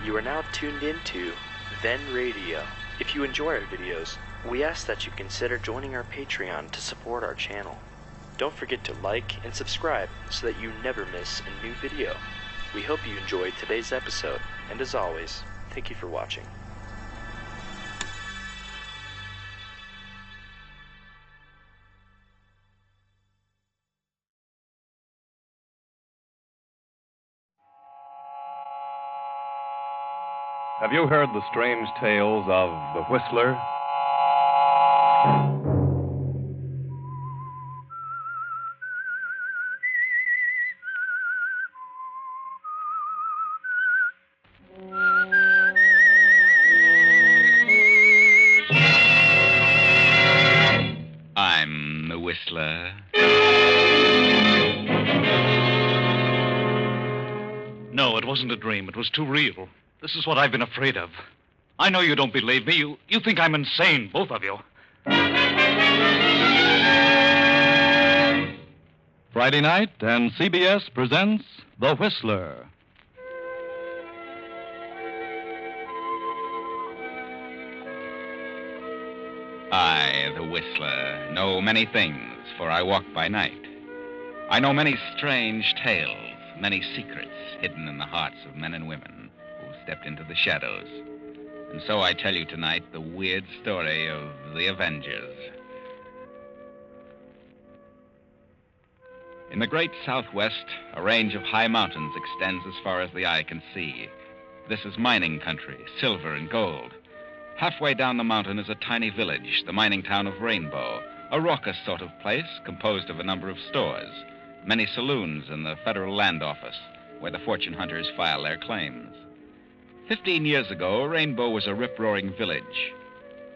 You are now tuned into Then Radio. If you enjoy our videos, we ask that you consider joining our Patreon to support our channel. Don't forget to like and subscribe so that you never miss a new video. We hope you enjoyed today's episode, and as always, thank you for watching. Have you heard the strange tales of the Whistler? I'm the Whistler. No, it wasn't a dream. It was too real. This is what I've been afraid of. I know you don't believe me. You think I'm insane, both of you. Friday night, and CBS presents The Whistler. I, the Whistler, know many things, for I walk by night. I know many strange tales, many secrets hidden in the hearts of men and women who stepped into the shadows. And so I tell you tonight the weird story of the Avengers. In the great Southwest, a range of high mountains extends as far as the eye can see. This is mining country, silver and gold. Halfway down the mountain is a tiny village, the mining town of Rainbow, a raucous sort of place composed of a number of stores, many saloons and the federal land office, where the fortune hunters file their claims. 15 years ago, Rainbow was a rip-roaring village,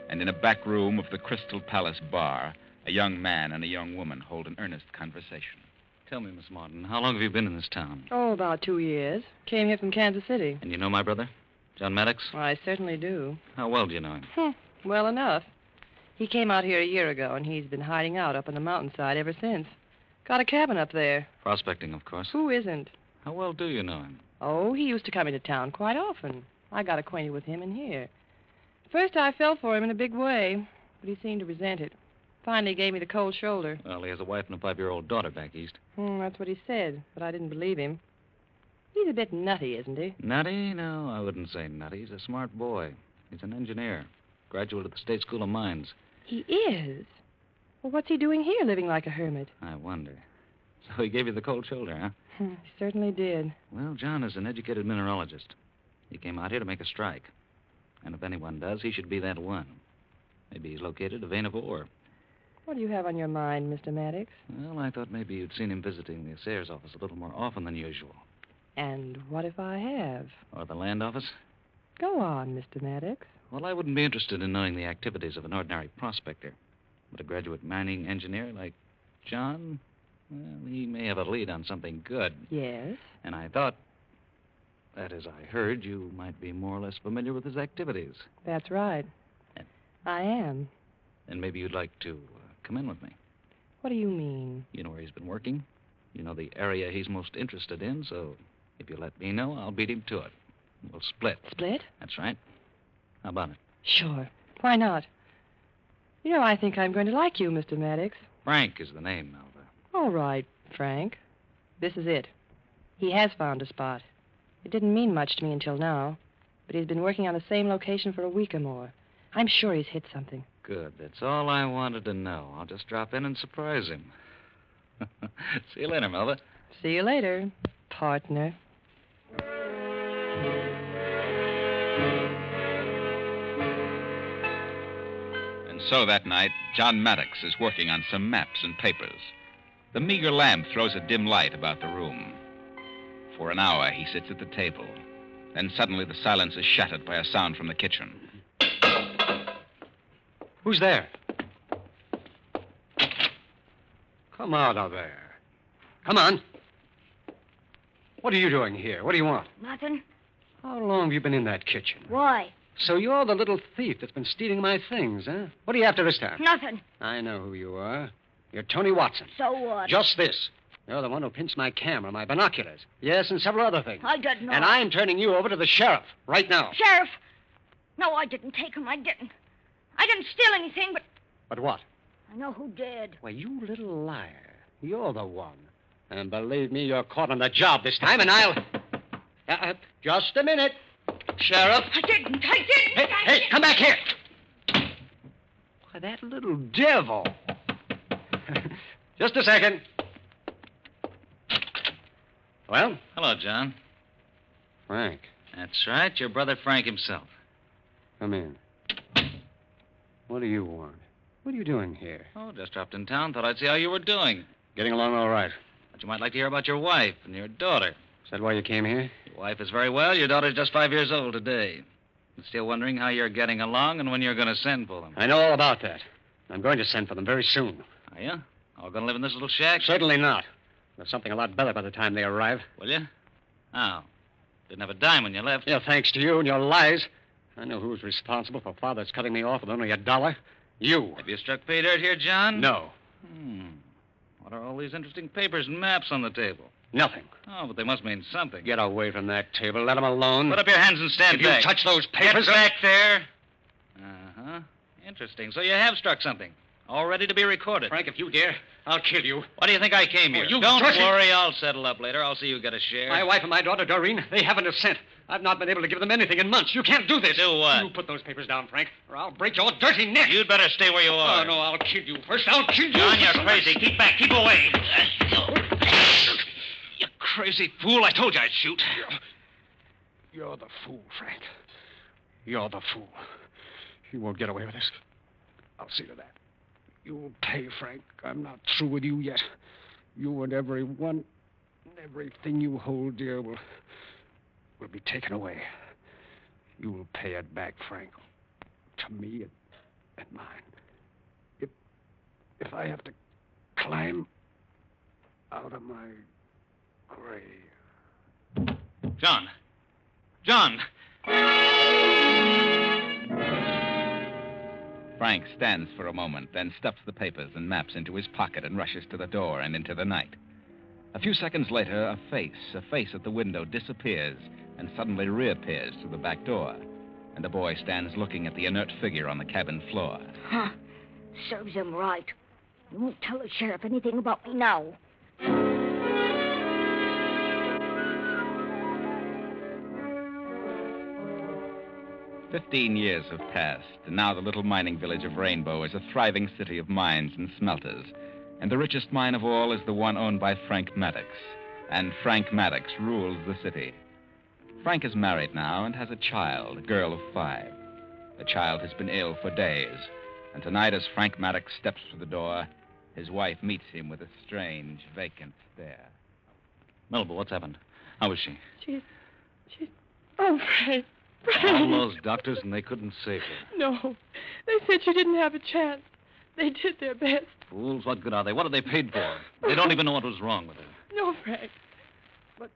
and in a back room of the Crystal Palace bar, a young man and a young woman hold an earnest conversation. Tell me, Miss Martin, how long have you been in this town? Oh, about 2 years. Came here from Kansas City. And you know my brother, John Maddox? Well, I certainly do. How well do you know him? Well enough. He came out here a year ago, and he's been hiding out up on the mountainside ever since. Got a cabin up there. Prospecting, of course. Who isn't? How well do you know him? Oh, he used to come into town quite often. I got acquainted with him in here. First, I fell for him in a big way, but he seemed to resent it. Finally gave me the cold shoulder. Well, he has a wife and a 5-year-old daughter back east. That's what he said, but I didn't believe him. He's a bit nutty, isn't he? Nutty? No, I wouldn't say nutty. He's a smart boy. He's an engineer. Graduate of the State School of Mines. He is? Well, what's he doing here, living like a hermit? I wonder. So he gave you the cold shoulder, huh? He certainly did. Well, John is an educated mineralogist. He came out here to make a strike. And if anyone does, he should be that one. Maybe he's located a vein of ore. What do you have on your mind, Mr. Maddox? Well, I thought maybe you'd seen him visiting the Assayer's office a little more often than usual. And what if I have? Or the land office? Go on, Mr. Maddox. Well, I wouldn't be interested in knowing the activities of an ordinary prospector. But a graduate mining engineer like John, well, he may have a lead on something good. Yes? And I thought, that is, I heard you might be more or less familiar with his activities. That's right. I am. And maybe you'd like to come in with me. What do you mean? You know where he's been working. You know the area he's most interested in, so if you let me know, I'll beat him to it. We'll split. Split? That's right. How about it? Sure. Why not? You know, I think I'm going to like you, Mr. Maddox. Frank is the name, Melva. All right, Frank. This is it. He has found a spot. It didn't mean much to me until now, but he's been working on the same location for a week or more. I'm sure he's hit something. Good. That's all I wanted to know. I'll just drop in and surprise him. See you later, Melva. See you later, partner. And so that night, John Maddox is working on some maps and papers. The meager lamp throws a dim light about the room. For an hour, he sits at the table. Then suddenly the silence is shattered by a sound from the kitchen. Who's there? Come out of there. Come on. What are you doing here? What do you want? Nothing. How long have you been in that kitchen? Why? So you're the little thief that's been stealing my things, huh? What are you after this time? Nothing. I know who you are. You're Tony Watson. So what? Just this. You're the one who pinched my camera, my binoculars. Yes, and several other things. I did not. And I'm turning you over to the sheriff right now. Sheriff! No, I didn't take him. I didn't. I didn't steal anything, but But what? I know who did. Why, you little liar. You're the one. And believe me, you're caught on the job this time, and I'll... just a minute. Sheriff. I didn't. Hey, come back here. Why, that little devil. Just a second. Well? Hello, John. Frank. That's right, your brother Frank himself. Come in. What do you want? What are you doing here? Oh, just dropped in town. Thought I'd see how you were doing. Getting along all right. But you might like to hear about your wife and your daughter. Is that why you came here? Your wife is very well. Your daughter's just 5 years old today. I'm still wondering how you're getting along and when you're going to send for them. I know all about that. I'm going to send for them very soon. Are you? All going to live in this little shack? Certainly not. There's something a lot better by the time they arrive. Will you? Oh. Didn't have a dime when you left. Yeah, thanks to you and your lies. I know who's responsible for Father's cutting me off with only $1. You. Have you struck pay dirt here, John? No. What are all these interesting papers and maps on the table? Nothing. Oh, but they must mean something. Get away from that table. Let them alone. Put up your hands and stand If back. you touch those papers... Get back there. Uh-huh. Interesting. So you have struck something. All ready to be recorded. Frank, if you dare, I'll kill you. Why do you think I came here? you Don't dirty- worry. I'll settle up later. I'll see you get a share. My wife and my daughter, Doreen, they haven't a cent. I've not been able to give them anything in months. You can't do this. Do what? You put those papers down, Frank, or I'll break your dirty neck. You'd better stay where you are. Oh, no, I'll kill you first. I'll kill you. John, you're crazy. Keep back. Keep away. You crazy fool. I told you I'd shoot. You're the fool, Frank. You're the fool. You won't get away with this. I'll see to that. You'll pay, Frank. I'm not through with you yet. You and everything you hold dear will be taken away. You will pay it back, Frank. To me and mine. If I have to climb out of my grave. John. John. Frank stands for a moment, then stuffs the papers and maps into his pocket and rushes to the door and into the night. A few seconds later, a face at the window disappears and suddenly reappears through the back door. And the boy stands looking at the inert figure on the cabin floor. Huh. Serves him right. He won't tell the sheriff anything about me now. 15 years have passed, and now the little mining village of Rainbow is a thriving city of mines and smelters. And the richest mine of all is the one owned by Frank Maddox. And Frank Maddox rules the city. Frank is married now and has a child, a girl of 5. The child has been ill for days. And tonight, as Frank Maddox steps through the door, his wife meets him with a strange, vacant stare. Melba, what's happened? How is she? She's... Oh, Frank. All those doctors, and they couldn't save her. No. They said she didn't have a chance. They did their best. Fools, what good are they? What are they paid for? They don't even know what was wrong with her. No, Frank. But,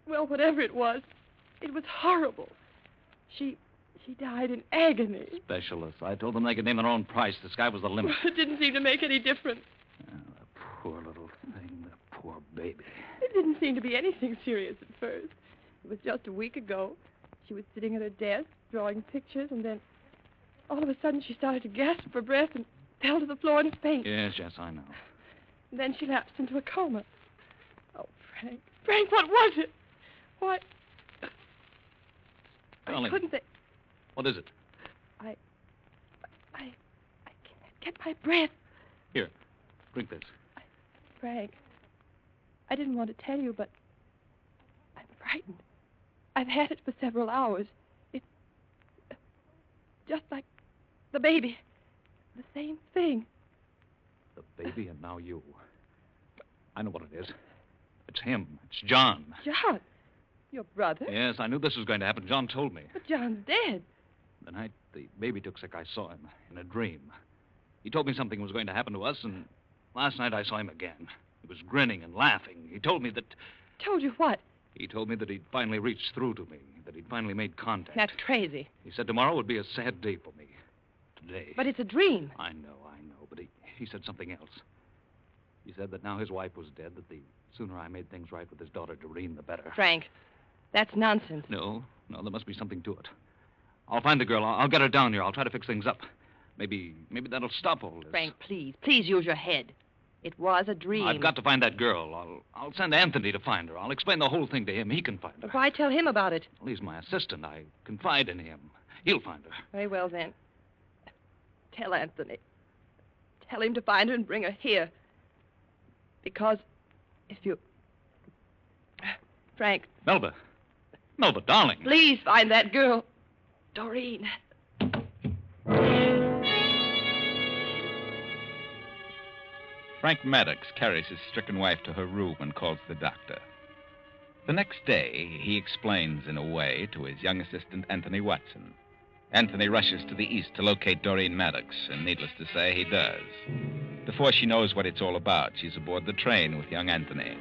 well, whatever it was horrible. She died in agony. Specialists. I told them they could name their own price. The sky was the limit. It didn't seem to make any difference. Oh, the poor little thing, the poor baby. It didn't seem to be anything serious at first. It was just a week ago. She was sitting at her desk, drawing pictures, and then all of a sudden she started to gasp for breath and fell to the floor in a faint. Yes, I know. And then she lapsed into a coma. Oh, Frank. Frank, what was it? Why? Darling, Couldn't they? what is it? I can't get my breath. Here, drink this. Frank, I didn't want to tell you, but I'm frightened. I've had it for several hours. It's just like the baby. The same thing. The baby and now you. I know what it is. It's him. It's John. John? Your brother? Yes, I knew this was going to happen. John told me. But John's dead. The night the baby took sick, I saw him in a dream. He told me something was going to happen to us, and last night I saw him again. He was grinning and laughing. He told me that... Told you what? He told me that he'd finally reached through to me, that he'd finally made contact. That's crazy. He said tomorrow would be a sad day for me. Today. But it's a dream. I know, but he said something else. He said that now his wife was dead, that the sooner I made things right with his daughter, Doreen, the better. Frank, that's nonsense. No, there must be something to it. I'll find the girl. I'll get her down here. I'll try to fix things up. Maybe that'll stop all this. Frank, please use your head. It was a dream. I've got to find that girl. I'll send Anthony to find her. I'll explain the whole thing to him. He can find her. But why tell him about it? Well, he's my assistant. I confide in him. He'll find her. Very well, then. Tell Anthony. Tell him to find her and bring her here. Because if you... Frank. Melba, darling. Please find that girl. Doreen. Frank Maddox carries his stricken wife to her room and calls the doctor. The next day, he explains in a way to his young assistant, Anthony Watson. Anthony rushes to the east to locate Doreen Maddox, and needless to say, he does. Before she knows what it's all about, she's aboard the train with young Anthony.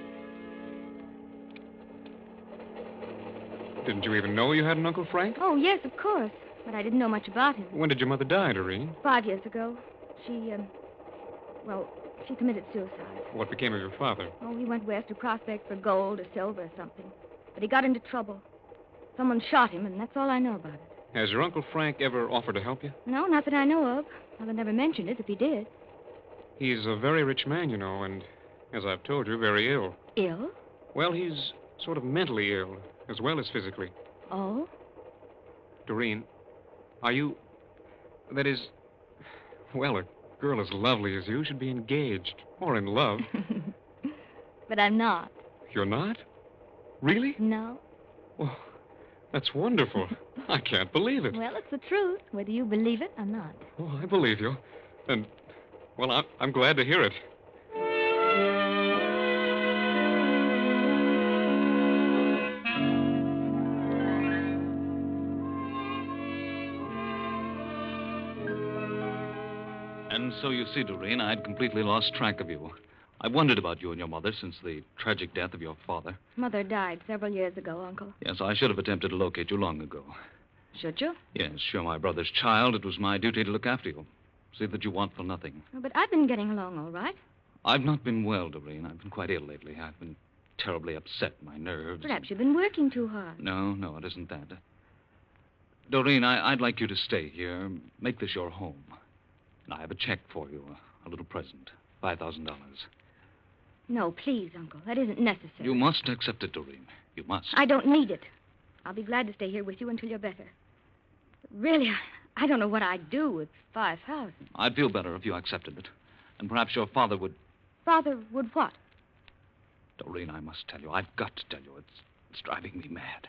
Didn't you even know you had an Uncle Frank? Oh, yes, of course. But I didn't know much about him. When did your mother die, Doreen? 5 years ago. She committed suicide. What became of your father? Oh, he went west to prospect for gold or silver or something. But he got into trouble. Someone shot him, and that's all I know about it. Has your Uncle Frank ever offered to help you? No, not that I know of. Mother never mentioned it if he did. He's a very rich man, you know, and, as I've told you, very ill. Ill? Well, he's sort of mentally ill, as well as physically. Oh? Doreen, are you... That is... Well, a girl as lovely as you should be engaged, or in love. But I'm not. You're not? Really? No. Well, that's wonderful. I can't believe it. Well, it's the truth, whether you believe it or not. Oh, I believe you. And, well, I'm glad to hear it. And so you see, Doreen, I'd completely lost track of you. I wondered about you and your mother since the tragic death of your father. Mother died several years ago, Uncle. Yes, I should have attempted to locate you long ago. Should you? Yes, you're my brother's child. It was my duty to look after you. See that you want for nothing. Oh, but I've been getting along all right. I've not been well, Doreen. I've been quite ill lately. I've been terribly upset, my nerves. Perhaps you've been working too hard. No, it isn't that. Doreen, I'd like you to stay here. Make this your home. And I have a check for you, a little present, $5,000. No, please, Uncle. That isn't necessary. You must accept it, Doreen. You must. I don't need it. I'll be glad to stay here with you until you're better. But really, I don't know what I'd do with $5,000. I'd feel better if you accepted it. And perhaps your father would... Father would what? Doreen, I must tell you. I've got to tell you. It's driving me mad.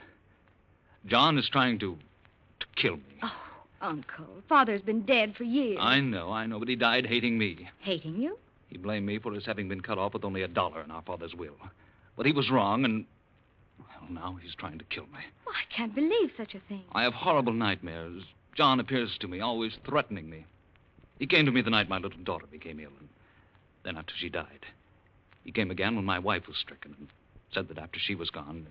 John is trying to kill me. Oh, Uncle. Father's been dead for years. I know, but he died hating me. Hating you? He blamed me for his having been cut off with only $1 in our father's will. But he was wrong, and... Well, now he's trying to kill me. Oh, I can't believe such a thing. I have horrible nightmares. John appears to me, always threatening me. He came to me the night my little daughter became ill, and then after she died. He came again when my wife was stricken, and said that after she was gone,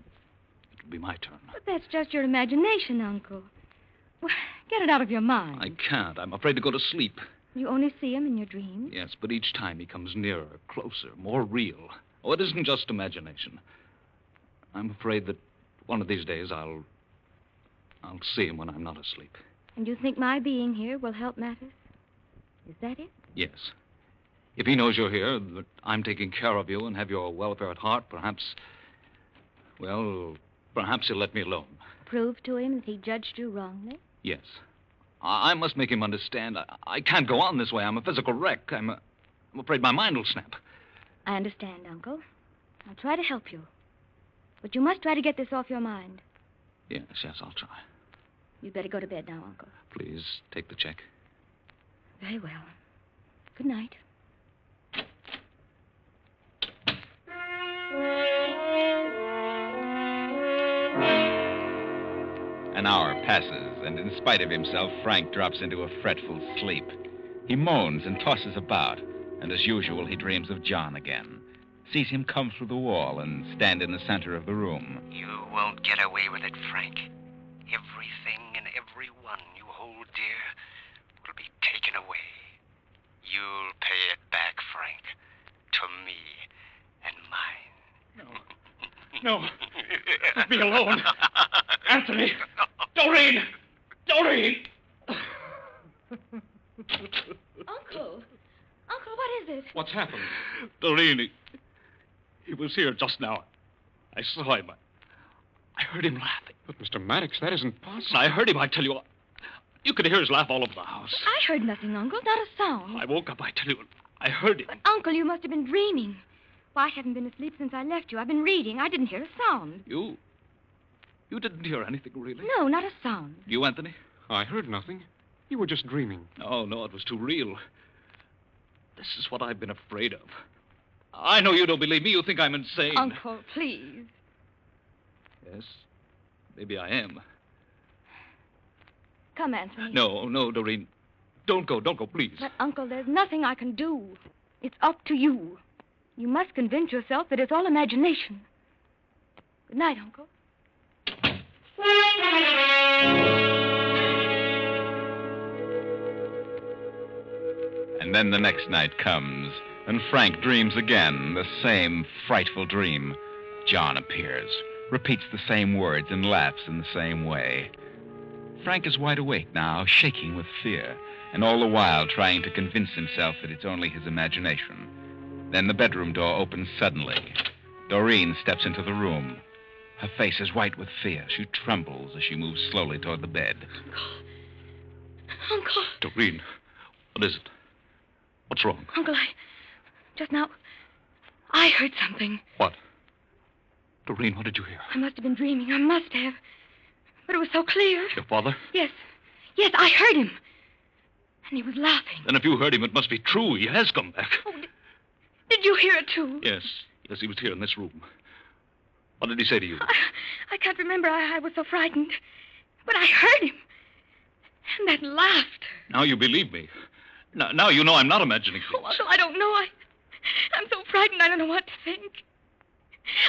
it would be my turn. But that's just your imagination, Uncle. Well, get it out of your mind. I can't. I'm afraid to go to sleep. You only see him in your dreams? Yes, but each time he comes nearer, closer, more real. Oh, it isn't just imagination. I'm afraid that one of these days I'll see him when I'm not asleep. And you think my being here will help matters? Is that it? Yes. If he knows you're here, that I'm taking care of you and have your welfare at heart, perhaps he'll let me alone. Prove to him that he judged you wrongly? Yes. I must make him understand. I can't go on this way. I'm a physical wreck. I'm afraid my mind will snap. I understand, Uncle. I'll try to help you. But you must try to get this off your mind. Yes, I'll try. You'd better go to bed now, Uncle. Please take the check. Very well. Good night. An hour passes, and in spite of himself, Frank drops into a fretful sleep. He moans and tosses about, and as usual, he dreams of John again. Sees him come through the wall and stand in the center of the room. You won't get away with it, Frank. Everything and everyone you hold dear will be taken away. You'll pay it back, Frank. to me and mine. No. Let me alone. Anthony! Doreen! Doreen! Uncle! Uncle, what is it? What's happened? Doreen, he was here just now. I saw him. I heard him laughing. But, Mr. Maddox, that isn't possible. I heard him, I tell you. You could hear his laugh all over the house. I heard nothing, Uncle. Not a sound. I woke up, I tell you. I heard him. But, Uncle, you must have been dreaming. Well, I haven't been asleep since I left you. I've been reading. I didn't hear a sound. You didn't hear anything, really? No, not a sound. You, Anthony? I heard nothing. You were just dreaming. Oh, no, it was too real. This is what I've been afraid of. I know you don't believe me. You think I'm insane. Uncle, please. Yes, maybe I am. Come, Anthony. No, Doreen. Don't go, please. But, Uncle, there's nothing I can do. It's up to you. You must convince yourself that it's all imagination. Good night, Uncle. And then the next night comes, and Frank dreams again, the same frightful dream. John appears, repeats the same words, and laughs in the same way. Frank is wide awake now, shaking with fear, and all the while trying to convince himself that it's only his imagination. Then the bedroom door opens suddenly. Doreen steps into the room. Her face is white with fear. She trembles as she moves slowly toward the bed. Uncle. Doreen, what is it? What's wrong? Uncle, just now, I heard something. What? Doreen, what did you hear? I must have been dreaming. I must have. But it was so clear. Your father? Yes, I heard him. And he was laughing. Then if you heard him, it must be true. He has come back. Oh, did you hear it, too? Yes, he was here in this room. What did he say to you? I can't remember. I was so frightened. But I heard him. And that laughter. Now you believe me. Now you know I'm not imagining things. Oh, Uncle, I don't know. I'm so frightened I don't know what to think.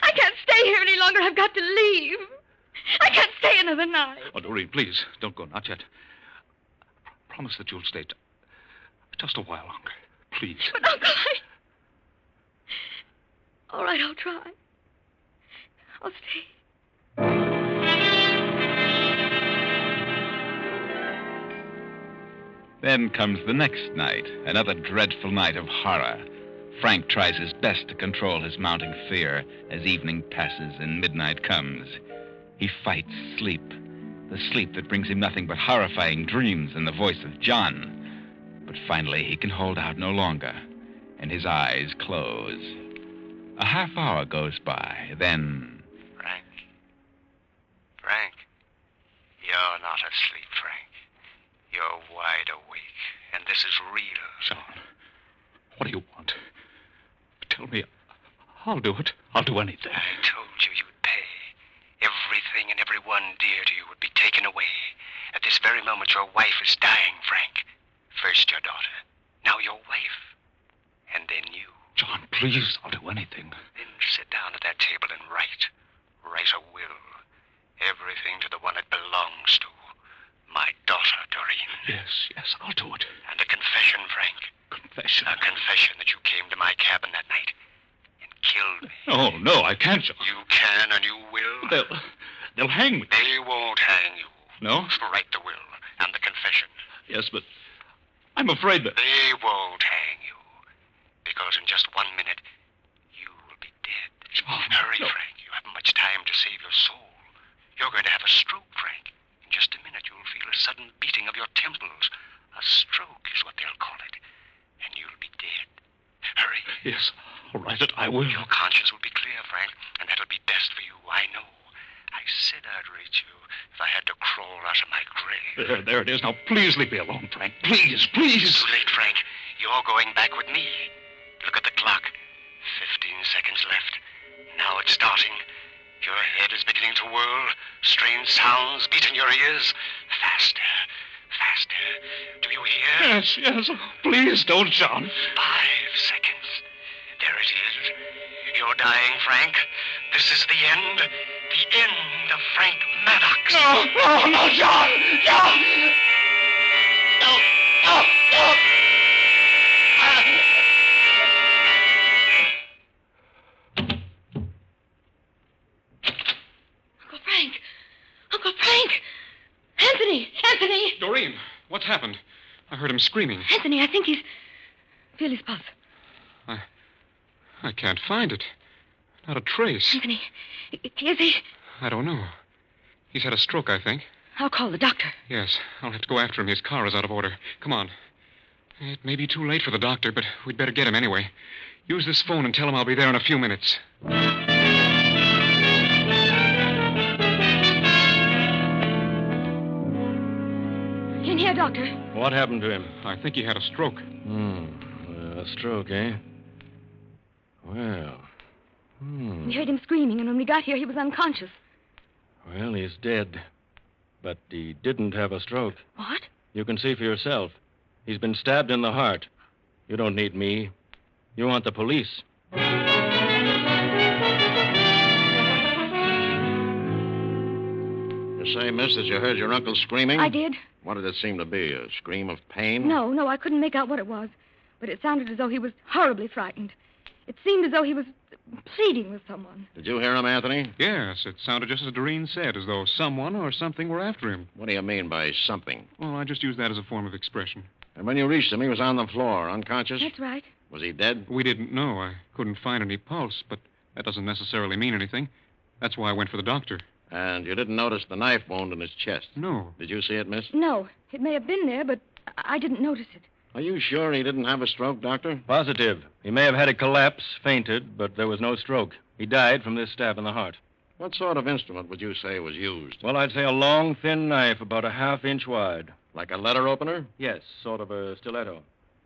I can't stay here any longer. I've got to leave. I can't stay another night. Oh, Doreen, please, don't go. Not yet. Promise that you'll stay just a while longer. Please. But, Uncle, All right, I'll try. I'll stay. Then comes the next night, another dreadful night of horror. Frank tries his best to control his mounting fear as evening passes and midnight comes. He fights sleep, the sleep that brings him nothing but horrifying dreams and the voice of John. But finally he can hold out no longer, and his eyes close. A half hour goes by, then... Frank, you're not asleep, Frank. You're wide awake, and this is real. John, what do you want? Tell me. I'll do it. I'll do anything. I told you you'd pay. Everything and everyone dear to you would be taken away. At this very moment, your wife is dying, Frank. First your daughter, now your wife, and then you. John, please, I'll do anything. Then sit down at that table and write. Write a will. Everything to the one it belongs to. My daughter, Doreen. Yes, I'll do it. And a confession, Frank. Confession? A confession that you came to my cabin that night and killed me. Oh, no, I can't, John. You can and you will. They'll hang me. They won't hang you. No? Write the will and the confession. Yes, but I'm afraid that... They won't hang you. Because in just 1 minute, you will be dead. John, Hurry, no. Frank. You haven't much time to save your soul. You're going to have a stroke, Frank. In just a minute, you'll feel a sudden beating of your temples. A stroke is what they'll call it. And you'll be dead. Hurry. Yes, I'll write it. I will. Your conscience will be clear, Frank, and that'll be best for you, I know. I said I'd reach you if I had to crawl out of my grave. There it is. Now, please leave me alone, Frank. Please. It's too late, Frank. You're going back with me. Look at the clock. 15 seconds left. Now it's starting. Your head is beginning to whirl. Strange sounds beat in your ears. Faster. Do you hear? Yes. Oh, please don't, John. 5 seconds. There it is. You're dying, Frank. This is the end. The end of Frank Maddox. No, John! No! Uncle Frank! Anthony! Anthony! Doreen, what's happened? I heard him screaming. Anthony, I think he's... Feel his pulse. I can't find it. Not a trace. Anthony, is he... I don't know. He's had a stroke, I think. I'll call the doctor. Yes, I'll have to go after him. His car is out of order. Come on. It may be too late for the doctor, but we'd better get him anyway. Use this phone and tell him I'll be there in a few minutes. In here, doctor. What happened to him? I think he had a stroke. A stroke, eh? Well. We heard him screaming, and when we got here, he was unconscious. Well, he's dead. But he didn't have a stroke. What? You can see for yourself. He's been stabbed in the heart. You don't need me. You want the police. You say, miss, that you heard your uncle screaming? I did. What did it seem to be? A scream of pain? No, I couldn't make out what it was. But it sounded as though he was horribly frightened. It seemed as though he was pleading with someone. Did you hear him, Anthony? Yes, it sounded just as Doreen said, as though someone or something were after him. What do you mean by something? Well, I just used that as a form of expression. And when you reached him, he was on the floor, unconscious? That's right. Was he dead? We didn't know. I couldn't find any pulse, but that doesn't necessarily mean anything. That's why I went for the doctor. And you didn't notice the knife wound in his chest? No. Did you see it, miss? No, it may have been there, but I didn't notice it. Are you sure he didn't have a stroke, Doctor? Positive. He may have had a collapse, fainted, but there was no stroke. He died from this stab in the heart. What sort of instrument would you say was used? Well, I'd say a long, thin knife, about a half-inch wide. Like a letter opener? Yes, sort of a stiletto.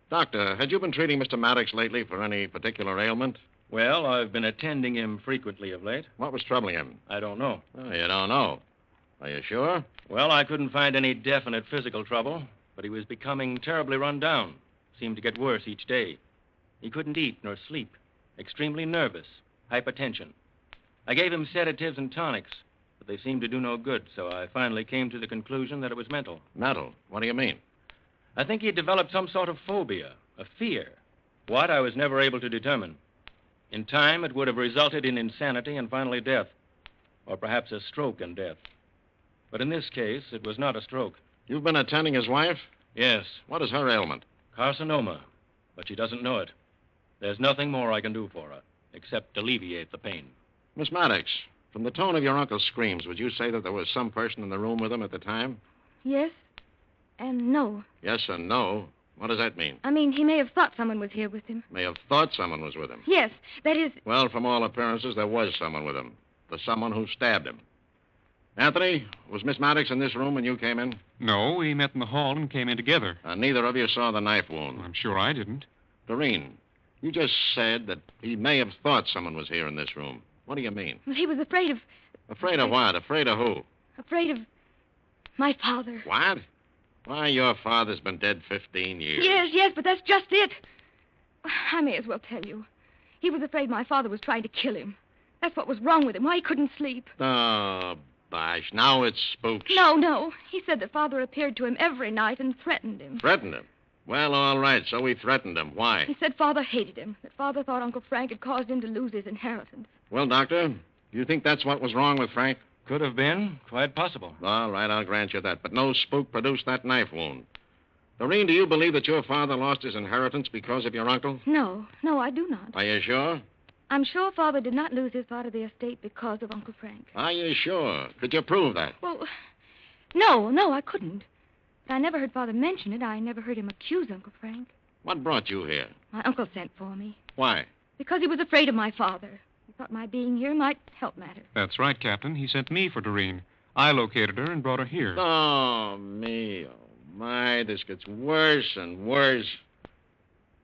Doctor, had you been treating Mr. Maddox lately for any particular ailment? Well, I've been attending him frequently of late. What was troubling him? I don't know. Oh, you don't know. Are you sure? Well, I couldn't find any definite physical trouble, but he was becoming terribly run down. Seemed to get worse each day. He couldn't eat nor sleep. Extremely nervous. Hypertension. I gave him sedatives and tonics, but they seemed to do no good, so I finally came to the conclusion that it was mental. Mental? What do you mean? I think he developed some sort of phobia, a fear. What, I was never able to determine. In time, it would have resulted in insanity and finally death, or perhaps a stroke and death. But in this case, it was not a stroke. You've been attending his wife? Yes. What is her ailment? Carcinoma, but she doesn't know it. There's nothing more I can do for her, except alleviate the pain. Miss Maddox, from the tone of your uncle's screams, would you say that there was some person in the room with him at the time? Yes and no. Yes and no? What does that mean? I mean, he may have thought someone was here with him. May have thought someone was with him. Yes, that is... Well, from all appearances, there was someone with him. The someone who stabbed him. Anthony, was Miss Maddox in this room when you came in? No, we met in the hall and came in together. Neither of you saw the knife wound. I'm sure I didn't. Doreen, you just said that he may have thought someone was here in this room. What do you mean? Well, he was afraid of... Afraid of what? Afraid of who? Afraid of my father. What? Why, your father's been dead 15 years. Yes, but that's just it. I may as well tell you. He was afraid my father was trying to kill him. That's what was wrong with him, why he couldn't sleep. Oh, bosh. Now it's spooks. No. He said that father appeared to him every night and threatened him. Threatened him? Well, all right, so we threatened him. Why? He said father hated him, that father thought Uncle Frank had caused him to lose his inheritance. Well, Doctor, you think that's what was wrong with Frank? Could have been. Quite possible. All right, I'll grant you that. But no spook produced that knife wound. Doreen, do you believe that your father lost his inheritance because of your uncle? No, I do not. Are you sure? I'm sure father did not lose his part of the estate because of Uncle Frank. Are you sure? Could you prove that? Well, no, I couldn't. But I never heard father mention it. I never heard him accuse Uncle Frank. What brought you here? My uncle sent for me. Why? Because he was afraid of my father. He thought my being here might help matters. That's right, Captain. He sent me for Doreen. I located her and brought her here. Oh, me. Oh, my. This gets worse and worse.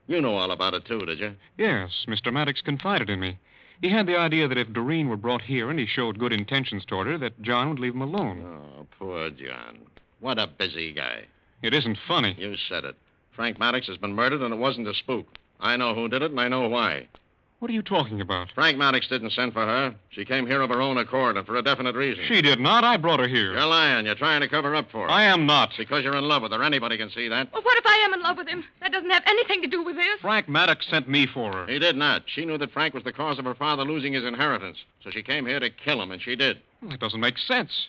You know all about it, too, did you? Yes, Mr. Maddox confided in me. He had the idea that if Doreen were brought here and he showed good intentions toward her, that John would leave him alone. Oh, poor John. What a busy guy. It isn't funny. You said it. Frank Maddox has been murdered, and it wasn't a spook. I know who did it, and I know why. What are you talking about? Frank Maddox didn't send for her. She came here of her own accord and for a definite reason. She did not. I brought her here. You're lying. You're trying to cover up for her. I am not. It's because you're in love with her. Anybody can see that. Well, what if I am in love with him? That doesn't have anything to do with this. Frank Maddox sent me for her. He did not. She knew that Frank was the cause of her father losing his inheritance. So she came here to kill him, and she did. Well, that doesn't make sense.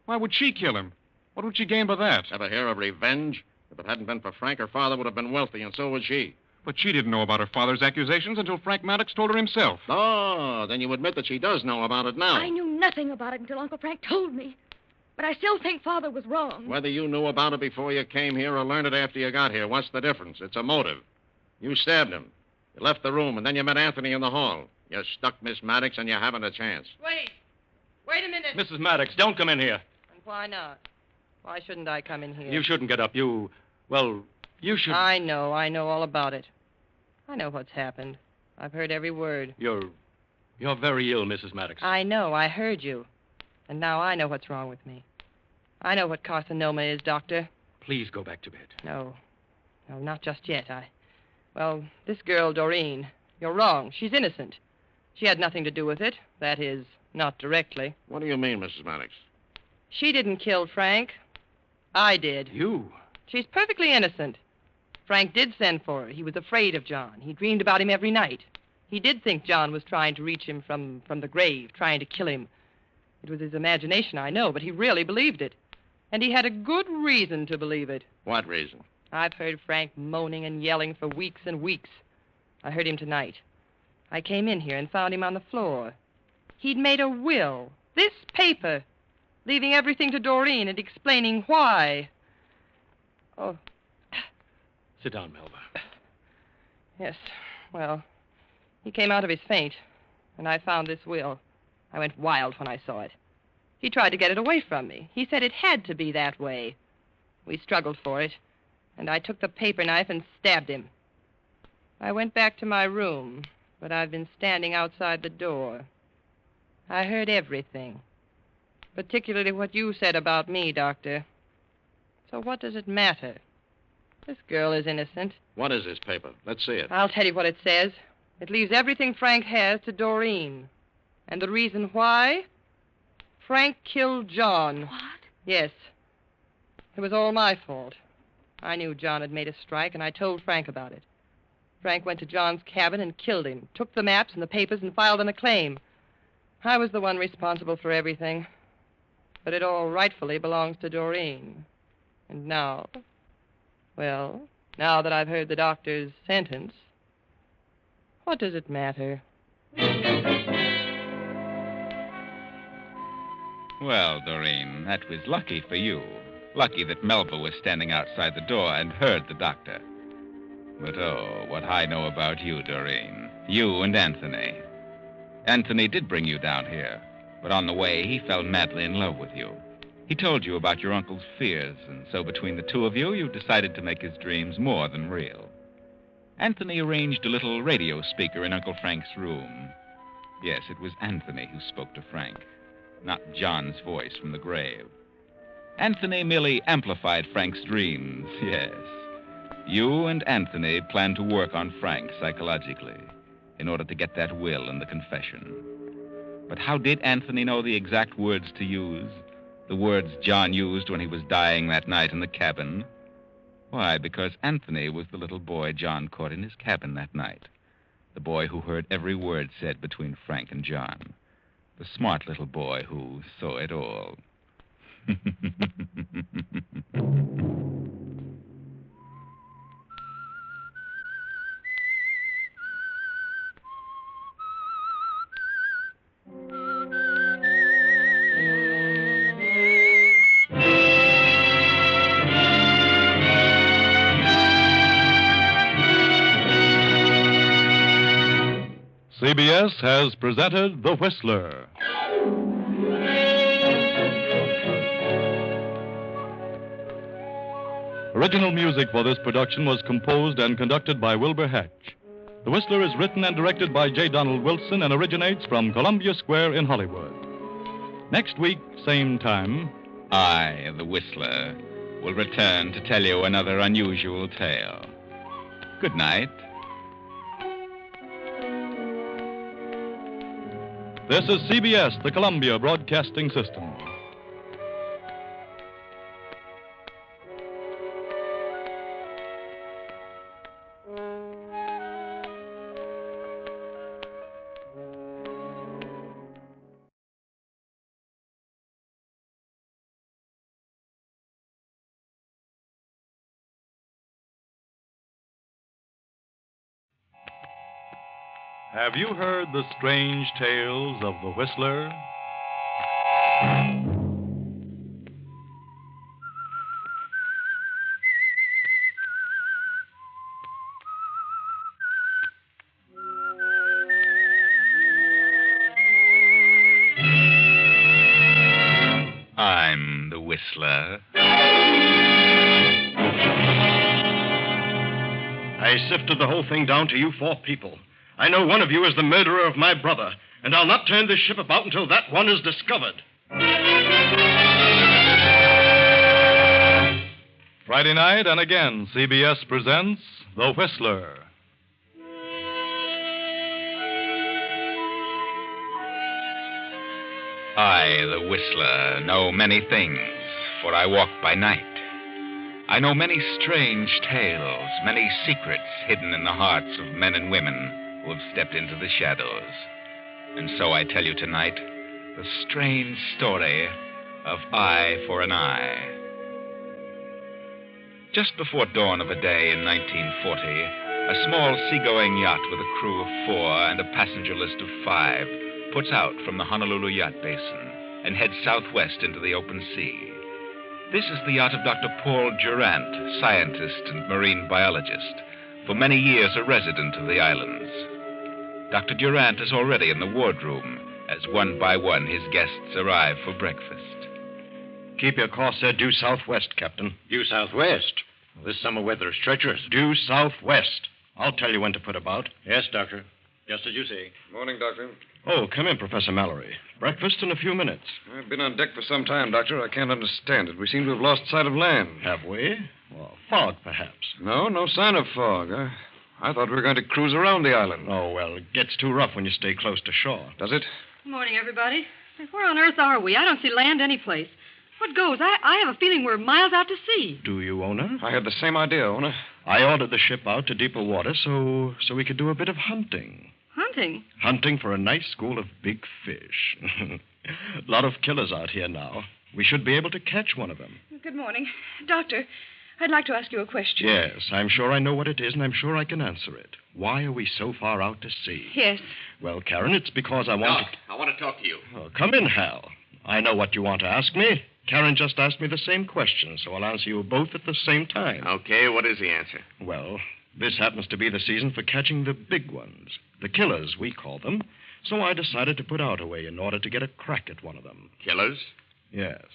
Why would she kill him? What would she gain by that? Ever hear of revenge? If it hadn't been for Frank, her father would have been wealthy, and so would she. But she didn't know about her father's accusations until Frank Maddox told her himself. Oh, then you admit that she does know about it now. I knew nothing about it until Uncle Frank told me. But I still think Father was wrong. Whether you knew about it before you came here or learned it after you got here, what's the difference? It's a motive. You stabbed him. You left the room, and then you met Anthony in the hall. You stuck Miss Maddox, and you haven't a chance. Wait a minute. Mrs. Maddox, don't come in here. And why not? Why shouldn't I come in here? You shouldn't get up. You should... I know all about it. I know what's happened. I've heard every word. You're very ill, Mrs. Maddox. I know. I heard you. And now I know what's wrong with me. I know what carcinoma is, Doctor. Please go back to bed. No, not just yet. Well, this girl, Doreen, you're wrong. She's innocent. She had nothing to do with it. That is, not directly. What do you mean, Mrs. Maddox? She didn't kill Frank. I did. You? She's perfectly innocent. Frank did send for her. He was afraid of John. He dreamed about him every night. He did think John was trying to reach him from the grave, trying to kill him. It was his imagination, I know, but he really believed it. And he had a good reason to believe it. What reason? I've heard Frank moaning and yelling for weeks and weeks. I heard him tonight. I came in here and found him on the floor. He'd made a will. This paper. Leaving everything to Doreen and explaining why. Oh. Sit down, Melba. Yes. Well, he came out of his faint, and I found this will. I went wild when I saw it. He tried to get it away from me. He said it had to be that way. We struggled for it, and I took the paper knife and stabbed him. I went back to my room, but I've been standing outside the door. I heard everything, particularly what you said about me, Doctor. So what does it matter? This girl is innocent. What is this paper? Let's see it. I'll tell you what it says. It leaves everything Frank has to Doreen. And the reason why? Frank killed John. What? Yes. It was all my fault. I knew John had made a strike, and I told Frank about it. Frank went to John's cabin and killed him, took the maps and the papers and filed an acclaim. I was the one responsible for everything. But it all rightfully belongs to Doreen. And now, well, now that I've heard the doctor's sentence, what does it matter? Well, Doreen, that was lucky for you. Lucky that Melba was standing outside the door and heard the doctor. But oh, what I know about you, Doreen. You and Anthony. Anthony did bring you down here, but on the way he fell madly in love with you. He told you about your uncle's fears, and so between the two of you, you decided to make his dreams more than real. Anthony arranged a little radio speaker in Uncle Frank's room. Yes, it was Anthony who spoke to Frank, not John's voice from the grave. Anthony merely amplified Frank's dreams, yes. You and Anthony planned to work on Frank psychologically in order to get that will and the confession. But how did Anthony know the exact words to use? The words John used when he was dying that night in the cabin? Why, because Anthony was the little boy John caught in his cabin that night. The boy who heard every word said between Frank and John. The smart little boy who saw it all. CBS has presented The Whistler. Original music for this production was composed and conducted by Wilbur Hatch. The Whistler is written and directed by J. Donald Wilson and originates from Columbia Square in Hollywood. Next week, same time, I, the Whistler, will return to tell you another unusual tale. Good night. This is CBS, the Columbia Broadcasting System. Have you heard the strange tales of the Whistler? I'm the Whistler. I sifted the whole thing down to you 4 people. I know one of you is the murderer of my brother, and I'll not turn this ship about until that one is discovered. Friday night, and again, CBS presents The Whistler. I, the Whistler, know many things, for I walk by night. I know many strange tales, many secrets hidden in the hearts of men and women who have stepped into the shadows. And so I tell you tonight the strange story of Eye for an Eye. Just before dawn of a day in 1940, a small seagoing yacht with a crew of 4 and a passenger list of 5 puts out from the Honolulu Yacht Basin and heads southwest into the open sea. This is the yacht of Dr. Paul Durant, scientist and marine biologist, for many years a resident of the islands. Dr. Durant is already in the wardroom as one by one his guests arrive for breakfast. Keep your course, sir, due southwest, Captain. Due southwest? This summer weather is treacherous. Due southwest. I'll tell you when to put about. Yes, Doctor. Just as you say. Morning, Doctor. Oh, come in, Professor Mallory. Breakfast in a few minutes. I've been on deck for some time, Doctor. I can't understand it. We seem to have lost sight of land. Have we? Well, fog, perhaps. No sign of fog. I thought we were going to cruise around the island. Oh, well, it gets too rough when you stay close to shore. Does it? Good morning, everybody. Where on earth are we? I don't see land anyplace. What goes? I have a feeling we're miles out to sea. Do you, Owner? I had the same idea, Owner. I ordered the ship out to deeper water so we could do a bit of hunting. Hunting? Hunting for a nice school of big fish. A lot of killers out here now. We should be able to catch one of them. Good morning. Doctor, I'd like to ask you a question. Yes, I'm sure I know what it is, and I'm sure I can answer it. Why are we so far out to sea? Yes. Well, Karen, it's because I want Doc, I want to talk to you. Oh, come in, Hal. I know what you want to ask me. Karen just asked me the same question, so I'll answer you both at the same time. Okay, what is the answer? Well, this happens to be the season for catching the big ones. The killers, we call them. So I decided to put out a way in order to get a crack at one of them. Killers? Yes.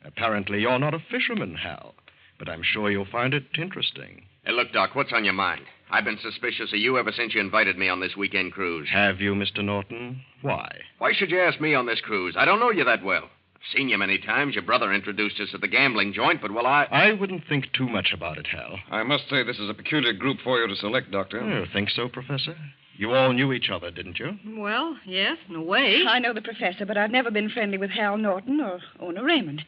Apparently you're not a fisherman, Hal. But I'm sure you'll find it interesting. Hey, look, Doc, what's on your mind? I've been suspicious of you ever since you invited me on this weekend cruise. Have you, Mr. Norton? Why? Why should you ask me on this cruise? I don't know you that well. I've seen you many times. Your brother introduced us at the gambling joint, but, well, I wouldn't think too much about it, Hal. I must say this is a peculiar group for you to select, Doctor. You think so, Professor? You all knew each other, didn't you? Well, yes, in a way. I know the professor, but I've never been friendly with Hal Norton or Ona Raymond.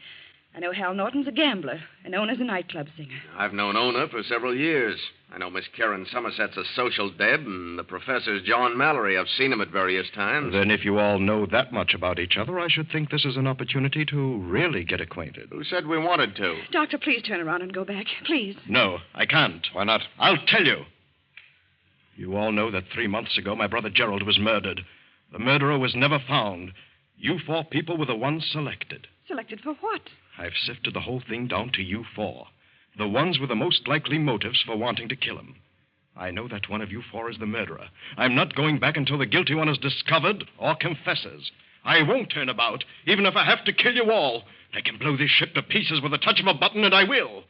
I know Hal Norton's a gambler, and Ona's a nightclub singer. I've known Ona for several years. I know Miss Karen Somerset's a social deb, and the professor's John Mallory. I've seen him at various times. Then if you all know that much about each other, I should think this is an opportunity to really get acquainted. Who said we wanted to? Doctor, please turn around and go back. Please. No, I can't. Why not? I'll tell you. You all know that 3 months ago my brother Gerald was murdered. The murderer was never found. You 4 people were the ones selected. Selected for what? I've sifted the whole thing down to you 4. The ones with the most likely motives for wanting to kill him. I know that one of you 4 is the murderer. I'm not going back until the guilty one is discovered or confesses. I won't turn about, even if I have to kill you all. I can blow this ship to pieces with a touch of a button, and I will.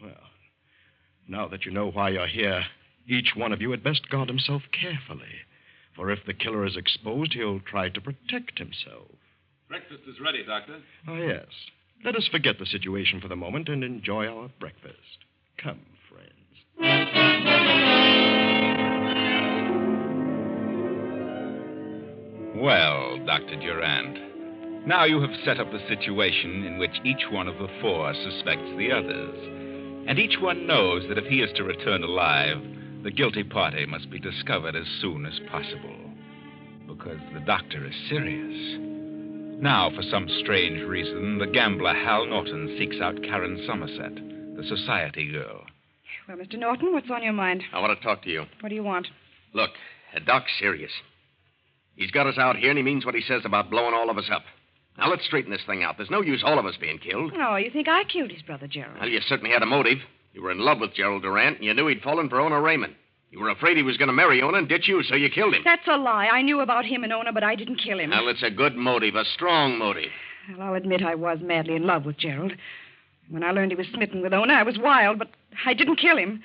Well, now that you know why you're here, each one of you had best guard himself carefully. For if the killer is exposed, he'll try to protect himself. Breakfast is ready, Doctor. Oh, yes. Let us forget the situation for the moment and enjoy our breakfast. Come, friends. Well, Dr. Durant, now you have set up a situation in which each one of the 4 suspects the others. And each one knows that if he is to return alive, the guilty party must be discovered as soon as possible. Because the doctor is serious. Now, for some strange reason, the gambler Hal Norton seeks out Karen Somerset, the society girl. Well, Mr. Norton, what's on your mind? I want to talk to you. What do you want? Look, Doc's serious. He's got us out here, and he means what he says about blowing all of us up. Now, let's straighten this thing out. There's no use all of us being killed. No, you think I killed his brother, Gerald? Well, you certainly had a motive. You were in love with Gerald Durant, and you knew he'd fallen for Ona Raymond. You were afraid he was going to marry Ona and ditch you, so you killed him. That's a lie. I knew about him and Ona, but I didn't kill him. Well, it's a good motive, a strong motive. Well, I'll admit I was madly in love with Gerald. When I learned he was smitten with Ona, I was wild, but I didn't kill him.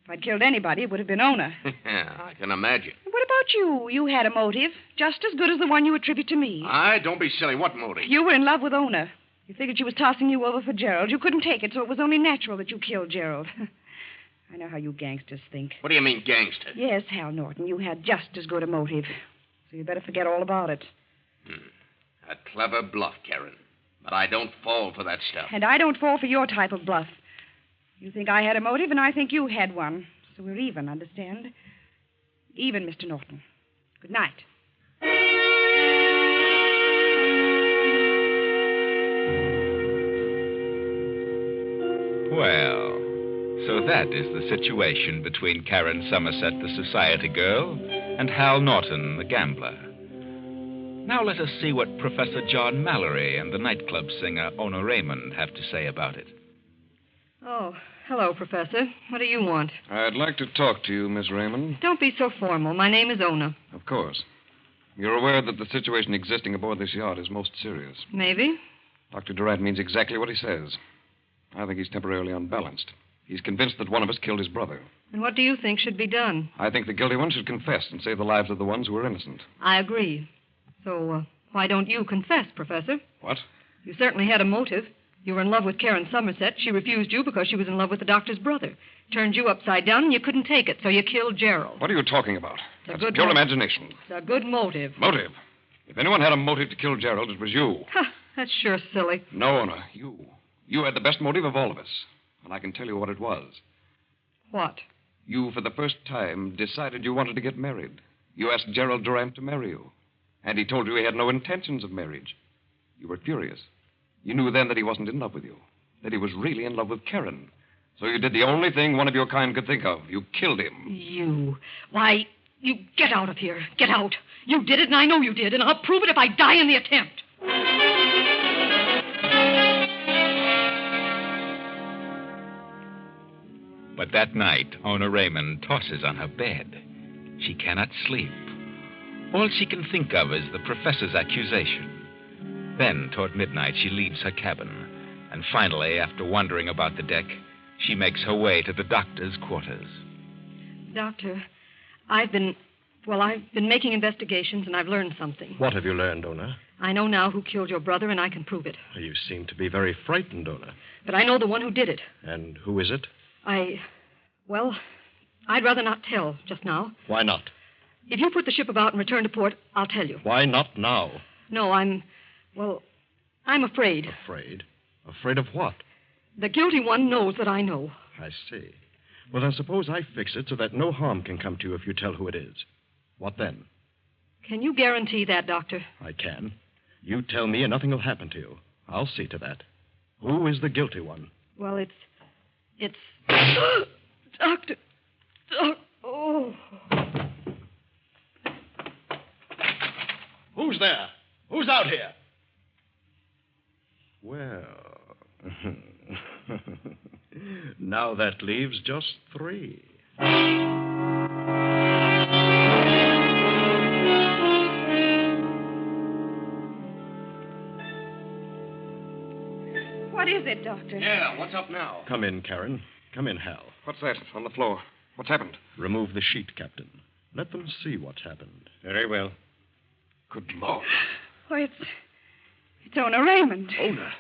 If I'd killed anybody, it would have been Ona. Yeah, I can imagine. What about you? You had a motive, just as good as the one you attribute to me. Don't be silly. What motive? You were in love with Ona. You figured she was tossing you over for Gerald. You couldn't take it, so it was only natural that you killed Gerald. I know how you gangsters think. What do you mean, gangster? Yes, Hal Norton, you had just as good a motive. So you better forget all about it. A clever bluff, Karen. But I don't fall for that stuff. And I don't fall for your type of bluff. You think I had a motive, and I think you had one. So we're even, understand? Even, Mr. Norton. Good night. Well, so that is the situation between Karen Somerset, the society girl, and Hal Norton, the gambler. Now let us see what Professor John Mallory and the nightclub singer Ona Raymond have to say about it. Oh, hello, Professor. What do you want? I'd like to talk to you, Miss Raymond. Don't be so formal. My name is Ona. Of course. You're aware that the situation existing aboard this yacht is most serious. Maybe. Dr. Durant means exactly what he says. I think he's temporarily unbalanced. He's convinced that one of us killed his brother. And what do you think should be done? I think the guilty one should confess and save the lives of the ones who are innocent. I agree. So, why don't you confess, Professor? What? You certainly had a motive. You were in love with Karen Somerset. She refused you because she was in love with the doctor's brother. Turned you upside down, and you couldn't take it, so you killed Gerald. What are you talking about? It's That's pure imagination. It's a good motive. Motive? If anyone had a motive to kill Gerald, it was you. That's sure silly. No, Ona, you. You had the best motive of all of us. And I can tell you what it was. What? You, for the first time, decided you wanted to get married. You asked Gerald Durant to marry you. And he told you he had no intentions of marriage. You were furious. You knew then that he wasn't in love with you. That he was really in love with Karen. So you did the only thing one of your kind could think of. You killed him. You. Why, you get out of here. Get out. You did it, and I know you did, and I'll prove it if I die in the attempt. But that night, Ona Raymond tosses on her bed. She cannot sleep. All she can think of is the professor's accusation. Then, toward midnight, she leaves her cabin. And finally, after wandering about the deck, she makes her way to the doctor's quarters. Doctor, I've been making investigations, and I've learned something. What have you learned, Ona? I know now who killed your brother, and I can prove it. You seem to be very frightened, Ona. But I know the one who did it. And who is it? I'd rather not tell just now. Why not? If you put the ship about and return to port, I'll tell you. Why not now? No, I'm afraid. Afraid? Afraid of what? The guilty one knows that I know. I see. Well, then suppose I fix it so that no harm can come to you if you tell who it is. What then? Can you guarantee that, Doctor? I can. You tell me and nothing will happen to you. I'll see to that. Who is the guilty one? Well, it's... Doctor... Oh... Who's there? Who's out here? Well... now that leaves just 3. What is it, Doctor? Yeah, what's up now? Come in, Karen. Come in, Hal. What's that on the floor? What's happened? Remove the sheet, Captain. Let them see what's happened. Very well. Good Lord. Why, it's Ona Raymond. Ona?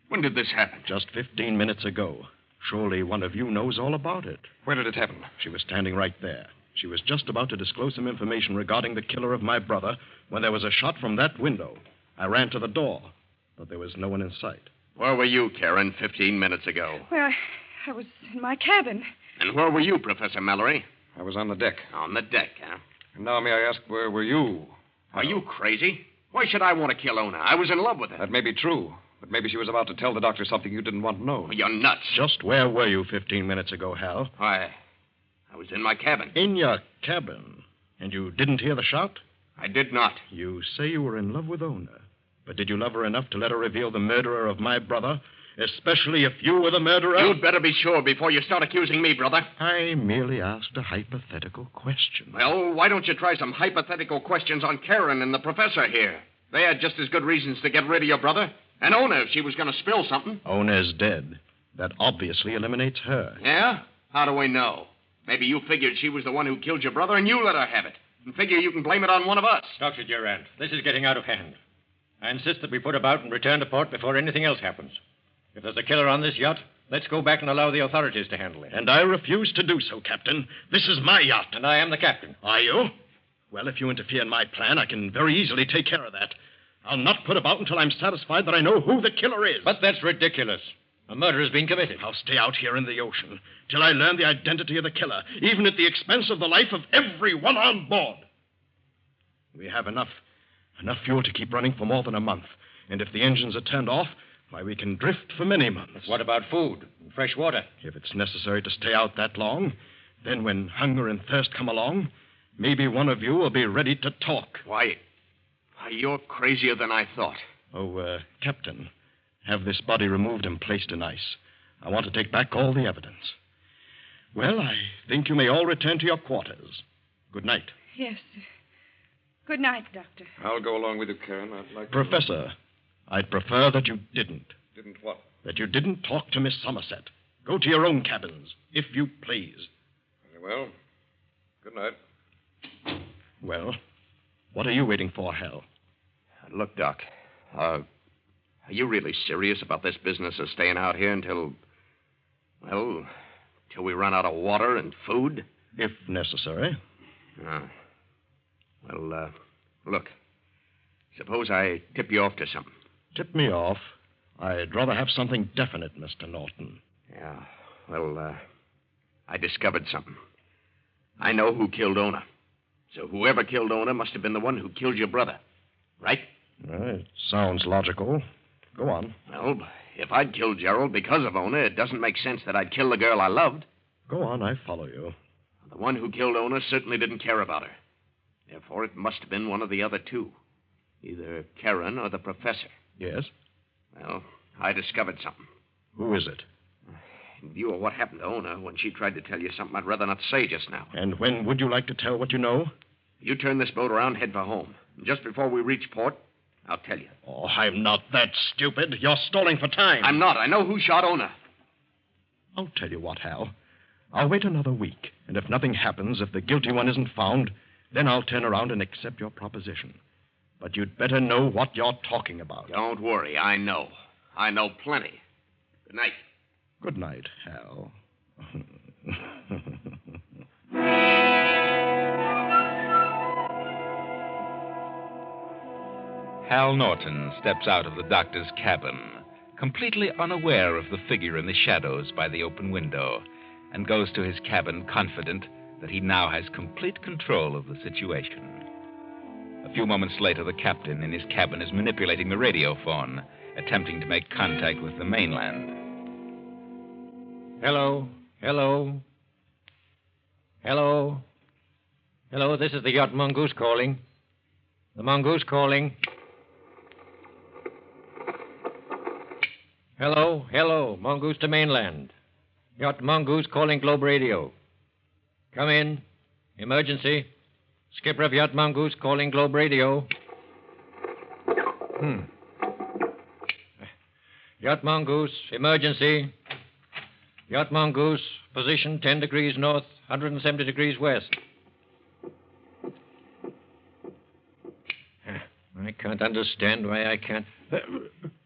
When did this happen? Just 15 minutes ago. Surely one of you knows all about it. Where did it happen? She was standing right there. She was just about to disclose some information regarding the killer of my brother when there was a shot from that window. I ran to the door, but there was no one in sight. Where were you, Karen, 15 minutes ago? Well, I was in my cabin. And where were you, Professor Mallory? I was on the deck. On the deck, huh? And now may I ask, where were you? Are you crazy? Why should I want to kill Ona? I was in love with her. That may be true, but maybe she was about to tell the doctor something you didn't want to know. Oh, you're nuts. Just where were you 15 minutes ago, Hal? Why, I was in my cabin. In your cabin? And you didn't hear the shot? I did not. You say you were in love with Ona. But did you love her enough to let her reveal the murderer of my brother? Especially if you were the murderer? You'd better be sure before you start accusing me, brother. I merely asked a hypothetical question. Well, why don't you try some hypothetical questions on Karen and the professor here? They had just as good reasons to get rid of your brother. And Ona, if she was going to spill something. Ona's dead. That obviously eliminates her. Yeah? How do we know? Maybe you figured she was the one who killed your brother and you let her have it. And figure you can blame it on one of us. Dr. Durant, this is getting out of hand. I insist that we put about and return to port before anything else happens. If there's a killer on this yacht, let's go back and allow the authorities to handle it. And I refuse to do so, Captain. This is my yacht. And I am the captain. Are you? Well, if you interfere in my plan, I can very easily take care of that. I'll not put about until I'm satisfied that I know who the killer is. But that's ridiculous. A murder has been committed. I'll stay out here in the ocean till I learn the identity of the killer, even at the expense of the life of everyone on board. We have enough fuel to keep running for more than a month. And if the engines are turned off, why, we can drift for many months. What about food and fresh water? If it's necessary to stay out that long, then when hunger and thirst come along, maybe one of you will be ready to talk. Why, you're crazier than I thought. Oh, Captain, have this body removed and placed in ice. I want to take back all the evidence. Well, I think you may all return to your quarters. Good night. Yes, sir. Good night, Doctor. I'll go along with you, Karen. I'd like Professor, I'd prefer that you didn't. Didn't what? That you didn't talk to Miss Somerset. Go to your own cabins, if you please. Very well. Good night. Well, what are you waiting for, Hal? Look, Doc, are you really serious about this business of staying out here until we run out of water and food? If necessary. Look, suppose I tip you off to something. Tip me off? I'd rather have something definite, Mr. Norton. Yeah, I discovered something. I know who killed Ona. So whoever killed Ona must have been the one who killed your brother, right? It sounds logical. Go on. Well, if I'd killed Gerald because of Ona, it doesn't make sense that I'd kill the girl I loved. Go on, I follow you. The one who killed Ona certainly didn't care about her. Therefore, it must have been one of the other two. Either Karen or the professor. Yes? Well, I discovered something. Who is it? In view of what happened to Ona when she tried to tell you something I'd rather not say just now. And when would you like to tell what you know? You turn this boat around, head for home. And just before we reach port, I'll tell you. Oh, I'm not that stupid. You're stalling for time. I'm not. I know who shot Ona. I'll tell you what, Hal. I'll wait another week. And if nothing happens, if the guilty one isn't found, then I'll turn around and accept your proposition. But you'd better know what you're talking about. Don't worry. I know. I know plenty. Good night. Good night, Hal. Hal Norton steps out of the doctor's cabin, completely unaware of the figure in the shadows by the open window, and goes to his cabin confident that he now has complete control of the situation. A few moments later, the captain in his cabin is manipulating the radio phone, attempting to make contact with the mainland. Hello? Hello? Hello? Hello, this is the yacht Mongoose calling. The Mongoose calling. Hello? Hello, Mongoose to mainland. Yacht Mongoose calling Globe Radio. Come in. Emergency. Skipper of Yacht Mongoose calling Globe Radio. Yacht Mongoose, emergency. Yacht Mongoose, position 10 degrees north, 170 degrees west. I can't understand why I can't...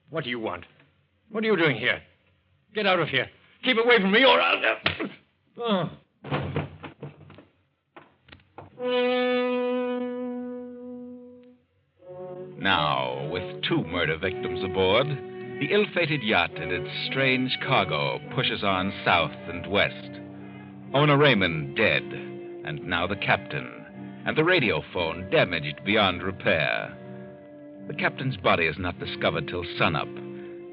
What do you want? What are you doing here? Get out of here. Keep away from me or I'll... Oh. Now, with 2 murder victims aboard, the ill-fated yacht and its strange cargo pushes on south and west. Ona Raymond dead, and now the captain, and the radio phone damaged beyond repair. The captain's body is not discovered till sunup,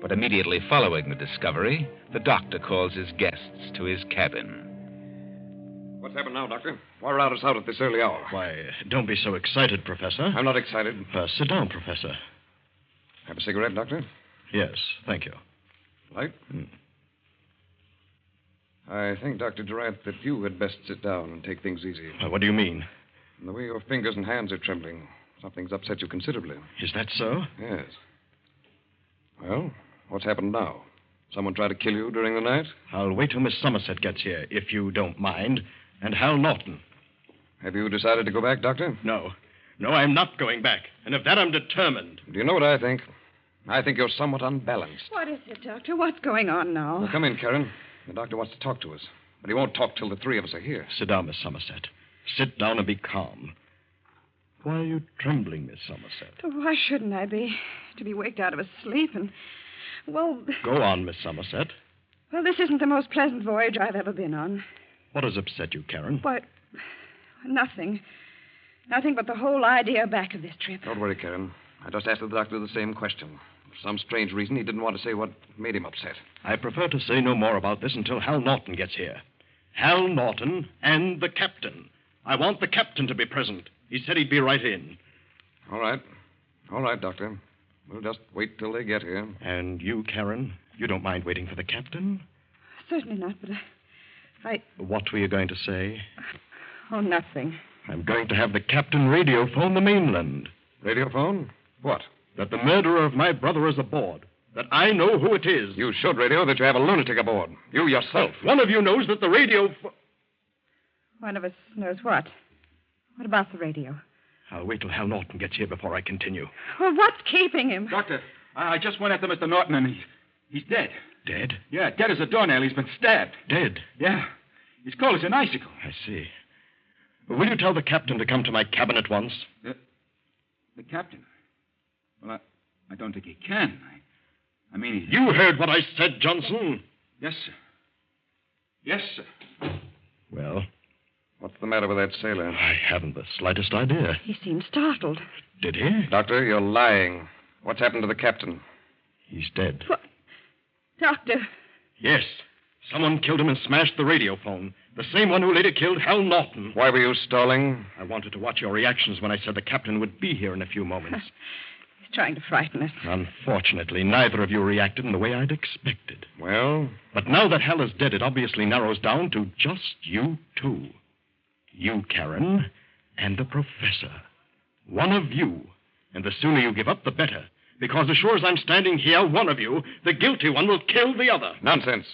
but immediately following the discovery, the doctor calls his guests to his cabin. What's happened now, Doctor? Why rout us out at this early hour? Why, don't be so excited, Professor. I'm not excited. Sit down, Professor. Have a cigarette, Doctor? Yes, thank you. Light? I think, Dr. Durant, that you had best sit down and take things easy. What do you mean? And the way your fingers and hands are trembling, something's upset you considerably. Is that so? Yes. Well, what's happened now? Someone tried to kill you during the night? I'll wait till Miss Somerset gets here, if you don't mind. And Hal Norton. Have you decided to go back, Doctor? No. No, I'm not going back. And of that, I'm determined. Do you know what I think? I think you're somewhat unbalanced. What is it, Doctor? What's going on now? Well, come in, Karen. The doctor wants to talk to us. But he won't talk till the three of us are here. Sit down, Miss Somerset. Sit down and be calm. Why are you trembling, Miss Somerset? Oh, why shouldn't I be? To be waked out of a sleep and... Well... Go on, Miss Somerset. Well, this isn't the most pleasant voyage I've ever been on. What has upset you, Karen? Why, nothing. Nothing but the whole idea back of this trip. Don't worry, Karen. I just asked the doctor the same question. For some strange reason, he didn't want to say what made him upset. I prefer to say no more about this until Hal Norton gets here. Hal Norton and the captain. I want the captain to be present. He said he'd be right in. All right. All right, Doctor. We'll just wait till they get here. And you, Karen, you don't mind waiting for the captain? Certainly not, but I... What were you going to say? Oh, nothing. I'm going to have the captain radio phone the mainland. Radio phone? What? That the murderer of my brother is aboard. That I know who it is. You should radio that you have a lunatic aboard. You yourself. One of you knows that the radio... One of us knows what? What about the radio? I'll wait till Hal Norton gets here before I continue. Well, what's keeping him? Doctor, I just went after Mr. Norton, and he's dead. Dead? Yeah, dead as a doornail. He's been stabbed. Dead? Yeah. He's cold as an icicle. I see. Will you tell the captain to come to my cabin at once? The captain? Well, I don't think he can. I mean... You heard what I said, Johnson. Yes, sir. Yes, sir. Well? What's the matter with that sailor? I haven't the slightest idea. He seemed startled. Did he? Doctor, you're lying. What's happened to the captain? He's dead. What? Doctor. Yes. Someone killed him and smashed the radio phone. The same one who later killed Hal Norton. Why were you stalling? I wanted to watch your reactions when I said the captain would be here in a few moments. He's trying to frighten us. Unfortunately, neither of you reacted in the way I'd expected. Well? But now that Hal is dead, it obviously narrows down to just you two. You, Karen, and the professor. One of you. And the sooner you give up, the better. Because as sure as I'm standing here, one of you, the guilty one, will kill the other. Nonsense.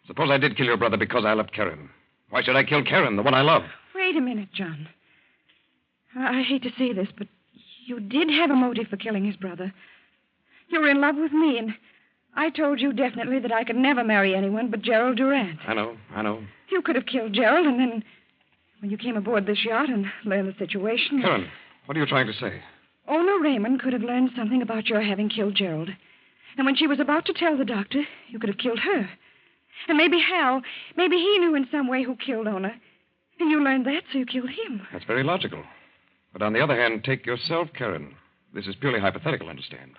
Suppose I did kill your brother because I loved Karen. Why should I kill Karen, the one I love? Wait a minute, John. I hate to say this, but you did have a motive for killing his brother. You were in love with me, and I told you definitely that I could never marry anyone but Gerald Durant. I know. You could have killed Gerald, and then when you came aboard this yacht and learned the situation... Karen, what are you trying to say? Ona Raymond could have learned something about your having killed Gerald. And when she was about to tell the doctor, you could have killed her. And maybe Hal, maybe he knew in some way who killed Ona. And you learned that, so you killed him. That's very logical. But on the other hand, take yourself, Karen. This is purely hypothetical, understand.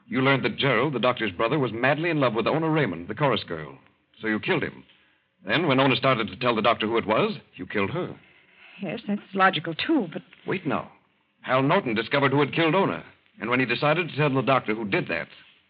You learned that Gerald, the doctor's brother, was madly in love with Ona Raymond, the chorus girl. So you killed him. Then, when Ona started to tell the doctor who it was, you killed her. Yes, that's logical, too, but... Wait now. Hal Norton discovered who had killed Ona. And when he decided to tell the doctor who did that,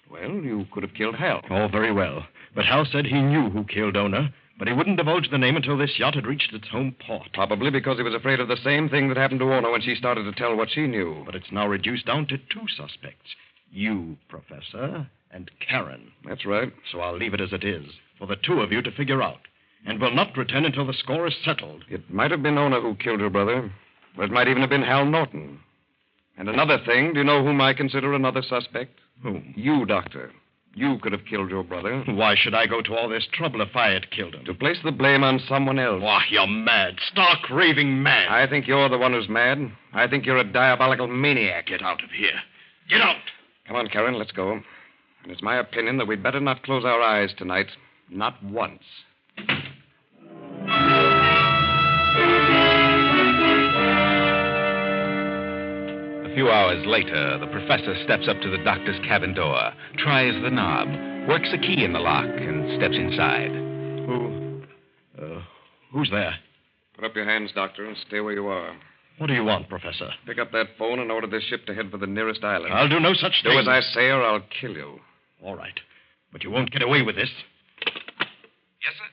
well, you could have killed Hal. Oh, very well. But Hal said he knew who killed Ona, but he wouldn't divulge the name until this yacht had reached its home port. Probably because he was afraid of the same thing that happened to Ona when she started to tell what she knew. But it's now reduced down to two suspects. You, Professor, and Karen. That's right. So I'll leave it as it is, for the two of you to figure out. And will not return until the score is settled. It might have been Ona who killed her brother, but it might even have been Hal Norton. And another thing, do you know whom I consider another suspect? Whom? You, Doctor. You could have killed your brother. Why should I go to all this trouble if I had killed him? To place the blame on someone else. Why, you're mad. Stark, raving mad. I think you're the one who's mad. I think you're a diabolical maniac. Get out of here. Get out. Come on, Karen, let's go. And it's my opinion that we'd better not close our eyes tonight. Not once. A few hours later, the professor steps up to the doctor's cabin door, tries the knob, works a key in the lock, and steps inside. Who's there? Put up your hands, Doctor, and stay where you are. What do you want, Professor? Pick up that phone and order this ship to head for the nearest island. I'll do no such thing. Do as I say, or I'll kill you. All right. But you won't get away with this. Yes, sir?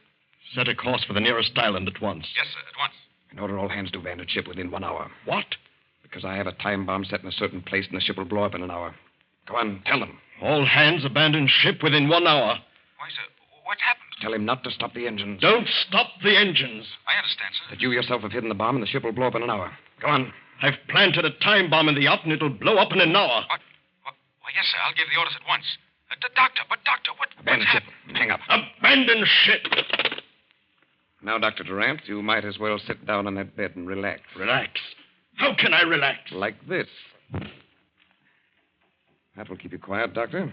Set a course for the nearest island at once. Yes, sir, at once. And order all hands to abandon ship within 1 hour. What? Because I have a time bomb set in a certain place, and the ship will blow up in an hour. Go on, tell them. All hands abandon ship within 1 hour. Why, sir, what's happened? Tell him not to stop the engines. Don't stop the engines. I understand, sir. That you yourself have hidden the bomb, and the ship will blow up in an hour. Go on. I've planted a time bomb in the yacht, and it'll blow up in an hour. What? Why, yes, sir, I'll give the orders at once. Doctor, Abandon ship. Hang up. Abandon ship. Now, Dr. Durant, you might as well sit down on that bed and relax. Relax? How can I relax? Like this. That will keep you quiet, Doctor.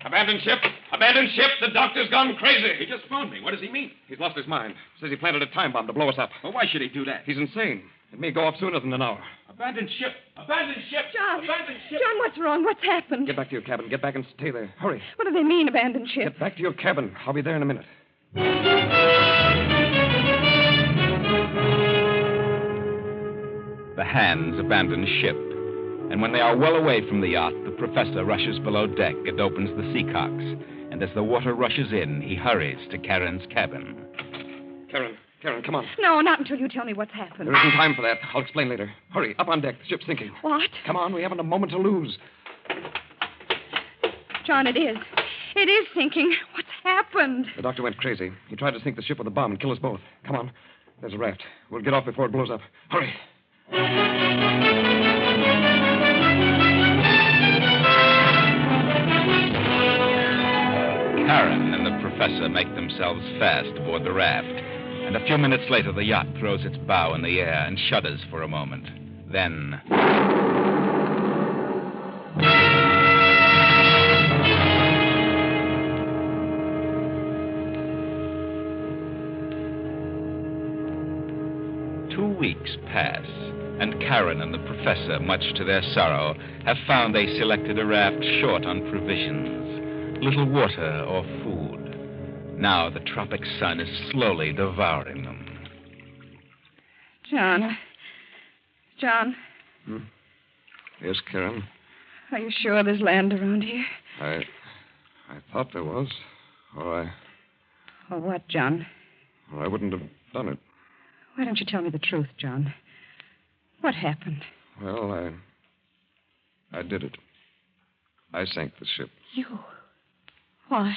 Abandon ship! Abandon ship! The doctor's gone crazy! He just phoned me. What does he mean? He's lost his mind. Says he planted a time bomb to blow us up. Well, why should he do that? He's insane. It may go off sooner than an hour. Abandon ship! Abandon ship! John! Abandon ship! John, what's wrong? What's happened? Get back to your cabin. Get back and stay there. Hurry. What do they mean, abandoned ship? Get back to your cabin. I'll be there in a minute. The hands abandon ship, and when they are well away from the yacht, the professor rushes below deck and opens the seacocks. And as the water rushes in, he hurries to Karen's cabin. Karen, come on. No, not until you tell me what's happened. There isn't time for that. I'll explain later. Hurry, up on deck. The ship's sinking. What? Come on, we haven't a moment to lose. John, it is. It is sinking. What's happened? The doctor went crazy. He tried to sink the ship with a bomb and kill us both. Come on. There's a raft. We'll get off before it blows up. Hurry. Karen and the professor make themselves fast aboard the raft, and a few minutes later the yacht throws its bow in the air and shudders for a moment. Then... Weeks pass, and Karen and the professor, much to their sorrow, have found they selected a raft short on provisions, little water or food. Now the tropic sun is slowly devouring them. John. Yes, Karen? Are you sure there's land around here? I thought there was. Or what, John? I wouldn't have done it. Why don't you tell me the truth, John? What happened? Well, I did it. I sank the ship. You? Why?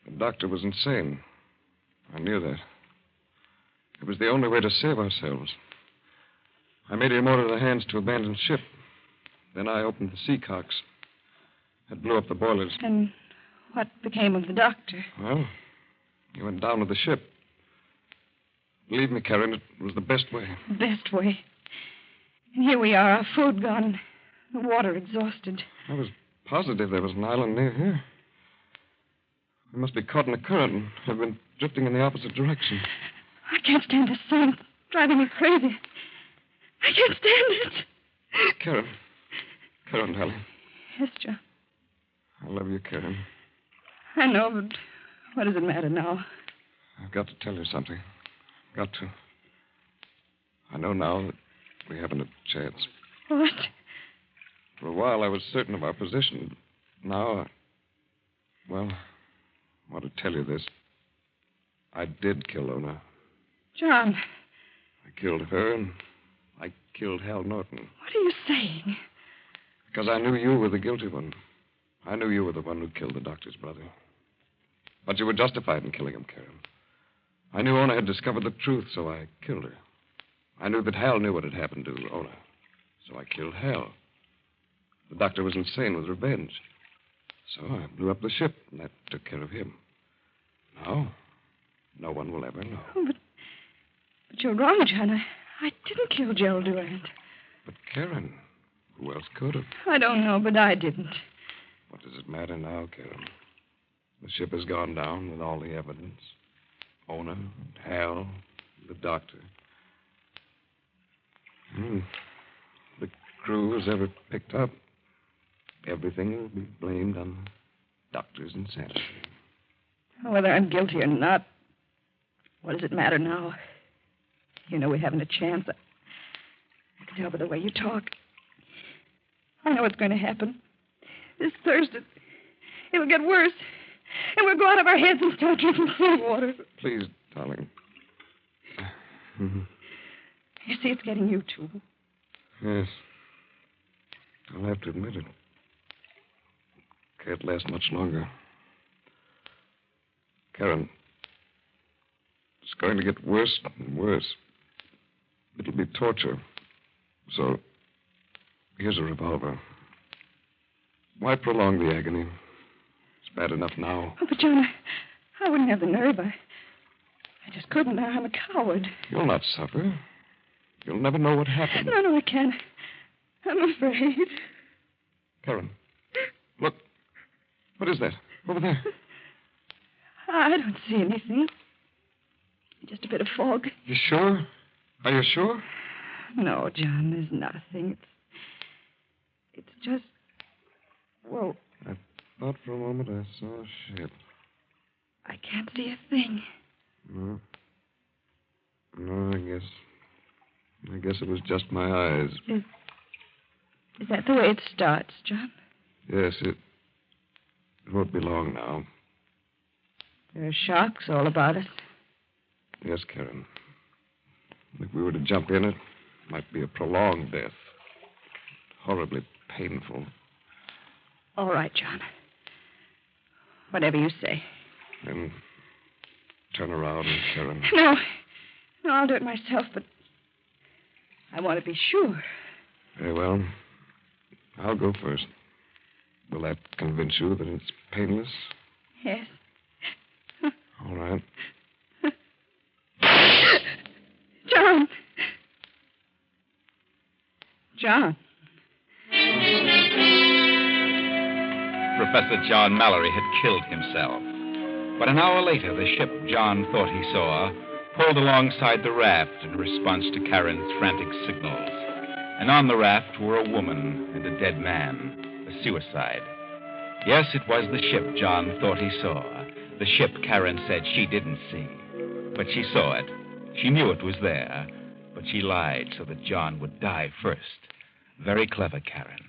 The doctor was insane. I knew that. It was the only way to save ourselves. I made him order the hands to abandon ship. Then I opened the seacocks. It blew up the boilers. And what became of the doctor? Well, he went down with the ship. Believe me, Karen, it was the best way. Best way. And here we are, our food gone, the water exhausted. I was positive there was an island near here. We must be caught in a current and have been drifting in the opposite direction. I can't stand this sun. It's driving me crazy. I can't stand it. Karen, darling. Yes, John. I love you, Karen. I know, but what does it matter now? I've got to tell you something. Got to. I know now that we haven't a chance. What? For a while, I was certain of our position. Now, I want to tell you this. I did kill Ona. John. I killed her, and I killed Hal Norton. What are you saying? Because I knew you were the guilty one. I knew you were the one who killed the doctor's brother. But you were justified in killing him, Karen. I knew Ona had discovered the truth, so I killed her. I knew that Hal knew what had happened to Ona, so I killed Hal. The doctor was insane with revenge. So I blew up the ship, and that took care of him. Now, no one will ever know. Oh, but you're wrong, John. I didn't kill Gerald Durant. But Karen, who else could have? I don't know, but I didn't. What does it matter now, Karen? The ship has gone down with all the evidence. Ona, Hal, the doctor. The crew is ever picked up. Everything will be blamed on the doctor's insanity. Whether I'm guilty or not, what does it matter now? You know we haven't a chance. I can tell by the way you talk. I know what's going to happen. This Thursday, it'll get worse. And we'll go out of our heads and start drinking salt water. Please, darling. You see, it's getting you, too. Yes. I'll have to admit it. Can't last much longer. Karen, it's going to get worse and worse. It'll be torture. So, here's a revolver. Why prolong the agony? It's bad enough now. Oh, but John, I wouldn't have the nerve. I just couldn't. I'm a coward. You'll not suffer. You'll never know what happened. No, I can't. I'm afraid. Karen, look. What is that? Over there. I don't see anything. Just a bit of fog. You sure? Are you sure? No, John, there's nothing. It's just... Well... I thought for a moment I saw a ship. I can't see a thing. No. No, I guess it was just my eyes. Is that the way it starts, John? Yes, it won't be long now. There are sharks all about us. Yes, Karen. If we were to jump in, it might be a prolonged death. Horribly painful. All right, John. Whatever you say. Then turn around, Karen. No, I'll do it myself, but I want to be sure. Very well. I'll go first. Will that convince you that it's painless? Yes. All right. John! John. Professor John Mallory had killed himself. But an hour later, the ship John thought he saw pulled alongside the raft in response to Karen's frantic signals. And on the raft were a woman and a dead man, a suicide. Yes, it was the ship John thought he saw, the ship Karen said she didn't see. But she saw it. She knew it was there, but she lied so that John would die first. Very clever, Karen.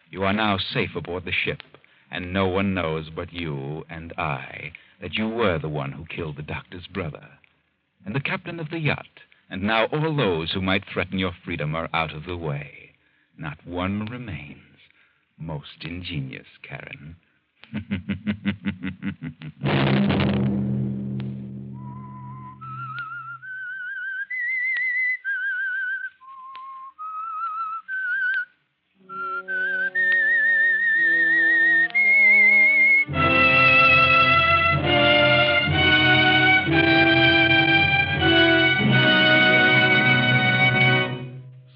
You are now safe aboard the ship, and no one knows but you and I that you were the one who killed the doctor's brother. And the captain of the yacht, and now all those who might threaten your freedom are out of the way. Not one remains. Most ingenious, Karen.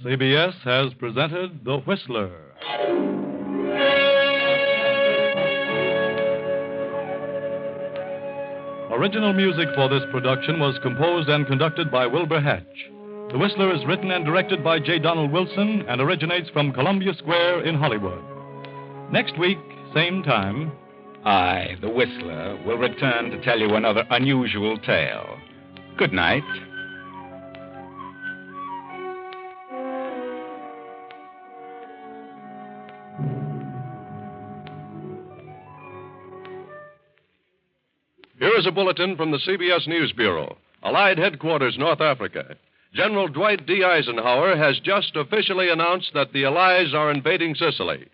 CBS has presented The Whistler. Original music for this production was composed and conducted by Wilbur Hatch. The Whistler is written and directed by J. Donald Wilson and originates from Columbia Square in Hollywood. Next week, same time, I, the Whistler, will return to tell you another unusual tale. Good night. Here is a bulletin from the CBS News Bureau, Allied Headquarters, North Africa. General Dwight D. Eisenhower has just officially announced that the Allies are invading Sicily.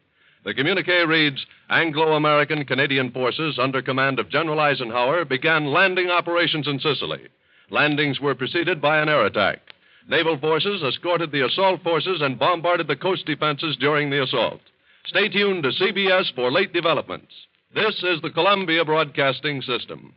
The communique reads, Anglo-American Canadian forces under command of General Eisenhower began landing operations in Sicily. Landings were preceded by an air attack. Naval forces escorted the assault forces and bombarded the coast defenses during the assault. Stay tuned to CBS for late developments. This is the Columbia Broadcasting System.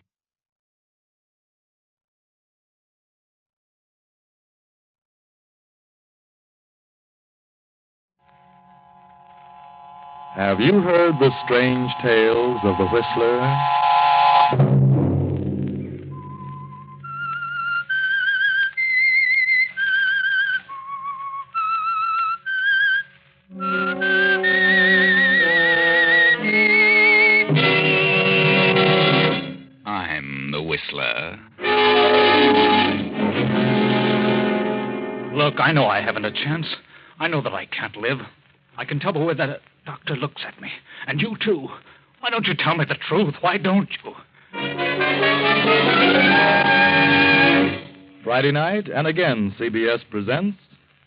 Have you heard the strange tales of the Whistler? I'm Whistler. Look, I know I haven't a chance. I know that I can't live. I can tell the way that doctor looks at me. And you, too. Why don't you tell me the truth? Why don't you? Friday night, and again, CBS presents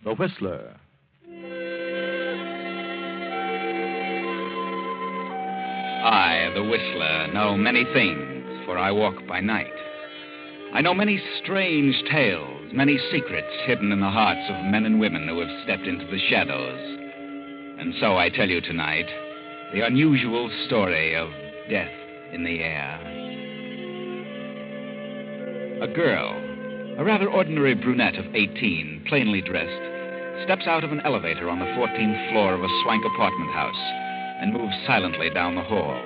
The Whistler. I, the Whistler, know many things, for I walk by night. I know many strange tales, many secrets hidden in the hearts of men and women who have stepped into the shadows. And so I tell you tonight the unusual story of death in the air. A girl, a rather ordinary brunette of 18, plainly dressed, steps out of an elevator on the 14th floor of a swank apartment house and moves silently down the hall,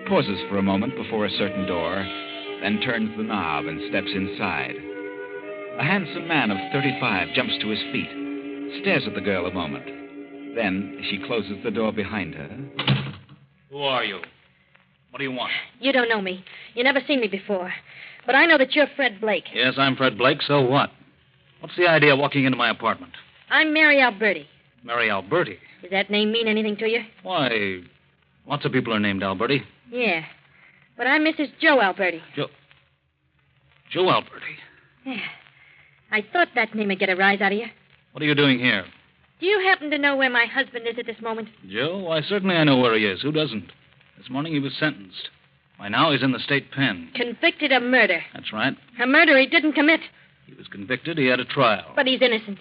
pauses for a moment before a certain door, then turns the knob and steps inside. A handsome man of 35 jumps to his feet, stares at the girl a moment. Then, as she closes the door behind her... Who are you? What do you want? You don't know me. You never seen me before. But I know that you're Fred Blake. Yes, I'm Fred Blake, so what? What's the idea of walking into my apartment? I'm Mary Alberti. Mary Alberti? Does that name mean anything to you? Why, lots of people are named Alberti. Yeah. But I'm Mrs. Joe Alberti. Joe Alberti? Yeah. I thought that name would get a rise out of you. What are you doing here? Do you happen to know where my husband is at this moment? Joe? Why, certainly I know where he is. Who doesn't? This morning he was sentenced. By now he's in the state pen. Convicted of murder. That's right. A murder he didn't commit. He was convicted. He had a trial. But he's innocent.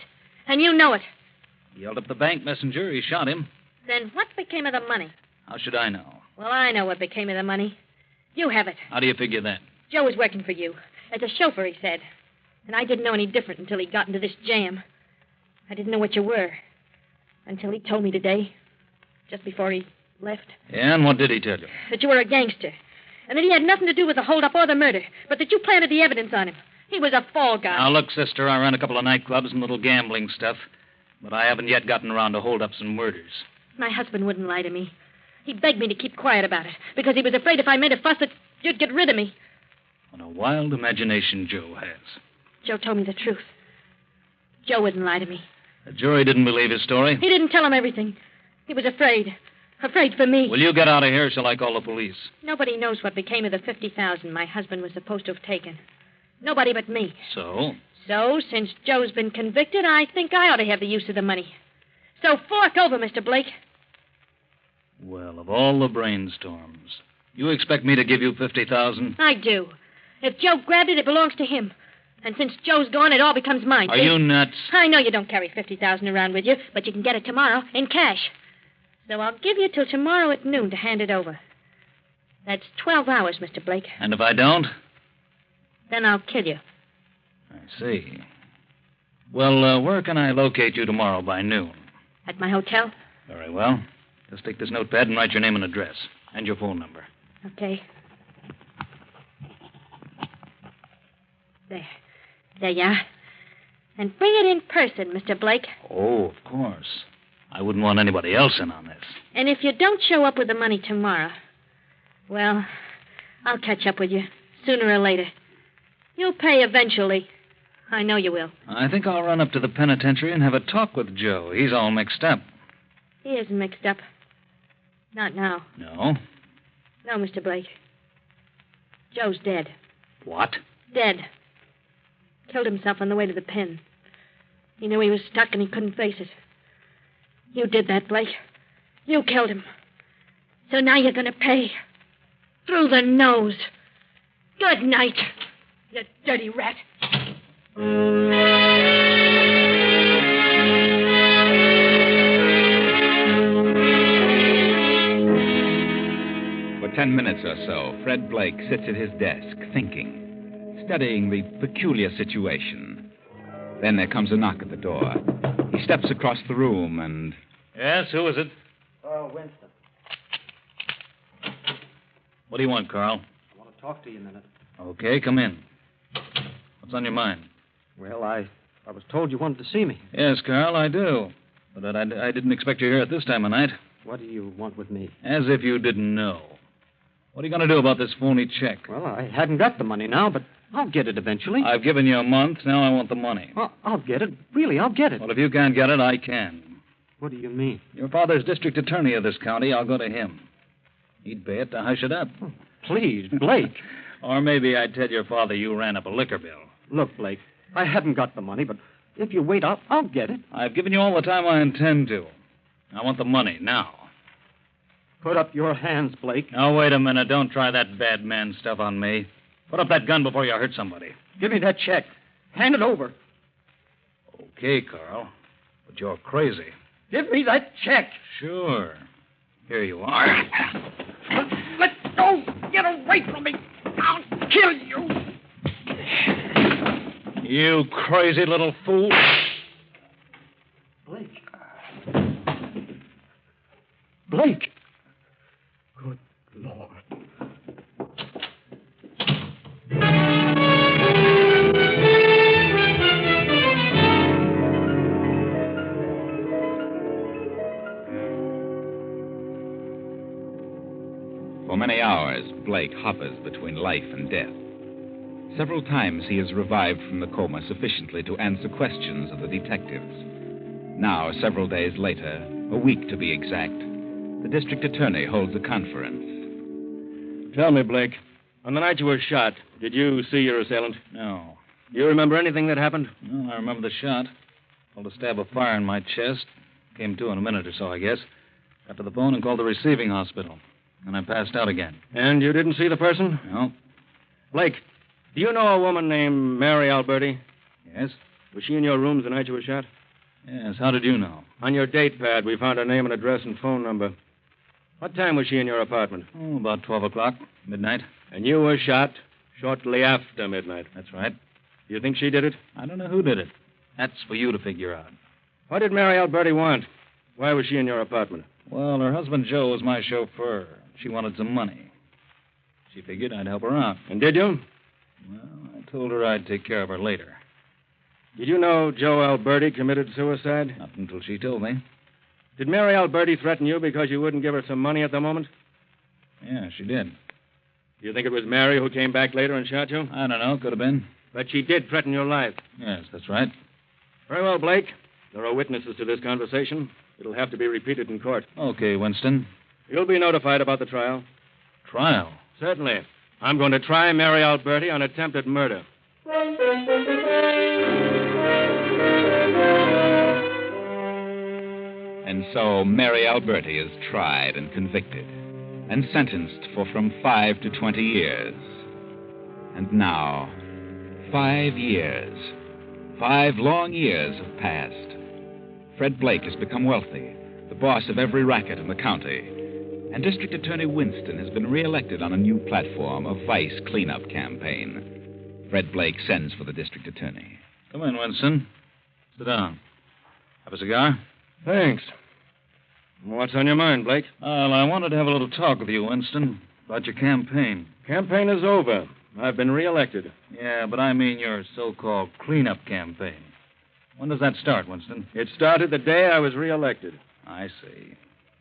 And you know it. He yelled up the bank messenger. He shot him. Then what became of the money? How should I know? Well, I know what became of the money. You have it. How do you figure that? Joe was working for you. As a chauffeur, he said. And I didn't know any different until he got into this jam. I didn't know what you were. Until he told me today. Just before he left. Yeah, and what did he tell you? That you were a gangster. And that he had nothing to do with the holdup or the murder. But that you planted the evidence on him. He was a fall guy. Now, look, sister, I ran a couple of nightclubs and little gambling stuff. But I haven't yet gotten around to holdups and murders. My husband wouldn't lie to me. He begged me to keep quiet about it. Because he was afraid if I made a fuss that you'd get rid of me. What a wild imagination Joe has. Joe told me the truth. Joe wouldn't lie to me. The jury didn't believe his story? He didn't tell him everything. He was afraid. Afraid for me. Will you get out of here or shall I call the police? Nobody knows what became of the $50,000 my husband was supposed to have taken. Nobody but me. So? So, since Joe's been convicted, I think I ought to have the use of the money. So fork over, Mr. Blake. Well, of all the brainstorms, you expect me to give you $50,000? I do. If Joe grabbed it, it belongs to him. And since Joe's gone, it all becomes mine. Are you nuts? I know you don't carry $50,000 around with you, but you can get it tomorrow in cash. So I'll give you till tomorrow at noon to hand it over. That's 12 hours, Mr. Blake. And if I don't? Then I'll kill you. I see. Well, where can I locate you tomorrow by noon? At my hotel? Very well. Just take this notepad and write your name and address. And your phone number. Okay. There. There you are. And bring it in person, Mr. Blake. Oh, of course. I wouldn't want anybody else in on this. And if you don't show up with the money tomorrow, well, I'll catch up with you sooner or later. You'll pay eventually. I know you will. I think I'll run up to the penitentiary and have a talk with Joe. He's all mixed up. He isn't mixed up. Not now. No? No, Mr. Blake. Joe's dead. What? Dead. Killed himself on the way to the pen. He knew he was stuck and he couldn't face it. You did that, Blake. You killed him. So now you're going to pay. Through the nose. Good night, you dirty rat. For 10 minutes or so, Fred Blake sits at his desk, thinking, studying the peculiar situation. Then there comes a knock at the door. He steps across the room and... Yes, who is it? Carl Winston. What do you want, Carl? I want to talk to you a minute. Okay, come in. What's on your mind? Well, I was told you wanted to see me. Yes, Carl, I do. But I didn't expect you here at this time of night. What do you want with me? As if you didn't know. What are you going to do about this phony check? Well, I hadn't got the money now, but I'll get it eventually. I've given you a month. Now I want the money. I'll get it. Really, I'll get it. Well, if you can't get it, I can. What do you mean? Your father's district attorney of this county. I'll go to him. He'd pay it to hush it up. Oh, please, Blake. Or maybe I'd tell your father you ran up a liquor bill. Look, Blake, I haven't got the money, but if you wait, I'll get it. I've given you all the time I intend to. I want the money now. Put up your hands, Blake. Now, wait a minute. Don't try that bad man stuff on me. Put up that gun before you hurt somebody. Give me that check. Hand it over. Okay, Carl. But you're crazy. Give me that check. Sure. Here you are. Let go. Get away from me. I'll kill you. You crazy little fool. Blake. Blake. Good Lord. For many hours, Blake hovers between life and death. Several times he is revived from the coma sufficiently to answer questions of the detectives. Now, several days later, a week to be exact, the district attorney holds a conference. Tell me, Blake, on the night you were shot, did you see your assailant? No. Do you remember anything that happened? Well, I remember the shot. Felt a stab of fire in my chest. Came to in a minute or so, I guess. Got to the phone and called the receiving hospital. And I passed out again. And you didn't see the person? No. Blake, do you know a woman named Mary Alberti? Yes. Was she in your rooms the night you were shot? Yes. How did you know? On your date pad, we found her name and address and phone number. What time was she in your apartment? Oh, about 12 o'clock, midnight. And you were shot shortly after midnight. That's right. Do you think she did it? I don't know who did it. That's for you to figure out. What did Mary Alberti want? Why was she in your apartment? Well, her husband Joe was my chauffeur. She wanted some money. She figured I'd help her out. And did you? Well, I told her I'd take care of her later. Did you know Joe Alberti committed suicide? Not until she told me. Did Mary Alberti threaten you because you wouldn't give her some money at the moment? Yeah, she did. Do you think it was Mary who came back later and shot you? I don't know. Could have been. But she did threaten your life. Yes, that's right. Very well, Blake. There are witnesses to this conversation. It'll have to be repeated in court. Okay, Winston. You'll be notified about the trial. Trial? Certainly. I'm going to try Mary Alberti on attempted murder. And so Mary Alberti is tried and convicted and sentenced for from 5 to 20 years. And now, 5 years. 5 long years have passed. Fred Blake has become wealthy, the boss of every racket in the county. And District Attorney Winston has been reelected on a new platform, a vice cleanup campaign. Fred Blake sends for the district attorney. Come in, Winston. Sit down. Have a cigar? Thanks. What's on your mind, Blake? Well, I wanted to have a little talk with you, Winston, about your campaign. Campaign is over. I've been reelected. Yeah, but I mean your so-called cleanup campaign. When does that start, Winston? It started the day I was reelected. I see.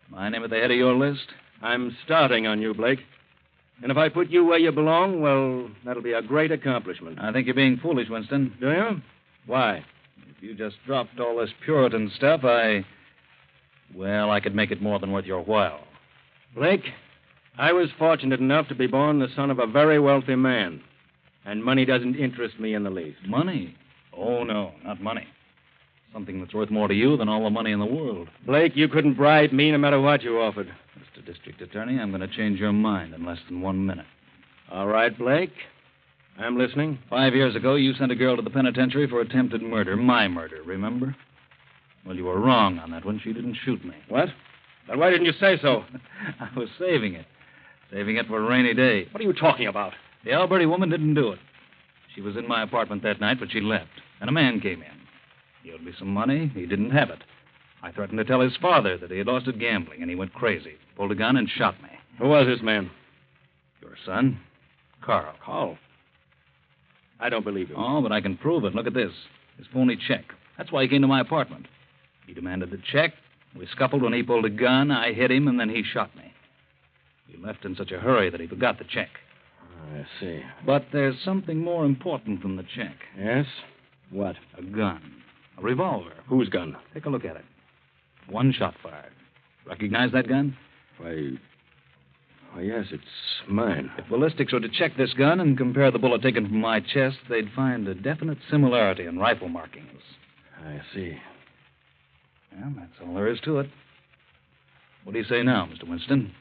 My name at the head of your list? I'm starting on you, Blake. And if I put you where you belong, well, that'll be a great accomplishment. I think you're being foolish, Winston. Do you? Why? If you just dropped all this Puritan stuff, I could make it more than worth your while. Blake, I was fortunate enough to be born the son of a very wealthy man. And money doesn't interest me in the least. Money? Oh, no, not money. Something that's worth more to you than all the money in the world. Blake, you couldn't bribe me no matter what you offered. Mr. District Attorney, I'm going to change your mind in less than 1 minute. All right, Blake. I'm listening. 5 years ago, you sent a girl to the penitentiary for attempted murder. My murder, remember? Well, you were wrong on that one. She didn't shoot me. What? Then why didn't you say so? I was saving it. Saving it for a rainy day. What are you talking about? The Alberti woman didn't do it. She was in my apartment that night, but she left. And a man came in. He owed me some money. He didn't have it. I threatened to tell his father that he had lost at gambling, and he went crazy. Pulled a gun and shot me. Who was this man? Your son, Carl. Carl? I don't believe you. Oh, but I can prove it. Look at this. His phony check. That's why he came to my apartment. He demanded the check. We scuffled when he pulled a gun. I hit him, and then he shot me. He left in such a hurry that he forgot the check. I see. But there's something more important than the check. Yes? What? A gun. A revolver. Whose gun? Take a look at it. One shot fired. Recognize that gun? Why, yes, it's mine. If ballistics were to check this gun and compare the bullet taken from my chest, they'd find a definite similarity in rifle markings. I see. Well, that's all there is to it. What do you say now, Mr. Winston?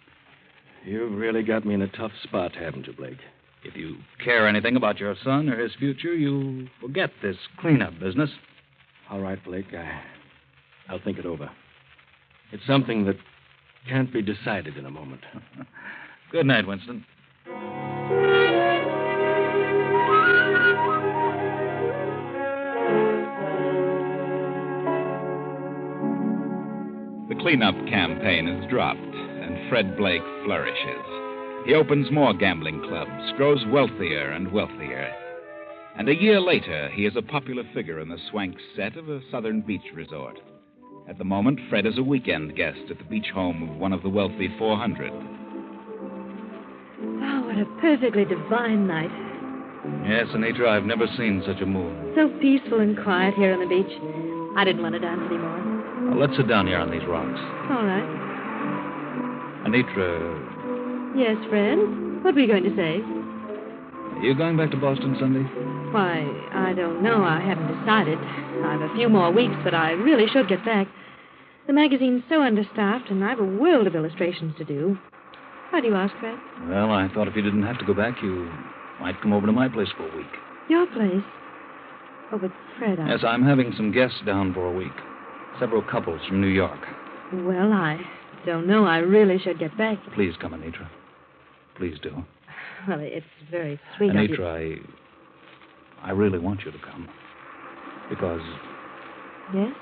You've really got me in a tough spot, haven't you, Blake? If you care anything about your son or his future, you'll forget this cleanup business. All right, Blake. I'll think it over. It's something that can't be decided in a moment. Good night, Winston. The cleanup campaign is dropped, and Fred Blake flourishes. He opens more gambling clubs, grows wealthier and wealthier. And a year later, he is a popular figure in the swank set of a southern beach resort. At the moment, Fred is a weekend guest at the beach home of one of the wealthy 400. Oh, what a perfectly divine night. Yes, Anitra, I've never seen such a moon. So peaceful and quiet here on the beach. I didn't want to dance anymore. Well, let's sit down here on these rocks. All right. Anitra, Yes, Fred? What were you going to say? are you going back to Boston Sunday? Why, I don't know. I haven't decided. I've a few more weeks, but I really should get back. The magazine's so understaffed, and I've a world of illustrations to do. Why do you ask, Fred? Well, I thought if you didn't have to go back, you might come over to my place for a week. Your place? Oh, but Fred, Yes, I'm having some guests down for a week. Several couples from New York. Well, I don't know. I really should get back. Please come, Anitra. Please do. Well, it's very sweet of you. Anitra, I really want you to come. Because, Yes?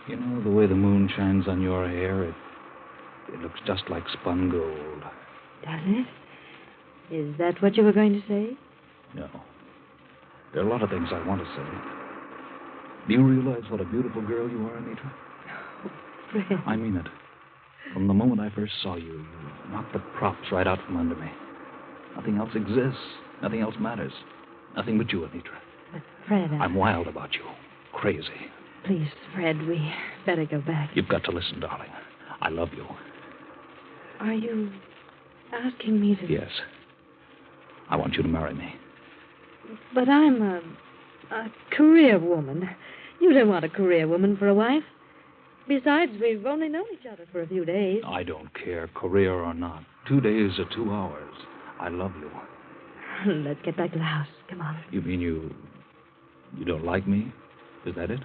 you know, the way the moon shines on your hair, it looks just like spun gold. Does it? Is that what you were going to say? No. There are a lot of things I want to say. Do you realize what a beautiful girl you are, Anitra? Fred. I mean it. From the moment I first saw you, you knocked the props right out from under me. Nothing else exists. Nothing else matters. Nothing but you, Anitra. But, Fred, I'm wild about you. Crazy. Please, Fred, we better go back. You've got to listen, darling. I love you. Are you asking me to... Yes. I want you to marry me. But I'm a career woman. You don't want a career woman for a wife. Besides, we've only known each other for a few days. I don't care, career or not. 2 days or 2 hours. I love you. Let's get back to the house. Come on. You mean you don't like me? Is that it?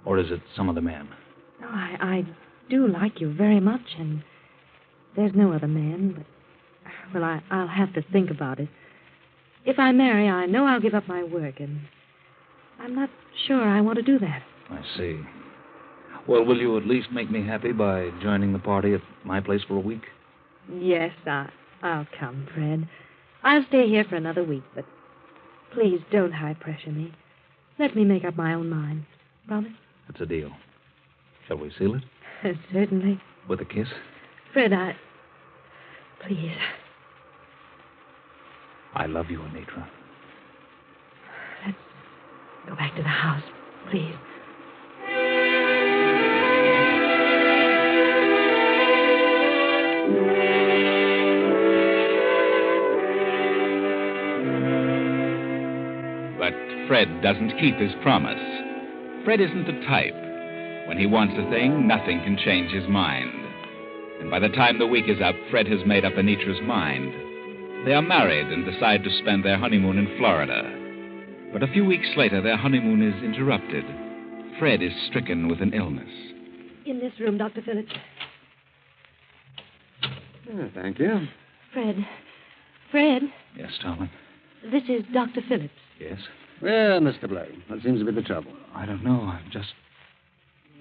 Or is it some other man? No, I do like you very much, and there's no other man, but... Well, I'll have to think about it. If I marry, I know I'll give up my work, and I'm not sure I want to do that. I see. Well, will you at least make me happy by joining the party at my place for a week? Yes, I'll come, Fred. I'll stay here for another week, but please don't high pressure me. Let me make up my own mind. Promise? That's a deal. Shall we seal it? Certainly. With a kiss? Fred, Please. I love you, Anitra. Let's go back to the house, please. But Fred doesn't keep his promise. Fred isn't the type. When he wants a thing, nothing can change his mind. And by the time the week is up, Fred has made up Anitra's mind. They are married and decide to spend their honeymoon in Florida. But a few weeks later, their honeymoon is interrupted. Fred is stricken with an illness. In this room, Dr. Phillips. Oh, thank you. Fred, Yes, darling. this is Dr. Phillips. Yes? Well, Mr. Blake, what seems to be the trouble? I don't know.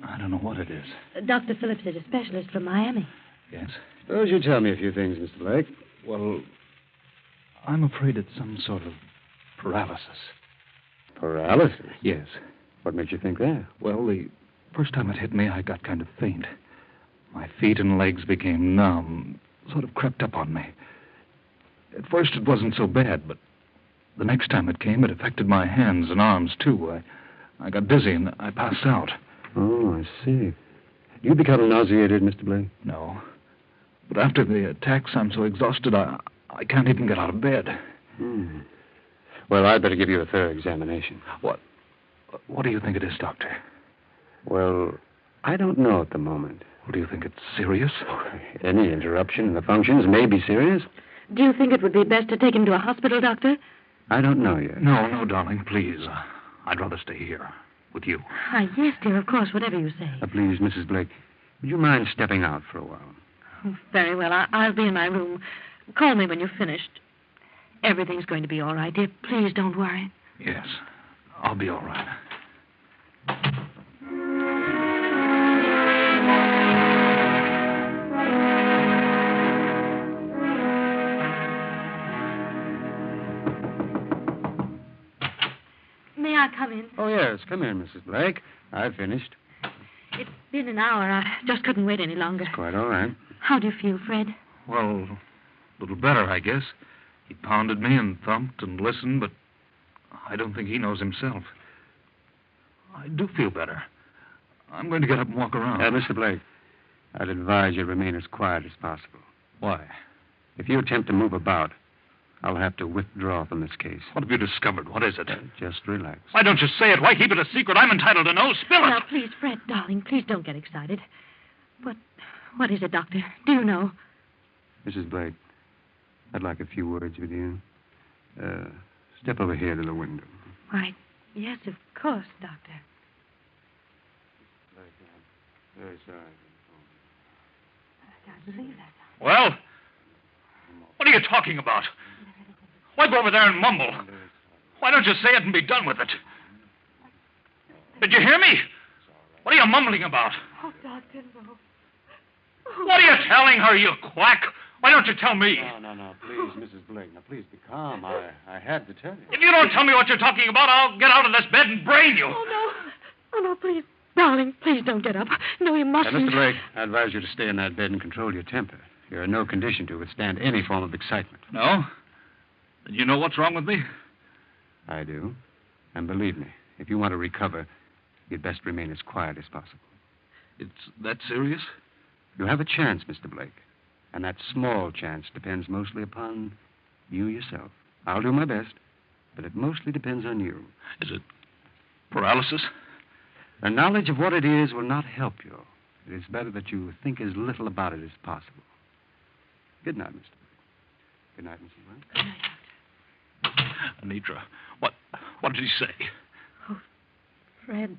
I don't know what it is. Dr. Phillips is a specialist from Miami. Yes? Suppose you tell me a few things, Mr. Blake. Well, I'm afraid it's some sort of paralysis. Paralysis? Yes. What makes you think that? Well, the first time it hit me, I got kind of faint. My feet and legs became numb, sort of crept up on me. At first it wasn't so bad, but the next time it came, it affected my hands and arms, too. I got dizzy and I passed out. Oh, I see. Do you become nauseated, Mr. Blake? No. But after the attacks, I'm so exhausted, I can't even get out of bed. Well, I'd better give you a thorough examination. What do you think it is, Doctor? Well, I don't know at the moment. Well, do you think it's serious? Any interruption in the functions may be serious. Do you think it would be best to take him to a hospital, Doctor? I don't know yet. No, darling, please. I'd rather stay here with you. Yes, dear, of course, whatever you say. Please, Mrs. Blake, would you mind stepping out for a while? Very well. I'll be in my room. Call me when you've finished. Everything's going to be all right, dear. Please don't worry. Yes, I'll be all right. May I come in? Oh, yes. Come in, Mrs. Blake. I've finished. It's been an hour. I just couldn't wait any longer. Quite all right. How do you feel, Fred? Well, a little better, I guess. He pounded me and thumped and listened, but I don't think he knows himself. I do feel better. I'm going to get up and walk around. Mr. Blake, I'd advise you remain as quiet as possible. Why? If you attempt to move about, I'll have to withdraw from this case. What have you discovered? What is it? Just relax. Why don't you say it? Why keep it a secret? I'm entitled to know. Spill it. Now, please, Fred, darling, please don't get excited. What is it, Doctor? Do you know? Mrs. Blake, I'd like a few words with you. Step over here to the window. Why, yes, of course, Doctor. Very sorry. I can't believe that. Well, what are you talking about? Why go over there and mumble? Why don't you say it and be done with it? Did you hear me? What are you mumbling about? Oh, Doctor, no. What are you telling her, you quack? Why don't you tell me? No, please, Mrs. Blake. Now, please be calm. I had to tell you. If you don't tell me what you're talking about, I'll get out of this bed and brain you. Oh, no, please. Darling, please don't get up. No, you mustn't. Mr. Blake, I advise you to stay in that bed and control your temper. You're in no condition to withstand any form of excitement. No? Then you know what's wrong with me? I do. And believe me, if you want to recover, you'd best remain as quiet as possible. It's that serious? You have a chance, Mr. Blake. And that small chance depends mostly upon you yourself. I'll do my best, but it mostly depends on you. Is it paralysis? The knowledge of what it is will not help you. It is better that you think as little about it as possible. Good night, Mr. Blake. Good night, Mrs. Blake. Good night, Doctor. Anitra, what did he say? Oh, Fred,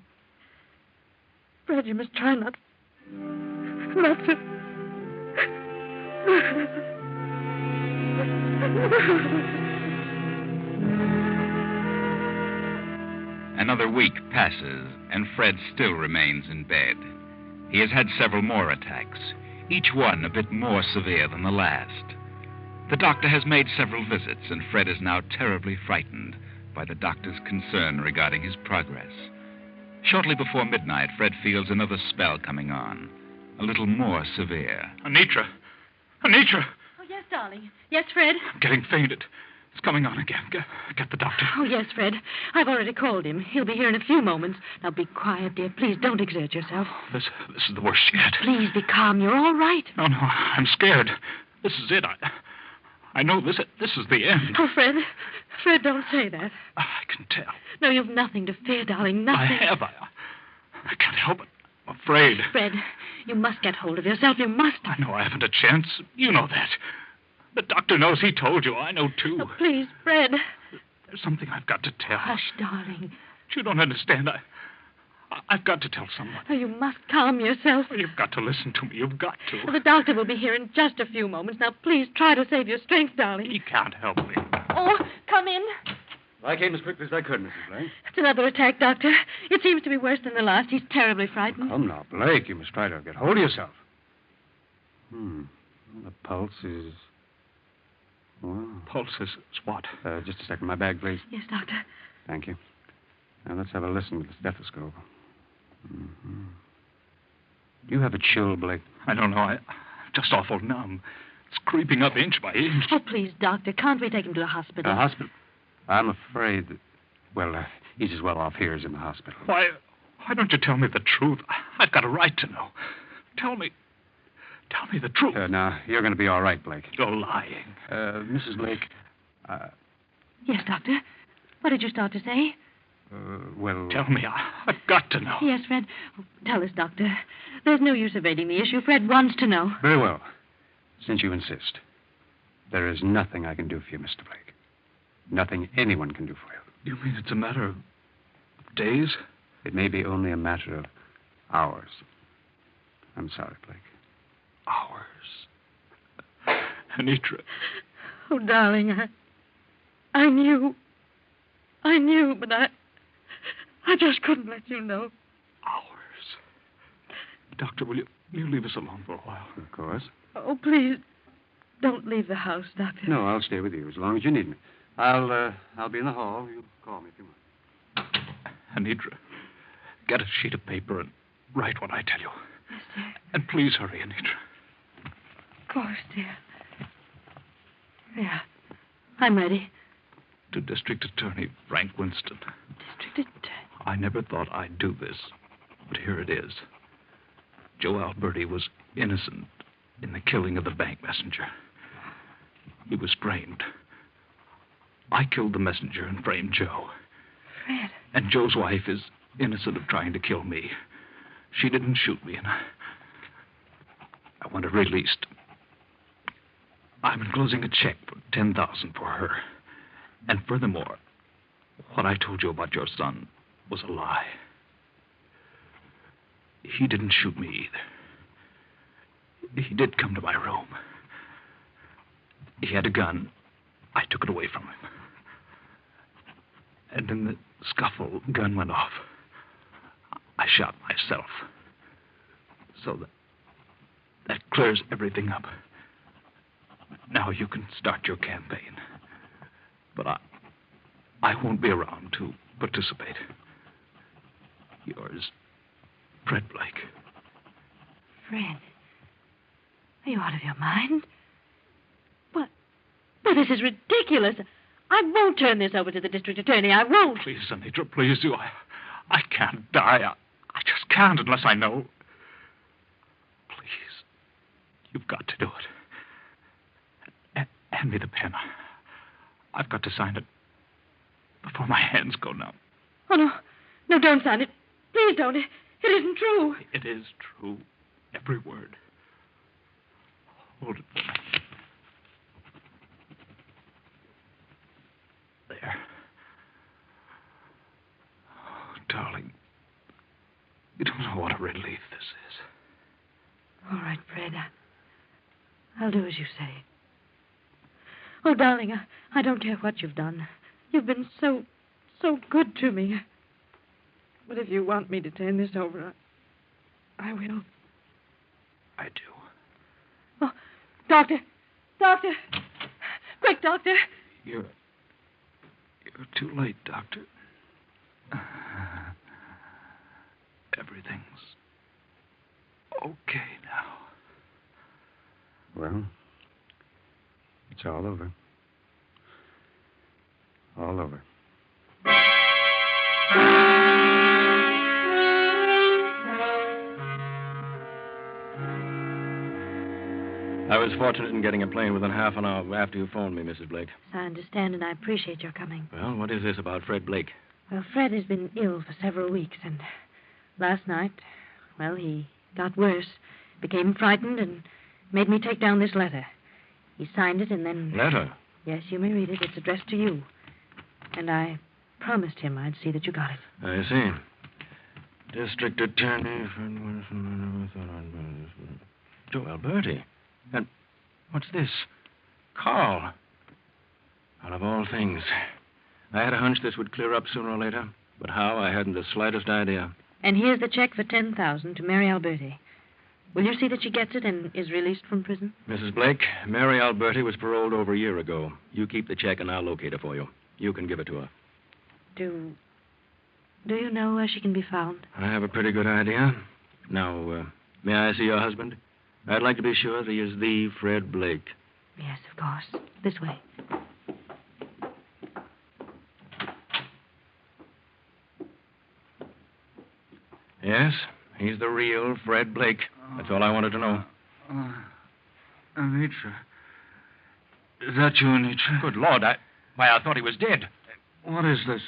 you must try not to... Another week passes, and Fred still remains in bed. He has had several more attacks, each one a bit more severe than the last. The doctor has made several visits, and Fred is now terribly frightened by the doctor's concern regarding his progress. Shortly before midnight, Fred feels another spell coming on, a little more severe. Anitra! Oh, yes, darling. Yes, Fred? I'm getting fainted. It's coming on again. Get the doctor. Oh, yes, Fred. I've already called him. He'll be here in a few moments. Now, be quiet, dear. Please don't exert yourself. This is the worst yet. Please be calm. You're all right. No, I'm scared. This is it. I know this is the end. Oh, Fred, don't say that. I can tell. No, you've nothing to fear, darling. Nothing. I have. I can't help it. I'm afraid. Fred, you must get hold of yourself. You must. I know I haven't a chance. You know that. The doctor knows. He told you. I know, too. Oh, please, Fred. There's something I've got to tell. Hush, darling. You don't understand. I've got to tell someone. Oh, you must calm yourself. Well, you've got to listen to me. You've got to. Well, the doctor will be here in just a few moments. Now, please try to save your strength, darling. He can't help me. Oh, come in. I came as quickly as I could, Mrs. Blake. It's another attack, Doctor. It seems to be worse than the last. He's terribly frightened. Come now, Blake. You must try to get hold of yourself. The pulse is... Well... Pulse is what? Just a second. My bag, please. Yes, Doctor. Thank you. Now, let's have a listen with the stethoscope. Mm-hmm. Do you have a chill, Blake? I don't know. I'm just awful numb. It's creeping up inch by inch. Oh, please, Doctor, can't we take him to the hospital? A hospital? I'm afraid that, well, he's as well off here as in the hospital. Why don't you tell me the truth? I've got a right to know. Tell me the truth. Now, you're going to be all right, Blake. You're lying. Mrs. Blake, Yes, Doctor. What did you start to say? well... Tell me. I've got to know. Yes, Fred. Oh, tell us, Doctor. There's no use evading the issue. Fred wants to know. Very well. Since you insist, there is nothing I can do for you, Mr. Blake. Nothing anyone can do for you. You mean it's a matter of days? It may be only a matter of hours. I'm sorry, Blake. Hours. Anitra. Oh, darling, I knew. I knew, but I just couldn't let you know. Hours. Doctor, will you leave us alone for a while? Of course. Oh, please, don't leave the house, Doctor. No, I'll stay with you as long as you need me. I'll be in the hall. You call me if you want. Anitra, get a sheet of paper and write what I tell you. Yes, dear. And please hurry, Anitra. Of course, dear. Yeah, I'm ready. To District Attorney Frank Winston. District Attorney? I never thought I'd do this, but here it is. Joe Alberti was innocent in the killing of the bank messenger. He was framed. I killed the messenger and framed Joe. Fred. And Joe's wife is innocent of trying to kill me. She didn't shoot me, and I want her released. I'm enclosing a check for $10,000 for her. And furthermore, what I told you about your son was a lie. He didn't shoot me either. He did come to my room. He had a gun. I took it away from him. And in the scuffle, the gun went off. I shot myself. So that clears everything up. Now you can start your campaign. But I won't be around to participate. Yours, Fred Blake. Fred, are you out of your mind? What? Well, this is ridiculous. I won't turn this over to the district attorney. I won't. Please, Anitra, please do. I can't die. I just can't unless I know. Please. You've got to do it. Hand me the pen. I've got to sign it before my hands go numb. Oh, no. No, don't sign it. Please don't. It isn't true. It is true. Every word. Hold it. There. Oh, darling. You don't know what a relief this is. All right, Fred. I'll do as you say. Oh, darling, I don't care what you've done. You've been so good to me. But if you want me to turn this over, I will. I do. Oh, Doctor! Doctor! Quick, Doctor! You're too late, Doctor. Everything's okay now. Well, it's all over. All over. I was fortunate in getting a plane within half an hour after you phoned me, Mrs. Blake. I understand, and I appreciate your coming. Well, what is this about Fred Blake? Well, Fred has been ill for several weeks, and last night, well, he got worse, became frightened, and made me take down this letter. He signed it, and then... Letter? Yes, you may read it. It's addressed to you. And I promised him I'd see that you got it. I see. District Attorney... Joe Alberti. And what's this? Carl. Out of all things. I had a hunch this would clear up sooner or later, but how, I hadn't the slightest idea. And here's the check for $10,000 to Mary Alberti. Will you see that she gets it and is released from prison? Mrs. Blake, Mary Alberti was paroled over a year ago. You keep the check and I'll locate her for you. You can give it to her. Do you know where she can be found? I have a pretty good idea. Now, may I see your husband? I'd like to be sure that he is the Fred Blake. Yes, of course. This way. Yes, he's the real Fred Blake. That's all I wanted to know. Anitra. Is that you, Anitra? Good Lord, I thought he was dead. What is this?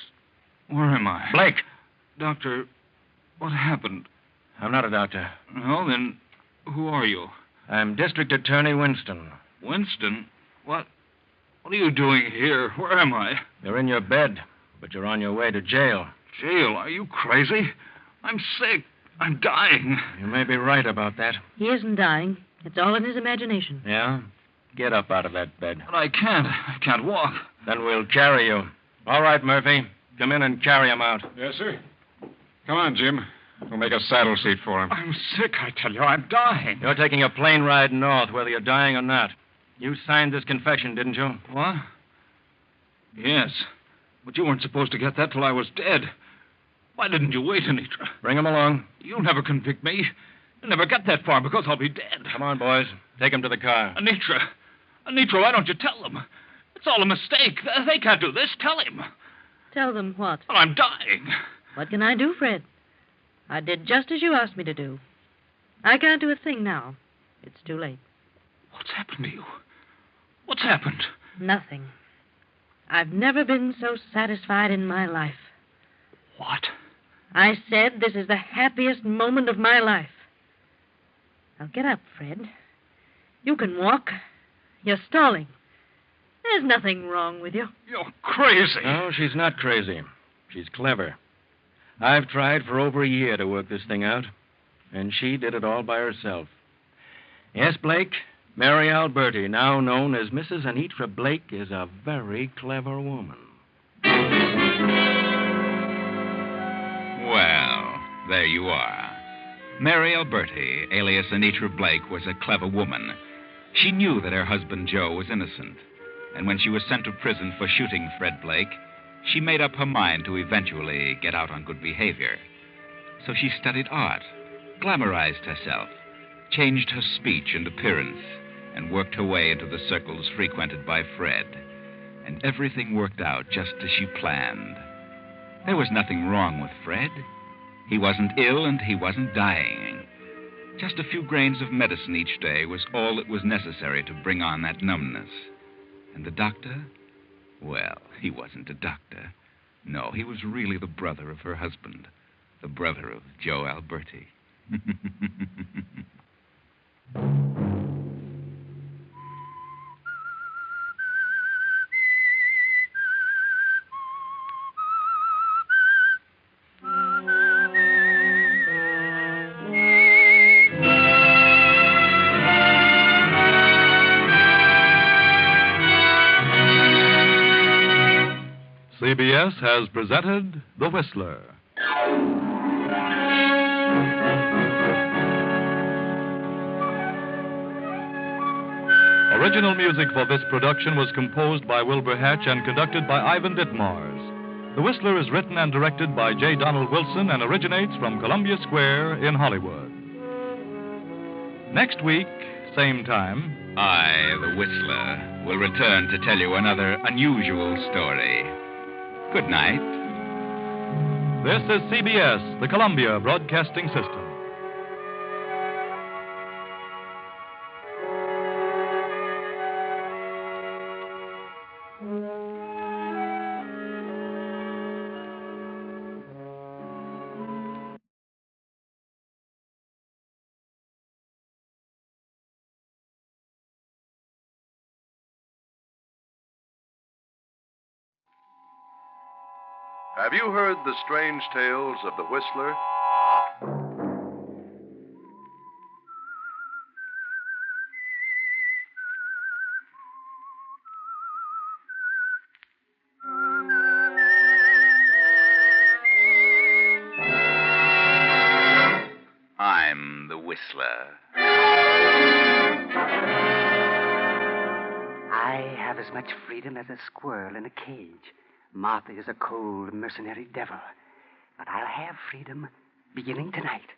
Where am I? Blake! Doctor, what happened? I'm not a doctor. No, then who are you? I'm District Attorney Winston. Winston? What are you doing here? Where am I? You're in your bed, but you're on your way to jail. Jail? Are you crazy? I'm sick. I'm dying. You may be right about that. He isn't dying. It's all in his imagination. Yeah? Get up out of that bed. But I can't. I can't walk. Then we'll carry you. All right, Murphy. Come in and carry him out. Yes, sir. Come on, Jim. We'll make a saddle seat for him. I'm sick, I tell you. I'm dying. You're taking a plane ride north, whether you're dying or not. You signed this confession, didn't you? What? Yes. But you weren't supposed to get that till I was dead. Why didn't you wait, Anitra? Bring him along. You'll never convict me. You'll never get that far because I'll be dead. Come on, boys. Take him to the car. Anitra, why don't you tell them? It's all a mistake. They can't do this. Tell him. Tell them what? Well, I'm dying. What can I do, Fred? I did just as you asked me to do. I can't do a thing now. It's too late. What's happened to you? What's happened? Nothing. I've never been so satisfied in my life. What? I said this is the happiest moment of my life. Now get up, Fred. You can walk. You're stalling. There's nothing wrong with you. You're crazy. No, she's not crazy. She's clever. I've tried for over a year to work this thing out, and she did it all by herself. Yes, Blake, Mary Alberti, now known as Mrs. Anitra Blake, is a very clever woman. Well, there you are. Mary Alberti, alias Anitra Blake, was a clever woman. She knew that her husband Joe was innocent, and when she was sent to prison for shooting Fred Blake, she made up her mind to eventually get out on good behavior. So she studied art, glamorized herself, changed her speech and appearance, and worked her way into the circles frequented by Fred. And everything worked out just as she planned. There was nothing wrong with Fred. He wasn't ill and he wasn't dying. Just a few grains of medicine each day was all that was necessary to bring on that numbness. And the doctor? Well, he wasn't a doctor. No, he was really the brother of her husband, the brother of Joe Alberti. CBS has presented The Whistler. Original music for this production was composed by Wilbur Hatch and conducted by Ivan Ditmars. The Whistler is written and directed by J. Donald Wilson and originates from Columbia Square in Hollywood. Next week, same time, I, the Whistler, will return to tell you another unusual story. Good night. This is CBS, the Columbia Broadcasting System. Have you heard the strange tales of the Whistler? I'm the Whistler. I have as much freedom as a squirrel in a cage. Martha is a cold, mercenary devil. But I'll have freedom beginning tonight.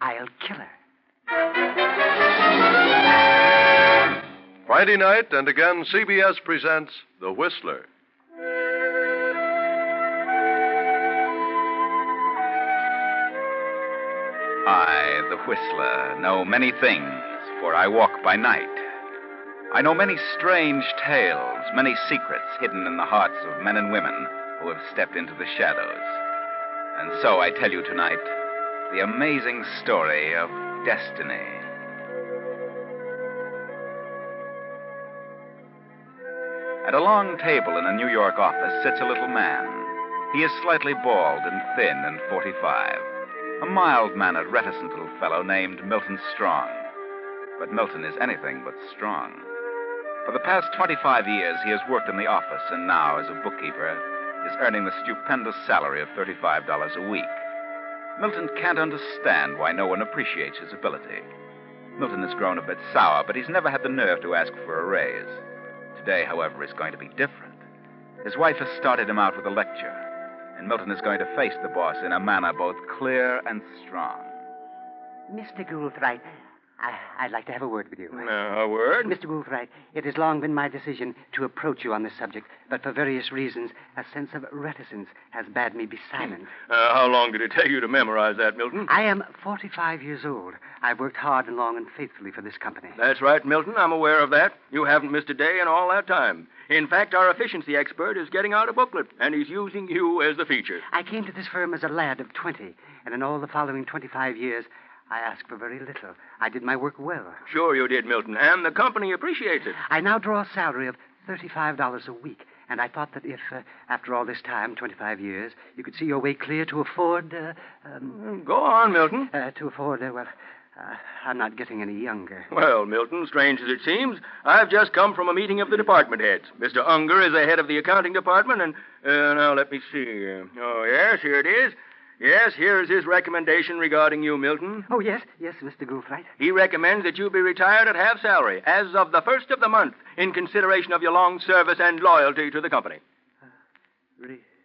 I'll kill her. Friday night, and again, CBS presents The Whistler. I, the Whistler, know many things, for I walk by night. I know many strange tales, many secrets hidden in the hearts of men and women who have stepped into the shadows. And so I tell you tonight the amazing story of destiny. At a long table in a New York office sits a little man. He is slightly bald and thin and 45. A mild-mannered, reticent little fellow named Milton Strong. But Milton is anything but strong. For the past 25 years, he has worked in the office, and now, as a bookkeeper, is earning the stupendous salary of $35 a week. Milton can't understand why no one appreciates his ability. Milton has grown a bit sour, but he's never had the nerve to ask for a raise. Today, however, is going to be different. His wife has started him out with a lecture, and Milton is going to face the boss in a manner both clear and strong. Mr. Goulthright, I'd like to have a word with you. A word? Mr. Goulthright, it has long been my decision to approach you on this subject, but for various reasons, a sense of reticence has bade me be silent. How long did it take you to memorize that, Milton? I am 45 years old. I've worked hard and long and faithfully for this company. That's right, Milton. I'm aware of that. You haven't missed a day in all that time. In fact, our efficiency expert is getting out a booklet, and he's using you as the feature. I came to this firm as a lad of 20, and in all the following 25 years, I asked for very little. I did my work well. Sure you did, Milton, and the company appreciates it. I now draw a salary of $35 a week, and I thought that if, after all this time, 25 years, you could see your way clear to afford... Go on, Milton. To afford, I'm not getting any younger. Well, Milton, strange as it seems, I've just come from a meeting of the department heads. Mr. Unger is the head of the accounting department, and now let me see. Oh, yes, here it is. Yes, here's his recommendation regarding you, Milton. Oh, yes, Mr. Goulthright. He recommends that you be retired at half salary as of the first of the month in consideration of your long service and loyalty to the company.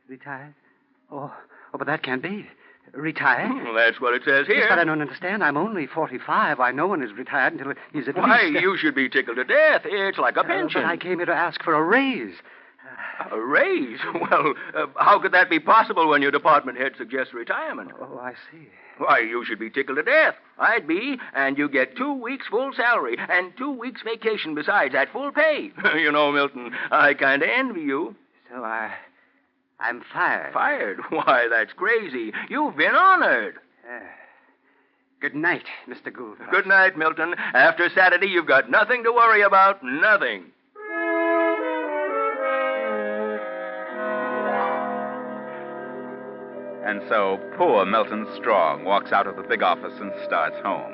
Retired? Oh, but that can't be. Retired? Well, that's what it says here. Yes, but I don't understand. I'm only 45. Why, no one is retired until he's at Why, least... you should be tickled to death. It's like a pension. But I came here to ask for a raise. A raise? Well, how could that be possible when your department head suggests retirement? Oh, I see. Why, you should be tickled to death. I'd be, and you get 2 weeks full salary and 2 weeks vacation besides at full pay. You know, Milton, I kind of envy you. So I'm fired. Fired? Why, that's crazy. You've been honored. Good night, Mr. Gould. Good night, Milton. After Saturday, you've got nothing to worry about. Nothing. And so poor Milton Strong walks out of the big office and starts home.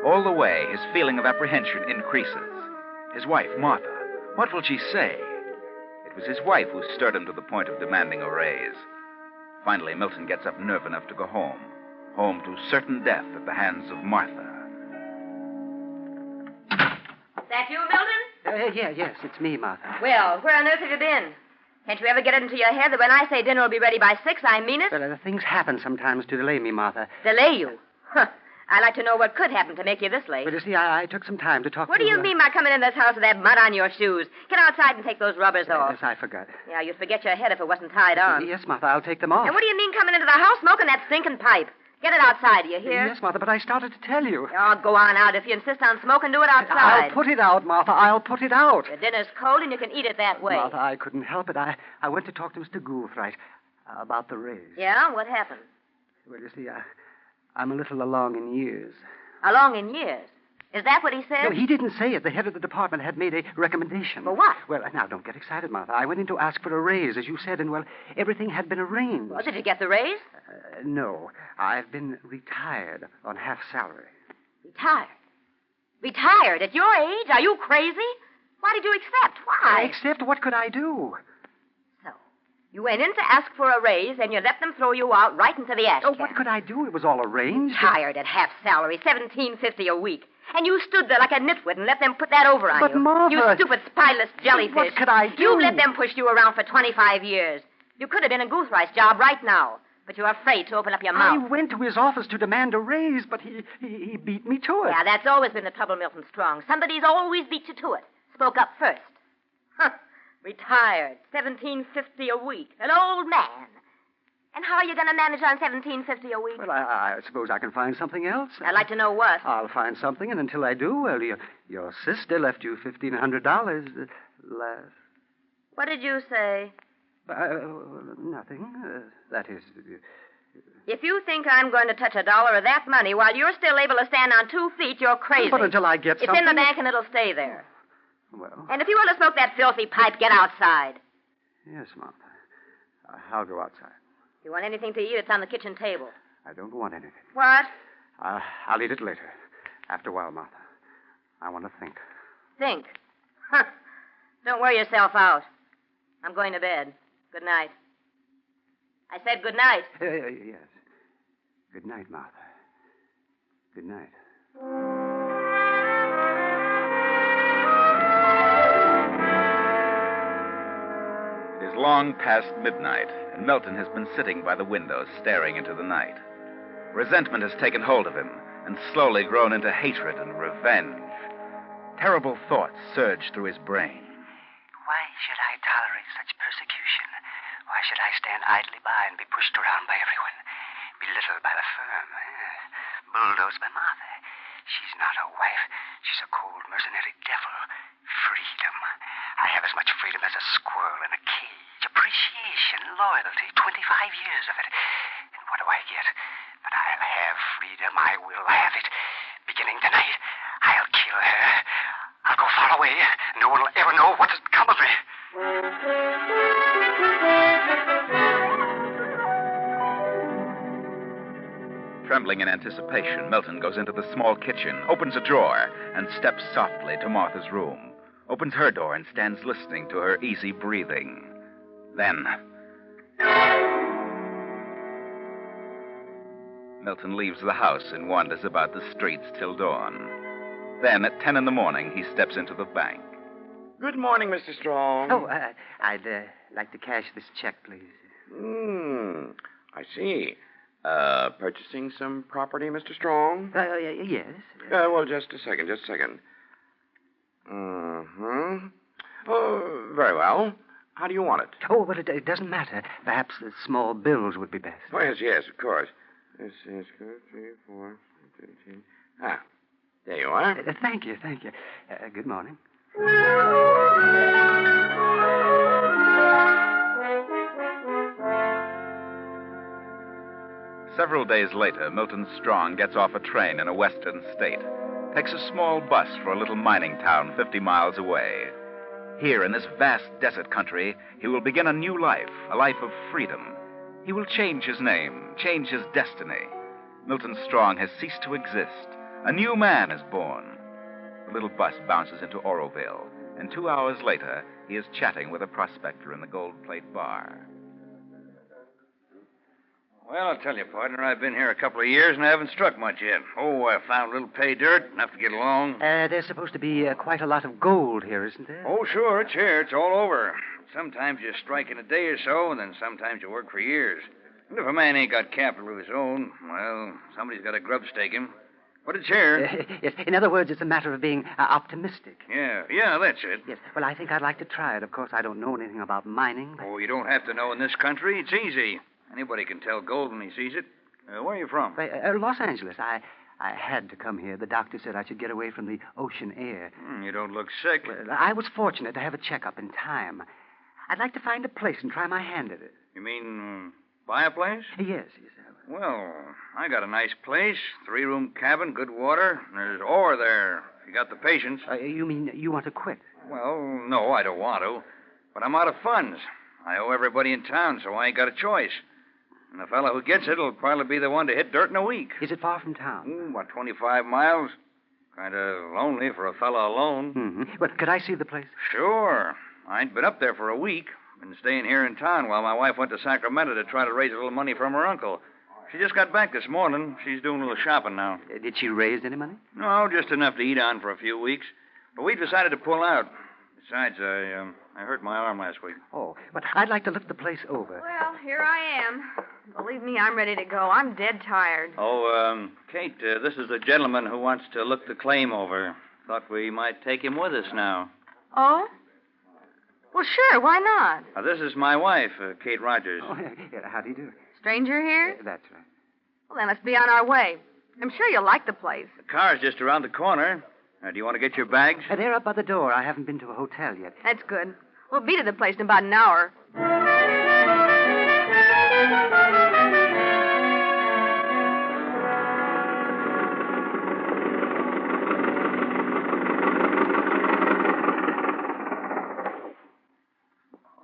All the way, his feeling of apprehension increases. His wife, Martha, what will she say? It was his wife who stirred him to the point of demanding a raise. Finally, Milton gets up nerve enough to go home. Home to certain death at the hands of Martha. That you, Milton? Yes, it's me, Martha. Well, where on earth have you been? Can't you ever get it into your head that when I say dinner will be ready by 6, I mean it? Well, things happen sometimes to delay me, Martha. Delay you? Huh. I'd like to know what could happen to make you this late. But you see, I took some time to talk What to... do you mean by coming in this house with that mud on your shoes? Get outside and take those rubbers off. Yes, I forgot. Yeah, you'd forget your head if it wasn't tied on. Yes, Martha, I'll take them off. And what do you mean coming into the house smoking that stinking pipe? Get it outside, do you hear? Yes, Martha, but I started to tell you. Oh, go on out. If you insist on smoking, do it outside. I'll put it out, Martha. I'll put it out. Your dinner's cold and you can eat it that way. Martha, I couldn't help it. I went to talk to Mr. Goulthright about the raise. Yeah? What happened? Well, you see, I'm a little along in years. Along in years? Is that what he said? No, he didn't say it. The head of the department had made a recommendation. For what? Well, now, don't get excited, Martha. I went in to ask for a raise, as you said, and, well, everything had been arranged. Well, did you get the raise? No. I've been retired on half salary. Retired? Retired? At your age? Are you crazy? Why did you accept? Why? Accept? What could I do? So, you went in to ask for a raise, and you let them throw you out right into the ash Oh, can. what could I do? It was all arranged. Retired at half salary, $17.50 a week. And you stood there like a nitwit and let them put that over on But, you. Martha... You stupid, spineless jellyfish. What could I do? You let them push you around for 25 years. You could have been in Goulthright's job right now, but you're afraid to open up your mouth. I went to his office to demand a raise, but he beat me to it. Yeah, that's always been the trouble, Milton Strong. Somebody's always beat you to it. spoke up first. Huh. Retired. $17.50 a week. An old man. And how are you going to manage on $17.50 a week? Well, I suppose I can find something else. I'd like to know what. I'll find something, and until I do, well, your sister left you $1,500 last. What did you say? Nothing. That is... If you think I'm going to touch a dollar of that money while you're still able to stand on 2 feet, you're crazy. But until I get something... It's in the bank and it'll stay there. Well... And if you want to smoke that filthy pipe, get outside. Yes, Martha. I'll go outside. If you want anything to eat, it's on the kitchen table. I don't want anything. What? I'll eat it later. After a while, Martha. I want to think. Think? Huh. Don't wear yourself out. I'm going to bed. Good night. I said good night. Yes. Good night, Martha. Good night. It is long past midnight, and Milton has been sitting by the window, staring into the night. Resentment has taken hold of him, and slowly grown into hatred and revenge. Terrible thoughts surge through his brain. Why should I tolerate such persecution? Why should I stand idly by and be pushed around by everyone? Belittled by the firm? Bulldozed by Martha? She's not a wife. She's a cold, mercenary devil. Freedom. I have as much freedom as a squirrel in a cage. Appreciation, loyalty, 25 years of it. And what do I get? But I'll have freedom. I will have it. Beginning tonight, I'll kill her. I'll go far away. No one will ever know what has become of me. Trembling in anticipation, Milton goes into the small kitchen, opens a drawer, and steps softly to Martha's room. Opens her door and stands listening to her easy breathing. Then... Milton leaves the house and wanders about the streets till dawn. Then, at 10 in the morning, he steps into the bank. Good morning, Mr. Strong. Oh, I'd like to cash this check, please. I see. Purchasing some property, Mr. Strong? Yes. Well, just a second. Oh, very well. How do you want it? Oh, but it doesn't matter. Perhaps the small bills would be best. Oh, yes, of course. This is 3, 4, 13. There you are. Thank you. Good morning. Several days later, Milton Strong gets off a train in a western state, takes a small bus for a little mining town 50 miles away. Here, in this vast desert country, he will begin a new life, a life of freedom. He will change his name, change his destiny. Milton Strong has ceased to exist. A new man is born. The little bus bounces into Oroville, and 2 hours later, he is chatting with a prospector in the Gold Plate bar. Well, I'll tell you, partner, I've been here a couple of years and I haven't struck much yet. Oh, I found a little pay dirt, enough to get along. There's supposed to be quite a lot of gold here, isn't there? Oh, sure, it's here. It's all over. Sometimes you strike in a day or so, and then sometimes you work for years. And if a man ain't got capital of his own, well, somebody's got to grub stake him. But it's here. Yes. In other words, it's a matter of being optimistic. Yeah, that's it. Yes. Well, I think I'd like to try it. Of course, I don't know anything about mining. But... Oh, you don't have to know in this country. It's easy. Anybody can tell gold when he sees it. Where are you from? Los Angeles. I had to come here. The doctor said I should get away from the ocean air. You don't look sick. Well, I was fortunate to have a checkup in time. I'd like to find a place and try my hand at it. You mean buy a place? Yes. Well, I got a nice place, 3-room cabin, good water. There's ore there, if you got the patience. You mean you want to quit? Well, no, I don't want to. But I'm out of funds. I owe everybody in town, so I ain't got a choice. And the fellow who gets it will probably be the one to hit dirt in a week. Is it far from town? About 25 miles. Kind of lonely for a fellow alone. Mm-hmm. But could I see the place? Sure. I ain't been up there for a week. Been staying here in town while my wife went to Sacramento to try to raise a little money from her uncle. She just got back this morning. She's doing a little shopping now. Did she raise any money? No, just enough to eat on for a few weeks. But we decided to pull out. Besides, I hurt my arm last week. Oh, but I'd like to look the place over. Well, here I am. Believe me, I'm ready to go. I'm dead tired. Oh, Kate, this is a gentleman who wants to look the claim over. Thought we might take him with us now. Oh? Well, sure, why not? This is my wife, Kate Rogers. Oh, yeah, how do you do? Stranger here? That's right. Well, then let's be on our way. I'm sure you'll like the place. The car's just around the corner. Do you want to get your bags? They're up by the door. I haven't been to a hotel yet. That's good. We'll be to the place in about an hour.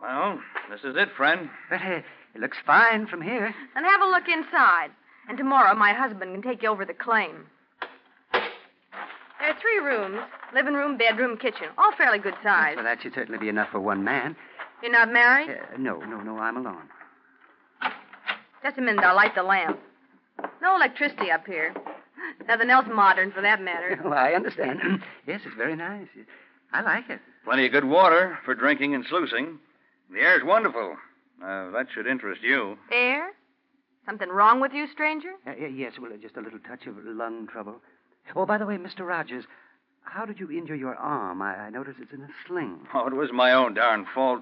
Well, this is it, friend. But it looks fine from here. And have a look inside. And tomorrow my husband can take you over the claim. There are 3 rooms. Living room, bedroom, kitchen. All fairly good size. Well, that should certainly be enough for one man. You're not married? No, I'm alone. Just a minute, I'll light the lamp. No electricity up here. Nothing else modern, for that matter. Oh, I understand. Yes, it's very nice. I like it. Plenty of good water for drinking and sluicing. The air's wonderful. That should interest you. Air? Something wrong with you, stranger? Yes, well, just a little touch of lung trouble. Oh, by the way, Mr. Rogers, how did you injure your arm? I noticed it's in a sling. Oh, it was my own darn fault.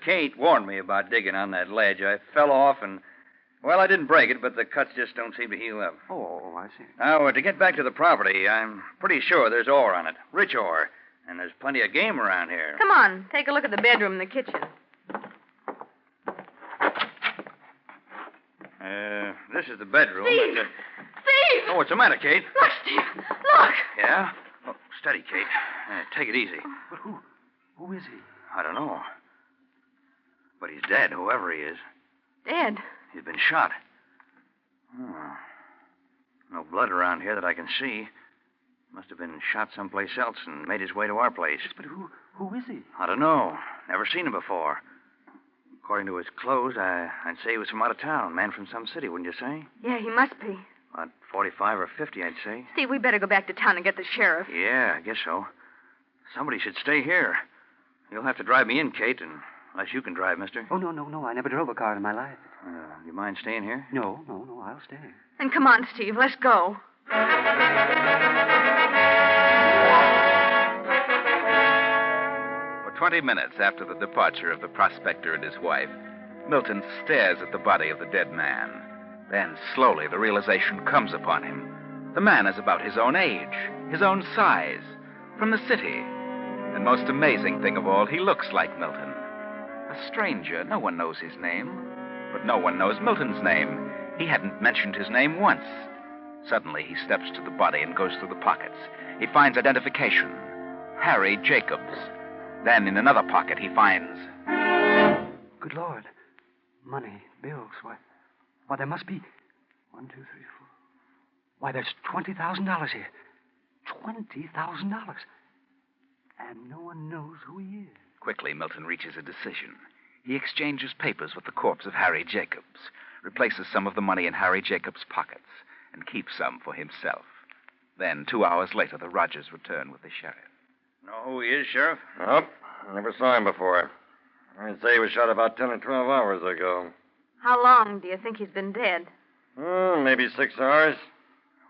Kate warned me about digging on that ledge. I fell off and, well, I didn't break it, but the cuts just don't seem to heal up. Oh, I see. Now, to get back to the property, I'm pretty sure there's ore on it. Rich ore. And there's plenty of game around here. Come on, take a look at the bedroom and the kitchen. This is the bedroom. Steve! Steve! Oh, what's the matter, Kate? Look, Steve! Look! Yeah? Oh, steady, Kate. Take it easy. But who is he? I don't know. But he's dead, whoever he is. Dead? He's been shot. Oh. No blood around here that I can see. Must have been shot someplace else and made his way to our place. But who is he? I don't know. Never seen him before. According to his clothes, I'd say he was from out of town. Man from some city, wouldn't you say? Yeah, he must be. About 45 or 50, I'd say. Steve, we better go back to town and get the sheriff. Yeah, I guess so. Somebody should stay here. You'll have to drive me in, Kate, unless you can drive, mister. Oh, no. I never drove a car in my life. You mind staying here? No, I'll stay. Then come on, Steve, let's go. For 20 minutes after the departure of the prospector and his wife, Milton stares at the body of the dead man. Then, slowly, the realization comes upon him. The man is about his own age, his own size, from the city. And most amazing thing of all, he looks like Milton. A stranger, no one knows his name. But no one knows Milton's name. He hadn't mentioned his name once. Suddenly, he steps to the body and goes through the pockets. He finds identification. Harry Jacobs. Then, in another pocket, he finds... Good Lord. Money, bills. Why, there must be... 1, 2, 3, 4... Why, there's $20,000 here. $20,000. And no one knows who he is. Quickly, Milton reaches a decision. He exchanges papers with the corpse of Harry Jacobs, replaces some of the money in Harry Jacobs' pockets, and keeps some for himself. Then, 2 hours later, the Rogers return with the sheriff. Know who he is, Sheriff? Nope. Never saw him before. I'd say he was shot about 10 or 12 hours ago. How long do you think he's been dead? Maybe 6 hours.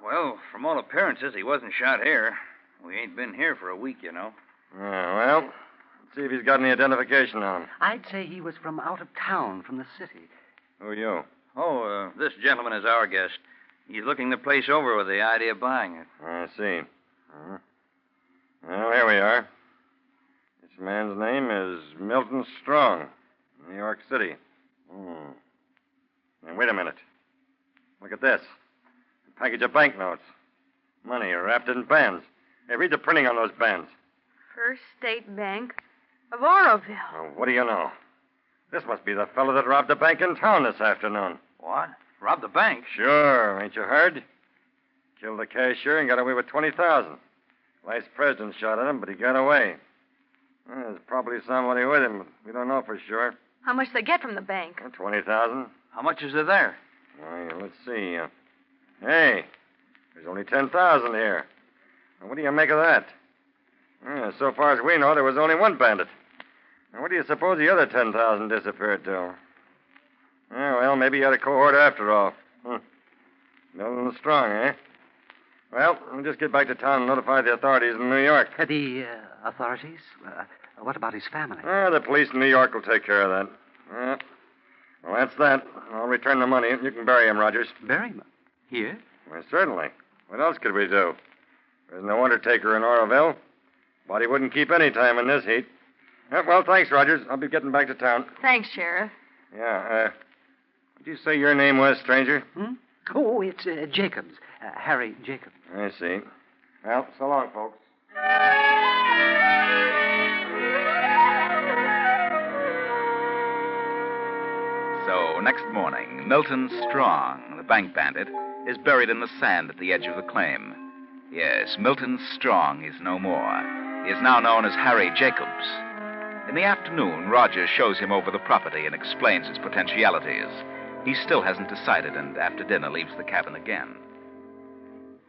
Well, from all appearances, he wasn't shot here. We ain't been here for a week, you know. Well, let's see if he's got any identification on him. I'd say he was from out of town, from the city. Who are you? Oh, this gentleman is our guest. He's looking the place over with the idea of buying it. I see. Well, here we are. This man's name is Milton Strong, New York City. Now, wait a minute. Look at this. A package of banknotes. Money wrapped in bands. Hey, read the printing on those bands. First State Bank of Oroville. Well, what do you know? This must be the fellow that robbed the bank in town this afternoon. What? Robbed the bank? Sure. Ain't you heard? Killed the cashier and got away with $20,000. Vice president shot at him, but he got away. Well, there's probably somebody with him, but we don't know for sure. How much they get from the bank? $20,000. How much is there? Well, let's see. Hey, there's only $10,000 here. Now, what do you make of that? So far as we know, there was only one bandit. Now, what do you suppose the other 10,000 disappeared to? Well, maybe he had a cohort after all. Milton Strong, eh? Well, we'll just get back to town and notify the authorities in New York. The authorities? What about his family? The police in New York will take care of that. Well, that's that. I'll return the money. You can bury him, Rogers. Bury him? Here? Well, certainly. What else could we do? There's no undertaker in Oroville. Body wouldn't keep any time in this heat. Well, thanks, Rogers. I'll be getting back to town. Thanks, Sheriff. Yeah, did you say your name was, stranger? Oh, it's Jacobs. Harry Jacobs. I see. Well, so long, folks. So, next morning, Milton Strong, the bank bandit, is buried in the sand at the edge of the claim. Yes, Milton Strong is no more. He is now known as Harry Jacobs. In the afternoon, Rogers shows him over the property and explains its potentialities. He still hasn't decided, and after dinner leaves the cabin again.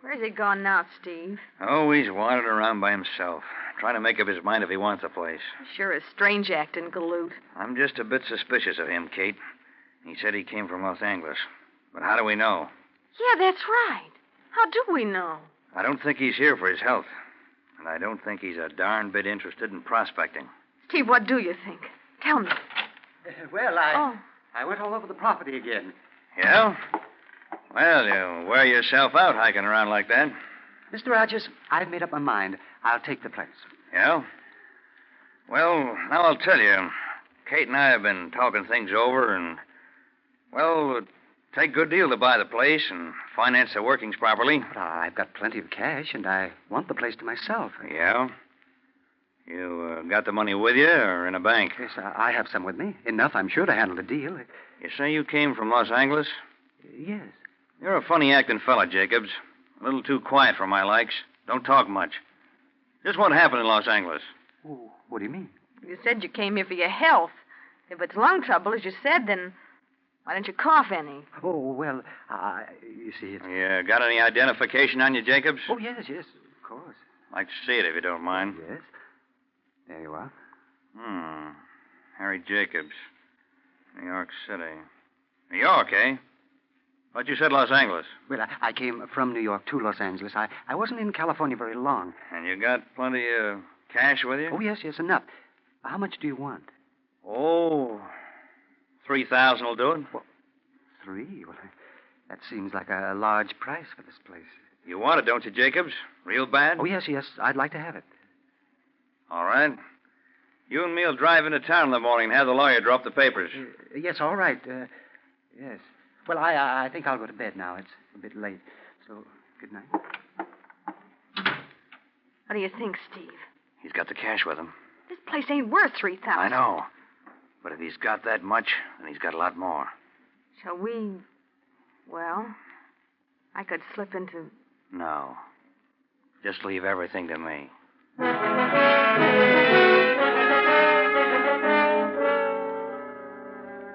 Where's he gone now, Steve? Oh, he's wandering around by himself, trying to make up his mind if he wants the place. Sure is strange acting, Galoot. I'm just a bit suspicious of him, Kate. He said he came from Los Angeles. But how do we know? Yeah, that's right. How do we know? I don't think he's here for his health. And I don't think he's a darn bit interested in prospecting. Steve, what do you think? Tell me. Well, I went all over the property again. Yeah? Well, you wear yourself out hiking around like that. Mr. Rogers, I've made up my mind. I'll take the place. Yeah? Well, now I'll tell you. Kate and I have been talking things over, and, well, it'd take a good deal to buy the place and finance the workings properly. But I've got plenty of cash, and I want the place to myself. Yeah? You got the money with you or in a bank? Yes, I have some with me. Enough, I'm sure, to handle the deal. You say you came from Los Angeles? Yes. You're a funny acting fella, Jacobs. A little too quiet for my likes. Don't talk much. Just what happened in Los Angeles? Oh, what do you mean? You said you came here for your health. If it's lung trouble, as you said, then why don't you cough any? Oh, well, you see, it's... You got any identification on you, Jacobs? Oh, yes, of course. Like to see it, if you don't mind. Yes. There you are. Harry Jacobs. New York City. New York, eh? Thought you said Los Angeles. Well, I came from New York to Los Angeles. I wasn't in California very long. And you got plenty of cash with you? Oh, yes, enough. How much do you want? Oh, 3,000 will do it. What? 3? Well, that seems like a large price for this place. You want it, don't you, Jacobs? Real bad? Oh, yes. I'd like to have it. All right. You and me will drive into town in the morning and have the lawyer drop the papers. Yes, all right. Yes. Well, I think I'll go to bed now. It's a bit late. So, good night. What do you think, Steve? He's got the cash with him. This place ain't worth 3,000. I know. But if he's got that much, then he's got a lot more. Shall we... Well, I could slip into... No. Just leave everything to me.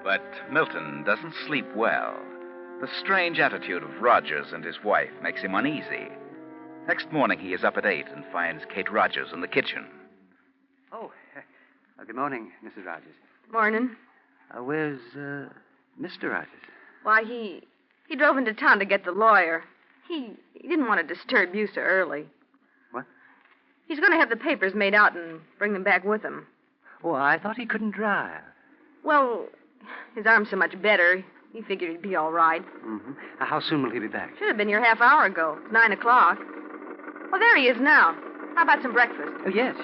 But Milton doesn't sleep well. The strange attitude of Rogers and his wife makes him uneasy. Next morning, he is up at 8 and finds Kate Rogers in the kitchen. Oh, good morning, Mrs. Rogers. Morning. Where's, Mr. Rogers? Why, he drove into town to get the lawyer. He didn't want to disturb you so early. What? He's going to have the papers made out and bring them back with him. Oh, I thought he couldn't drive. Well, his arm's so much better, he figured he'd be all right. Mm-hmm. How soon will he be back? Should have been here half hour ago. It's 9 o'clock. Well, there he is now. How about some breakfast? Oh, yes.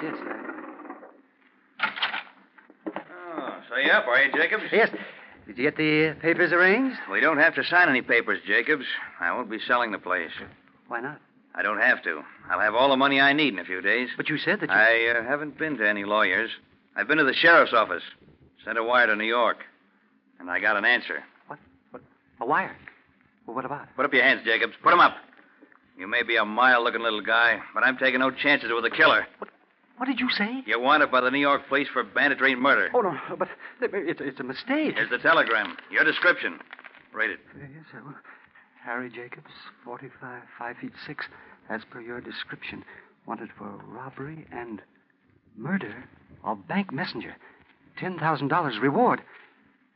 So you up, are you, Jacobs? Yes. Did you get the papers arranged? We don't have to sign any papers, Jacobs. I won't be selling the place. Why not? I don't have to. I'll have all the money I need in a few days. But you said that you... I haven't been to any lawyers. I've been to the sheriff's office. Sent a wire to New York. And I got an answer. What? A wire? Well, what about it? Put up your hands, Jacobs. Put them up. You may be a mild-looking little guy, but I'm taking no chances with a killer. What did you say? You're wanted by the New York police for banditry and murder. Oh, no, but it's a mistake. Here's the telegram. Your description. Read it. Yes, well, Harry Jacobs, 45, 5 feet 6, as per your description. Wanted for robbery and murder of bank messenger. $10,000 reward.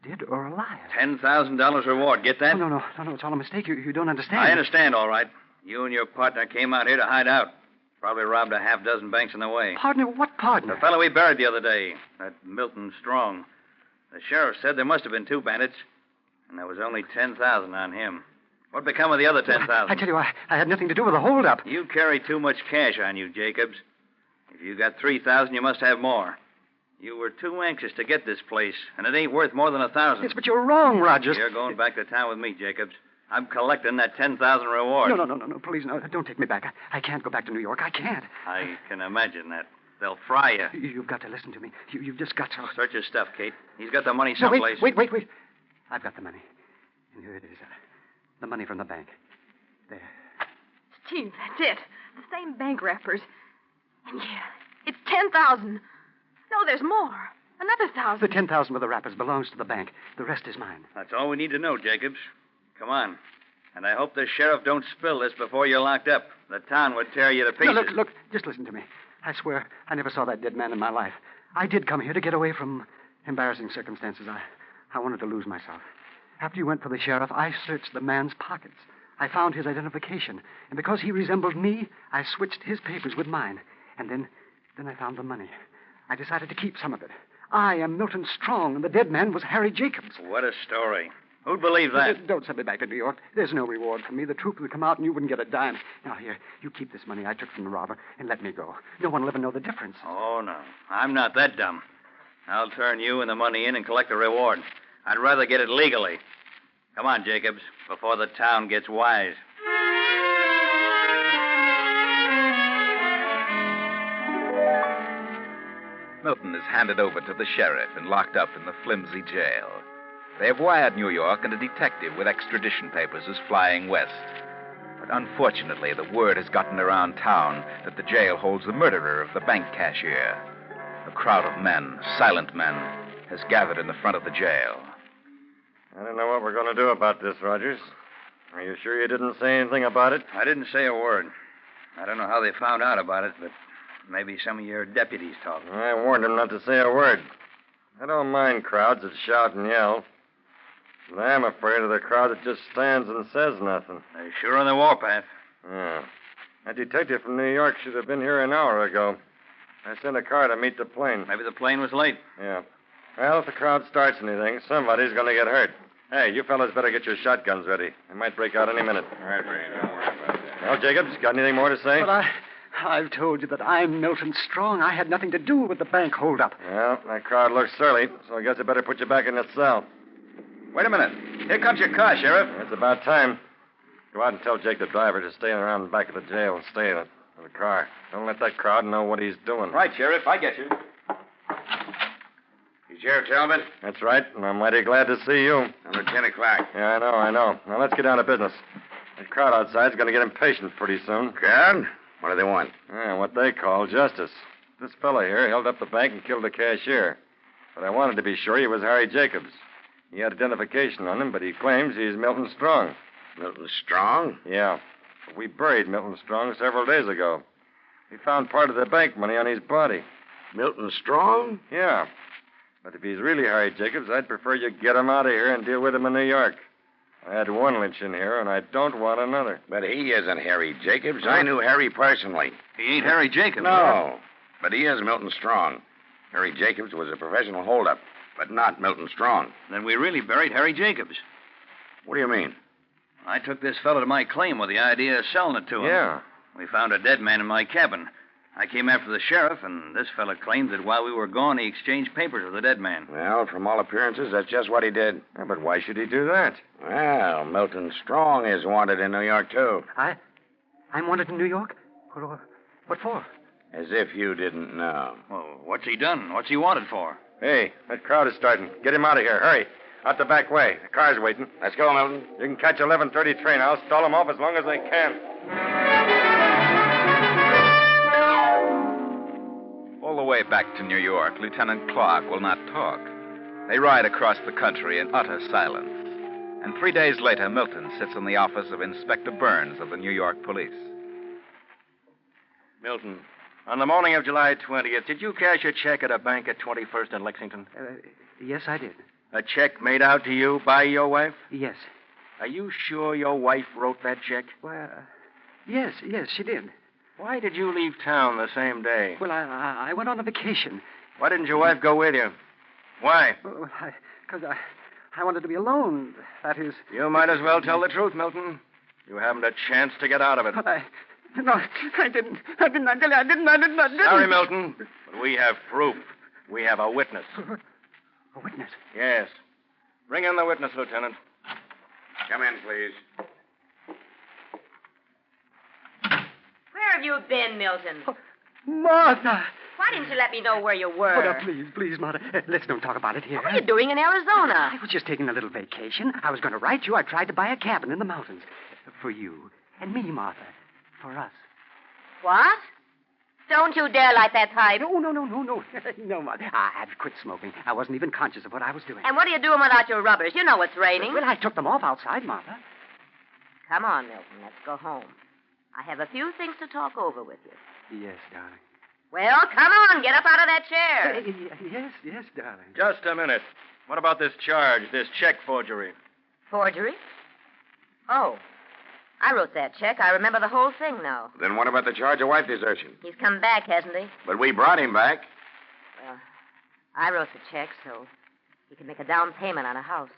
Dead or alive. $10,000 reward. Get that? No. It's all a mistake. You don't understand. I understand, all right. You and your partner came out here to hide out. Probably robbed a half dozen banks on the way. Partner? What partner? The fellow we buried the other day, that Milton Strong. The sheriff said there must have been 2 bandits, and there was only 10,000 on him. What become of the other 10,000? I tell you, I had nothing to do with the holdup. You carry too much cash on you, Jacobs. If you got 3,000, you must have more. You were too anxious to get this place, and it ain't worth more than 1,000. Yes, but you're wrong, Rogers. You're going back to town with me, Jacobs. I'm collecting that 10,000 reward. No, please, no. Don't take me back. I can't go back to New York. I can't. I can imagine that. They'll fry you. You've got to listen to me. You've just got to... Search his stuff, Kate. He's got the money No, someplace. wait. I've got the money. And here it is. The money from the bank. There. Steve, that's it. The same bank wrappers. And yeah, it's 10,000. No, there's more. Another 1,000. The 10,000 with the wrappers belongs to the bank. The rest is mine. That's all we need to know, Jacobs. Come on. And I hope the sheriff don't spill this before you're locked up. The town would tear you to pieces. No, look, just listen to me. I swear I never saw that dead man in my life. I did come here to get away from embarrassing circumstances. I wanted to lose myself. After you went for the sheriff, I searched the man's pockets. I found his identification. And because he resembled me, I switched his papers with mine. And then I found the money. I decided to keep some of it. I am Milton Strong, and the dead man was Harry Jacobs. What a story. Who'd believe that? Don't send me back to New York. There's no reward for me. The truth would come out, and you wouldn't get a dime. Now, here, you keep this money I took from the robber, and let me go. No one will ever know the difference. Oh, no. I'm not that dumb. I'll turn you and the money in and collect the reward. I'd rather get it legally. Come on, Jacobs, before the town gets wise. Milton is handed over to the sheriff and locked up in the flimsy jail. They have wired New York, and a detective with extradition papers is flying west. But unfortunately, the word has gotten around town that the jail holds the murderer of the bank cashier. A crowd of men, silent men, has gathered in the front of the jail. I don't know what we're going to do about this, Rogers. Are you sure you didn't say anything about it? I didn't say a word. I don't know how they found out about it, but maybe some of your deputies talked. I warned them not to say a word. I don't mind crowds that shout and yell. But I'm afraid of the crowd that just stands and says nothing. They're sure on the warpath. Yeah. That detective from New York should have been here an hour ago. I sent a car to meet the plane. Maybe the plane was late. Yeah. Well, if the crowd starts anything, somebody's going to get hurt. Hey, you fellas better get your shotguns ready. They might break out any minute. All right, Ray, don't worry about that. Well, Jacobs, got anything more to say? But I've told you that I'm Milton Strong. I had nothing to do with the bank holdup. Well, that crowd looks surly, so I guess I better put you back in the cell. Wait a minute. Here comes your car, Sheriff. It's about time. Go out and tell Jake the driver to stay around the back of the jail and stay in it. In the car. Don't let that crowd know what he's doing. Right, Sheriff. I get you. You Sheriff Talbot? That's right, and I'm mighty glad to see you. Number 10 o'clock. Yeah, I know. Now, let's get down to business. The crowd outside's going to get impatient pretty soon. Crowd? What do they want? Yeah, what they call justice. This fella here held up the bank and killed the cashier. But I wanted to be sure he was Harry Jacobs. He had identification on him, but he claims he's Milton Strong. Milton Strong? Yeah. But we buried Milton Strong several days ago. We found part of the bank money on his body. Milton Strong? Yeah. But if he's really Harry Jacobs, I'd prefer you get him out of here and deal with him in New York. I had one lynch in here, and I don't want another. But he isn't Harry Jacobs. I knew Harry personally. He ain't Harry Jacobs. No, but he is Milton Strong. Harry Jacobs was a professional holdup, but not Milton Strong. Then we really buried Harry Jacobs. What do you mean? I took this fellow to my claim with the idea of selling it to him. Yeah. We found a dead man in my cabin. I came after the sheriff, and this fellow claimed that while we were gone, he exchanged papers with the dead man. Well, from all appearances, that's just what he did. Yeah, but why should he do that? Well, Milton Strong is wanted in New York, too. I'm wanted in New York? What for? As if you didn't know. Well, what's he done? What's he wanted for? Hey, that crowd is starting. Get him out of here. Hurry. Out the back way. The car's waiting. Let's go, Milton. You can catch 11:30 train. I'll stall them off as long as I can. All the way back to New York, Lieutenant Clark will not talk. They ride across the country in utter silence. And 3 days later, Milton sits in the office of Inspector Burns of the New York Police. Milton, on the morning of July 20th, did you cash a check at a bank at 21st and Lexington? Yes, I did. A check made out to you by your wife? Yes. Are you sure your wife wrote that check? Well, yes, she did. Why did you leave town the same day? Well, I went on a vacation. Why didn't your wife go with you? Why? Because I wanted to be alone. That is... You might as well tell the truth, Milton. You haven't a chance to get out of it. But No, I didn't. I didn't. Sorry, Milton, but we have proof. We have a witness. A witness? Yes. Bring in the witness, Lieutenant. Come in, please. Where have you been, Milton? Martha! Why didn't you let me know where you were? Oh, no, please, Martha. Let's don't talk about it here. What are you doing in Arizona? I was just taking a little vacation. I was going to write you. I tried to buy a cabin in the mountains. For you. And me, Martha. For us. What? Don't you dare light that pipe. No. No, Martha. I had quit smoking. I wasn't even conscious of what I was doing. And what are you doing without your rubbers? You know it's raining. Well, I took them off outside, Martha. Come on, Milton. Let's go home. I have a few things to talk over with you. Yes, darling. Well, come on. Get up out of that chair. Yes, darling. Just a minute. What about this charge, this check forgery? Forgery? Oh. I wrote that check. I remember the whole thing now. Then what about the charge of wife desertion? He's come back, hasn't he? But we brought him back. Well, I wrote the check so he could make a down payment on a house.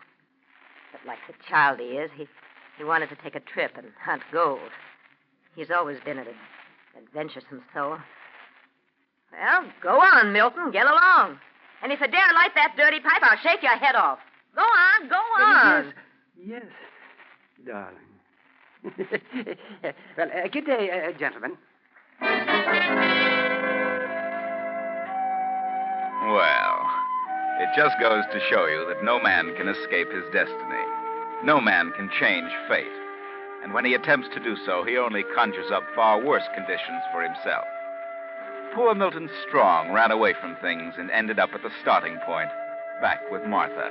But like the child he is, he wanted to take a trip and hunt gold. He's always been an adventuresome soul. Well, go on, Milton. Get along. And if you dare light that dirty pipe, I'll shake your head off. Go on. Yes, darling. Well, good day, gentlemen. Well, it just goes to show you that no man can escape his destiny. No man can change fate. And when he attempts to do so, he only conjures up far worse conditions for himself. Poor Milton Strong ran away from things and ended up at the starting point, back with Martha.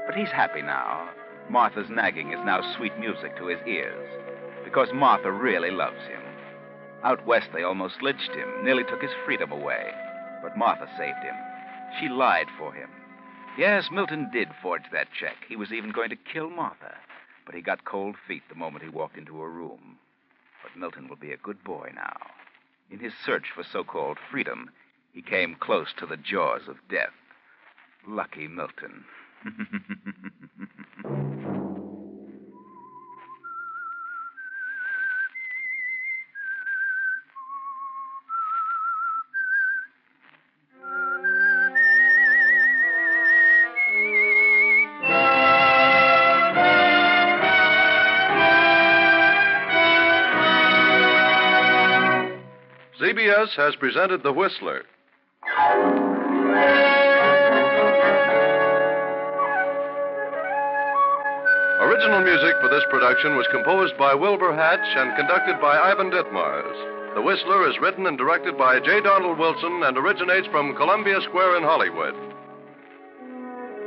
But he's happy now. Martha's nagging is now sweet music to his ears, because Martha really loves him. Out west, they almost lynched him, nearly took his freedom away. But Martha saved him. She lied for him. Yes, Milton did forge that check. He was even going to kill Martha. But he got cold feet the moment he walked into her room. But Milton will be a good boy now. In his search for so-called freedom, he came close to the jaws of death. Lucky Milton. CBS has presented The Whistler. Original music for this production was composed by Wilbur Hatch and conducted by Ivan Ditmars. The Whistler is written and directed by J. Donald Wilson and originates from Columbia Square in Hollywood.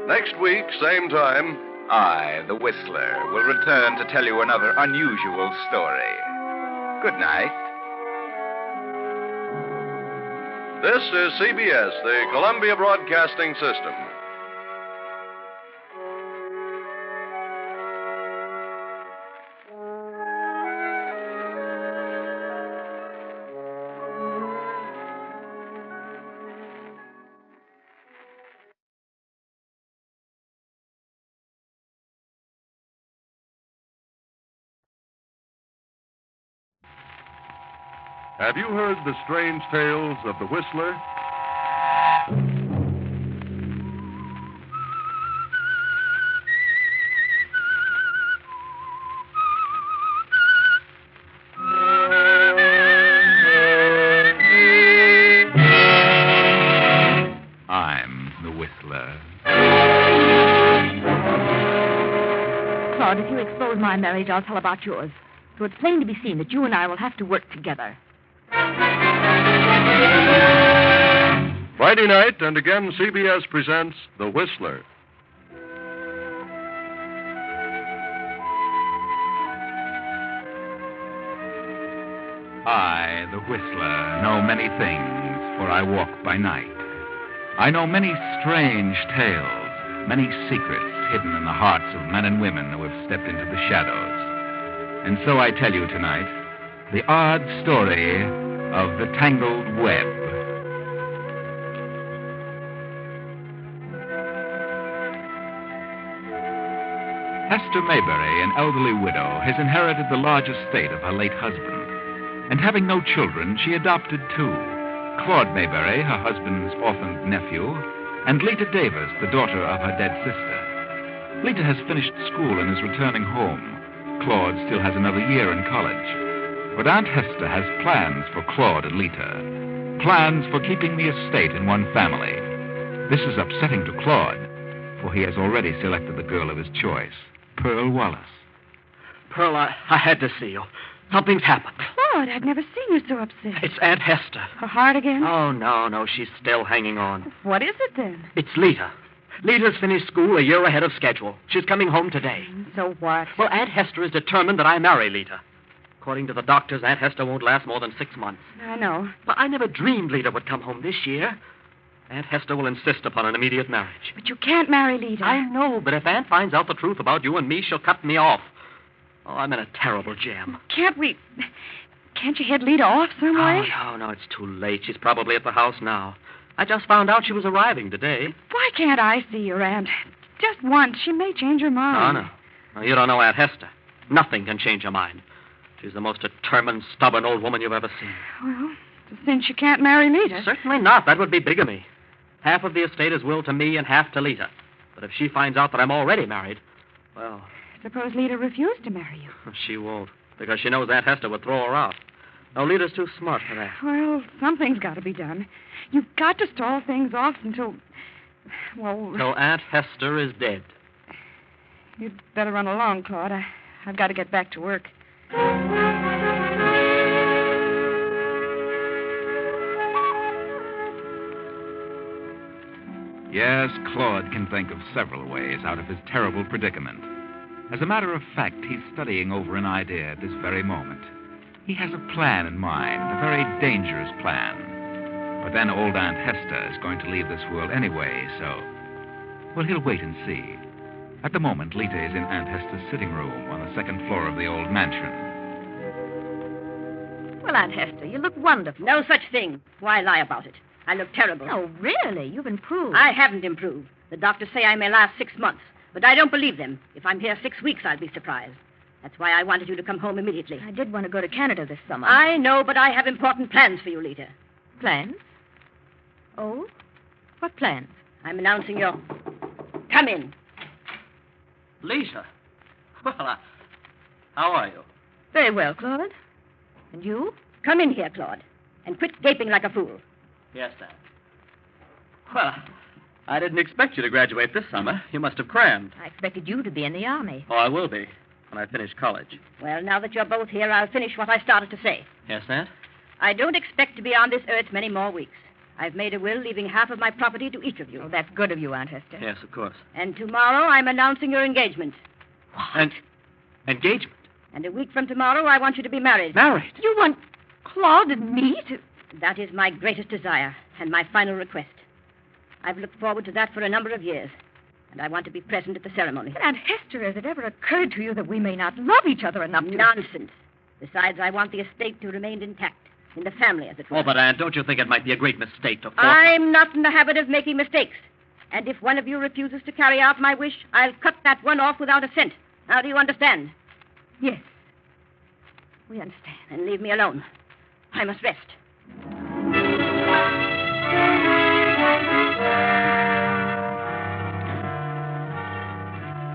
Next week, same time, I, the Whistler, will return to tell you another unusual story. Good night. This is CBS, the Columbia Broadcasting System. Have you heard the strange tales of the Whistler? I'm the Whistler. Claude, if you expose my marriage, I'll tell about yours. So it's plain to be seen that you and I will have to work together. Friday night, and again, CBS presents The Whistler. I, the Whistler, know many things, for I walk by night. I know many strange tales, many secrets hidden in the hearts of men and women who have stepped into the shadows. And so I tell you tonight, The Odd Story of the Tangled Web. Hester Maybury, an elderly widow, has inherited the large estate of her late husband. And having no children, she adopted two. Claude Maybury, her husband's orphaned nephew, and Lita Davis, the daughter of her dead sister. Lita has finished school and is returning home. Claude still has another year in college. But Aunt Hester has plans for Claude and Lita. Plans for keeping the estate in one family. This is upsetting to Claude, for he has already selected the girl of his choice, Pearl Wallace. Pearl, I had to see you. Something's happened. Claude, I've never seen you so upset. It's Aunt Hester. Her heart again? Oh, no, she's still hanging on. What is it then? It's Lita. Lita's finished school a year ahead of schedule. She's coming home today. So what? Well, Aunt Hester is determined that I marry Lita. According to the doctors, Aunt Hester won't last more than 6 months. I know. But I never dreamed Lita would come home this year. Aunt Hester will insist upon an immediate marriage. But you can't marry Lita. I know, but if Aunt finds out the truth about you and me, she'll cut me off. Oh, I'm in a terrible jam. Can't you head Lita off some way? Oh, no, it's too late. She's probably at the house now. I just found out she was arriving today. Why can't I see her, Aunt? Just once. She may change her mind. Oh, no. No, you don't know Aunt Hester. Nothing can change her mind. She's the most determined, stubborn old woman you've ever seen. Well, since you can't marry Lita. Certainly not. That would be bigamy. Half of the estate is willed to me and half to Lita. But if she finds out that I'm already married, well... Suppose Lita refused to marry you. She won't, because she knows Aunt Hester would throw her out. No, Lita's too smart for that. Well, something's got to be done. You've got to stall things off until... Well... Till Aunt Hester is dead. You'd better run along, Claude. I've got to get back to work. Yes, Claude can think of several ways out of his terrible predicament. As a matter of fact, he's studying over an idea at this very moment. He has a plan in mind, a very dangerous plan. But then old Aunt Hester is going to leave this world anyway, so... Well, he'll wait and see. At the moment, Lita is in Aunt Hester's sitting room on the second floor of the old mansion. Well, Aunt Hester, you look wonderful. No such thing. Why lie about it? I look terrible. Oh, really? You've improved. I haven't improved. The doctors say I may last 6 months, but I don't believe them. If I'm here 6 weeks, I'll be surprised. That's why I wanted you to come home immediately. I did want to go to Canada this summer. I know, but I have important plans for you, Lita. Plans? Oh? What plans? I'm announcing your... Come in. Lisa. Well, how are you? Very well, Claude. And you? Come in here, Claude, and quit gaping like a fool. Yes, Dad. Well, I didn't expect you to graduate this summer. You must have crammed. I expected you to be in the Army. Oh, I will be when I finish college. Well, now that you're both here, I'll finish what I started to say. Yes, Dad? I don't expect to be on this earth many more weeks. I've made a will leaving half of my property to each of you. Oh, that's good of you, Aunt Hester. Yes, of course. And tomorrow I'm announcing your engagement. What? Engagement? And a week from tomorrow, I want you to be married. Married? You want Claude and me to... That is my greatest desire and my final request. I've looked forward to that for a number of years, and I want to be present at the ceremony. But Aunt Hester, has it ever occurred to you that we may not love each other enough to... Nonsense. Besides, I want the estate to remain intact, in the family, as it were. Oh, but, Aunt, don't you think it might be a great mistake to force... I'm not in the habit of making mistakes. And if one of you refuses to carry out my wish, I'll cut that one off without a cent. Now, do you understand? Yes. We understand. Then leave me alone. I must rest.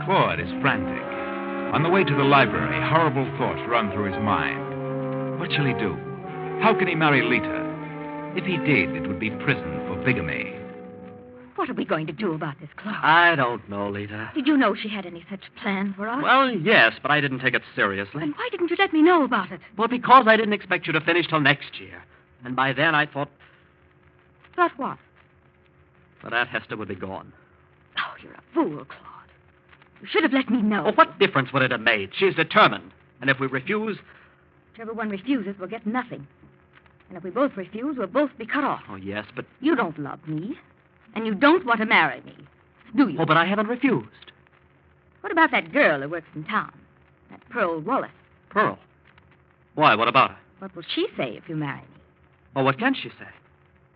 Claude is frantic. On the way to the library, horrible thoughts run through his mind. What shall he do? How can he marry Lita? If he did, it would be prison for bigamy. What are we going to do about this, Claude? I don't know, Lita. Did you know she had any such plan for us? Well, yes, but I didn't take it seriously. Then why didn't you let me know about it? Well, because I didn't expect you to finish till next year. And by then I thought... Thought what? That Aunt Hester would be gone. Oh, you're a fool, Claude. You should have let me know. Well, what difference would it have made? She's determined. And if we refuse... Whichever one refuses will get nothing. And if we both refuse, we'll both be cut off. Oh, yes, but... You don't love me. And you don't want to marry me, do you? Oh, but I haven't refused. What about that girl who works in town? That Pearl Wallace. Pearl? Why, what about her? What will she say if you marry me? Oh, what can she say?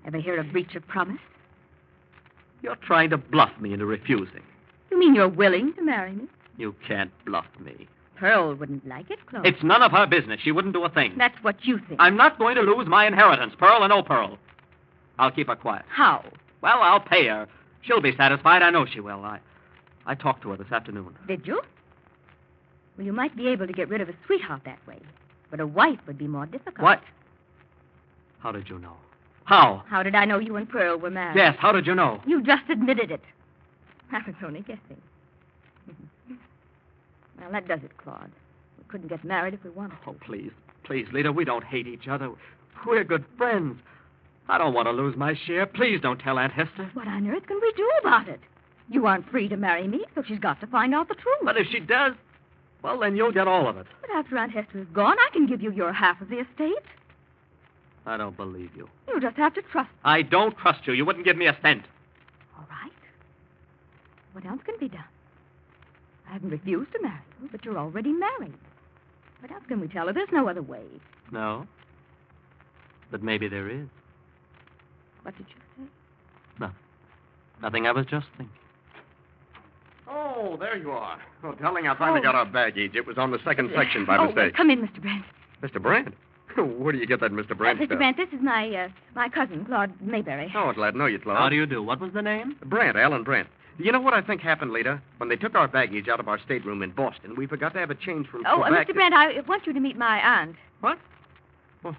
Ever hear of breach of promise? You're trying to bluff me into refusing. You mean you're willing to marry me? You can't bluff me. Pearl wouldn't like it, Claude. It's none of her business. She wouldn't do a thing. That's what you think. I'm not going to lose my inheritance, Pearl or no Pearl. I'll keep her quiet. How? Well, I'll pay her. She'll be satisfied. I know she will. I talked to her this afternoon. Did you? Well, you might be able to get rid of a sweetheart that way. But a wife would be more difficult. What? How did you know? How? How did I know you and Pearl were married? Yes, how did you know? You just admitted it. I was only guessing. Well, that does it, Claude. We couldn't get married if we wanted to. Oh, please. Please, Lita, we don't hate each other. We're good friends. I don't want to lose my share. Please don't tell Aunt Hester. What on earth can we do about it? You aren't free to marry me, so she's got to find out the truth. But if she does, well, then you'll get all of it. But after Aunt Hester is gone, I can give you your half of the estate. I don't believe you. You just have to trust me. I don't trust you. You wouldn't give me a cent. All right. What else can be done? I haven't refused to marry you, but you're already married. What else can we tell her? There's no other way. No. But maybe there is. What did you say? No. Nothing. I was just thinking. Oh, there you are. Oh, darling, I finally got our baggage. It was on the second section by mistake. Come in, Mr. Brent. Mr. Brand? Where do you get that Mr. Brand Mr. stuff? Brent, this is my cousin, Claude Mayberry. Oh, glad to know you, Claude. How do you do? What was the name? Brand, Alan Brand. You know what I think happened, Lita? When they took our baggage out of our stateroom in Boston, we forgot to have a change from Quebec Mr. Brent, I want you to meet my aunt. What? Well,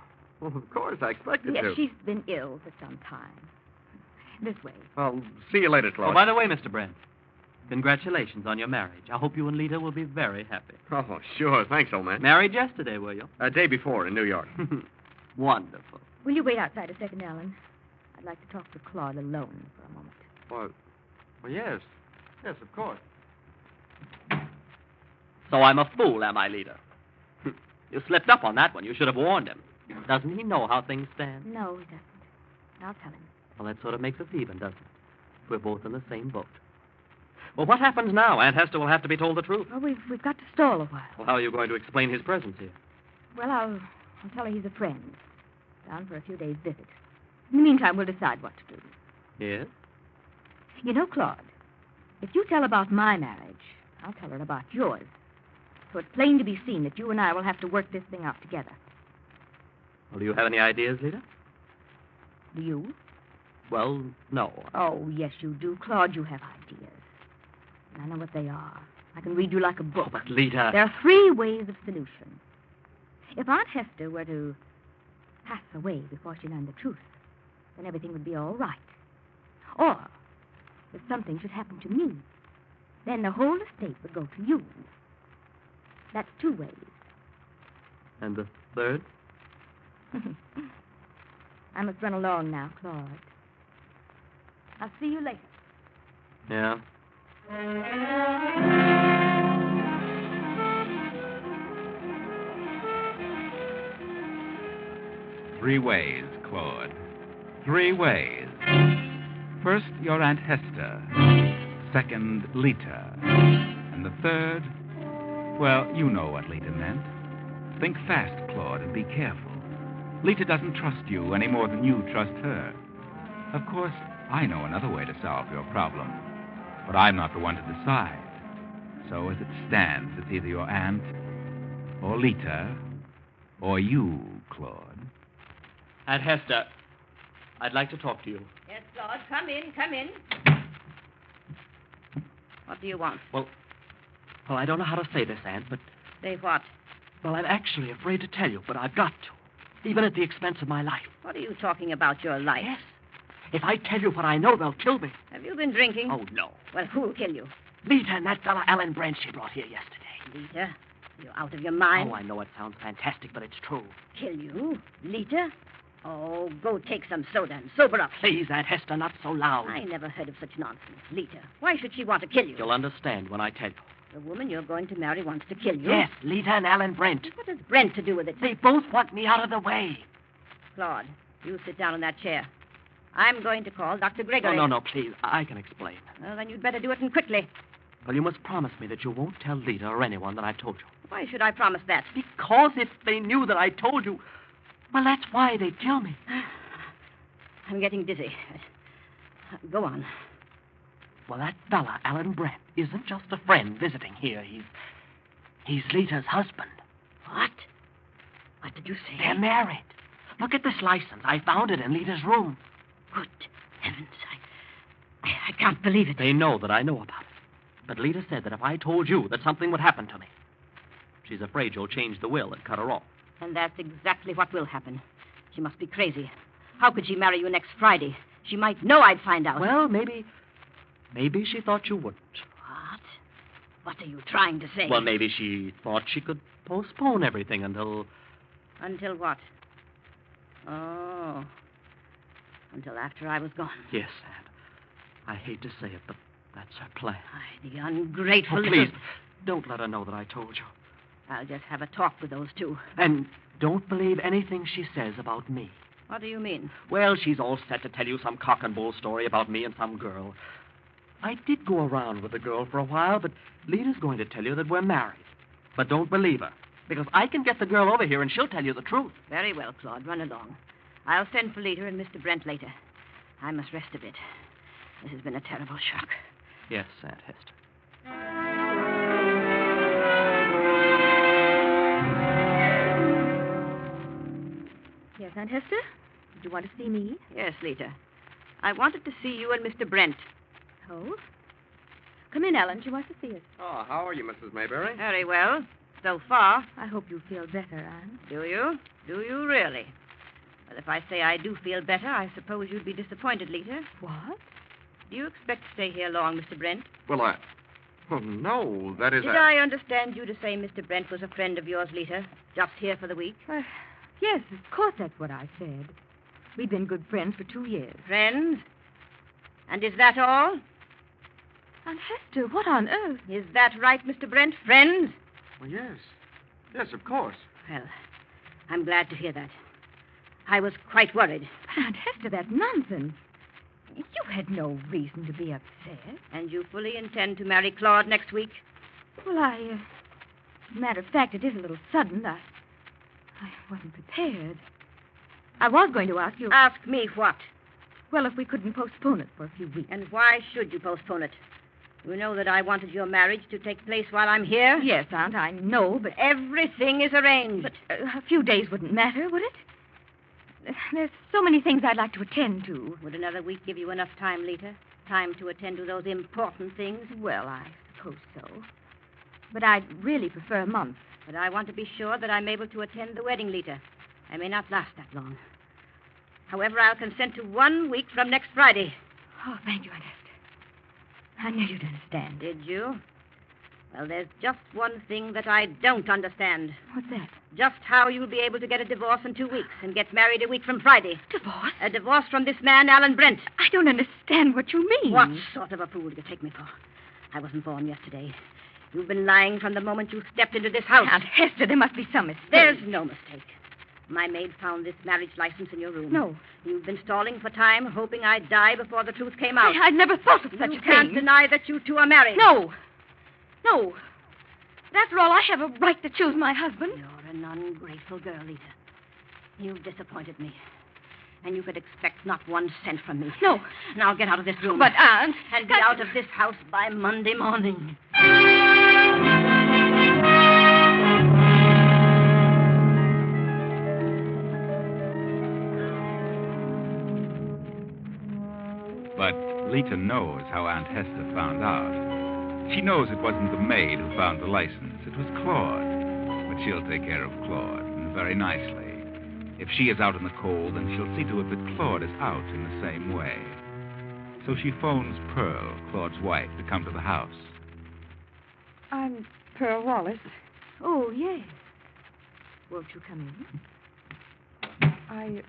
of course, I expected Yes, to. she's been ill for some time. This way. Well, see you later, Claude. Oh, by the way, Mr. Brent, congratulations on your marriage. I hope you and Lita will be very happy. Oh, sure. Thanks, old man. Married yesterday, were you? A day before in New York. Wonderful. Will you wait outside a second, Alan? I'd like to talk to Claude alone for a moment. Well, yes. Yes, of course. So I'm a fool, am I, Lita? You slipped up on that one. You should have warned him. Doesn't he know how things stand? No, he doesn't. I'll tell him. Well, that sort of makes us even, doesn't it? We're both in the same boat. Well, what happens now? Aunt Hester will have to be told the truth. Well, we've got to stall a while. Well, how are you going to explain his presence here? Well, I'll tell her he's a friend. Down for a few days' visit. In the meantime, we'll decide what to do. Yes? You know, Claude, if you tell about my marriage, I'll tell her about yours. So it's plain to be seen that you and I will have to work this thing out together. Well, do you have any ideas, Lita? Do you? Well, no. Oh, yes, you do. Claude, you have ideas. And I know what they are. I can read you like a book. Oh, but Lita... There are 3 ways of solution. If Aunt Hester were to pass away before she learned the truth, then everything would be all right. Or, if something should happen to me, then the whole estate would go to you. That's 2 ways. And the third? I must run along now, Claude. I'll see you later. Yeah? Three ways, Claude. 3 ways. First, your Aunt Hester. Second, Lita. And the third, well, you know what Lita meant. Think fast, Claude, and be careful. Lita doesn't trust you any more than you trust her. Of course, I know another way to solve your problem, but I'm not the one to decide. So as it stands, it's either your aunt, or Lita, or you, Claude. Aunt Hester, I'd like to talk to you. Yes, Claude, come in, come in. What do you want? Well, I don't know how to say this, Aunt, but... Say what? Well, I'm actually afraid to tell you, but I've got to. Even at the expense of my life. What are you talking about, your life? Yes. If I tell you what I know, they'll kill me. Have you been drinking? Oh, no. Well, who'll kill you? Lita and that fella Alan Brent she brought here yesterday. Lita? You're out of your mind? Oh, I know it sounds fantastic, but it's true. Kill you? Lita? Oh, go take some soda and sober up. Please, Aunt Hester, not so loud. I never heard of such nonsense. Lita, why should she want to kill you? You'll understand when I tell you. The woman you're going to marry wants to kill you? Yes, Lita and Alan Brent. What has Brent to do with it? They both want me out of the way. Claude, you sit down in that chair. I'm going to call Dr. Gregory. No, please. I can explain. Well, then you'd better do it and quickly. Well, you must promise me that you won't tell Lita or anyone that I've told you. Why should I promise that? Because if they knew that I told you, Well, that's why they'd kill me. I'm getting dizzy. Go on. Well, that fella, Alan Brent, isn't just a friend visiting here. He's Lita's husband. What? What did you say? They're married. Look at this license. I found it in Lita's room. Good heavens. I can't believe it. They know that I know about it. But Lita said that if I told you that something would happen to me, she's afraid you'll change the will and cut her off. And that's exactly what will happen. She must be crazy. How could she marry you next Friday? She might know I'd find out. Well, maybe she thought you wouldn't. What? What are you trying to say? Well, maybe she thought she could postpone everything until... Until what? Oh. Until after I was gone. Yes, Aunt. I hate to say it, but that's her plan. The ungrateful please, little... don't let her know that I told you. I'll just have a talk with those two. And don't believe anything she says about me. What do you mean? Well, she's all set to tell you some cock and bull story about me and some girl. I did go around with the girl for a while, but Lita's going to tell you that we're married. But don't believe her, because I can get the girl over here and she'll tell you the truth. Very well, Claude. Run along. I'll send for Lita and Mr. Brent later. I must rest a bit. This has been a terrible shock. Yes, Aunt Hester. Yes, Aunt Hester? Did you want to see me? Yes, Lita. I wanted to see you and Mr. Brent. Oh? Come in, Ellen. She wants to see us. Oh, how are you, Mrs. Mayberry? Very well. So far. I hope you feel better, Anne. Do you? Do you really? Well, if I say I do feel better, I suppose you'd be disappointed, Lita. What? Do you expect to stay here long, Mr. Brent? Well, Oh, no, that is... Did I understand you to say Mr. Brent was a friend of yours, Lita? Just here for the week? Yes, of course that's what I said. We've been good friends for 2 years. Friends? And is that all? Aunt Hester, what on earth? Is that right, Mr. Brent? Friends? Well, yes. Yes, of course. Well, I'm glad to hear that. I was quite worried. Aunt Hester, that's nonsense. You had no reason to be upset. And you fully intend to marry Claude next week? Well, as a matter of fact, it is a little sudden. I wasn't prepared. I was going to ask you... Ask me what? Well, if we couldn't postpone it for a few weeks. And why should you postpone it? You know that I wanted your marriage to take place while I'm here? Yes, Aunt, I know, but... Everything is arranged. But a few days wouldn't matter, would it? There's so many things I'd like to attend to. Would another week give you enough time, Lita? Time to attend to those important things? Well, I suppose so. But I'd really prefer a month. But I want to be sure that I'm able to attend the wedding, Lita. I may not last that long. However, I'll consent to 1 week from next Friday. Oh, thank you, Aunt Hester. I knew you'd understand. Did you? Well, there's just one thing that I don't understand. What's that? Just how you'll be able to get a divorce in 2 weeks and get married a week from Friday. Divorce? A divorce from this man, Alan Brent. I don't understand what you mean. What sort of a fool do you take me for? I wasn't born yesterday. You've been lying from the moment you stepped into this house. Aunt Hester, there must be some mistake. There's no mistake. My maid found this marriage license in your room. No. You've been stalling for time, hoping I'd die before the truth came out. I'd never thought of such a thing. You can't deny that you two are married. No. No. But after all, I have a right to choose my husband. You're an ungrateful girl, Lita. You've disappointed me. And you could expect not 1 cent from me. No. Now get out of this room. But, Aunt... And be out of this house by Monday morning. But Lita knows how Aunt Hester found out. She knows it wasn't the maid who found the license. It was Claude. But she'll take care of Claude, and very nicely. If she is out in the cold, then she'll see to it that Claude is out in the same way. So she phones Pearl, Claude's wife, to come to the house. I'm Pearl Wallace. Oh, yes. Won't you come in? I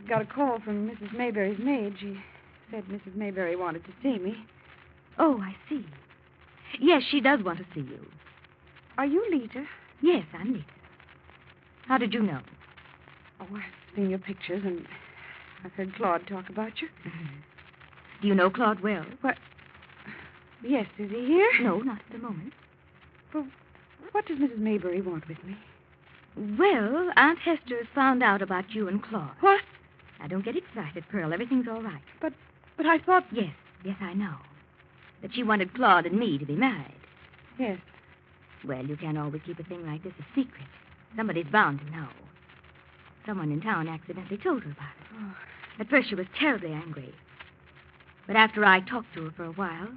got a call from Mrs. Mayberry's maid. She said Mrs. Mayberry wanted to see me. Oh, I see. Yes, she does want to see you. Are you Lita? Yes, I'm Lita. How did you know? Oh, I've seen your pictures, and I've heard Claude talk about you. Mm-hmm. Do you know Claude well? What? Yes, is he here? No, not at the moment. Well, what does Mrs. Mayberry want with me? Well, Aunt Hester has found out about you and Claude. What? Now, don't get excited, Pearl. Everything's all right. But I thought... Yes, I know. That she wanted Claude and me to be married. Yes. Well, you can't always keep a thing like this a secret. Somebody's bound to know. Someone in town accidentally told her about it. Oh. At first, she was terribly angry. But after I talked to her for a while,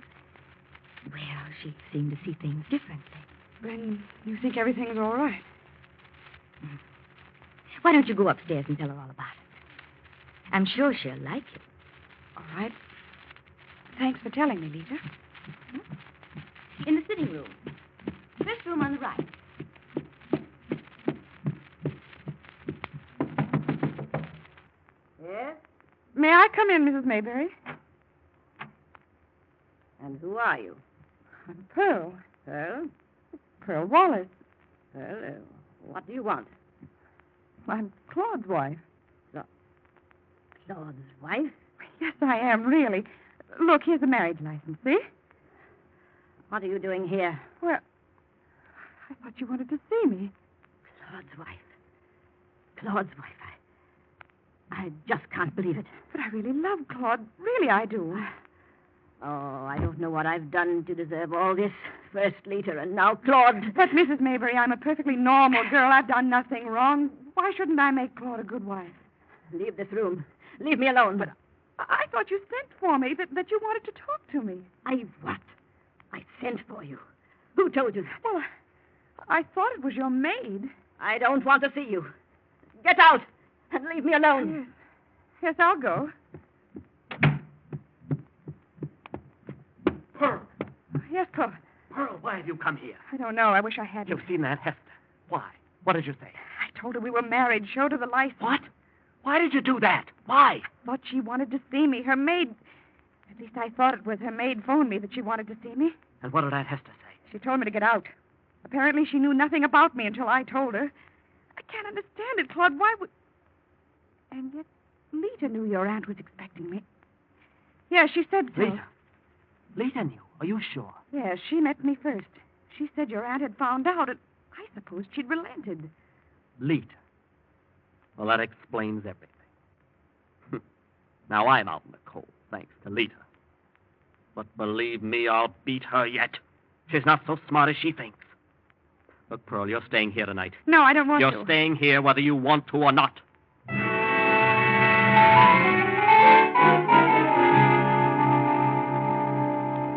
well, she seemed to see things differently. Then you think everything's all right? Why don't you go upstairs and tell her all about it? I'm sure she'll like it. All right. Thanks for telling me, Lita. In the sitting room. First room on the right. Yes? May I come in, Mrs. Mayberry? And who are you? I'm Pearl. Pearl? Pearl Wallace. Pearl, what do you want? I'm Claude's wife. Claude's wife? Yes, I am, really. Look, here's the marriage license, see? What are you doing here? Well, I thought you wanted to see me. Claude's wife. Claude's wife. I just can't believe it. But I really love Claude. Really, I do. Oh, I don't know what I've done to deserve all this. First Lita and now Claude. But, Mrs. Mayberry, I'm a perfectly normal girl. I've done nothing wrong. Why shouldn't I make Claude a good wife? Leave this room. Leave me alone. But I thought you sent for me, that you wanted to talk to me. I what? I sent for you. Who told you that? Well, I thought it was your maid. I don't want to see you. Get out and leave me alone. Yes, I'll go. Pearl. Yes, Claude. Pearl, why have you come here? I don't know. I wish I hadn't. You've seen Aunt Hester. Why? What did you say? I told her we were married. Showed her the license. What? Why did you do that? Why? I thought she wanted to see me. Her maid... At least I thought it was her maid phoned me that she wanted to see me. And what did Aunt Hester say? She told me to get out. Apparently she knew nothing about me until I told her. I can't understand it, Claude. Why would... And yet Lita knew your aunt was expecting me. Yes, she said so. Lita? Lita knew? Are you sure? Yes, she met me first. She said your aunt had found out, and I supposed she'd relented. Lita. Well, that explains everything. Now I'm out in the cold, thanks to Lita. But believe me, I'll beat her yet. She's not so smart as she thinks. Look, Pearl, you're staying here tonight. No, I don't want to. You're staying here whether you want to or not.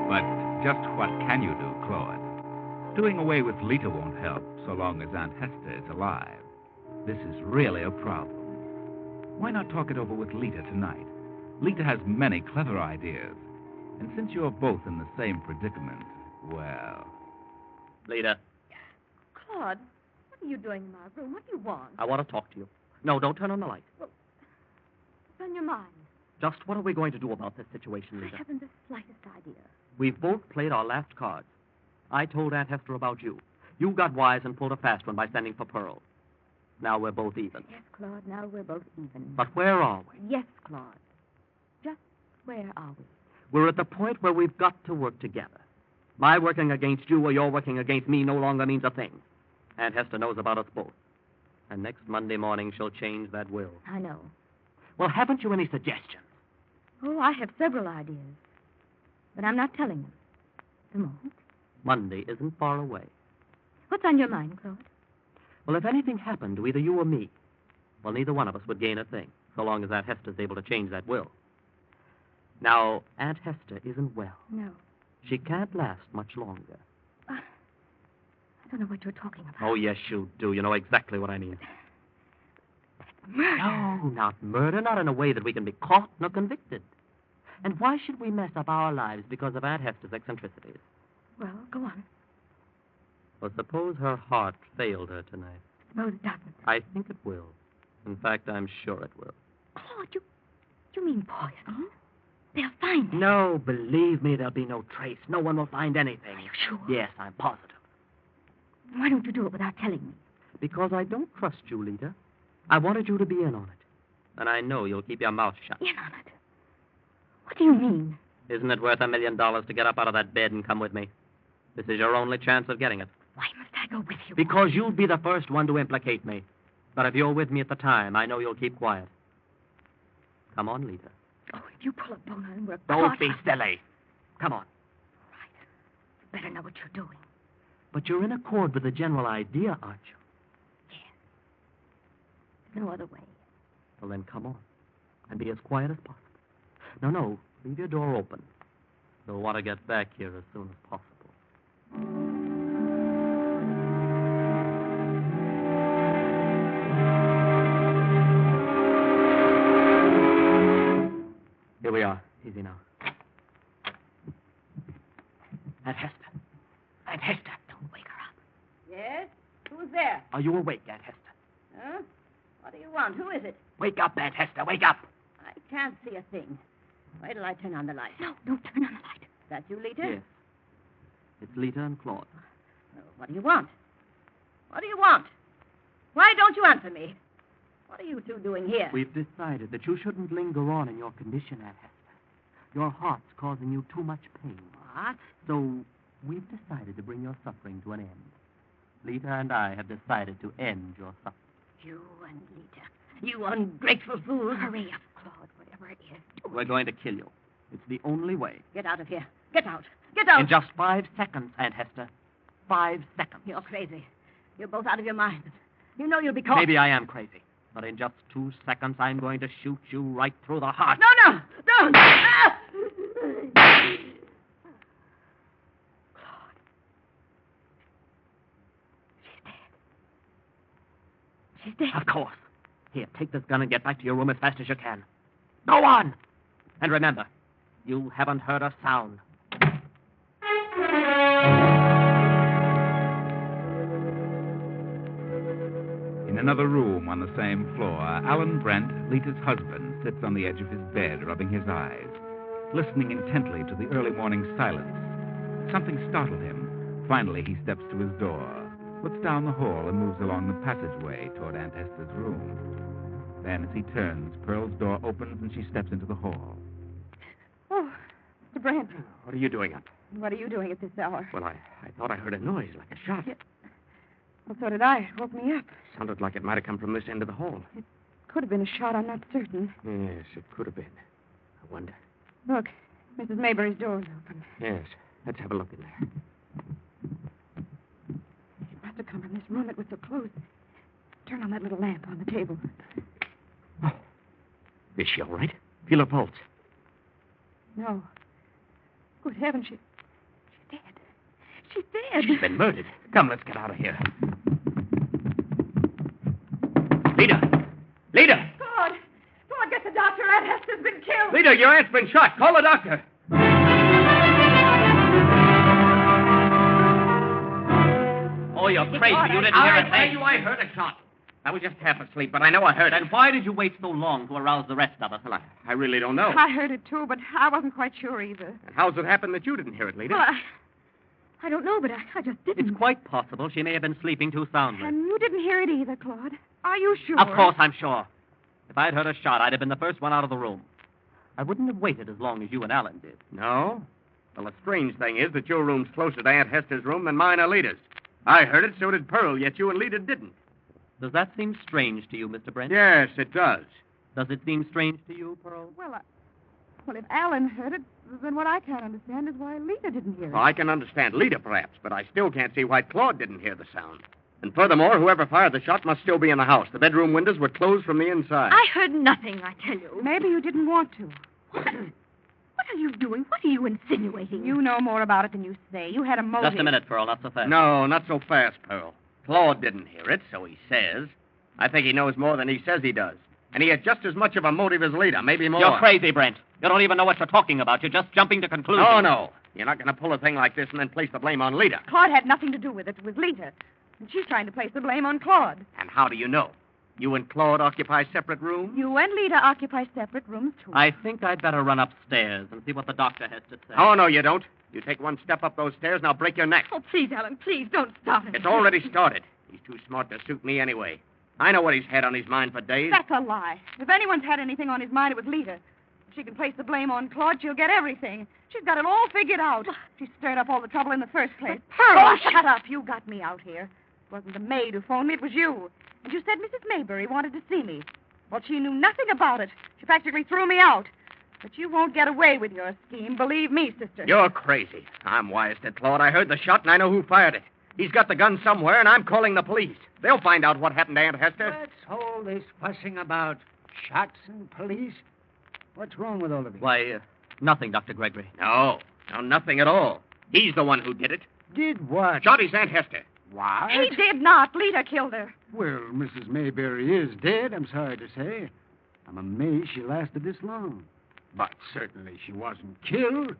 But just what can you do, Claude? Doing away with Lita won't help so long as Aunt Hester is alive. This is really a problem. Why not talk it over with Lita tonight? Lita has many clever ideas. And since you're both in the same predicament, well... Lita, Claude, what are you doing in my room? What do you want? I want to talk to you. No, don't turn on the light. What's on your mind? Just what are we going to do about this situation, Lita? I haven't the slightest idea. We've both played our last cards. I told Aunt Hester about you. You got wise and pulled a fast one by sending for Pearl. Now we're both even. Yes, Claude, now we're both even. But where are we? Yes, Claude. Just where are we? We're at the point where we've got to work together. My working against you or your working against me no longer means a thing. Aunt Hester knows about us both. And next Monday morning she'll change that will. I know. Well, haven't you any suggestions? Oh, I have several ideas. But I'm not telling them. At the moment. Monday isn't far away. What's on your mind, Claude? Well, if anything happened to either you or me, well, neither one of us would gain a thing, so long as Aunt Hester's able to change that will. Now, Aunt Hester isn't well. No. She can't last much longer. I don't know what you're talking about. Oh, yes, you do. You know exactly what I mean. Murder? No, not murder. Not in a way that we can be caught nor convicted. And why should we mess up our lives because of Aunt Hester's eccentricities? Well, go on. Well, suppose her heart failed her tonight. Suppose it doesn't. I think it will. In fact, I'm sure it will. Claude, you mean poison? They'll find it. No, believe me, there'll be no trace. No one will find anything. Are you sure? Yes, I'm positive. Why don't you do it without telling me? Because I don't trust you, Lita. I wanted you to be in on it. And I know you'll keep your mouth shut. In on it? What do you mean? Isn't it worth $1 million to get up out of that bed and come with me? This is your only chance of getting it. Why must I I go with you? Because you'll be the first one to implicate me. But if you're with me at the time, I know you'll keep quiet. Come on, Lita. Oh, if you pull a boner and we're Don't caught... be silly. Come on. You better know what you're doing. But you're in accord with the general idea, aren't you? There's no other way. Well, then come on. And be as quiet as possible. No. Leave your door open. They'll want to get back here as soon as possible. Here we are. Easy now. Aunt Hester. Aunt Hester. Don't wake her up. Yes? Who's there? Are you awake, Aunt Hester? Huh? What do you want? Who is it? Wake up, Aunt Hester. Wake up. I can't see a thing. Wait till I turn on the light. No, don't turn on the light. That you, Lita? Yes. It's Lita and Claude. Oh, what do you want? What do you want? Why don't you answer me? What are you two doing here? We've decided that you shouldn't linger on in your condition, Aunt Hester. Your heart's causing you too much pain. What? So we've decided to bring your suffering to an end. Lita and I have decided to end your suffering. You and Lita. You ungrateful fool. Hurry up, Claude, whatever it is. We're going to kill you. It's the only way. Get out of here. Get out. Get out. In just 5 seconds, Aunt Hester. 5 seconds. You're crazy. You're both out of your minds. You know you'll be caught. Maybe I am crazy. But in just 2 seconds, I'm going to shoot you right through the heart. No. Don't. Ah! She's dead. Of course. Here, take this gun and get back to your room as fast as you can. Go on! And remember, you haven't heard a sound. In another room on the same floor, Alan Brent, Lita's husband, sits on the edge of his bed, rubbing his eyes, listening intently to the early morning silence. Something startled him. Finally, he steps to his door, looks down the hall, and moves along the passageway toward Aunt Hester's room. Then, as he turns, Pearl's door opens and she steps into the hall. Oh, Mr. Brent. What are you doing up? What are you doing at this hour? Well, I thought I heard a noise like a shot. Yeah. Well, so did I. It woke me up. Sounded like it might have come from this end of the hall. Could have been a shot, I'm not certain. Yes, it could have been. I wonder. Look, Mrs. Maybury's door's open. Yes, let's have a look in there. It must have come from this room. It was so close. Turn on that little lamp on the table. Oh, is she all right? Feel her pulse. No. Good heavens, she's dead. She's dead. She's been murdered. Come, let's get out of here. Lita! God, get the doctor. Aunt Hester's been killed. Lita, your aunt's been shot. Call the doctor. Oh, you're crazy. You didn't hear a thing. I tell you, I heard a shot. I was just half asleep, but I know I heard it. Then why did you wait so long to arouse the rest of us? Well, I really don't know. I heard it, too, but I wasn't quite sure either. And how's it happen that you didn't hear it, Lita? Well, I don't know, but I just didn't. It's quite possible she may have been sleeping too soundly. And you didn't hear it either, Claude. Are you sure? Of course I'm sure. If I'd heard a shot, I'd have been the first one out of the room. I wouldn't have waited as long as you and Alan did. No? Well, the strange thing is that your room's closer to Aunt Hester's room than mine or Lita's. I heard it, so did Pearl, yet you and Lita didn't. Does that seem strange to you, Mr. Brent? Yes, it does. Does it seem strange to you, Pearl? Well, if Alan heard it, then what I can't understand is why Lita didn't hear it. Well, I can understand Lita, perhaps, but I still can't see why Claude didn't hear the sound. And furthermore, whoever fired the shot must still be in the house. The bedroom windows were closed from the inside. I heard nothing, I tell you. Maybe you didn't want to. What are you doing? What are you insinuating? You know more about it than you say. You had a motive. Just a minute, Pearl, not so fast. No, not so fast, Pearl. Claude didn't hear it, so he says. I think he knows more than he says he does. And he had just as much of a motive as Lita, maybe more. You're crazy, Brent. You don't even know what you're talking about. You're just jumping to conclusions. Oh, no. You're not going to pull a thing like this and then place the blame on Lita. Claude had nothing to do with it. It was Lita. And she's trying to place the blame on Claude. And how do you know? You and Claude occupy separate rooms? You and Lita occupy separate rooms, too. I think I'd better run upstairs and see what the doctor has to say. Oh, no, you don't. You take one step up those stairs and I'll break your neck. Oh, please, Alan, please, don't stop it. It's already started. He's too smart to suit me anyway. I know what he's had on his mind for days. That's a lie. If anyone's had anything on his mind, it was Lita. she can place the blame on Claude, she'll get everything. She's got it all figured out. She stirred up all the trouble in the first place. Pearl, Oh, shut up. You got me out here. It wasn't the maid who phoned me, it was you. And you said Mrs. Maybury wanted to see me. Well, she knew nothing about it. She practically threw me out. But you won't get away with your scheme, believe me, sister. You're crazy. I'm wise to Claude. I heard the shot, and I know who fired it. He's got the gun somewhere, and I'm calling the police. They'll find out what happened to Aunt Hester. What's all this fussing about? Shots and police? What's wrong with all of you? Why, nothing, Dr. Gregory. No, nothing at all. He's the one who did it. Did what? Shot his Aunt Hester. What? He did not. Lita killed her. Well, Mrs. Mayberry is dead, I'm sorry to say. I'm amazed she lasted this long. But certainly she wasn't killed.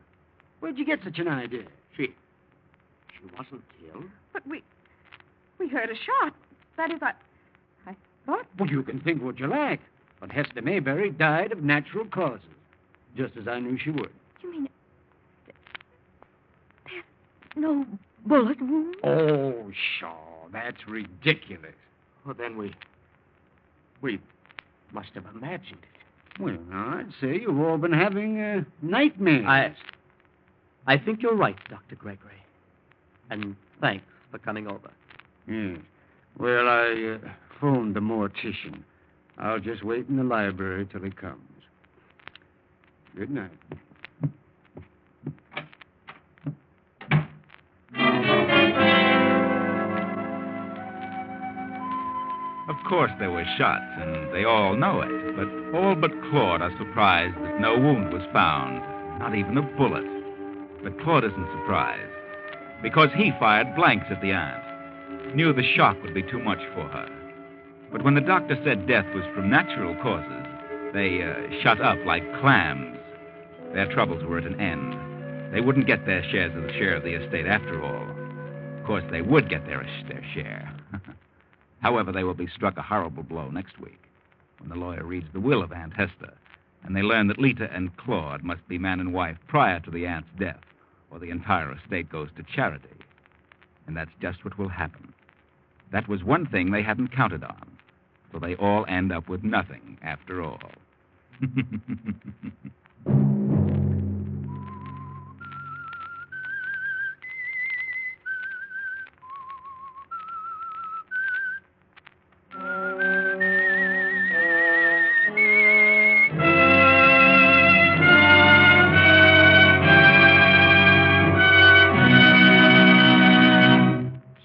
Where'd you get such an idea? She wasn't killed? But we heard a shot. That is, I thought... Well, you can think what you like. But Hester Mayberry died of natural causes, just as I knew she would. You mean... There's no bullet wound? Oh, Shaw, that's ridiculous. Well, then we must have imagined it. Well, I'd say you've all been having nightmares. I think you're right, Dr. Gregory. And thanks for coming over. Yes. Well, I phoned the mortician. I'll just wait in the library till he comes. Good night. Of course there were shots, and they all know it, but all but Claude are surprised that no wound was found, not even a bullet. But Claude isn't surprised, because he fired blanks at the aunt, knew the shock would be too much for her. But when the doctor said death was from natural causes, they shut up like clams. Their troubles were at an end. They wouldn't get their share of the estate after all. Of course, they would get their share. However, they will be struck a horrible blow next week when the lawyer reads the will of Aunt Hester, and they learn that Lita and Claude must be man and wife prior to the aunt's death, or the entire estate goes to charity. And that's just what will happen. That was one thing they hadn't counted on. So they all end up with nothing after all.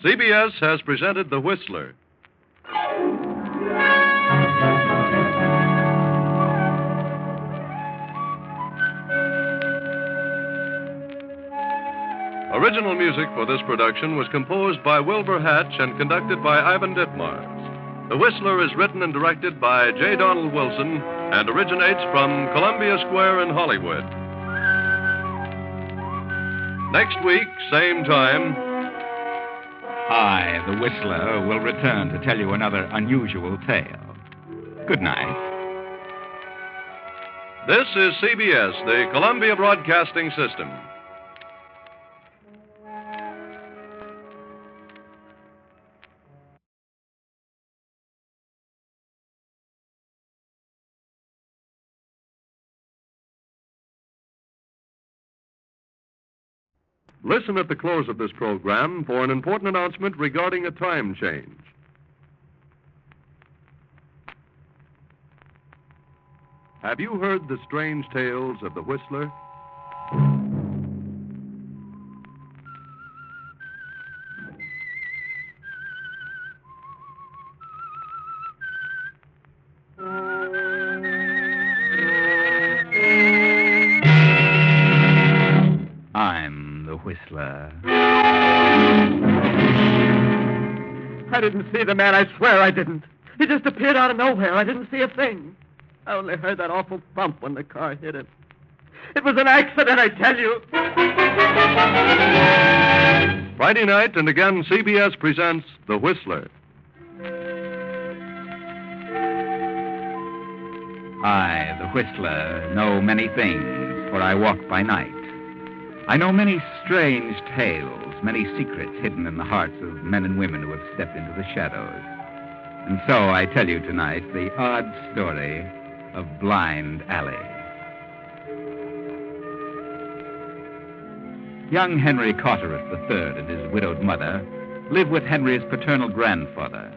CBS has presented The Whistler. Original music for this production was composed by Wilbur Hatch and conducted by Ivan Ditmars. The Whistler is written and directed by J. Donald Wilson and originates from Columbia Square in Hollywood. Next week, same time, I, the Whistler, will return to tell you another unusual tale. Good night. This is CBS, the Columbia Broadcasting System. Listen at the close of this program for an important announcement regarding a time change. Have you heard the strange tales of the Whistler? I'm the Whistler. I didn't see the man, I swear I didn't. He just appeared out of nowhere. I didn't see a thing. I only heard that awful thump when the car hit him. It was an accident, I tell you. Friday night, and again, CBS presents The Whistler. I, the Whistler, know many things, for I walk by night. I know many strange tales, many secrets hidden in the hearts of men and women who have stepped into the shadows. And so I tell you tonight the odd story of Blind Alley. Young Henry Carteret III and his widowed mother live with Henry's paternal grandfather.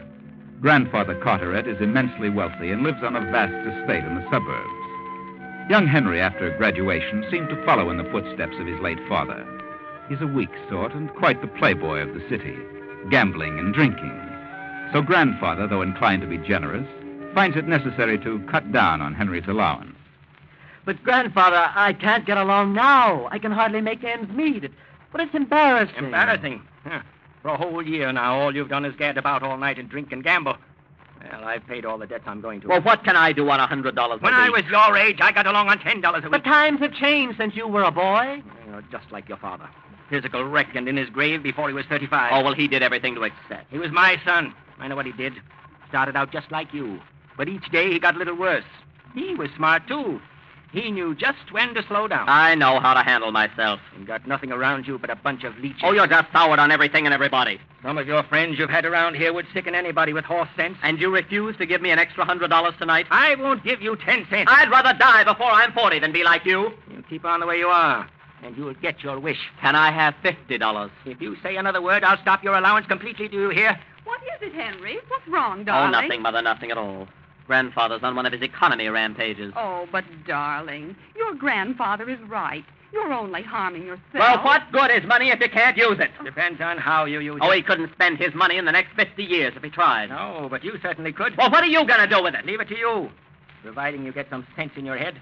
Grandfather Carteret is immensely wealthy and lives on a vast estate in the suburbs. Young Henry, after graduation, seemed to follow in the footsteps of his late father. He's a weak sort and quite the playboy of the city, gambling and drinking. So grandfather, though inclined to be generous, finds it necessary to cut down on Henry's allowance. But, Grandfather, I can't get along now. I can hardly make ends meet. But it's embarrassing. Embarrassing? Huh. For a whole year now, all you've done is gad about all night and drink and gamble. Well, I've paid all the debts I'm going to. Well, what can I do on $100 a week? When I was your age, I got along on $10 a week. But times have changed since you were a boy. Well, just like your father. Physical wreck and in his grave before he was 35. Oh, well, he did everything to excess. He was my son. I know what he did. Started out just like you. But each day he got a little worse. He was smart, too. He knew just when to slow down. I know how to handle myself. And got nothing around you but a bunch of leeches. Oh, you're just soured on everything and everybody. Some of your friends you've had around here would sicken anybody with horse sense. And you refuse to give me an extra $100 tonight? I won't give you 10 cents. I'd rather die before I'm 40 than be like you. You keep on the way you are, and you'll get your wish. Can I have $50? If you say another word, I'll stop your allowance completely. Do you hear? What is it, Henry? What's wrong, darling? Oh, nothing, Mother, nothing at all. Grandfather's on one of his economy rampages. Oh, but, darling, your grandfather is right. You're only harming yourself. Well, what good is money if you can't use it? Depends on how you use it. Oh, he couldn't spend his money in the next 50 years if he tried. No, but you certainly could. Well, what are you going to do with it? Leave it to you, providing you get some sense in your head.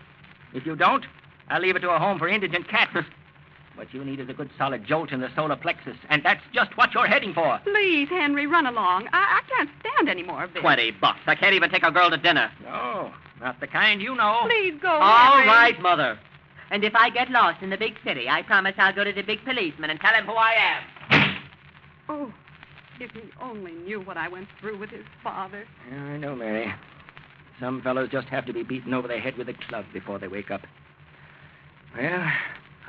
If you don't, I'll leave it to a home for indigent cats. What you need is a good solid jolt in the solar plexus, and that's just what you're heading for. Please, Henry, run along. I can't stand any more of this. $20. I can't even take a girl to dinner. No, not the kind you know. Please go, All Henry. right, Mother. And if I get lost in the big city, I promise I'll go to the big policeman and tell him who I am. Oh, if he only knew what I went through with his father. Yeah, I know, Mary. Some fellows just have to be beaten over the head with a club before they wake up. Well,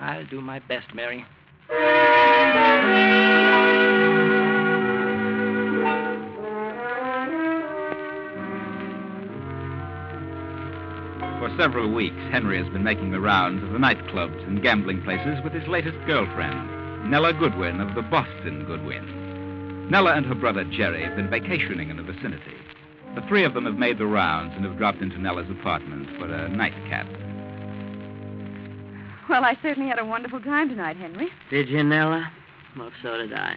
I'll do my best, Mary. For several weeks, Henry has been making the rounds of the nightclubs and gambling places with his latest girlfriend, Nella Goodwin of the Boston Goodwin. Nella and her brother Jerry have been vacationing in the vicinity. The three of them have made the rounds and have dropped into Nella's apartment for a nightcap. Well, I certainly had a wonderful time tonight, Henry. Did you, Nella? Well, so did I.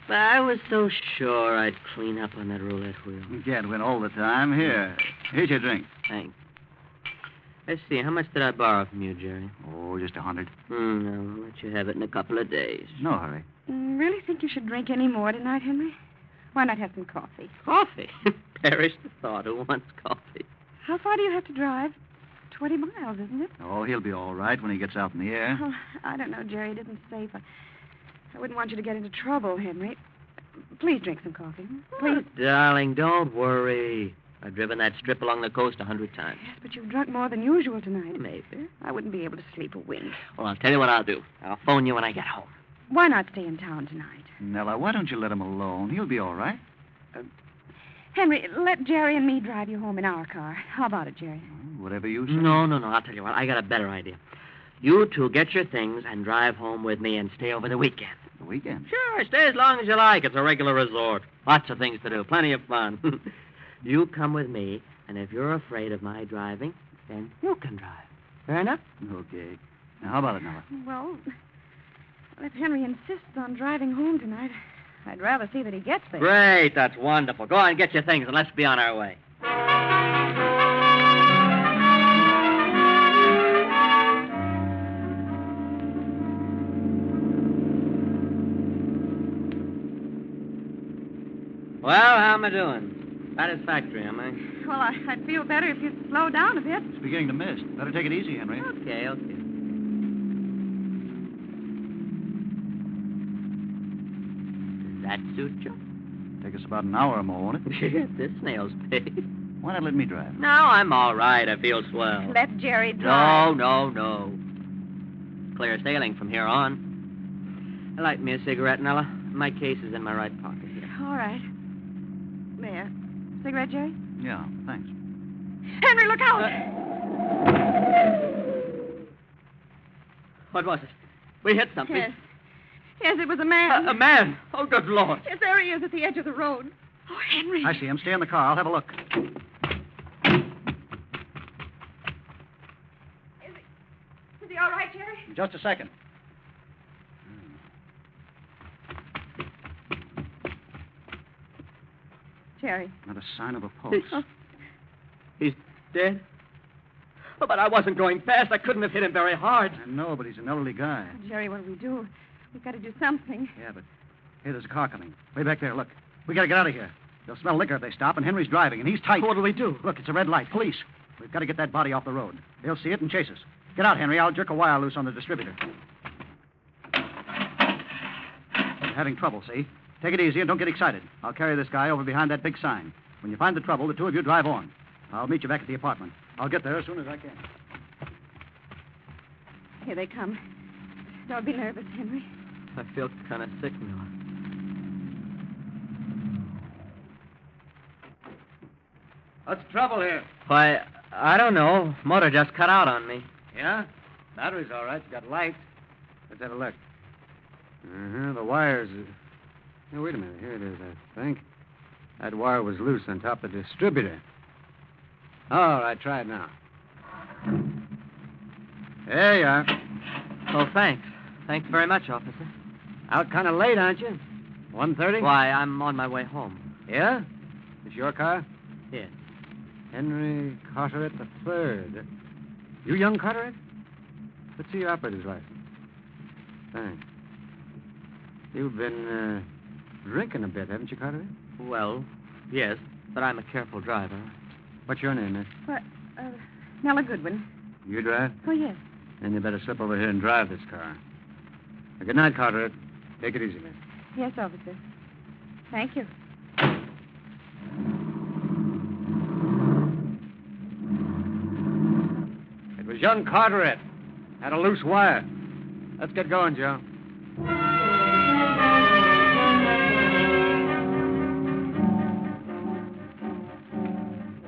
But I was so sure I'd clean up on that roulette wheel. You can't win all the time. Here's your drink. Thanks. Let's see, how much did I borrow from you, Jerry? Oh, just 100. No, I'll let you have it in a couple of days. No hurry. Really think you should drink any more tonight, Henry? Why not have some coffee? Coffee? Perish the thought. Who wants coffee? How far do you have to drive? 20 miles, isn't it? Oh, he'll be all right when he gets out in the air. Oh, I don't know, Jerry. It isn't safe. I wouldn't want you to get into trouble, Henry. Please drink some coffee. Please. Oh, darling, don't worry. I've driven that strip along the coast 100 times. Yes, but you've drunk more than usual tonight. Maybe. I wouldn't be able to sleep a wink. Well, I'll tell you what I'll do. I'll phone you when I get home. Why not stay in town tonight? Nella, why don't you let him alone? He'll be all right. Henry, let Jerry and me drive you home in our car. How about it, Jerry? Whatever you say. No. I'll tell you what. I got a better idea. You two get your things and drive home with me and stay over the weekend. The weekend? Sure, stay as long as you like. It's a regular resort. Lots of things to do. Plenty of fun. You come with me, and if you're afraid of my driving, then you can drive. Fair enough? Okay. Now, how about it, Nella? Well, if Henry insists on driving home tonight, I'd rather see that he gets there. Great. That's wonderful. Go on, get your things, and let's be on our way. Well, how am I doing? Satisfactory, am I? Well, I'd feel better if you'd slow down a bit. It's beginning to mist. Better take it easy, Henry. Okay. Does that suit you? Take us about an hour or more, won't it? This snail's paid. Why not let me drive? No, I'm all right. I feel swell. Let Jerry drive. No. Clear sailing from here on. Light me a cigarette, Nella. My case is in my right pocket here. All right. There. Cigarette, Jerry? Yeah, thanks. Henry, look out! What was it? We hit something. Yes. Yes, it was a man. A man? Oh, good Lord. Yes, there he is at the edge of the road. Oh, Henry. I see him. Stay in the car. I'll have a look. Is he all right, Jerry? Just a second. Jerry. Not a sign of a pulse. He's dead? Oh, but I wasn't going fast. I couldn't have hit him very hard. I know, but he's an elderly guy. Jerry, what do we do? We've got to do something. Yeah, but hey, there's a car coming. Way back there, look. We got to get out of here. They'll smell liquor if they stop, and Henry's driving, and he's tight. What do we do? Look, it's a red light. Police. We've got to get that body off the road. They'll see it and chase us. Get out, Henry. I'll jerk a wire loose on the distributor. You're having trouble, see? Take it easy and don't get excited. I'll carry this guy over behind that big sign. When you find the trouble, the two of you drive on. I'll meet you back at the apartment. I'll get there as soon as I can. Here they come. Don't be nervous, Henry. I feel kind of sick now. What's the trouble here? Why, I don't know. Motor just cut out on me. Yeah? Battery's all right. It's got lights. Let's have a look. The wires. Oh, wait a minute. Here it is, I think. That wire was loose on top of the distributor. All right, try it now. There you are. Oh, thanks. Thanks very much, officer. Out kind of late, aren't you? 1:30? Why, I'm on my way home. Yeah? It's your car? Yes. Henry Carteret III. You young Carteret? Let's see your operator's license. Thanks. You've been drinking a bit, haven't you, Carteret? Well, yes, but I'm a careful driver. What's your name, miss? What? Nella Goodwin. You drive? Oh, yes. Then you better slip over here and drive this car. Good night, Carteret. Take it easy, miss. Yes, officer. Thank you. It was young Carteret. Had a loose wire. Let's get going, Joe.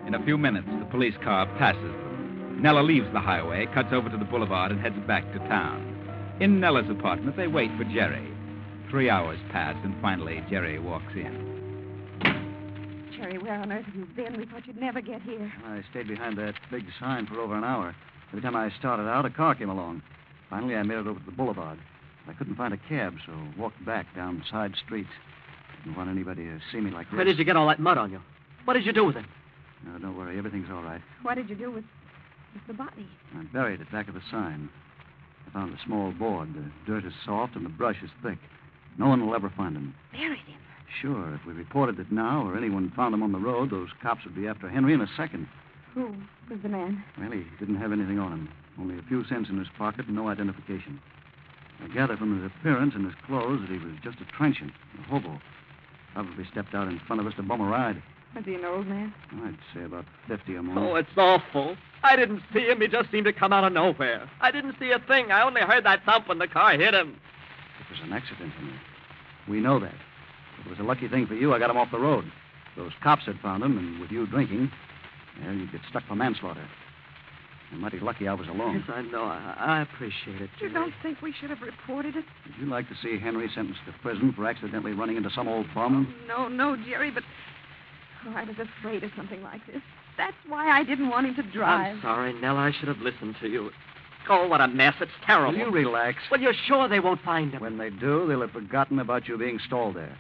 In a few minutes, the police car passes them. Nella leaves the highway, cuts over to the boulevard, and heads back to town. In Nella's apartment, they wait for Jerry. 3 hours pass, and finally, Jerry walks in. Jerry, where on earth have you been? We thought you'd never get here. I stayed behind that big sign for over an hour. Every time I started out, a car came along. Finally, I made it over to the boulevard. I couldn't find a cab, so walked back down side streets. Didn't want anybody to see me like this. Where did you get all that mud on you? What did you do with it? No, don't worry. Everything's all right. What did you do with the body? I buried it back of the sign. I found a small board. The dirt is soft and the brush is thick. No one will ever find him. Buried him? Sure. If we reported it now or anyone found him on the road, those cops would be after Henry in a second. Who was the man? Well, he didn't have anything on him. Only a few cents in his pocket and no identification. I gather from his appearance and his clothes that he was just a trenchant, a hobo. Probably stepped out in front of us to bum a ride. Was he an old man? I'd say about 50 or more. Oh, it's awful. I didn't see him. He just seemed to come out of nowhere. I didn't see a thing. I only heard that thump when the car hit him. It was an accident, Henry. We know that. It was a lucky thing for you I got him off the road. Those cops had found him, and with you drinking, well, you'd get stuck for manslaughter. I'm mighty lucky I was alone. Yes, I know. I appreciate it. You don't think we should have reported it? Would you like to see Henry sentenced to prison for accidentally running into some old bum? No, Jerry, but I was afraid of something like this. That's why I didn't want him to drive. I'm sorry, Nell. I should have listened to you. Oh, what a mess. It's terrible. Will you relax? Well, you're sure they won't find him? When they do, they'll have forgotten about you being stalled there.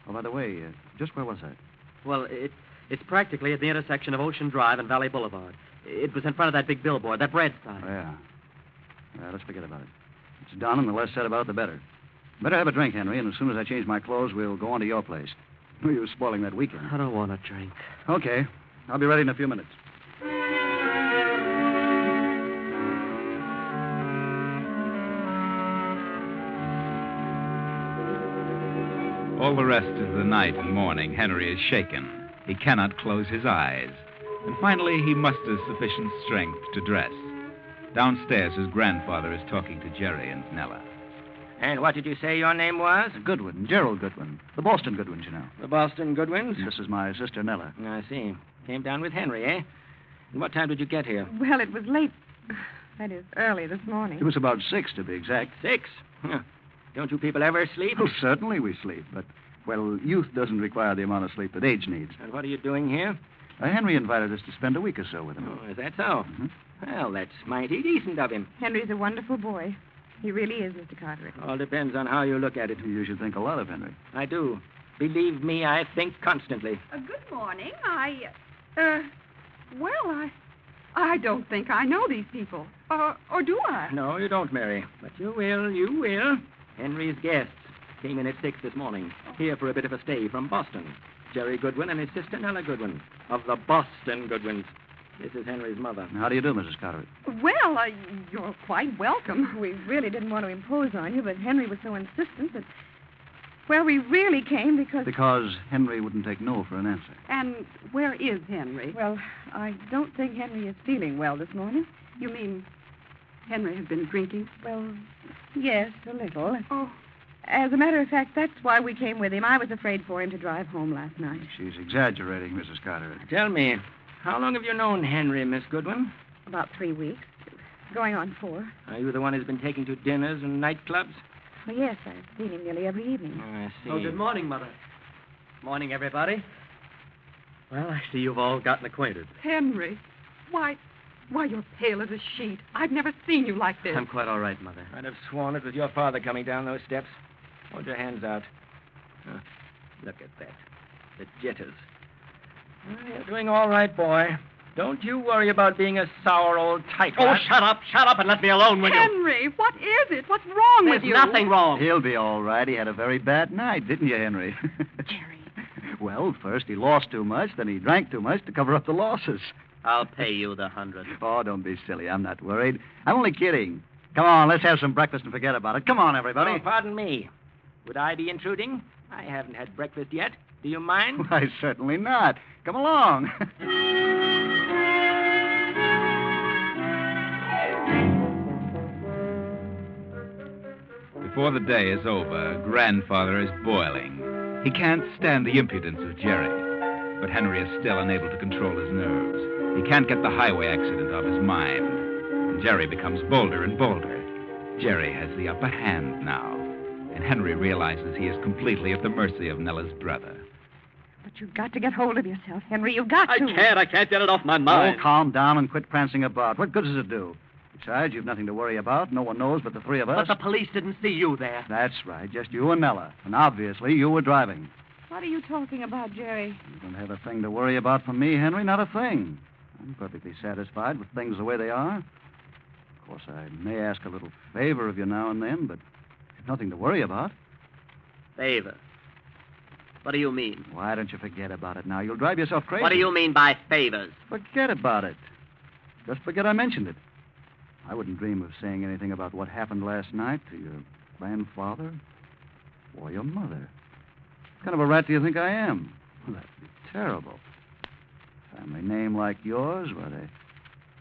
Oh, by the way, just where was that? Well, it's practically at the intersection of Ocean Drive and Valley Boulevard. It was in front of that big billboard, that red sign. Oh, yeah. Let's forget about it. It's done, and the less said about it, the better. Better have a drink, Henry, and as soon as I change my clothes, we'll go on to your place. You were spoiling that weekend. I don't want a drink. Okay. I'll be ready in a few minutes. All the rest of the night and morning, Henry is shaken. He cannot close his eyes. And finally, he musters sufficient strength to dress. Downstairs, his grandfather is talking to Jerry and Nella. And what did you say your name was? Goodwin, Gerald Goodwin. The Boston Goodwins, you know. The Boston Goodwins? This is my sister, Nella. I see. Came down with Henry, eh? And what time did you get here? Well, it was late. That is early this morning. It was about 6, to be exact. 6? Huh. Don't you people ever sleep? Well, certainly we sleep, but, well, youth doesn't require the amount of sleep that age needs. And what are you doing here? Henry invited us to spend a week or so with him. Oh, is that so? Mm-hmm. Well, that's mighty decent of him. Henry's a wonderful boy. He really is, Mr. Carteret. All depends on how you look at it. You should think a lot of Henry. I do. Believe me, I think constantly. Good morning. I don't think I know these people. Or do I? No, you don't, Mary. But you will. Henry's guests came in at 6 this morning, here for a bit of a stay from Boston. Jerry Goodwin and his sister Nella Goodwin, of the Boston Goodwins. This is Henry's mother. How do you do, Mrs. Carteret? Well, you're quite welcome. We really didn't want to impose on you, but Henry was so insistent that... Well, we really came because... Because Henry wouldn't take no for an answer. And where is Henry? Well, I don't think Henry is feeling well this morning. You mean Henry has been drinking? Well, yes, a little. Oh. As a matter of fact, that's why we came with him. I was afraid for him to drive home last night. She's exaggerating, Mrs. Carteret. Tell me, how long have you known Henry, Miss Goodwin? About 3 weeks. Going on 4. Are you the one who's been taking to dinners and nightclubs? Well, yes, I've seen him nearly every evening. Oh, I see. Oh, good morning, Mother. Morning, everybody. Well, I see you've all gotten acquainted. Henry, why, you're pale as a sheet. I've never seen you like this. I'm quite all right, Mother. I'd have sworn it was your father coming down those steps. Hold your hands out. Look at that. The jitters. Well, you're doing all right, boy. Don't you worry about being a sour old tight. Oh, shut up and let me alone, will you? Henry, what is it? What's wrong with you? There's nothing wrong. He'll be all right. He had a very bad night, didn't you, Henry? Jerry. Well, first he lost too much, then he drank too much to cover up the losses. I'll pay you the 100. Oh, don't be silly. I'm not worried. I'm only kidding. Come on, let's have some breakfast and forget about it. Come on, everybody. Oh, pardon me. Would I be intruding? I haven't had breakfast yet. Do you mind? Why, certainly not. Come along. Before the day is over, Grandfather is boiling. He can't stand the impudence of Jerry, but Henry is still unable to control his nerves. He can't get the highway accident off his mind. And Jerry becomes bolder and bolder. Jerry has the upper hand now, and Henry realizes he is completely at the mercy of Nella's brother. But you've got to get hold of yourself, Henry. You've got to. I can't get it off my mind. Oh, calm down and quit prancing about. What good does it do? Besides, you've nothing to worry about. No one knows but the 3 of us. But the police didn't see you there. That's right. Just you and Nella. And obviously, you were driving. What are you talking about, Jerry? You don't have a thing to worry about from me, Henry. Not a thing. I'm perfectly satisfied with things the way they are. Of course, I may ask a little favor of you now and then, but there's nothing to worry about. Favor? What do you mean? Why don't you forget about it now? You'll drive yourself crazy. What do you mean by favors? Forget about it. Just forget I mentioned it. I wouldn't dream of saying anything about what happened last night to your grandfather or your mother. What kind of a rat do you think I am? Well, that'd be terrible. Family name like yours, why, they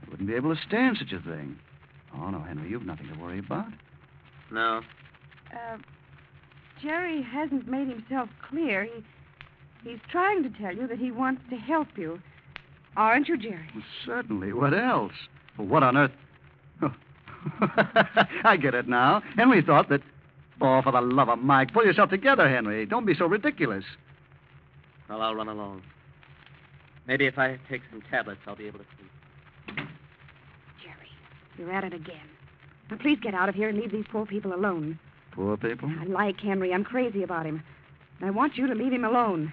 wouldn't be able to stand such a thing. Oh, no, Henry, you've nothing to worry about. No. Jerry hasn't made himself clear. He's trying to tell you that he wants to help you. Aren't you, Jerry? Well, certainly. What else? Well, what on earth? Oh. I get it now. Henry thought that... Oh, for the love of Mike, pull yourself together, Henry. Don't be so ridiculous. Well, I'll run along. Maybe if I take some tablets, I'll be able to sleep. Jerry, you're at it again. Now, please get out of here and leave these poor people alone. Poor people? I like Henry. I'm crazy about him. And I want you to leave him alone.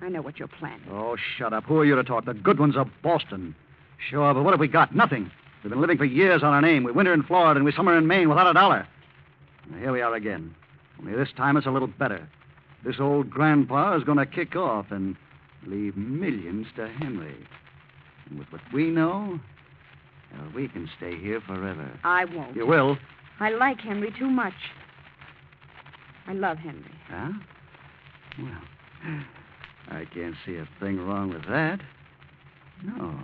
I know what you're planning. Oh, shut up. Who are you to talk? The good ones of Boston. Sure, but what have we got? Nothing. We've been living for years on our name. We winter in Florida and we summer in Maine without a dollar. Now, here we are again. Only this time it's a little better. This old grandpa is going to kick off and leave millions to Henry. And with what we know, well, we can stay here forever. I won't. You will? I like Henry too much. I love Henry. Huh? Well, I can't see a thing wrong with that. No,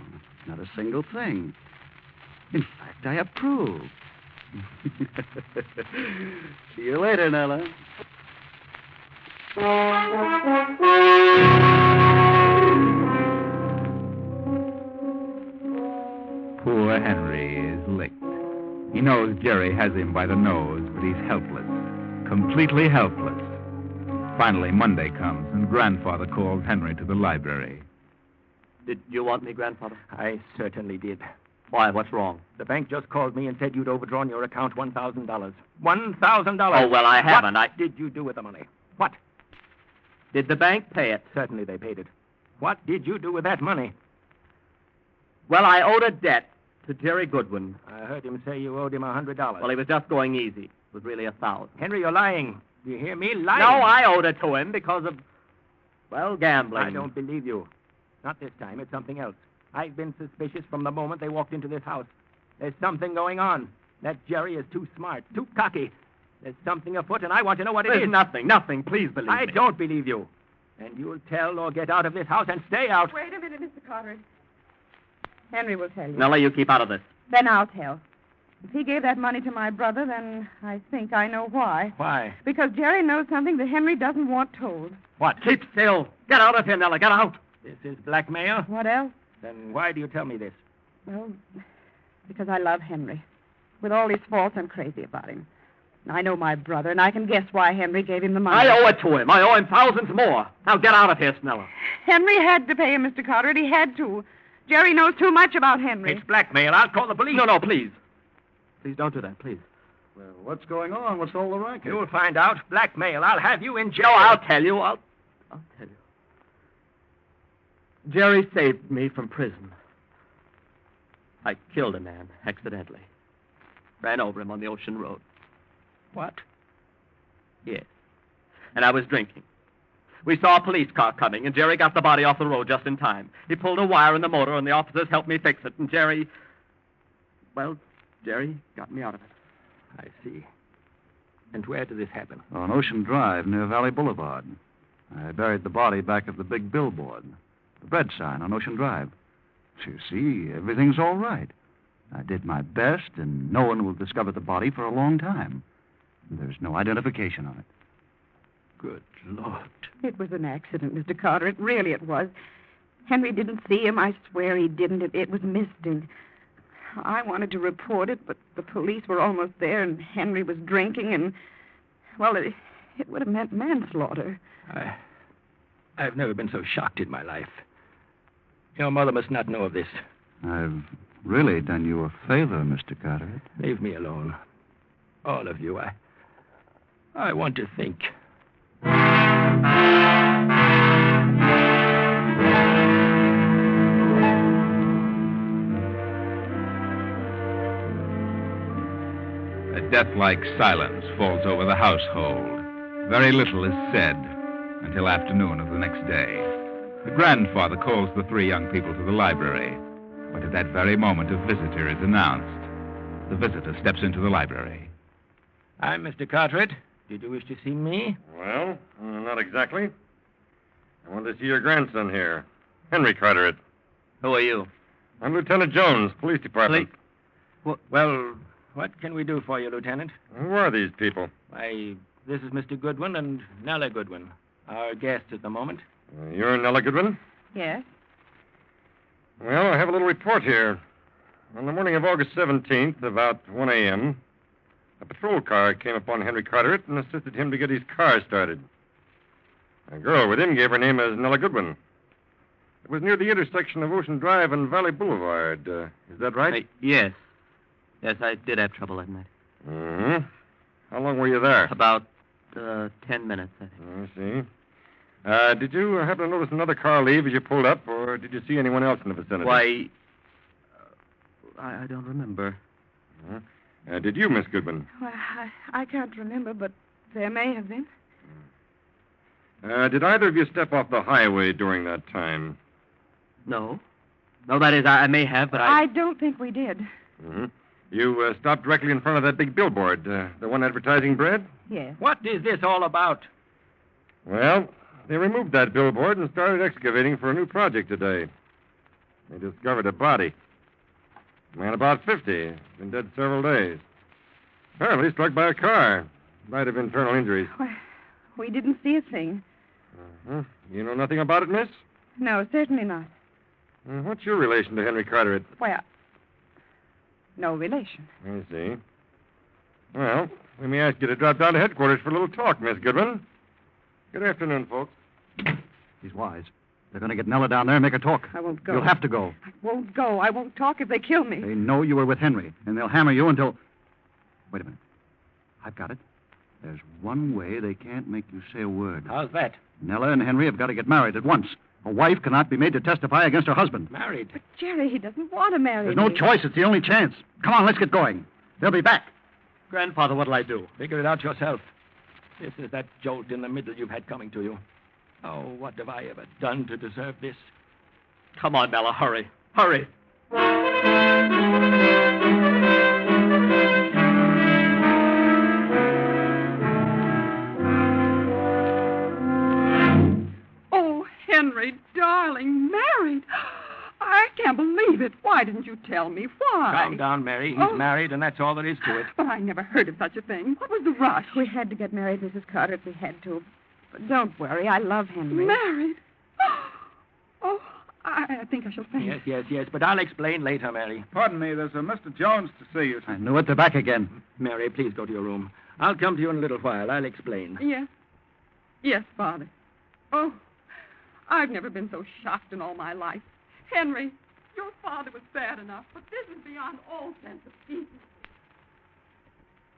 not a single thing. In fact, I approve. See you later, Nella. Poor Henry is licked. He knows Jerry has him by the nose, but he's helpless. Completely helpless. Finally, Monday comes, and Grandfather calls Henry to the library. Did you want me, Grandfather? I certainly did. Why, what's wrong? The bank just called me and said you'd overdrawn your account $1,000. $1,000. Oh, well, I haven't. What did you do with the money? What? Did the bank pay it? Certainly they paid it. What did you do with that money? Well, I owed a debt to Jerry Goodwin. I heard him say you owed him $100. Well, he was just going easy. It was really $1,000. Henry, you're lying. Do you hear me? Lying. No, I owed it to him because of, well, gambling. I don't believe you. Not this time. It's something else. I've been suspicious from the moment they walked into this house. There's something going on. That Jerry is too smart, too cocky. There's something afoot, and I want to know what it is. Nothing. Please believe me. I don't believe you. And you'll tell or get out of this house and stay out. Wait a minute, Mr. Carteret. Henry will tell you. Nella, you keep out of this. Then I'll tell. If he gave that money to my brother, then I think I know why. Why? Because Jerry knows something that Henry doesn't want told. What? Keep still. Get out of here, Nella. Get out. This is blackmail? What else? Then why do you tell me this? Well, because I love Henry. With all his faults, I'm crazy about him. I know my brother, and I can guess why Henry gave him the money. I owe it to him. I owe him thousands more. Now get out of here, Snella. Henry had to pay him, Mr. Carteret. He had to. Jerry knows too much about Henry. It's blackmail. I'll call the police. No, please. Please don't do that, please. Well, what's going on? What's all the racket? You'll find out. Blackmail. I'll have you in jail. No, I'll tell you. I'll tell you. Jerry saved me from prison. I killed a man accidentally. Ran over him on the ocean road. What? Yes. And I was drinking. We saw a police car coming, and Jerry got the body off the road just in time. He pulled a wire in the motor, and the officers helped me fix it. And Jerry got me out of it. I see. And where did this happen? On Ocean Drive near Valley Boulevard. I buried the body back of the big billboard, the bread sign on Ocean Drive. So you see, everything's all right. I did my best, and no one will discover the body for a long time. There's no identification on it. Good Lord. It was an accident, Mr. Carteret. Really it was. Henry didn't see him. I swear he didn't. It was misty. I wanted to report it, but the police were almost there, and Henry was drinking, and, well, it would have meant manslaughter. I've never been so shocked in my life. Your mother must not know of this. I've really done you a favor, Mr. Carteret. Leave me alone. All of you. I want to think. A death-like silence falls over the household. Very little is said until afternoon of the next day. The grandfather calls the three young people to the library, but at that very moment a visitor is announced. The visitor steps into the library. I'm Mr. Carteret. Did you wish to see me? Well, not exactly. I want to see your grandson here, Henry Carteret. Who are you? I'm Lieutenant Jones, Police Department. Well, what can we do for you, Lieutenant? Who are these people? Why, this is Mr. Goodwin and Nella Goodwin, our guests at the moment. You're Nella Goodwin? Yes. Well, I have a little report here. On the morning of August 17th, about 1 a.m., a patrol car came upon Henry Carteret and assisted him to get his car started. A girl with him gave her name as Nella Goodwin. It was near the intersection of Ocean Drive and Valley Boulevard. Is that right? Yes. Yes, I did have trouble that night. Mm-hmm. How long were you there? About 10 minutes, I think. I see. Did you happen to notice another car leave as you pulled up, or did you see anyone else in the vicinity? Why, I don't remember. Did you, Miss Goodwin? Well, I can't remember, but there may have been. Did either of you step off the highway during that time? No. No, that is, I may have, but I don't think we did. Mm-hmm. You stopped directly in front of that big billboard, the one advertising bread? Yes. What is this all about? Well, they removed that billboard and started excavating for a new project today. They discovered a body. A man about 50. Been dead several days. Apparently struck by a car. Died of internal injuries. Well, we didn't see a thing. You know nothing about it, miss? No, certainly not. What's your relation to Henry Carteret? No relation. I see. Well, we may ask you to drop down to headquarters for a little talk, Miss Goodwin. Good afternoon, folks. He's wise. They're going to get Nella down there and make her talk. I won't go. You'll have to go. I won't go. I won't talk if they kill me. They know you were with Henry, and they'll hammer you until... Wait a minute. I've got it. There's one way they can't make you say a word. How's that? Nella and Henry have got to get married at once. A wife cannot be made to testify against her husband. Married? But, Jerry, he doesn't want to marry There's me. no choice. It's the only chance. Come on, let's get going. They'll be back. Grandfather, what'll I do? Figure it out yourself. This is that jolt in the middle you've had coming to you. Oh, what have I ever done to deserve this? Come on, Nella, hurry. Hurry. Oh, Henry, darling, married. I can't believe it. Why didn't you tell me? Why? Calm down, Mary. He's married, and that's all there is to it. But I never heard of such a thing. What was the rush? We had to get married, Mrs. Carter, if we had to. But don't worry. I love Henry. Married? Oh, I think I shall faint. Yes, but I'll explain later, Mary. Pardon me, there's a Mr. Jones to see you. I knew it. They're back again. Mary, please go to your room. I'll come to you in a little while. I'll explain. Yes. Yes, Father. Oh, I've never been so shocked in all my life. Henry, your father was bad enough, but this is beyond all sense of decency.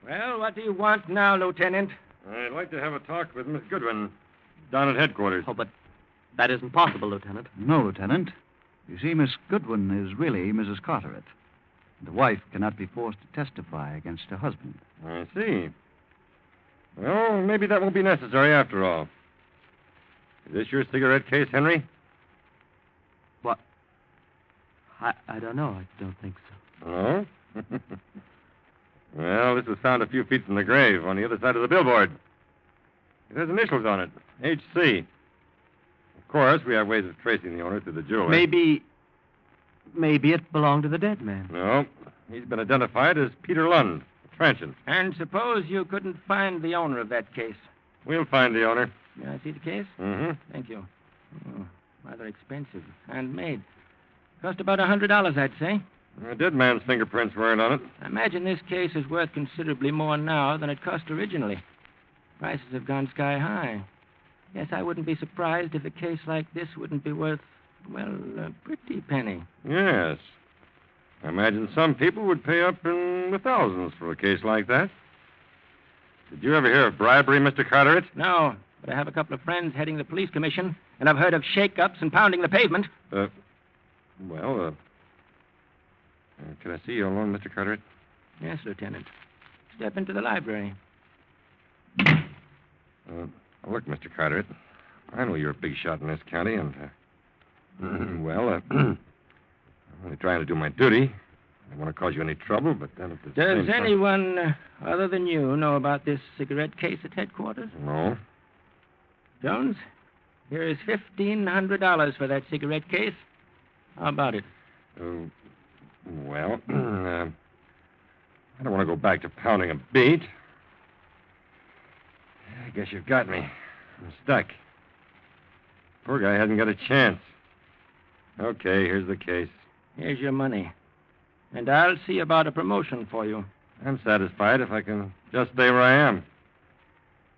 Well, what do you want now, Lieutenant? I'd like to have a talk with Miss Goodwin down at headquarters. Oh, but that isn't possible, Lieutenant. No, Lieutenant. You see, Miss Goodwin is really Mrs. Carteret. The wife cannot be forced to testify against her husband. I see. Well, maybe that won't be necessary after all. Is this your cigarette case, Henry? What? I don't know. I don't think so. No? Well, this was found a few feet from the grave on the other side of the billboard. It has initials on it, H.C. Of course, we have ways of tracing the owner through the jeweler. Maybe it belonged to the dead man. No, he's been identified as Peter Lund, a transient. And suppose you couldn't find the owner of that case. We'll find the owner. May I see the case? Mm-hmm. Thank you. Oh, rather expensive. Handmade. Cost about $100, I'd say. A dead man's fingerprints weren't on it. I imagine this case is worth considerably more now than it cost originally. Prices have gone sky high. Yes, I wouldn't be surprised if a case like this wouldn't be worth, well, a pretty penny. Yes. I imagine some people would pay up in the thousands for a case like that. Did you ever hear of bribery, Mr. Carteret? No, but I have a couple of friends heading the police commission, and I've heard of shake-ups and pounding the pavement. Can I see you alone, Mr. Carteret? Yes, Lieutenant. Step into the library. Look, Mr. Carteret, I know you're a big shot in this county, and, I'm only trying to do my duty. I don't want to cause you any trouble, but then at the Does same time... anyone other than you know about this cigarette case at headquarters? No. Jones, here is $1,500 for that cigarette case. How about it? I don't want to go back to pounding a beat. I guess you've got me. I'm stuck. Poor guy hasn't got a chance. Okay, here's the case. Here's your money. And I'll see about a promotion for you. I'm satisfied if I can just stay where I am.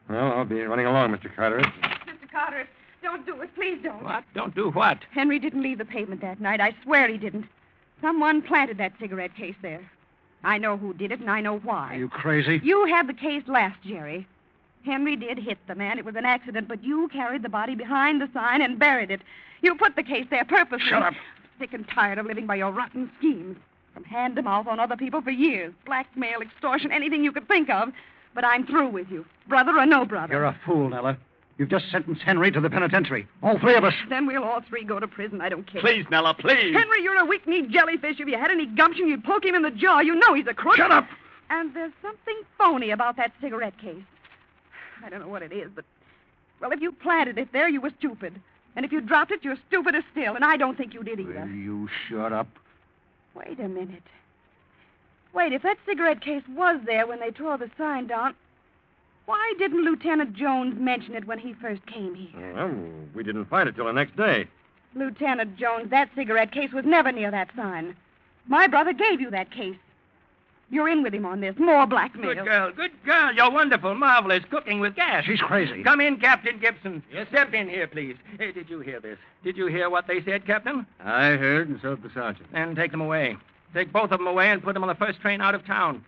Well, I'll be running along, Mr. Carteret. Mr. Carteret, don't do it. Please don't. What? Don't do what? Henry didn't leave the pavement that night. I swear he didn't. Someone planted that cigarette case there. I know who did it, and I know why. Are you crazy? You had the case last, Jerry. Henry did hit the man. It was an accident, but you carried the body behind the sign and buried it. You put the case there purposely. Shut up. Sick and tired of living by your rotten schemes. From hand to mouth on other people for years. Blackmail, extortion, anything you could think of. But I'm through with you. Brother or no brother. You're a fool, Nella. You've just sentenced Henry to the penitentiary. All three of us. Then we'll all three go to prison. I don't care. Please, Nella, please. Henry, you're a weak-kneed jellyfish. If you had any gumption, you'd poke him in the jaw. You know he's a crook. Shut up! And there's something phony about that cigarette case. I don't know what it is, but... Well, if you planted it there, you were stupid. And if you dropped it, you're stupider still. And I don't think you did either. Will you shut up? Wait a minute. Wait, if that cigarette case was there when they tore the sign down... Why didn't Lieutenant Jones mention it when he first came here? Well, we didn't find it till the next day. Lieutenant Jones, that cigarette case was never near that sign. My brother gave you that case. You're in with him on this. More blackmail. Good girl, good girl. You're wonderful, marvelous, cooking with gas. She's crazy. Come in, Captain Gibson. Yes, step in here, please. Hey, did you hear this? Did you hear what they said, Captain? I heard, and so did the sergeant. Then take them away. Take both of them away and put them on the first train out of town.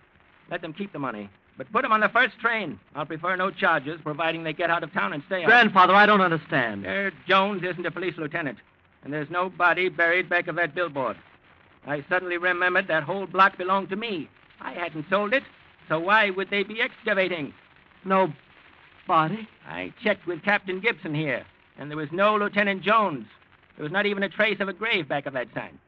Let them keep the money. But put them on the first train. I'll prefer no charges, providing they get out of town and stay out. Grandfather, I don't understand. Jones isn't a police lieutenant, and there's no body buried back of that billboard. I suddenly remembered that whole block belonged to me. I hadn't sold it, so why would they be excavating? No body? I checked with Captain Gibson here, and there was no Lieutenant Jones. There was not even a trace of a grave back of that sign.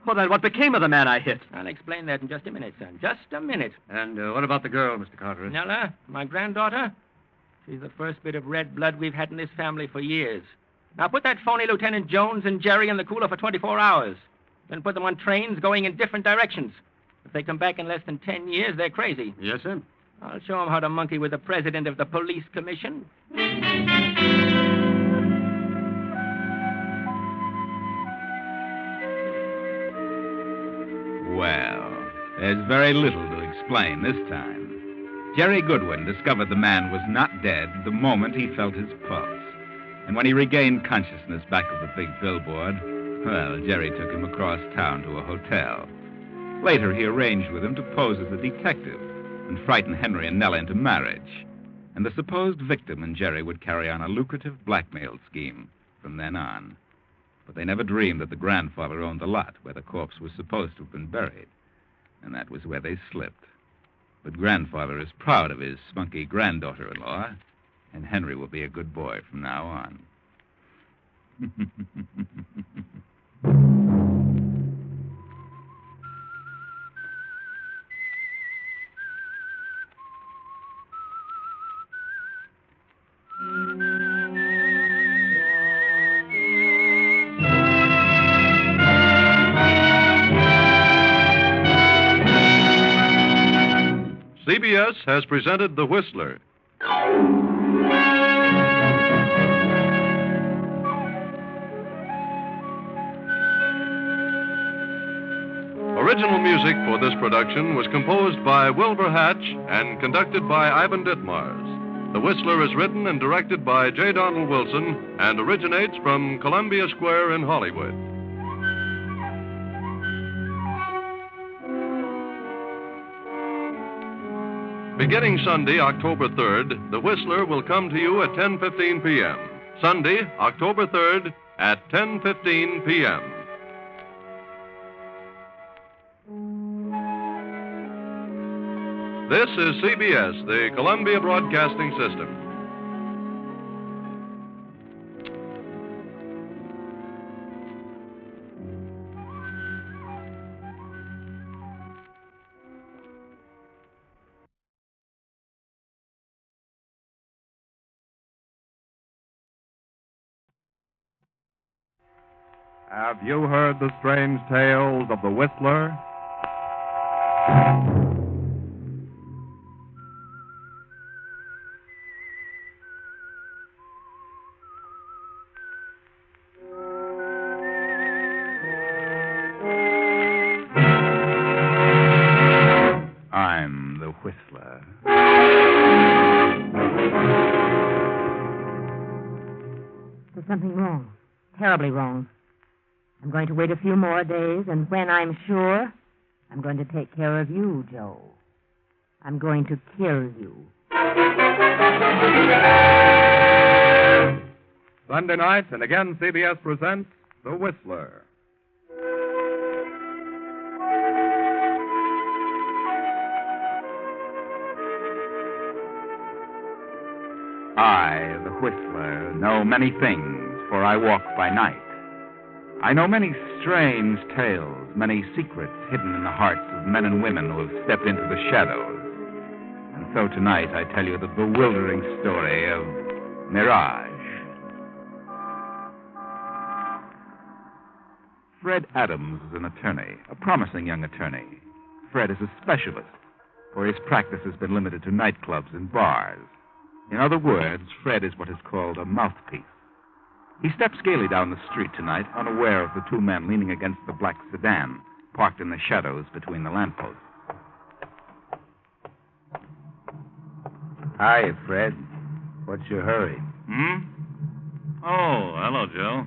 Well, then what became of the man I hit? I'll explain that in just a minute, son. Just a minute. And what about the girl, Mr. Carteret? Nella, my granddaughter? She's the first bit of red blood we've had in this family for years. Now put that phony Lieutenant Jones and Jerry in the cooler for 24 hours. Then put them on trains going in different directions. If they come back in less than 10 years, they're crazy. Yes, sir. I'll show them how to monkey with the president of the police commission. Well, there's very little to explain this time. Jerry Goodwin discovered the man was not dead the moment he felt his pulse. And when he regained consciousness back of the big billboard, well, Jerry took him across town to a hotel. Later, he arranged with him to pose as a detective and frighten Henry and Nella into marriage. And the supposed victim and Jerry would carry on a lucrative blackmail scheme from then on. But they never dreamed that the grandfather owned the lot where the corpse was supposed to have been buried. And that was where they slipped. But grandfather is proud of his spunky granddaughter-in-law, and Henry will be a good boy from now on. CBS has presented The Whistler. Original music for this production was composed by Wilbur Hatch and conducted by Ivan Ditmars. The Whistler is written and directed by J. Donald Wilson and originates from Columbia Square in Hollywood. Beginning Sunday, October 3rd, The Whistler will come to you at 10:15 p.m. Sunday, October 3rd at 10:15 p.m. This is CBS, the Columbia Broadcasting System. Have you heard the strange tales of the Whistler? I'm the Whistler. There's something wrong. Terribly wrong. I'm going to wait a few more days, and when I'm sure, I'm going to take care of you, Joe. I'm going to kill you. Sunday night, and again CBS presents The Whistler. I, the Whistler, know many things, for I walk by night. I know many strange tales, many secrets hidden in the hearts of men and women who have stepped into the shadows. And so tonight I tell you the bewildering story of Mirage. Fred Adams is an attorney, a promising young attorney. Fred is a specialist, for his practice has been limited to nightclubs and bars. In other words, Fred is what is called a mouthpiece. He steps gaily down the street tonight, unaware of the two men leaning against the black sedan, parked in the shadows between the lampposts. Hi, Fred. What's your hurry? Oh, hello, Joe.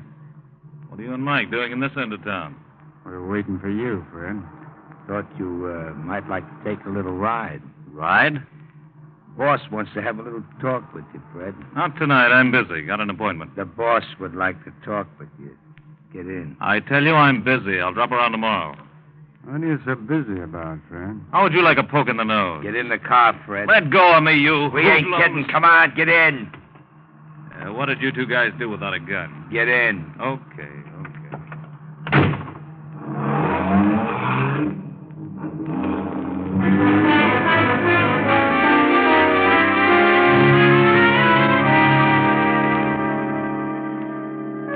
What are you and Mike doing in this end of town? We're waiting for you, Fred. Thought you might like to take a little ride. Ride? Boss wants to have a little talk with you, Fred. Not tonight. I'm busy. Got an appointment. The boss would like to talk with you. Get in. I tell you, I'm busy. I'll drop around tomorrow. What are you so busy about, Fred? How would you like a poke in the nose? Get in the car, Fred. Let go of me, you. We ain't hoodlums. kidding. Come on, get in. What did you two guys do without a gun? Get in. Okay.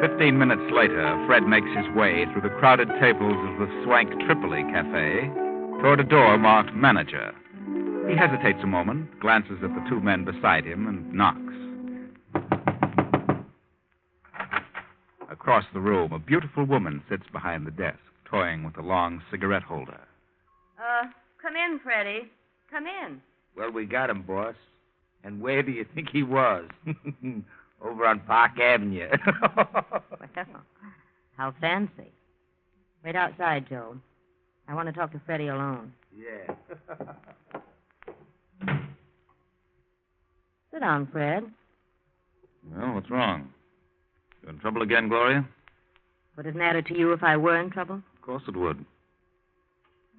15 minutes later, Fred makes his way through the crowded tables of the swank Tripoli Cafe toward a door marked Manager. He hesitates a moment, glances at the two men beside him, and knocks. Across the room, a beautiful woman sits behind the desk, toying with a long cigarette holder. Come in, Freddie. Come in. Well, we got him, boss. And where do you think he was? Over on Park Avenue. Well, how fancy. Wait outside, Joe. I want to talk to Freddie alone. Yeah. Sit down, Fred. Well, what's wrong? You in trouble again, Gloria? Would it matter to you if I were in trouble? Of course it would.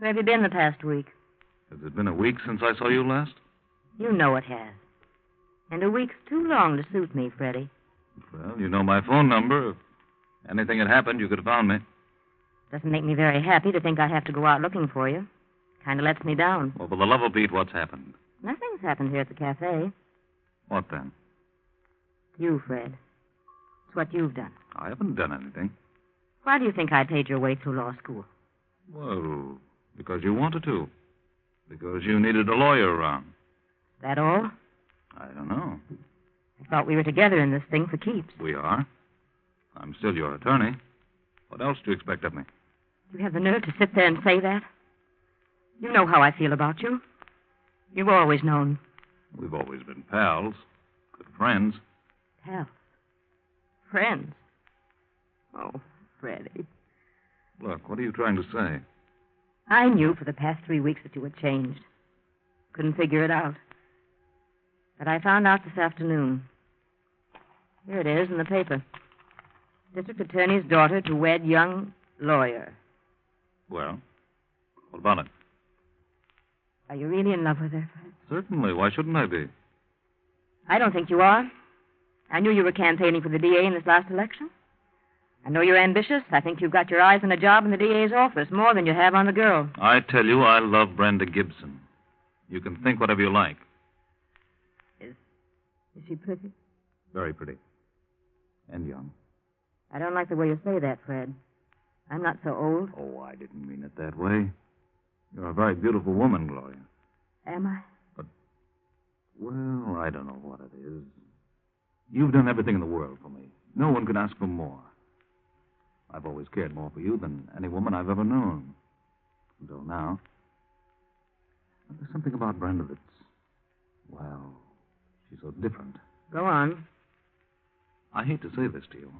Where have you been the past week? Has it been a week since I saw you last? You know it has. And a week's too long to suit me, Freddie. Well, you know my phone number. If anything had happened, you could have found me. Doesn't make me very happy to think I have to go out looking for you. Kind of lets me down. Well, for the love of Pete, what's happened? Nothing's happened here at the cafe. What then? You, Fred. It's what you've done. I haven't done anything. Why do you think I paid your way through law school? Well, because you wanted to. Because you needed a lawyer around. That all? I don't know. I thought we were together in this thing for keeps. We are. I'm still your attorney. What else do you expect of me? You have the nerve to sit there and say that? You know how I feel about you. You've always known. We've always been pals. Good friends. Pals? Friends? Oh, Freddie. Look, what are you trying to say? I knew for the past 3 weeks that you had changed. Couldn't figure it out. But I found out this afternoon. Here it is in the paper. District Attorney's daughter to wed young lawyer. Well, what about it? Are you really in love with her, Fred? Certainly. Why shouldn't I be? I don't think you are. I knew you were campaigning for the DA in this last election. I know you're ambitious. I think you've got your eyes on a job in the DA's office, more than you have on the girl. I tell you, I love Brenda Gibson. You can think whatever you like. Is she pretty? Very pretty. And young. I don't like the way you say that, Fred. I'm not so old. Oh, I didn't mean it that way. You're a very beautiful woman, Gloria. Am I? Well, I don't know what it is. You've done everything in the world for me. No one could ask for more. I've always cared more for you than any woman I've ever known. Until now. But there's something about Brenda that's, well, she's so different. Go on. I hate to say this to you,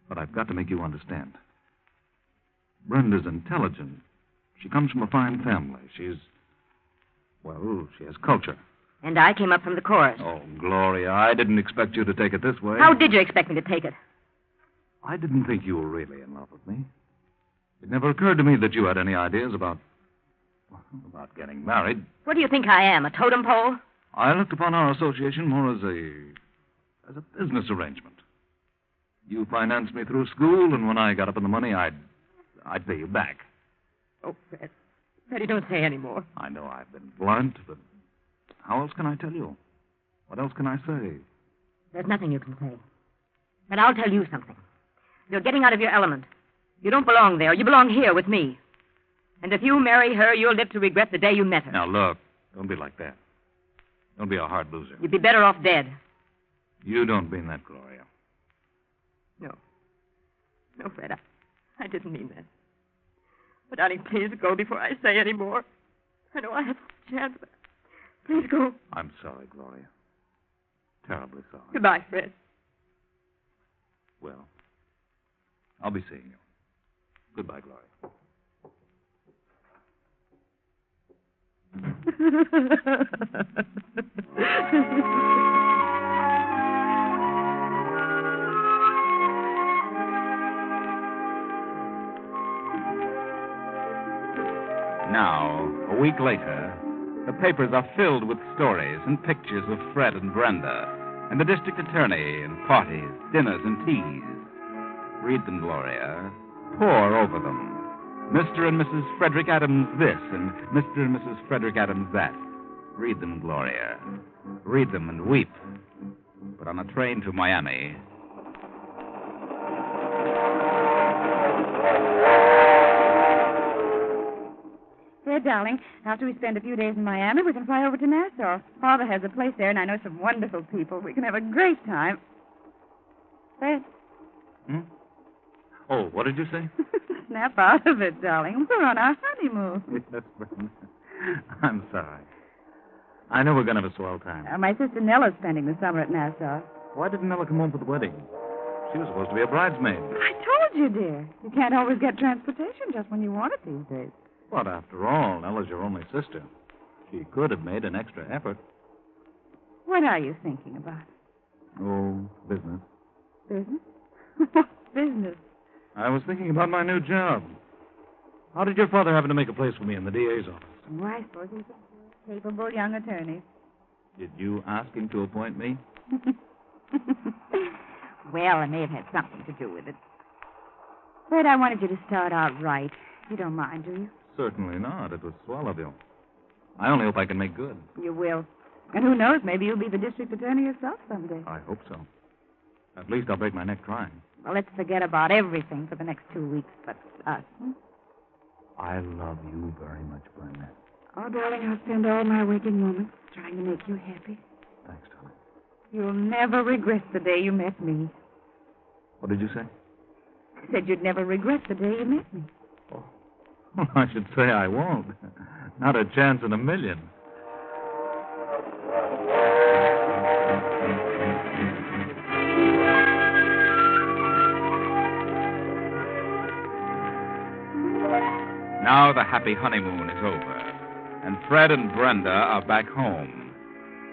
but I've got to make you understand. Brenda's intelligent. She comes from a fine family. She has culture. And I came up from the chorus. Oh, Gloria, I didn't expect you to take it this way. How did you expect me to take it? I didn't think you were really in love with me. It never occurred to me that you had any ideas about getting married. What do you think I am, a totem pole? I looked upon our association more as a business arrangement. You financed me through school, and when I got up in the money, I'd pay you back. Oh, Fred. Freddie, don't say any more. I know I've been blunt, but how else can I tell you? What else can I say? There's nothing you can say. But I'll tell you something. You're getting out of your element. You don't belong there. You belong here with me. And if you marry her, you'll live to regret the day you met her. Now, look, don't be like that. Don't be a hard loser. You'd be better off dead. You don't mean that, Gloria. No. No, Fred, I didn't mean that. But, darling, please go before I say any more. I know I have a chance, but Please go. I'm sorry, Gloria. Terribly sorry. Goodbye, Fred. Well, I'll be seeing you. Goodbye, Gloria. Now, a week later, the papers are filled with stories and pictures of Fred and Brenda, and the district attorney, and parties, dinners, and teas. Read them, Gloria. Pore over them. Mr. and Mrs. Frederick Adams this, and Mr. and Mrs. Frederick Adams that. Read them, Gloria. Read them and weep. But on a train to Miami, Fred, darling, after we spend a few days in Miami, we can fly over to Nassau. Father has a place there, and I know some wonderful people. We can have a great time. Fred? Oh, what did you say? Snap out of it, darling. We're on our honeymoon. Yes, Brenda. I'm sorry. I know we're going to have a swell time. My sister Nella's spending the summer at Nassau. Why didn't Nella come home for the wedding? She was supposed to be a bridesmaid. I told you, dear. You can't always get transportation just when you want it these days. But after all, Nella's your only sister. She could have made an extra effort. What are you thinking about? Oh, business. Business? What business? I was thinking about my new job. How did your father happen to make a place for me in the DA's office? Oh, I suppose he's a capable young attorney. Did you ask him to appoint me? Well, I may have had something to do with it. Fred, I wanted you to start out right. You don't mind, do you? Certainly not. It was swell of you. I only hope I can make good. You will. And who knows, maybe you'll be the district attorney yourself someday. I hope so. At least I'll break my neck trying. Well, let's forget about everything for the next 2 weeks but us. I love you very much, Brenda. Oh, darling, I'll spend all my waking moments trying to make you happy. Thanks, darling. You'll never regret the day you met me. What did you say? I said you'd never regret the day you met me. Well, I should say I won't. Not a chance in a million. Now the happy honeymoon is over, and Fred and Brenda are back home.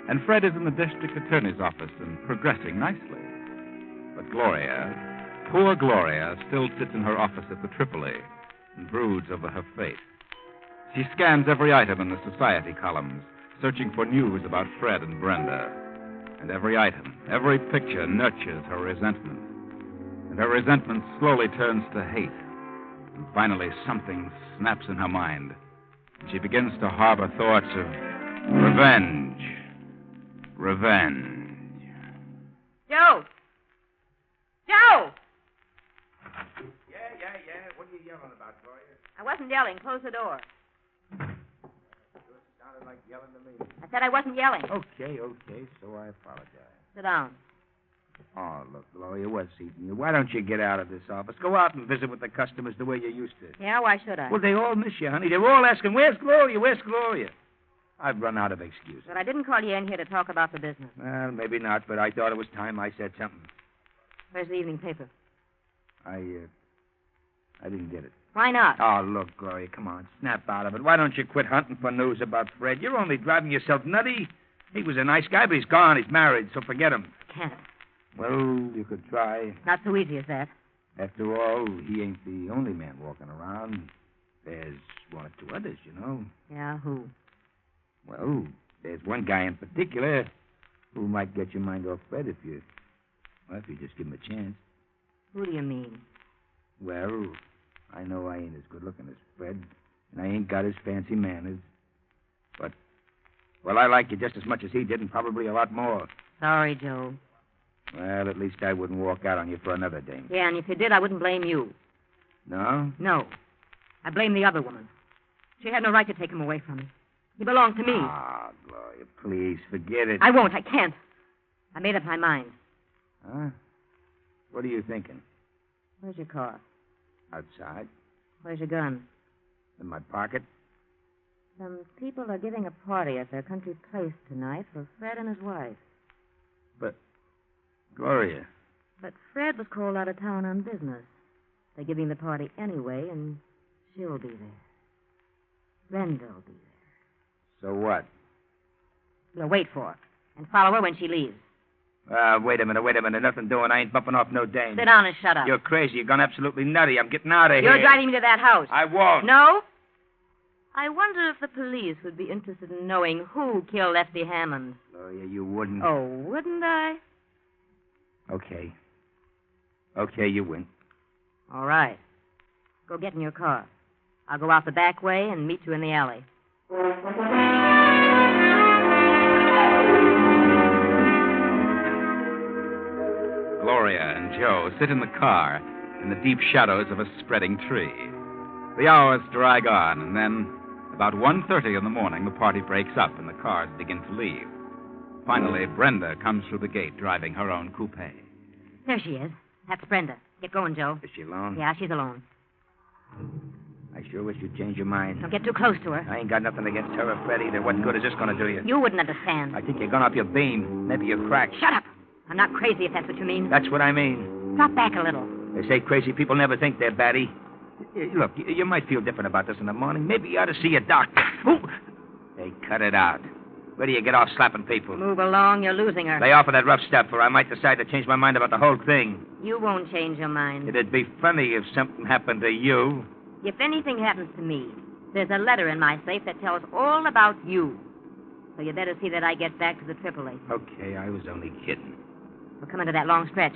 And Fred is in the district attorney's office and progressing nicely. But Gloria, poor Gloria, still sits in her office at the Tripoli and broods over her fate. She scans every item in the society columns, searching for news about Fred and Brenda. And every item, every picture nurtures her resentment. And her resentment slowly turns to hate. And finally, something snaps in her mind. And she begins to harbor thoughts of revenge. Revenge. Joe! Joe! Yeah. What are you yelling about, Gloria? I wasn't yelling. Close the door. Sounded like yelling to me. I said I wasn't yelling. Okay, so I apologize. Sit down. Oh, look, Gloria, what's eating you? Why don't you get out of this office? Go out and visit with the customers the way you used to. Yeah, why should I? Well, they all miss you, honey. They're all asking, where's Gloria? Where's Gloria? I've run out of excuses. But I didn't call you in here to talk about the business. Well, maybe not, but I thought it was time I said something. Where's the evening paper? I didn't get it. Why not? Oh, look, Gloria, come on. Snap out of it. Why don't you quit hunting for news about Fred? You're only driving yourself nutty. He was a nice guy, but he's gone. He's married, so forget him. Can't. Well, you could try. Not so easy as that. After all, he ain't the only man walking around. There's one or two others, you know. Yeah, who? Well, there's one guy in particular who might get your mind off Fred if you just give him a chance. Who do you mean? Well, I know I ain't as good looking as Fred, and I ain't got his fancy manners. But, well, I like you just as much as he did, and probably a lot more. Sorry, Joe. Well, at least I wouldn't walk out on you for another dame. Yeah, and if you did, I wouldn't blame you. No? No. I blame the other woman. She had no right to take him away from me. He belonged to me. Ah, Gloria, please, forget it. I won't. I can't. I made up my mind. Huh? What are you thinking? Where's your car? Outside. Where's your gun? In my pocket. Some people are giving a party at their country place tonight for Fred and his wife. But, Gloria. But Fred was called out of town on business. They're giving the party anyway, and she'll be there. Brenda'll be there. So what? We'll wait for her and follow her when she leaves. Wait a minute. Nothing doing. I ain't bumping off no dame. Sit down and shut up. You're crazy. You're gone absolutely nutty. I'm getting out of here. You're driving me to that house. I won't. No? I wonder if the police would be interested in knowing who killed Lefty Hammond. Gloria, you wouldn't. Oh, wouldn't I? Okay. Okay, you win. All right. Go get in your car. I'll go out the back way and meet you in the alley. Gloria and Joe sit in the car in the deep shadows of a spreading tree. The hours drag on, and then, about 1:30 in the morning, the party breaks up and the cars begin to leave. Finally, Brenda comes through the gate driving her own coupe. There she is. That's Brenda. Get going, Joe. Is she alone? Yeah, she's alone. I sure wish you'd change your mind. Don't get too close to her. I ain't got nothing against her or Fred either. What good is this going to do you? You wouldn't understand. I think you're gone off your beam. Maybe you're cracked. Shut up. I'm not crazy, if that's what you mean. That's what I mean. Drop back a little. They say crazy people never think they're batty. Look, you might feel different about this in the morning. Maybe you ought to see a doctor. Ooh. Hey, cut it out. Where do you get off slapping people? Move along, you're losing her. Lay off of that rough stuff, or I might decide to change my mind about the whole thing. You won't change your mind. It'd be funny if something happened to you. If anything happens to me, there's a letter in my safe that tells all about you. So you better see that I get back to the Tripoli. Okay, I was only kidding. We're coming to that long stretch.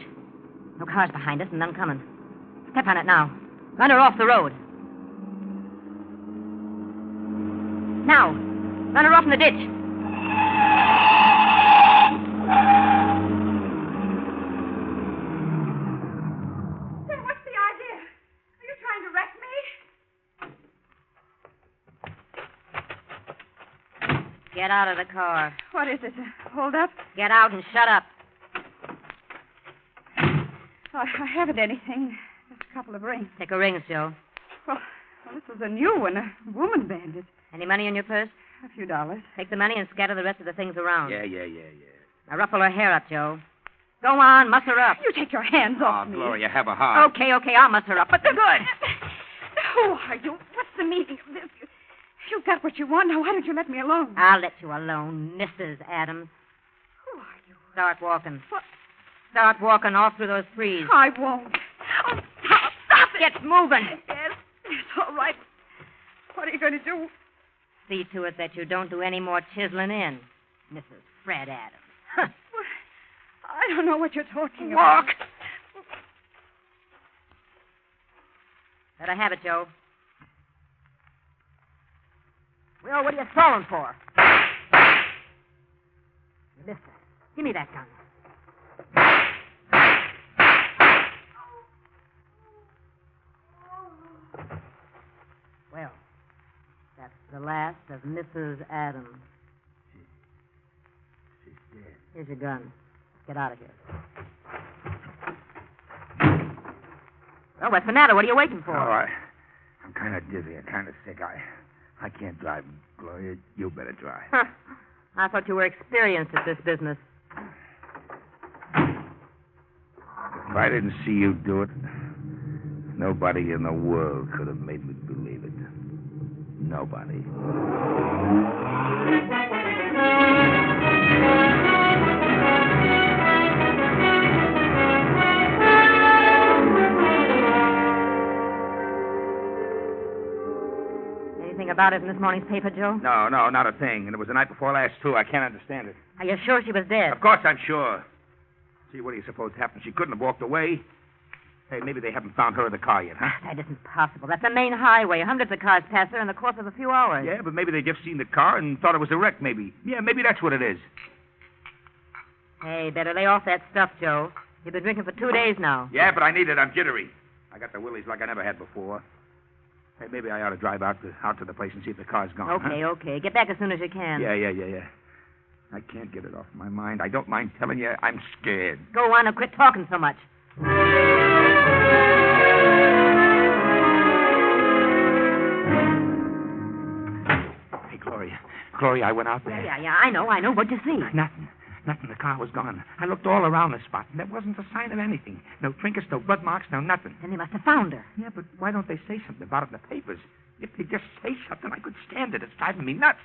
No cars behind us and none coming. Step on it now. Run her off the road. Now, run her off in the ditch. Then what's the idea? Are you trying to wreck me? Get out of the car. What is it? Hold up? Get out and shut up. I haven't anything. Just a couple of rings. Take her rings, Joe. Well, this was a new one, a woman bandit. Any money in your purse? A few dollars. Take the money and scatter the rest of the things around. Yeah. Now ruffle her hair up, Joe. Go on, muss her up. You take your hands off me. Gloria, have a heart. Okay, I'll muss her up. But they're good. Who are you? What's the meaning of this? You got what you want. Now, why don't you let me alone? I'll let you alone, Mrs. Adams. Who are you? Start walking. What? Start walking off through those trees. I won't. Oh, stop it. Get moving. Yes, it's all right. What are you going to do? See to it that you don't do any more chiseling in, Mrs. Fred Adams. I don't know what you're talking Walk. about. Let her have it, Joe. Well, what are you stalling for? You missed her. Give me that gun. Well, that's the last of Mrs. Adams. She's dead. Here's your gun. Get out of here. Well, what's the matter? What are you waiting for? Oh, I'm kind of dizzy and kind of sick. I can't drive, Gloria. You better drive. Huh. I thought you were experienced at this business. If I didn't see you do it, nobody in the world could have made me believe it. Nobody. Anything about it in this morning's paper, Joe? No, not a thing. And it was the night before last, too. I can't understand it. Are you sure she was dead? Of course I'm sure. See, what do you suppose happened? She couldn't have walked away. Hey, maybe they haven't found her in the car yet, huh? That isn't possible. That's a main highway. Hundreds of cars pass there in the course of a few hours. Yeah, but maybe they just seen the car and thought it was a wreck, maybe. Yeah, maybe that's what it is. Hey, better lay off that stuff, Joe. You've been drinking for 2 days now. Yeah, but I need it. I'm jittery. I got the willies like I never had before. Hey, maybe I ought to drive out to the place and see if the car's gone. Okay, huh? okay. Get back as soon as you can. Yeah. I can't get it off my mind. I don't mind telling you, I'm scared. Go on and quit talking so much. Hey, Gloria, I went out there. Yeah, I know. What'd you see? Nothing. The car was gone. I looked all around the spot, and there wasn't a sign of anything. No trinkets, no blood marks, no nothing. Then they must have found her. Yeah, but why don't they say something about it in the papers? If they just say something, I could stand it. It's driving me nuts.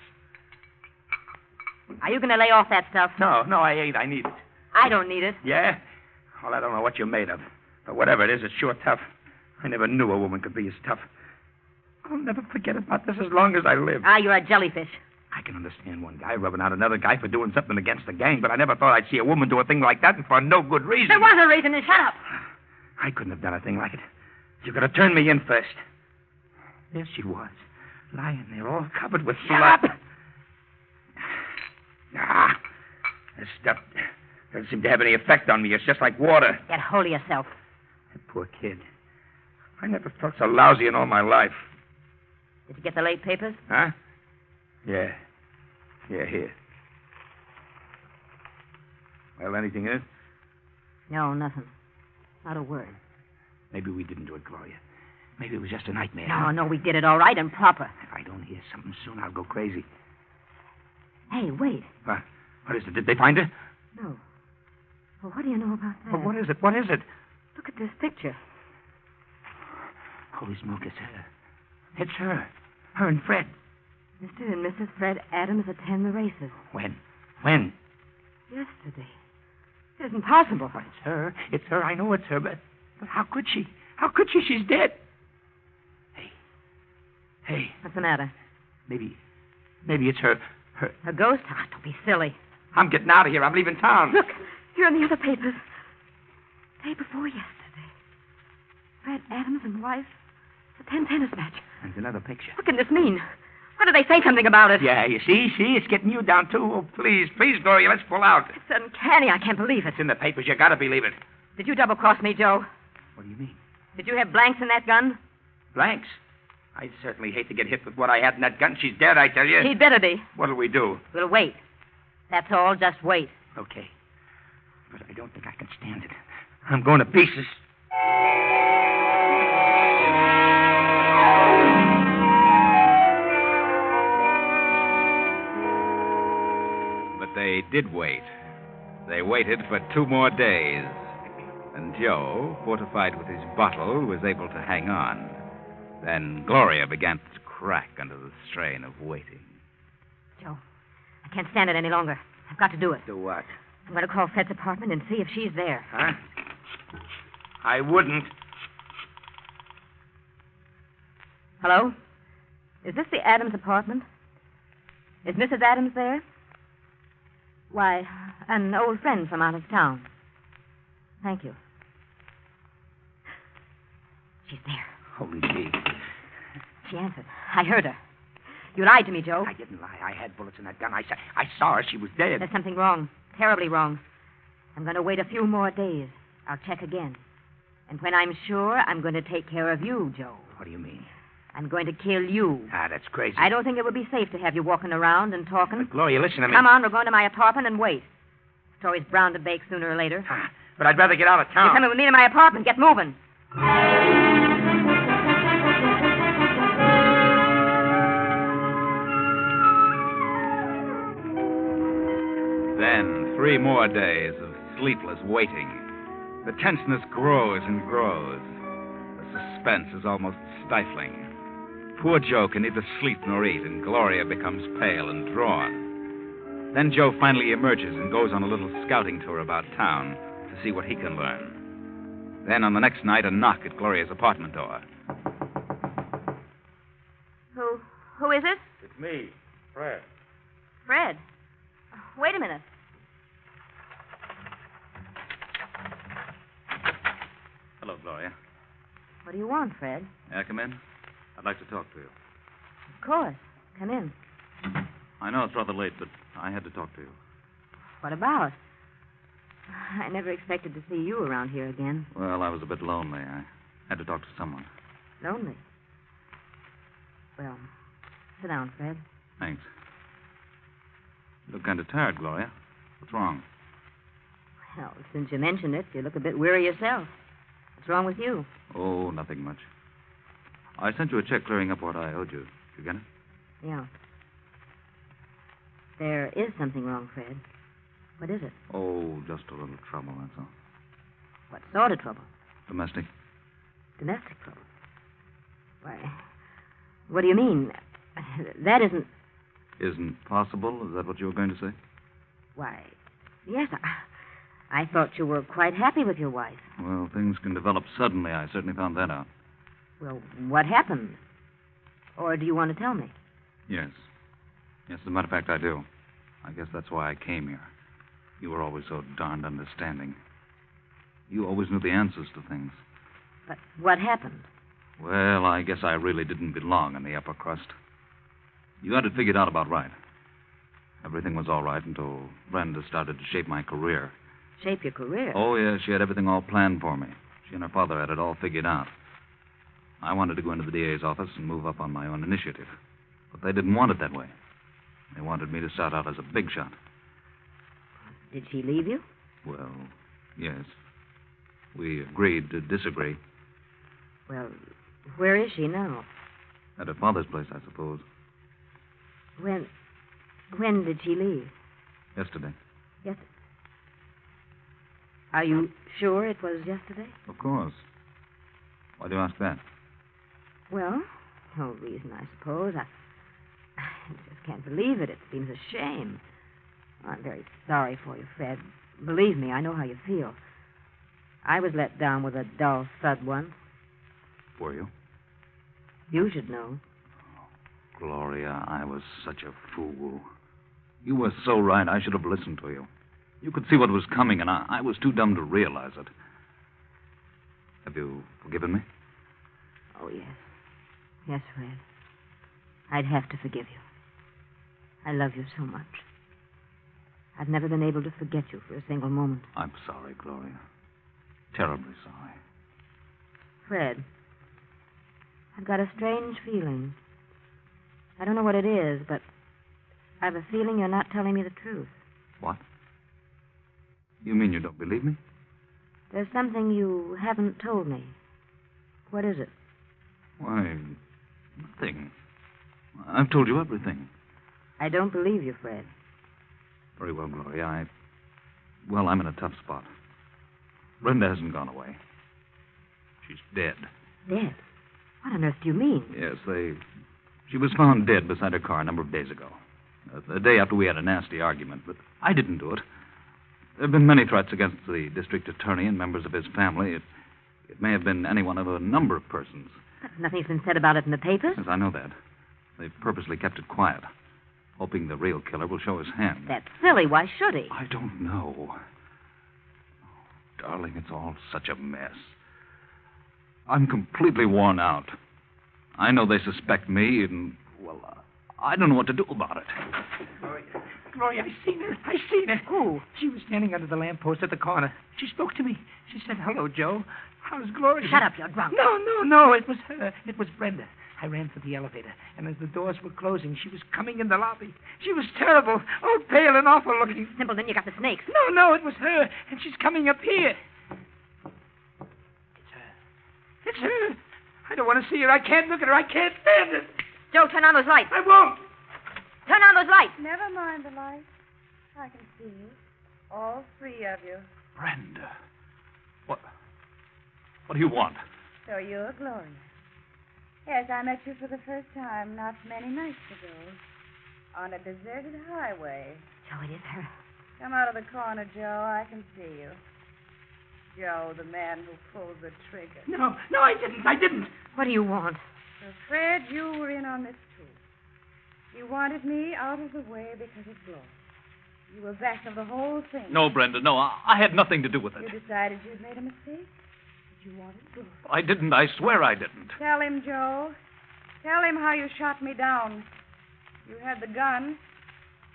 Are you going to lay off that stuff? No, I ain't. I need it. I don't need it. Yeah? Well, I don't know what you're made of. But whatever it is, it's sure tough. I never knew a woman could be as tough. I'll never forget about this as long as I live. You're a jellyfish. I can understand one guy rubbing out another guy for doing something against the gang, but I never thought I'd see a woman do a thing like that and for no good reason. There was a reason, and shut up. I couldn't have done a thing like it. You could have turned me in first. There she was, lying there all covered with blood. This stuff doesn't seem to have any effect on me. It's just like water. Get hold of yourself. That poor kid. I never felt so lousy in all my life. Did you get the late papers? Huh? Yeah, here. Well, anything in it? No, nothing. Not a word. Maybe we didn't do it, Gloria. Maybe it was just a nightmare. No, we did it all right and proper. If I don't hear something soon, I'll go crazy. Hey, wait. What is it? Did they find her? No. Well, what do you know about that? Well, what is it? Look at this picture. Holy smoke, it's her. It's her. Her and Fred. Mr. and Mrs. Fred Adams attend the races. When? Yesterday. It isn't possible. Well, it's her. I know it's her, but how could she? She's dead. Hey. What's the matter? Maybe it's her. A ghost? Don't be silly. I'm getting out of here. I'm leaving town. Look, here in the other papers. Day before yesterday. Fred Adams and wife attend tennis match. There's another picture. What can this mean? Why do they say something about it? Yeah, you see? It's getting you down, too. Oh, please, Gloria, let's pull out. It's uncanny. I can't believe it. It's in the papers. You gotta believe it. Did you double-cross me, Joe? What do you mean? Did you have blanks in that gun? Blanks? I'd certainly hate to get hit with what I had in that gun. She's dead, I tell you. He'd better be. What'll we do? We'll wait. That's all. Just wait. Okay. But I don't think I can stand it. I'm going to pieces. But they did wait. They waited for 2 more days. And Joe, fortified with his bottle, was able to hang on. Then Gloria began to crack under the strain of waiting. Joe, I can't stand it any longer. I've got to do it. Do what? I'm going to call Fred's apartment and see if she's there. Huh? I wouldn't. Hello? Is this the Adams apartment? Is Mrs. Adams there? Why, an old friend from out of town. Thank you. She's there. Holy gee. She answered. I heard her. You lied to me, Joe. I didn't lie. I had bullets in that gun. I saw her. She was dead. There's something wrong. Terribly wrong. I'm going to wait a few more days. I'll check again. And when I'm sure, I'm going to take care of you, Joe. What do you mean? I'm going to kill you. That's crazy. I don't think it would be safe to have you walking around and talking. But Gloria, listen to me. Come on, we're going to my apartment and wait. Story's bound to bake sooner or later. But I'd rather get out of town. You're coming with me to my apartment. Get moving. Then 3 more days of sleepless waiting. The tenseness grows and grows. The suspense is almost stifling. Poor Joe can neither sleep nor eat, and Gloria becomes pale and drawn. Then Joe finally emerges and goes on a little scouting tour about town to see what he can learn. Then on the next night, a knock at Gloria's apartment door. Who is it? It's me, Fred. Fred. Wait a minute. Hello, Gloria. What do you want, Fred? May I come in? I'd like to talk to you. Of course. Come in. I know it's rather late, but I had to talk to you. What about? I never expected to see you around here again. Well, I was a bit lonely. I had to talk to someone. Lonely? Well, sit down, Fred. Thanks. You look kind of tired, Gloria. What's wrong? Well, since you mentioned it, you look a bit weary yourself. What's wrong with you? Oh, nothing much. I sent you a check clearing up what I owed you. Did you get it? Yeah. There is something wrong, Fred. What is it? Oh, just a little trouble, that's all. What sort of trouble? Domestic. Domestic trouble? Why, what do you mean? That isn't... Isn't possible? Is that what you were going to say? Why, yes, I thought you were quite happy with your wife. Well, things can develop suddenly. I certainly found that out. Well, what happened? Or do you want to tell me? Yes. Yes, as a matter of fact, I do. I guess that's why I came here. You were always so darned understanding. You always knew the answers to things. But what happened? Well, I guess I really didn't belong in the upper crust. You had it figured out about right. Everything was all right until Brenda started to shape my career. Shape your career? Oh, yeah, she had everything all planned for me. She and her father had it all figured out. I wanted to go into the DA's office and move up on my own initiative. But they didn't want it that way. They wanted me to start out as a big shot. Did she leave you? Well, yes. We agreed to disagree. Well, where is she now? At her father's place, I suppose. When did she leave? Yesterday. Yes. Are you sure it was yesterday? Of course. Why do you ask that? Well, no reason, I suppose. I just can't believe it. It seems a shame. I'm very sorry for you, Fred. Believe me, I know how you feel. I was let down with a dull thud once. Were you? You should know. Gloria, I was such a fool. You were so right. I should have listened to you. You could see what was coming, and I was too dumb to realize it. Have you forgiven me? Oh, yes. Yes, Fred. I'd have to forgive you. I love you so much. I've never been able to forget you for a single moment. I'm sorry, Gloria. Terribly sorry. Fred, I've got a strange feeling. I don't know what it is, but I've a feeling you're not telling me the truth. What? You mean you don't believe me? There's something you haven't told me. What is it? Why, nothing. I've told you everything. I don't believe you, Fred. Very well, Gloria. I'm in a tough spot. Brenda hasn't gone away. She's dead. Dead? What on earth do you mean? Yes, she was found dead beside her car a number of days ago. The day after we had a nasty argument, but I didn't do it. There have been many threats against the district attorney and members of his family. It may have been any one of a number of persons. But nothing's been said about it in the papers. Yes, I know that. They've purposely kept it quiet, hoping the real killer will show his hand. That's silly. Why should he? I don't know. Oh, darling, it's all such a mess. I'm completely worn out. I know they suspect me, and, I don't know what to do about it. Gloria, I seen her. Who? She was standing under the lamppost at the corner. She spoke to me. She said, "Hello, Joe. How's Gloria?" Shut up, you're drunk. No, it was her. It was Brenda. I ran for the elevator, and as the doors were closing, she was coming in the lobby. She was terrible, all pale and awful looking. Simpleton, you got the snakes. No, it was her, and she's coming up here. It's her. I don't want to see her. I can't look at her. I can't stand it. Joe, turn on those lights. I won't. Turn on those lights. Never mind the lights. I can see you. All three of you. Brenda. What do you want? So you're Gloria. Yes, I met you for the first time not many nights ago. On a deserted highway. Joe, it is her. Come out of the corner, Joe. I can see you. Joe, the man who pulled the trigger. No, I didn't. What do you want? So, Fred, you were in on this, too. You wanted me out of the way because of Gloria. You were back of the whole thing. No, Brenda, no. I had nothing to do with it. You decided you'd made a mistake? That you wanted Gloria. I didn't. I swear I didn't. Tell him, Joe. Tell him how you shot me down. You had the gun.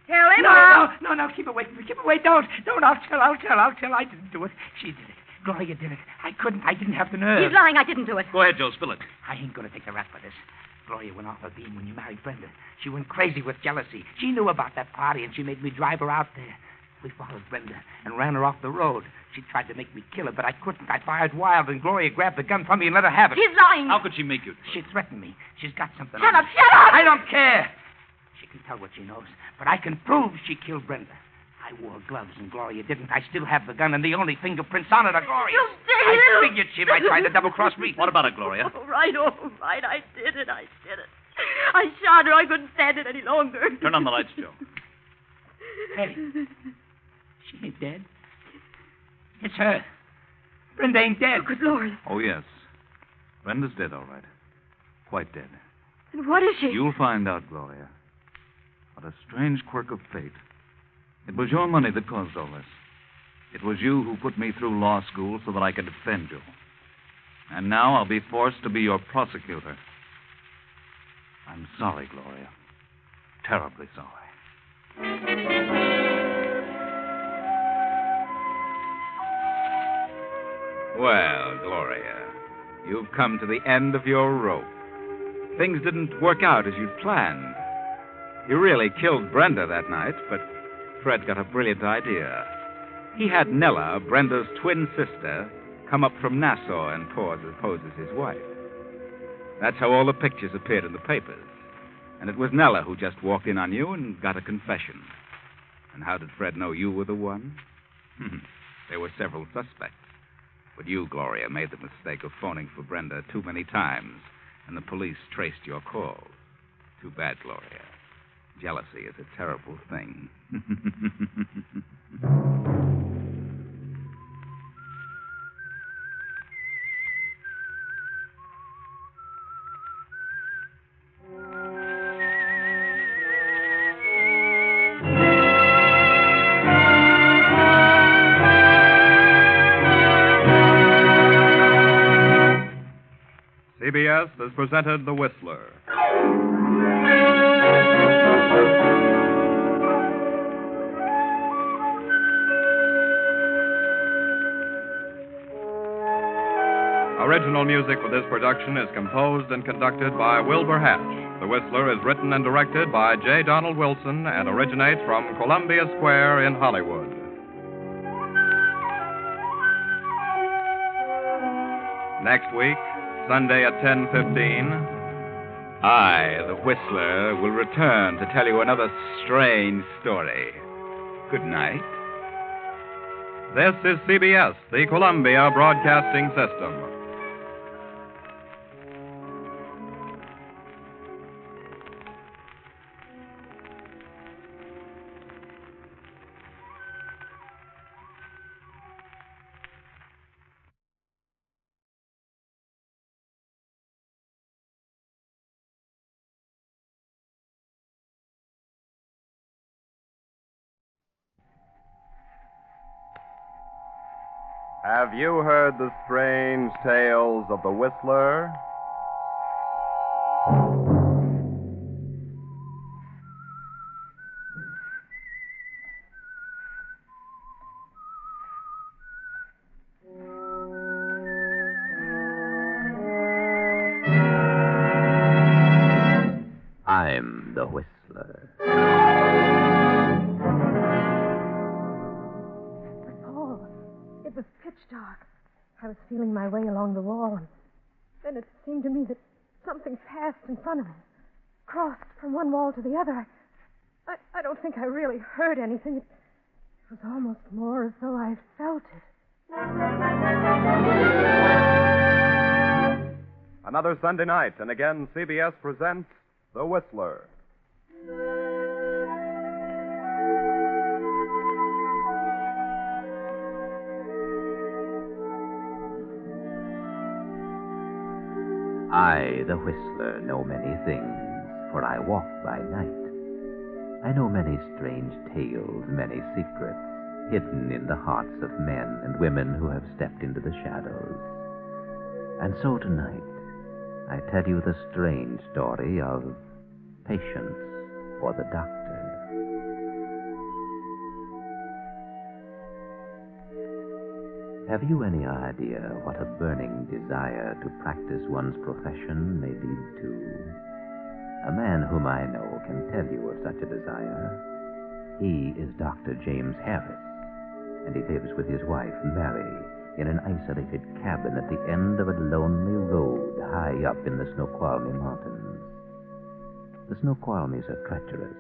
Tell him. No. Keep away from me. Keep away. Don't. I'll tell. I didn't do it. She did it. Gloria did it. I couldn't. I didn't have the nerve. He's lying. I didn't do it. Go ahead, Joe. Spill it. I ain't going to take the rap for this. Gloria went off her beam when you married Brenda. She went crazy with jealousy. She knew about that party, and she made me drive her out there. We followed Brenda and ran her off the road. She tried to make me kill her, but I couldn't. I fired wild, and Gloria grabbed the gun from me and let her have it. He's lying. How could she make you? She threatened me. She's got something Shut on up. I don't care. She can tell what she knows, but I can prove she killed Brenda. I wore gloves and Gloria didn't. I still have the gun, and the only fingerprints on it are Gloria's. You did! I figured she might try to double-cross me. What about it, Gloria? All right. I did it. I shot her. I couldn't stand it any longer. Turn on the lights, Joe. Hey, she ain't dead. It's her. Brenda ain't dead. Good Lord. Oh, yes. Brenda's dead, all right. Quite dead. And what is she? You'll find out, Gloria. What a strange quirk of fate. It was your money that caused all this. It was you who put me through law school so that I could defend you. And now I'll be forced to be your prosecutor. I'm sorry, Gloria. Terribly sorry. Well, Gloria, you've come to the end of your rope. Things didn't work out as you'd planned. You really killed Brenda that night, but Fred got a brilliant idea. He had Nella, Brenda's twin sister, come up from Nassau and pose as his wife. That's how all the pictures appeared in the papers. And it was Nella who just walked in on you and got a confession. And how did Fred know you were the one? There were several suspects. But you, Gloria, made the mistake of phoning for Brenda too many times, and the police traced your calls. Too bad, Gloria. Jealousy is a terrible thing. CBS has presented The Whistler. Original music for this production is composed and conducted by Wilbur Hatch. The Whistler is written and directed by J. Donald Wilson and originates from Columbia Square in Hollywood. Next week, Sunday at 10:15. I, the Whistler, will return to tell you another strange story. Good night. This is CBS, the Columbia Broadcasting System. Have you heard the strange tales of the Whistler? I'm the Whistler. It was pitch dark. I was feeling my way along the wall, and then it seemed to me that something passed in front of me, crossed from one wall to the other. I don't think I really heard anything. It was almost more as though I felt it. Another Sunday night, and again CBS presents The Whistler. I, the Whistler, know many things, for I walk by night. I know many strange tales, many secrets, hidden in the hearts of men and women who have stepped into the shadows. And so tonight, I tell you the strange story of Patience for the Doctor. Have you any idea what a burning desire to practice one's profession may lead to? A man whom I know can tell you of such a desire. He is Dr. James Harris, and he lives with his wife, Mary, in an isolated cabin at the end of a lonely road high up in the Snoqualmie Mountains. The Snoqualmies are treacherous,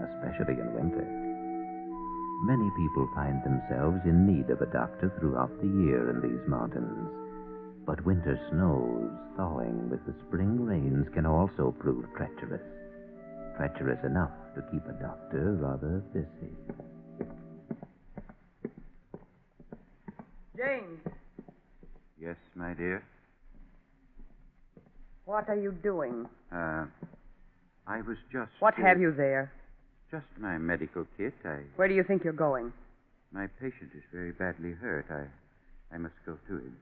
especially in winter. Many people find themselves in need of a doctor throughout the year in these mountains. But winter snows, thawing with the spring rains, can also prove treacherous. Treacherous enough to keep a doctor rather busy. James, Yes, my dear. what are you doing? I was just... What have you there? Just my medical kit. Where do you think you're going? My patient is very badly hurt. I must go to him.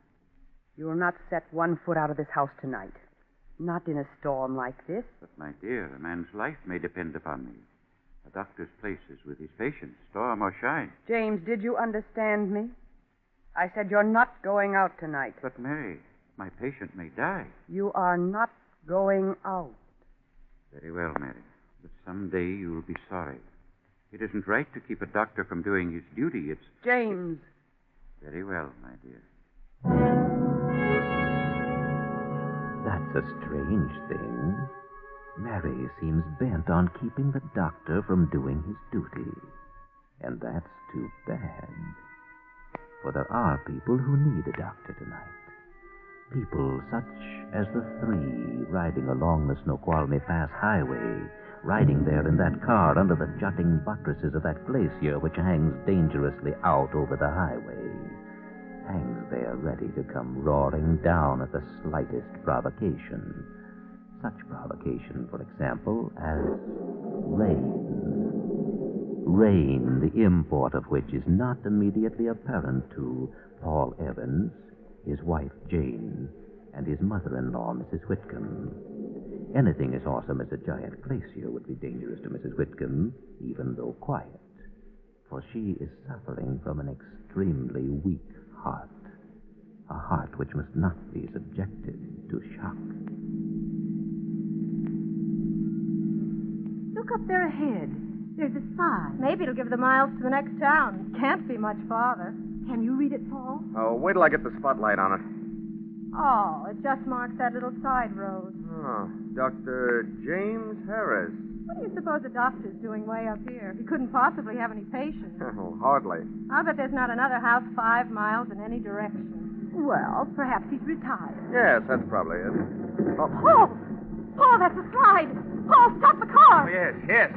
You will not set one foot out of this house tonight. Not in a storm like this. But, my dear, a man's life may depend upon me. A doctor's place is with his patients, storm or shine. James, did you understand me? I said you're not going out tonight. But, Mary, my patient may die. You are not going out. Very well, Mary. But someday you'll be sorry. It isn't right to keep a doctor from doing his duty. It's... James. Very well, my dear. That's a strange thing. Mary seems bent on keeping the doctor from doing his duty. And that's too bad. For there are people who need a doctor tonight. People such as the three riding along the Snoqualmie Pass Highway, riding there in that car under the jutting buttresses of that glacier which hangs dangerously out over the highway. Hangs there ready to come roaring down at the slightest provocation. Such provocation, for example, as rain. Rain, the import of which is not immediately apparent to Paul Evans, his wife Jane, and his mother-in-law, Mrs. Whitcomb. Anything as awesome as a giant glacier would be dangerous to Mrs. Whitcomb, even though quiet, for she is suffering from an extremely weak heart, a heart which must not be subjected to shock. Look up there ahead. There's a sign. Maybe it'll give the miles to the next town. Can't be much farther. Can you read it, Paul? Oh, wait till I get the spotlight on it. Oh, it just marks that little side road. Oh, Dr. James Harris. What do you suppose a doctor's doing way up here? He couldn't possibly have any patients. Oh, hardly. I'll bet there's not another house 5 miles in any direction. Well, perhaps he's retired. Yes, that's probably it. Oh, Paul! Paul, that's a slide! Paul, stop the car! oh yes, yes.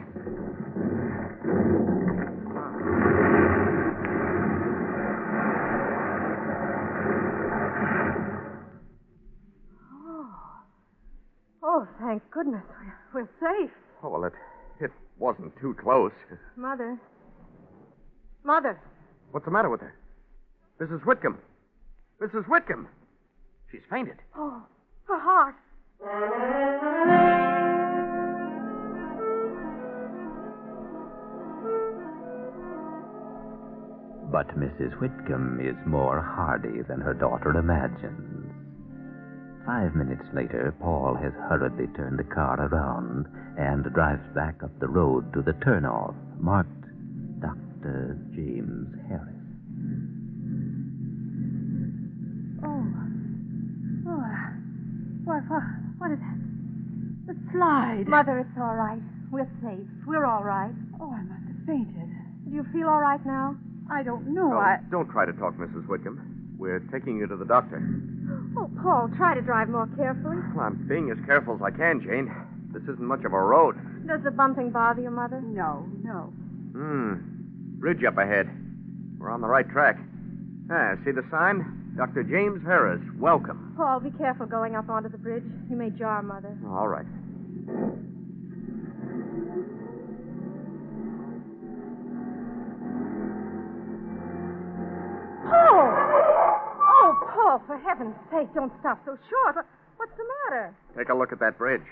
Oh, thank goodness. We're safe. Oh, well, it wasn't too close. Mother. Mother. What's the matter with her? Mrs. Whitcomb. Mrs. Whitcomb. She's fainted. Oh, her heart. But Mrs. Whitcomb is more hardy than her daughter imagines. 5 minutes later, Paul has hurriedly turned the car around and drives back up the road to the turnoff marked Dr. James Harris. What is that? The slide. Mother, it's all right. We're safe. We're all right. Oh, I must have fainted. Do you feel all right now? I don't know. Don't try to talk, Mrs. Whitcomb. We're taking you to the doctor. Oh, Paul, try to drive more carefully. Well, I'm being as careful as I can, Jane. This isn't much of a road. Does the bumping bother you, Mother? No. Bridge up ahead. We're on the right track. See the sign? Dr. James Harris, welcome. Paul, be careful going up onto the bridge. You may jar Mother. All right. Paul! Oh, Paul, for heaven's sake, don't stop so short. What's the matter? Take a look at that bridge.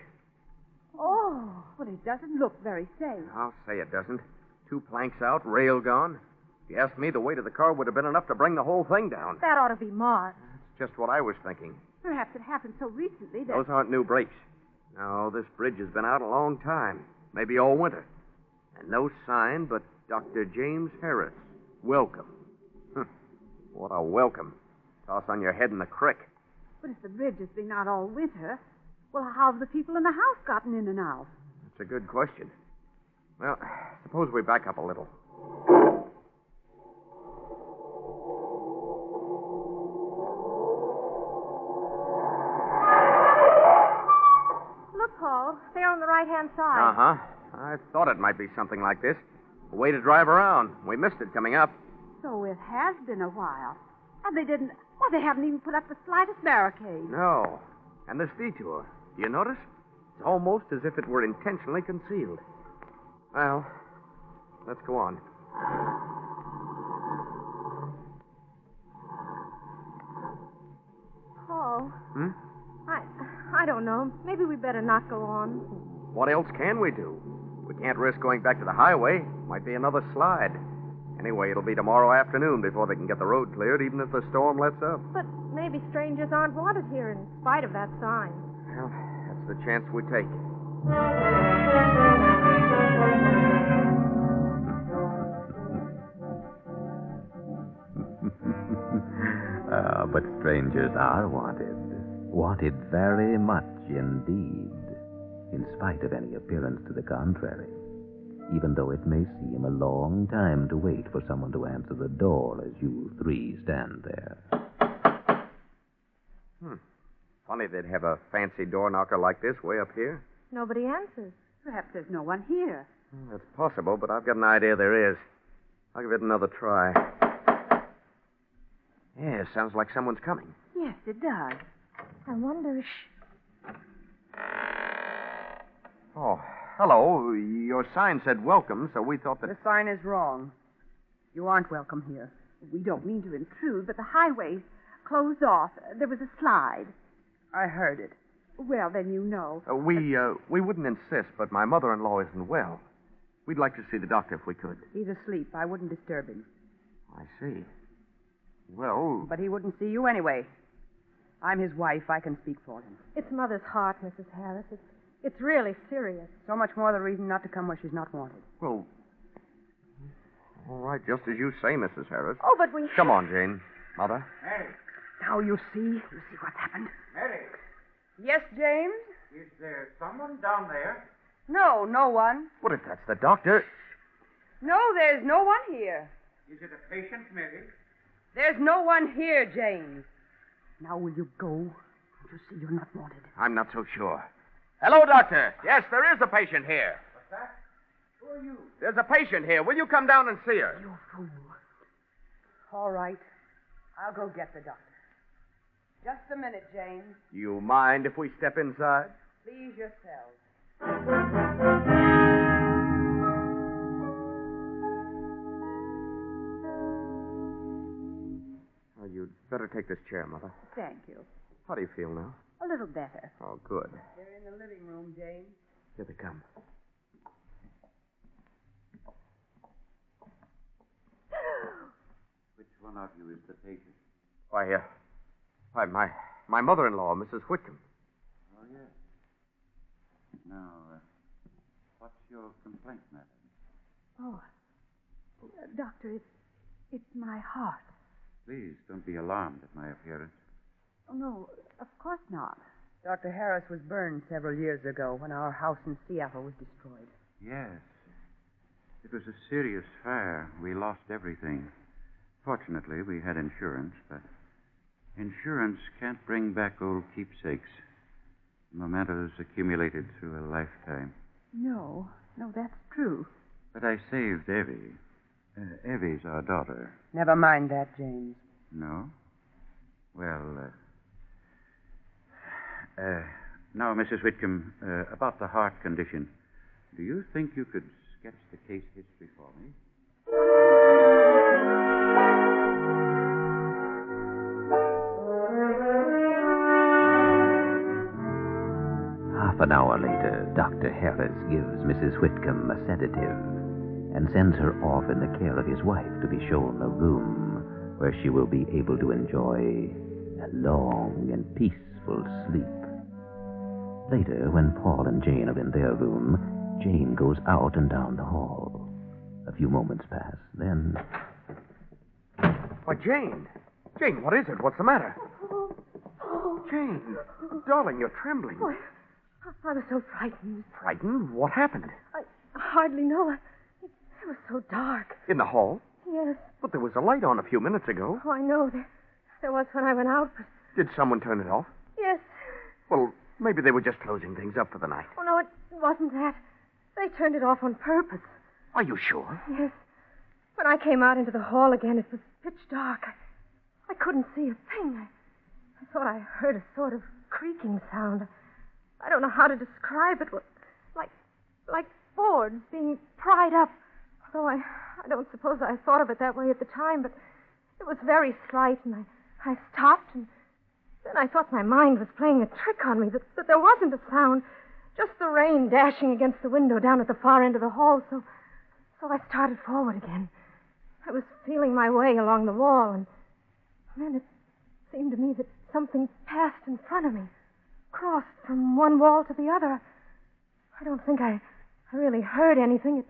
Oh, well, it doesn't look very safe. I'll say it doesn't. 2 planks out, rail gone. If you ask me, the weight of the car would have been enough to bring the whole thing down. That ought to be marked. That's just what I was thinking. Perhaps it happened so recently that... Those aren't new brakes. No, this bridge has been out a long time. Maybe all winter. And no sign but Dr. James Harris. Welcome. What a welcome. Toss on your head in the creek. But if the bridge has been out all winter, well, how have the people in the house gotten in and out? It's a good question. Well, suppose we back up a little. Look, Paul. They're on the right-hand side. Uh-huh. I thought it might be something like this. A way to drive around. We missed it coming up. So it has been a while. And they didn't... Well, they haven't even put up the slightest barricade. No. And this detour. Do you notice? It's almost as if it were intentionally concealed. Well, let's go on. Paul, Hmm? I don't know. Maybe we better not go on. What else can we do? We can't risk going back to the highway. Might be another slide. Anyway, it'll be tomorrow afternoon before they can get the road cleared, even if the storm lets up. But maybe strangers aren't wanted here in spite of that sign. Well, that's the chance we take. But strangers are wanted. Wanted very much indeed, in spite of any appearance to the contrary. Even though it may seem a long time to wait for someone to answer the door as you three stand there. Funny they'd have a fancy door knocker like this way up here. Nobody answers. Perhaps there's no one here. That's possible, but I've got an idea there is. I'll give it another try. Yeah, sounds like someone's coming. Yes, it does. I wonder... Oh, hello. Your sign said welcome, so we thought that... The sign is wrong. You aren't welcome here. We don't mean to intrude, but the highway closed off. There was a slide. I heard it. Well, then you know. We wouldn't insist, but my mother-in-law isn't well. We'd like to see the doctor if we could. He's asleep. I wouldn't disturb him. I see. Well... But he wouldn't see you anyway. I'm his wife. I can speak for him. It's Mother's heart, Mrs. Harris. It's really serious. So much more the reason not to come where she's not wanted. Well, all right, just as you say, Mrs. Harris. Oh, but we... Come on, Jane. Mother. Mary. Now you see what's happened. Mary. Yes, James? Is there someone down there? No, no one. What if that's the doctor? No, there's no one here. Is it a patient, Mary? There's no one here, James. Now will you go? Don't you see you're not wanted? I'm not so sure. Hello, doctor. Yes, there is a patient here. What's that? Who are you? There's a patient here. Will you come down and see her? You fool. All right. I'll go get the doctor. Just a minute, James. You mind if we step inside? Please yourself. Oh, you'd better take this chair, Mother. Thank you. How do you feel now? A little better. Oh, good. They're in the living room, James. Here they come. Which one of you is the patient? Why, my mother-in-law, Mrs. Whitcomb. Oh, yes. Now, what's your complaint, madam? Oh, Doctor, it's my heart. Please don't be alarmed at my appearance. Oh, no, of course not. Dr. Harris was burned several years ago when our house in Seattle was destroyed. Yes. It was a serious fire. We lost everything. Fortunately, we had insurance, but insurance can't bring back old keepsakes, mementos accumulated through a lifetime. No, that's true. But I saved Evie. Evie's our daughter. Never mind that, James. No? Well, now, Mrs. Whitcomb, about the heart condition. Do you think you could sketch the case history for me? Half an hour later, Dr. Harris gives Mrs. Whitcomb a sedative and sends her off in the care of his wife to be shown a room where she will be able to enjoy a long and peaceful sleep. Later, when Paul and Jane are in their room, Jane goes out and down the hall. A few moments pass, then... Why, Jane! Jane, what is it? What's the matter? Jane, darling, you're trembling. Boy, I was so frightened. Frightened? What happened? I hardly know. It was so dark. In the hall? Yes. But there was a light on a few minutes ago. Oh, I know. There was when I went out, but... Did someone turn it off? Yes. Well, maybe they were just closing things up for the night. Oh, no, it wasn't that. They turned it off on purpose. Are you sure? Yes. When I came out into the hall again, it was pitch dark. I couldn't see a thing. I thought I heard a sort of creaking sound. I don't know how to describe it. Like boards being pried up. Although I don't suppose I thought of it that way at the time, but it was very slight, and I stopped, and then I thought my mind was playing a trick on me, that there wasn't a sound, just the rain dashing against the window down at the far end of the hall, so I started forward again. I was feeling my way along the wall, and then it seemed to me that something passed in front of me, crossed from one wall to the other. I don't think I really heard anything. It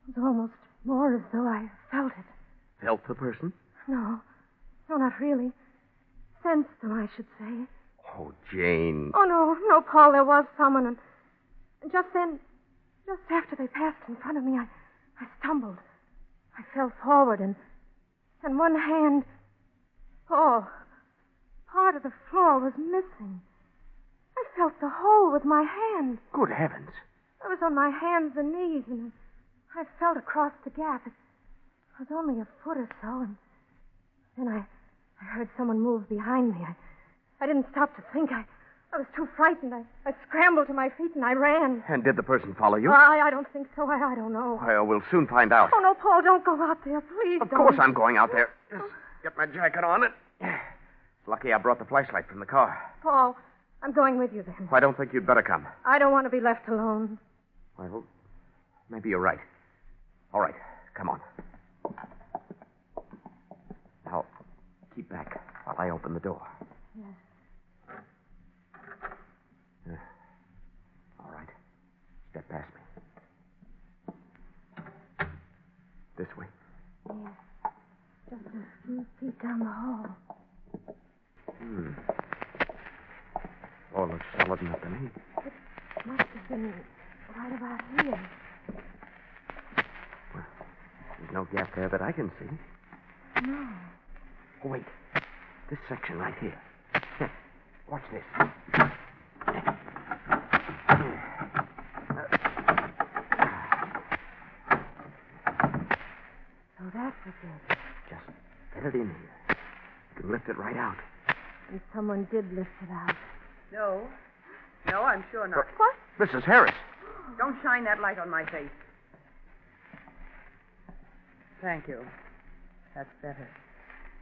was almost more as though I felt it. Felt the person? No, not really. Sensed them, I should say. Oh, Jane. Oh, no, Paul, there was someone, and just then, just after they passed in front of me, I stumbled. I fell forward, and one hand, Paul, part of the floor was missing. I felt the hole with my hand. Good heavens. I was on my hands and knees, and I felt across the gap. It was only a foot or so, and then I heard someone move behind me. I didn't stop to think. I was too frightened. I scrambled to my feet, and I ran. And did the person follow you? I don't think so. I don't know. Well, we'll soon find out. Oh, no, Paul, don't go out there. Please Of don't. course I'm going out there. Just get my jacket on. It's lucky I brought the flashlight from the car. Paul, I'm going with you then. I don't think you'd better come. I don't want to be left alone. Well, maybe you're right. All right, come on. Now, keep back while I open the door. Yes. All right. Step past me. This way. Yes. Just a few feet down the hall. All looks solid enough to me. It must have been right about here. Well, there's no gap there that I can see. No. Oh, wait. This section right here. Watch this. So that's what it is. Just get it in here. You can lift it right out. And someone did lift it out. No, I'm sure not. What? Mrs. Harris. Don't shine that light on my face. Thank you. That's better.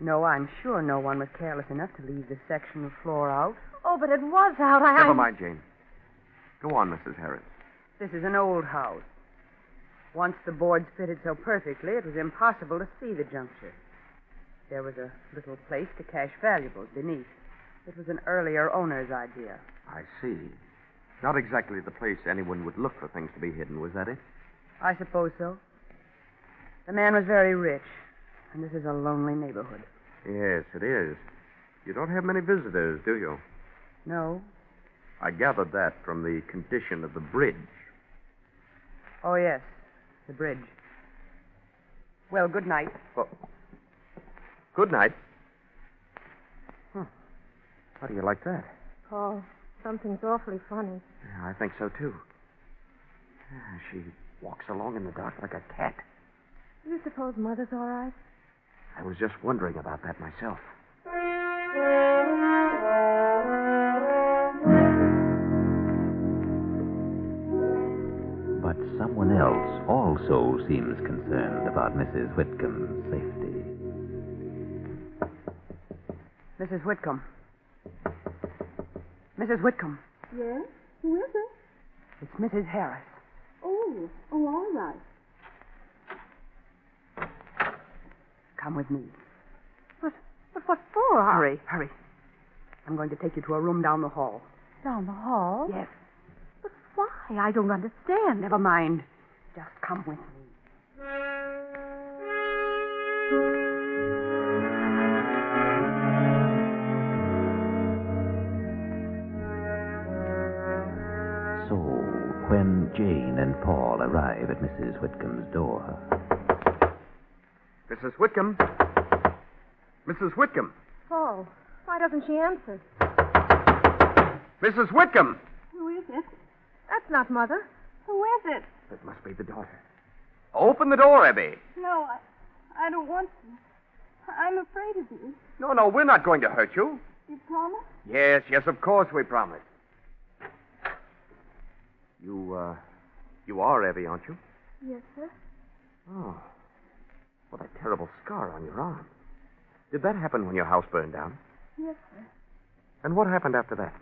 No, I'm sure no one was careless enough to leave this section of floor out. Oh, but it was out. Never mind, Jane. Go on, Mrs. Harris. This is an old house. Once the boards fitted so perfectly, it was impossible to see the juncture. There was a little place to cache valuables beneath. It was an earlier owner's idea. I see. Not exactly the place anyone would look for things to be hidden, was that it? I suppose so. The man was very rich, and this is a lonely neighborhood. Yes, it is. You don't have many visitors, do you? No. I gathered that from the condition of the bridge. Oh, yes, the bridge. Well, good night. Oh. Good night. How do you like that? Paul, something's awfully funny. Yeah, I think so, too. She walks along in the dark like a cat. Do you suppose Mother's all right? I was just wondering about that myself. But someone else also seems concerned about Mrs. Whitcomb's safety. Mrs. Whitcomb. Mrs. Whitcomb. Yes? Who is it? It's Mrs. Harris. Oh, all right. Come with me. But what for? Hurry. I'm going to take you to a room down the hall. Down the hall? Yes. But why? I don't understand. Never mind. Just come with me. when Jane and Paul arrive at Mrs. Whitcomb's door. Mrs. Whitcomb? Mrs. Whitcomb? Paul, why doesn't she answer? Mrs. Whitcomb! Who is it? That's not Mother. Who is it? It must be the daughter. Open the door, Abby. No, I don't want to. I'm afraid of you. No, we're not going to hurt you. You promise? Yes, of course we promise. You are Abby, aren't you? Yes, sir. Oh, what a terrible scar on your arm. Did that happen when your house burned down? Yes, sir. And what happened after that?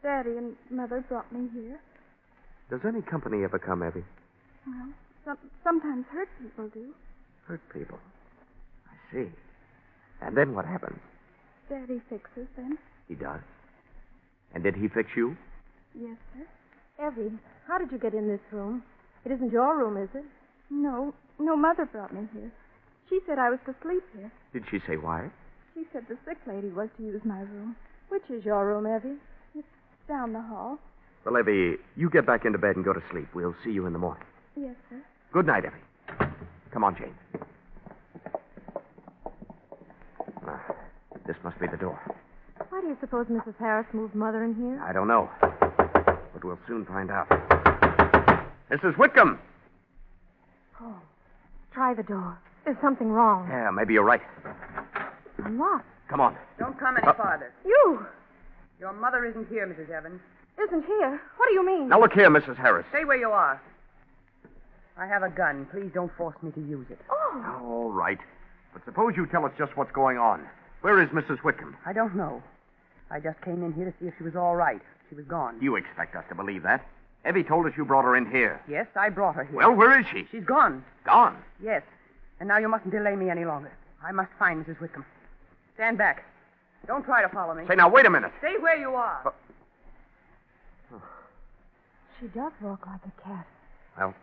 Daddy and Mother brought me here. Does any company ever come, Abby? Well, sometimes hurt people do. Hurt people. I see. And then what happens? Daddy fixes them. He does? And did he fix you? Yes, sir. Evie, how did you get in this room? It isn't your room, is it? No, Mother brought me here. She said I was to sleep here. Did she say why? She said the sick lady was to use my room. Which is your room, Evie? It's down the hall. Well, Evie, you get back into bed and go to sleep. We'll see you in the morning. Yes, sir. Good night, Evie. Come on, Jane. This must be the door. Why do you suppose Mrs. Harris moved Mother in here? I don't know. But we'll soon find out. Mrs. Whitcomb! Oh, try the door. There's something wrong. Yeah, maybe you're right. Unlocked. Come on. Don't come any farther. You! Your mother isn't here, Mrs. Evans. Isn't here? What do you mean? Now look here, Mrs. Harris. Stay where you are. I have a gun. Please don't force me to use it. Oh! All right. But suppose you tell us just what's going on. Where is Mrs. Whitcomb? I don't know. I just came in here to see if she was all right. She was gone. You expect us to believe that? Evie told us you brought her in here. Yes, I brought her here. Well, where is she? She's gone. Gone? Yes. And now you mustn't delay me any longer. I must find Mrs. Whitcomb. Stand back. Don't try to follow me. Say, now, wait a minute. Stay where you are. She does walk like a cat. Well,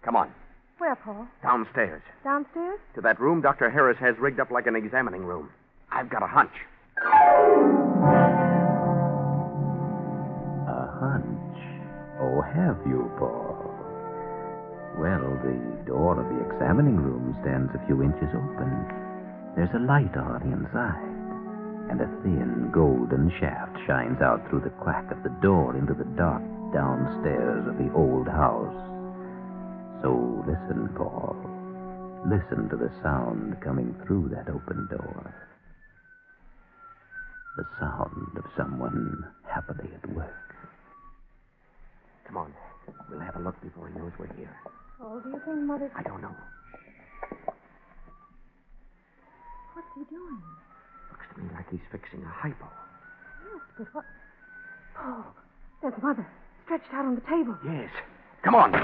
come on. Where, Paul? Downstairs. Downstairs? To that room Dr. Harris has rigged up like an examining room. I've got a hunch. A hunch? Oh, have you, Paul? Well, the door of the examining room stands a few inches open. There's a light on inside, and a thin golden shaft shines out through the crack of the door into the dark downstairs of the old house. So listen, Paul. Listen to the sound coming through that open door. The sound of someone happily at work. Come on. We'll have a look before he knows we're here. Paul, do you think Mother... I don't know. What's he doing? Looks to me like he's fixing a hypo. Yes, but what... Paul, there's Mother, stretched out on the table. Yes. Come on.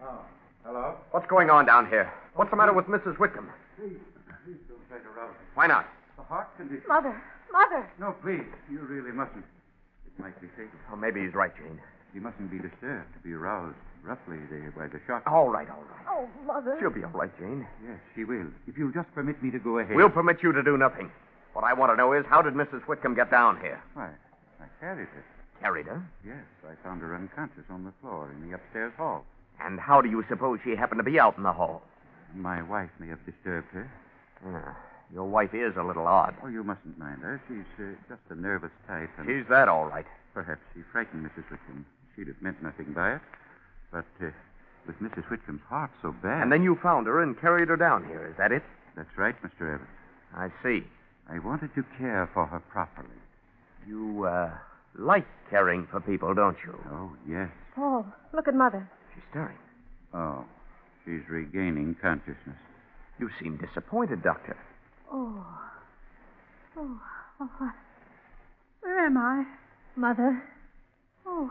Oh, hello? What's going on down here? What's the matter with Mrs. Whitcomb? Please don't try to rouse me. Why not? The heart condition. Mother! No, please. You really mustn't. It might be fatal. Oh, maybe he's right, Jane. She mustn't be disturbed to be aroused roughly by the shock. All right. Oh, Mother. She'll be all right, Jane. Yes, she will. If you'll just permit me to go ahead. We'll permit you to do nothing. What I want to know is, how did Mrs. Whitcomb get down here? Why, I carried her. Carried her? Yes, I found her unconscious on the floor in the upstairs hall. And how do you suppose she happened to be out in the hall? My wife may have disturbed her. Your wife is a little odd. Oh, you mustn't mind her. She's just a nervous type. And She's that, all right. Perhaps she frightened Mrs. Whitcomb. She'd have meant nothing by it. But with Mrs. Whitcomb's heart so bad... And then you found her and carried her down here. Is that it? That's right, Mr. Evans. I see. I wanted to care for her properly. You, like caring for people, don't you? Oh, yes. Paul, look at Mother. She's stirring. Oh, she's regaining consciousness. You seem disappointed, Doctor. Oh, where am I? Mother. Oh,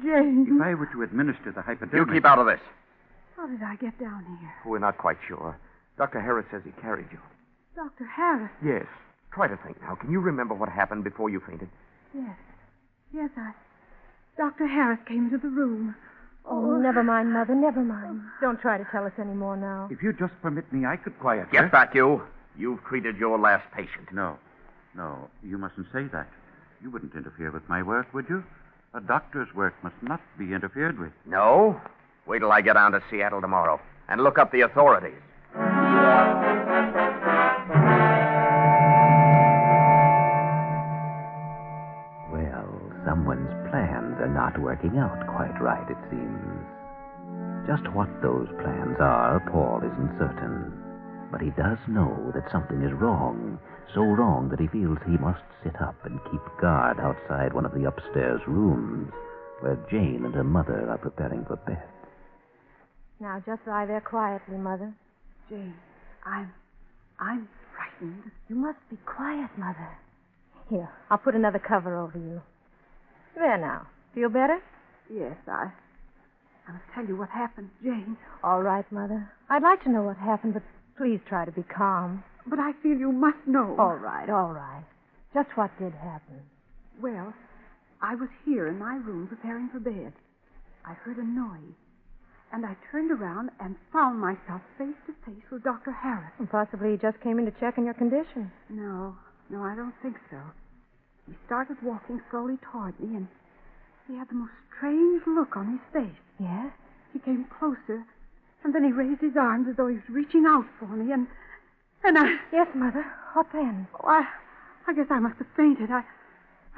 Jane. If I were to administer the hypodermic... You keep out of this. How did I get down here? We're not quite sure. Dr. Harris says he carried you. Dr. Harris? Yes. Try to think now. Can you remember what happened before you fainted? Yes, Dr. Harris came into the room. Oh, never mind, Mother, never mind. Don't try to tell us any more now. If you just permit me, I could quiet her. Get back, you. You've treated your last patient. No, you mustn't say that. You wouldn't interfere with my work, would you? A doctor's work must not be interfered with. No? Wait till I get on to Seattle tomorrow and look up the authorities. Well, someone's plans are not working out quite right, it seems. Just what those plans are, Paul isn't certain. But he does know that something is wrong, so wrong that he feels he must sit up and keep guard outside one of the upstairs rooms where Jane and her mother are preparing for bed. Now, just lie there quietly, Mother. Jane, I'm frightened. You must be quiet, Mother. Here, I'll put another cover over you. There now. Feel better? Yes, I must tell you what happened, Jane. All right, Mother. I'd like to know what happened, but please try to be calm. But I feel you must know. All right, all right. Just what did happen? Well, I was here in my room preparing for bed. I heard a noise, and I turned around and found myself face to face with Dr. Harris. And possibly he just came in to check on your condition. No, I don't think so. He started walking slowly toward me, and he had the most strange look on his face. Yes? He came closer, and then he raised his arms as though he was reaching out for me, and I... Yes, Mother. What then? Oh, I guess I must have fainted. I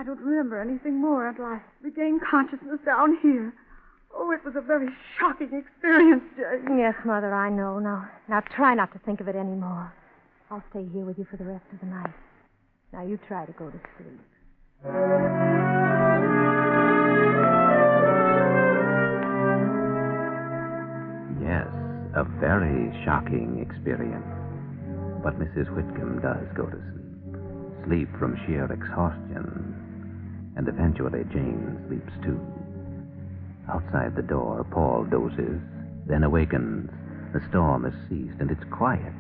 don't remember anything more until I regained consciousness down here. Oh, it was a very shocking experience, Jane. Yes, Mother, I know. Now try not to think of it anymore. I'll stay here with you for the rest of the night. Now you try to go to sleep. Yes, a very shocking experience. But Mrs. Whitcomb does go to sleep. Sleep from sheer exhaustion. And eventually Jane sleeps too. Outside the door, Paul dozes, then awakens. The storm has ceased, and it's quiet.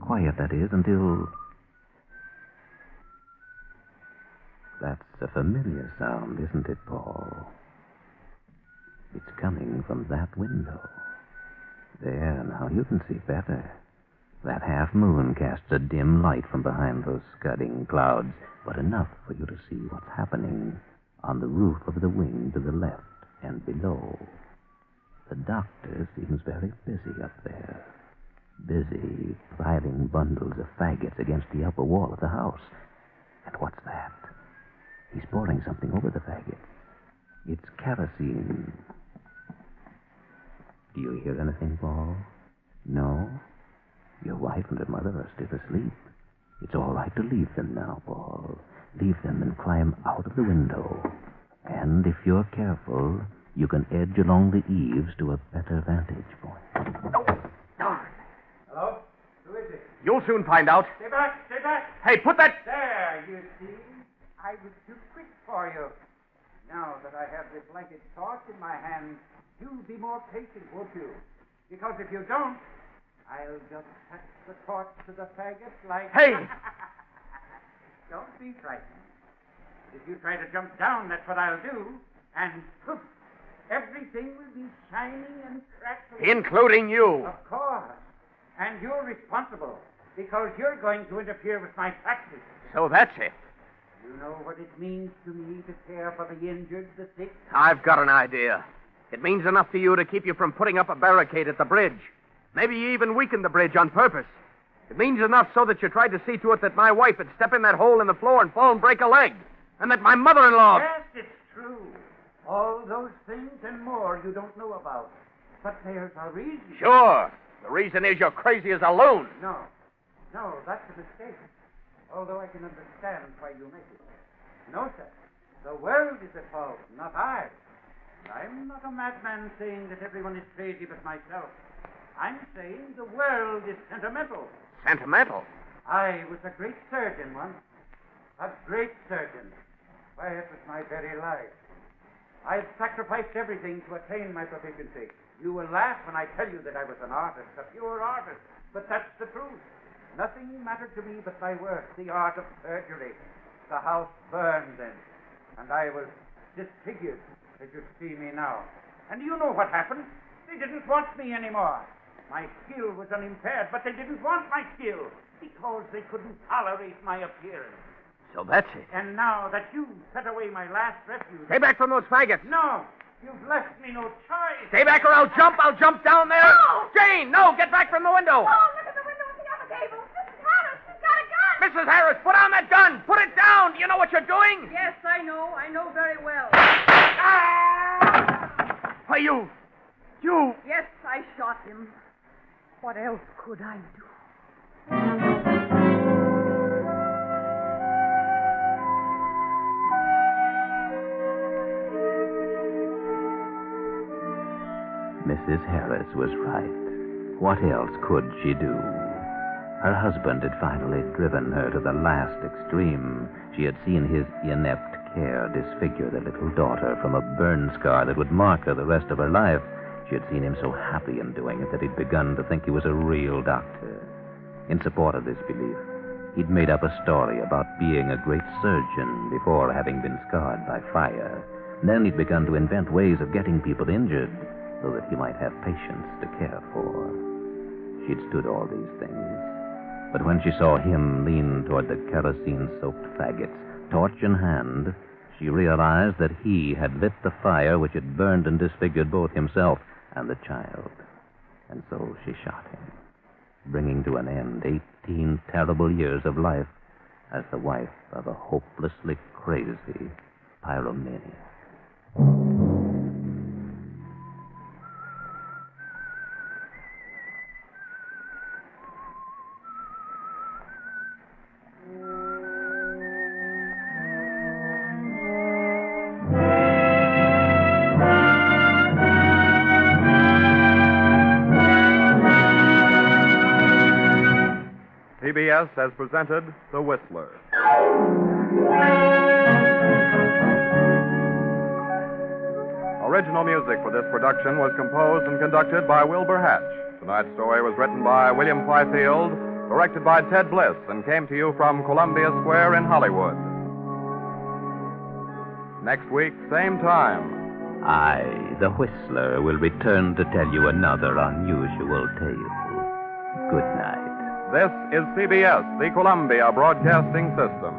Quiet, that is, until... That's a familiar sound, isn't it, Paul? It's coming from that window. There, now you can see better. That half moon casts a dim light from behind those scudding clouds, but enough for you to see what's happening on the roof of the wing to the left and below. The doctor seems very busy up there. Busy piling bundles of faggots against the upper wall of the house. And what's that? He's pouring something over the faggots. It's kerosene. Do you hear anything, Paul? No? Your wife and her mother are still asleep. It's all right to leave them now, Paul. Leave them and climb out of the window. And if you're careful, you can edge along the eaves to a better vantage point. Hello? Who is it? You'll soon find out. Stay back, stay back. Hey, put that... There, you see. I was too quick for you. Now that I have this blanket torch in my hand, you'll be more patient, won't you? Because if you don't, I'll just touch the torch to the faggot like... Hey! Don't be frightened. If you try to jump down, that's what I'll do. And poof, everything will be shining and crackling. Including you. Of course. And you're responsible because you're going to interfere with my practice. So that's it. You know what it means to me to care for the injured, the sick? I've got an idea. It means enough to you to keep you from putting up a barricade at the bridge. Maybe you even weakened the bridge on purpose. It means enough so that you tried to see to it that my wife would step in that hole in the floor and fall and break a leg. And that my mother-in-law... Yes, it's true. All those things and more you don't know about. But there's a reason. Sure. The reason is you're crazy as a loon. No, that's a mistake. Although I can understand why you make it. No, sir. The world is at fault, not I. I'm not a madman saying that everyone is crazy but myself. I'm saying the world is sentimental. Sentimental? I was a great surgeon once. A great surgeon. Why, it was my very life. I've sacrificed everything to attain my proficiency. You will laugh when I tell you that I was an artist, a pure artist. But that's the truth. Nothing mattered to me but my work, the art of surgery. The house burned then, and I was disfigured, as you see me now. And you know what happened? They didn't want me anymore. My skill was unimpaired, but they didn't want my skill because they couldn't tolerate my appearance. So that's it. And now that you've set away my last refuge... Stay back from those faggots. No, you've left me no choice. Stay back or I'll jump. I'll jump down there. No! Jane, no, get back from the window. Oh, look at the window at the other gable. Mrs. Harris, she's got a gun. Mrs. Harris, put on that gun. Put it down. Do you know what you're doing? Yes, I know. I know very well. Why, you... Yes, I shot him. What else could I do? Mrs. Harris was right. What else could she do? Her husband had finally driven her to the last extreme. She had seen his inept care disfigure the little daughter from a burn scar that would mark her the rest of her life. She had seen him so happy in doing it that he'd begun to think he was a real doctor. In support of this belief, he'd made up a story about being a great surgeon before having been scarred by fire. And then he'd begun to invent ways of getting people injured so that he might have patients to care for. She'd stood all these things. But when she saw him lean toward the kerosene-soaked faggots, torch in hand, she realized that he had lit the fire which had burned and disfigured both himself and the child. And so she shot him, bringing to an end 18 terrible years of life as the wife of a hopelessly crazy pyromaniac. CBS has presented The Whistler. Original music for this production was composed and conducted by Wilbur Hatch. Tonight's story was written by William Fifield, directed by Ted Bliss, and came to you from Columbia Square in Hollywood. Next week, same time. I, the Whistler, will return to tell you another unusual tale. Good night. This is CBS, the Columbia Broadcasting System.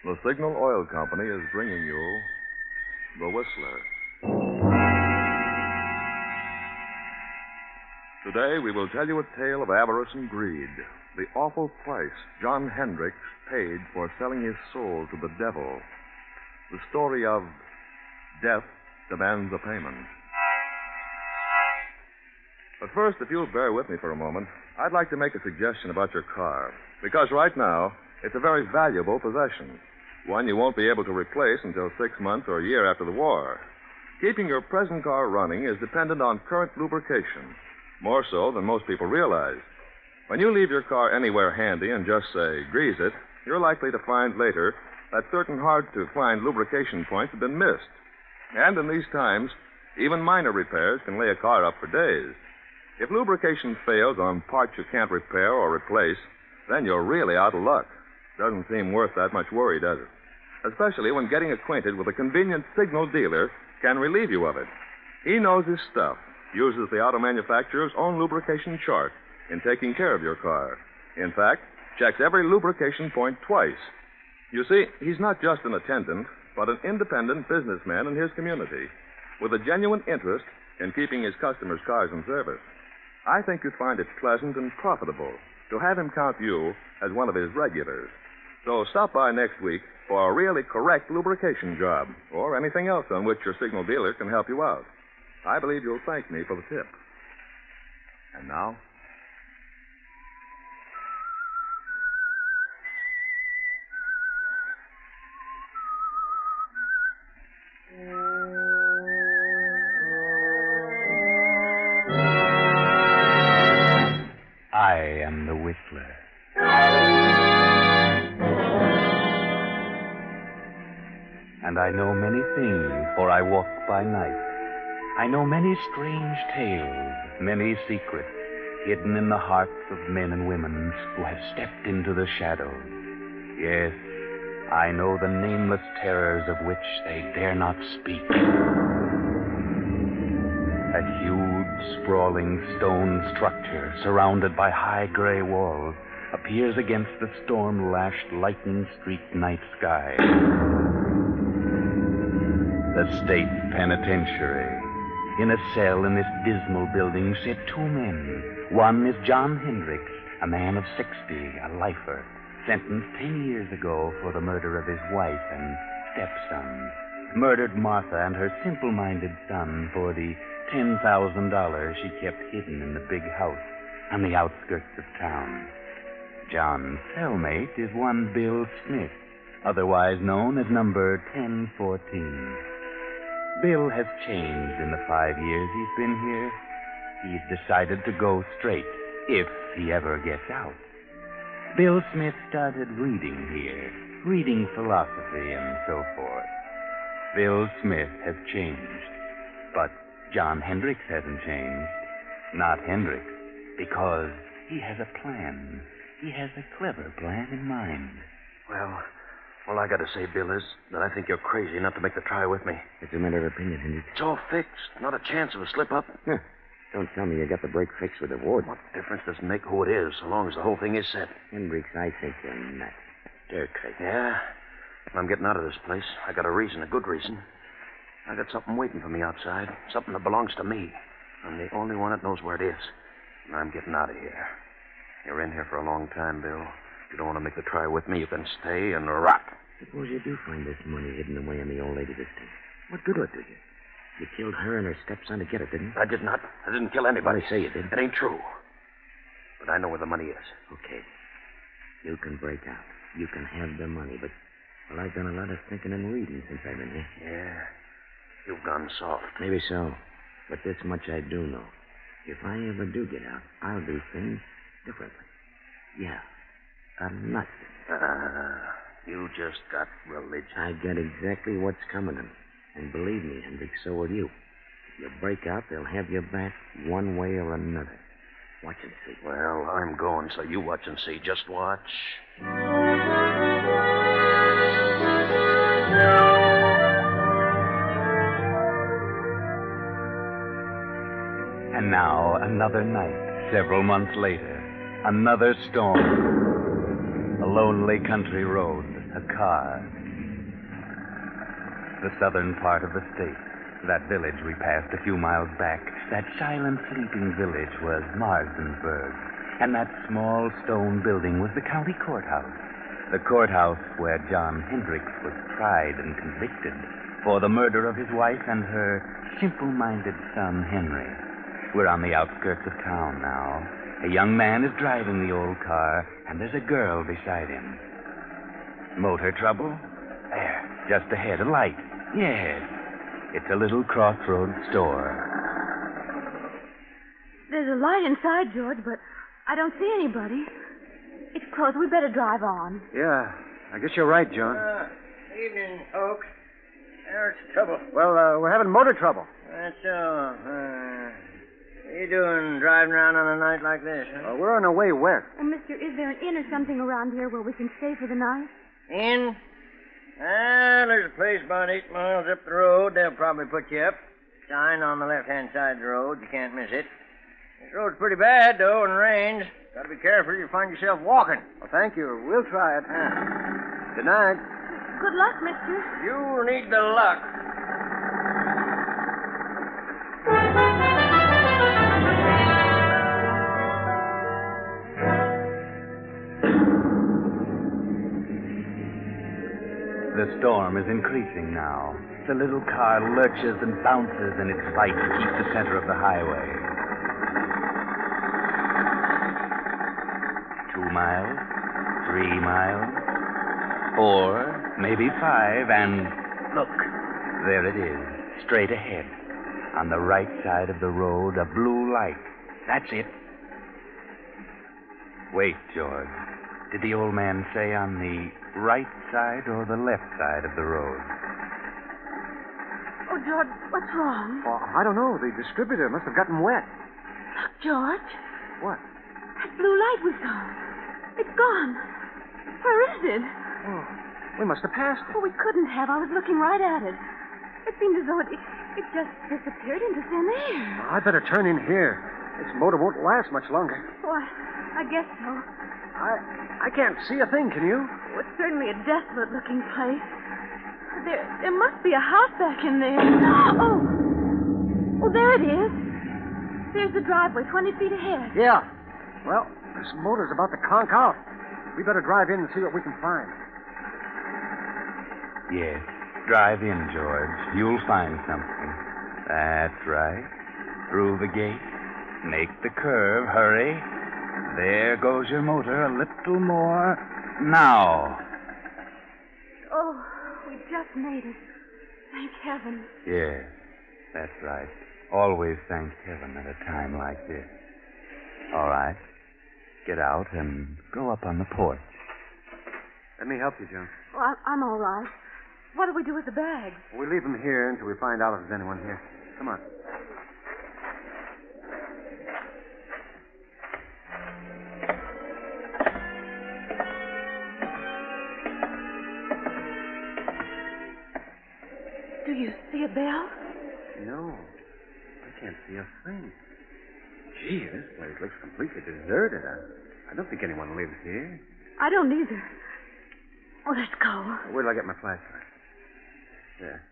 The Signal Oil Company is bringing you The Whistler. Today we will tell you a tale of avarice and greed, the awful price John Hendricks paid for selling his soul to the devil. The story of Death Demands a Payment. But first, if you'll bear with me for a moment, I'd like to make a suggestion about your car, because right now it's a very valuable possession. One you won't be able to replace until 6 months or a year after the war. Keeping your present car running is dependent on current lubrication, more so than most people realize. When you leave your car anywhere handy and just, say, grease it, you're likely to find later that certain hard-to-find lubrication points have been missed. And in these times, even minor repairs can lay a car up for days. If lubrication fails on parts you can't repair or replace, then you're really out of luck. Doesn't seem worth that much worry, does it? Especially when getting acquainted with a convenient signal dealer can relieve you of it. He knows his stuff, uses the auto manufacturer's own lubrication chart in taking care of your car. In fact, checks every lubrication point twice. You see, he's not just an attendant, but an independent businessman in his community, with a genuine interest in keeping his customers' cars in service. I think you'd find it pleasant and profitable to have him count you as one of his regulars. So stop by next week for a really correct lubrication job, or anything else on which your signal dealer can help you out. I believe you'll thank me for the tip. And now? I am the Whistler. And I know many things, for I walk by night. I know many strange tales, many secrets, hidden in the hearts of men and women who have stepped into the shadows. Yes, I know the nameless terrors of which they dare not speak. A huge, sprawling stone structure surrounded by high gray walls appears against the storm-lashed, lightning-streaked night sky. The state penitentiary. In a cell in this dismal building sit two men. One is John Hendricks, a man of 60, a lifer, sentenced 10 years ago for the murder of his wife and stepson. Murdered Martha and her simple-minded son for the $10,000 she kept hidden in the big house on the outskirts of town. John's cellmate is one Bill Smith, otherwise known as number 1014. Bill has changed in the 5 years he's been here. He's decided to go straight, if he ever gets out. Bill Smith started reading here, reading philosophy and so forth. Bill Smith has changed, but John Hendricks hasn't changed. Not Hendricks, because he has a plan. He has a clever plan in mind. Well, all I got to say, Bill, is that I think you're crazy not to make the try with me. It's a matter of opinion, Hendricks. It's all fixed. Not a chance of a slip-up. Don't tell me you got the break fixed with the warden. What difference does it make who it is, so long as the whole thing is set? Hendricks, I think you're nuts. They're crazy. Yeah? If I'm getting out of this place, I got a reason, a good reason. I got something waiting for me outside, something that belongs to me. I'm the only one that knows where it is. And I'm getting out of here. You're in here for a long time, Bill. If you don't want to make the try with me, you can stay and rot. Suppose you do find this money hidden away in the old lady this time. What good will it do you? You killed her and her stepson to get it, didn't you? I did not. I didn't kill anybody. I say you did. It ain't true. But I know where the money is. Okay. You can break out. You can have the money, but, well, I've done a lot of thinking and reading since I've been here. Yeah. You've gone soft. Maybe so. But this much I do know. If I ever do get out, I'll do things differently. Yeah. A lot. You just got religion. I got exactly what's coming to me. And believe me, Hendricks, so will you. If you break out, they'll have you back one way or another. Watch and see. Well, I'm going, so you watch and see. Just watch. And now, another night, several months later. Another storm. A lonely country road. A car. The southern part of the state. That village we passed a few miles back. That silent, sleeping village was Marsdensburg. And that small stone building was the county courthouse. The courthouse where John Hendricks was tried and convicted for the murder of his wife and her simple-minded son, Henry. We're on the outskirts of town now. A young man is driving the old car, and there's a girl beside him. Motor trouble? There, just ahead, a light. Yes, it's a little crossroads store. There's a light inside, George, but I don't see anybody. It's closed. We better drive on. Yeah, I guess you're right, John. Evening, folks. There's trouble. Well, we're having motor trouble. That's so. What are you doing driving around on a night like this, huh? We're on our way west. Oh, mister, is there an inn or something around here where we can stay for the night? Inn? There's a place about 8 miles up the road. They'll probably put you up. Sign on the left-hand side of the road. You can't miss it. This road's pretty bad, though, and rains. Got to be careful. You'll find yourself walking. Well, thank you. We'll try it. Good night. Good luck, mister. You'll need the luck. The storm is increasing now. The little car lurches and bounces in its fight to keep the center of the highway. 2 miles, 3 miles, 4, maybe 5, and look, there it is, straight ahead. On the right side of the road, a blue light. That's it. Wait, George. Did the old man say on the right side or the left side of the road? Oh, George, what's wrong? Oh, I don't know. The distributor must have gotten wet. Look, George. What? That blue light we saw. It's gone. Where is it? Oh, we must have passed it. Oh, we couldn't have. I was looking right at it. It seemed as though it just disappeared into thin air. I'd better turn in here. This motor won't last much longer. Oh, I guess so. I can't see a thing, can you? Oh, it's certainly a desolate-looking place. There must be a house back in there. Oh, there it is. There's the driveway, 20 feet ahead. Yeah. Well, this motor's about to conk out. We better drive in and see what we can find. Yes, drive in, George. You'll find something. That's right. Through the gate. Make the curve. Hurry. There goes your motor. A little more. Now. Oh, we just made it. Thank heaven. Yes, that's right. Always thank heaven at a time like this. All right. Get out and go up on the porch. Let me help you, Joan. Well, I'm all right. What do we do with the bags? We leave them here until we find out if there's anyone here. Come on. Do you see a bell? No. I can't see a thing. Gee, this place looks completely deserted. I don't think anyone lives here. I don't either. Oh, let's go. Wait till I get my flashlight. There.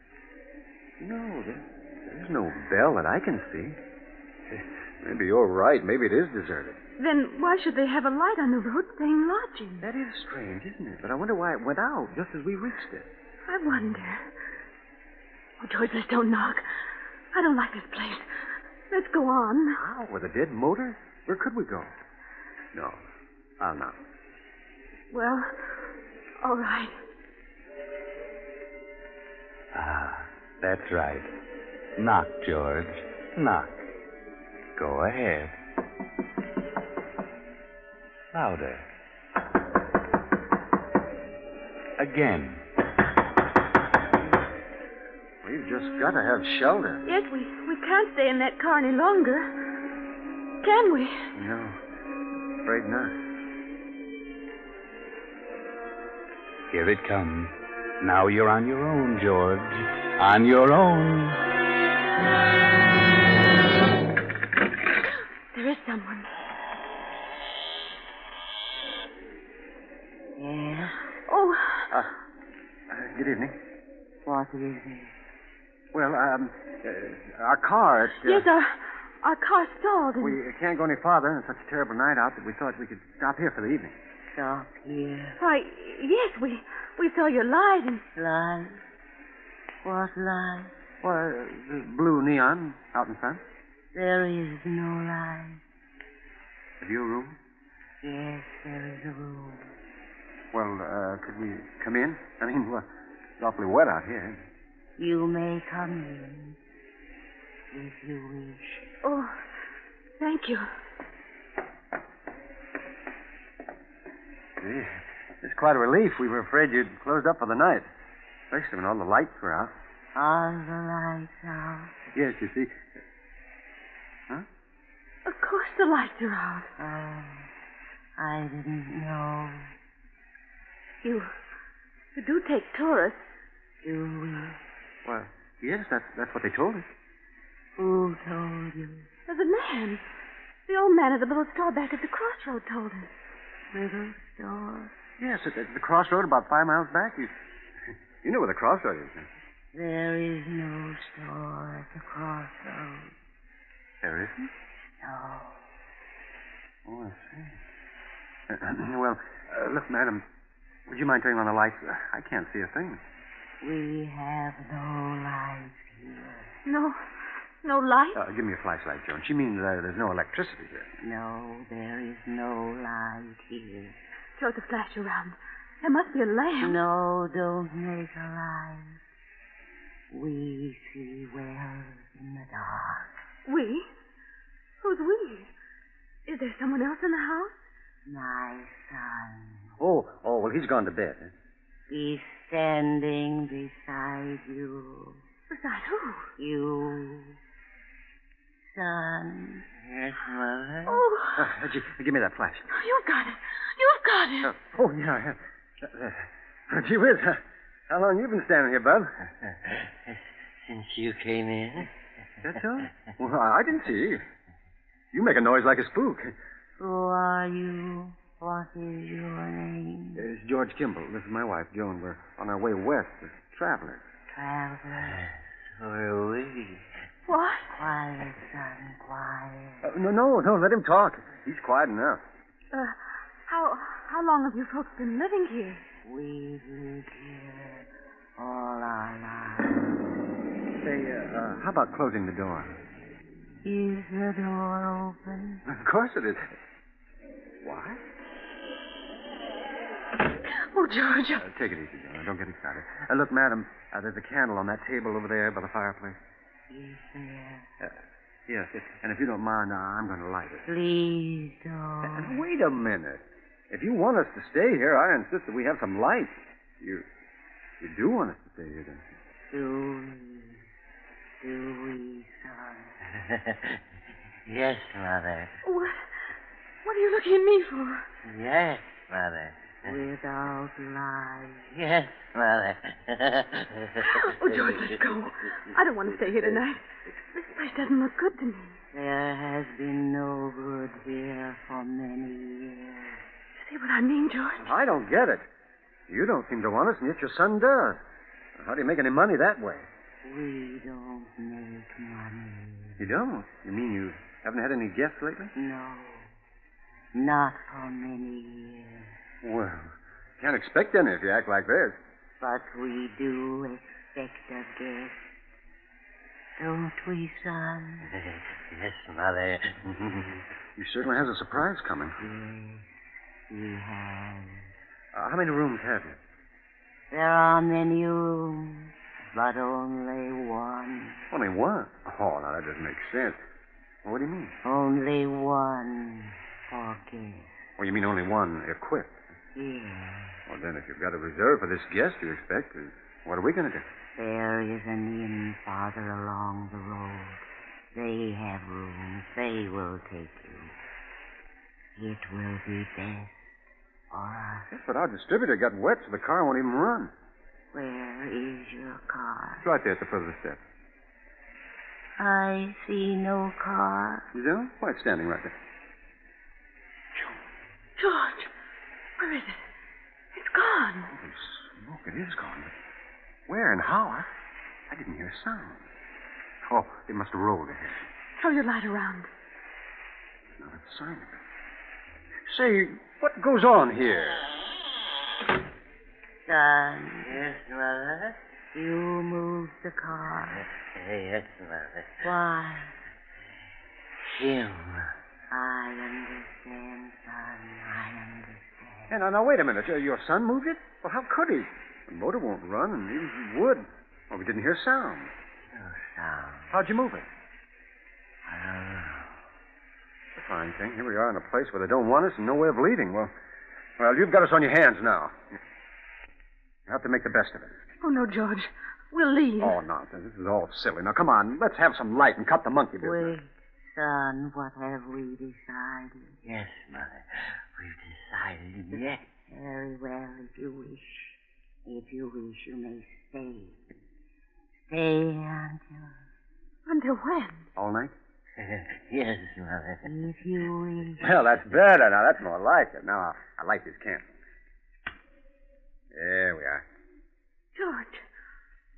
No, there's no bell that I can see. Maybe you're right. Maybe it is deserted. Then why should they have a light on the road saying lodging? That is strange, isn't it? But I wonder why it went out just as we reached it. I wonder. Oh, George, let's don't knock. I don't like this place. Let's go on. How? With a dead motor? Where could we go? No. I'll knock. Well, all right. Ah, that's right. Knock, George. Knock. Go ahead. Louder. Again. We've just got to have shelter. Yes, we can't stay in that car any longer. Can we? No. Afraid not. Here it comes. Now you're on your own, George. On your own. There is someone. Yeah? Oh. Good evening. What is it? Well, our car... Yes, our car stalled. And... We can't go any farther on such a terrible night out that we thought we could stop here for the evening. Stop here. Why, yes, we saw your light and... Light? What light? Well, the blue neon out in front. There is no light. Have you a room? Yes, there is a room. Well, could we come in? I mean, well, it's awfully wet out here. You may come in, if you wish. Oh, thank you. Gee, it's quite a relief. We were afraid you'd closed up for the night, especially when all the lights were out. All the lights out? Yes, you see. Huh? Of course the lights are out. Oh, I didn't know. You do take tourists. Do we? Well, yes, that's what they told us. Who told you? There's a man. The old man at the little store back at the crossroad told us. Little store? Yes, at the crossroad about 5 miles back. You know where the crossroad is. Huh? There is no store at the crossroad. There isn't? No. Oh, I see. Well, look, madam, would you mind turning on the lights? I can't see a thing. We have no light here. No light? Give me a flashlight, Joan. She means there's no electricity here. No, there is no light here. Throw the flash around. There must be a lamp. No, don't make a light. We see well in the dark. We? Who's we? Is there someone else in the house? My son. Oh, well, he's gone to bed. He's standing beside you. Beside who? You, son. Yes, Mother. Oh, Give me that flash. you've got it. You've got it. Oh, yeah. Gee whiz. How long you been standing here, Bub? Since you came in. That's all? Well, I didn't see. You make a noise like a spook. Who are you? What is your name? It's George Kimball. This is my wife, Joan. We're on our way west as travelers. Traveler. So are we. What? Quiet, son, quiet. No. Let him talk. He's quiet enough. How long have you folks been living here? We've lived here all our lives. Say, how about closing the door? Is the door open? Of course it is. What? Oh, George. Take it easy, Joan. Don't get excited. Look, madam, there's a candle on that table over there by the fireplace. Is there? Yes. And if you don't mind, I'm going to light it. Please don't. Wait a minute. If you want us to stay here, I insist that we have some light. You do want us to stay here, don't you? Do we, son? Yes, Mother. What are you looking at me for? Yes, Mother. Without lies. Yes, Mother. Oh, George, let's go. I don't want to stay here tonight. This place doesn't look good to me. There has been no good here for many years. See what I mean, George? I don't get it. You don't seem to want us, and yet your son does. How do you make any money that way? We don't make money. You don't? You mean you haven't had any guests lately? No. Not for many years. Well, can't expect any if you act like this. But we do expect a guest. Don't we, son? Yes, Mother. He certainly has a surprise coming. Yes, he has. How many rooms have you? There are many rooms, but only one. Only one? Oh, now that doesn't make sense. Well, what do you mean? Only one for guests. Well, you mean only one equipped? Yes. Well, then, if you've got a reserve for this guest you expect, what are we going to do? There is an inn farther along the road. They have rooms. They will take you. It will be best for us. Yes, but our distributor got wet, so the car won't even run. Where is your car? It's right there at the foot of the steps. I see no car. You do? Why, it's standing right there. George, where is it? It's gone. Holy smoke, it is gone. But where and how? I didn't hear a sound. Oh, it must have rolled ahead. Throw your light around. Not a sign of it. Say, what goes on here? Son. Yes, Mother? You moved the car. Yes, Mother. Why? Him. I understand, son. I understand. Hey, now, wait a minute. Your son moved it? Well, how could he? The motor won't run, and even if he would. Well, we didn't hear sound. No sound. How'd you move it? I don't know. It's a fine thing. Here we are in a place where they don't want us and no way of leaving. Well, you've got us on your hands now. You have to make the best of it. Oh, no, George. We'll leave. Oh, nonsense. This is all silly. Now, come on. Let's have some light and cut the monkey business. Wait, son. What have we decided? Yes, Mother. We've decided, yes. Very well, if you wish. If you wish, you may stay. Stay until... Until when? All night? Yes, Mother. If you wish. Well, that's better. Now, that's more like it. Now, I light this candle. There we are. George,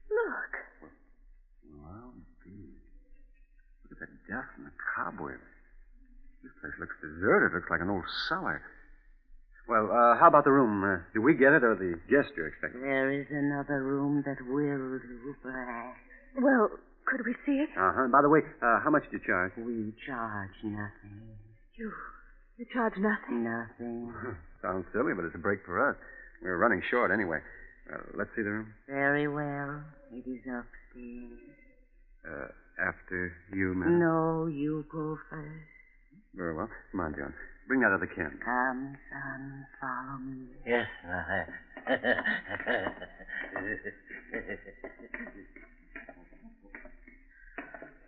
look. Well, indeed. Look at the dust and the cobwebs. This place looks deserted. Looks like an old cellar. Well, how about the room? Do we get it or the guest you're expecting? There is another room that will do, perhaps. Well, could we see it? Uh-huh. By the way, how much do you charge? We charge nothing. You charge nothing? Nothing. Sounds silly, but it's a break for us. We're running short anyway. Let's see the room. Very well. It is upstairs. After you, madam? No, you go first. Very well. Come on, John. Bring that other candle. Come, son, follow me. Yes, Mother.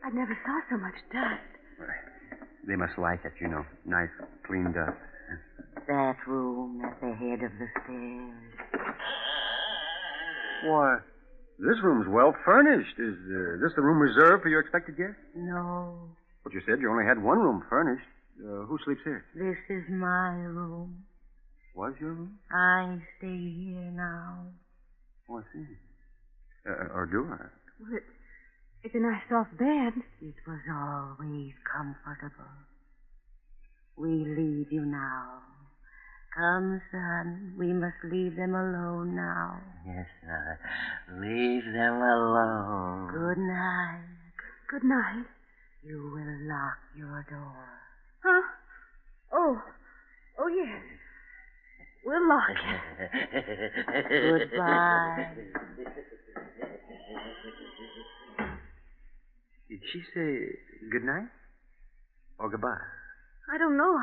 I never saw so much dust. They must like it, you know. Nice, clean dust. That room at the head of the stairs. Why, this room's well furnished. Is this the room reserved for your expected guest? No, But you said you only had one room furnished. Who sleeps here? this is my room. Was your room? I stay here now. Oh, I see. Or do I? Well, it's a nice soft bed. It was always comfortable. We leave you now. Come, son, we must leave them alone now. Yes, sir. Leave them alone. Good night. Good night. You will lock your door. Huh? Oh, yes. We'll lock it. Goodbye. Did she say good night? Or goodbye? I don't know.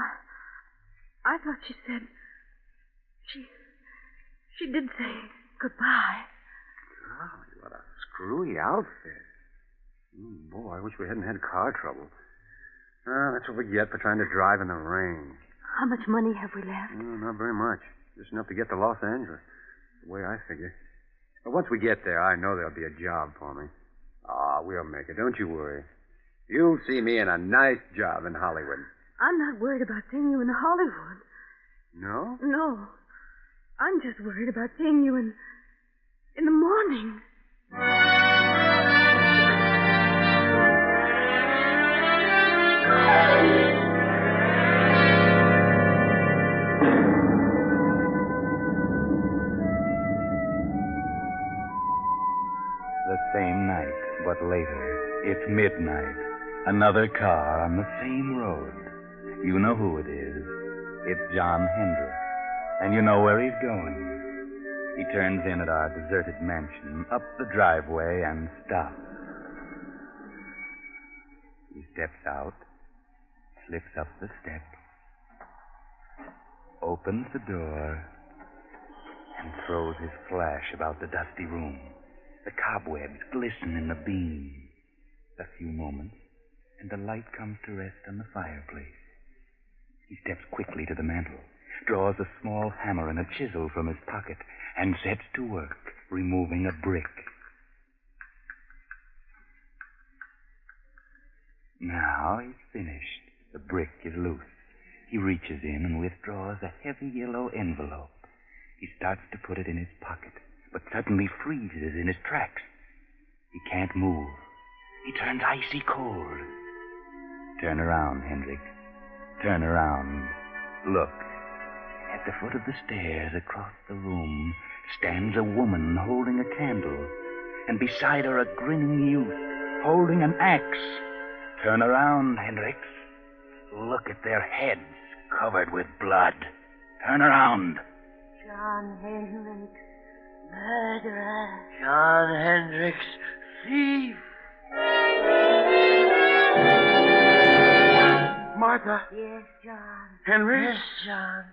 I thought she said... She did say goodbye. Golly, what a screwy outfit. Boy, I wish we hadn't had car trouble. That's what we get for trying to drive in the rain. How much money have we left? Not very much. Just enough to get to Los Angeles. The way I figure. But once we get there, I know there'll be a job for me. We'll make it. Don't you worry. You'll see me in a nice job in Hollywood. I'm not worried about seeing you in Hollywood. No? No. I'm just worried about seeing you in the morning. The same night, but later. It's midnight. Another car on the same road. You know who it is. It's John Hendricks. And you know where he's going. He turns in at our deserted mansion, up the driveway, and stops. He steps out, slips up the steps, opens the door, and throws his flash about the dusty room. The cobwebs glisten in the beam. A few moments, and the light comes to rest on the fireplace. He steps quickly to the mantel, draws a small hammer and a chisel from his pocket, and sets to work, removing a brick. Now he's finished. The brick is loose. He reaches in and withdraws a heavy yellow envelope. He starts to put it in his pocket, but suddenly freezes in his tracks. He can't move. He turns icy cold. Turn around, Hendricks. Turn around. Look. At the foot of the stairs across the room stands a woman holding a candle, and beside her a grinning youth holding an axe. Turn around, Hendricks. Look at their heads covered with blood. Turn around. John Hendricks, murderer. John Hendricks, thief. Martha. Yes, John. Henry? Yes, John.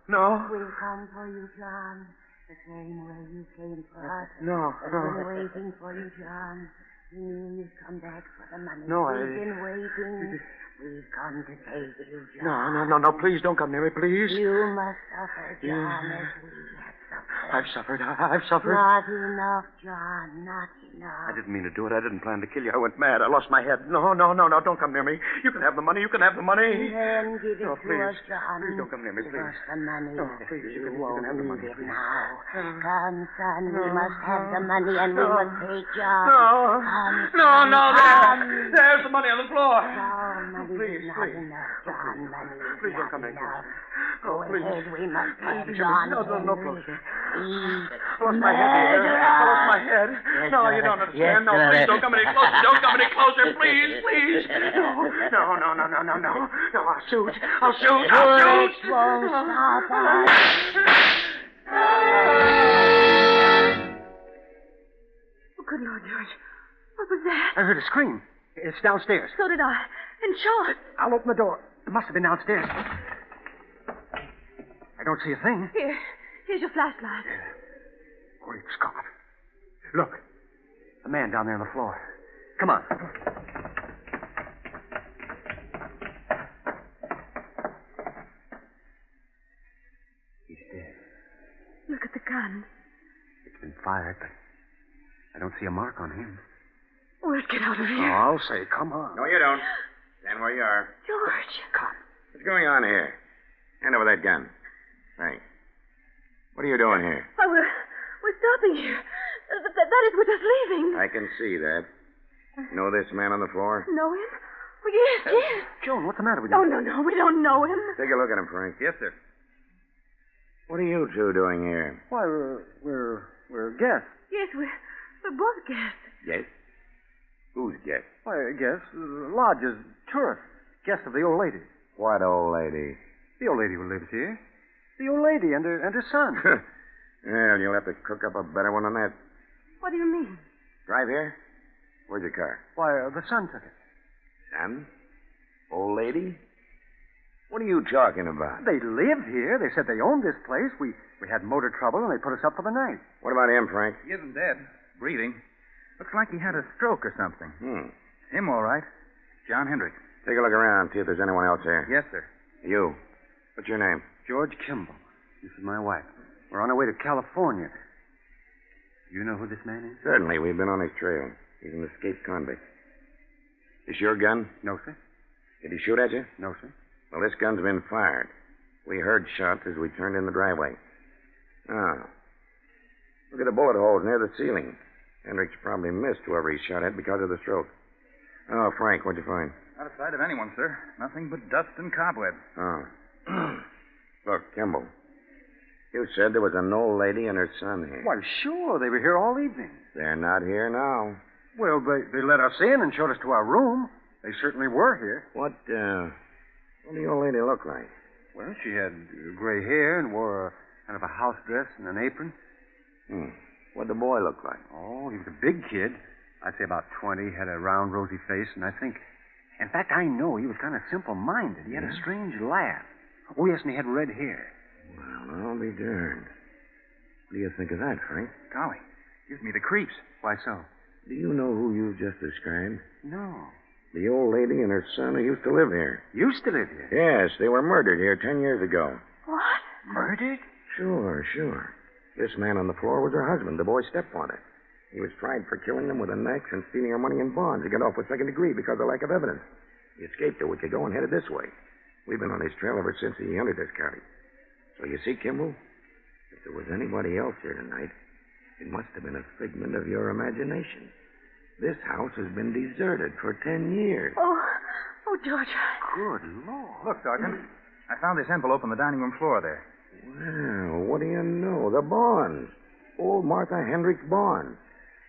No. We've come for you, John. The same way you came for us. No. We've been waiting for you, John. We knew you'd come back for the money. No, We've been waiting. We've come to take you, John. No. Please don't come near me, please. You must suffer, John, as we have suffered. I've suffered. Not enough, John. Not enough. I didn't mean to do it. I didn't plan to kill you. I went mad. I lost my head. No. Don't come near me. You can have the money. Then give it to us, John. Please don't come near me, please. Give us the money. No, please. You won't can have the need money. it now. Come, son. We must have the money, and we must take John. No. Come, No. son. There's the money on the floor. No, money Please, is not please. enough, John. Money is Please don't not come near me. enough. Oh, Go please. ahead. We must have Please, John. no Hendricks. closer. He's I lost my head here. I lost my head. Yes, No, sir. you don't Yes, understand. No, sir. please don't come any closer. Don't come any closer. Please. No. I'll shoot. Bullets won't stop us. Oh, good Lord, George. What was that? I heard a scream. It's downstairs. So did I. And Sean. I'll open the door. It must have been downstairs. I don't see a thing. Here's your flashlight. Great Scott. Look. The man down there on the floor. Come on. He's dead. Look at the gun. It's been fired, but I don't see a mark on him. We'll get out of Oh, here. I'll say, come on. No, you don't. Stand where you are. George. What's going on here? Hand over that gun. Thanks. What are you doing here? Oh, we're stopping here. That is, we're just leaving. I can see that. Know this man on the floor? Know him? Oh, yes. Joan, what's the matter with you? Oh, no, we don't know him. Take a look at him, Frank. Yes, sir. What are you two doing here? Why, we're guests. Yes, we're both guests. Yes? Who's guest? Why, guests. Lodges, tourists. Guests of the old lady. What old lady? The old lady who lives here. The old lady and her son. Well, you'll have to cook up a better one than that. What do you mean? Drive here? Where's your car? Why, the son took it. Son? Old lady? What are you talking about? They live here. They said they owned this place. We had motor trouble, and they put us up for the night. What about him, Frank? He isn't dead. Breathing. Looks like he had a stroke or something. Him, all right. John Hendricks. Take a look around, see if there's anyone else here. Yes, sir. You. What's your name? George Kimball. This is my wife. We're on our way to California. You know who this man is? Certainly. We've been on his trail. He's an escaped convict. Is your gun? No, sir. Did he shoot at you? No, sir. Well, this gun's been fired. We heard shots as we turned in the driveway. Ah. Look at the bullet holes near the ceiling. Hendricks probably missed whoever he shot at because of the stroke. Oh, Frank, what'd you find? Not a sight of anyone, sir. Nothing but dust and cobwebs. Oh. Look, Kimball. You said there was an old lady and her son here. Why, sure. They were here all evening. They're not here now. Well, they let us in and showed us to our room. They certainly were here. What did the old lady look like? Well, she had gray hair and wore kind of a house dress and an apron. What'd the boy look like? Oh, he was a big kid. I'd say about 20, had a round, rosy face, and I think... In fact, I know he was kind of simple-minded. He had a strange laugh. Oh, yes, and he had red hair. Well, I'll be darned. What do you think of that, Frank? Golly, gives me the creeps. Why so? Do you know who you've just described? No. The old lady and her son who used to live here. Used to live here? Yes, they were murdered here 10 years ago. What? Murdered? Sure. This man on the floor was her husband, the boy's stepfather. He was tried for killing them with an axe and stealing her money in bonds. He got off with second degree because of lack of evidence. He escaped a week ago and headed this way. We've been on his trail ever since he entered this county. So you see, Kimball, if there was anybody else here tonight, it must have been a figment of your imagination. This house has been deserted for 10 years. Oh, George. Good Lord. Look, Sergeant. I found this envelope on the dining room floor there. Well, what do you know? The bonds. Old Martha Hendricks' bonds.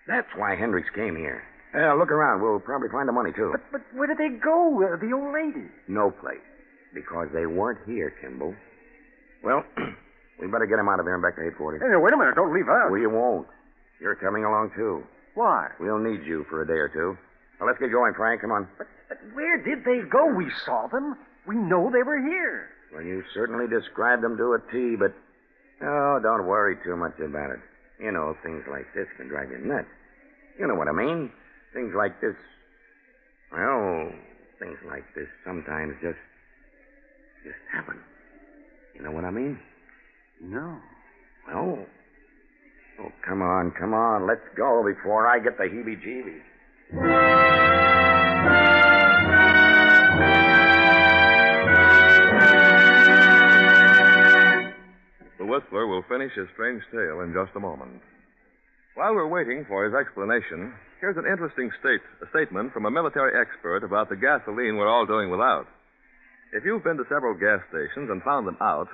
That's why Hendricks came here. Look around. We'll probably find the money, too. But where did they go, the old lady? No place. Because they weren't here, Kimball. Well, we better get him out of here and back to headquarters. Hey, wait a minute. Don't leave us. We won't. You're coming along, too. Why? We'll need you for a day or two. Well, let's get going, Frank. Come on. But where did they go? We saw them. We know they were here. Well, you certainly described them to a T, but... Oh, don't worry too much about it. You know, things like this can drive you nuts. You know what I mean. Things like this... Well, things like this sometimes just happen. You know what I mean? No. Well... Oh, come on. Let's go before I get the heebie-jeebies. The Whistler will finish his strange tale in just a moment. While we're waiting for his explanation, here's an interesting statement from a military expert about the gasoline we're all doing without. If you've been to several gas stations and found them out,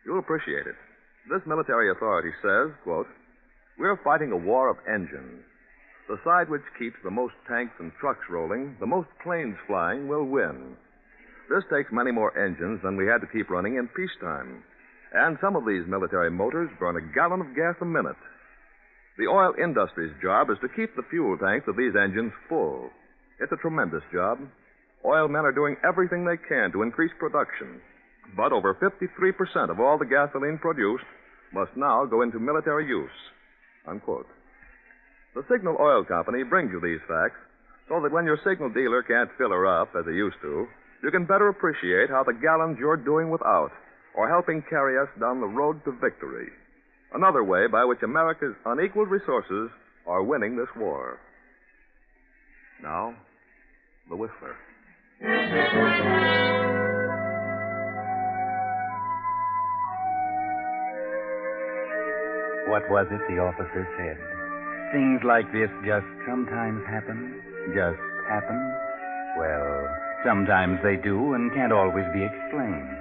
you'll appreciate it. This military authority says, quote, "We're fighting a war of engines. The side which keeps the most tanks and trucks rolling, the most planes flying, will win. This takes many more engines than we had to keep running in peacetime. And some of these military motors burn a gallon of gas a minute. The oil industry's job is to keep the fuel tanks of these engines full. It's a tremendous job. Oil men are doing everything they can to increase production. But over 53% of all the gasoline produced must now go into military use." Unquote. The Signal Oil Company brings you these facts so that when your Signal dealer can't fill her up as he used to, you can better appreciate how the gallons you're doing without are helping carry us down the road to victory. Another way by which America's unequaled resources are winning this war. Now, the Whistler. What was it the officer said? Things like this just sometimes happen? Just happen? Well, sometimes they do and can't always be explained.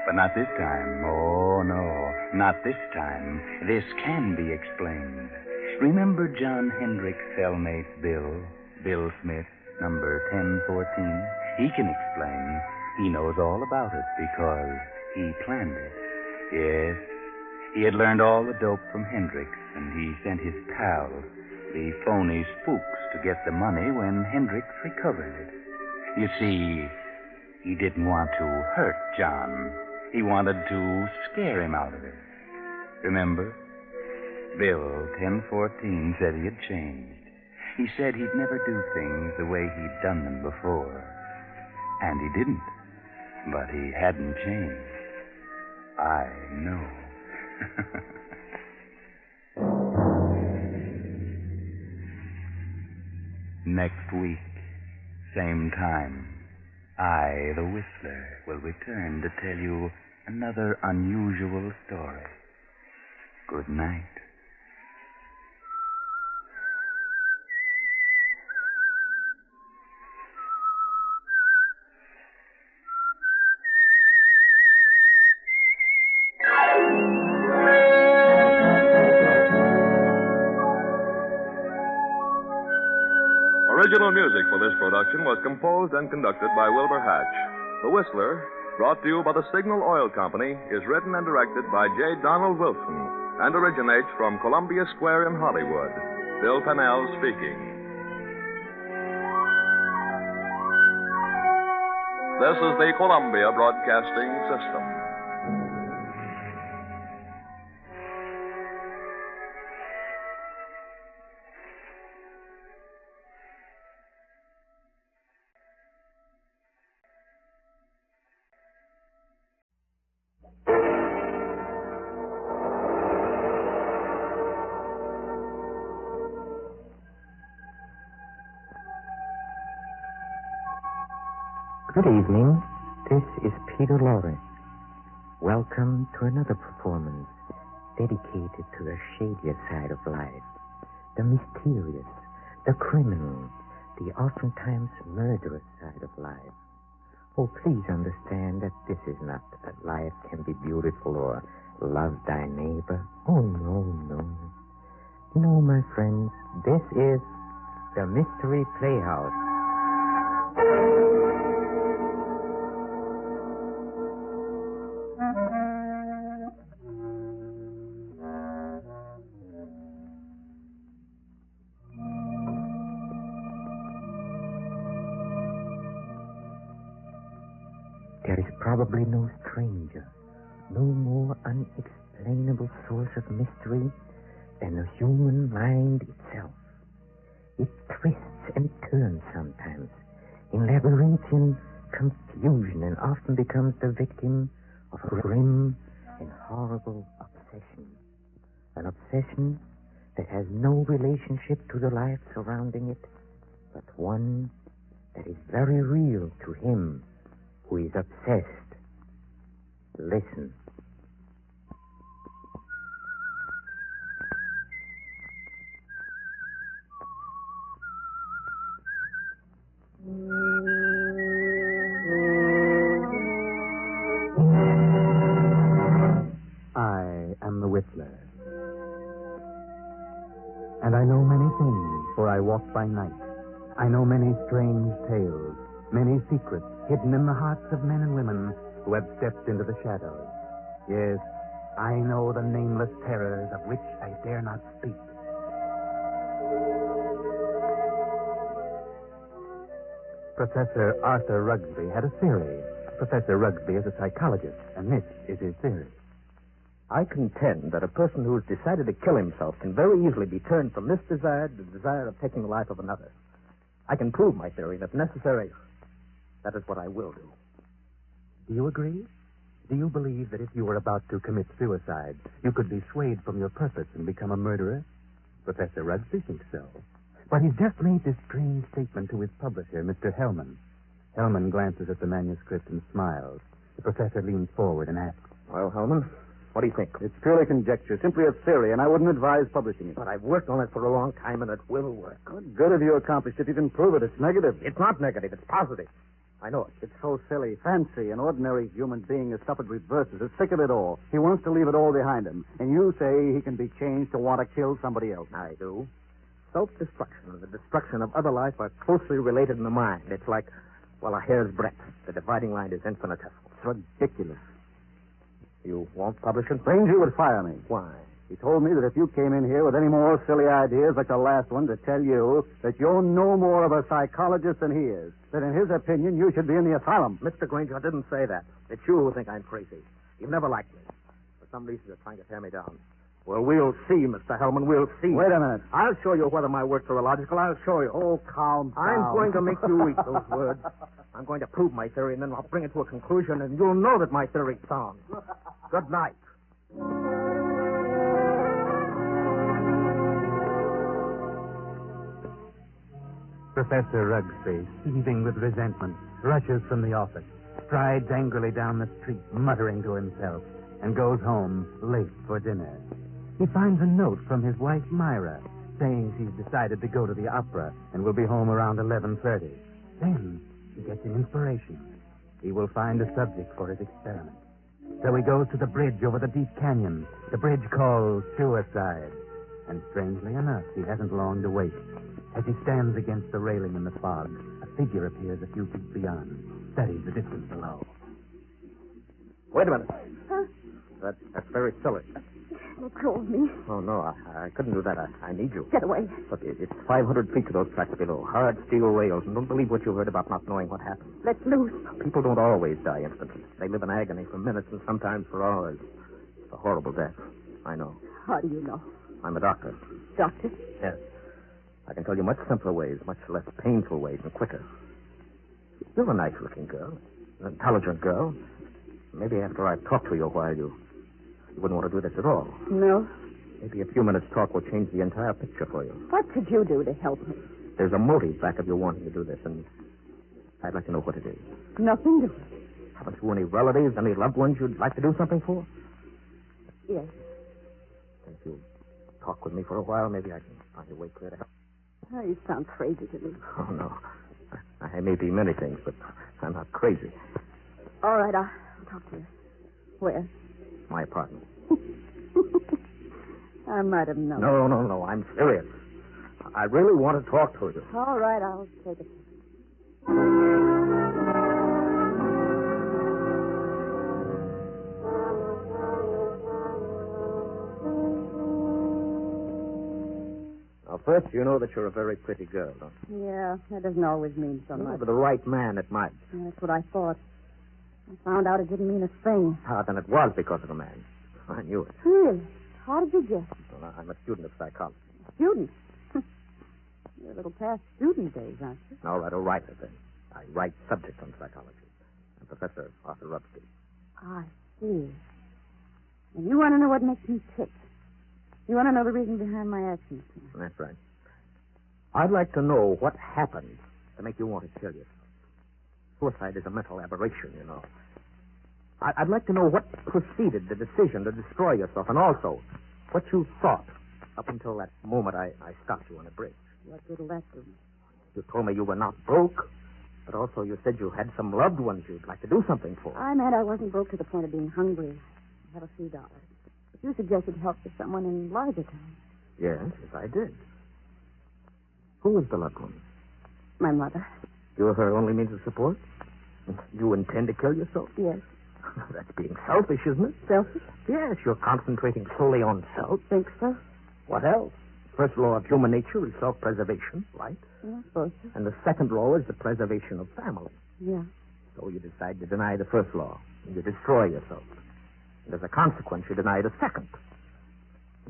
But not this time. Oh, no, not this time. This can be explained. Remember John Hendrick's cellmate, Bill Smith, number 1014? He can explain. He knows all about it because he planned it. Yes, he had learned all the dope from Hendricks, and he sent his pals, the phony spooks, to get the money when Hendricks recovered it. You see, he didn't want to hurt John. He wanted to scare him out of it. Remember? Bill 1014 said he had changed. He said he'd never do things the way he'd done them before. And he didn't. But he hadn't changed. I know. Next week, same time, I, the Whistler, will return to tell you another unusual story. Good night. Original music for this production was composed and conducted by Wilbur Hatch. The Whistler, brought to you by the Signal Oil Company, is written and directed by J. Donald Wilson and originates from Columbia Square in Hollywood. Bill Pennell speaking. This is the Columbia Broadcasting System. Good evening. This is Peter Lorre. Welcome to another performance dedicated to the shadier side of life, the mysterious, the criminal, the oftentimes murderous side of life. Oh, please understand that this is not that life can be beautiful or love thy neighbor. Oh, no, no. No, my friends, this is the Mystery Playhouse. There is probably no stranger, no more unexplainable source of mystery than the human mind itself. It twists and turns sometimes in labyrinthian confusion and often becomes the victim of a grim and horrible obsession. An obsession that has no relationship to the life surrounding it, but one that is very real to him who is obsessed. Listen. I am the Whistler. And I know many things, for I walk by night. I know many strange tales, many secrets hidden in the hearts of men and women who have stepped into the shadows. Yes, I know the nameless terrors of which I dare not speak. Professor Arthur Rugsby had a theory. Professor Rugsby is a psychologist, and this is his theory. I contend that a person who has decided to kill himself can very easily be turned from this desire to the desire of taking the life of another. I can prove my theory, and if necessary, that is what I will do. Do you agree? Do you believe that if you were about to commit suicide, you could be swayed from your purpose and become a murderer? Professor Rugsby thinks so. But he's just made this strange statement to his publisher, Mr. Hellman. Hellman glances at the manuscript and smiles. The professor leans forward and asks, Well, Hellman, what do you think? It's purely conjecture, simply a theory, and I wouldn't advise publishing it. But I've worked on it for a long time, and it will work. What good have you accomplished if you can prove it? It's negative. It's not negative. It's positive. I know it. It's so silly. Fancy, an ordinary human being is suffered reverses. Is sick of it all. He wants to leave it all behind him. And you say he can be changed to want to kill somebody else. I do. Self-destruction and the destruction of other life are closely related in the mind. It's like, well, a hair's breadth. The dividing line is infinitesimal. It's ridiculous. You won't publish it? Ranger would fire me. Why? He told me that if you came in here with any more silly ideas like the last one, to tell you that you're no more of a psychologist than he is. That in his opinion, you should be in the asylum. Mr. Granger, I didn't say that. It's you who think I'm crazy. You've never liked me. For some reason, you're trying to tear me down. Well, we'll see, Mr. Hellman. We'll see. Wait a minute. I'll show you whether my works are illogical. I'll show you. Oh, calm down. I'm going to make you eat those words. I'm going to prove my theory, and then I'll bring it to a conclusion, and you'll know that my theory's sound. Good night. Professor Rugsby, seething with resentment, rushes from the office, strides angrily down the street, muttering to himself, and goes home late for dinner. He finds a note from his wife, Myra, saying she's decided to go to the opera and will be home around 11:30. Then he gets an inspiration. He will find a subject for his experiment. So he goes to the bridge over the deep canyon, the bridge called Suicide. And strangely enough, he hasn't long to wait. As he stands against the railing in the fog, a figure appears a few feet beyond, studies the distance below. Wait a minute. Huh? That's very silly. Let go of me. Oh, no, I couldn't do that. I need you. Get away. Look, it's 500 feet to those tracks below. Hard steel rails. And don't believe what you heard about not knowing what happened. Let loose. People don't always die instantly. They live in agony for minutes and sometimes for hours. It's a horrible death. I know. How do you know? I'm a doctor. Doctor? Yes. I can tell you much simpler ways, much less painful ways, and quicker. You're a nice-looking girl, an intelligent girl. Maybe after I've talked to you a while, you wouldn't want to do this at all. No. Maybe a few minutes' talk will change the entire picture for you. What could you do to help me? There's a motive back of your wanting to do this, and I'd like to know what it is. Nothing to... Haven't you any relatives, any loved ones you'd like to do something for? Yes. If you talk with me for a while, maybe I can find a way clear to help. Oh, you sound crazy to me. Oh, no. I may be many things, but I'm not crazy. All right, I'll talk to you. Where? My apartment. I might have known. No. I'm serious. I really want to talk to you. All right, I'll take it. Now, first, you know that you're a very pretty girl, don't you? Yeah, that doesn't always mean so much. For the right man, it might. Yeah, that's what I thought. I found out it didn't mean a thing. Then it was because of the man. I knew it. Really? How did you guess? Well, I'm a student of psychology. Student? You're a little past student days, aren't you? All right, a writer, then. I write subjects on psychology. I'm Professor Arthur Rugsby. I see. And you want to know what makes me tick. You want to know the reason behind my actions. That's right. I'd like to know what happened to make you want to kill yourself. Suicide is a mental aberration, you know. I'd like to know what preceded the decision to destroy yourself, and also what you thought up until that moment I stopped you on the bridge. What good will that do? You told me you were not broke, but also you said you had some loved ones you'd like to do something for. I meant I wasn't broke to the point of being hungry. I have a few dollars. But you suggested help to someone in larger terms. Yes, I did. Who was the loved one? My mother. You're her only means of support? You intend to kill yourself? Yes. That's being selfish, isn't it? Selfish? Yes, you're concentrating solely on self. Think so? What else? First law of human nature is self-preservation, right? Yeah, I suppose so. And the second law is the preservation of family. Yeah. So you decide to deny the first law, and you destroy yourself. And as a consequence, you deny it a second.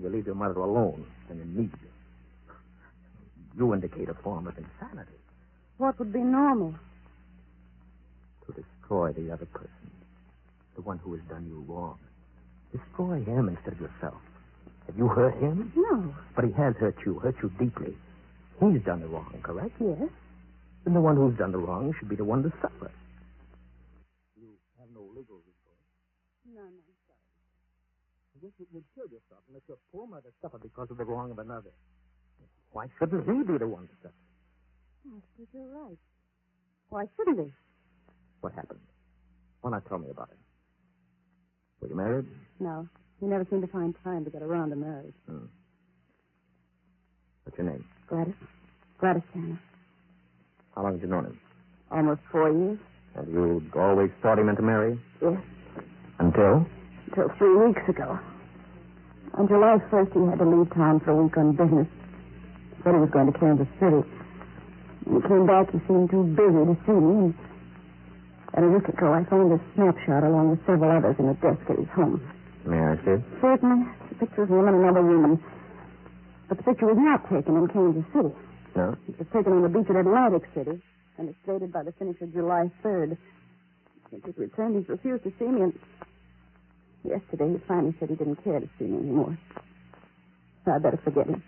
You leave your mother alone and in need. You indicate a form of insanity. What would be normal? To destroy the other person, the one who has done you wrong. Destroy him instead of yourself. Have you hurt him? No. But he has hurt you deeply. He's done the wrong, correct? Yes. Then the one who's done the wrong should be the one to suffer. You have no legal recourse. None, I'm sorry. I guess you would kill yourself and let your poor mother suffer because of the wrong of another. Why shouldn't he be the one to suffer? I think you're right. Why shouldn't he? What happened? Why not tell me about it? Were you married? No. He never seemed to find time to get around to marriage. What's your name? Gladys. Gladys Tanner. How long have you known him? Almost 4 years. And you always thought he meant to marry? Yes. Until? Until 3 weeks ago. On July 1st, he had to leave town for a week on business. He said he was going to Kansas City. When he came back, he seemed too busy to see me. And a week ago, I found a snapshot along with several others in a desk at his home. May I see it? Certainly. The picture of him and another woman. But the picture was not taken in Kansas City. No? It was taken on the beach at Atlantic City, and it's dated by the finish of July 3rd. Since he's returned, he's refused to see me, and yesterday he finally said he didn't care to see me anymore. So I better forget him.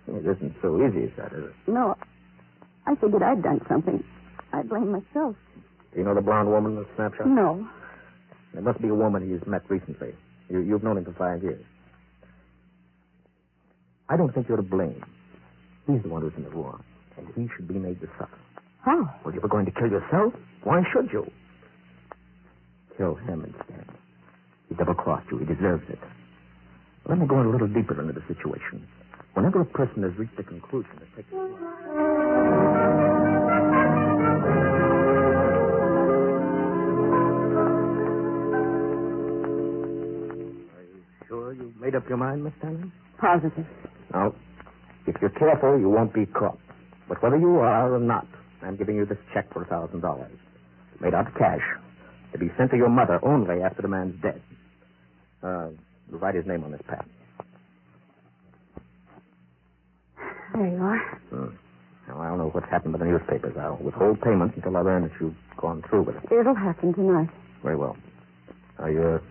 It isn't so easy as that, is it? No. I figured I'd done something. I blame myself. Do you know the blonde woman in the snapshot? No. It must be a woman he's met recently. You've known him for 5 years. I don't think you're to blame. He's the one who's in the wrong, and he should be made to suffer. How? Well, you were going to kill yourself? Why should you? Kill him instead. He double-crossed you. He deserves it. Let me go a little deeper into the situation. Whenever a person has reached a conclusion, it takes... Sure you made up your mind, Miss Tangled? Positive. Now, if you're careful, you won't be caught. But whether you are or not, I'm giving you this check for $1,000. Made out of cash. To be sent to your mother only after the man's dead. Write his name on this pad. There you are. Now, I don't know what's happened to the newspapers. I'll withhold payment until I learn that you've gone through with it. It'll happen tonight. Very well. Now, you're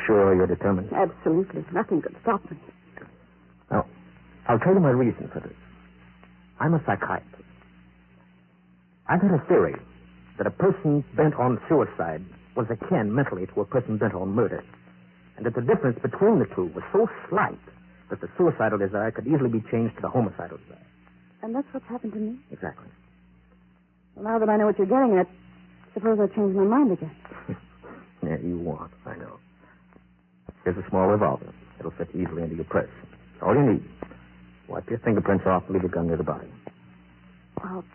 sure you're determined? Absolutely. Nothing could stop me. Now, I'll tell you my reason for this. I'm a psychiatrist. I've had a theory that a person bent on suicide was akin mentally to a person bent on murder, and that the difference between the two was so slight that the suicidal desire could easily be changed to the homicidal desire. And that's what's happened to me? Exactly. Well, now that I know what you're getting at, suppose I change my mind again. Yeah, you won't, I know. Here's a small revolver. It'll fit easily into your purse. All you need. Wipe your fingerprints off and leave your gun near the body. Well,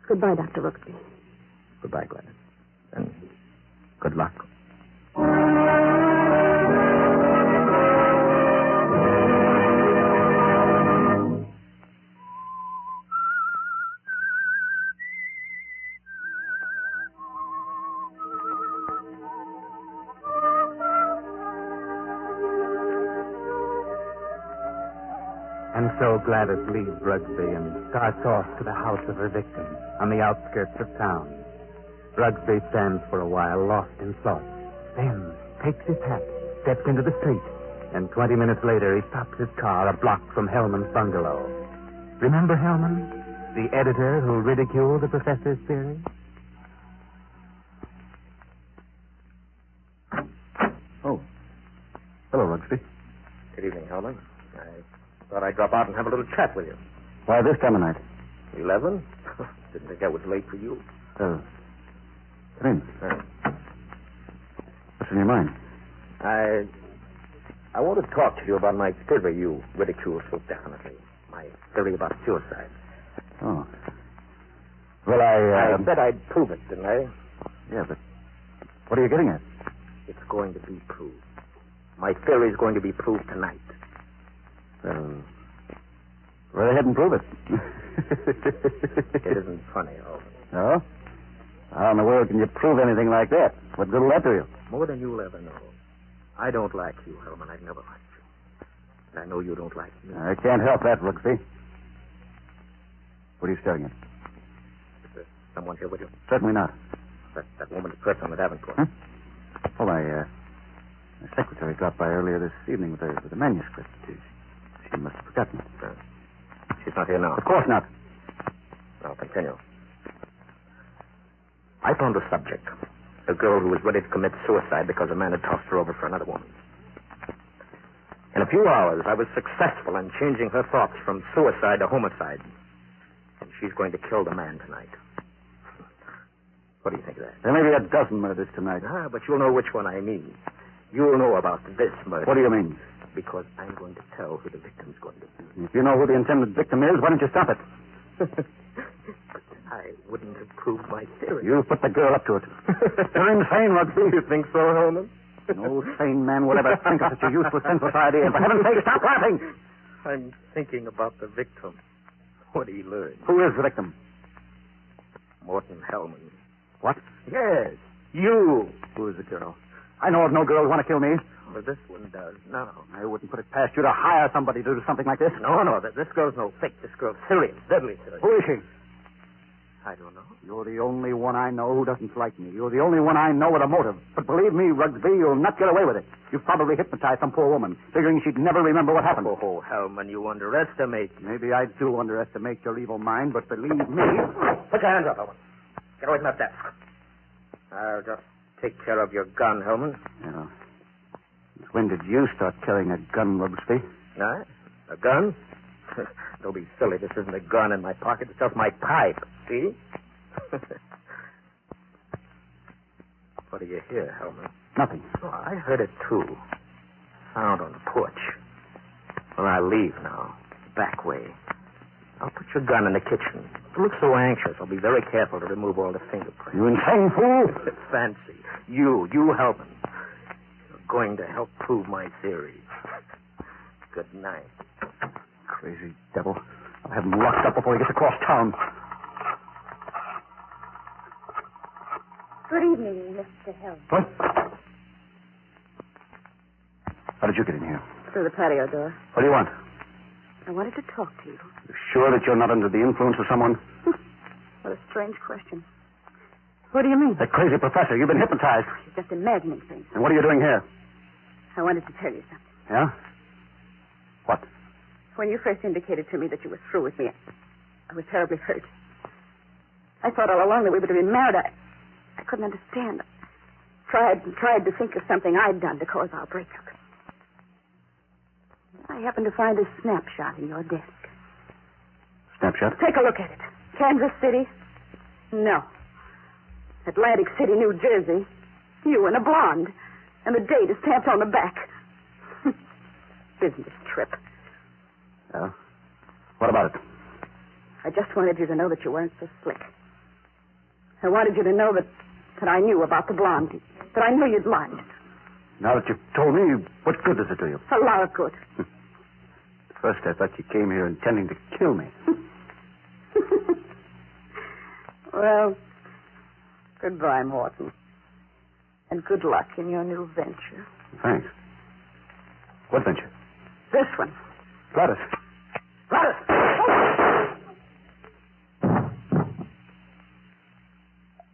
goodbye, Dr. Rooksby. Goodbye, Gladys. And good luck. And so Gladys leaves Rugsby and starts off to the house of her victim on the outskirts of town. Rugsby stands for a while lost in thought, then takes his hat, steps into the street, and 20 minutes later he stops his car a block from Hellman's bungalow. Remember Hellman, the editor who ridiculed the professor's theory? Oh. Hello, Rugsby. Good evening, Hellman. I thought I'd drop out and have a little chat with you. Why this time of night? 11? Didn't think that was late for you. Come in. What's in your mind? I want to talk to you about my theory you ridicule so definitely. My theory about suicide. Oh. Well, I said I'd prove it, didn't I? Yeah, but what are you getting at? It's going to be proved. My theory is going to be proved tonight. Go ahead and prove it. It isn't funny, Holmes. No? How in the world can you prove anything like that? What good will that do you? More than you'll ever know. I don't like you, Hellman. I've never liked you. And I know you don't like me. I can't help that, Rugsby. What are you staring at? Is there someone here with you? Certainly not. That woman's purse on the Davenport. Oh, my secretary dropped by earlier this evening with a manuscript. She must have forgotten it. She's not here now. Of course not. I'll continue. I found a subject. A girl who was ready to commit suicide because a man had tossed her over for another woman. In a few hours, I was successful in changing her thoughts from suicide to homicide. And she's going to kill the man tonight. What do you think of that? There may be a dozen murders tonight. But you'll know which one I mean. You'll know about this murder. What do you mean? Because I'm going to tell who the victim's going to be. If you know who the intended victim is, why don't you stop it? I wouldn't have proved my theory. You put the girl up to it. You're insane, Rugsby. You think so, Hellman? No sane man would ever think of such a useless, senseless idea. For heaven's sake, stop laughing! I'm thinking about the victim. What he learned. Who is the victim? Morton Hellman. What? Yes, you. Who is the girl? I know of no girl who want to kill me. Well, this one does. No. I wouldn't put it past you to hire somebody to do something like this. No. This girl's no fake. This girl's serious. Deadly serious. Who is she? I don't know. You're the only one I know who doesn't like me. You're the only one I know with a motive. But believe me, Rugsby, you'll not get away with it. You've probably hypnotized some poor woman, figuring she'd never remember what happened. Oh, Hellman, you underestimate me. Maybe I do underestimate your evil mind, but believe me... Put your hands up, Hellman. Get away from that desk. I'll just take care of your gun, Hellman. Yeah. When did you start carrying a gun, Rugsby? A gun? Don't be silly. This isn't a gun in my pocket. It's just my pipe. See? What do you hear, Hellman? Nothing. Oh, I heard it, too. Sound on the porch. Well, I'll leave now. Back way. I'll put your gun in the kitchen. You look so anxious. I'll be very careful to remove all the fingerprints. You insane fool! Fancy. You Hellman. You're going to help prove my theory. Good night. Crazy devil. I'll have him locked up before he gets across town. Good evening, Mr. Hill. What? How did you get in here? Through the patio door. What do you want? I wanted to talk to you. You're sure that you're not under the influence of someone? What a strange question. What do you mean? That crazy professor. You've been hypnotized. You're just imagining things. And what are you doing here? I wanted to tell you something. Yeah? What? When you first indicated to me that you were through with me, I was terribly hurt. I thought all along that we would have been married. I couldn't understand. I tried to think of something I'd done to cause our breakup. I happened to find a snapshot in your desk. Snapshot? Take a look at it. Kansas City? No. Atlantic City, New Jersey. You and a blonde. And the date is stamped on the back. Business trip. Yeah? What about it? I just wanted you to know that you weren't so slick. I wanted you to know that I knew about the blonde. That I knew you'd lied. Now that you've told me, what good does it do you? A lot of good. At first I thought you came here intending to kill me. Well, goodbye, Morton. And good luck in your new venture. Thanks. What venture? This one. Gladys. Gladys!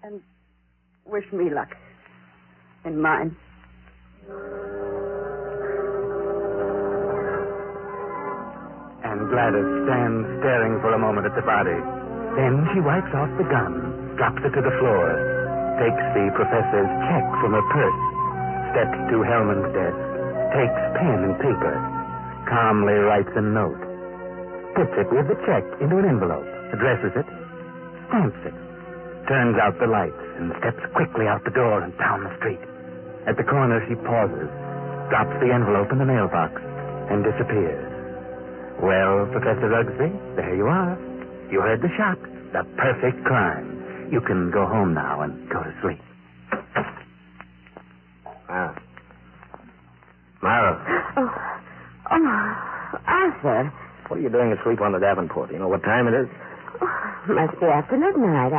And wish me luck in mine. And Gladys stands staring for a moment at the body. Then she wipes off the gun, drops it to the floor, takes the professor's check from her purse, steps to Hellman's desk, takes pen and paper, calmly writes a note, puts it with the check into an envelope, addresses it, stamps it, turns out the lights, and steps quickly out the door and down the street. At the corner, she pauses, drops the envelope in the mailbox, and disappears. Well, Professor Rugsby, there you are. You heard the shot. The perfect crime. You can go home now and go to sleep. Myra. Oh, Arthur. What are you doing asleep on the Davenport? You know what time it is? Must be after midnight.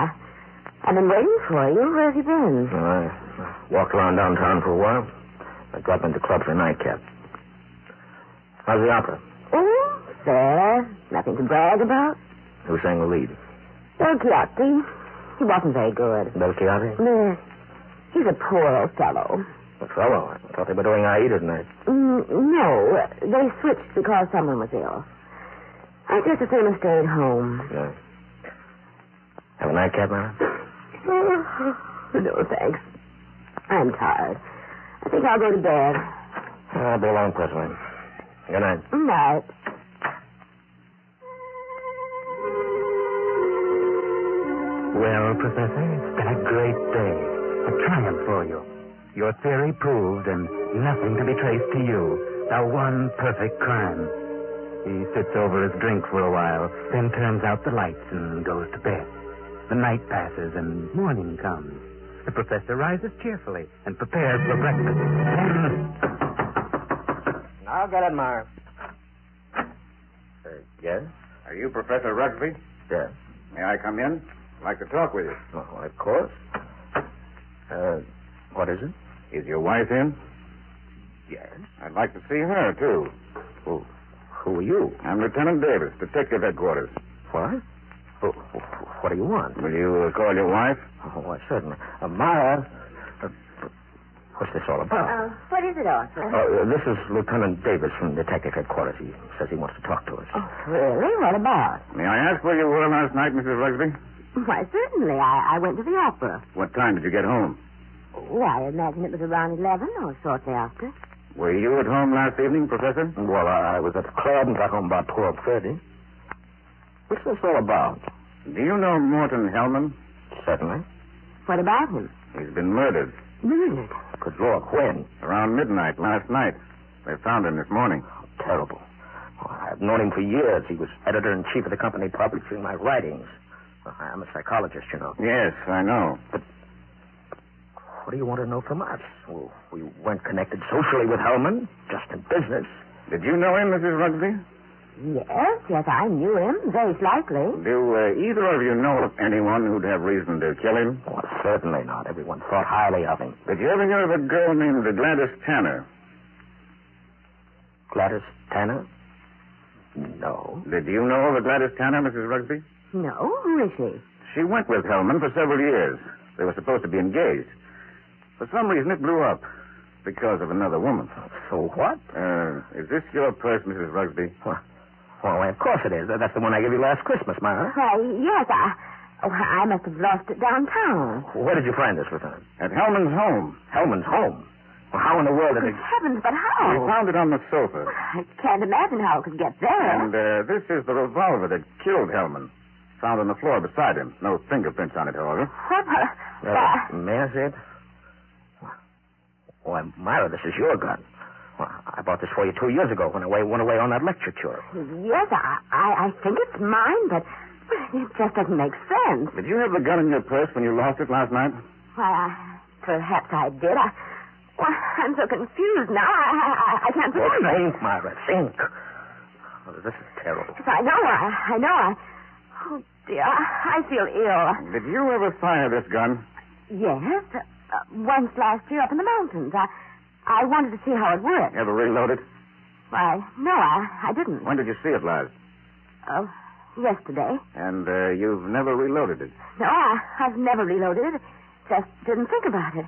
I've been waiting for you. Where have you been? I walked around downtown for a while. I dropped into the club for a nightcap. How's the opera? Oh, fair. Nothing to brag about. Who sang the lead? Belchiati. He wasn't very good. Belchiati? Yes. He's a poor old fellow. A fellow? I thought they were doing Aida tonight. No. They switched because someone was ill. I just assume I stayed home. Yeah. Have a nightcap, Mara? No, thanks. I'm tired. I think I'll go to bed. I'll be along presently. Good night. Night. Well, Professor, it's been a great day. A triumph for you. Your theory proved and nothing to be traced to you. The one perfect crime. He sits over his drink for a while, then turns out the lights and goes to bed. The night passes and morning comes. The professor rises cheerfully and prepares for breakfast. Then... I'll get it, Myra. Yes? Are you Professor Rugsby? Yes. May I come in? I'd like to talk with you. Oh, of course. What is it? Is your wife in? Yes. I'd like to see her, too. Who are you? I'm Lieutenant Davis, Detective Headquarters. What? What do you want? Will you call your wife? Oh, why, certainly. Myra, what's this all about? What is it, Arthur? This is Lieutenant Davis from Detective Headquarters. He says he wants to talk to us. Oh, really? What about? May I ask where you were last night, Mrs. Rugsby? Why, certainly. I went to the opera. What time did you get home? Oh, I imagine it was around 11 or shortly after. Were you at home last evening, Professor? Well, I was at the club and got home about 12:30. What's this all about? Do you know Morton Hellman? Certainly. What about him? He's been murdered. Murdered? Good Lord, when? Around midnight last night. They found him this morning. Oh, terrible. Oh, I've known him for years. He was editor-in-chief of the company publishing my writings. I'm a psychologist, you know. Yes, I know. But what do you want to know from us? Well, we weren't connected socially with Hellman, just in business. Did you know him, Mrs. Rugsby? Yes, I knew him, very slightly. Do either of you know of anyone who'd have reason to kill him? Oh, certainly not. Everyone thought highly of him. Did you ever hear of a girl named Gladys Tanner? Gladys Tanner? No. Did you know of a Gladys Tanner, Mrs. Rugsby? No. Who is she? She went with Hellman for several years. They were supposed to be engaged. For some reason, it blew up. Because of another woman. So what? Is this your purse, Mrs. Rugsby? Well, of course it is. That's the one I gave you last Christmas, Myra. Why, yes, I must have lost it downtown. Where did you find this, Lieutenant? At Hellman's home. Hellman's home? Well, how in the world did it... Heavens, but how? We found it on the sofa. I can't imagine how it could get there. And this is the revolver that killed Hellman. Found on the floor beside him. No fingerprints on it, however. What? May I see it? Why, Myra, this is your gun. Well, I bought this for you 2 years ago when I went away on that lecture tour. Yes, I think it's mine, but it just doesn't make sense. Did you have the gun in your purse when you lost it last night? Why, perhaps I did. I'm so confused now. I can't Well, remember. think, Myra, think. Oh, this is terrible. Yes, I know. Oh, dear, I feel ill. Did you ever fire this gun? Yes, once last year up in the mountains. I wanted to see how it worked. Ever reload it? Why, no, I didn't. When did you see it last? Yesterday. And you've never reloaded it? No, I've never reloaded it. Just didn't think about it.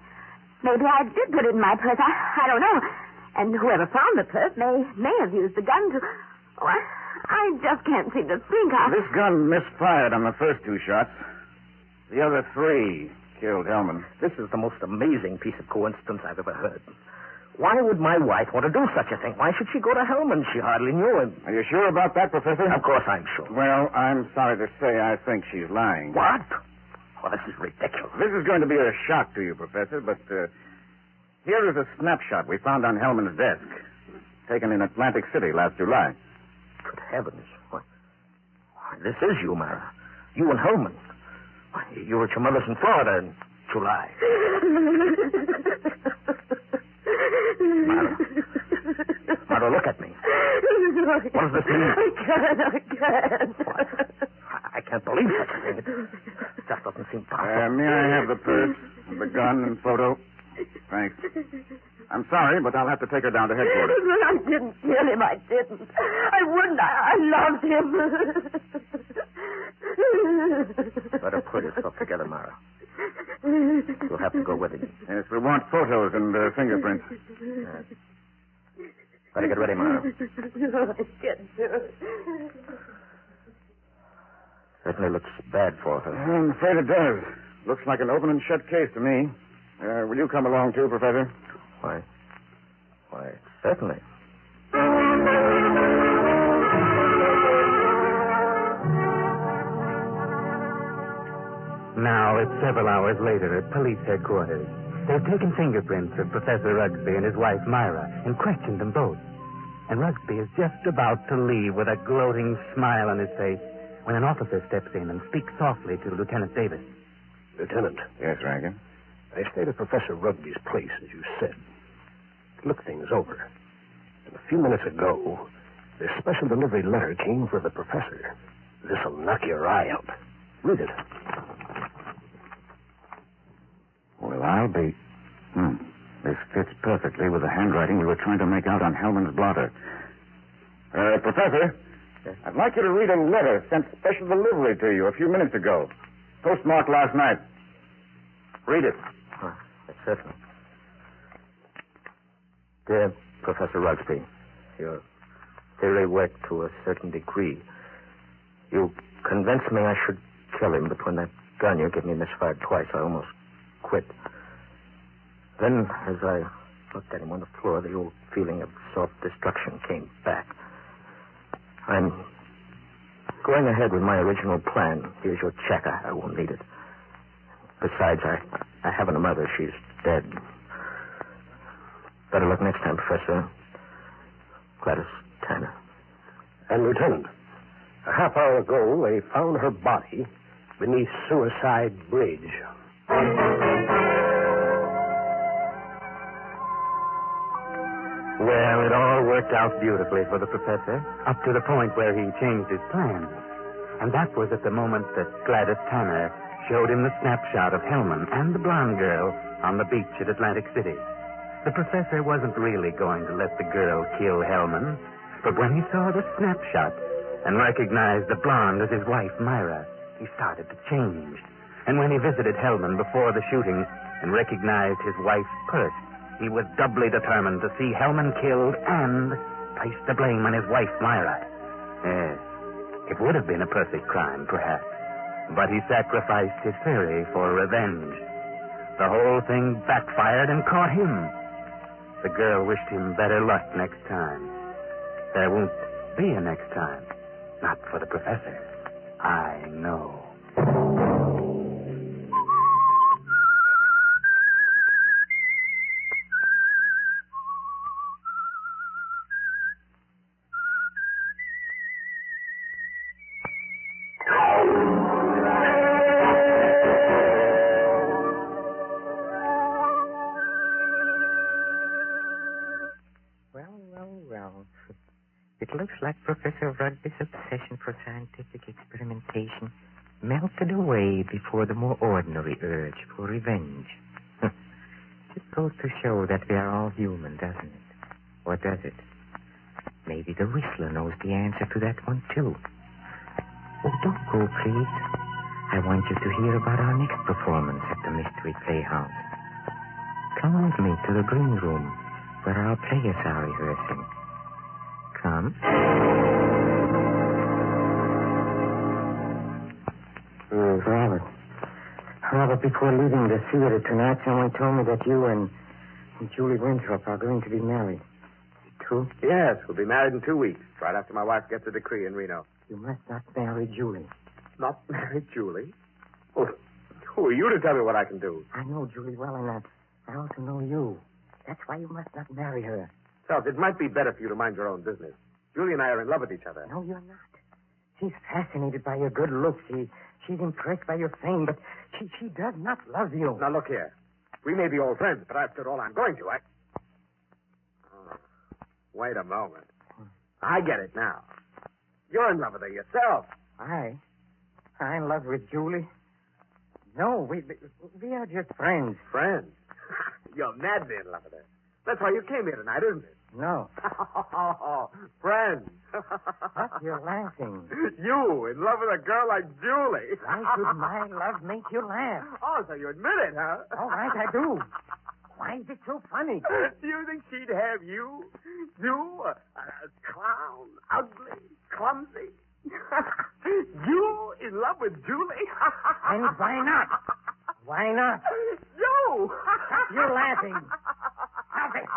Maybe I did put it in my purse. I don't know. And whoever found the purse may have used the gun to... Oh, I just can't seem to think. This gun misfired on the first 2 shots. The other 3 killed Hellman. This is the most amazing piece of coincidence I've ever heard. Why would my wife want to do such a thing? Why should she go to Hellman? She hardly knew him. Are you sure about that, Professor? Of course I'm sure. Well, I'm sorry to say I think she's lying. What? Well, this is ridiculous. This is going to be a shock to you, Professor, but here is a snapshot we found on Hellman's desk, taken in Atlantic City last July. Good heavens. Why, this is you, Myra. You and Hellman. Why, you were at your mother's in Florida in July. Myra, look at me. What does this mean? I can't. I can't believe such a thing. It just doesn't seem possible. May I have the purse, the gun, and photo? Thanks. I'm sorry, but I'll have to take her down to headquarters. But I didn't kill him. I didn't. I wouldn't. I loved him. Better put yourself together, Mara. You'll have to go with him. Yes, we want photos and fingerprints. Yes. Better get ready, Mara. I can't do it. Certainly looks bad for her. I'm afraid it does. Looks like an open and shut case to me. Will you come along, too, Professor? Why, certainly. Now, it's several hours later at police headquarters. They've taken fingerprints of Professor Rugsby and his wife, Myra, and questioned them both. And Rugsby is just about to leave with a gloating smile on his face when an officer steps in and speaks softly to Lieutenant Davis. Lieutenant. Yes, Rankin? I stayed at Professor Rugby's place, as you said. To look things over. And a few minutes ago, this special delivery letter came for the professor. This'll knock your eye out. Read it. Well, I'll be... This fits perfectly with the handwriting we were trying to make out on Hellman's blotter. Professor, yes? I'd like you to read a letter sent special delivery to you a few minutes ago. Postmarked last night. Read it. Certainly. Dear Professor Rugsby, your theory worked to a certain degree. You convinced me I should kill him, but when that gun you gave me misfired twice, I almost quit. Then, as I looked at him on the floor, the old feeling of self-destruction came back. I'm going ahead with my original plan. Here's your check. I won't need it. Besides, I haven't a mother. She's dead. Better luck next time, Professor. Gladys Tanner. And, Lieutenant, a half hour ago, they found her body beneath Suicide Bridge. Well, it all worked out beautifully for the professor, up to the point where he changed his plans. And that was at the moment that Gladys Tanner showed him the snapshot of Hellman and the blonde girl on the beach at Atlantic City. The professor wasn't really going to let the girl kill Hellman, but when he saw the snapshot and recognized the blonde as his wife, Myra, he started to change. And when he visited Hellman before the shooting and recognized his wife's purse, he was doubly determined to see Hellman killed and place the blame on his wife, Myra. Yes, it would have been a perfect crime, perhaps, but he sacrificed his theory for revenge. The whole thing backfired and caught him. The girl wished him better luck next time. There won't be a next time. Not for the professor. I know. It looks like Professor Rugby's obsession for scientific experimentation melted away before the more ordinary urge for revenge. It goes to show that we are all human, doesn't it? Or does it? Maybe the Whistler knows the answer to that one, too. Oh, don't go, please. I want you to hear about our next performance at the Mystery Playhouse. Come with me to the green room where our players are rehearsing. Come. Robert, before leaving the theater tonight, someone told me that you and Julie Winthrop are going to be married. True? Yes, we'll be married in 2 weeks, right after my wife gets a decree in Reno. You must not marry Julie. Not marry Julie? Oh, who are you to tell me what I can do? I know Julie well, and I also know you. That's why you must not marry her. Charles, it might be better for you to mind your own business. Julie and I are in love with each other. No, you're not. She's fascinated by your good looks. She's impressed by your fame, but she does not love you. Now, look here. We may be old friends, but I've stood all I'm going to. Oh, wait a moment. I get it now. You're in love with her yourself. I'm in love with Julie. No, we are just friends. Friends? You're you're madly in love with her. That's why you came here tonight, isn't it? No. Friends. What? You're laughing. You, in love with a girl like Julie. Why should my love make you laugh? Oh, so you admit it, huh? All right, I do. Why is it so funny? Do you think she'd have you? You, a clown, ugly, clumsy. You in love with Julie? And why not? Why not? You! Stop your laughing. Stop it.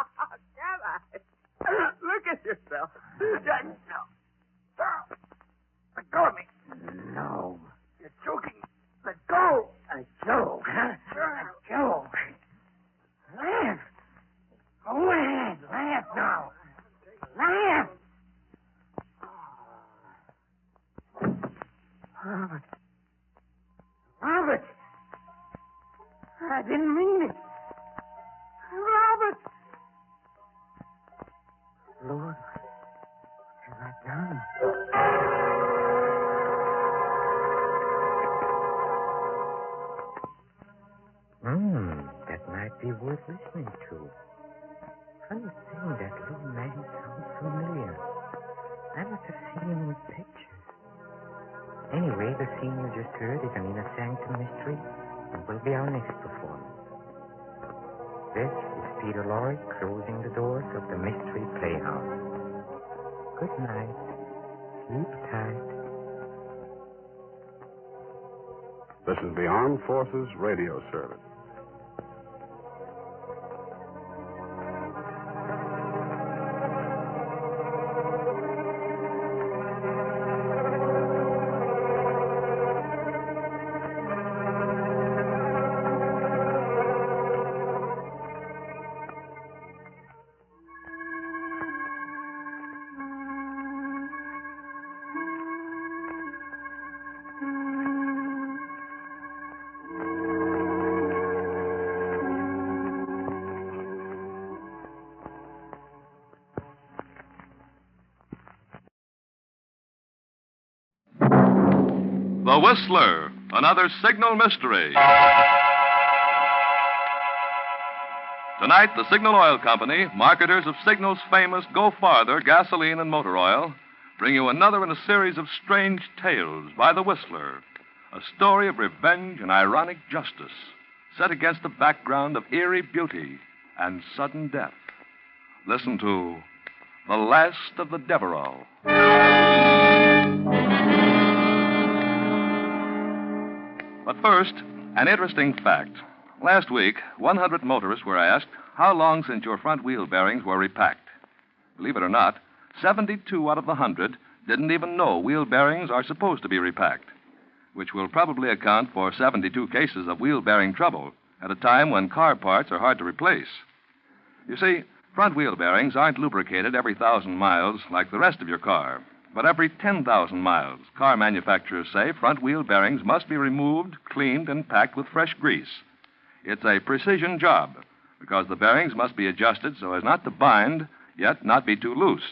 Can I? Look at yourself. No. Let go of me. No. You're choking. Let go. A joke, huh? A joke. Laugh. Go ahead. Laugh now. Laugh. Robert. Robert. I didn't mean it. Robert. Lord, what have I done? That might be worth listening to. Funny thing, that little man sounds familiar. I must have seen him in pictures. Anyway, the scene you just heard is an inner sanctum mystery and will be our next performance. This is Peter Lorre closing the doors of the Mystery Playhouse. Good night. Sleep tight. This is the Armed Forces Radio Service. The Whistler, another signal mystery. Tonight, the Signal Oil Company, marketers of Signal's famous Go Farther gasoline and motor oil, bring you another in a series of strange tales by The Whistler, a story of revenge and ironic justice, set against the background of eerie beauty and sudden death. Listen to The Last of the Devereaux. But first, an interesting fact. Last week, 100 motorists were asked how long since your front wheel bearings were repacked. Believe it or not, 72 out of the 100 didn't even know wheel bearings are supposed to be repacked, which will probably account for 72 cases of wheel bearing trouble at a time when car parts are hard to replace. You see, front wheel bearings aren't lubricated every 1,000 miles like the rest of your car. But every 10,000 miles, car manufacturers say front wheel bearings must be removed, cleaned, and packed with fresh grease. It's a precision job because the bearings must be adjusted so as not to bind, yet not be too loose.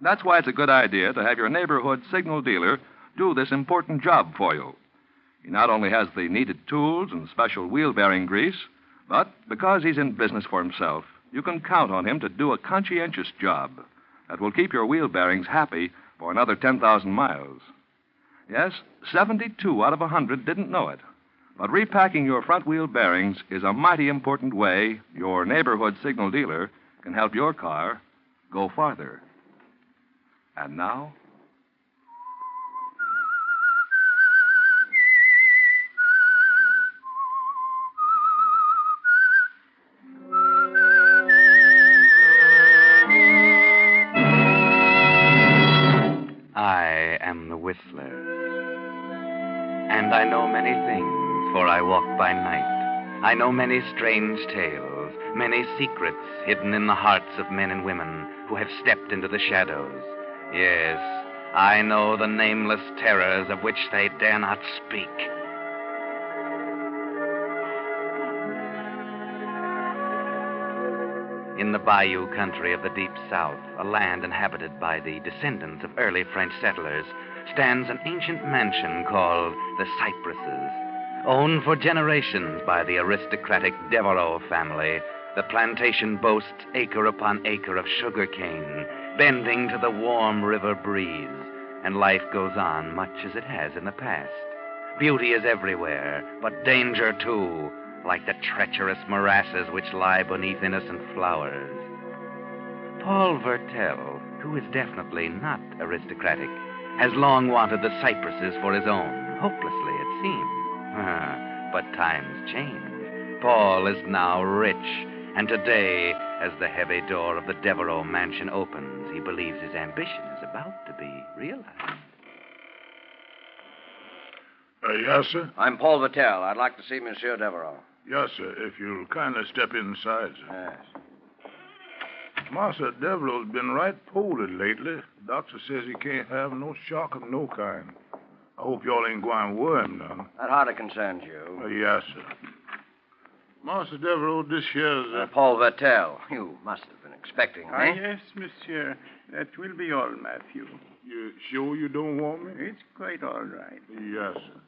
That's why it's a good idea to have your neighborhood signal dealer do this important job for you. He not only has the needed tools and special wheel bearing grease, but because he's in business for himself, you can count on him to do a conscientious job that will keep your wheel bearings happy for another 10,000 miles. Yes, 72 out of 100 didn't know it. But repacking your front wheel bearings is a mighty important way your neighborhood signal dealer can help your car go farther. And now, I am the Whistler, and I know many things, for I walk by night. I know many strange tales, many secrets hidden in the hearts of men and women who have stepped into the shadows. Yes, I know the nameless terrors of which they dare not speak. In the bayou country of the deep south, a land inhabited by the descendants of early French settlers, stands an ancient mansion called the Cypresses, owned for generations by the aristocratic Devereaux family, The plantation boasts acre upon acre of sugar cane, bending to the warm river breeze, and life goes on much as it has in the past. Beauty is everywhere, but danger too, like the treacherous morasses which lie beneath innocent flowers. Paul Vertel, who is definitely not aristocratic, has long wanted the cypresses for his own, hopelessly it seems. But times change. Paul is now rich, and today, as the heavy door of the Devereaux mansion opens, he believes his ambition is about to be realized. Yes, sir? I'm Paul Vertel. I'd like to see Monsieur Devereaux. Yes, sir. If you'll kindly step inside, sir. Yes. Master Devereaux's been right poorly lately. Doctor says he can't have no shock of no kind. I hope y'all ain't going to worry him none. That hardly concerns you. Yes, sir. Master Devereaux, this here's... Paul Vertel. You must have been expecting me. Yes, monsieur. That will be all, Matthew. You sure you don't want me? It's quite all right. Yes, sir.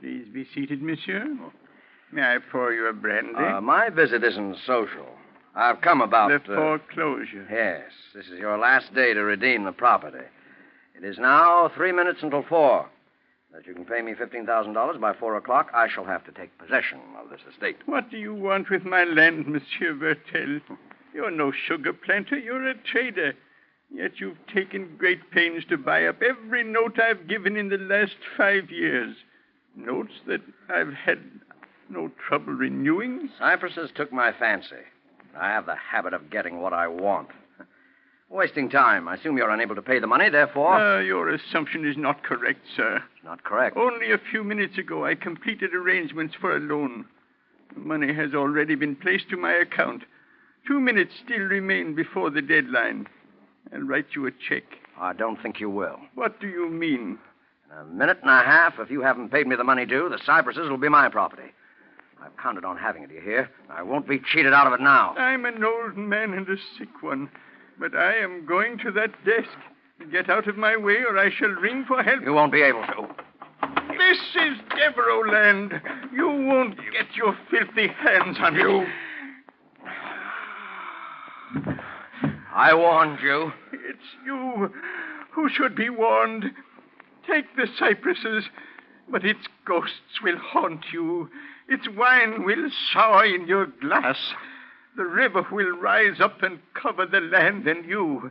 Please be seated, monsieur. May I pour you a brandy? My visit isn't social. I've come about... The foreclosure. Yes. This is your last day to redeem the property. It is now 3 minutes until 4. That you can pay me $15,000 by 4 o'clock, I shall have to take possession of this estate. What do you want with my land, Monsieur Vertel? You're no sugar planter. You're a trader. Yet you've taken great pains to buy up every note I've given in the last 5 years. Notes that I've had no trouble renewing. Cypresses took my fancy. I have the habit of getting what I want. Wasting time. I assume you're unable to pay the money, therefore... Your assumption is not correct, sir. Not correct. Only a few minutes ago, I completed arrangements for a loan. The money has already been placed to my account. 2 minutes still remain before the deadline. I'll write you a check. I don't think you will. What do you mean? In a minute and a half, if you haven't paid me the money due, the cypresses will be my property. I've counted on having it, you hear? I won't be cheated out of it now. I'm an old man and a sick one, but I am going to that desk. Get out of my way, or I shall ring for help. You won't be able to. This is Devereaux land. You won't get your filthy hands on it. I warned you. It's you who should be warned. Take the cypresses, but its ghosts will haunt you. Its wine will sour in your glass. The river will rise up and cover the land, and you,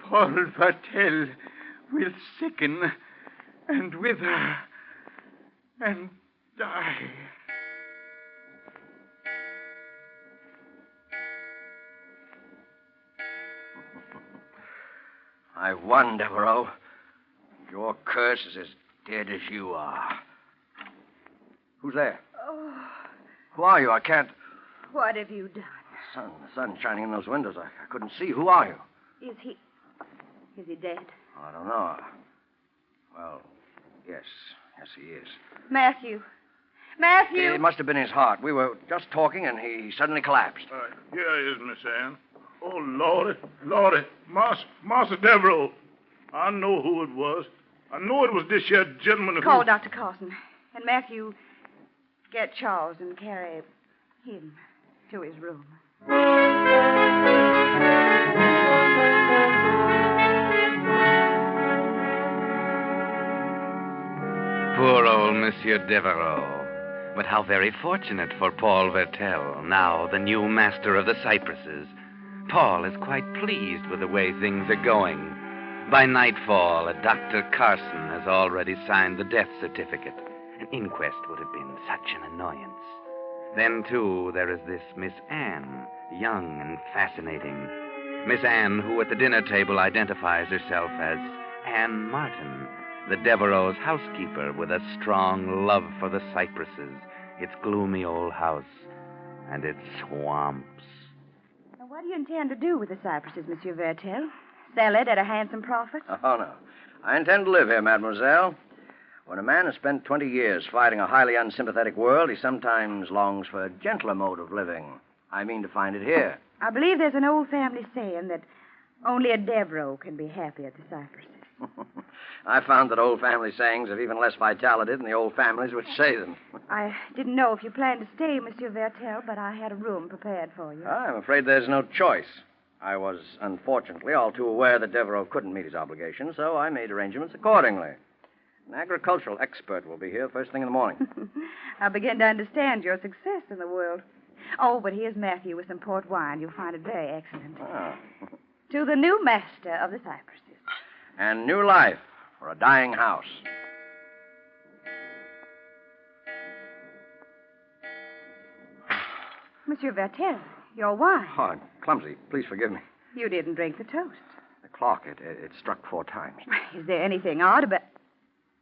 Paul Vertel, will sicken and wither and die. I've won, Devereaux. Your curse is as dead as you are. Who's there? Oh, Who are you? I can't... what have you done? The sun's shining in those windows. I couldn't see. Who are you? Is he dead? I don't know. Well, yes. Yes, he is. Matthew. It must have been his heart. We were just talking, and he suddenly collapsed. Here he is, Miss Ann. Oh, Lordy. Master Devereaux. I know who it was. I know it was this here gentleman who... Call Dr. Carson. And Matthew, get Charles and carry him to his room. Poor old Monsieur Devereaux. But how very fortunate for Paul Vertel, now the new master of the cypresses. Paul is quite pleased with the way things are going. By nightfall, Dr. Carson has already signed the death certificate. An inquest would have been such an annoyance. Then, too, there is this Miss Anne, young and fascinating. Miss Anne, who at the dinner table identifies herself as Anne Martin, the Devereaux' housekeeper with a strong love for the cypresses, its gloomy old house, and its swamps. Now, what do you intend to do with the cypresses, Monsieur Vertel? Sell it at a handsome profit? Oh, no. I intend to live here, mademoiselle. When a man has spent 20 years fighting a highly unsympathetic world, he sometimes longs for a gentler mode of living. I mean to find it here. I believe there's an old family saying that only a Devereaux can be happy at the cypresses. I found that old family sayings have even less vitality than the old families which say them. I didn't know if you planned to stay, Monsieur Vertel, but I had a room prepared for you. I'm afraid there's no choice. I was, unfortunately, all too aware that Devereaux couldn't meet his obligations, so I made arrangements accordingly. An agricultural expert will be here first thing in the morning. I begin to understand your success in the world. Oh, but here's Matthew with some port wine. You'll find it very excellent. Ah. To the new master of the cypresses. And new life for a dying house. Monsieur Vertel, your wine. Oh, I'm clumsy. Please forgive me. You didn't drink the toast. The clock, it struck 4 times. Is there anything odd about...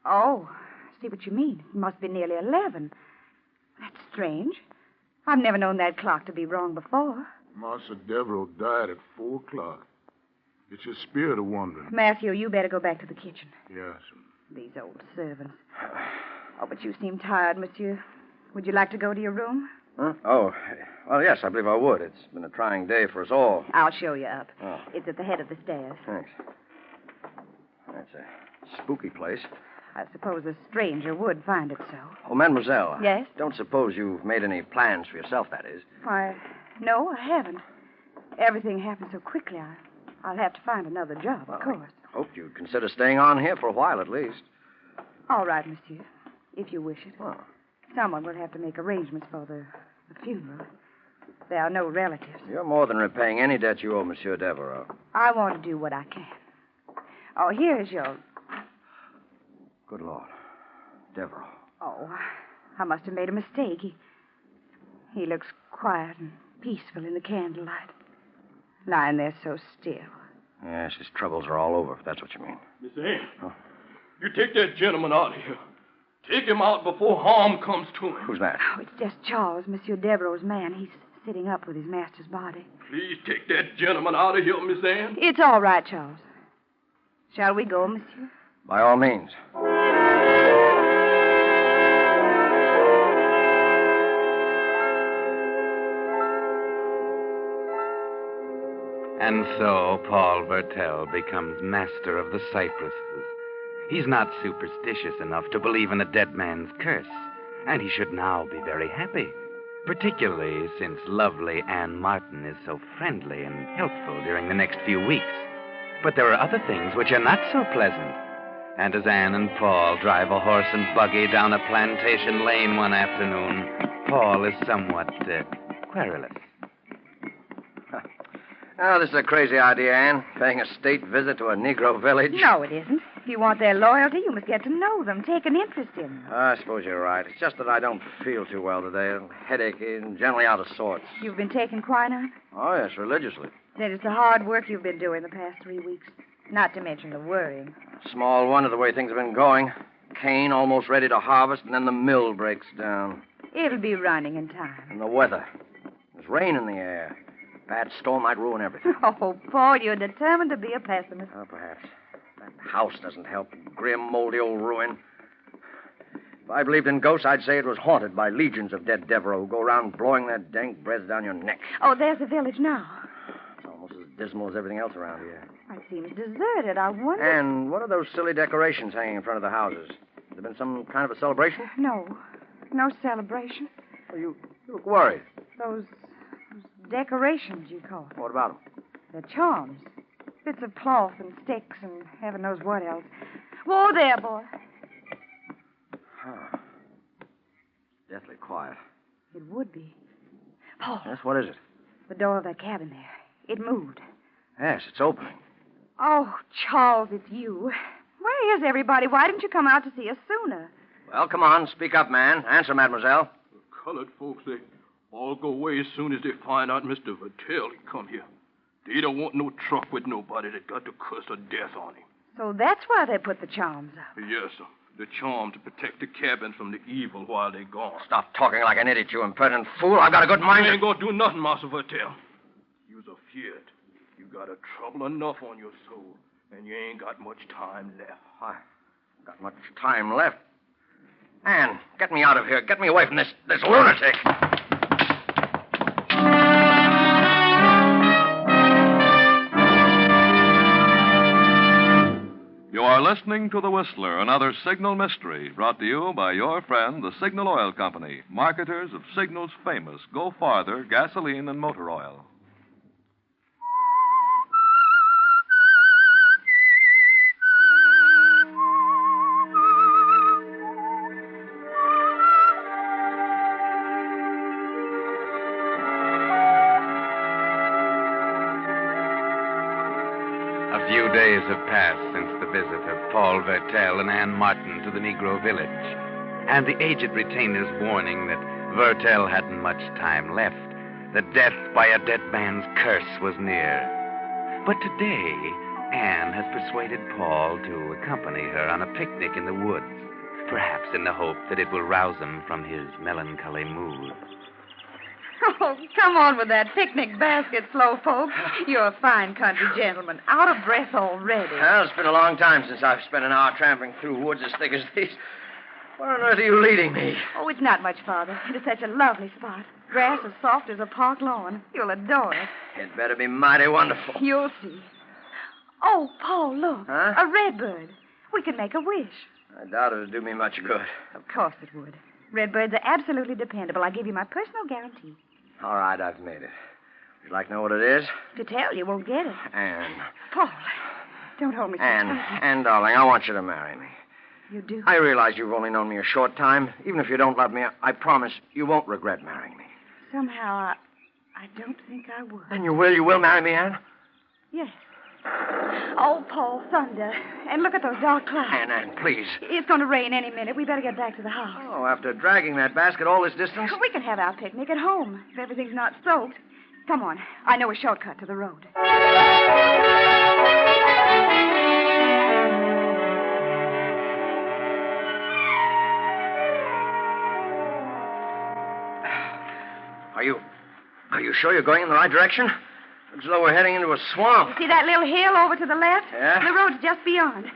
Oh, I see what you mean. It must be nearly 11. That's strange. I've never known that clock to be wrong before. Master Devereaux died at 4 o'clock. It's your spirit of wandering. Matthew, you better go back to the kitchen. Yes. These old servants. Oh, but you seem tired, monsieur. Would you like to go to your room? Huh? Oh, well, yes, I believe I would. It's been a trying day for us all. I'll show you up. Oh. It's at the head of the stairs. Thanks. That's a spooky place. I suppose a stranger would find it so. Oh, mademoiselle. Yes? Don't suppose you've made any plans for yourself, that is. Why, no, I haven't. Everything happened so quickly, I'll have to find another job, of course. I hoped you'd consider staying on here for a while at least. All right, monsieur, if you wish it. Oh. Someone will have to make arrangements for the funeral. There are no relatives. You're more than repaying any debt you owe Monsieur Devereaux. I want to do what I can. Oh, here's your... Good Lord. Devereaux. Oh, I must have made a mistake. He looks quiet and peaceful in the candlelight. Lying there so still. Yes, his troubles are all over, if that's what you mean. Miss Anne, you take that gentleman out of here. Take him out before harm comes to him. Who's that? Oh, it's just Charles, Monsieur Devereaux's man. He's sitting up with his master's body. Please take that gentleman out of here, Miss Anne. It's all right, Charles. Shall we go, monsieur? By all means. And so Paul Vertel becomes master of the cypresses. He's not superstitious enough to believe in a dead man's curse, and he should now be very happy, particularly since lovely Anne Martin is so friendly and helpful during the next few weeks. But there are other things which are not so pleasant. And as Anne and Paul drive a horse and buggy down a plantation lane one afternoon, Paul is somewhat querulous. Oh, this is a crazy idea, Anne. Paying a state visit to a Negro village. No, it isn't. If you want their loyalty, you must get to know them, take an interest in them. I suppose you're right. It's just that I don't feel too well today. A headachy and generally out of sorts. You've been taking quinine? Oh, yes, religiously. Then it's the hard work you've been doing the past 3 weeks. Not to mention the worrying. Small wonder the way things have been going. Cane almost ready to harvest, and then the mill breaks down. It'll be running in time. And the weather. There's rain in the air. Bad storm might ruin everything. Oh, Paul, you're determined to be a pessimist. Oh, perhaps. That house doesn't help. Grim, moldy old ruin. If I believed in ghosts, I'd say it was haunted by legions of dead Devereaux who go around blowing their dank breath down your neck. Oh, there's the village now. It's almost as dismal as everything else around here. It seems deserted. I wonder... And what are those silly decorations hanging in front of the houses? Has there been some kind of a celebration? No celebration. Well, you look worried. Those decorations, you call them. What about them? They're charms. Bits of cloth and sticks and heaven knows what else. Whoa there, boy. Deathly quiet. It would be. Paul. Yes, what is it? The door of that cabin there. It moved. Yes, it's opening. Oh, Charles, it's you. Where is everybody? Why didn't you come out to see us sooner? Well, come on. Speak up, man. Answer, mademoiselle. The colored folks, they all go away as soon as they find out Mr. Vertel he come here. They don't want no truck with nobody that got the curse of death on him. So that's why they put the charms up. Yes, sir. The charm to protect the cabin from the evil while they're gone. Stop talking like an idiot, you impertinent fool. I've got a good mind. You ain't gonna do nothing, Master Vertel. You's afeard. You got a trouble enough on your soul, and you ain't got much time left. I've got much time left. Anne, get me out of here. Get me away from this lunatic. You are listening to The Whistler, another Signal mystery, brought to you by your friend, the Signal Oil Company, marketers of Signal's famous Go Farther gasoline and motor oil. A few days have passed since the visit of Paul Vertel and Anne Martin to the Negro village, and the aged retainer's warning that Vertel hadn't much time left, that death by a dead man's curse was near. But today, Anne has persuaded Paul to accompany her on a picnic in the woods, perhaps in the hope that it will rouse him from his melancholy mood. Oh, come on with that picnic basket, Slowpoke. You're a fine country gentleman. Out of breath already. Well, it's been a long time since I've spent an hour tramping through woods as thick as these. Where on earth are you leading me? Oh, it's not much farther. It is such a lovely spot. Grass as soft as a park lawn. You'll adore it. It better be mighty wonderful. You'll see. Oh, Paul, look. Huh? A redbird. We can make a wish. I doubt it would do me much good. Of course it would. Redbirds are absolutely dependable. I give you my personal guarantee. All right, I've made it. Would you like to know what it is? To tell you won't get it. Anne. Paul, don't hold me so Anne, tightly. Anne, darling, I want you to marry me. You do? I realize you've only known me a short time. Even if you don't love me, I promise you won't regret marrying me. Somehow, I don't think I would. Then you will marry me, Anne? Yes. Oh, Paul, thunder. And look at those dark clouds. Anne, please. It's going to rain any minute. We better get back to the house. Oh, after dragging that basket all this distance? We can have our picnic at home if everything's not soaked. Come on. I know a shortcut to the road. Are you sure you're going in the right direction? Looks as though we're heading into a swamp. You see that little hill over to the left? Yeah? The road's just beyond.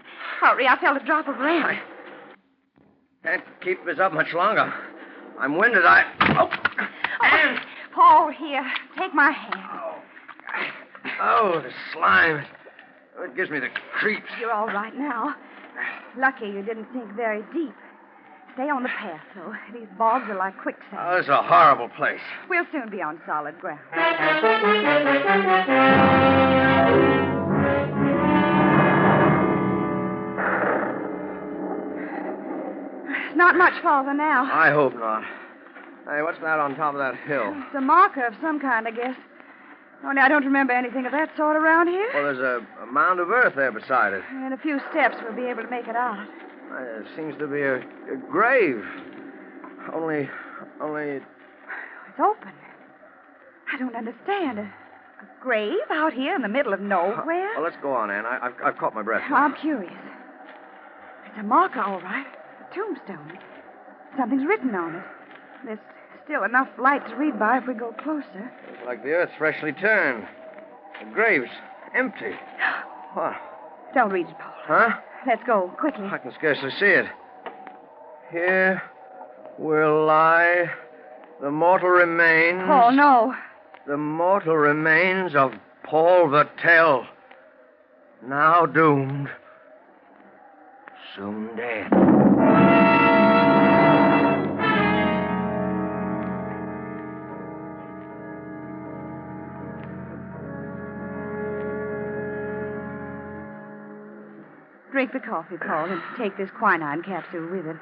Hurry, I felt a drop of rain. I can't keep this up much longer. I'm winded. Anne! Paul, here. Take my hand. Oh, the slime. It gives me the creeps. You're all right now. Lucky you didn't sink very deep. Stay on the path, though. These bogs are like quicksand. Oh, this is a horrible place. We'll soon be on solid ground. Not much farther now. I hope not. Hey, what's that on top of that hill? It's a marker of some kind, I guess. Only I don't remember anything of that sort around here. Well, there's a mound of earth there beside it. In a few steps, we'll be able to make it out. It seems to be a grave. Only... It's open. I don't understand. A grave out here in the middle of nowhere? Well, let's go on, Anne. I've caught my breath. I'm curious. It's a marker, all right. A tombstone. Something's written on it. There's still enough light to read by if we go closer. Looks like the earth's freshly turned. The grave's empty. What? Don't read it, Paul. Huh? Let's go, quickly. I can scarcely see it. Here will lie the mortal remains... Paul, no. The mortal remains of Paul Vertel, now doomed, soon dead. Drink the coffee, Paul, and take this quinine capsule with it.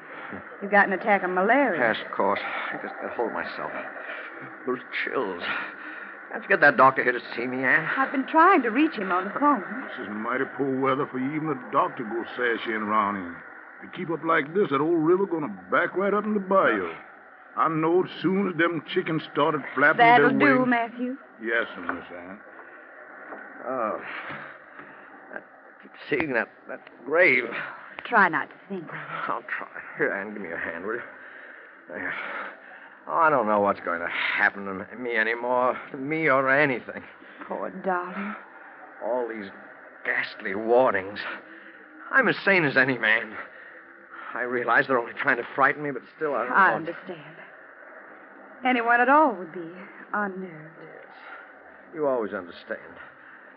You've got an attack of malaria. Yes, of course. I just got to hold myself. Those chills. Can't you get that doctor here to see me, Anne? I've been trying to reach him on the phone. This is mighty poor weather for even a doctor to go sashaying around in. If you keep up like this, that old river gonna back right up in the bayou. I know as soon as them chickens started flapping That'll their do, wings... Matthew. Yes, Miss Anne. Oh. I keep seeing that grave. Try not to think. I'll try. Here, Anne, give me your hand, will you? There. Oh, I don't know what's going to happen to me anymore. To me or anything. Poor darling. All these ghastly warnings. I'm as sane as any man. I realize they're only trying to frighten me, but still I don't I know. understand. Anyone at all would be unnerved. You always understand.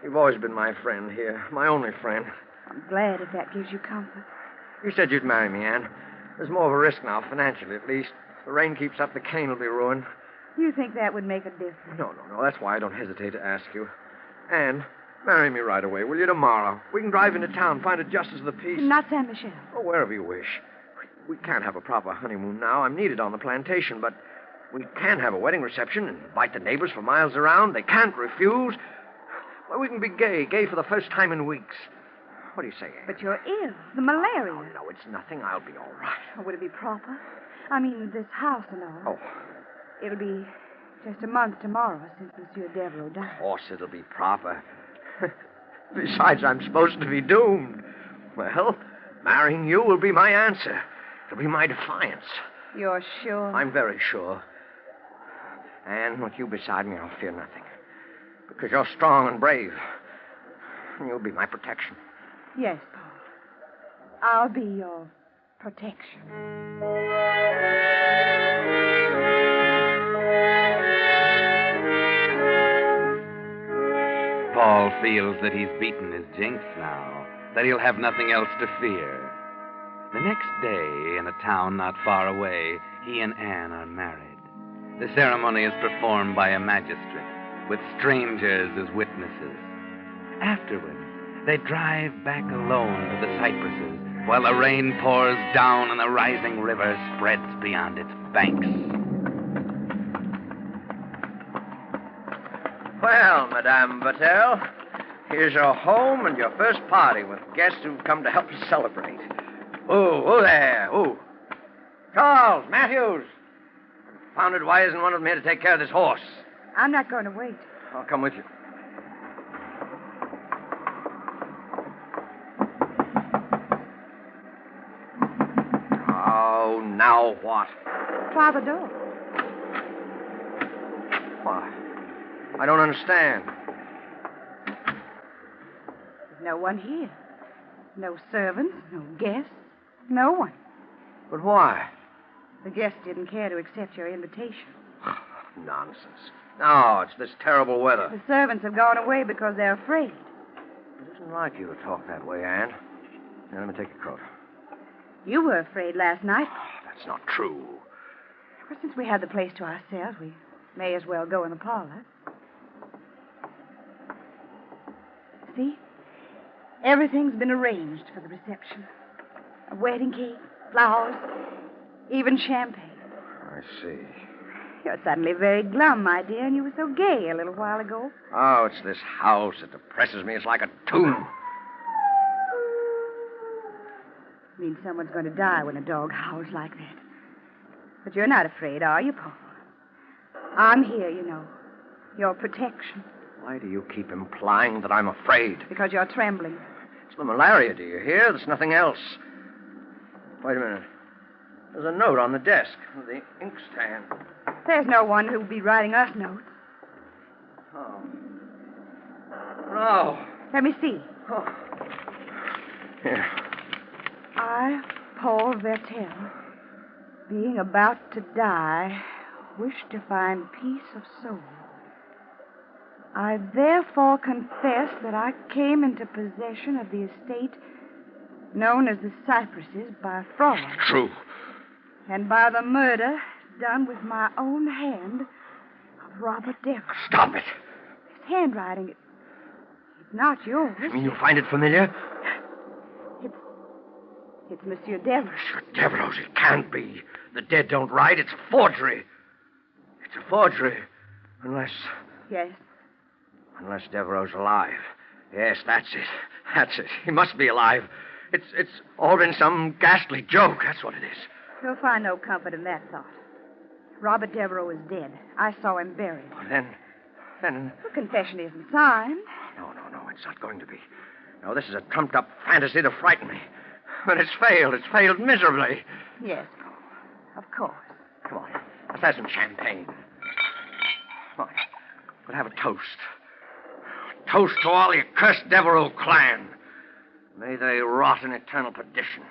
You've always been my friend here, my only friend. I'm glad if that gives you comfort. You said you'd marry me, Anne. There's more of a risk now, financially at least. If the rain keeps up, the cane will be ruined. You think that would make a difference? No. That's why I don't hesitate to ask you. Anne, marry me right away, will you, tomorrow? We can drive into town, find a justice of the peace. Not San Michel. Oh, wherever you wish. We can't have a proper honeymoon now. I'm needed on the plantation, but we can have a wedding reception and invite the neighbors for miles around. They can't refuse. Well, we can be gay for the first time in weeks. What do you say, Anne? But you're ill. The malaria. No, it's nothing. I'll be all right. Oh, would it be proper? I mean, this house and all. Oh. It'll be just a month tomorrow since Monsieur Devereaux died. Of course it'll be proper. Besides, I'm supposed to be doomed. Well, marrying you will be my answer. It'll be my defiance. You're sure? I'm very sure. And with you beside me, I'll fear nothing. Because you're strong and brave. And you'll be my protection. Yes, Paul. I'll be your protection. Paul feels that he's beaten his jinx now, that he'll have nothing else to fear. The next day, in a town not far away, he and Anne are married. The ceremony is performed by a magistrate, with strangers as witnesses. Afterwards, they drive back alone to the cypresses, while the rain pours down and the rising river spreads beyond its banks. Well, Madame Vattel, here's your home and your first party with guests who've come to help us celebrate. Oh there. Oh. Charles, Matthews. Confounded, why isn't one of them here to take care of this horse? I'm not going to wait. I'll come with you. Oh, now what? Try the door. Why? I don't understand. There's no one here. No servants, no guests, no one. But why? The guests didn't care to accept your invitation. Nonsense. No, it's this terrible weather. The servants have gone away because they're afraid. It isn't like you to talk that way, Anne. Now, let me take your coat. You were afraid last night. That's not true. Well, since we have the place to ourselves, we may as well go in the parlor. See? Everything's been arranged for the reception. A wedding cake, flowers, even champagne. I see. You're suddenly very glum, my dear, and you were so gay a little while ago. Oh, it's this house that depresses me. It's like a tomb. Means someone's going to die when a dog howls like that. But you're not afraid, are you, Paul? I'm here, you know. Your protection. Why do you keep implying that I'm afraid? Because you're trembling. It's the malaria, do you hear? There's nothing else. Wait a minute. There's a note on the desk. The inkstand. There's no one who'll be writing us notes. Oh. No. Let me see. Oh. Here. I, Paul Vattel, being about to die, wish to find peace of soul. I therefore confess that I came into possession of the estate known as the Cypresses by fraud. True. And by the murder done with my own hand of Robert Devereaux. Stop it. His handwriting, it's not yours. You mean you find it familiar? It's Monsieur Devereaux. Monsieur Devereaux, it can't be. The dead don't write. It's a forgery. It's a forgery. Unless... Yes. Unless Devereaux's alive. Yes, that's it. That's it. He must be alive. It's all been some ghastly joke. That's what it is. You'll find no comfort in that thought. Robert Devereaux is dead. I saw him buried. Well, then... The confession isn't signed. No, it's not going to be. No, this is a trumped-up fantasy to frighten me. But it's failed. It's failed miserably. Yes, Paul. Of course. Come on. Let's have some champagne. Come on. We'll have a toast. Toast to all the accursed Devereaux clan. May they rot in eternal perdition.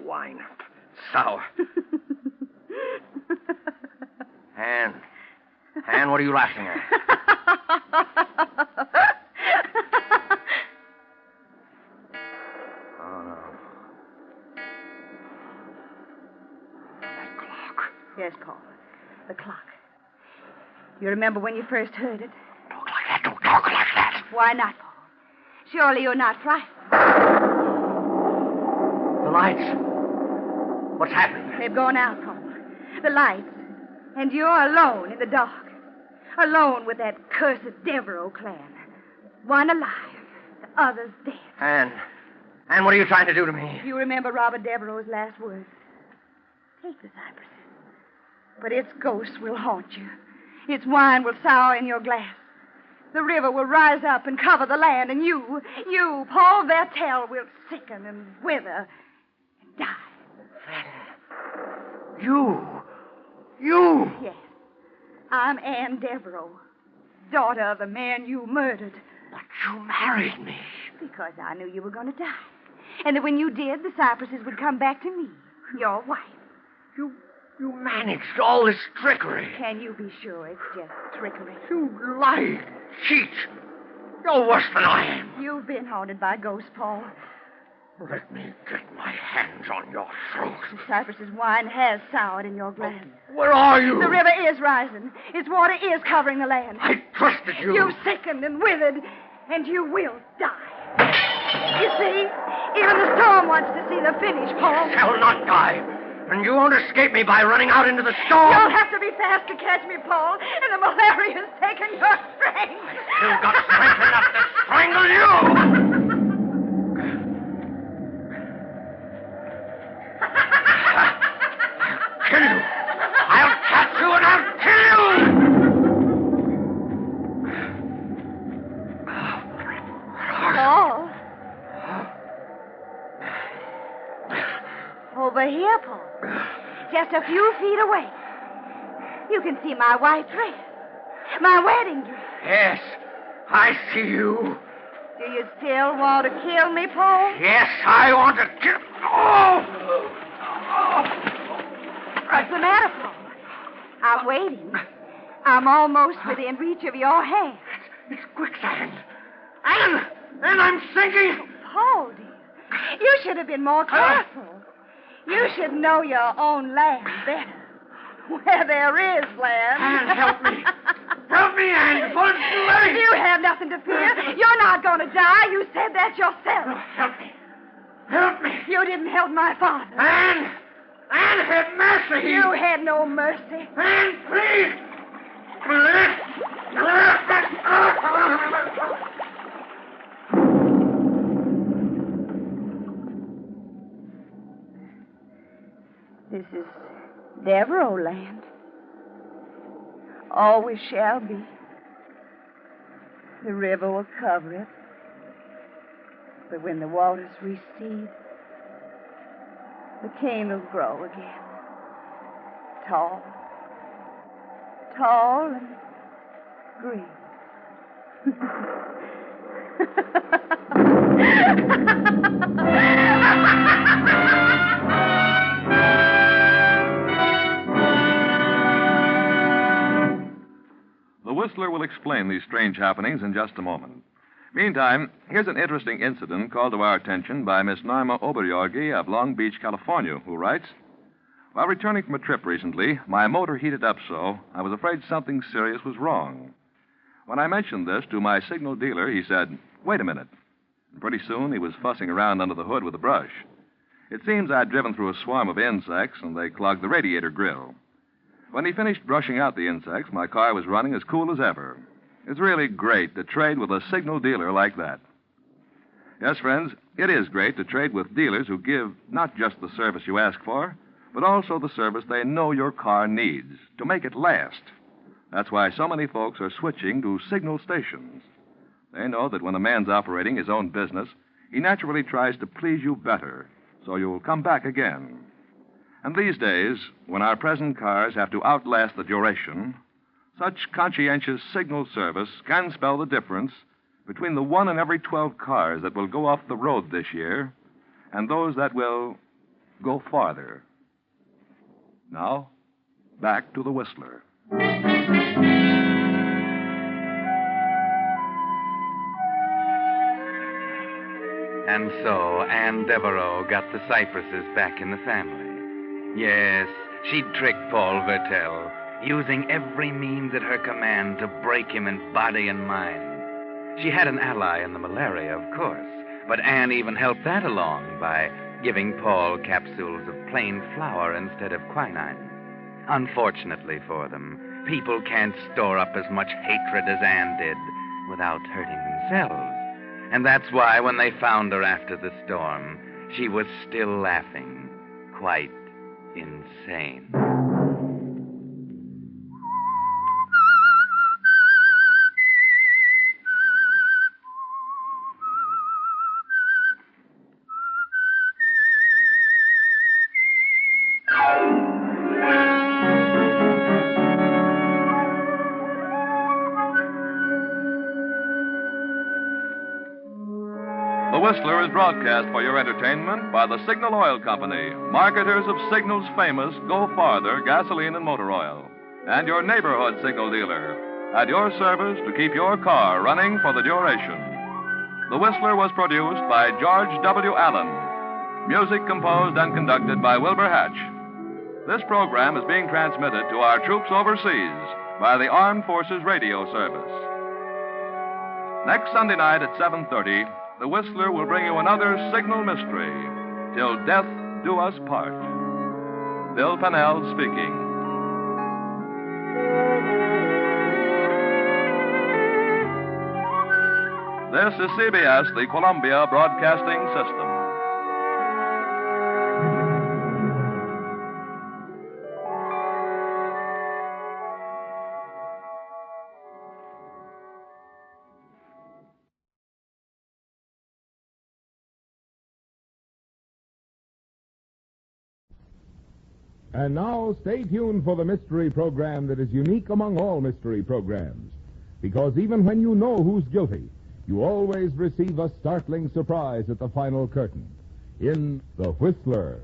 Wine. Sour. Anne, what are you laughing at? The clock. You remember when you first heard it? Don't talk like that. Why not, Paul? Surely you're not frightened. The lights. What's happened? They've gone out, Paul. The lights. And you're alone in the dark. Alone with that cursed Devereaux clan. One alive, the other's dead. And what are you trying to do to me? You remember Robert Devereaux's last words. Take the cypresses. But its ghost will haunt you. Its wine will sour in your glass. The river will rise up and cover the land, and you, Paul Vertel, will sicken and wither and die. You! Yes. I'm Anne Devereaux, daughter of the man you murdered. But you married me. Because I knew you were going to die. And that when you did, the cypresses would come back to me, your wife. You managed all this trickery. Can you be sure it's just trickery? You lie, cheat. You're worse than I am. You've been haunted by ghosts, Paul. Let me get my hands on your throat. The cypress's wine has soured in your glass. Where are you? The river is rising. Its water is covering the land. I trusted you. You've sickened and withered, and you will die. You see, even the storm wants to see the finish, Paul. You shall not die. And you won't escape me by running out into the storm. You'll have to be fast to catch me, Paul. And the malaria's taken your strength. You've got strength enough to strangle you. Kill you. I'll catch you and I'll kill you. Paul. Over here, Paul. Just a few feet away. You can see my white dress. My wedding dress. Yes, I see you. Do you still want to kill me, Paul? Yes, I want to kill... Oh! What's the matter, Paul? I'm waiting. I'm almost within reach of your hand. It's quicksand. And I'm sinking. Paul, dear, you should have been more careful. You should know your own land better. Where there is land. Anne, help me. Help me, Anne, before it's too late. You have nothing to fear. You're not going to die. You said that yourself. Oh, help me. Help me. You didn't help my father. Anne had mercy. You had no mercy. Anne, please. This is Devereaux land. Always shall be. The river will cover it. But when the waters recede, the cane will grow again. Tall. Tall and green. The Whistler will explain these strange happenings in just a moment. Meantime, here's an interesting incident called to our attention by Miss Norma Oberjorgi of Long Beach, California, who writes, "While returning from a trip recently, my motor heated up so I was afraid something serious was wrong. When I mentioned this to my signal dealer, he said, 'Wait a minute.' And pretty soon he was fussing around under the hood with a brush. It seems I'd driven through a swarm of insects, and they clogged the radiator grill. When he finished brushing out the insects, my car was running as cool as ever. It's really great to trade with a signal dealer like that." Yes, friends, it is great to trade with dealers who give not just the service you ask for, but also the service they know your car needs to make it last. That's why so many folks are switching to signal stations. They know that when a man's operating his own business, he naturally tries to please you better, so you'll come back again. And these days, when our present cars have to outlast the duration, such conscientious signal service can spell the difference between the 1 in every 12 cars that will go off the road this year and those that will go farther. Now, back to the Whistler. And so Anne Devereaux got the cypresses back in the family. Yes, she'd tricked Paul Vertel, using every means at her command to break him in body and mind. She had an ally in the malaria, of course, but Anne even helped that along by giving Paul capsules of plain flour instead of quinine. Unfortunately for them, people can't store up as much hatred as Anne did without hurting themselves. And that's why when they found her after the storm, she was still laughing, quite insane. The Whistler is broadcast for your entertainment by the Signal Oil Company, marketers of Signal's famous Go Farther gasoline and motor oil, and your neighborhood Signal dealer, at your service to keep your car running for the duration. The Whistler was produced by George W. Allen. Music composed and conducted by Wilbur Hatch. This program is being transmitted to our troops overseas by the Armed Forces Radio Service. Next Sunday night at 7:30, The Whistler will bring you another Signal mystery, Till Death Do Us Part. Bill Pennell speaking. This is CBS, the Columbia Broadcasting System. And now, stay tuned for the mystery program that is unique among all mystery programs. Because even when you know who's guilty, you always receive a startling surprise at the final curtain. In The Whistler.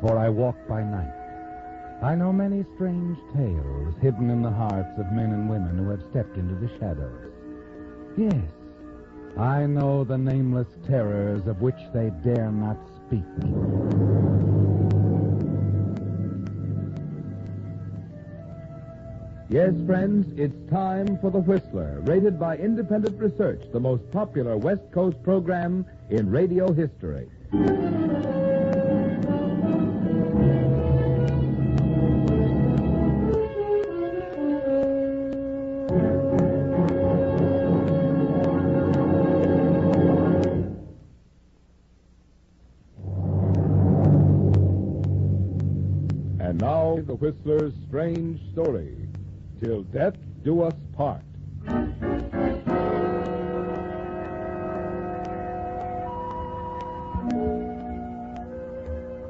For I walk by night. I know many strange tales hidden in the hearts of men and women who have stepped into the shadows. Yes, I know the nameless terrors of which they dare not speak. Yes, friends, it's time for The Whistler, rated by independent research, the most popular West Coast program in radio history. And now, The Whistler's strange story, Till Death Do Us Part.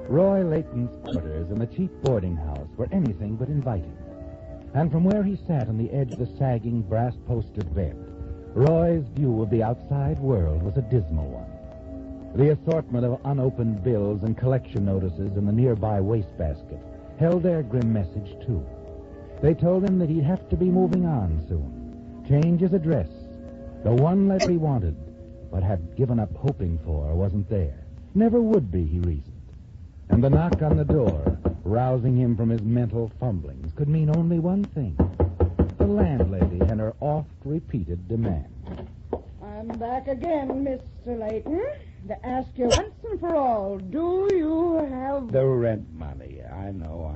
Roy Layton's quarters in the cheap boarding house were anything but inviting. And from where he sat on the edge of the sagging, brass-posted bed, Roy's view of the outside world was a dismal one. The assortment of unopened bills and collection notices in the nearby wastebasket held their grim message, too. They told him that he'd have to be moving on soon, change his address. The one letter he wanted, but had given up hoping for, wasn't there. Never would be, he reasoned. And the knock on the door, rousing him from his mental fumblings, could mean only one thing. The landlady and her oft-repeated demand. I'm back again, Mr. Layton, to ask you once and for all, do you have... The rent money. I know.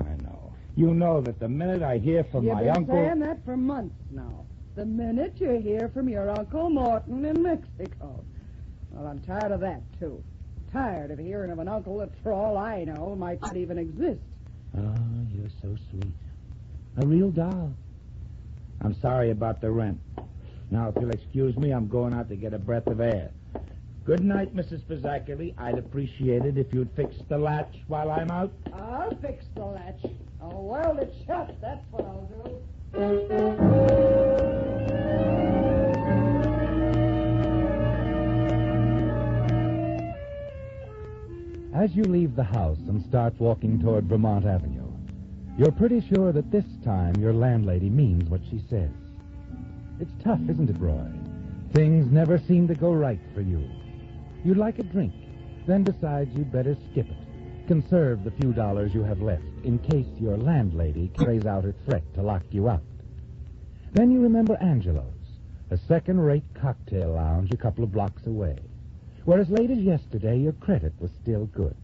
You know that the minute I hear from my uncle... You've been saying that for months now. The minute you hear from your Uncle Morton in Mexico. Well, I'm tired of that, too. Tired of hearing of an uncle that, for all I know, might not even exist. Oh, you're so sweet. A real doll. I'm sorry about the rent. Now, if you'll excuse me, I'm going out to get a breath of air. Good night, Mrs. Pizzakili. I'd appreciate it if you'd fix the latch while I'm out. I'll fix the latch. I'll weld it shut. That's what I'll do. As you leave the house and start walking toward Vermont Avenue, you're pretty sure that this time your landlady means what she says. It's tough, isn't it, Roy? Things never seem to go right for you. You'd like a drink, then decide you'd better skip it. Conserve the few dollars you have left in case your landlady carries out her threat to lock you out. Then you remember Angelo's, a second-rate cocktail lounge a couple of blocks away, where as late as yesterday your credit was still good.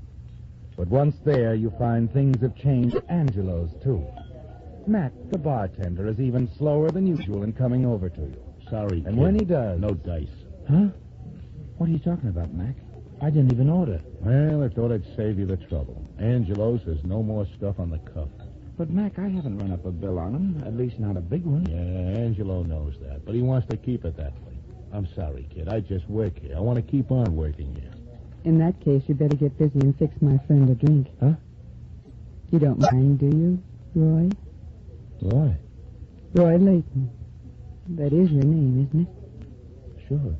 But once there, you find things have changed at Angelo's, too. Matt, the bartender, is even slower than usual in coming over to you. Sorry, And kid. when he does... No dice. Huh? What are you talking about, Mac? I didn't even order. Well, I thought I'd save you the trouble. Angelo says no more stuff on the cuff. But, Mac, I haven't run up a bill on him. At least not a big one. Yeah, Angelo knows that, but he wants to keep it that way. I'm sorry, kid. I just work here. I want to keep on working here. In that case, you better get busy and fix my friend a drink. Huh? You don't mind, do you, Roy? Roy? Roy Layton. That is your name, isn't it? Sure.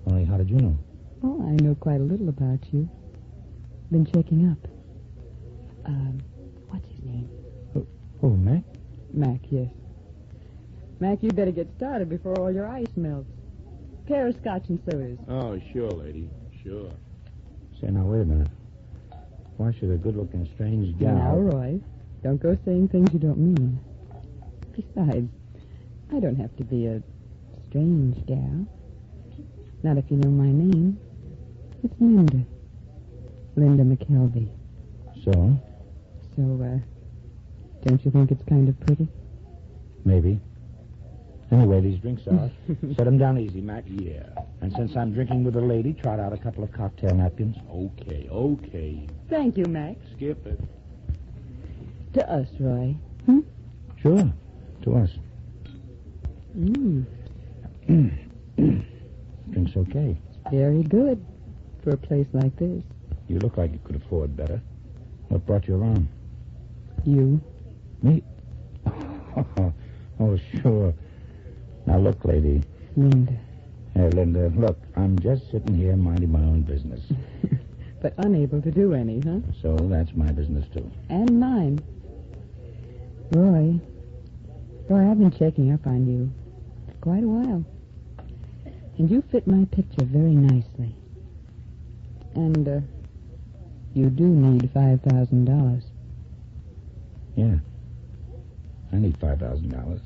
Only how did you know? Oh, I know quite a little about you. Been checking up. What's his name? Oh, Mac? Mac, yes. Mac, you better get started before all your ice melts. Pair of scotch and sodas. Oh, sure, lady. Sure. Say, now, wait a minute. Why should a good-looking strange gal... Now, Roy, don't go saying things you don't mean. Besides, I don't have to be a strange gal. Not if you know my name. It's Linda. Linda McKelvey. So? So, don't you think it's kind of pretty? Maybe. Anyway, these drinks are. Set them down easy, Mac. Yeah. And since I'm drinking with a lady, trot out a couple of cocktail napkins. Okay. Thank you, Mac. Skip it. To us, Roy. Sure. To us. Drink's okay. Very good for a place like this. You look like you could afford better. What brought you around? You. Me? Oh, sure. Now, look, lady. Linda. Hey, Linda, look, I'm just sitting here minding my own business. But unable to do any, huh? So that's my business, too. And mine. Roy, I've been checking up on you for quite a while. And you fit my picture very nicely. And, you do need $5,000. Yeah. I need $5,000.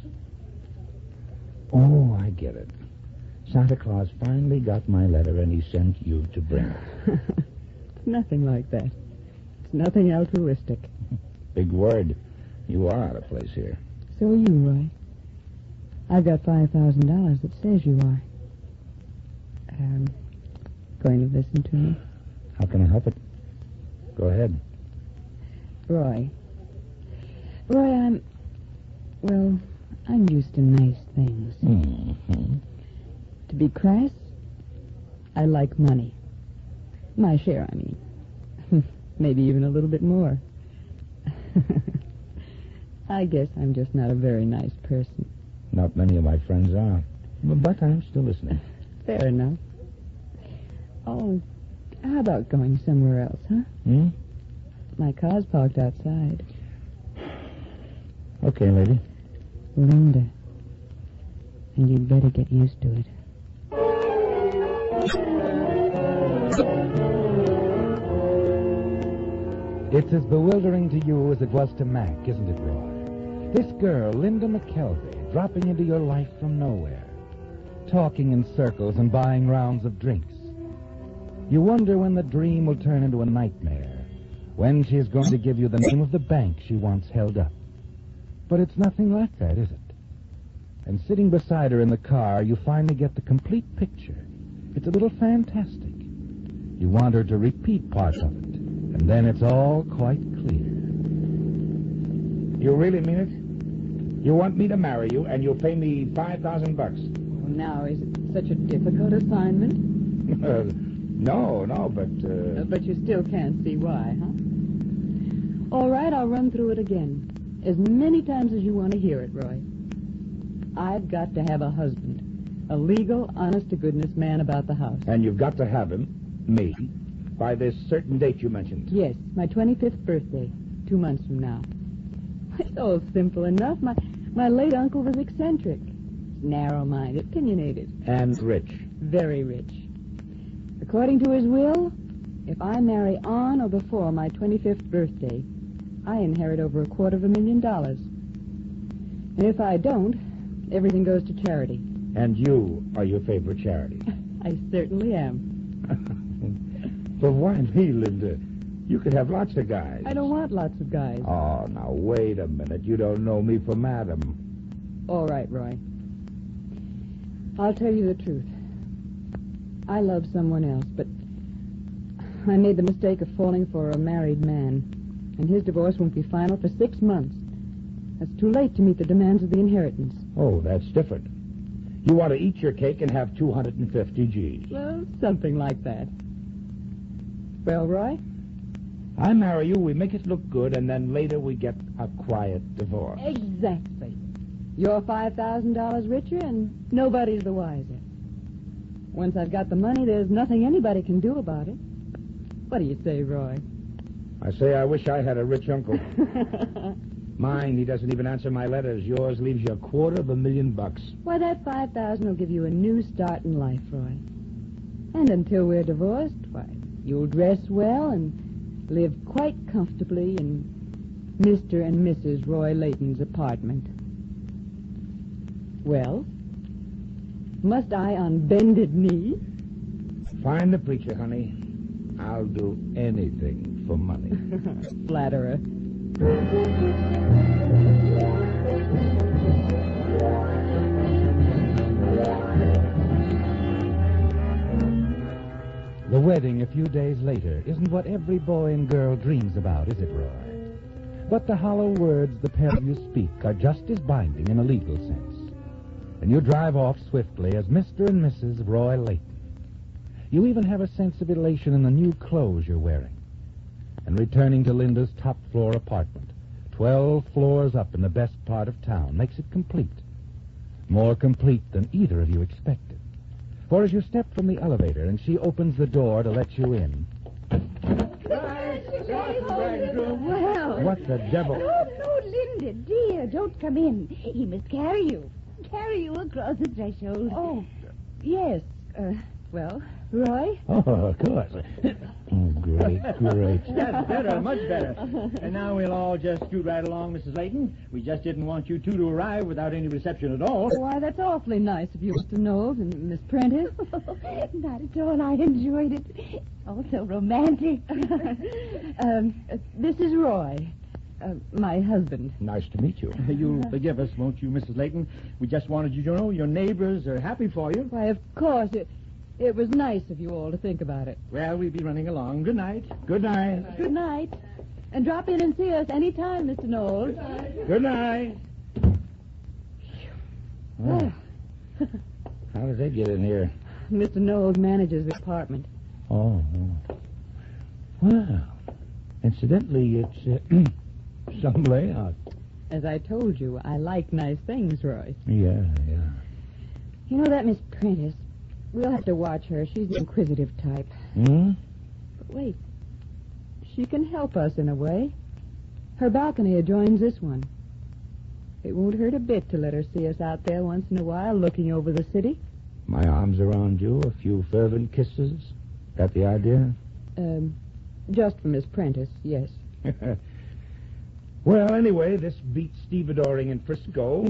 Oh, I get it. Santa Claus finally got my letter and he sent you to bring it. It's nothing like that. It's nothing altruistic. Big word. You are out of place here. So are you, Roy. I've got $5,000 that says you are. Going to listen to me? How can I help it? Go ahead. Roy, I'm used to nice things. Mm-hmm. To be crass, I like money. My share, I mean. Maybe even a little bit more. I guess I'm just not a very nice person. Not many of my friends are. But I'm still listening. Fair enough. Oh, how about going somewhere else, huh? My car's parked outside. Okay, lady. Linda. And you'd better get used to it. It's as bewildering to you as it was to Mac, isn't it, Roy? This girl, Linda McKelvey, dropping into your life from nowhere, talking in circles and buying rounds of drinks. You wonder when the dream will turn into a nightmare, when she's going to give you the name of the bank she once held up. But it's nothing like that, is it? And sitting beside her in the car, you finally get the complete picture. It's a little fantastic. You want her to repeat parts of it, and then it's all quite clear. You really mean it? You want me to marry you, and you'll pay me $5,000? Well, now, is it such a difficult assignment? No, but... But you still can't see why, huh? All right, I'll run through it again. As many times as you want to hear it, Roy. I've got to have a husband. A legal, honest-to-goodness man about the house. And you've got to have him, me, By this certain date you mentioned. Yes, my 25th birthday, 2 months from now. It's all simple enough. My late uncle was eccentric, narrow-minded, opinionated. And rich. Very rich. According to his will, if I marry on or before my 25th birthday, I inherit over $250,000. And if I don't, everything goes to charity. And you are your favorite charity. I certainly am. But why me, Linda? You could have lots of guys. I don't want lots of guys. Oh, now, wait a minute. You don't know me from Adam. All right, Roy. I'll tell you the truth. I love someone else, but I made the mistake of falling for a married man, and his divorce won't be final for 6 months. That's too late to meet the demands of the inheritance. Oh, that's different. You want to eat your cake and have 250 G's. Well, something like that. Well, Roy? I marry you, we make it look good, and then later we get a quiet divorce. Exactly. You're $5,000 richer, and nobody's the wiser. Once I've got the money, there's nothing anybody can do about it. What do you say, Roy? I say I wish I had a rich uncle. Mine, he doesn't even answer my letters. Yours leaves you $250,000. Why, that $5,000 will give you a new start in life, Roy. And until we're divorced, why, you'll dress well and live quite comfortably in Mr. and Mrs. Roy Layton's apartment. Well, must I on bended knee? Find the preacher, honey. I'll do anything for money. Flatterer. The wedding a few days later isn't what every boy and girl dreams about, is it, Roy? But the hollow words the pair of you speak are just as binding in a legal sense. And you drive off swiftly as Mr. and Mrs. Roy Layton. You even have a sense of elation in the new clothes you're wearing. And returning to Linda's top-floor apartment, 12 floors up in the best part of town, makes it complete. More complete than either of you expected. For as you step from the elevator and she opens the door to let you in... Well. What the devil? No, Linda, dear, don't come in. He must carry you across the threshold. Oh, yes. Well, Roy? Oh, of course. Oh, great. That's better, much better. And now we'll all just scoot right along, Mrs. Layton. We just didn't want you two to arrive without any reception at all. Why, that's awfully nice of you, Mr. Knowles and Miss Prentice. Not at all. I enjoyed it. It's also romantic. This is Roy, my husband. Nice to meet you. You'll forgive us, won't you, Mrs. Layton? We just wanted you to know your neighbors are happy for you. Why, of course. It was nice of you all to think about it. Well, we'll be running along. Good night. Good night. Good night. And drop in and see us any time, Mr. Knowles. Good night. Oh. How did they get in here? Mr. Knowles manages the apartment. Oh. Well, incidentally, it's some layout. As I told you, I like nice things, Roy. Yeah. You know that Miss Prentice? We'll have to watch her. She's the inquisitive type. Hmm? But wait. She can help us in a way. Her balcony adjoins this one. It won't hurt a bit to let her see us out there once in a while looking over the city. My arms around you, a few fervent kisses. Got the idea? Just for Miss Prentice, yes. Well, anyway, this beats stevedoring in Frisco,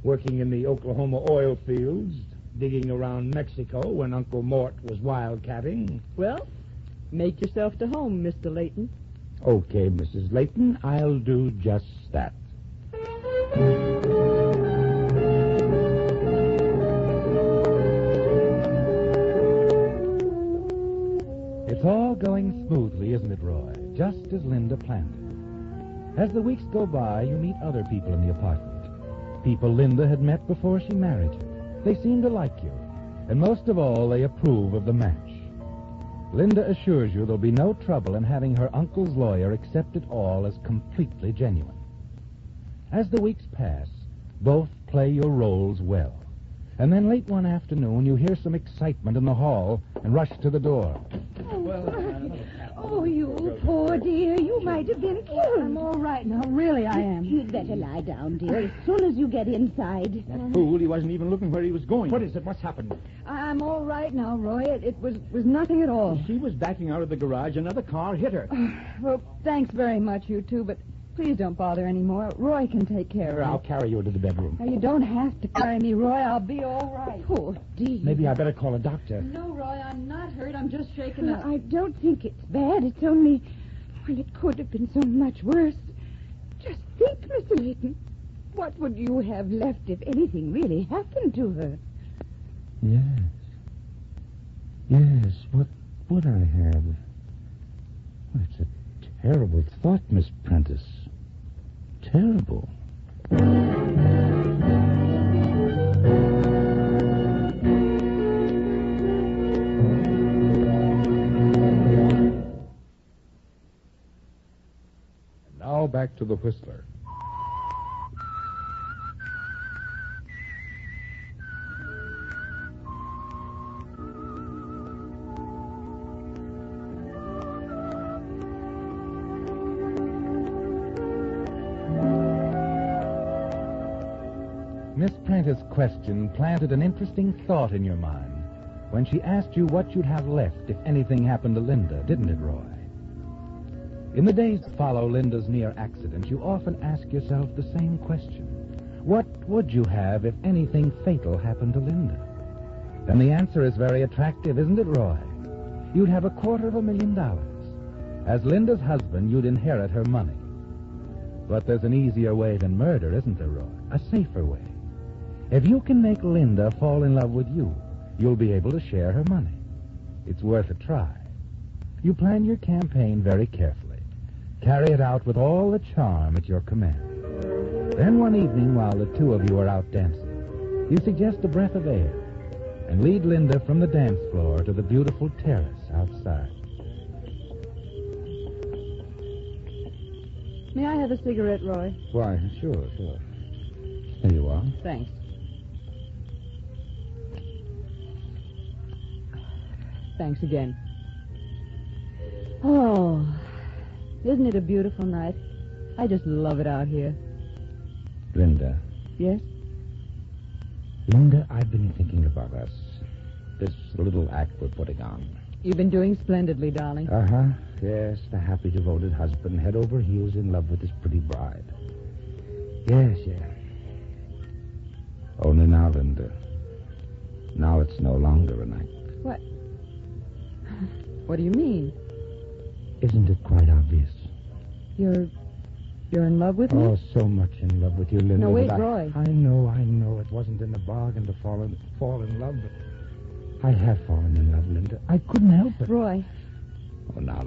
working in the Oklahoma oil fields, digging around Mexico when Uncle Mort was wildcatting. Well, make yourself to home, Mr. Layton. Okay, Mrs. Layton, I'll do just that. It's all going smoothly, isn't it, Roy? Just as Linda planned it. As the weeks go by, you meet other people in the apartment. People Linda had met before she married you. They seem to like you, and most of all, they approve of the match. Linda assures you there'll be no trouble in having her uncle's lawyer accept it all as completely genuine. As the weeks pass, both play your roles well, And then late one afternoon, you hear some excitement in the hall and rush to the door. Oh, you poor dear. You might have been killed. I'm all right now. Really, I am. You'd better lie down, dear, as soon as you get inside. That fool, he wasn't even looking where he was going. What is it? What's happened? I'm all right now, Roy. It was nothing at all. She was backing out of the garage. Another car hit her. Well, thanks very much, you two, but please don't bother anymore. Roy can take care of me. I'll carry you to the bedroom. Now, you don't have to carry me, Roy. I'll be all right. Poor dear. Maybe I better call a doctor. No, Roy, I'm not hurt. I'm just shaken up. I don't think it's bad. It's only... Well, it could have been so much worse. Just think, Mr. Layton. What would you have left if anything really happened to her? Yes, what would I have? Well, it's a terrible thought, Miss Prentice. Terrible. Now back to the Whistler. Miss Prentice's question planted an interesting thought in your mind when she asked you what you'd have left if anything happened to Linda, didn't it, Roy? In the days that follow Linda's near accident, you often ask yourself the same question. What would you have if anything fatal happened to Linda? And the answer is very attractive, isn't it, Roy? You'd have $250,000. As Linda's husband, you'd inherit her money. But there's an easier way than murder, isn't there, Roy? A safer way. If you can make Linda fall in love with you, you'll be able to share her money. It's worth a try. You plan your campaign very carefully. Carry it out with all the charm at your command. Then one evening, while the two of you are out dancing, you suggest a breath of air and lead Linda from the dance floor to the beautiful terrace outside. May I have a cigarette, Roy? Why, sure. There you are. Thanks. Thanks again. Oh, isn't it a beautiful night? I just love it out here. Linda. Yes? Linda, I've been thinking about us. This little act we're putting on. You've been doing splendidly, darling. Uh-huh. Yes, the happy, devoted husband, head over heels in love with his pretty bride. Yes. Only now, Linda. Now it's no longer a night. What? What do you mean? Isn't it quite obvious? You're in love with me? Oh, so much in love with you, Linda. No, wait, Roy. I know. It wasn't in the bargain to fall in love, but I have fallen in love, Linda. I couldn't help it. Roy. Oh, now,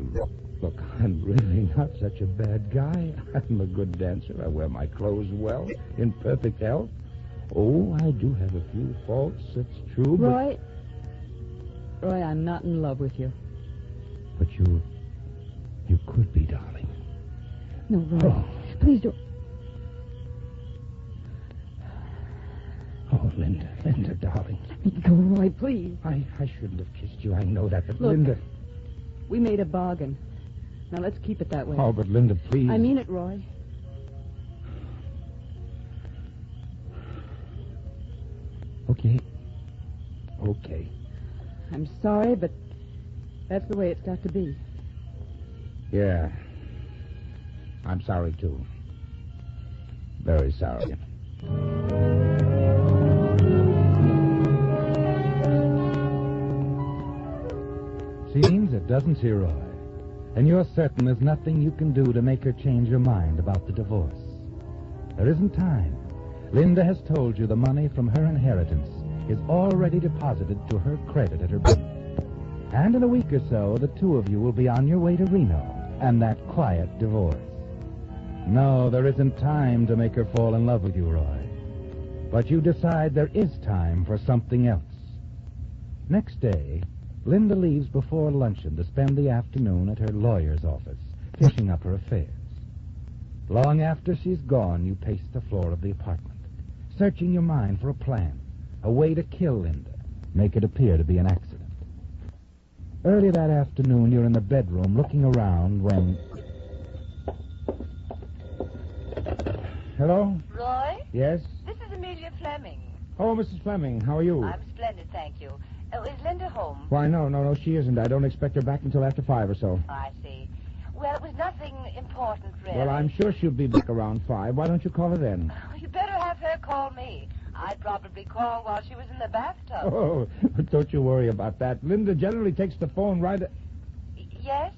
look, I'm really not such a bad guy. I'm a good dancer. I wear my clothes well, in perfect health. Oh, I do have a few faults, it's true, Roy, I'm not in love with you. But you could be, darling. No, Roy, please don't. Oh, Linda, darling. Let me go, Roy, please. I shouldn't have kissed you. I know that, but Look, Linda... We made a bargain. Now let's keep it that way. Oh, but Linda, please. I mean it, Roy. Okay. I'm sorry, but that's the way it's got to be. Yeah. I'm sorry, too. Very sorry. Seems it doesn't, she, Roy. And you're certain there's nothing you can do to make her change her mind about the divorce. There isn't time. Linda has told you the money from her inheritance is already deposited to her credit at her bank. And in a week or so, the two of you will be on your way to Reno and that quiet divorce. No, there isn't time to make her fall in love with you, Roy. But you decide there is time for something else. Next day, Linda leaves before luncheon to spend the afternoon at her lawyer's office, finishing up her affairs. Long after she's gone, you pace the floor of the apartment, searching your mind for a plan, A way to kill Linda. Make it appear to be an accident. Early that afternoon, you're in the bedroom looking around when... Hello? Roy? Yes? This is Amelia Fleming. Oh, Mrs. Fleming, how are you? I'm splendid, thank you. Is Linda home? Why, no, she isn't. I don't expect her back until after 5 or so. I see. Well, it was nothing important, really. Well, I'm sure she'll be back around 5. Why don't you call her then? You better have her call me. I'd probably call while she was in the bathtub. Oh, don't you worry about that. Linda generally takes the phone right... Yes?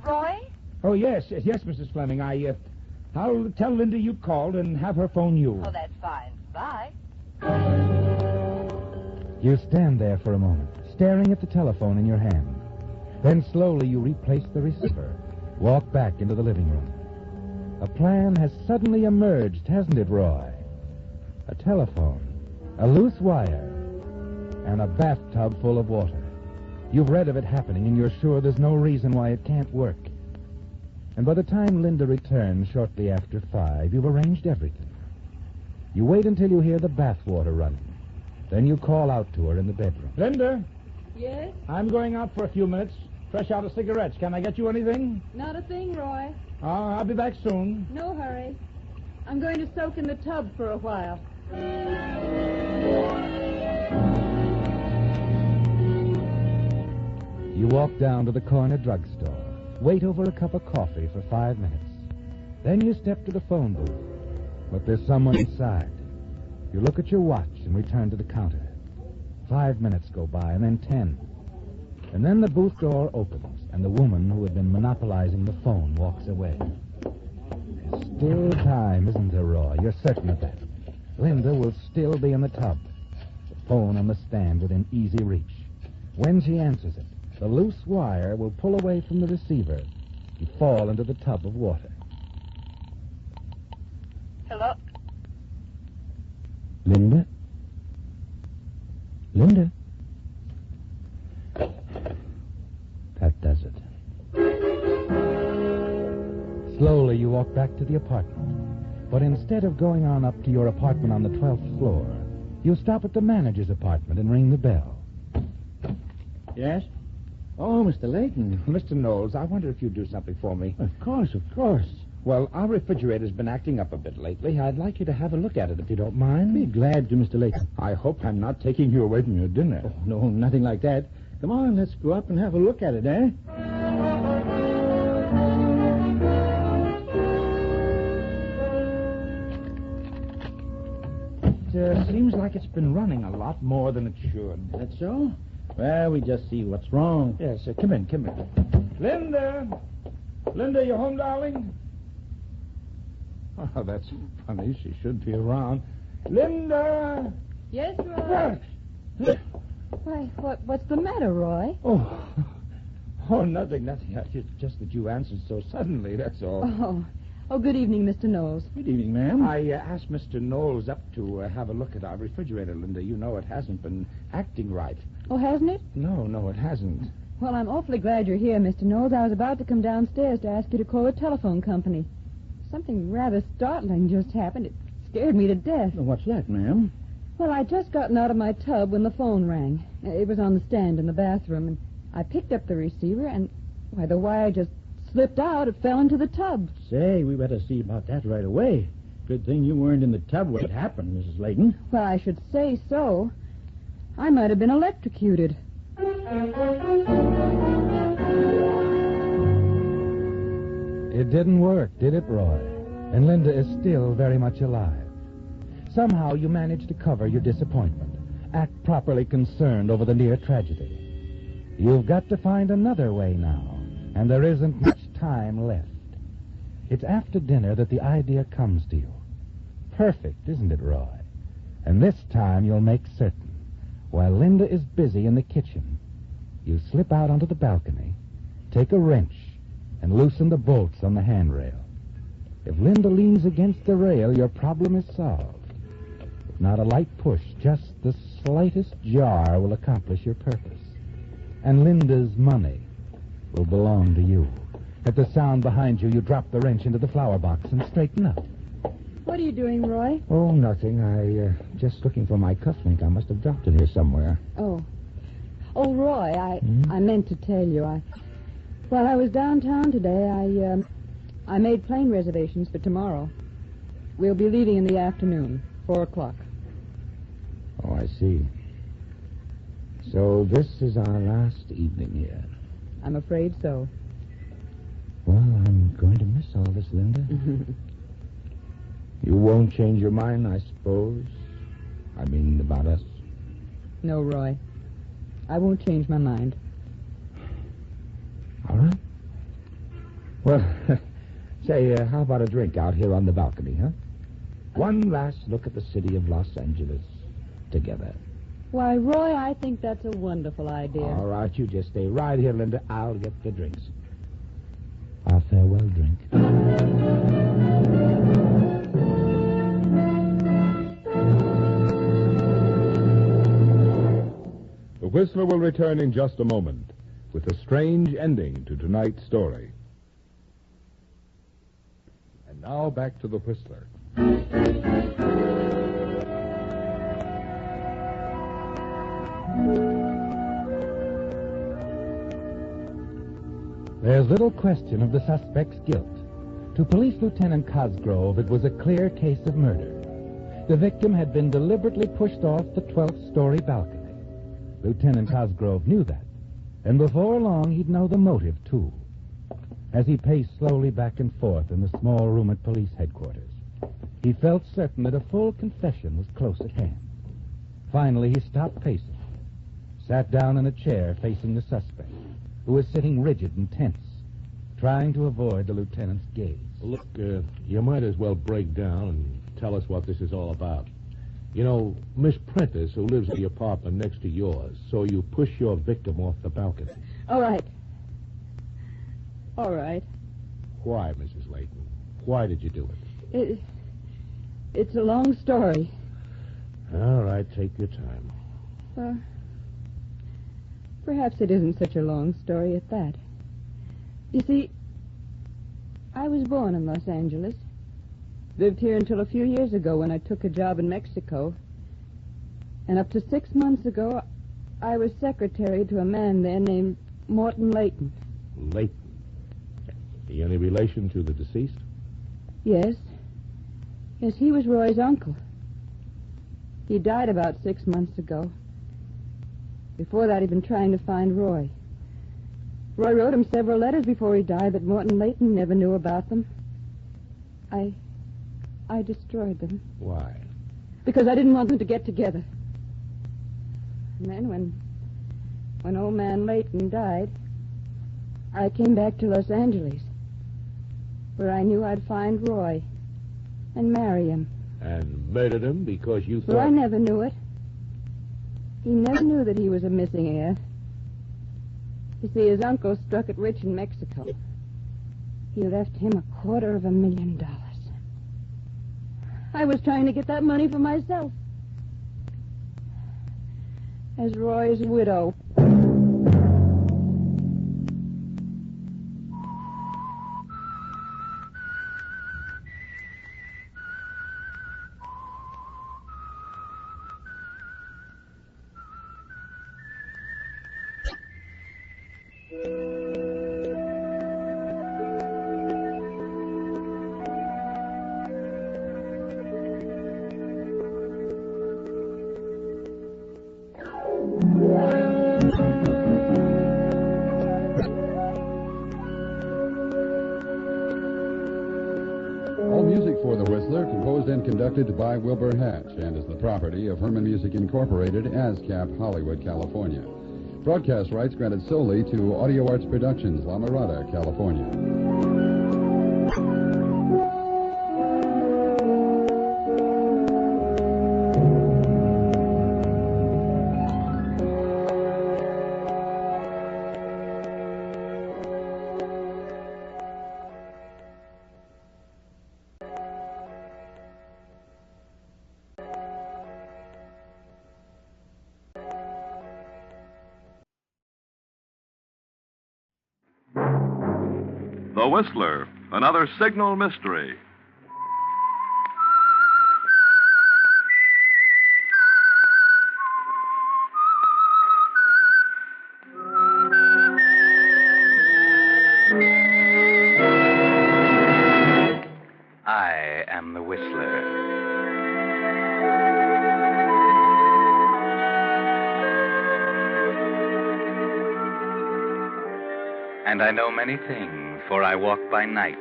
Roy? Oh, yes, Mrs. Fleming. I'll tell Linda you called and have her phone you. Oh, that's fine. Bye. You stand there for a moment, staring at the telephone in your hand. Then slowly you replace the receiver, walk back into the living room. A plan has suddenly emerged, hasn't it, Roy? A telephone, a loose wire, and a bathtub full of water. You've read of it happening, and you're sure there's no reason why it can't work. And by the time Linda returns shortly after 5, you've arranged everything. You wait until you hear the bath water running. Then you call out to her in the bedroom. Linda? Yes? I'm going out for a few minutes. Fresh out of cigarettes. Can I get you anything? Not a thing, Roy. I'll be back soon. No hurry. I'm going to soak in the tub for a while. You walk down to the corner drugstore. Wait over a cup of coffee for 5 minutes. Then you step to the phone booth. But there's someone inside. You look at your watch and return to the counter. 5 minutes go by, and then 10. And then the booth door opens, and the woman who had been monopolizing the phone walks away. Still time, isn't there, Roy? You're certain of that. Linda will still be in the tub. The phone on the stand within easy reach. When she answers it, the loose wire will pull away from the receiver and fall into the tub of water. Hello? Linda? Linda? That does it. Slowly you walk back to the apartment. But instead of going on up to your apartment on the 12th floor, you stop at the manager's apartment and ring the bell. Yes? Oh, Mr. Layton. Mr. Knowles, I wonder if you'd do something for me. Of course. Well, our refrigerator's been acting up a bit lately. I'd like you to have a look at it, if you don't mind. Be glad to, Mr. Layton. I hope I'm not taking you away from your dinner. Oh, no, nothing like that. Come on, let's go up and have a look at it, eh? It seems like it's been running a lot more than it should. That so? Well, we just see what's wrong. Yes, come in. Linda! Linda, you home, darling? Oh, that's funny. She should be around. Linda! Yes, Roy? Why, what's the matter, Roy? Oh, nothing. Just that you answered so suddenly, that's all. Oh, good evening, Mr. Knowles. Good evening, ma'am. I asked Mr. Knowles up to have a look at our refrigerator, Linda. You know it hasn't been acting right. Oh, hasn't it? No, it hasn't. Well, I'm awfully glad you're here, Mr. Knowles. I was about to come downstairs to ask you to call a telephone company. Something rather startling just happened. It scared me to death. What's that, ma'am? Well, I'd just gotten out of my tub when the phone rang. It was on the stand in the bathroom, and I picked up the receiver, and, why, the wire just slipped out. It fell into the tub. Say, we better see about that right away. Good thing you weren't in the tub when it happened, Mrs. Layton. Well, I should say so. I might have been electrocuted. It didn't work, did it, Roy? And Linda is still very much alive. Somehow you managed to cover your disappointment, act properly concerned over the near tragedy. You've got to find another way now, and there isn't much time left. It's after dinner that the idea comes to you. Perfect, isn't it, Roy? And this time you'll make certain. While Linda is busy in the kitchen, you slip out onto the balcony, take a wrench, and loosen the bolts on the handrail. If Linda leans against the rail, your problem is solved. If not a light push, just the slightest jar will accomplish your purpose. And Linda's money will belong to you. At the sound behind you, you drop the wrench into the flower box and straighten up. What are you doing, Roy? Oh, nothing. Just looking for my cufflink. I must have dropped it here somewhere. Oh. Oh, Roy, I meant to tell you. While I was downtown today, I made plane reservations for tomorrow. We'll be leaving in the afternoon, 4 o'clock. Oh, I see. So this is our last evening here. I'm afraid so. Well, I'm going to miss all this, Linda. You won't change your mind, I suppose? I mean, about us? No, Roy. I won't change my mind. All right. Well, say, how about a drink out here on the balcony, huh? One last look at the city of Los Angeles together. Why, Roy, I think that's a wonderful idea. All right, you just stay right here, Linda. I'll get the drinks. Our farewell drink. The Whistler will return in just a moment with a strange ending to tonight's story. And now back to the Whistler. There's little question of the suspect's guilt. To Police Lieutenant Cosgrove, it was a clear case of murder. The victim had been deliberately pushed off the 12th story balcony. Lieutenant Cosgrove knew that, and before long he'd know the motive, too. As he paced slowly back and forth in the small room at police headquarters, he felt certain that a full confession was close at hand. Finally, he stopped pacing, sat down in a chair facing the suspect, who was sitting rigid and tense, trying to avoid the lieutenant's gaze. Look, you might as well break down and tell us what this is all about. You know, Miss Prentice, who lives in the apartment next to yours, saw you push your victim off the balcony. All right. All right. Why, Mrs. Layton? Why did you do it? It's a long story. All right, take your time. Perhaps it isn't such a long story at that. You see, I was born in Los Angeles. Lived here until a few years ago when I took a job in Mexico. And up to 6 months ago, I was secretary to a man there named Morton Layton. Layton? He any relation to the deceased? Yes. Yes, he was Roy's uncle. He died about 6 months ago. Before that, he'd been trying to find Roy. Roy wrote him several letters before he died, but Morton Layton never knew about them. I destroyed them. Why? Because I didn't want them to get together. And then when old man Layton died, I came back to Los Angeles, where I knew I'd find Roy and marry him. And murdered him because you thought... Roy never knew it. He never knew that he was a missing heir. You see, his uncle struck it rich in Mexico. He left him $250,000. I was trying to get that money for myself. As Roy's widow. Conducted by Wilbur Hatch and is the property of Herman Music Incorporated, ASCAP, Hollywood, California. Broadcast rights granted solely to Audio Arts Productions, La Mirada, California. The Whistler, another signal mystery. am the Whistler. And I know many things, for I walk by night.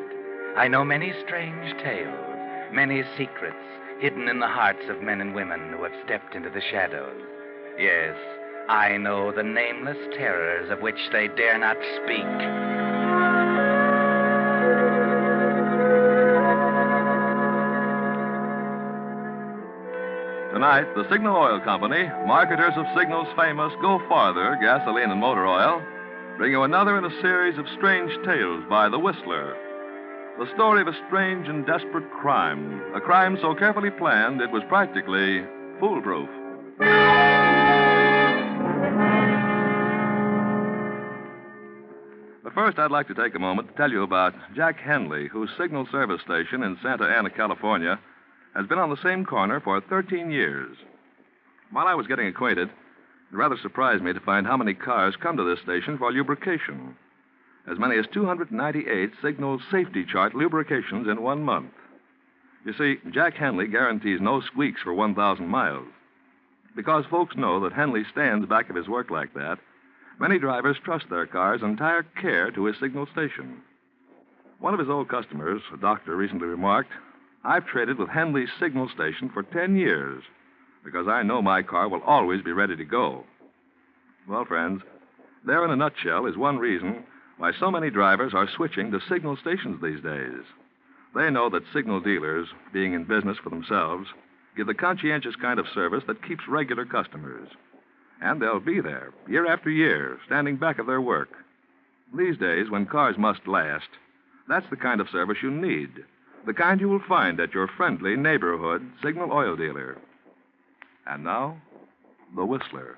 I know many strange tales, many secrets hidden in the hearts of men and women who have stepped into the shadows. Yes, I know the nameless terrors of which they dare not speak. Tonight, the Signal Oil Company, marketers of Signal's famous Go Farther gasoline and motor oil, bring you another in a series of strange tales by The Whistler. The story of a strange and desperate crime, a crime so carefully planned it was practically foolproof. But first, I'd like to take a moment to tell you about Jack Henley, whose signal service station in Santa Ana, California, has been on the same corner for 13 years. While I was getting acquainted, it rather surprised me to find how many cars come to this station for lubrication. As many as 298 Signal Safety Chart lubrications in 1 month. You see, Jack Henley guarantees no squeaks for 1,000 miles. Because folks know that Henley stands back of his work like that, many drivers trust their car's entire care to his Signal station. One of his old customers, a doctor, recently remarked, "I've traded with Henley's Signal station for 10 years because I know my car will always be ready to go." Well, friends, there in a nutshell is one reason why so many drivers are switching to Signal stations these days. They know that Signal dealers, being in business for themselves, give the conscientious kind of service that keeps regular customers. And they'll be there, year after year, standing back of their work. These days, when cars must last, that's the kind of service you need. The kind you will find at your friendly neighborhood Signal oil dealer. And now, The Whistler.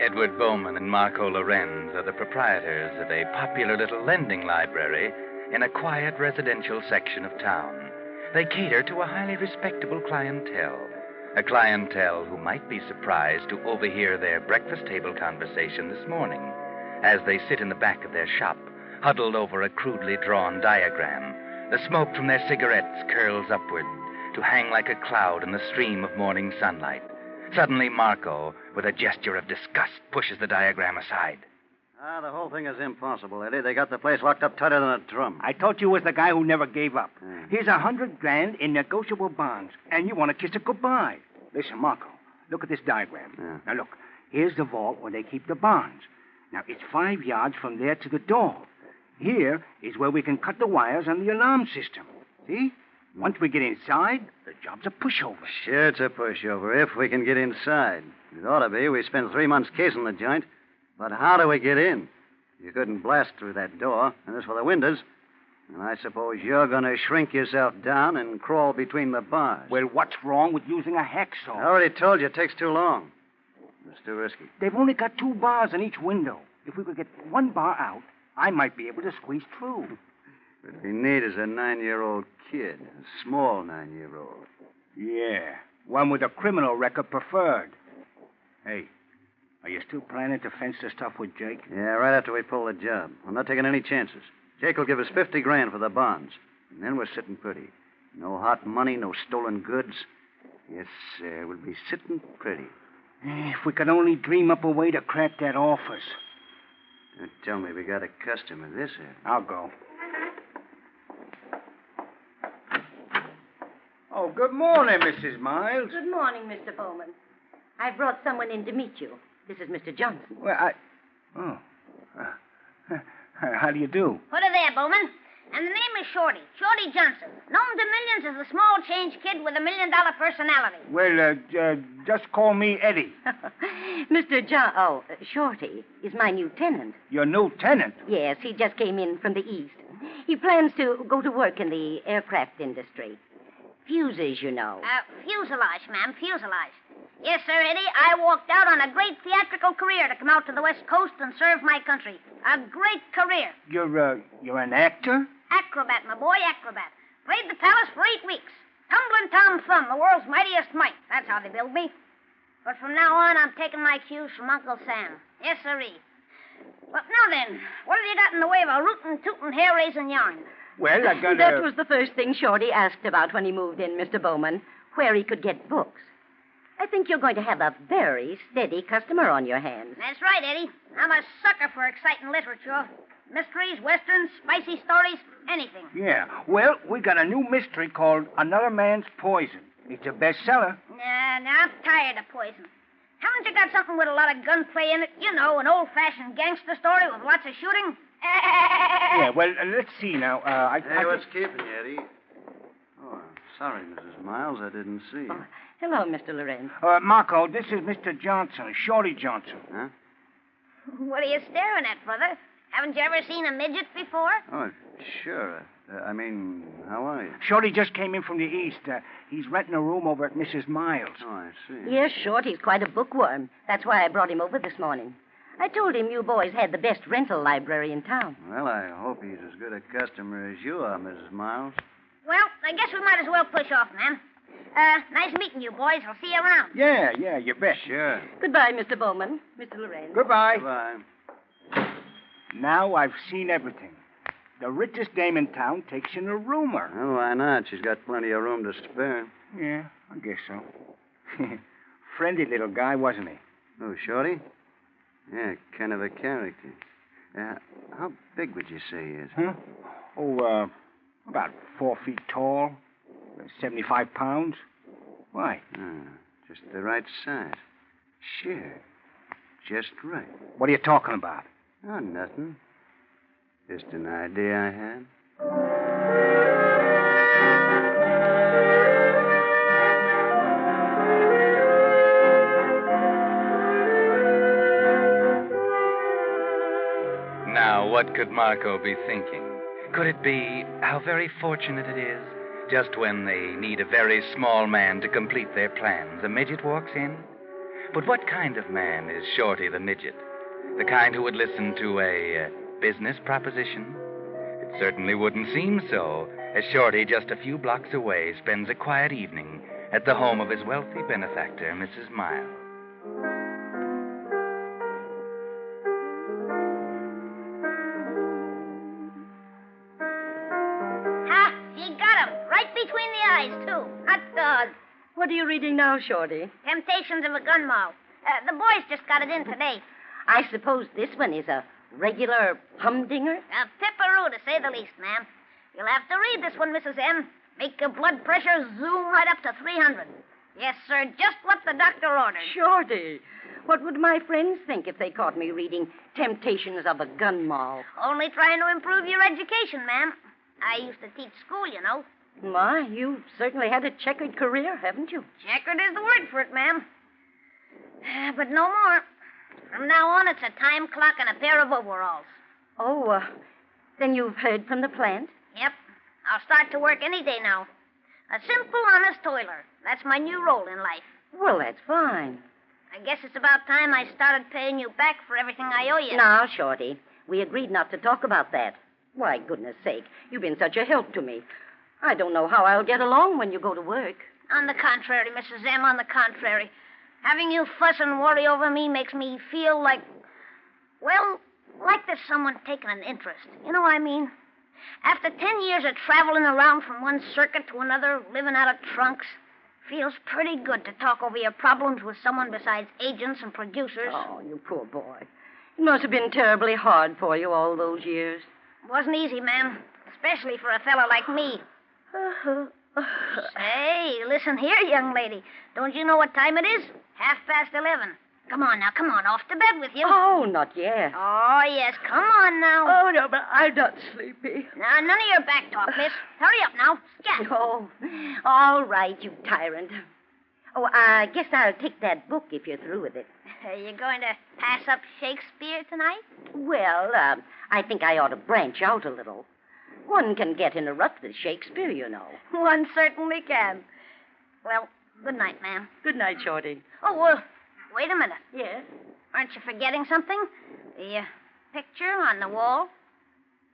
Edward Bowman and Marco Lorenz are the proprietors of a popular little lending library in a quiet residential section of town. They cater to a highly respectable clientele, a clientele who might be surprised to overhear their breakfast table conversation this morning as they sit in the back of their shop, huddled over a crudely drawn diagram. The smoke from their cigarettes curls upward to hang like a cloud in the stream of morning sunlight. Suddenly, Marco, with a gesture of disgust, pushes the diagram aside. The whole thing is impossible, Eddie. They got the place locked up tighter than a drum. I thought you was the guy who never gave up. Here's $100,000 in negotiable bonds, and you want to kiss it goodbye. Listen, Marco, look at this diagram. Now, look, here's the vault where they keep the bonds. Now, it's 5 yards from there to the door. Here is where we can cut the wires on the alarm system. See? Once we get inside, the job's a pushover. Sure, it's a pushover, if we can get inside. It ought to be. We spent 3 months casing the joint. But how do we get in? You couldn't blast through that door. And as for the windows, and I suppose you're going to shrink yourself down and crawl between the bars. Well, what's wrong with using a hacksaw? I already told you it takes too long. It's too risky. They've only got 2 bars in each window. If we could get 1 bar out, I might be able to squeeze through. What we need is a 9-year-old kid. A small 9-year-old. Yeah. One with a criminal record preferred. Hey, are you still planning to fence the stuff with Jake? Yeah, right after we pull the job. I'm not taking any chances. Jake will give us $50,000 for the bonds. And then we're sitting pretty. No hot money, no stolen goods. Yes, sir, we'll be sitting pretty. If we could only dream up a way to crack that office. Don't tell me we got a customer this end. I'll go. Oh, good morning, Mrs. Miles. Good morning, Mr. Bowman. I brought someone in to meet you. This is Mr. Johnson. Well, how do you do? Put her there, Bowman. And the name is Shorty. Shorty Johnson. Known to millions as the small change kid with $1 million personality. Well, just call me Eddie. Shorty is my new tenant. Your new tenant? Yes, he just came in from the East. He plans to go to work in the aircraft industry. Fuses, you know. Fuselage, ma'am, fuselage. Yes, sir, Eddie. I walked out on a great theatrical career to come out to the West Coast and serve my country. A great career. You're an actor? Acrobat, my boy, acrobat. Played the palace for 8 weeks. Tumbling Tom Thumb, the world's mightiest mite. That's how they billed me. But from now on, I'm taking my cues from Uncle Sam. Yes, sirree. Well, now then, what have you got in the way of a rootin', tootin', hair-raising yarn? Well, I got That was the first thing Shorty asked about when he moved in, Mr. Bowman, where he could get books. I think you're going to have a very steady customer on your hands. That's right, Eddie. I'm a sucker for exciting literature. Mysteries, westerns, spicy stories, anything. Yeah. Well, we got a new mystery called Another Man's Poison. It's a bestseller. Nah, I'm tired of poison. Haven't you got something with a lot of gunplay in it? You know, an old-fashioned gangster story with lots of shooting? Yeah, well, let's see now. Hey, what's keeping you, Eddie? Oh, sorry, Mrs. Miles, I didn't see you. Hello, Mr. Lorenz. Marco, this is Mr. Johnson, Shorty Johnson. Huh? What are you staring at, brother? Haven't you ever seen a midget before? Oh, sure. How are you? Shorty just came in from the east. He's renting a room over at Mrs. Miles. Oh, I see. Yes, Shorty's quite a bookworm. That's why I brought him over this morning. I told him you boys had the best rental library in town. Well, I hope he's as good a customer as you are, Mrs. Miles. Well, I guess we might as well push off, man. Nice meeting you, boys. I'll see you around. Yeah, you bet. Sure. Goodbye, Mr. Bowman. Mr. Lorenz. Goodbye. Goodbye. Now I've seen everything. The richest dame in town takes in a roomer. Well, why not? She's got plenty of room to spare. Yeah, I guess so. Friendly little guy, wasn't he? Oh, Shorty? Yeah, kind of a character. How big would you say he is? Huh? Oh, about 4 feet tall, 75 pounds. Why? Just the right size. Sure. Just right. What are you talking about? Oh, nothing. Just an idea I had. Now, what could Marco be thinking? Could it be how very fortunate it is? Just when they need a very small man to complete their plans, a midget walks in? But what kind of man is Shorty the midget? The kind who would listen to a business proposition? It certainly wouldn't seem so, as Shorty, just a few blocks away, spends a quiet evening at the home of his wealthy benefactor, Mrs. Miles. Ha! She got him. Right between the eyes, too. Hot dog. What are you reading now, Shorty? Temptations of a Gun Moll. The boys just got it in today. I suppose this one is a regular humdinger? A pipperoo, to say the least, ma'am. You'll have to read this one, Mrs. M. Make your blood pressure zoom right up to 300. Yes, sir, just what the doctor ordered. Shorty, what would my friends think if they caught me reading Temptations of a Gun Moll? Only trying to improve your education, ma'am. I used to teach school, you know. My, you've certainly had a checkered career, haven't you? Checkered is the word for it, ma'am. But no more. From now on, it's a time clock and a pair of overalls. Oh, then you've heard from the plant? Yep. I'll start to work any day now. A simple, honest toiler. That's my new role in life. Well, that's fine. I guess it's about time I started paying you back for everything I owe you. Now, Shorty, we agreed not to talk about that. Why, goodness sake, you've been such a help to me. I don't know how I'll get along when you go to work. On the contrary, Mrs. M., on the contrary. Having you fuss and worry over me makes me feel like, well, like there's someone taking an interest. You know what I mean? After 10 years of traveling around from one circuit to another, living out of trunks, feels pretty good to talk over your problems with someone besides agents and producers. Oh, you poor boy. It must have been terribly hard for you all those years. It wasn't easy, ma'am, especially for a fella like me. Say, listen here, young lady. Don't you know what time it is? 11:30. Come on now, come on, off to bed with you. Oh, not yet. Oh, yes, come on now. Oh, no, but I'm not sleepy. Now, none of your back talk, miss. Hurry up now. Scat. Oh, all right, you tyrant. Oh, I guess I'll take that book if you're through with it. Are you going to pass up Shakespeare tonight? Well, I think I ought to branch out a little. One can get in a rut with Shakespeare, you know. One certainly can. Well, good night, ma'am. Good night, Shorty. Oh, wait a minute. Yes? Aren't you forgetting something? The picture on the wall?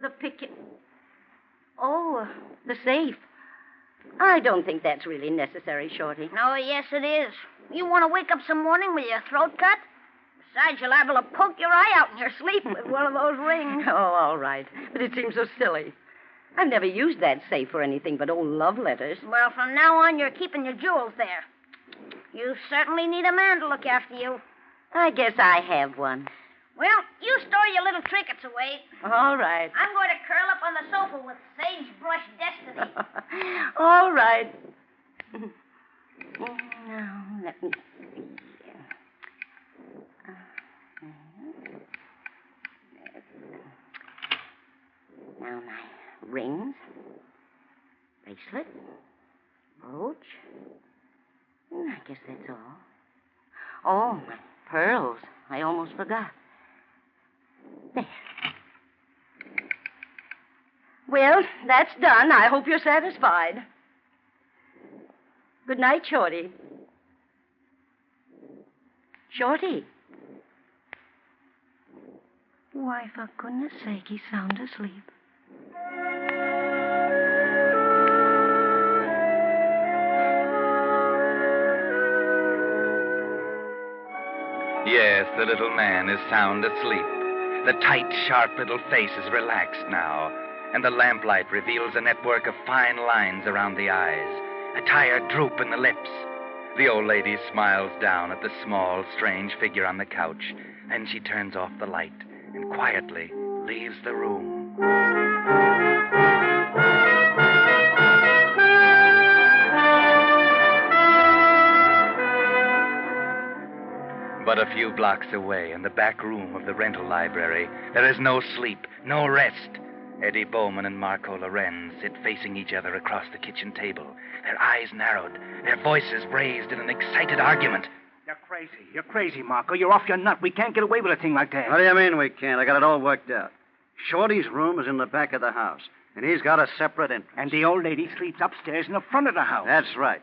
The picture? Oh, the safe. I don't think that's really necessary, Shorty. No, yes, it is. You want to wake up some morning with your throat cut? Besides, you're liable to poke your eye out in your sleep with one of those rings. Oh, all right. But it seems so silly. I've never used that safe for anything but old love letters. Well, from now on, you're keeping your jewels there. You certainly need a man to look after you. I guess I have one. Well, you store your little trinkets away. All right. I'm going to curl up on the sofa with sagebrush destiny. All right. Now, let me see here. Now, my rings, bracelet, brooch. I guess that's all. Oh, my pearls. I almost forgot. There. Well, that's done. I hope you're satisfied. Good night, Shorty. Shorty. Why, for goodness sake, he's sound asleep. Yes, the little man is sound asleep. The tight, sharp little face is relaxed now, and the lamplight reveals a network of fine lines around the eyes, a tired droop in the lips. The old lady smiles down at the small, strange figure on the couch, and she turns off the light and quietly leaves the room. But a few blocks away, in the back room of the rental library, there is no sleep, no rest. Eddie Bowman and Marco Lorenz sit facing each other across the kitchen table, their eyes narrowed, their voices raised in an excited argument. You're crazy. You're crazy, Marco. You're off your nut. We can't get away with a thing like that. What do you mean we can't? I got it all worked out. Shorty's room is in the back of the house, and he's got a separate entrance. And the old lady sleeps upstairs in the front of the house. That's right.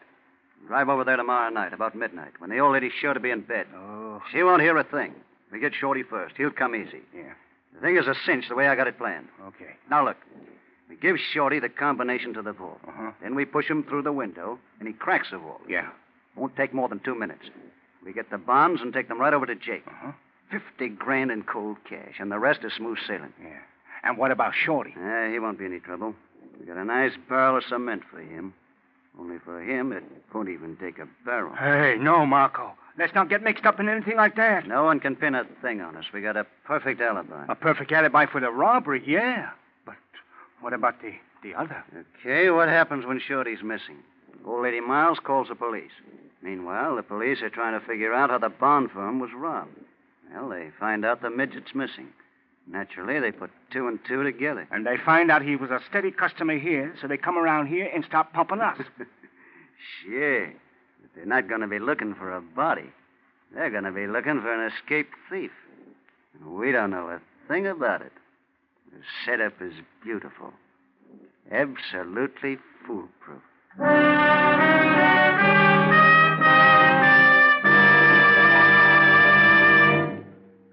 Drive over there tomorrow night, about midnight, when the old lady's sure to be in bed. Oh. She won't hear a thing. We get Shorty first. He'll come easy. Yeah. The thing is a cinch the way I got it planned. Okay. Now, look. We give Shorty the combination to the vault. Uh-huh. Then we push him through the window, and he cracks the vault. Yeah. Won't take more than 2 minutes. We get the bonds and take them right over to Jake. Uh-huh. $50,000 in cold cash, and the rest is smooth sailing. Yeah. And what about Shorty? He won't be any trouble. We got a nice barrel of cement for him. Only for him, it won't even take a barrel. Hey, no, Marco. Let's not get mixed up in anything like that. No one can pin a thing on us. We got a perfect alibi. A perfect alibi for the robbery, yeah. But what about the other? Okay, what happens when Shorty's missing? Old Lady Miles calls the police. Meanwhile, the police are trying to figure out how the bond firm was robbed. Well, they find out the midget's missing. Naturally, they put 2 and 2 together. And they find out he was a steady customer here, so they come around here and start pumping us. Sure. But they're not going to be looking for a body. They're going to be looking for an escaped thief. And we don't know a thing about it. The setup is beautiful. Absolutely foolproof.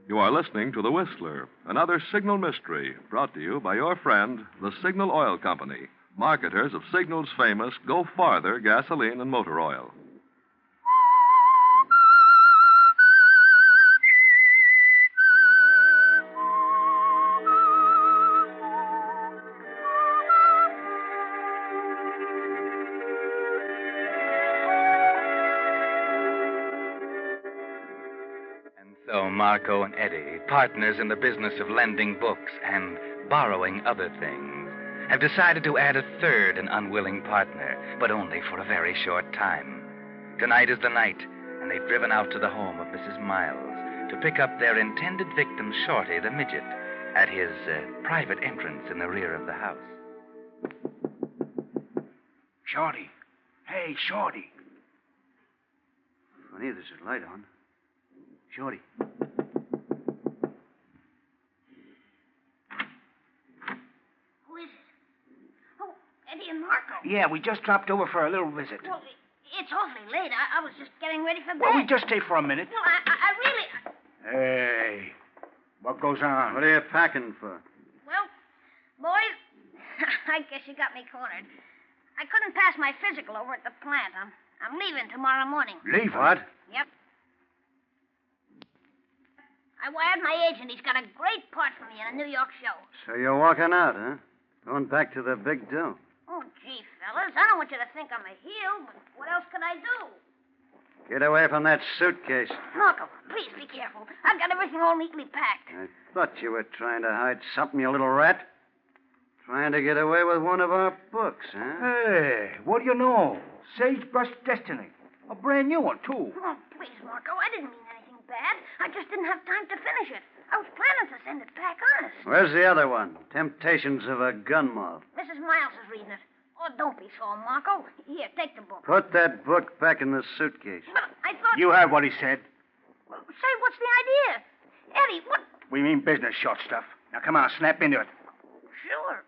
You are listening to The Whistler, another Signal mystery brought to you by your friend, the Signal Oil Company, marketers of Signal's famous Go Farther gasoline and motor oil. So Marco and Eddie, partners in the business of lending books and borrowing other things, have decided to add a third and unwilling partner, but only for a very short time. Tonight is the night, and they've driven out to the home of Mrs. Miles to pick up their intended victim, Shorty the midget, at his private entrance in the rear of the house. Shorty. Hey, Shorty. Funny, there's a light on. Shorty. Who is it? Oh, Eddie and Marco. Yeah, we just dropped over for a little visit. Well, it's awfully late. I was just getting ready for bed. Well, we just stay for a minute. Well, I really... Hey, what goes on? What are you packing for? Well, boys, I guess you got me cornered. I couldn't pass my physical over at the plant. I'm leaving tomorrow morning. Leave What? Yep. I wired my agent. He's got a great part for me in a New York show. So you're walking out, huh? Going back to the big dough. Oh, gee, fellas, I don't want you to think I'm a heel, but what else can I do? Get away from that suitcase. Marco, please be careful. I've got everything all neatly packed. I thought you were trying to hide something, you little rat. Trying to get away with one of our books, huh? Hey, what do you know? Sagebrush Destiny. A brand new one, too. Oh, please, Marco, I didn't mean anything bad. I just didn't have time to finish it. I was planning to send it back, honest. Where's the other one? Temptations of a Gun Moth. Mrs. Miles is reading it. Oh, don't be so, Marco. Here, take the book. Put that book back in the suitcase. But I thought... You heard what he said. Well, say, what's the idea? Eddie, what... We mean business, short stuff. Now, come on, snap into it. Sure.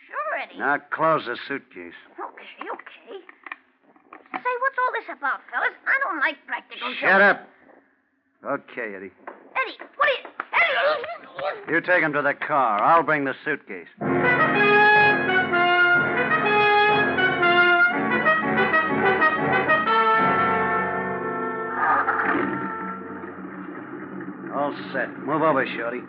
Sure, Eddie. Now close the suitcase. Okay. Say, what's all this about, fellas? I don't like practical jokes. Shut up. Okay, Eddie. Eddie, what are you... Eddie! You take him to the car. I'll bring the suitcase. All set. Move over, Shorty.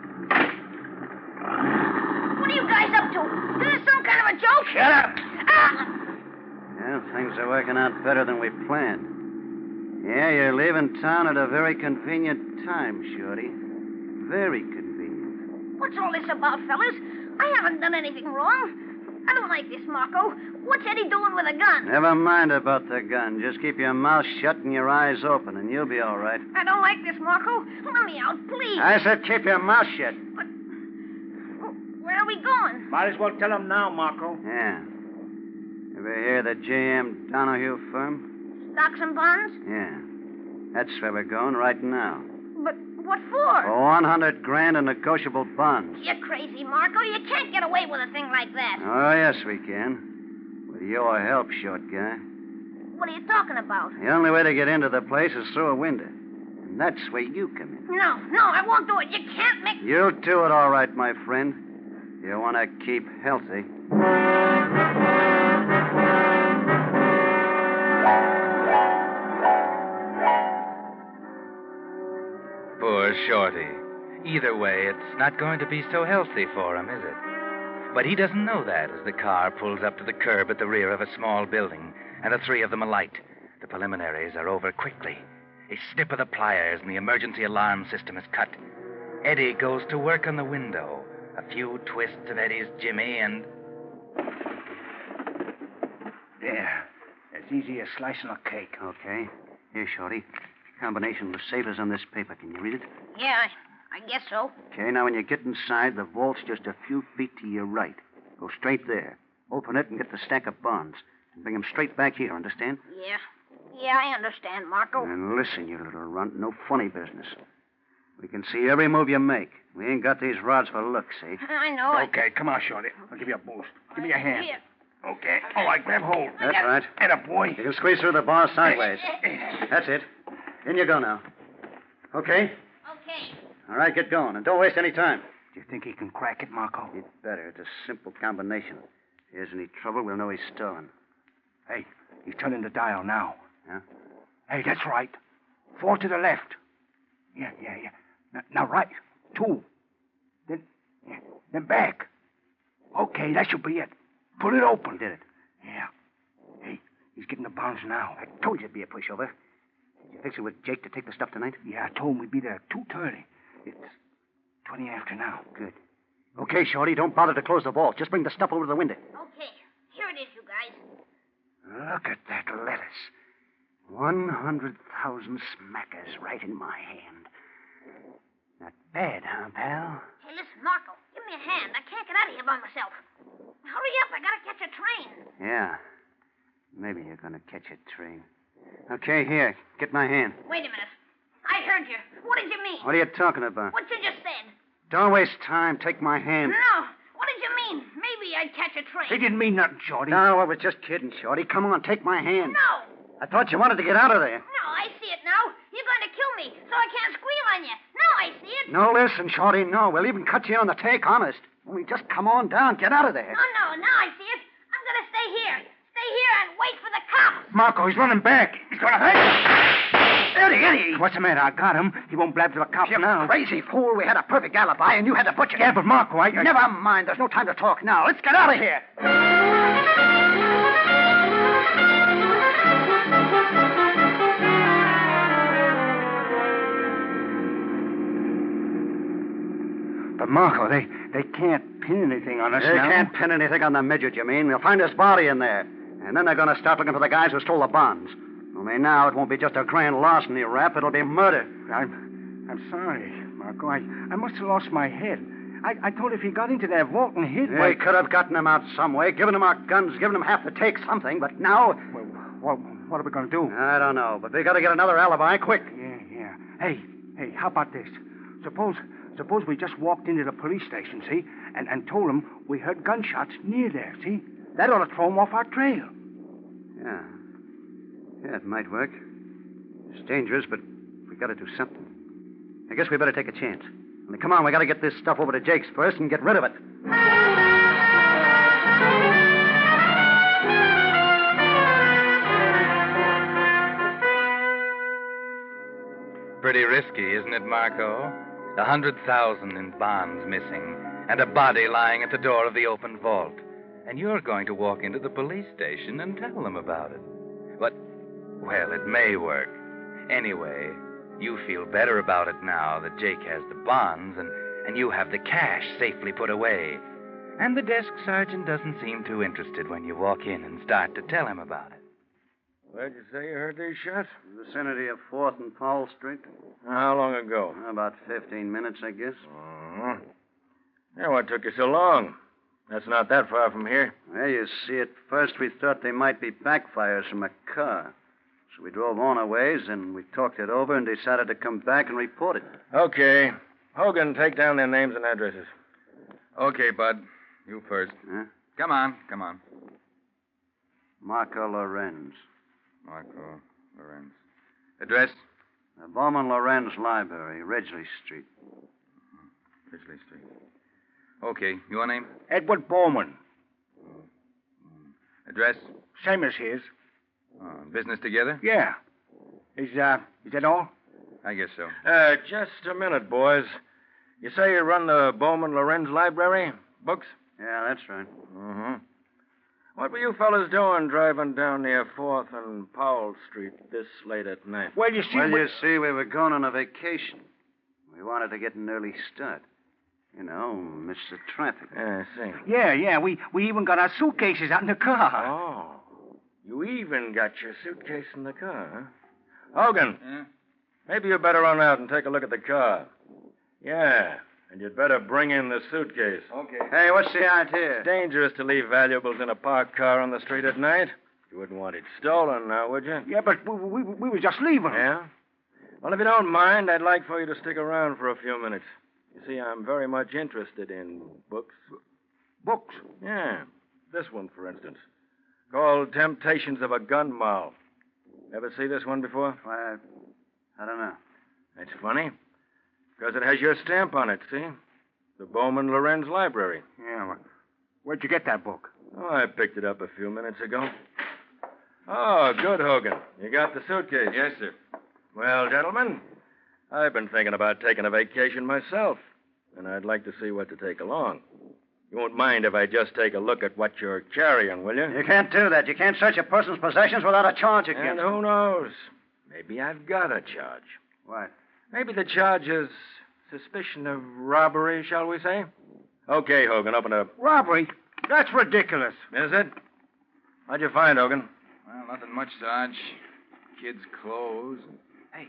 What are you guys up to? Is this some kind of a joke? Shut up! Ah! Well, things are working out better than we planned. Yeah, you're leaving town at a very convenient time, Shorty. Very convenient. What's all this about, fellas? I haven't done anything wrong. I don't like this, Marco. What's Eddie doing with a gun? Never mind about the gun. Just keep your mouth shut and your eyes open, and you'll be all right. I don't like this, Marco. Let me out, please. I said keep your mouth shut. But where are we going? Might as well tell him now, Marco. Yeah. Ever hear of the J.M. Donahue firm? Stocks and bonds? Yeah. That's where we're going right now. But what for? For $100,000 in negotiable bonds. You're crazy, Marco. You can't get away with a thing like that. Oh, yes, we can. With your help, short guy. What are you talking about? The only way to get into the place is through a window. And that's where you come in. No, I won't do it. You can't make... You'll do it all right, my friend. You want to keep healthy. Poor Shorty. Either way, it's not going to be so healthy for him, is it? But he doesn't know that as the car pulls up to the curb at the rear of a small building, and the three of them alight. The preliminaries are over quickly. A snip of the pliers and the emergency alarm system is cut. Eddie goes to work on the window. A few twists of Eddie's jimmy and... There. As easy as slicing a cake. Okay. Here, Shorty. Combination of the sailors on this paper. Can you read it? Yeah, I guess so. Okay, now when you get inside, the vault's just a few feet to your right. Go straight there. Open it and get the stack of bonds. And bring them straight back here, understand? Yeah, I understand, Marco. And listen, you little runt. No funny business. We can see every move you make. We ain't got these rods for looks, see? I know. Okay, come on, Shorty. I'll give you a boost. Give me a hand. Here. Okay. All right, grab hold. That's right. Atta boy. You can squeeze through the bar sideways. That's it. In you go now. Okay? Okay. All right, get going. And don't waste any time. Do you think he can crack it, Marco? He'd better. It's a simple combination. If there's any trouble, we'll know he's stolen. Hey, he's turning the dial now. Yeah? Hey, that's right. 4 to the left. Yeah. Now right. 2. Then back. Okay, that should be it. Pull it open. He did it. Yeah. Hey, he's getting the bonds now. I told you it'd be a pushover. Did you fix it with Jake to take the stuff tonight? Yeah, I told him we'd be there at 2:30. It's 20 after now. Good. Okay, Shorty, don't bother to close the vault. Just bring the stuff over to the window. Okay, here it is, you guys. Look at that lettuce. 100,000 smackers right in my hand. Not bad, huh, pal? Hey, listen, Marco, give me a hand. I can't get out of here by myself. Hurry up, I gotta catch a train. Yeah. Maybe you're gonna catch a train. Okay, here. Get my hand. Wait a minute. I heard you. What did you mean? What are you talking about? What you just said. Don't waste time. Take my hand. No. What did you mean? Maybe I'd catch a train. He didn't mean nothing, Shorty. No, I was just kidding, Shorty. Come on, take my hand. No. I thought you wanted to get out of there. No, I see it now. You're going to kill me, so I can't squeal on you. Now I see it. No, listen, Shorty, no. We'll even cut you on the take, honest. Only just come on down. Get out of there. No, now I see it. I'm going to stay here. Stay here. Marco, he's running back. He's going to hurt. Eddie! What's the matter? I got him. He won't blab to the cops now. Crazy fool. We had a perfect alibi, and you had to butcher. Yeah, but Marco, Never mind. There's no time to talk now. Let's get out of here. But, Marco, they can't pin anything on us They now. can't pin anything on the midget, you mean? They'll find his body in there. And then they're going to start looking for the guys who stole the bonds. Only now it won't be just a grand larceny rap. It'll be murder. I'm sorry, Marco. I must have lost my head. I thought if he got into that vault and hid... We could have gotten him out some way, given him our guns, given him half the take, something. But now... Well, what are we going to do? I don't know, but we got to get another alibi quick. Yeah. Hey, how about this? Suppose we just walked into the police station, see? And told them we heard gunshots near there, see? That ought to throw them off our trail. Yeah. Yeah, it might work. It's dangerous, but we got to do something. I guess we better take a chance. I mean, come on, we got to get this stuff over to Jake's first and get rid of it. Pretty risky, isn't it, Marco? 100,000 in bonds missing, and a body lying at the door of the open vault. And you're going to walk into the police station and tell them about it. But, well, it may work. Anyway, you feel better about it now that Jake has the bonds and you have the cash safely put away. And the desk sergeant doesn't seem too interested when you walk in and start to tell him about it. Where'd you say you heard these shots? In the vicinity of 4th and Powell Street. How long ago? About 15 minutes, I guess. Yeah, what took you so long? That's not that far from here. Well, you see, at first we thought they might be backfires from a car. So we drove on a ways, and we talked it over and decided to come back and report it. Okay. Hogan, take down their names and addresses. Okay, Bud. You first. Huh? Come on. Marco Lorenz. Marco Lorenz. Address? Bowman Lorenz Library, Ridgely Street. Ridgely Street. Okay. Your name? Edward Bowman. Address? Same as his. Business together? Yeah. Is that all? I guess so. Just a minute, boys. You say you run the Bowman Lorenz Library? Books? Yeah, that's right. Mm-hmm. What were you fellas doing driving down near 4th and Powell Street this late at night? Well, you see, we were going on a vacation. We wanted to get an early start. You know, miss the traffic. Yeah, I see. Yeah. We even got our suitcases out in the car. Oh. You even got your suitcase in the car, huh? Hogan. Yeah? Maybe you better run out and take a look at the car. Yeah. And you'd better bring in the suitcase. Okay. Hey, what's the idea? It's dangerous to leave valuables in a parked car on the street at night. You wouldn't want it stolen now, would you? Yeah, but we were just leaving. Yeah? Well, if you don't mind, I'd like for you to stick around for a few minutes. You see, I'm very much interested in books. Books? Yeah. This one, for instance. Called Temptations of a Gun Moll. Ever see this one before? Why, I don't know. That's funny. Because it has your stamp on it, see? The Bowman Lorenz Library. Yeah, well, where'd you get that book? Oh, I picked it up a few minutes ago. Oh, good, Hogan. You got the suitcase? Yes, sir. Well, gentlemen, I've been thinking about taking a vacation myself, and I'd like to see what to take along. You won't mind if I just take a look at what you're carrying, will you? You can't do that. You can't search a person's possessions without a charge against And them. who knows? Maybe I've got a charge. What? Maybe the charge is suspicion of robbery, shall we say? Okay, Hogan, open it up. Robbery? That's ridiculous. Is it? What'd you find, Hogan? Well, nothing much, Sarge. Kids' clothes. Hey,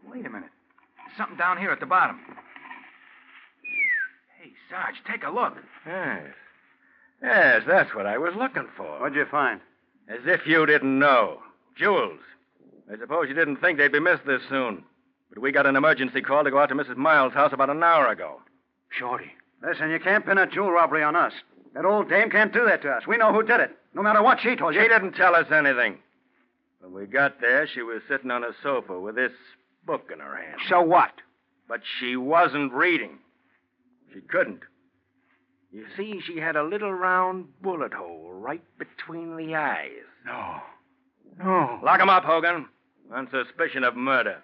wait a minute. There's something down here at the bottom. Hey, Sarge, take a look. Yes, that's what I was looking for. What'd you find? As if you didn't know. Jewels. I suppose you didn't think they'd be missed this soon. But we got an emergency call to go out to Mrs. Miles' house about an hour ago. Shorty. Listen, you can't pin a jewel robbery on us. That old dame can't do that to us. We know who did it, no matter what she told you. She didn't tell us anything. When we got there, she was sitting on a sofa with this book in her hand. So what? But she wasn't reading. She couldn't. You see, she had a little round bullet hole right between the eyes. No. No. Lock him up, Hogan, on suspicion of murder.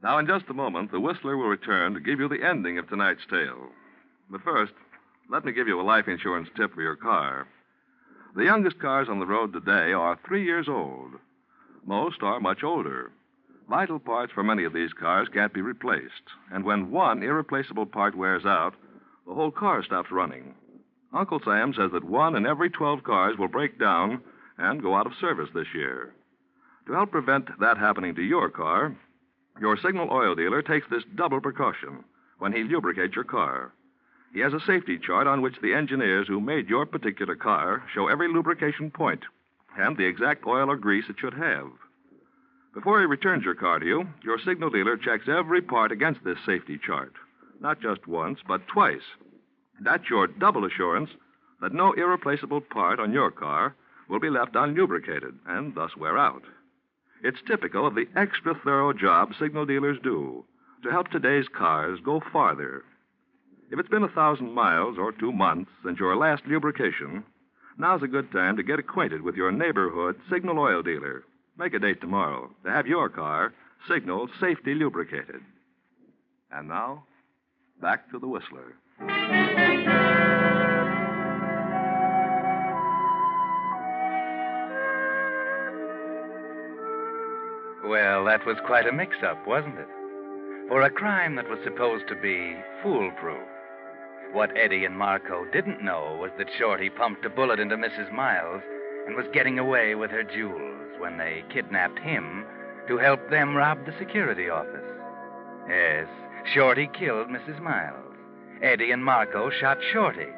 Now, in just a moment, the Whistler will return to give you the ending of tonight's tale. But first, let me give you a life insurance tip for your car. The youngest cars on the road today are 3 years old. Most are much older. Vital parts for many of these cars can't be replaced, and when one irreplaceable part wears out, the whole car stops running. Uncle Sam says that 1 in every 12 cars will break down and go out of service this year. To help prevent that happening to your car, your Signal oil dealer takes this double precaution when he lubricates your car. He has a safety chart on which the engineers who made your particular car show every lubrication point and the exact oil or grease it should have. Before he returns your car to you, your Signal dealer checks every part against this safety chart. Not just once, but twice. That's your double assurance that no irreplaceable part on your car will be left unlubricated and thus wear out. It's typical of the extra thorough job Signal dealers do to help today's cars go farther. If it's been 1,000 miles or 2 months since your last lubrication, now's a good time to get acquainted with your neighborhood Signal oil dealer. Make a date tomorrow to have your car Signal safety lubricated. And now, back to the Whistler. Well, that was quite a mix-up, wasn't it? For a crime that was supposed to be foolproof. What Eddie and Marco didn't know was that Shorty pumped a bullet into Mrs. Miles and was getting away with her jewels when they kidnapped him to help them rob the security office. Yes, Shorty killed Mrs. Miles. Eddie and Marco shot Shorty.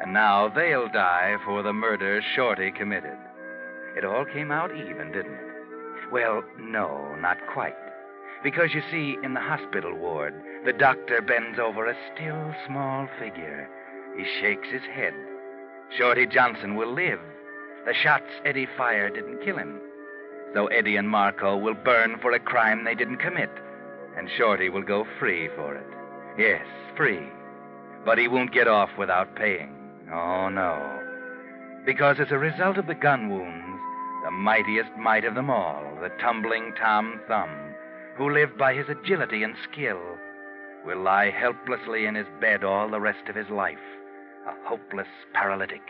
And now they'll die for the murder Shorty committed. It all came out even, didn't it? Well, no, not quite. Because, you see, in the hospital ward, the doctor bends over a still small figure. He shakes his head. Shorty Johnson will live. The shots Eddie fired didn't kill him. So Eddie and Marco will burn for a crime they didn't commit. And Shorty will go free for it. Yes, free. But he won't get off without paying. Oh, no. Because as a result of the gun wounds, the mightiest might of them all, the tumbling Tom Thumb, who lived by his agility and skill, will lie helplessly in his bed all the rest of his life, a hopeless paralytic.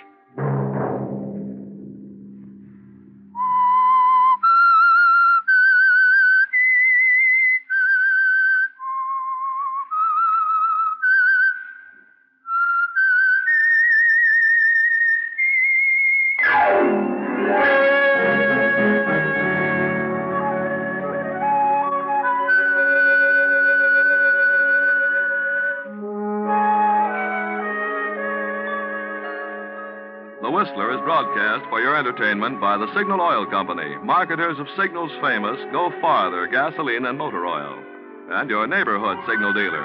The Whistler is broadcast for your entertainment by the Signal Oil Company, marketers of Signal's famous Go Farther gasoline and motor oil, and your neighborhood Signal dealer,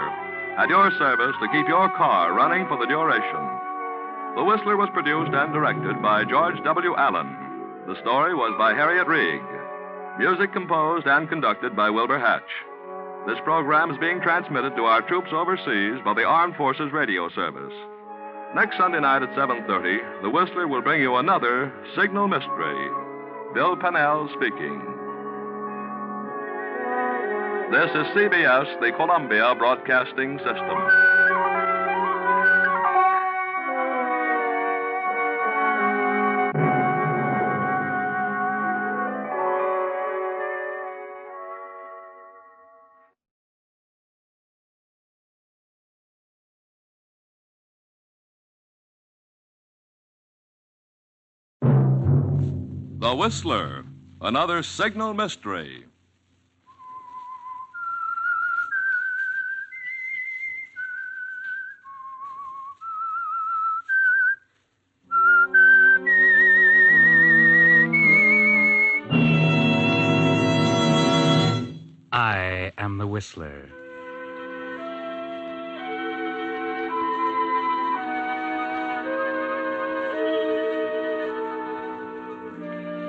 at your service to keep your car running for the duration. The Whistler was produced and directed by George W. Allen. The story was by Harriet Reig. Music composed and conducted by Wilbur Hatch. This program is being transmitted to our troops overseas by the Armed Forces Radio Service. Next Sunday night at 7:30, the Whistler will bring you another Signal Mystery. Bill Pennell speaking. This is CBS, the Columbia Broadcasting System. The Whistler, another Signal Mystery. I am the Whistler.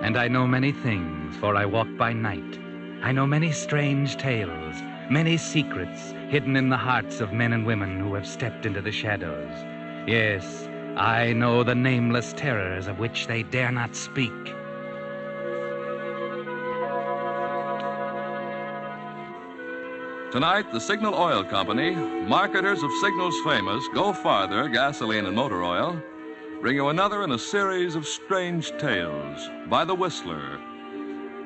And I know many things, for I walk by night, I know many strange tales, many secrets hidden in the hearts of men and women who have stepped into the shadows. Yes, I know the nameless terrors of which they dare not speak. Tonight, the Signal Oil Company, marketers of Signal's famous Go Farther gasoline and motor oil, bring you another in a series of strange tales by The Whistler.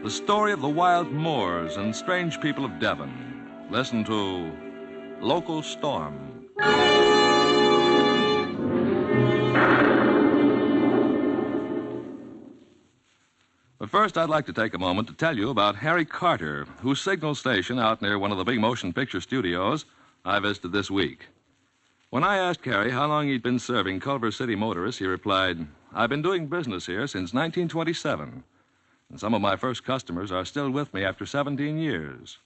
The story of the wild moors and strange people of Devon. Listen to Local Storm. But first, I'd like to take a moment to tell you about Harry Carter, whose signal station out near one of the big motion picture studios I visited this week. When I asked Harry how long he'd been serving Culver City motorists, he replied, "I've been doing business here since 1927. And some of my first customers are still with me after 17 years.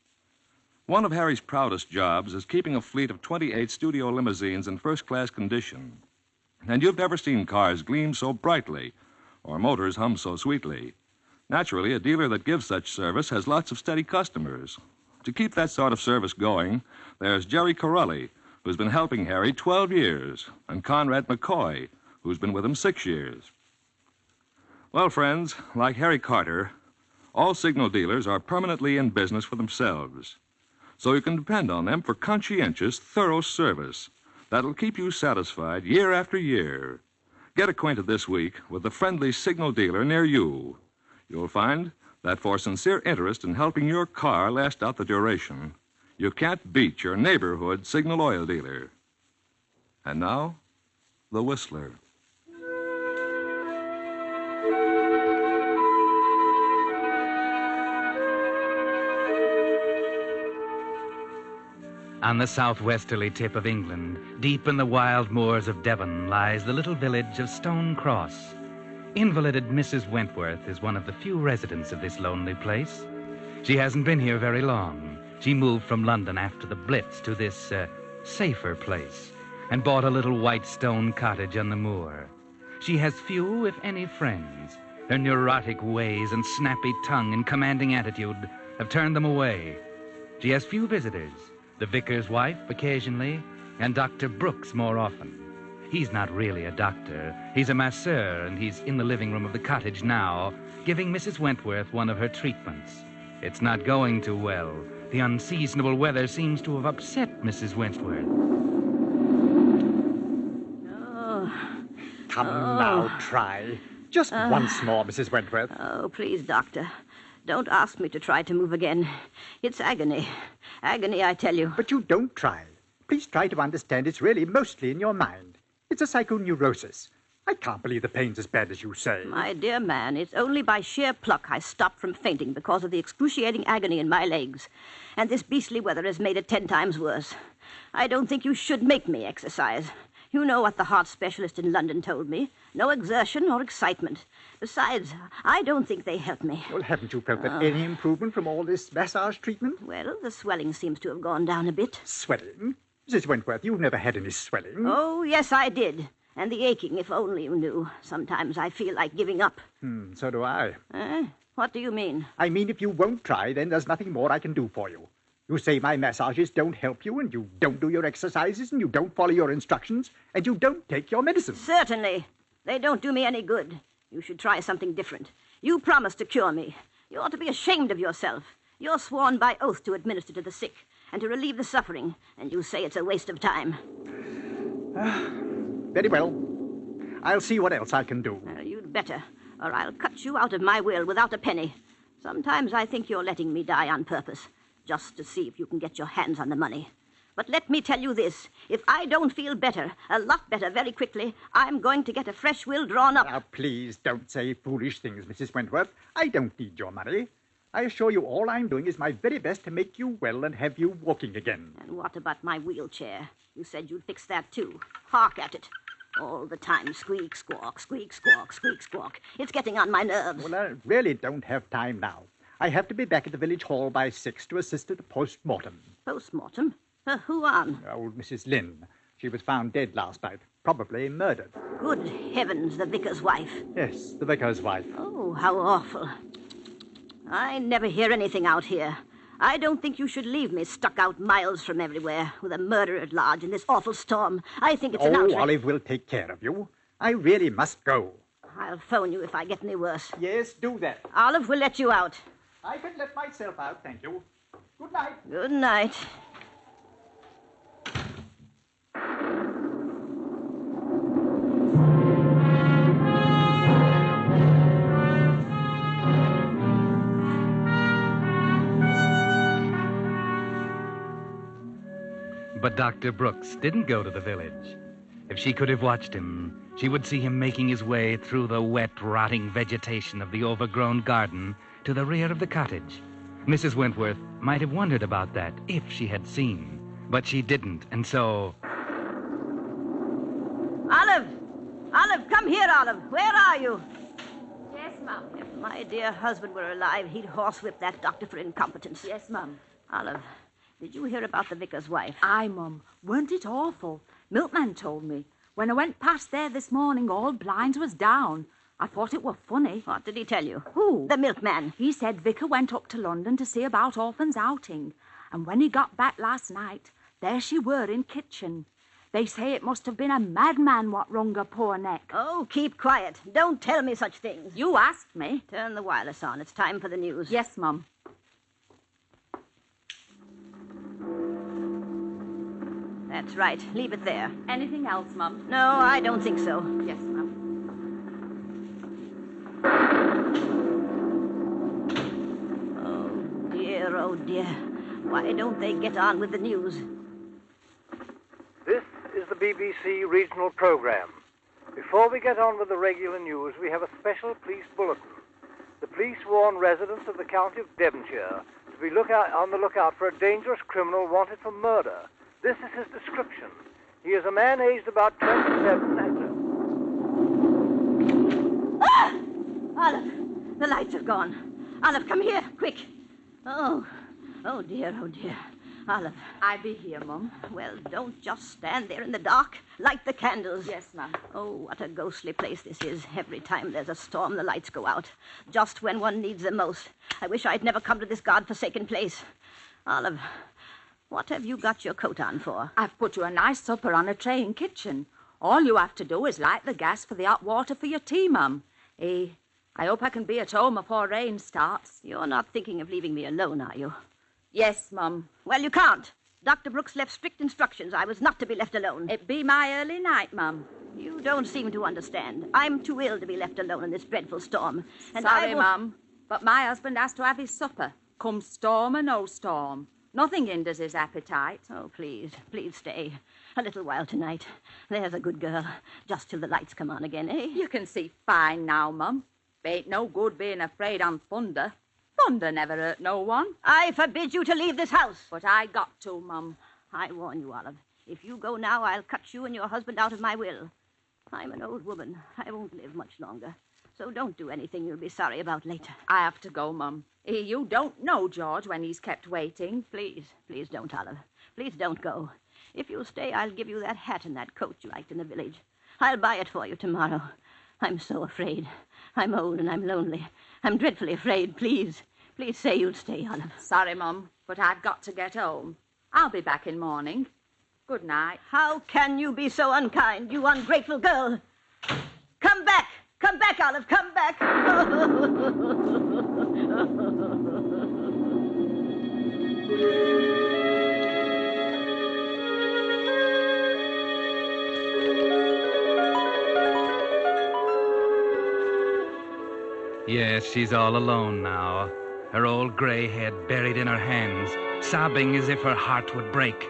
One of Harry's proudest jobs is keeping a fleet of 28 studio limousines in first-class condition. And you've never seen cars gleam so brightly or motors hum so sweetly. Naturally, a dealer that gives such service has lots of steady customers. To keep that sort of service going, there's Jerry Corelli, who's been helping Harry 12 years, and Conrad McCoy, who's been with him 6 years. Well, friends, like Harry Carter, all signal dealers are permanently in business for themselves. So you can depend on them for conscientious, thorough service that'll keep you satisfied year after year. Get acquainted this week with the friendly signal dealer near you. You'll find that for sincere interest in helping your car last out the duration, you can't beat your neighborhood signal oil dealer. And now, The Whistler. On the southwesterly tip of England, deep in the wild moors of Devon, lies the little village of Stone Cross. Invalided Mrs. Wentworth is one of the few residents of this lonely place. She hasn't been here very long. She moved from London after the Blitz to this, safer place and bought a little white stone cottage on the moor. She has few, if any, friends. Her neurotic ways and snappy tongue and commanding attitude have turned them away. She has few visitors. The vicar's wife occasionally, and Dr. Brooks more often. He's not really a doctor. He's a masseur, and he's in the living room of the cottage now, giving Mrs. Wentworth one of her treatments. It's not going too well. The unseasonable weather seems to have upset Mrs. Wentworth. Come now, try. Just once more, Mrs. Wentworth. Oh, please, Doctor. Don't ask me to try to move again. It's agony. Agony, I tell you. But you don't try. Please try to understand it's really mostly in your mind. It's a psychoneurosis. I can't believe the pain's as bad as you say. My dear man, it's only by sheer pluck I stopped from fainting because of the excruciating agony in my legs. And this beastly weather has made it 10 times worse. I don't think you should make me exercise. You know what the heart specialist in London told me. No exertion or excitement. Besides, I don't think they help me. Well, haven't you felt any improvement from all this massage treatment? Well, the swelling seems to have gone down a bit. Swelling? Mrs. Wentworth, you've never had any swelling. Oh, yes, I did. And the aching, if only you knew. Sometimes I feel like giving up. So do I. What do you mean? I mean, if you won't try, then there's nothing more I can do for you. You say my massages don't help you, and you don't do your exercises, and you don't follow your instructions, and you don't take your medicine. Certainly. They don't do me any good. You should try something different. You promised to cure me. You ought to be ashamed of yourself. You're sworn by oath to administer to the sick and to relieve the suffering, and you say it's a waste of time. Very well. I'll see what else I can do. You'd better, or I'll cut you out of my will without a penny. Sometimes I think you're letting me die on purpose, just to see if you can get your hands on the money. But let me tell you this. If I don't feel better, a lot better very quickly, I'm going to get a fresh will drawn up. Now, please don't say foolish things, Mrs. Wentworth. I don't need your money. I assure you all I'm doing is my very best to make you well and have you walking again. And what about my wheelchair? You said you'd fix that, too. Hark at it. All the time, squeak, squawk, squeak, squawk, squeak, squawk. It's getting on my nerves. Well, I really don't have time now. I have to be back at the village hall by 6 to assist at a post-mortem. Post-mortem? Who on? Old Mrs. Lynn. She was found dead last night, probably murdered. Good heavens, the vicar's wife. Yes, the vicar's wife. Oh, how awful. I never hear anything out here. I don't think you should leave me stuck out miles from everywhere with a murderer at large in this awful storm. I think it's an outrage. Olive will take care of you. I really must go. I'll phone you if I get any worse. Yes, do that. Olive will let you out. I can let myself out, thank you. Good night. Good night. But Dr. Brooks didn't go to the village. If she could have watched him, she would see him making his way through the wet, rotting vegetation of the overgrown garden to the rear of the cottage. Mrs. Wentworth might have wondered about that if she had seen, but she didn't, and so... Olive! Olive, come here, Olive. Where are you? Yes, Mum. If my dear husband were alive, he'd horsewhip that doctor for incompetence. Yes, Mum. Olive, did you hear about the vicar's wife? Aye, Mum. Weren't it awful? Milkman told me. When I went past there this morning, all blinds was down. I thought it were funny. What did he tell you? Who? The milkman. He said Vicar went up to London to see about orphans' outing. And when he got back last night, there she were in kitchen. They say it must have been a madman what wrung her poor neck. Oh, keep quiet. Don't tell me such things. You asked me. Turn the wireless on. It's time for the news. Yes, Mum. That's right. Leave it there. Anything else, Mum? No, I don't think so. Yes, Mum. Oh, dear, oh, dear. Why don't they get on with the news? This is the BBC regional program. Before we get on with the regular news, we have a special police bulletin. The police warn residents of the county of Devonshire to be on the lookout for a dangerous criminal wanted for murder. This is his description. He is a man aged about 27 and... Ah! Olive, the lights are gone. Olive, come here, quick. Oh dear, oh dear. Olive. I be here, Mum. Well, don't just stand there in the dark. Light the candles. Yes, Mum. Oh, what a ghostly place this is. Every time there's a storm, the lights go out. Just when one needs them most. I wish I'd never come to this God-forsaken place. Olive, what have you got your coat on for? I've put you a nice supper on a tray in kitchen. All you have to do is light the gas for the hot water for your tea, Mum. I hope I can be at home before rain starts. You're not thinking of leaving me alone, are you? Yes, Mum. Well, you can't. Dr. Brooks left strict instructions. I was not to be left alone. It be my early night, Mum. You don't seem to understand. I'm too ill to be left alone in this dreadful storm. And Sorry, Mum, but my husband has to have his supper. Come storm or no storm. Nothing hinders his appetite. Oh, please, please stay. A little while tonight. There's a good girl. Just till the lights come on again, eh? You can see fine now, Mum. Ain't no good being afraid on thunder. Thunder never hurt no one. I forbid you to leave this house. But I got to, Mum. I warn you, Olive. If you go now, I'll cut you and your husband out of my will. I'm an old woman. I won't live much longer. So don't do anything you'll be sorry about later. I have to go, Mum. You don't know George when he's kept waiting. Please don't, Olive. Please don't go. If you'll stay, I'll give you that hat and that coat you liked in the village. I'll buy it for you tomorrow. I'm so afraid. I'm old and I'm lonely. I'm dreadfully afraid. Please say you'll stay, Olive. Sorry, Mum, but I've got to get home. I'll be back in morning. Good night. How can you be so unkind, you ungrateful girl? Come back! Come back, Olive! Come back! Yes, she's all alone now, her old gray head buried in her hands, sobbing as if her heart would break.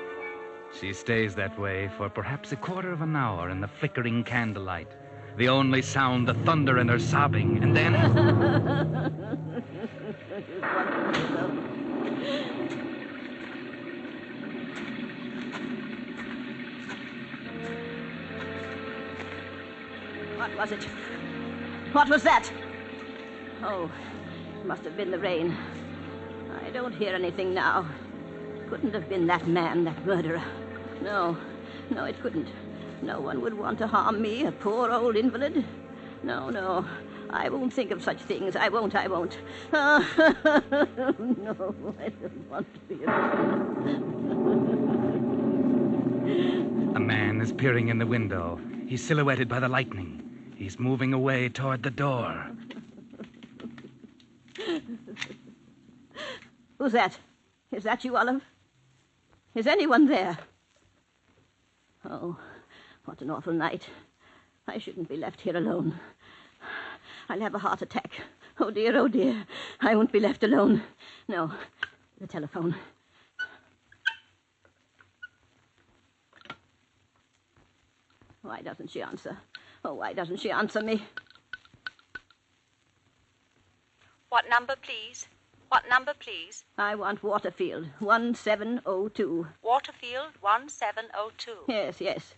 She stays that way for perhaps a quarter of an hour in the flickering candlelight, the only sound the thunder and her sobbing, and then... What was it? What was that? Oh, it must have been the rain. I don't hear anything now. Couldn't have been that man, that murderer. No, it couldn't. No one would want to harm me, a poor old invalid. No, no. I won't think of such things. I won't. No, I don't want to be alone. A man is peering in the window. He's silhouetted by the lightning. He's moving away toward the door. Who's that? Is that you, Olive? Is anyone there? Oh, what an awful night. I shouldn't be left here alone. I'll have a heart attack. Oh, dear, oh, dear. I won't be left alone. No, the telephone. Why doesn't she answer? Oh, why doesn't she answer me? What number, please? What number, please? I want Waterfield, 1702. Waterfield, 1702. Yes, yes.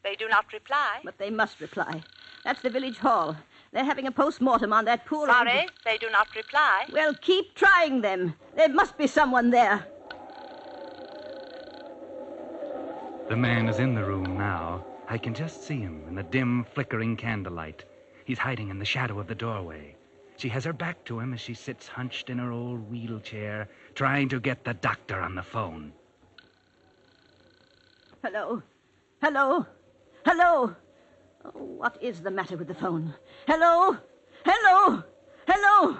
They do not reply. But they must reply. That's the village hall. They're having a post-mortem on that poor... Sorry, they do not reply. Well, keep trying them. There must be someone there. The man is in the room now. I can just see him in the dim, flickering candlelight. He's hiding in the shadow of the doorway. She has her back to him as she sits hunched in her old wheelchair, trying to get the doctor on the phone. Hello? Hello? Hello? Oh, what is the matter with the phone? Hello? Hello? Hello?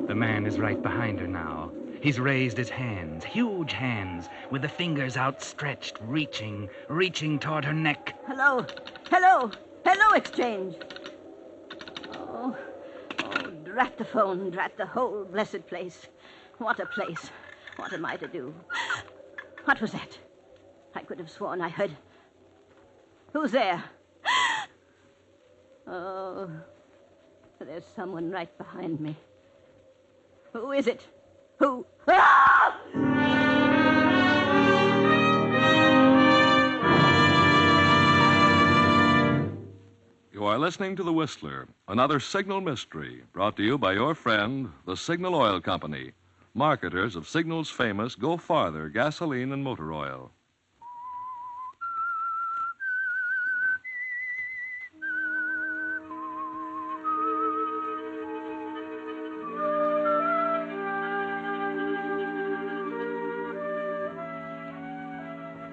The man is right behind her now. He's raised his hands, huge hands, with the fingers outstretched, reaching toward her neck. Hello? Hello? Hello, Exchange. Oh, drat the phone, drat the whole blessed place. What a place. What am I to do? What was that? I could have sworn I heard... Who's there? Oh, there's someone right behind me. Who is it? Who? Ah! You are listening to The Whistler, another Signal mystery, brought to you by your friend, the Signal Oil Company, marketers of Signal's famous Go Farther gasoline and motor oil.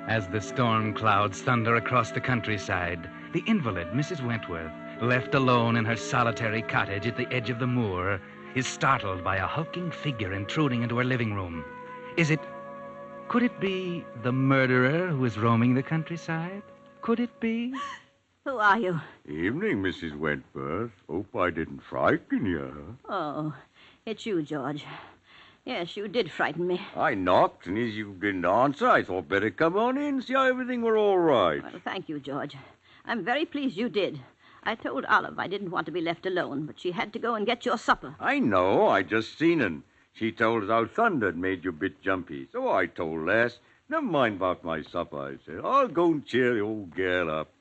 As the storm clouds thunder across the countryside, the invalid, Mrs. Wentworth, left alone in her solitary cottage at the edge of the moor, is startled by a hulking figure intruding into her living room. Could it be the murderer who is roaming the countryside? Could it be? Who are you? Evening, Mrs. Wentworth. Hope I didn't frighten you. Oh, it's you, George. Yes, you did frighten me. I knocked, and as you didn't answer, I thought better come on in, see how everything were all right. Well, thank you, George. I'm very pleased you did. I told Olive I didn't want to be left alone, but she had to go and get your supper. I know. I just seen her. She told us how thunder had made you a bit jumpy. So I told Les, never mind about my supper, I said. I'll go and cheer the old girl up.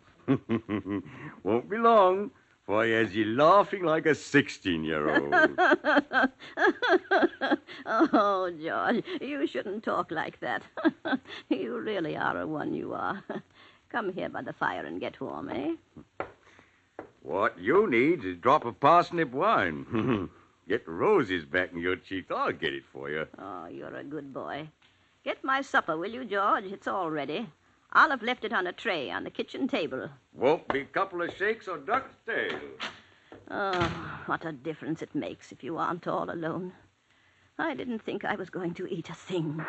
Won't be long, for he has you laughing like a 16-year-old. Oh, George, you shouldn't talk like that. You really are a one, you are. Come here by the fire and get warm, eh? What you need is a drop of parsnip wine. Get the roses back in your cheeks. I'll get it for you. Oh, you're a good boy. Get my supper, will you, George? It's all ready. Olive left it on a tray on the kitchen table. Won't be a couple of shakes or duck's tail. Oh, what a difference it makes if you aren't all alone. I didn't think I was going to eat a thing.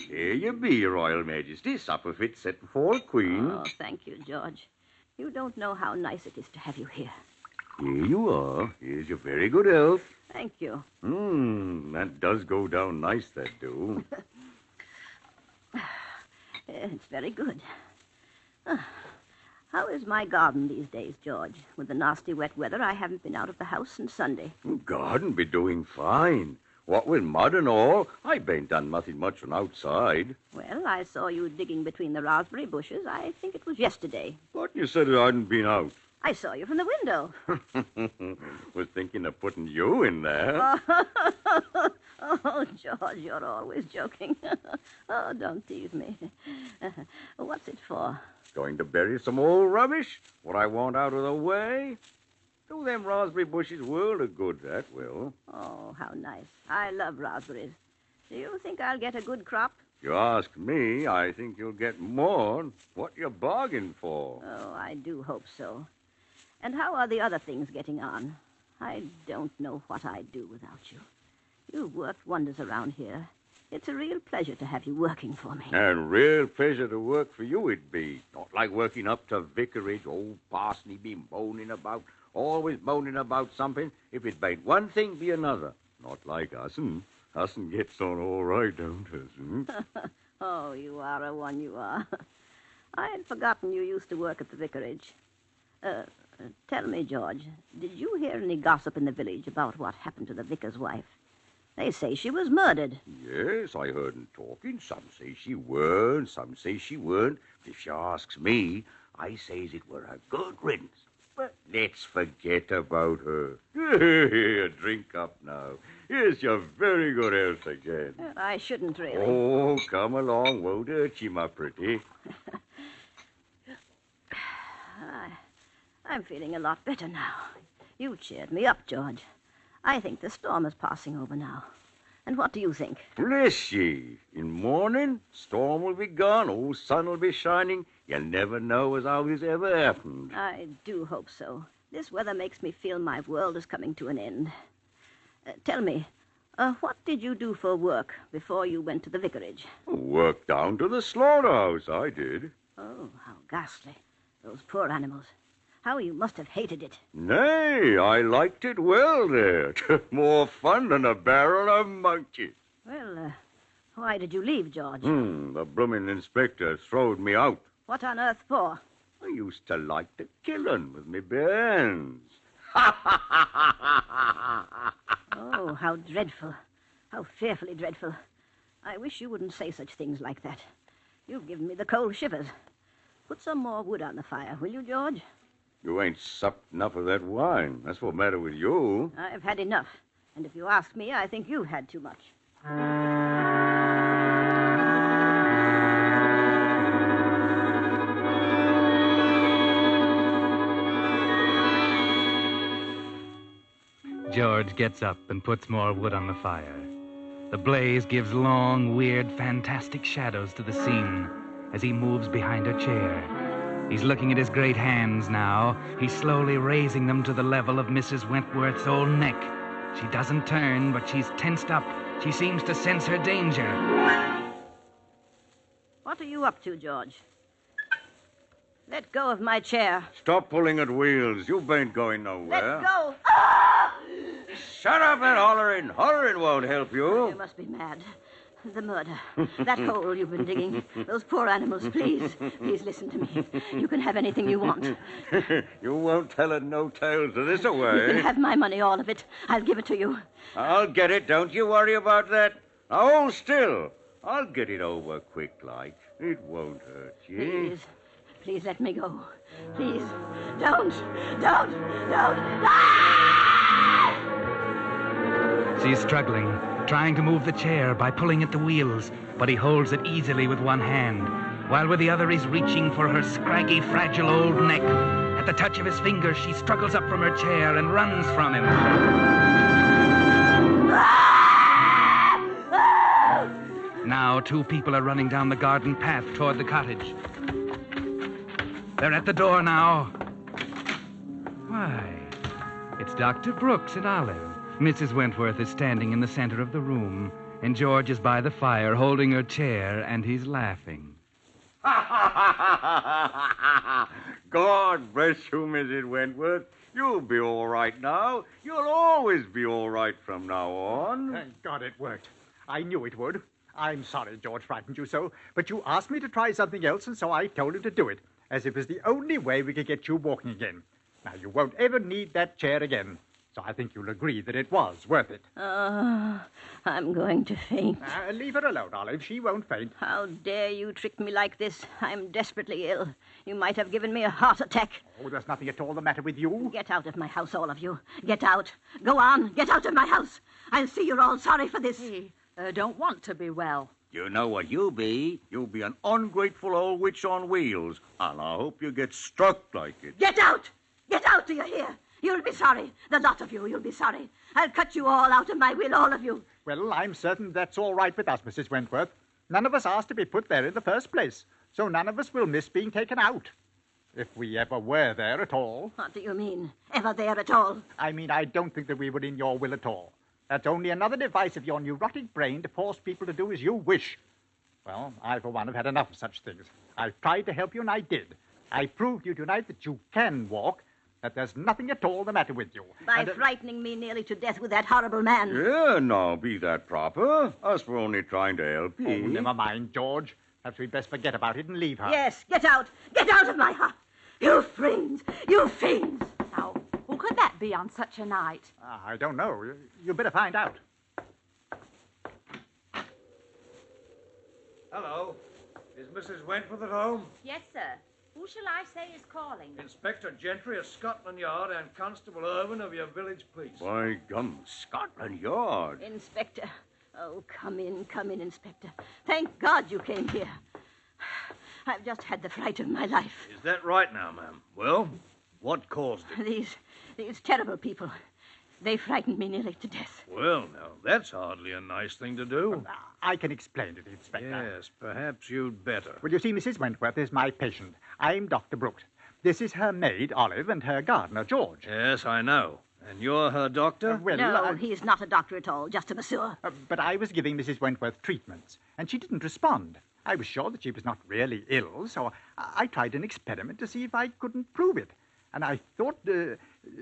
Here you be, Your Royal Majesty. Supper fit set for a queen. Oh, thank you, George. You don't know how nice it is to have you here. Here you are. Here's your very good health. Thank you. That does go down nice, that do. It's very good. How is my garden these days, George? With the nasty wet weather, I haven't been out of the house since Sunday. Garden be doing fine. What with mud and all, I ain't done nothing much from outside. Well, I saw you digging between the raspberry bushes. I think it was yesterday. But you said I hadn't been out. I saw you from the window. Was thinking of putting you in there. Oh, George, you're always joking. Oh, don't tease me. What's it for? Going to bury some old rubbish? What I want out of the way? Do them raspberry bushes world of good, that will. Oh, how nice. I love raspberries. Do you think I'll get a good crop? You ask me, I think you'll get more. What you bargained for? Oh, I do hope so. And how are the other things getting on? I don't know what I'd do without you. You've worked wonders around here. It's a real pleasure to have you working for me. And real pleasure to work for you it'd be. Not like working up to vicarage, old parson be moaning about, always moaning about something. If it ain't one thing, be another. Not like us'n. Us'n gets on all right, don't us? Oh, you are a one, you are. I had forgotten you used to work at the vicarage. Tell me, George, did you hear any gossip in the village about what happened to the vicar's wife? They say she was murdered. Yes, I heard 'em talking. Some say she weren't, some say she weren't. But if she asks me, I says it were a good riddance. But let's forget about her. Here, drink up now. Here's your very good health again. I shouldn't really. Oh, come along. Won't hurt you, my pretty. I'm feeling a lot better now. You cheered me up, George. I think the storm is passing over now. And what do you think? Bless ye. In morning, storm will be gone, old sun will be shining. You never know as how this ever happened. I do hope so. This weather makes me feel my world is coming to an end. Tell me, what did you do for work before you went to the vicarage? Worked down to the slaughterhouse, I did. Oh, how ghastly. Those poor animals. How you must have hated it. Nay, I liked it well there. More fun than a barrel of monkeys. Well, why did you leave, George? The bloomin' inspector throwed me out. What on earth for? I used to like to kill 'em with me bare hands. Oh, how dreadful. How fearfully dreadful. I wish you wouldn't say such things like that. You've given me the cold shivers. Put some more wood on the fire, will you, George? You ain't supped enough of that wine. That's what's the matter with you. I've had enough. And if you ask me, I think you've had too much. George gets up and puts more wood on the fire. The blaze gives long, weird, fantastic shadows to the scene as he moves behind a chair. He's looking at his great hands now. He's slowly raising them to the level of Mrs. Wentworth's old neck. She doesn't turn, but she's tensed up. She seems to sense her danger. What are you up to, George? Let go of my chair. Stop pulling at wheels. You ain't going nowhere. Let go. Shut up and hollering. Hollering won't help you. You must be mad. The murder. That hole you've been digging. Those poor animals. Please listen to me. You can have anything you want. You won't tell it no tales of this away. You can have my money, all of it. I'll give it to you. I'll get it. Don't you worry about that. Now hold still. I'll get it over quick like. It won't hurt you. Please let me go. Please. Don't. She's struggling, trying to move the chair by pulling at the wheels, but he holds it easily with one hand, while with the other he's reaching for her scraggy, fragile old neck. At the touch of his fingers, she struggles up from her chair and runs from him. Now, two people are running down the garden path toward the cottage. They're at the door now. Why, it's Dr. Brooks and Olive. Mrs. Wentworth is standing in the center of the room, and George is by the fire holding her chair, and he's laughing. God bless you, Mrs. Wentworth. You'll be all right now. You'll always be all right from now on. Thank God it worked. I knew it would. I'm sorry George frightened you so, but you asked me to try something else, and so I told him to do it, as if it was the only way we could get you walking again. Now, you won't ever need that chair again. So I think you'll agree that it was worth it. Oh, I'm going to faint. Leave her alone, Olive. She won't faint. How dare you trick me like this? I'm desperately ill. You might have given me a heart attack. Oh, there's nothing at all the matter with you. Get out of my house, all of you. Get out. Go on. Get out of my house. I'll see you're all sorry for this. He don't want to be well. You know what you'll be? You'll be an ungrateful old witch on wheels. And I hope you get struck like it. Get out! Get out, do you hear? You'll be sorry. The lot of you, you'll be sorry. I'll cut you all out of my will, all of you. Well, I'm certain that's all right with us, Mrs. Wentworth. None of us asked to be put there in the first place, so none of us will miss being taken out. If we ever were there at all. What do you mean, ever there at all? I mean, I don't think that we were in your will at all. That's only another device of your neurotic brain to force people to do as you wish. Well, I, for one, have had enough of such things. I've tried to help you, and I did. I proved to you tonight that you can walk, that there's nothing at all the matter with you. By frightening me nearly to death with that horrible man. Yeah, now, be that proper. Us were only trying to help you. Oh, never mind, George. Perhaps we'd best forget about it and leave her. Yes, get out. Get out of my house. You fiends. You fiends. Now, who could that be on such a night? I don't know. You'd better find out. Hello. Is Mrs. Wentworth at home? Yes, sir. Who shall I say is calling? Inspector Gentry of Scotland Yard and Constable Irvin of your village police. By gum, Scotland Yard. Inspector. Oh, come in, Inspector. Thank God you came here. I've just had the fright of my life. Is that right now, ma'am? Well, what caused it? These terrible people. They frightened me nearly to death. Well, now, that's hardly a nice thing to do. I can explain it, Inspector. Yes, perhaps you'd better. Well, you see, Mrs. Wentworth is my patient. I'm Dr. Brooks. This is her maid, Olive, and her gardener, George. Yes, I know. And you're her doctor? No, he's not a doctor at all, just a masseur. But I was giving Mrs. Wentworth treatments, and she didn't respond. I was sure that she was not really ill, so I tried an experiment to see if I couldn't prove it. And I thought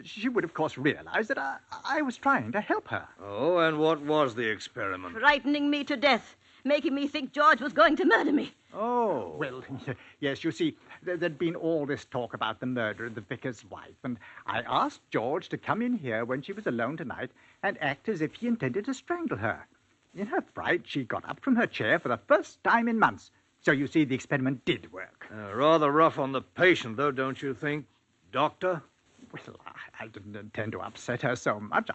she would, of course, realize that I was trying to help her. Oh, and what was the experiment? Frightening me to death, making me think George was going to murder me. Oh. Well, yes, you see, there'd been all this talk about the murder of the vicar's wife, and I asked George to come in here when she was alone tonight and act as if he intended to strangle her. In her fright, she got up from her chair for the first time in months. So you see, the experiment did work. Rather rough on the patient, though, don't you think, Doctor? Well, I didn't intend to upset her so much.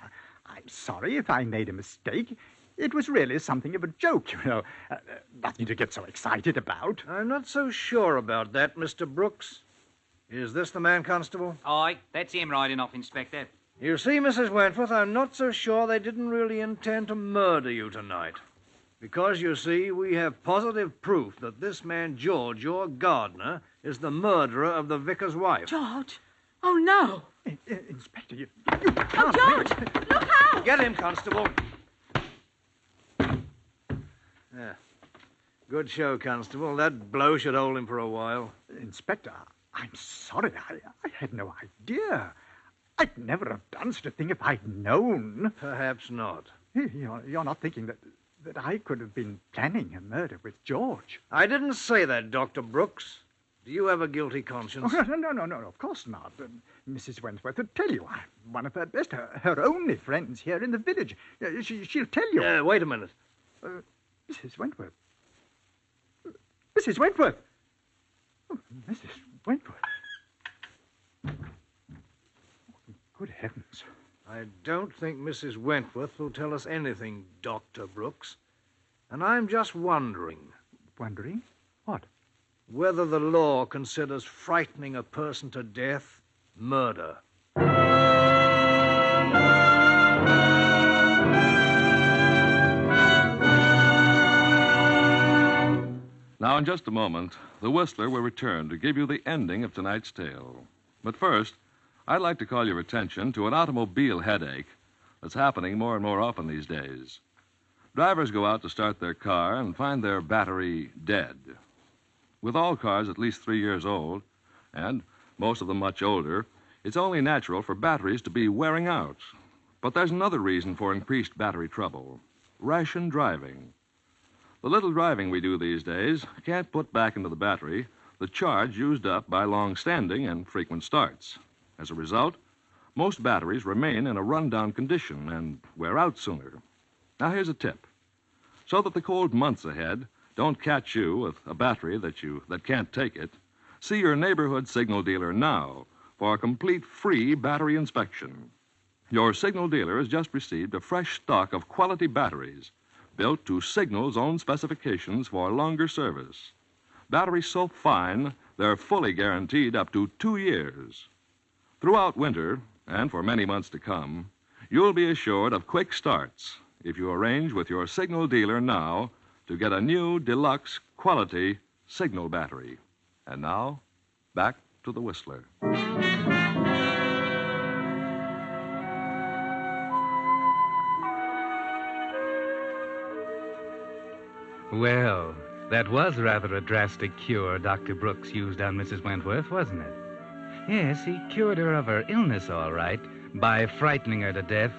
I'm sorry if I made a mistake. It was really something of a joke, you know. Nothing to get so excited about. I'm not so sure about that, Mr. Brooks. Is this the man, Constable? Aye, that's him riding off, Inspector. You see, Mrs. Wentworth, I'm not so sure they didn't really intend to murder you tonight. Because, you see, we have positive proof that this man, George, your gardener, is the murderer of the vicar's wife. George? Oh, no. Inspector, you Oh, George! Look out! Get him, Constable. Yeah. Good show, Constable. That blow should hold him for a while. Inspector, I'm sorry. I had no idea. I'd never have done such a thing if I'd known. Perhaps not. You're not thinking that I could have been planning a murder with George? I didn't say that, Dr. Brooks. Do you have a guilty conscience? Oh, no, of course not. Mrs. Wentworth would tell you. I'm one of her best, her only friends here in the village. She'll tell you. Wait a minute. Mrs. Wentworth. Mrs. Wentworth! Oh, Mrs. Wentworth. Good heavens. I don't think Mrs. Wentworth will tell us anything, Dr. Brooks. And I'm just wondering. Wondering? What? Whether the law considers frightening a person to death murder. Now, in just a moment, the Whistler will return to give you the ending of tonight's tale. But first, I'd like to call your attention to an automobile headache that's happening more and more often these days. Drivers go out to start their car and find their battery dead. With all cars at least 3 years old, and most of them much older, it's only natural for batteries to be wearing out. But there's another reason for increased battery trouble: ration driving. The little driving we do these days can't put back into the battery the charge used up by long-standing and frequent starts. As a result, Most batteries remain in a rundown condition and wear out sooner. Now, here's a tip. So that the cold months ahead don't catch you with a battery that can't take it, see your neighborhood signal dealer now for a complete free battery inspection. Your signal dealer has just received a fresh stock of quality batteries built to Signal's own specifications for longer service. Batteries so fine, they're fully guaranteed up to 2 years. Throughout winter, and for many months to come, you'll be assured of quick starts if you arrange with your Signal dealer now to get a new deluxe quality Signal battery. And now, back to the Whistler. Well, that was rather a drastic cure Dr. Brooks used on Mrs. Wentworth, wasn't it? Yes, he cured her of her illness, all right, by frightening her to death.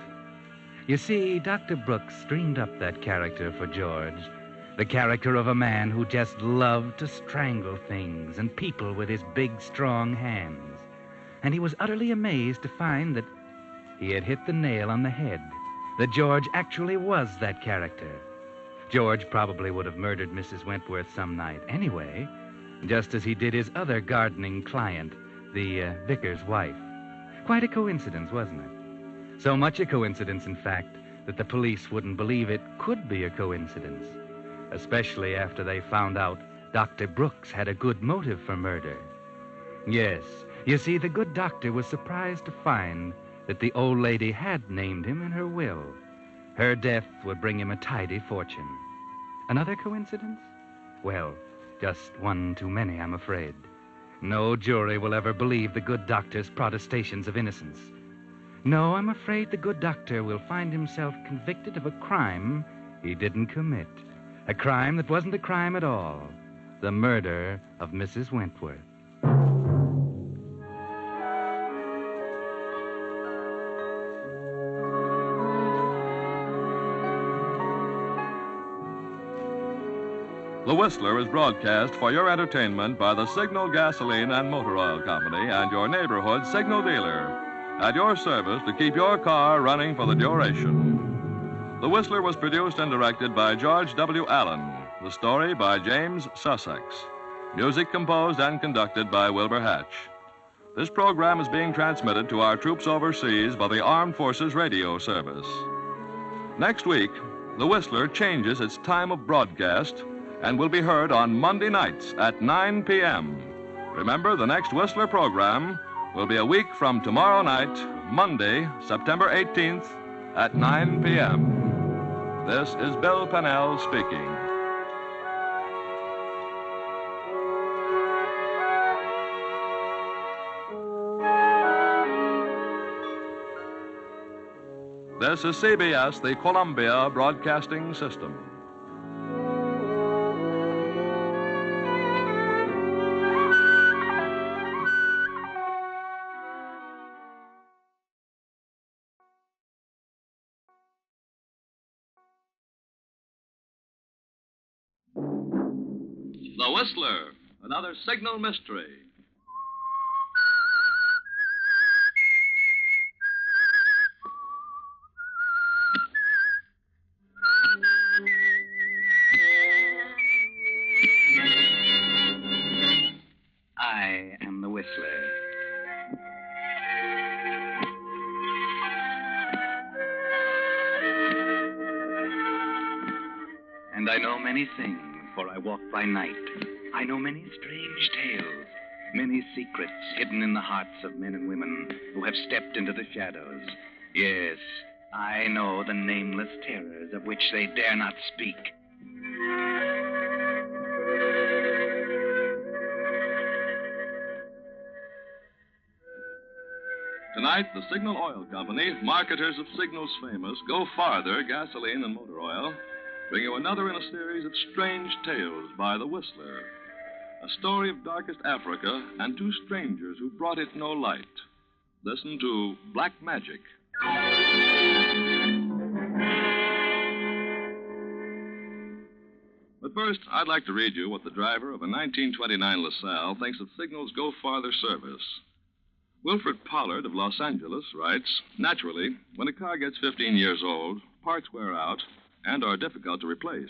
You see, Dr. Brooks dreamed up that character for George, the character of a man who just loved to strangle things and people with his big, strong hands. And he was utterly amazed to find that he had hit the nail on the head, that George actually was that character. George probably would have murdered Mrs. Wentworth some night anyway, just as he did his other gardening client, the vicar's wife. Quite a coincidence, wasn't it? So much a coincidence, in fact, that the police wouldn't believe it could be a coincidence, especially after they found out Dr. Brooks had a good motive for murder. Yes, you see, the good doctor was surprised to find that the old lady had named him in her will. Her death would bring him a tidy fortune. Another coincidence? Well, just one too many, I'm afraid. No jury will ever believe the good doctor's protestations of innocence. No, I'm afraid the good doctor will find himself convicted of a crime he didn't commit. A crime that wasn't a crime at all. The murder of Mrs. Wentworth. The Whistler is broadcast for your entertainment by the Signal Gasoline and Motor Oil Company and your neighborhood Signal dealer, at your service to keep your car running for the duration. The Whistler was produced and directed by George W. Allen. The story by James Sussex. Music composed and conducted by Wilbur Hatch. This program is being transmitted to our troops overseas by the Armed Forces Radio Service. Next week, The Whistler changes its time of broadcast and will be heard on Monday nights at 9 p.m. Remember, the next Whistler program will be a week from tomorrow night, Monday, September 18th, at 9 p.m. This is Bill Pennell speaking. This is CBS, the Columbia Broadcasting System. The Whistler, another signal mystery. I am the Whistler. And I know many things, for I walk by night. I know many strange tales, many secrets hidden in the hearts of men and women who have stepped into the shadows. Yes, I know the nameless terrors of which they dare not speak. Tonight, the Signal Oil Company, marketers of Signal's famous Go Farther gasoline and motor oil, bring you another in a series of strange tales by the Whistler. A story of darkest Africa and two strangers who brought it no light. Listen to Black Magic. But first, I'd like to read you what the driver of a 1929 LaSalle thinks of Signal's Go Farther service. Wilfred Pollard of Los Angeles writes, naturally, when a car gets 15 years old, parts wear out and are difficult to replace.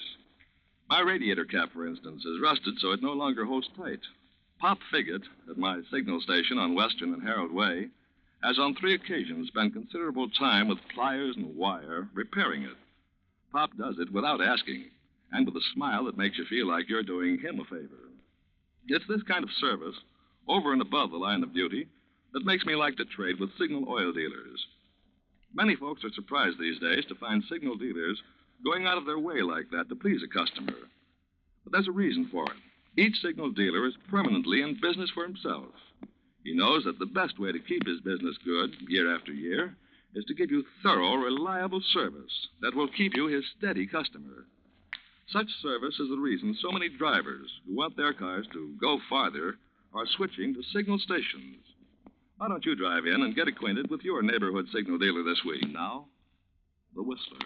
My radiator cap, for instance, is rusted so it no longer holds tight. Pop Figgett, at my signal station on Western and Harold Way, has on 3 occasions spent considerable time with pliers and wire repairing it. Pop does it without asking, and with a smile that makes you feel like you're doing him a favor. It's this kind of service, over and above the line of duty, that makes me like to trade with signal oil dealers. Many folks are surprised these days to find signal dealers going out of their way like that to please a customer. But there's a reason for it. Each signal dealer is permanently in business for himself. He knows that the best way to keep his business good year after year is to give you thorough, reliable service that will keep you his steady customer. Such service is the reason so many drivers who want their cars to go farther are switching to signal stations. Why don't you drive in and get acquainted with your neighborhood signal dealer this week? Now, the Whistler.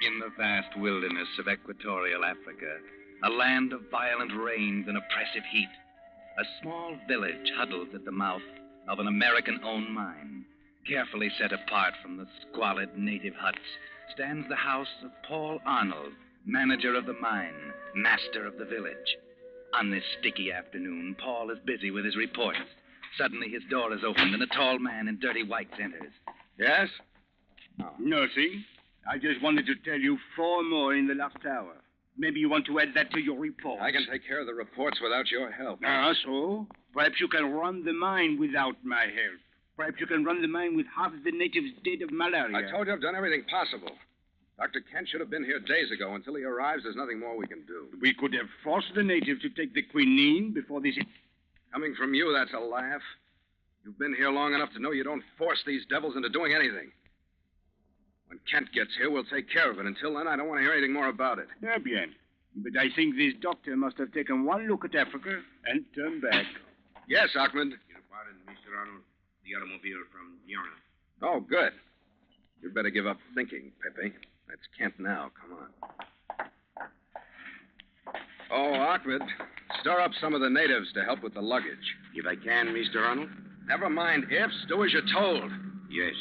In the vast wilderness of equatorial Africa, a land of violent rains and oppressive heat, a small village huddles at the mouth of an American-owned mine. Carefully set apart from the squalid native huts stands the house of Paul Arnold, manager of the mine, master of the village. On this sticky afternoon, Paul is busy with his reports. Suddenly, his door is opened and a tall man in dirty whites enters. Yes? Nothing. I just wanted to tell you 4 more in the last hour. Maybe you want to add that to your report. I can take care of the reports without your help. So? Perhaps you can run the mine without my help. Perhaps you can run the mine with half the natives dead of malaria. I told you I've done everything possible. Dr. Kent should have been here days ago. Until he arrives, there's nothing more we can do. We could have forced the natives to take the quinine before this... Coming from you, that's a laugh. You've been here long enough to know you don't force these devils into doing anything. When Kent gets here, we'll take care of it. Until then, I don't want to hear anything more about it. Eh bien. But I think this doctor must have taken one look at Africa and turned back. Yes, Ahmed. Pardon, Mr. Arnold. The automobile from Yara. Oh, good. You'd better give up thinking, Pepe. That's Kent now. Come on. Oh, Ahmed, stir up some of the natives to help with the luggage. If I can, Mr. Arnold? Never mind ifs. Do as you're told. Yes.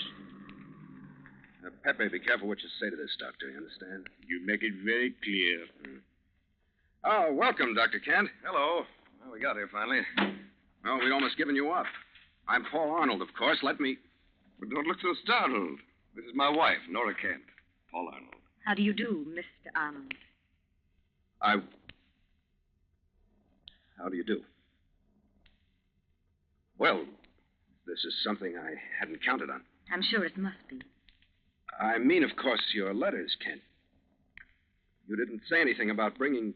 Pepe, be careful what you say to this doctor, you understand? You make it very clear. Oh, welcome, Dr. Kent. Hello. Well, we got here finally. Well, we'd almost given you up. I'm Paul Arnold, of course. Let me... But don't look so startled. This is my wife, Nora Kent. Paul Arnold. How do you do, Mr. Arnold? How do you do? Well, this is something I hadn't counted on. I'm sure it must be. I mean, of course, your letters, Kent. You didn't say anything about bringing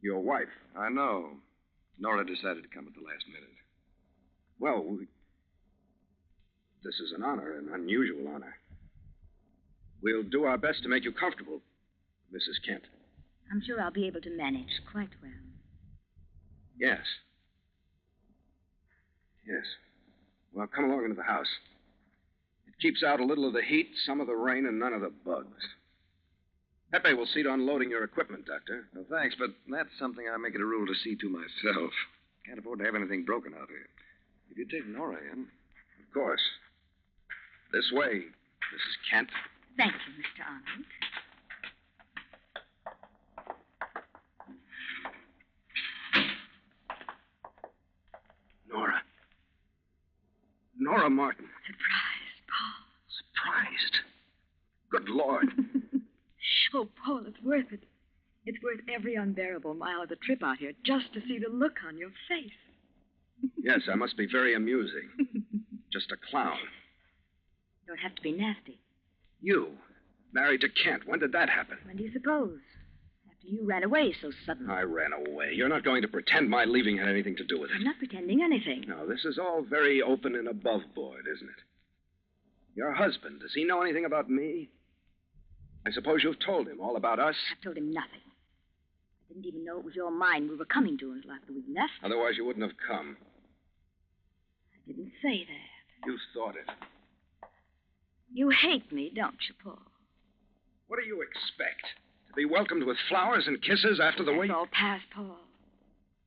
your wife. I know. Nora decided to come at the last minute. Well, this is an honor, an unusual honor. We'll do our best to make you comfortable, Mrs. Kent. I'm sure I'll be able to manage quite well. Yes. Yes. Well, come along into the house. It keeps out a little of the heat, some of the rain, and none of the bugs. Pepe will see to unloading your equipment, Doctor. No, thanks, but that's something I make it a rule to see to myself. Can't afford to have anything broken out here. If you take Nora in... Of course. This way, Mrs. Kent. Thank you, Mr. Arnold. Nora. Nora Martin. Surprised, Paul. Surprised? Good Lord. Oh, Paul, it's worth it. It's worth every unbearable mile of the trip out here just to see the look on your face. Yes, I must be very amusing. Just a clown. You don't have to be nasty. You, married to Kent. When did that happen? When do you suppose? After you ran away so suddenly. I ran away. You're not going to pretend my leaving had anything to do with it. I'm not pretending anything. No, this is all very open and above board, isn't it? Your husband, does he know anything about me? I suppose you've told him all about us? I've told him nothing. I didn't even know it was your mine we were coming to until after we left. Otherwise, you wouldn't have come. I didn't say that. You thought it. You hate me, don't you, Paul? What do you expect? To be welcomed with flowers and kisses after the way... It's all past, Paul.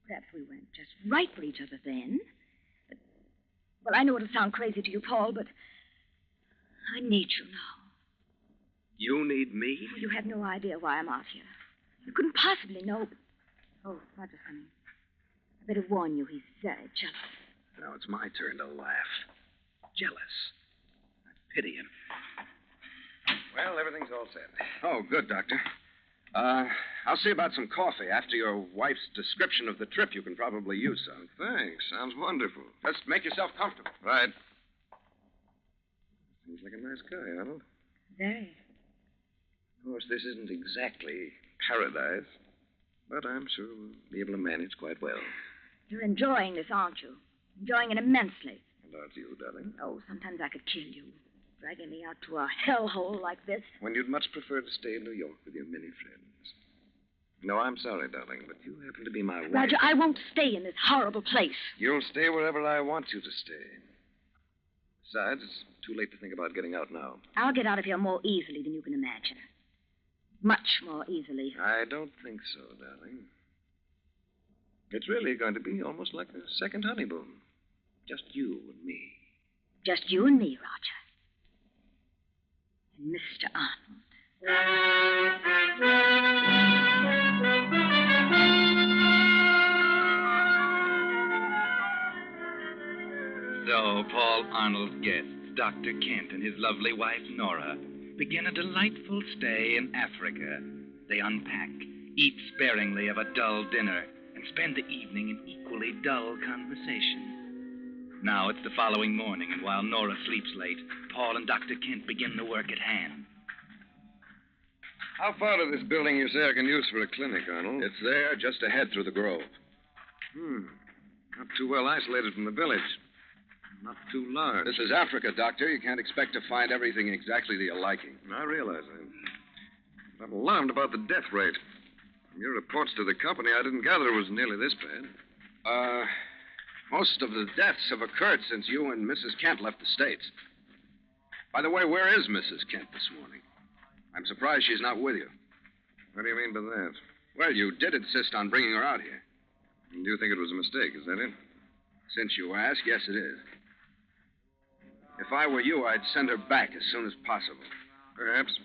Perhaps we weren't just right for each other then. But, well, I know it'll sound crazy to you, Paul, but I need you now. You need me? You have no idea why I'm out here. You couldn't possibly know. But... Oh, Roger's coming. I better warn you, he's very jealous. Now it's my turn to laugh. Jealous. I pity him. Well, everything's all set. Oh, good, Doctor. I'll see about some coffee. After your wife's description of the trip, you can probably use some. Thanks. Sounds wonderful. Just make yourself comfortable. Right. Seems like a nice guy, Arnold. Very. Of course, this isn't exactly paradise, but I'm sure we'll be able to manage quite well. You're enjoying this, aren't you? Enjoying it immensely. And aren't you, darling? Oh, sometimes I could kill you. Dragging me out to a hellhole like this. When you'd much prefer to stay in New York with your many friends. No, I'm sorry, darling, but you happen to be my wife. Roger, I won't stay in this horrible place. You'll stay wherever I want you to stay. Besides, it's too late to think about getting out now. I'll get out of here more easily than you can imagine. Much more easily. I don't think so, darling. It's really going to be almost like a second honeymoon. Just you and me. Just you and me, Roger. And Mr. So, Paul Arnold's guests, Dr. Kent and his lovely wife, Nora, begin a delightful stay in Africa. They unpack, eat sparingly of a dull dinner, and spend the evening in equally dull conversation. Now it's the following morning, and while Nora sleeps late, Paul and Dr. Kent begin the work at hand. How far to this building you say I can use for a clinic, Arnold? It's there, just ahead through the grove. Not too well isolated from the village. Not too large. This is Africa, Doctor. You can't expect to find everything exactly to your liking. I realize that. I'm alarmed about the death rate. From your reports to the company, I didn't gather it was nearly this bad. Most of the deaths have occurred since you and Mrs. Kent left the States. By the way, where is Mrs. Kent this morning? I'm surprised she's not with you. What do you mean by that? Well, you did insist on bringing her out here. Do you think it was a mistake, is that it? Since you ask, yes, it is. If I were you, I'd send her back as soon as possible. Perhaps.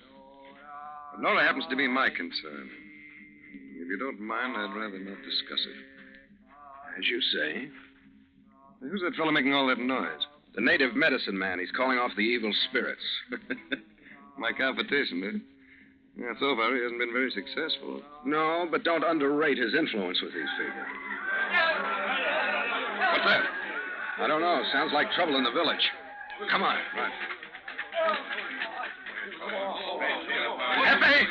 But Nora happens to be my concern. If you don't mind, I'd rather not discuss it. As you say. Who's that fellow making all that noise? The native medicine man. He's calling off the evil spirits. My competition, eh? Yeah, so far he hasn't been very successful. No, but don't underrate his influence with these figures. What's that? I don't know. Sounds like trouble in the village. Come on. Right. Pepe!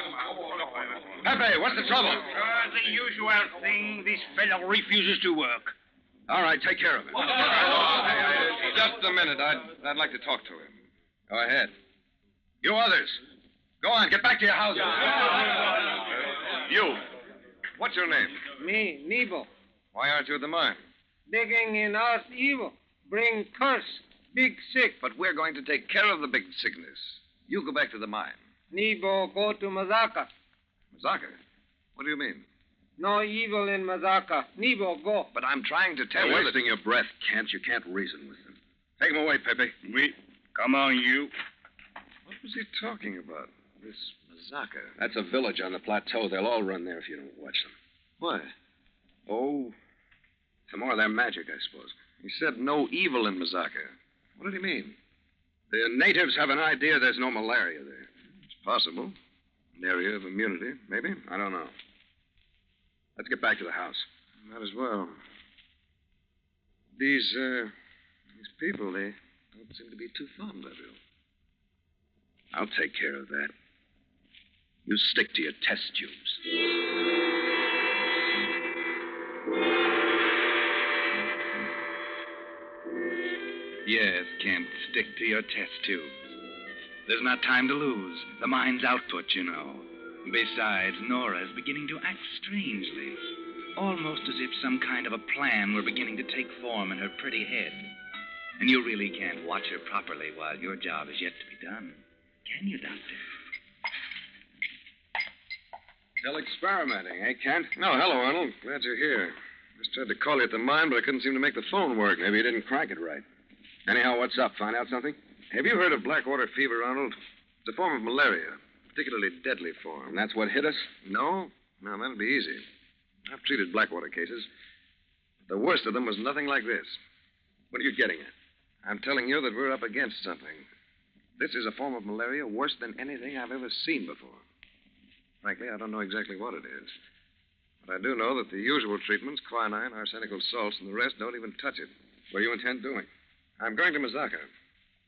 Pepe, what's the trouble? The usual thing. This fellow refuses to work. All right, take care of it. Just a minute. I'd like to talk to him. Go ahead. You others, go on. Get back to your houses. You. What's your name? Me, Nebo. Why aren't you at the mine? Digging in earth evil. Bring curse. Big sick. But we're going to take care of the big sickness. You go back to the mine. Nebo go to Mazaka. Mazaka? What do you mean? No evil in Mazaka. Nebo go. But I'm trying to tell you You're wasting your breath, Kent. You can't reason with them. Take him away, Pepe. Come on, you. What was he talking about? This Mazaka? That's a village on the plateau. They'll all run there if you don't watch them. Why? Oh, some more of their magic, I suppose. He said no evil in Mazaka. What did he mean? The natives have an idea there's no malaria there. It's possible. An area of immunity, maybe. I don't know. Let's get back to the house. Might as well. These people, they don't seem to be too fond of you. I'll take care of that. You stick to your test tubes. Yes, Kent, stick to your test tubes. There's not time to lose. The mine's output, you know. Besides, Nora is beginning to act strangely. Almost as if some kind of a plan were beginning to take form in her pretty head. And you really can't watch her properly while your job is yet to be done. Can you, Doctor? Still experimenting, eh, Kent? No, hello, Arnold. Glad you're here. Just tried to call you at the mine, but I couldn't seem to make the phone work. Maybe you didn't crank it right. Anyhow, what's up? Find out something? Have you heard of blackwater fever, Arnold? It's a form of malaria, particularly deadly form. And that's what hit us? No, that'll be easy. I've treated blackwater cases. The worst of them was nothing like this. What are you getting at? I'm telling you that we're up against something. This is a form of malaria worse than anything I've ever seen before. Frankly, I don't know exactly what it is. But I do know that the usual treatments, quinine, arsenical salts, and the rest, don't even touch it. What do you intend doing? I'm going to Mazaka.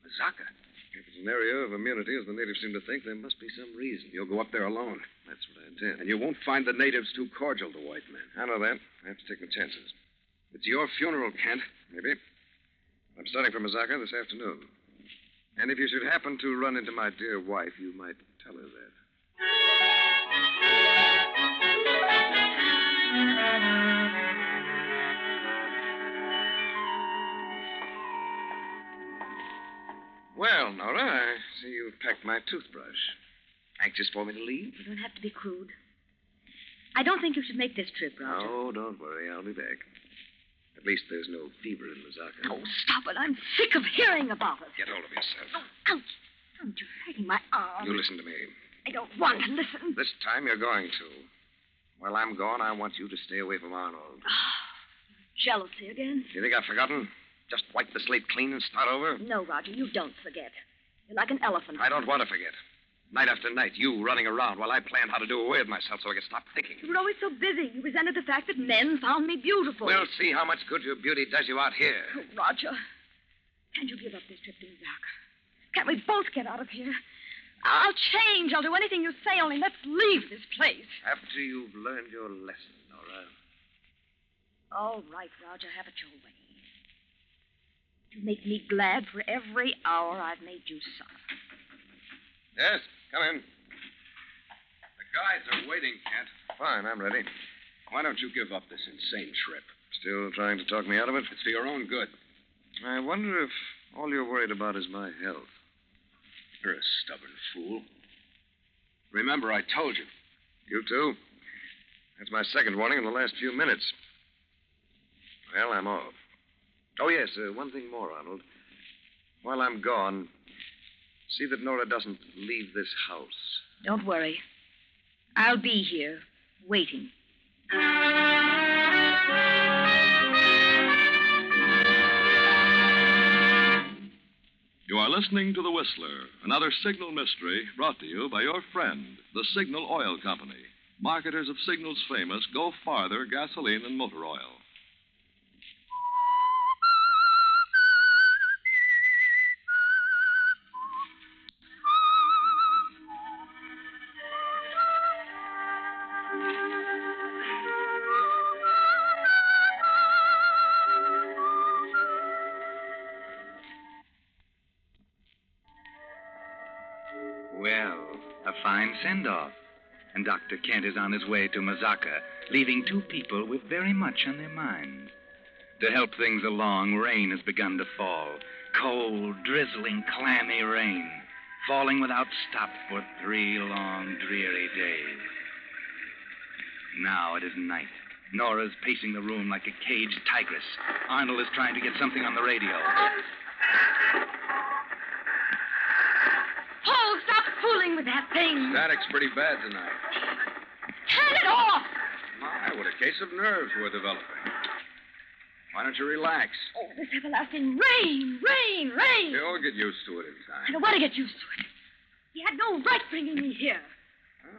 Mazaka? If it's an area of immunity, as the natives seem to think, there must be some reason. You'll go up there alone. That's what I intend. And you won't find the natives too cordial to white men. I know that. I have to take my chances. It's your funeral, Kent. Maybe. I'm starting for Mazaka this afternoon. And if you should happen to run into my dear wife, you might tell her that. Well, Nora, I see you've packed my toothbrush. Anxious for me to leave? You don't have to be crude. I don't think you should make this trip, Roger. Oh, don't worry. I'll be back. At least there's no fever in Mazaka. Oh, stop it. I'm sick of hearing about it. Get hold of yourself. Oh, ouch. Don't you hurting my arm. You listen to me. I don't want to listen. This time you're going to. While I'm gone, I want you to stay away from Arnold. Jealousy again? You think I've forgotten? Just wipe the slate clean and start over? No, Roger, you don't forget. You're like an elephant. I don't want to forget. Night after night, you running around while I planned how to do away with myself so I could stop thinking. You were always so busy. You resented the fact that men found me beautiful. We'll see how much good your beauty does you out here. Oh, Roger, can't you give up this trip to Mazaka? Can't we both get out of here? I'll change. I'll do anything you say, only let's leave this place. After you've learned your lesson, Nora. All right, Roger, have it your way. You make me glad for every hour I've made you suffer. Yes, come in. The guides are waiting, Kent. Fine, I'm ready. Why don't you give up this insane trip? Still trying to talk me out of it? It's for your own good. I wonder if all you're worried about is my health. You're a stubborn fool. Remember, I told you. You too? That's my second warning in the last few minutes. Well, I'm off. Oh, yes, one thing more, Arnold. While I'm gone, see that Nora doesn't leave this house. Don't worry. I'll be here, waiting. You are listening to The Whistler, another signal mystery brought to you by your friend, the Signal Oil Company. Marketers of Signal's famous Go Farther gasoline and motor oil. Well, a fine send-off. And Dr. Kent is on his way to Mazaka, leaving two people with very much on their minds. To help things along, rain has begun to fall. Cold, drizzling, clammy rain, falling without stop for 3 long, dreary days. Now it is night. Nora's pacing the room like a caged tigress. Arnold is trying to get something on the radio. Paul, stop fooling with that thing. Static's pretty bad tonight. Turn it off. My, what a case of nerves we're developing. Why don't you relax? Oh, this everlasting rain. You'll get used to it in I time. don't want to get used to it. He had no right bringing me here.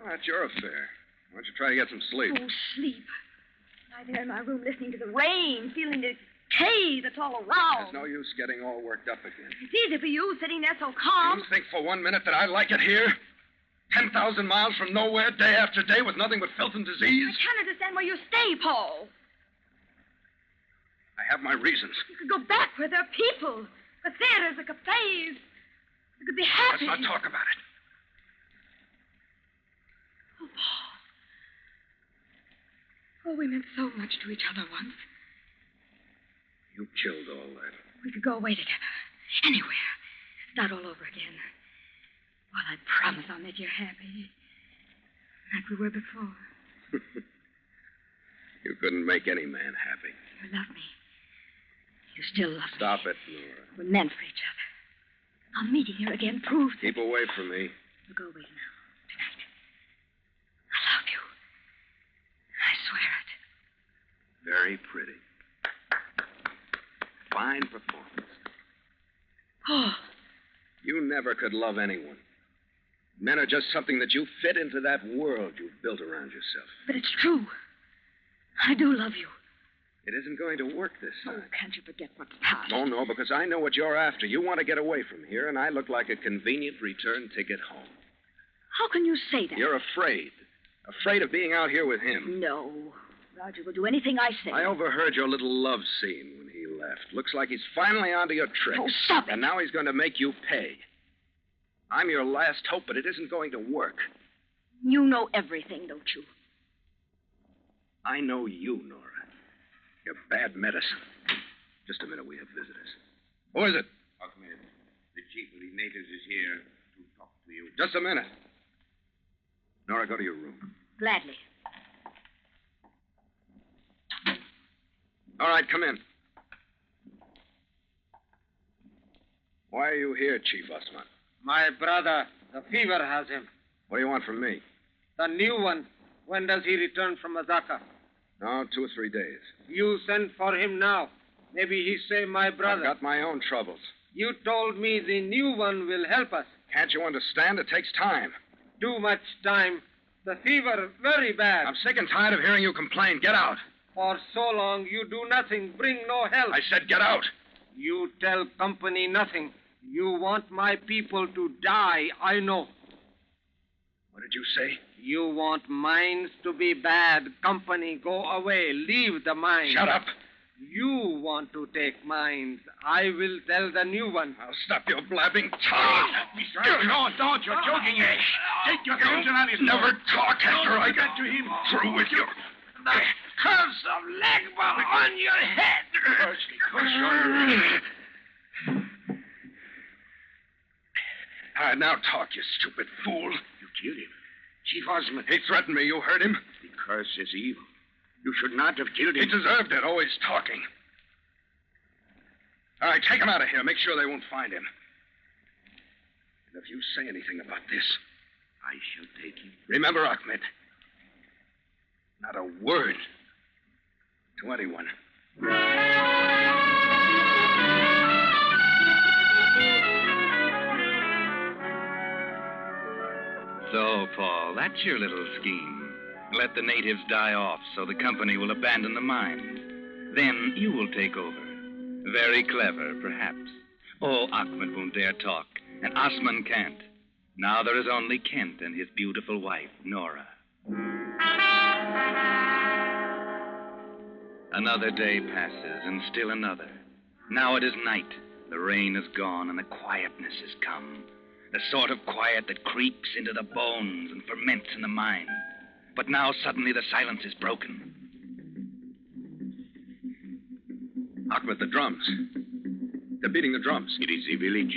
Well, that's your affair. Why don't you try to get some sleep? Oh, sleep. Lie there in my room listening to the rain, feeling the decay that's all around. There's no use getting all worked up again. It's easy for you sitting there so calm. You think for 1 minute that I like it here? 10,000 miles from nowhere, day after day, with nothing but filth and disease? I can't understand where you stay, Paul. I have my reasons. You could go back where there are people. The theaters, the cafes. You could be happy. Let's not talk about it. Oh, Paul. Oh, we meant so much to each other once. You killed all that. We could go away together. Anywhere. Start all over again. Well, I promise I'll make you happy. That like we were before. You couldn't make any man happy. You love me. You still love me. Stop it, Nora. We're meant for each other. Our meeting here again proves that. Keep away from me. We'll go away now. Tonight. I love you. I swear it. Very pretty. Fine performance. Oh. You never could love anyone. Men are just something that you fit into that world you've built around yourself. But it's true. I do love you. It isn't going to work this time. Oh, can't you forget what's past? Oh, no, because I know what you're after. You want to get away from here, and I look like a convenient return ticket home. How can you say that? You're afraid. Afraid of being out here with him. No. Roger will do anything I say. I overheard your little love scene when he left. Looks like he's finally onto your tricks. Oh, stop it. And now he's going to make you pay. I'm your last hope, but it isn't going to work. You know everything, don't you? I know you, Nora. You're bad medicine. Just a minute, we have visitors. Who is it? Ahmed, the chief of the natives is here to talk to you. Just a minute. Nora, go to your room. Gladly. All right, come in. Why are you here, Chief Osman? My brother, the fever has him. What do you want from me? The new one. When does he return from Azaka? Oh, 2 or 3 days. You send for him now. Maybe he say my brother. I've got my own troubles. You told me the new one will help us. Can't you understand? It takes time. Too much time. The fever very bad. I'm sick and tired of hearing you complain. Get out. For so long you do nothing, bring no help. I said get out. You tell company nothing. You want my people to die, I know. What did you say? You want mines to be bad. Company, go away. Leave the mines. Shut up. You want to take mines. I will tell the new one. I'll stop your blabbing tongue. No, don't. You're joking, eh? Take your hands on his Never talk after I get to him. Through with you. The curse of Legba on your head. All right, now talk, you stupid fool. You killed him. Chief Osman. He threatened me. You heard him? The curse is evil. You should not have killed him. He deserved it, always talking. All right, take him out of here. Make sure they won't find him. And if you say anything about this, I shall take him. Remember, Ahmed, not a word to anyone. So, Paul, that's your little scheme. Let the natives die off so the company will abandon the mines. Then you will take over. Very clever, perhaps. Oh, Ahmed won't dare talk, and Osman can't. Now there is only Kent and his beautiful wife, Nora. Another day passes, and still another. Now it is night. The rain is gone, and the quietness has come. The sort of quiet that creeps into the bones and ferments in the mind. But now suddenly the silence is broken. Ahmed, the drums. They're beating the drums. It is the village.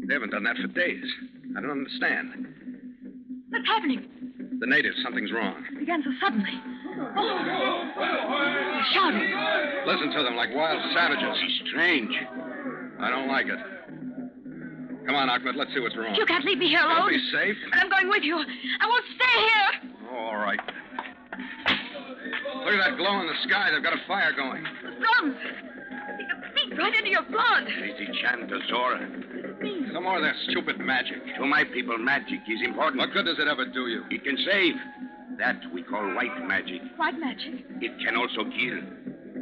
They haven't done that for days. I don't understand. What's happening? The natives, something's wrong. It began so suddenly. Oh. They're shouting. Listen to them like wild savages. It's strange. I don't like it. Come on, Ahmed, let's see what's wrong. You can't leave me here alone. You'll be safe. But I'm going with you. I won't stay here. Oh, all right. Look at that glow in the sky. They've got a fire going. Drums. They can seep right into your blood. It is the chant of Zora. Some more of their stupid magic. To my people, magic is important. What good does it ever do you? It can save. That we call white magic. White magic? It can also kill.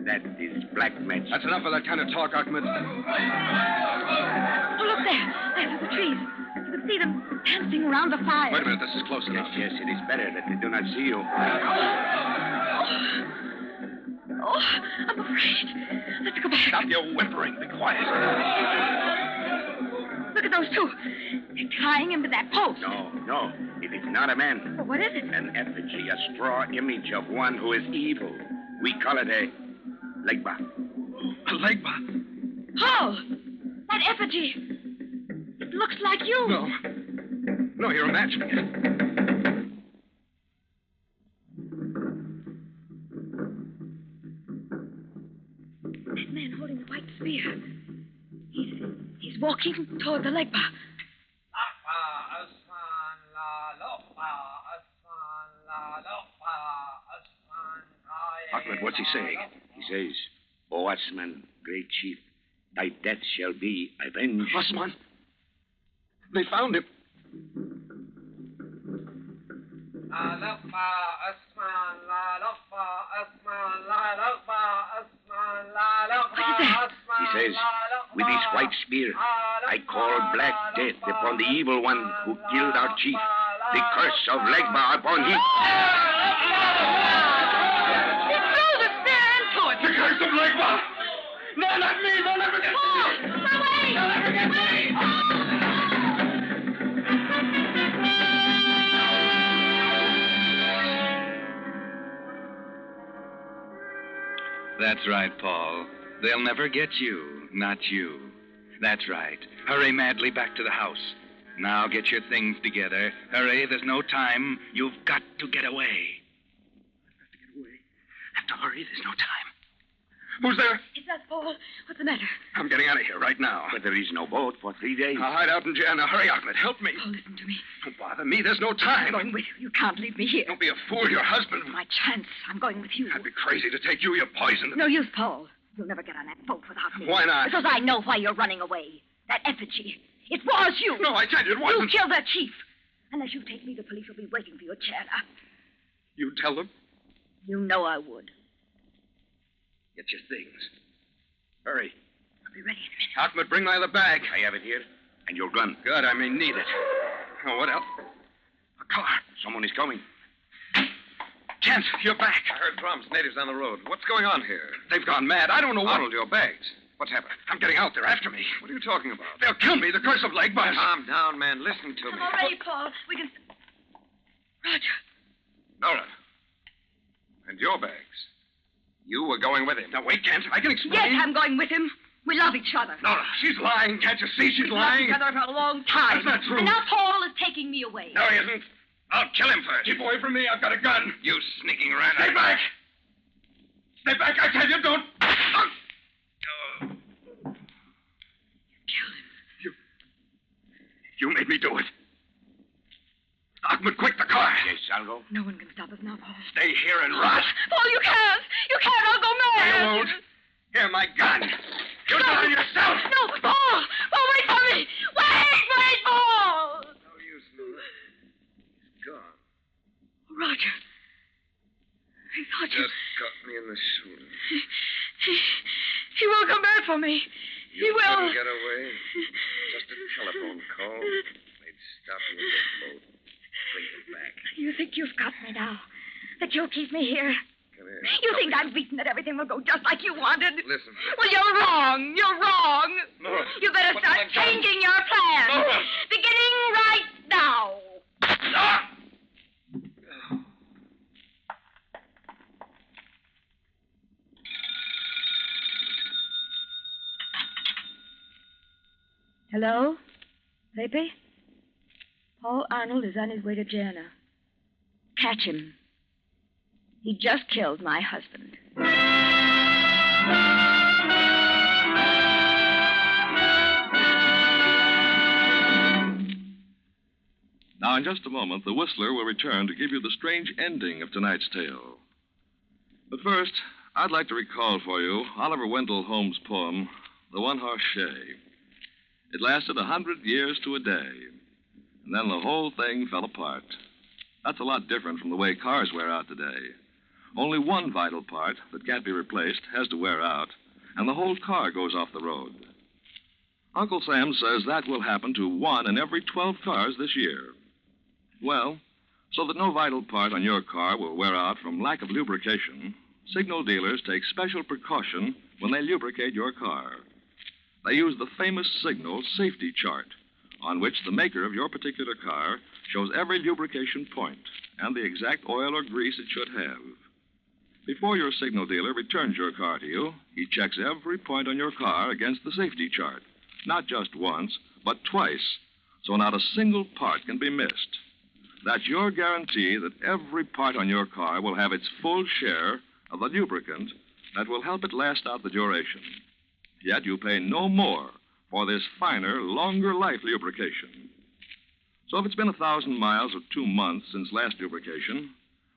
That is black magic. That's enough of that kind of talk, Ahmed. Oh, look there. There through the trees. You can see them dancing around the fire. Wait a minute, this is close enough. Yes, it is better that they do not see you. Oh, I'm afraid. Let's go back. Stop your whimpering. Be quiet. Look at those two. They're tying him to that post. No. It is not a man. Well, what is it? An effigy, a straw image of one who is evil. We call it a legba. A legba? Paul! That effigy. It looks like you. No, you're imagining it. spear. He's walking toward the leg bar. Ahmed, what's he saying? He says, O Osman, great chief, thy death shall be avenged. Osman! They found him. He says, with his white spear, I call black death upon the evil one who killed our chief. The curse of Legba upon him. He threw the spear into it. The curse of Legba! No, not me! They'll never get me! Away! They'll never get me! That's right, Paul. They'll never get you. Not you. That's right. Hurry madly back to the house. Now get your things together. Hurry, there's no time. You've got to get away. Have to hurry. There's no time. Who's there? It's us, Paul. What's the matter? I'm getting out of here right now. But there is no boat for 3 days. I'll hide out in jail. Now, hurry, Ahmed. Help me. Oh, listen to me. Don't bother me. There's no time. I'm going with you. You can't leave me here. Don't be a fool. Your husband. My chance. I'm going with you. I'd be crazy to take you. You're poisoned. No use, Paul. You'll never get on that boat without me. Why not? Because I know why you're running away. That effigy. It was you. No, I tell you, it wasn't. You killed their chief. Unless you take me, the police will be waiting for your chair. You tell them? You know I would. Get your things. Hurry. I'll be ready in a minute. Ahmed, bring my other bag. I have it here. And your gun. Good, I may need it. Oh, what else? A car. Someone is coming. Kent, you're back. I heard drums, natives on the road. What's going on here? They've gone mad. I don't know what. Arnold, your bags. What's happened? I'm getting out. They're after me. What are you talking about? They'll kill me. The curse of Legbus. Calm down, man. Listen to me. I'm all ready, Paul. We can... Roger. Nora. And your bags. You were going with him. Now, wait, Kent. I can explain. Yes, I'm going with him. We love each other. Nora, she's lying. Can't you see she's We've lying? loved each other for a long time. That's not true. And now Paul is taking me away. No, he isn't. I'll kill him first. Keep away from me. I've got a gun. You sneaking rat. Stay back. Stay back, I tell you. Don't. You made me do it. Ahmed, quick, the car. Yes, I'll go. No one can stop us now, Paul. Stay here and rot. Paul, you can't. You can't. I'll go mad. You won't. Here, my gun. You do it yourself. No, Paul. Paul, wait for me. Wait, Paul. No use, Nora. He's gone. Roger. I thought you... Just got me in the shoulder. He will come back for me. You He will. couldn't get away. Just a telephone call. They'd stop you with the boat. Bring you back. You think you've got me now? That you'll keep me here? Come here. You think I'm beaten, that everything will go just like you wanted? Listen. Well, you're wrong. You're wrong. Nora. You better What start have I done? changing your plans. Nora. Beginning right now. Hello? Pepe? Paul Arnold is on his way to Jana. Catch him. He just killed my husband. Now, in just a moment, the Whistler will return to give you the strange ending of tonight's tale. But first, I'd like to recall for you Oliver Wendell Holmes' poem, The One-Horse Shay. It lasted 100 years to a day, and then the whole thing fell apart. That's a lot different from the way cars wear out today. Only one vital part that can't be replaced has to wear out, and the whole car goes off the road. Uncle Sam says that will happen to 1 in every 12 cars this year. Well, so that no vital part on your car will wear out from lack of lubrication, signal dealers take special precaution when they lubricate your car. They use the famous Signal safety chart, on which the maker of your particular car shows every lubrication point and the exact oil or grease it should have. Before your Signal dealer returns your car to you, he checks every point on your car against the safety chart. Not just once, but twice, so not a single part can be missed. That's your guarantee that every part on your car will have its full share of the lubricant that will help it last out the duration. Yet you pay no more for this finer, longer life lubrication. So if it's been 1,000 miles or 2 months since last lubrication,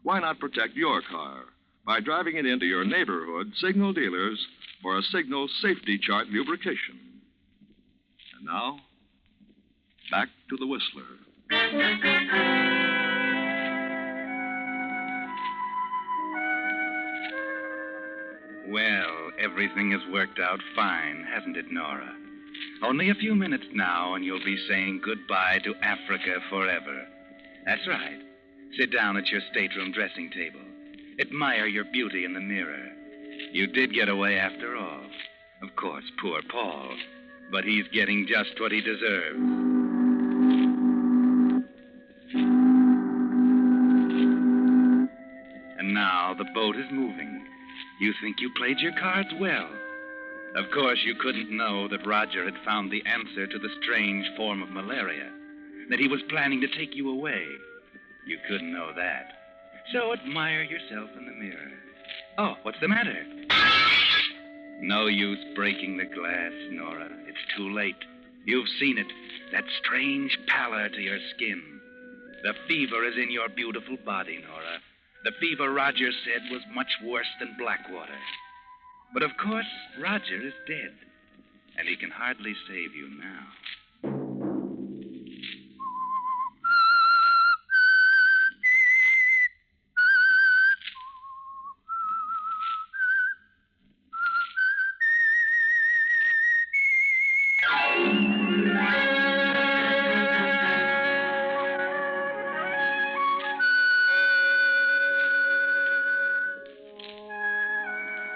why not protect your car by driving it into your neighborhood Signal dealers for a Signal Safety Chart lubrication? And now, back to the Whistler. Well, everything has worked out fine, hasn't it, Nora? Only a few minutes now, and you'll be saying goodbye to Africa forever. That's right. Sit down at your stateroom dressing table. Admire your beauty in the mirror. You did get away after all. Of course, poor Paul. But he's getting just what he deserves. And now the boat is moving. You think you played your cards well. Of course, you couldn't know that Roger had found the answer to the strange form of malaria, that he was planning to take you away. You couldn't know that. So admire yourself in the mirror. Oh, what's the matter? No use breaking the glass, Nora. It's too late. You've seen it, that strange pallor to your skin. The fever is in your beautiful body, Nora. The fever Roger said was much worse than Blackwater. But of course, Roger is dead, and he can hardly save you now.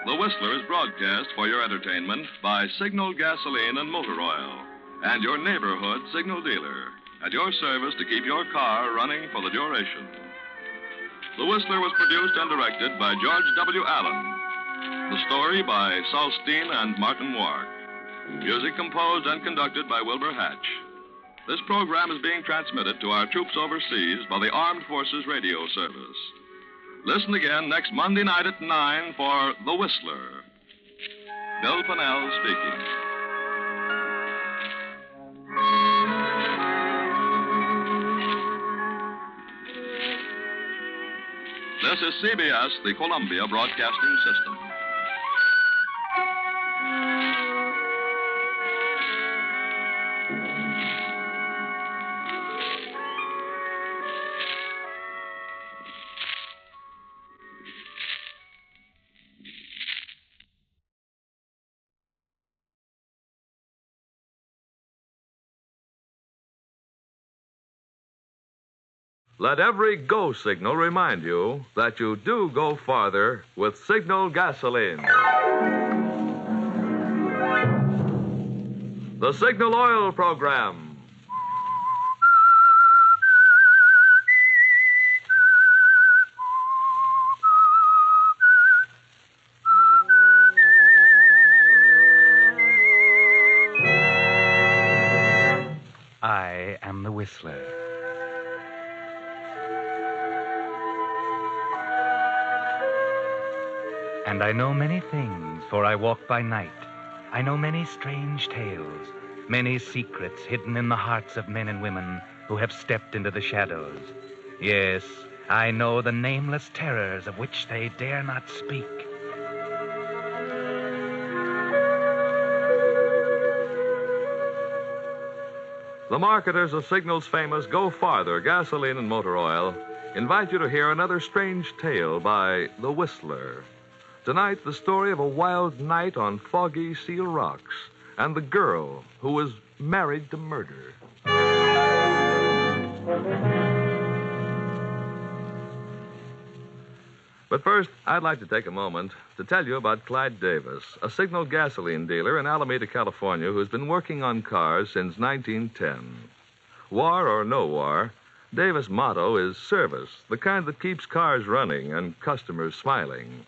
The Whistler is broadcast for your entertainment by Signal Gasoline and Motor Oil and your neighborhood Signal dealer at your service to keep your car running for the duration. The Whistler was produced and directed by George W. Allen. The story by Saul Steen and Martin Wark. Music composed and conducted by Wilbur Hatch. This program is being transmitted to our troops overseas by the Armed Forces Radio Service. Listen again next Monday night at 9 for The Whistler. Bill Pennell speaking. This is CBS, the Columbia Broadcasting System. Let every go signal remind you that you do go farther with Signal gasoline. The Signal Oil Program. I am the Whistler. And I know many things, for I walk by night. I know many strange tales, many secrets hidden in the hearts of men and women who have stepped into the shadows. Yes, I know the nameless terrors of which they dare not speak. The marketers of Signal's famous Go Farther gasoline and motor oil invite you to hear another strange tale by The Whistler. Tonight, the story of a wild night on foggy Seal Rocks and the girl who was married to murder. But first, I'd like to take a moment to tell you about Clyde Davis, a Signal gasoline dealer in Alameda, California, who's been working on cars since 1910. War or no war, Davis' motto is service, the kind that keeps cars running and customers smiling.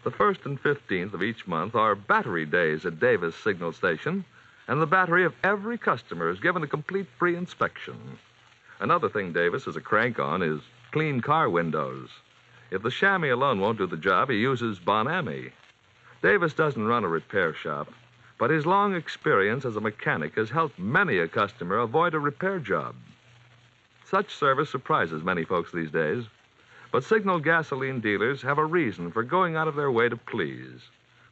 The 1st and 15th of each month are battery days at Davis Signal Station, and the battery of every customer is given a complete free inspection. Another thing Davis is a crank on is clean car windows. If the chamois alone won't do the job, he uses Bon-Ami. Davis doesn't run a repair shop, but his long experience as a mechanic has helped many a customer avoid a repair job. Such service surprises many folks these days, but Signal gasoline dealers have a reason for going out of their way to please.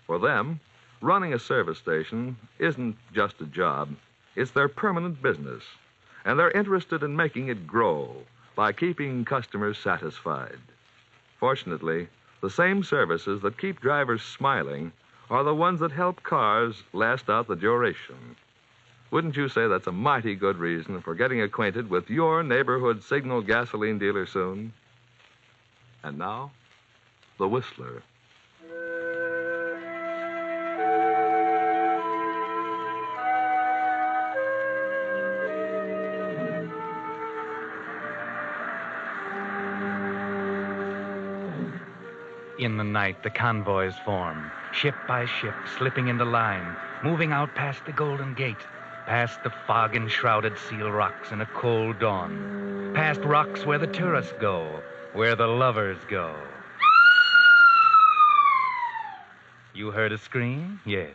For them, running a service station isn't just a job, it's their permanent business, and they're interested in making it grow by keeping customers satisfied. Fortunately, the same services that keep drivers smiling are the ones that help cars last out the duration. Wouldn't you say that's a mighty good reason for getting acquainted with your neighborhood Signal gasoline dealer soon? And now, The Whistler. In the night, the convoys form, ship by ship, slipping into line, moving out past the Golden Gate, past the fog-enshrouded Seal Rocks in a cold dawn, past rocks where the tourists go, where the lovers go. You heard a scream? Yes.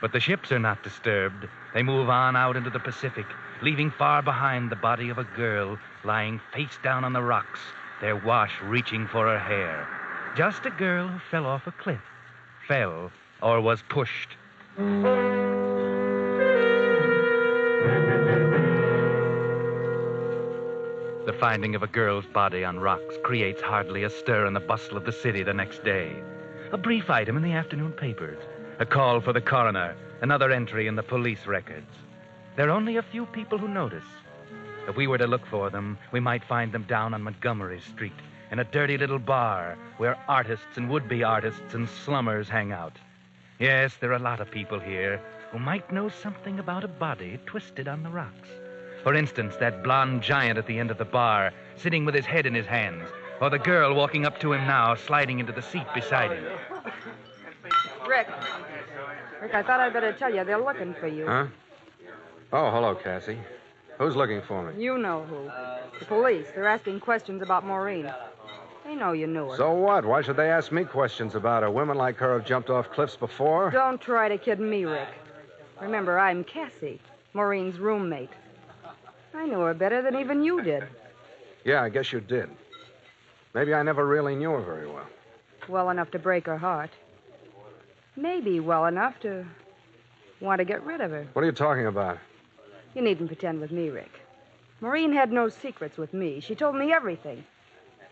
But the ships are not disturbed. They move on out into the Pacific, leaving far behind the body of a girl lying face down on the rocks, their wash reaching for her hair. Just a girl who fell off a cliff. Fell or was pushed. The finding of a girl's body on rocks creates hardly a stir in the bustle of the city the next day. A brief item in the afternoon papers. A call for the coroner. Another entry in the police records. There are only a few people who notice. If we were to look for them, we might find them down on Montgomery Street, in a dirty little bar where artists and would-be artists and slummers hang out. Yes, there are a lot of people here who might know something about a body twisted on the rocks. For instance, that blonde giant at the end of the bar, sitting with his head in his hands, or the girl walking up to him now, sliding into the seat beside him. Rick, I thought I'd better tell you they're looking for you. Huh? Oh, hello, Cassie. Who's looking for me? You know who. The police. They're asking questions about Maureen. They know you knew her. So what? Why should they ask me questions about her? Women like her have jumped off cliffs before. Don't try to kid me, Rick. Remember, I'm Cassie, Maureen's roommate. I knew her better than even you did. Yeah, I guess you did. Maybe I never really knew her very well. Well enough to break her heart. Maybe well enough to want to get rid of her. What are you talking about? You needn't pretend with me, Rick. Maureen had no secrets with me. She told me everything.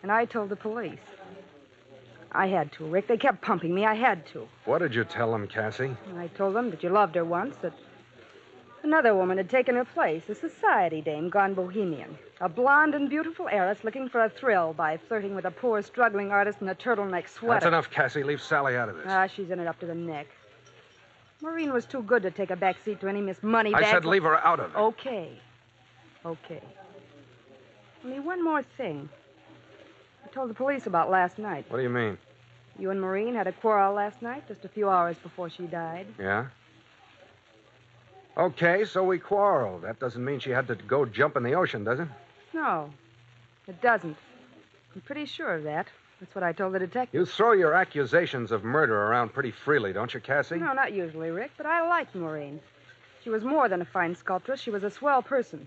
And I told the police. I had to, Rick. They kept pumping me. I had to. What did you tell them, Cassie? I told them that you loved her once, that another woman had taken her place, a society dame gone bohemian. A blonde and beautiful heiress looking for a thrill by flirting with a poor, struggling artist in a turtleneck sweater. That's enough, Cassie. Leave Sally out of this. She's in it up to the neck. Maureen was too good to take a back seat to any Miss Moneybags. I said leave her out of it. Okay. Only one more thing. I told the police about last night. What do you mean? You and Maureen had a quarrel last night, just a few hours before she died. Yeah? Okay, so we quarreled. That doesn't mean she had to go jump in the ocean, does it? No, it doesn't. I'm pretty sure of that. That's what I told the detective. You throw your accusations of murder around pretty freely, don't you, Cassie? No, not usually, Rick, but I liked Maureen. She was more than a fine sculptress. She was a swell person.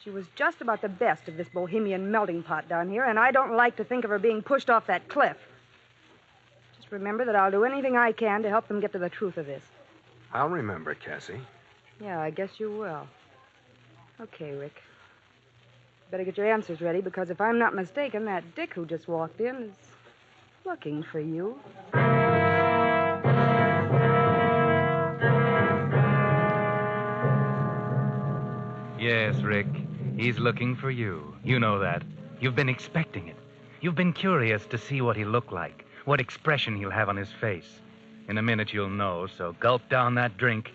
She was just about the best of this bohemian melting pot down here, and I don't like to think of her being pushed off that cliff. Just remember that I'll do anything I can to help them get to the truth of this. I'll remember, Cassie. Yeah, I guess you will. Okay, Rick. Better get your answers ready, because if I'm not mistaken, that Dick who just walked in is looking for you. Yes, Rick. He's looking for you. You know that. You've been expecting it. You've been curious to see what he'll look like, what expression he'll have on his face. In a minute you'll know, so gulp down that drink.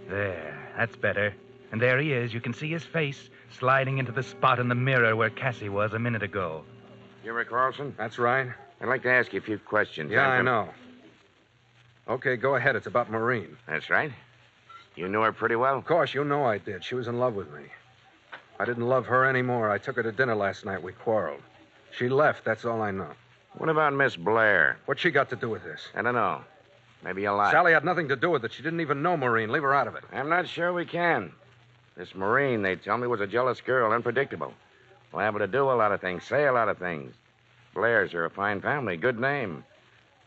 There, that's better. And there he is. You can see his face sliding into the spot in the mirror where Cassie was a minute ago. You Rick Carlson? That's right. I'd like to ask you a few questions. Yeah, I know. Okay, go ahead. It's about Maureen. That's right. You knew her pretty well? Of course, you know I did. She was in love with me. I didn't love her anymore. I took her to dinner last night. We quarreled. She left. That's all I know. What about Miss Blair? What's she got to do with this? I don't know. Maybe a lie. Sally had nothing to do with it. She didn't even know Maureen. Leave her out of it. I'm not sure we can. This Maureen, they tell me, was a jealous girl, unpredictable. Liable to do a lot of things, say a lot of things. Blairs are a fine family, good name.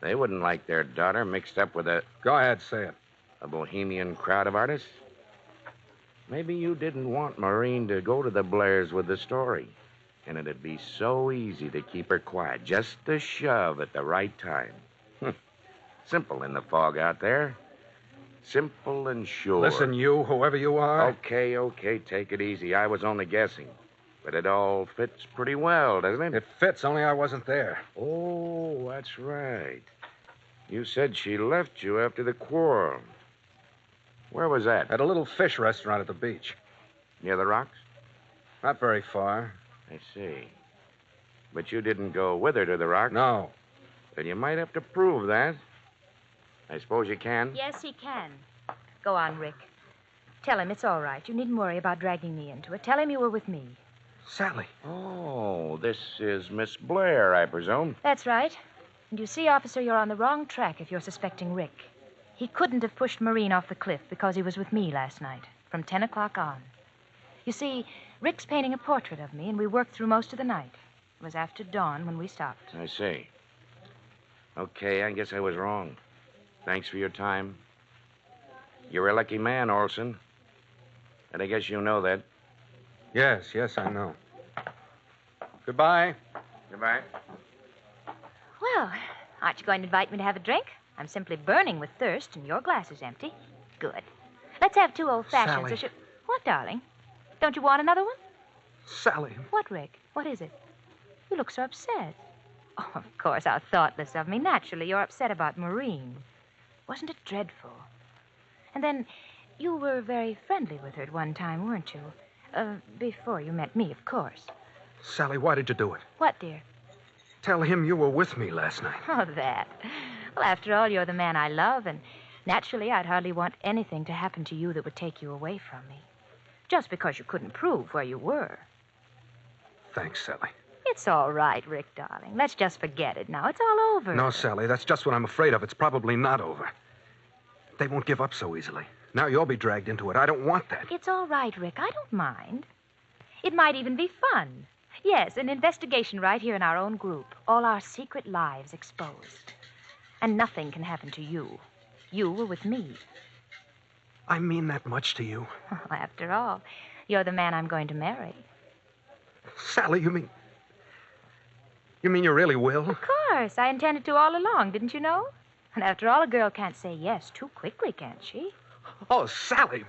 They wouldn't like their daughter mixed up with a... Go ahead, say it. A bohemian crowd of artists. Maybe you didn't want Maureen to go to the Blairs with the story. And it'd be so easy to keep her quiet, just a shove at the right time. Simple in the fog out there. Simple and sure. Listen, you, whoever you are. Okay, take it easy. I was only guessing. But it all fits pretty well, doesn't it? It fits, only I wasn't there. Oh, that's right. You said she left you after the quarrel. Where was that? At a little fish restaurant at the beach. Near the rocks? Not very far. I see. But you didn't go with her to the rocks? No. Then you might have to prove that. I suppose you can? Yes, he can. Go on, Rick. Tell him it's all right. You needn't worry about dragging me into it. Tell him you were with me. Sally. Oh, this is Miss Blair, I presume. That's right. And you see, officer, you're on the wrong track if you're suspecting Rick. He couldn't have pushed Maureen off the cliff because he was with me last night, from 10 o'clock on. You see, Rick's painting a portrait of me, and we worked through most of the night. It was after dawn when we stopped. I see. Okay, I guess I was wrong. Thanks for your time. You're a lucky man, Olson. And I guess you know that. Yes, I know. Goodbye. Goodbye. Well, aren't you going to invite me to have a drink? I'm simply burning with thirst, and your glass is empty. Good. Let's have 2 old fashions. Sally. What, darling? Don't you want another one? Sally. What, Rick? What is it? You look so upset. Oh, of course, how thoughtless of me. Naturally, you're upset about Maureen. Wasn't it dreadful? And then, you were very friendly with her at one time, weren't you? Before you met me, of course. Sally, why did you do it? What, dear? Tell him you were with me last night. Oh, that. Well, after all, you're the man I love, and naturally, I'd hardly want anything to happen to you that would take you away from me. Just because you couldn't prove where you were. Thanks, Sally. It's all right, Rick, darling. Let's just forget it now. It's all over. No, Sally, that's just what I'm afraid of. It's probably not over. They won't give up so easily. Now you'll be dragged into it. I don't want that. It's all right, Rick. I don't mind. It might even be fun. Yes, an investigation right here in our own group. All our secret lives exposed. And nothing can happen to you. You were with me. I mean that much to you. After all, you're the man I'm going to marry. Sally, you mean you really will? Of course. I intended to all along, didn't you know? And after all, a girl can't say yes too quickly, can't she? Oh, Sally.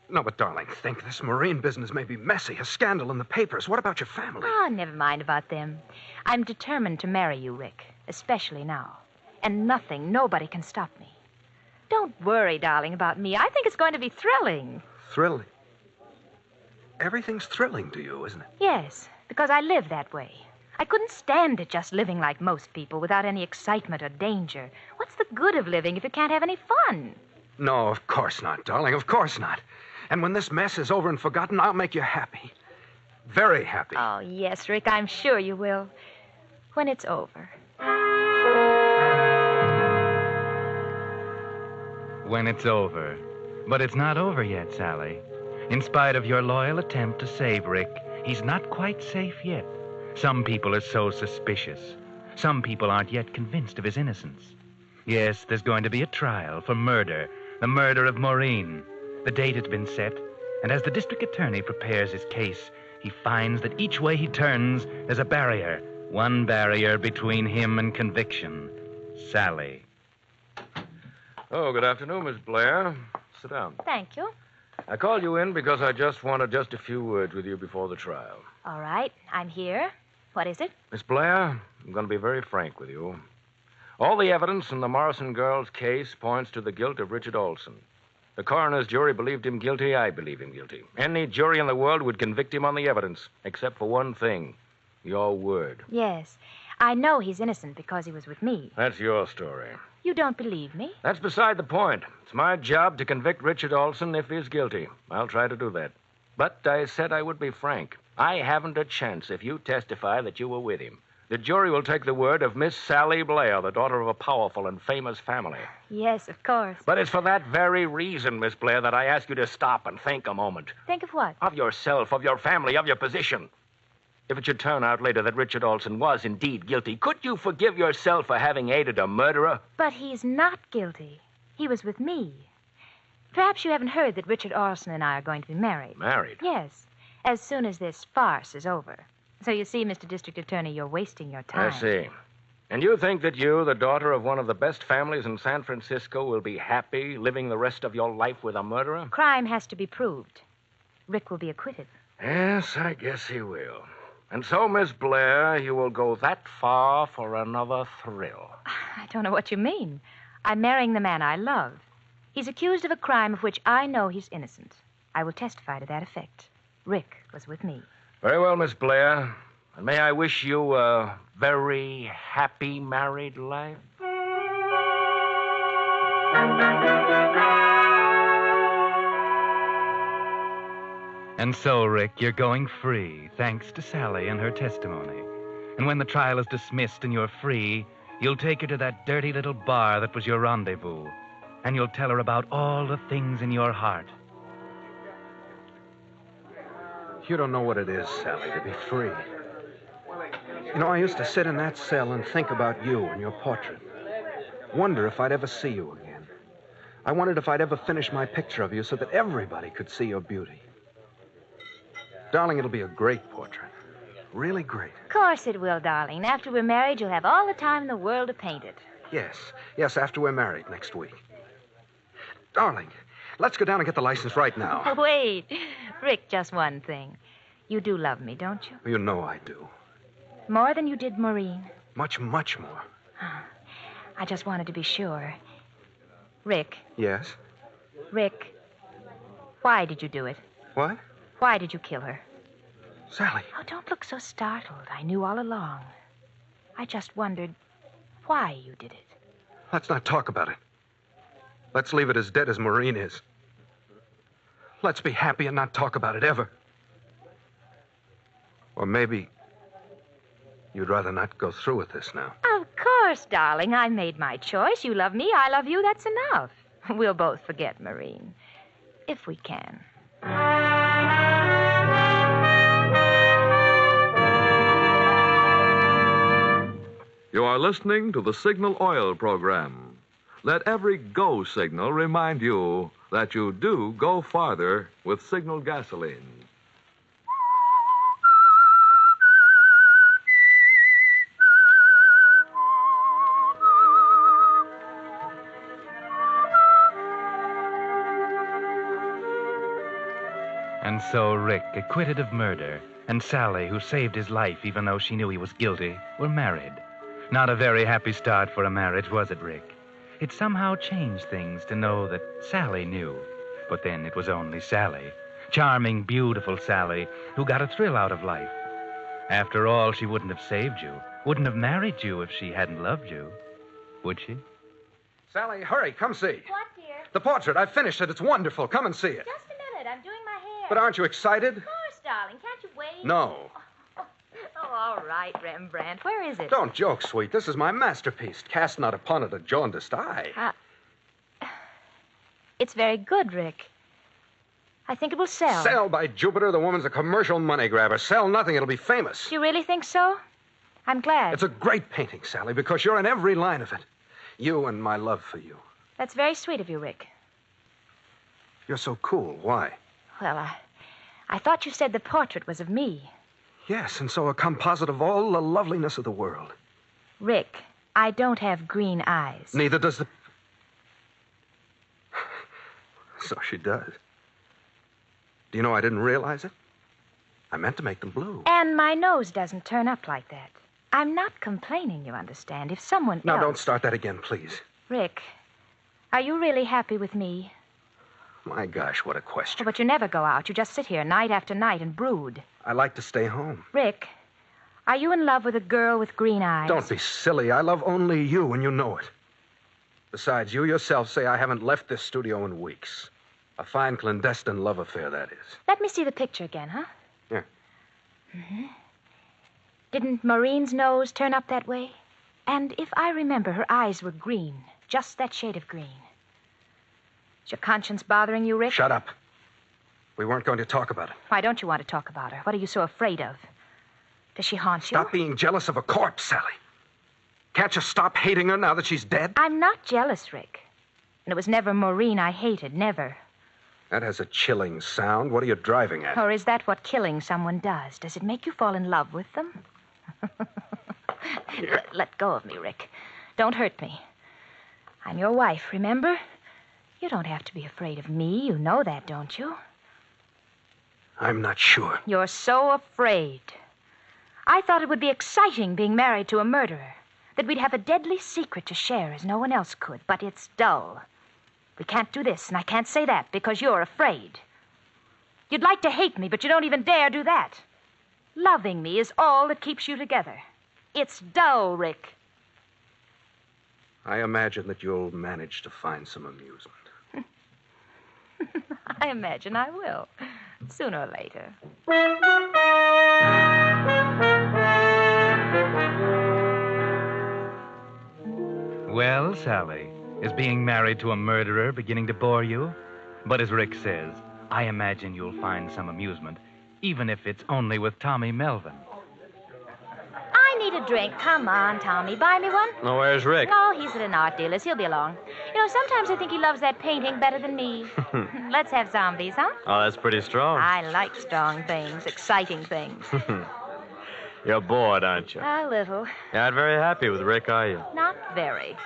No, but, darling, think. This Maureen business may be messy. A scandal in the papers. What about your family? Oh, never mind about them. I'm determined to marry you, Rick. Especially now. And nobody can stop me. Don't worry, darling, about me. I think it's going to be thrilling. Thrilling? Everything's thrilling to you, isn't it? Yes, because I live that way. I couldn't stand it just living like most people without any excitement or danger. What's the good of living if you can't have any fun? No, of course not, darling. Of course not. And when this mess is over and forgotten, I'll make you happy. Very happy. Oh, yes, Rick, I'm sure you will. When it's over. When it's over. But it's not over yet, Sally. In spite of your loyal attempt to save Rick, he's not quite safe yet. Some people are so suspicious. Some people aren't yet convinced of his innocence. Yes, there's going to be a trial for murder. The murder of Maureen. The date has been set, and as the district attorney prepares his case, he finds that each way he turns, there's a barrier. One barrier between him and conviction. Sally. Oh, good afternoon, Miss Blair. Sit down. Thank you. I called you in because I just wanted a few words with you before the trial. All right, I'm here. What is it? Miss Blair, I'm going to be very frank with you. All the evidence in the Morrison girl's case points to the guilt of Richard Olson. The coroner's jury believed him guilty. I believe him guilty. Any jury in the world would convict him on the evidence, except for one thing. Your word. Yes. I know he's innocent because he was with me. That's your story. You don't believe me? That's beside the point. It's my job to convict Richard Olson if he's guilty. I'll try to do that. But I said I would be frank. I haven't a chance if you testify that you were with him. The jury will take the word of Miss Sally Blair, the daughter of a powerful and famous family. Yes, of course. But it's for that very reason, Miss Blair, that I ask you to stop and think a moment. Think of what? Of yourself, of your family, of your position. If it should turn out later that Richard Olson was indeed guilty, could you forgive yourself for having aided a murderer? But he's not guilty. He was with me. Perhaps you haven't heard that Richard Olson and I are going to be married. Married? Yes, as soon as this farce is over. So you see, Mr. District Attorney, you're wasting your time. I see. And you think that you, the daughter of one of the best families in San Francisco, will be happy living the rest of your life with a murderer? Crime has to be proved. Rick will be acquitted. Yes, I guess he will. And so, Miss Blair, you will go that far for another thrill. I don't know what you mean. I'm marrying the man I love. He's accused of a crime of which I know he's innocent. I will testify to that effect. Rick was with me. Very well, Miss Blair. And may I wish you a very happy married life? And so, Rick, you're going free, thanks to Sally and her testimony. And when the trial is dismissed and you're free, you'll take her to that dirty little bar that was your rendezvous. And you'll tell her about all the things in your heart. You don't know what it is, Sally, to be free. You know, I used to sit in that cell and think about you and your portrait. Wonder if I'd ever see you again. I wondered if I'd ever finish my picture of you so that everybody could see your beauty. Darling, it'll be a great portrait. Really great. Of course it will, darling. And after we're married, you'll have all the time in the world to paint it. Yes, after we're married next week. Darling, let's go down and get the license right now. Wait. Rick, just one thing. You do love me, don't you? You know I do. More than you did Maureen? Much, much more. I just wanted to be sure. Rick. Yes? Rick, why did you do it? What? Why did you kill her? Sally. Oh, don't look so startled. I knew all along. I just wondered why you did it. Let's not talk about it. Let's leave it as dead as Maureen is. Let's be happy and not talk about it ever. Or maybe you'd rather not go through with this now. Of course, darling. I made my choice. You love me, I love you. That's enough. We'll both forget Maureen. If we can. You are listening to the Signal Oil program. Let every go signal remind you that you do go farther with Signal gasoline. And so Rick, acquitted of murder, and Sally, who saved his life even though she knew he was guilty, were married. Not a very happy start for a marriage, was it, Rick? It somehow changed things to know that Sally knew. But then it was only Sally. Charming, beautiful Sally, who got a thrill out of life. After all, she wouldn't have saved you, wouldn't have married you if she hadn't loved you. Would she? Sally, hurry, come see. What, dear? The portrait. I've finished it. It's wonderful. Come and see it. Just a minute. I'm doing my hair. But aren't you excited? Of course, darling. Can't you wait? No. Oh, all right, Rembrandt. Where is it? Don't joke, sweet. This is my masterpiece. Cast not upon it a jaundiced eye. It's very good, Rick. I think it will sell. Sell, by Jupiter. The woman's a commercial money grabber. Sell nothing. It'll be famous. Do you really think so? I'm glad. It's a great painting, Sally, because you're in every line of it. You and my love for you. That's very sweet of you, Rick. You're so cool. Why? Well, I thought you said the portrait was of me. Yes, and so a composite of all the loveliness of the world. Rick, I don't have green eyes. Neither does the... So she does. Do you know I didn't realize it? I meant to make them blue. And my nose doesn't turn up like that. I'm not complaining, you understand. If someone Now, else... don't start that again, please. Rick, are you really happy with me? My gosh, what a question. Oh, but you never go out. You just sit here night after night and brood. I like to stay home. Rick, are you in love with a girl with green eyes? Don't be silly. I love only you, and you know it. Besides, you yourself say I haven't left this studio in weeks. A fine clandestine love affair, that is. Let me see the picture again, huh? Here. Mm-hmm. Didn't Maureen's nose turn up that way? And if I remember, her eyes were green. Just that shade of green. Is your conscience bothering you, Rick? Shut up. We weren't going to talk about it. Why don't you want to talk about her? What are you so afraid of? Does she haunt you? Stop being jealous of a corpse, Sally. Can't you stop hating her now that she's dead? I'm not jealous, Rick. And it was never Maureen I hated, never. That has a chilling sound. What are you driving at? Or is that what killing someone does? Does it make you fall in love with them? Let go of me, Rick. Don't hurt me. I'm your wife, remember? You don't have to be afraid of me. You know that, don't you? I'm not sure. You're so afraid. I thought it would be exciting being married to a murderer. That we'd have a deadly secret to share as no one else could. But it's dull. We can't do this, and I can't say that because you're afraid. You'd like to hate me, but you don't even dare do that. Loving me is all that keeps you together. It's dull, Rick. I imagine that you'll manage to find some amusement. I imagine I will. Sooner or later. Well, Sally, is being married to a murderer beginning to bore you? But as Rick says, I imagine you'll find some amusement, even if it's only with Tommy Melvin. I need a drink. Come on, Tommy. Buy me one. Oh, where's Rick? No, he's at an art dealer's. He'll be along. You know, sometimes I think he loves that painting better than me. Let's have zombies, huh? Oh, that's pretty strong. I like strong things, exciting things. You're bored, aren't you? A little. You're not very happy with Rick, are you? Not very.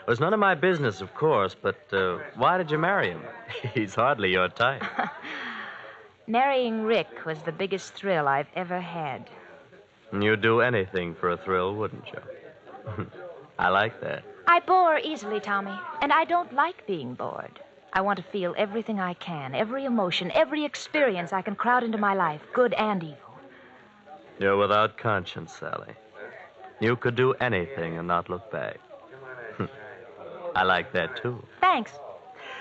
Well, it's none of my business, of course, but why did you marry him? He's hardly your type. Marrying Rick was the biggest thrill I've ever had. You'd do anything for a thrill, wouldn't you? I like that. I bore easily, Tommy, and I don't like being bored. I want to feel everything I can, every emotion, every experience I can crowd into my life, good and evil. You're without conscience, Sally. You could do anything and not look back. I like that, too. Thanks.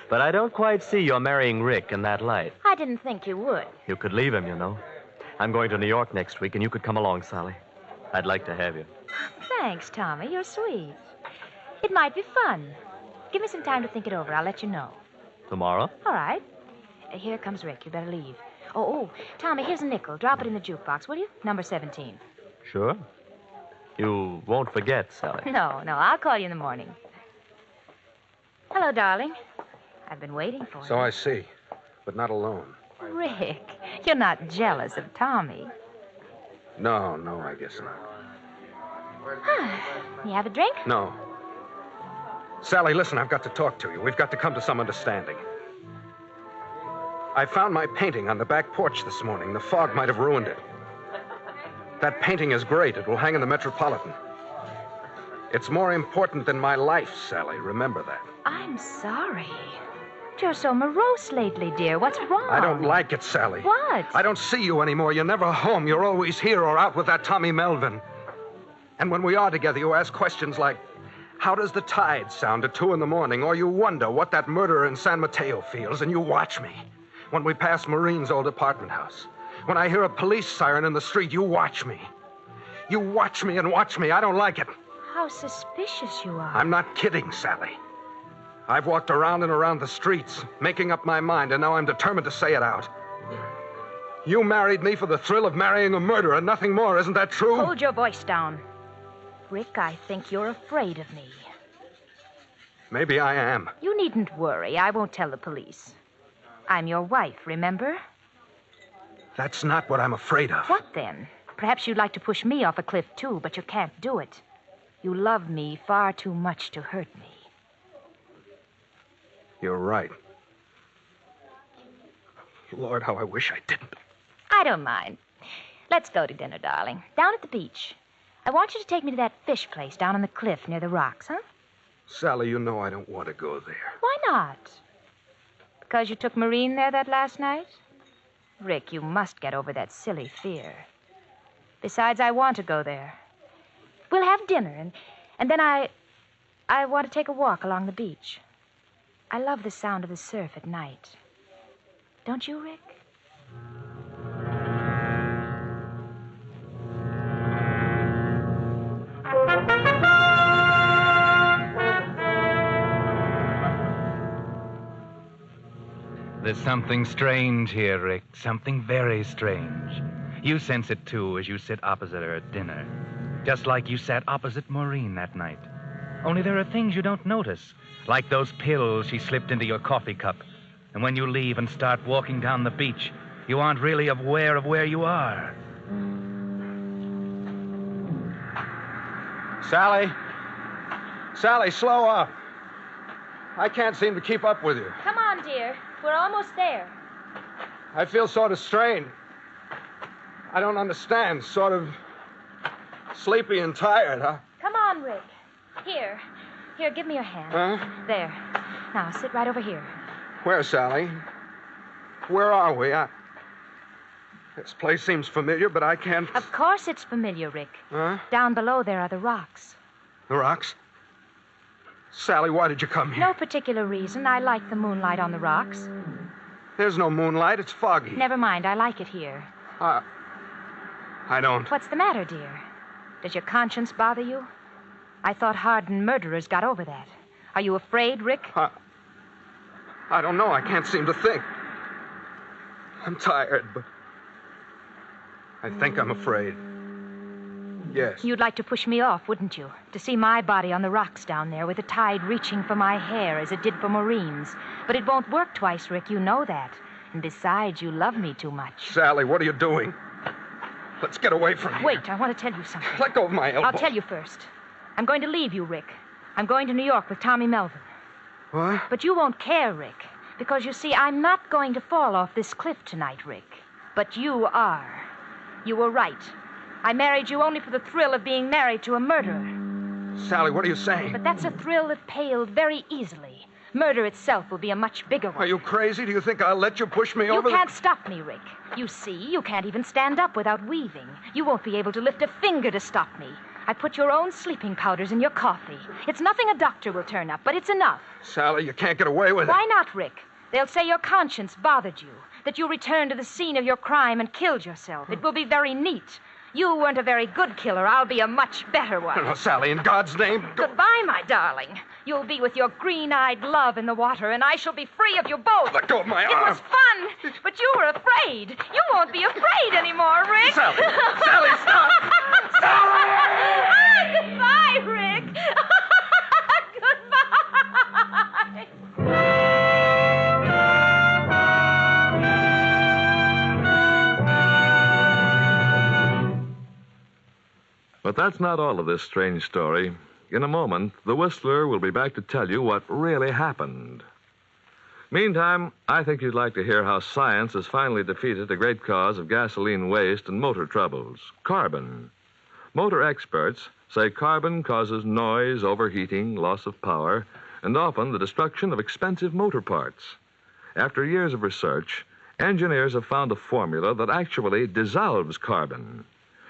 But I don't quite see your marrying Rick in that light. I didn't think you would. You could leave him, you know. I'm going to New York next week, and you could come along, Sally. I'd like to have you. Thanks, Tommy. You're sweet. It might be fun. Give me some time to think it over. I'll let you know. Tomorrow? All right. Here comes Rick. You better leave. Oh, Tommy, here's a nickel. Drop it in the jukebox, will you? Number 17. Sure. You won't forget, Sally. No, I'll call you in the morning. Hello, darling. I've been waiting for you. So I see, but not alone. Rick, you're not jealous of Tommy. No, I guess not. You have a drink? No. Sally, listen, I've got to talk to you. We've got to come to some understanding. I found my painting on the back porch this morning. The fog might have ruined it. That painting is great. It will hang in the Metropolitan. It's more important than my life, Sally. Remember that. I'm sorry. You're so morose lately, dear. What's wrong? I don't like it, Sally. What? I don't see you anymore. You're never home. You're always here or out with that Tommy Melvin. And when we are together, you ask questions like, how does the tide sound at 2 a.m? Or you wonder what that murderer in San Mateo feels, and you watch me. When we pass Maureen's old apartment house. When I hear a police siren in the street, you watch me. You watch me and watch me. I don't like it. How suspicious you are. I'm not kidding, Sally. I've walked around and around the streets, making up my mind, and now I'm determined to say it out. You married me for the thrill of marrying a murderer, nothing more. Isn't that true? Hold your voice down. Rick, I think you're afraid of me. Maybe I am. You needn't worry. I won't tell the police. I'm your wife, remember? That's not what I'm afraid of. What then? Perhaps you'd like to push me off a cliff, too, but you can't do it. You love me far too much to hurt me. You're right. Lord, how I wish I didn't. I don't mind. Let's go to dinner, darling. Down at the beach. I want you to take me to that fish place down on the cliff near the rocks, huh? Sally, you know I don't want to go there. Why not? Because you took Maureen there that last night? Rick, you must get over that silly fear. Besides, I want to go there. We'll have dinner, and then I want to take a walk along the beach. I love the sound of the surf at night. Don't you, Rick? There's something strange here, Rick. Something very strange. You sense it, too, as you sit opposite her at dinner. Just like you sat opposite Maureen that night. Only there are things you don't notice, like those pills she slipped into your coffee cup. And when you leave and start walking down the beach, you aren't really aware of where you are. Sally? Sally, slow up. I can't seem to keep up with you. Come on, dear. We're almost there. I feel sort of strained. I don't understand. Sort of sleepy and tired, huh? Come on, Rick. Here, give me your hand. Huh? There. Now, sit right over here. Where, Sally? Where are we? This place seems familiar, but I can't... Of course it's familiar, Rick. Huh? Down below there are the rocks. The rocks? Sally, why did you come here? No particular reason. I like the moonlight on the rocks. There's no moonlight. It's foggy. Never mind. I like it here. I don't. What's the matter, dear? Does your conscience bother you? I thought hardened murderers got over that. Are you afraid, Rick? I don't know. I can't seem to think. I'm tired, but I think I'm afraid. Yes. You'd like to push me off, wouldn't you? To see my body on the rocks down there with the tide reaching for my hair as it did for Maureen's. But it won't work twice, Rick. You know that. And besides, you love me too much. Sally, what are you doing? Let's get away from here. Wait, I want to tell you something. Let go of my elbow. I'll tell you first. I'm going to leave you, Rick. I'm going to New York with Tommy Melvin. What? But you won't care, Rick. Because, you see, I'm not going to fall off this cliff tonight, Rick. But you are. You were right. I married you only for the thrill of being married to a murderer. Sally, what are you saying? But that's a thrill that paled very easily. Murder itself will be a much bigger one. Are you crazy? Do you think I'll let you push me over? You can't stop me, Rick. You see, you can't even stand up without weaving. You won't be able to lift a finger to stop me. I put your own sleeping powders in your coffee. It's nothing a doctor will turn up, but it's enough. Sally, you can't get away with it. Why not, Rick? They'll say your conscience bothered you, that you returned to the scene of your crime and killed yourself. It will be very neat. You weren't a very good killer. I'll be a much better one. No, Sally, in God's name, don't... Goodbye, my darling. You'll be with your green-eyed love in the water, and I shall be free of you both. Let go of my arm. It was fun, but you were afraid. You won't be afraid anymore, Rick. Sally, Sally, stop! Sally! Goodbye, Rick. Goodbye. But that's not all of this strange story. In a moment, the Whistler will be back to tell you what really happened. Meantime, I think you'd like to hear how science has finally defeated a great cause of gasoline waste and motor troubles, carbon. Motor experts say carbon causes noise, overheating, loss of power, and often the destruction of expensive motor parts. After years of research, engineers have found a formula that actually dissolves carbon.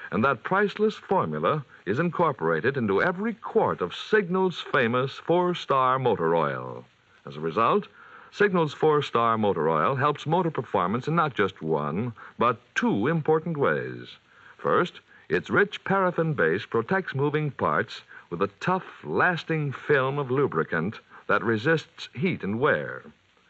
And that priceless formula is incorporated into every quart of Signal's famous 4-star motor oil. As a result, Signal's 4-star motor oil helps motor performance in not just one, but two important ways. First, its rich paraffin base protects moving parts with a tough, lasting film of lubricant that resists heat and wear.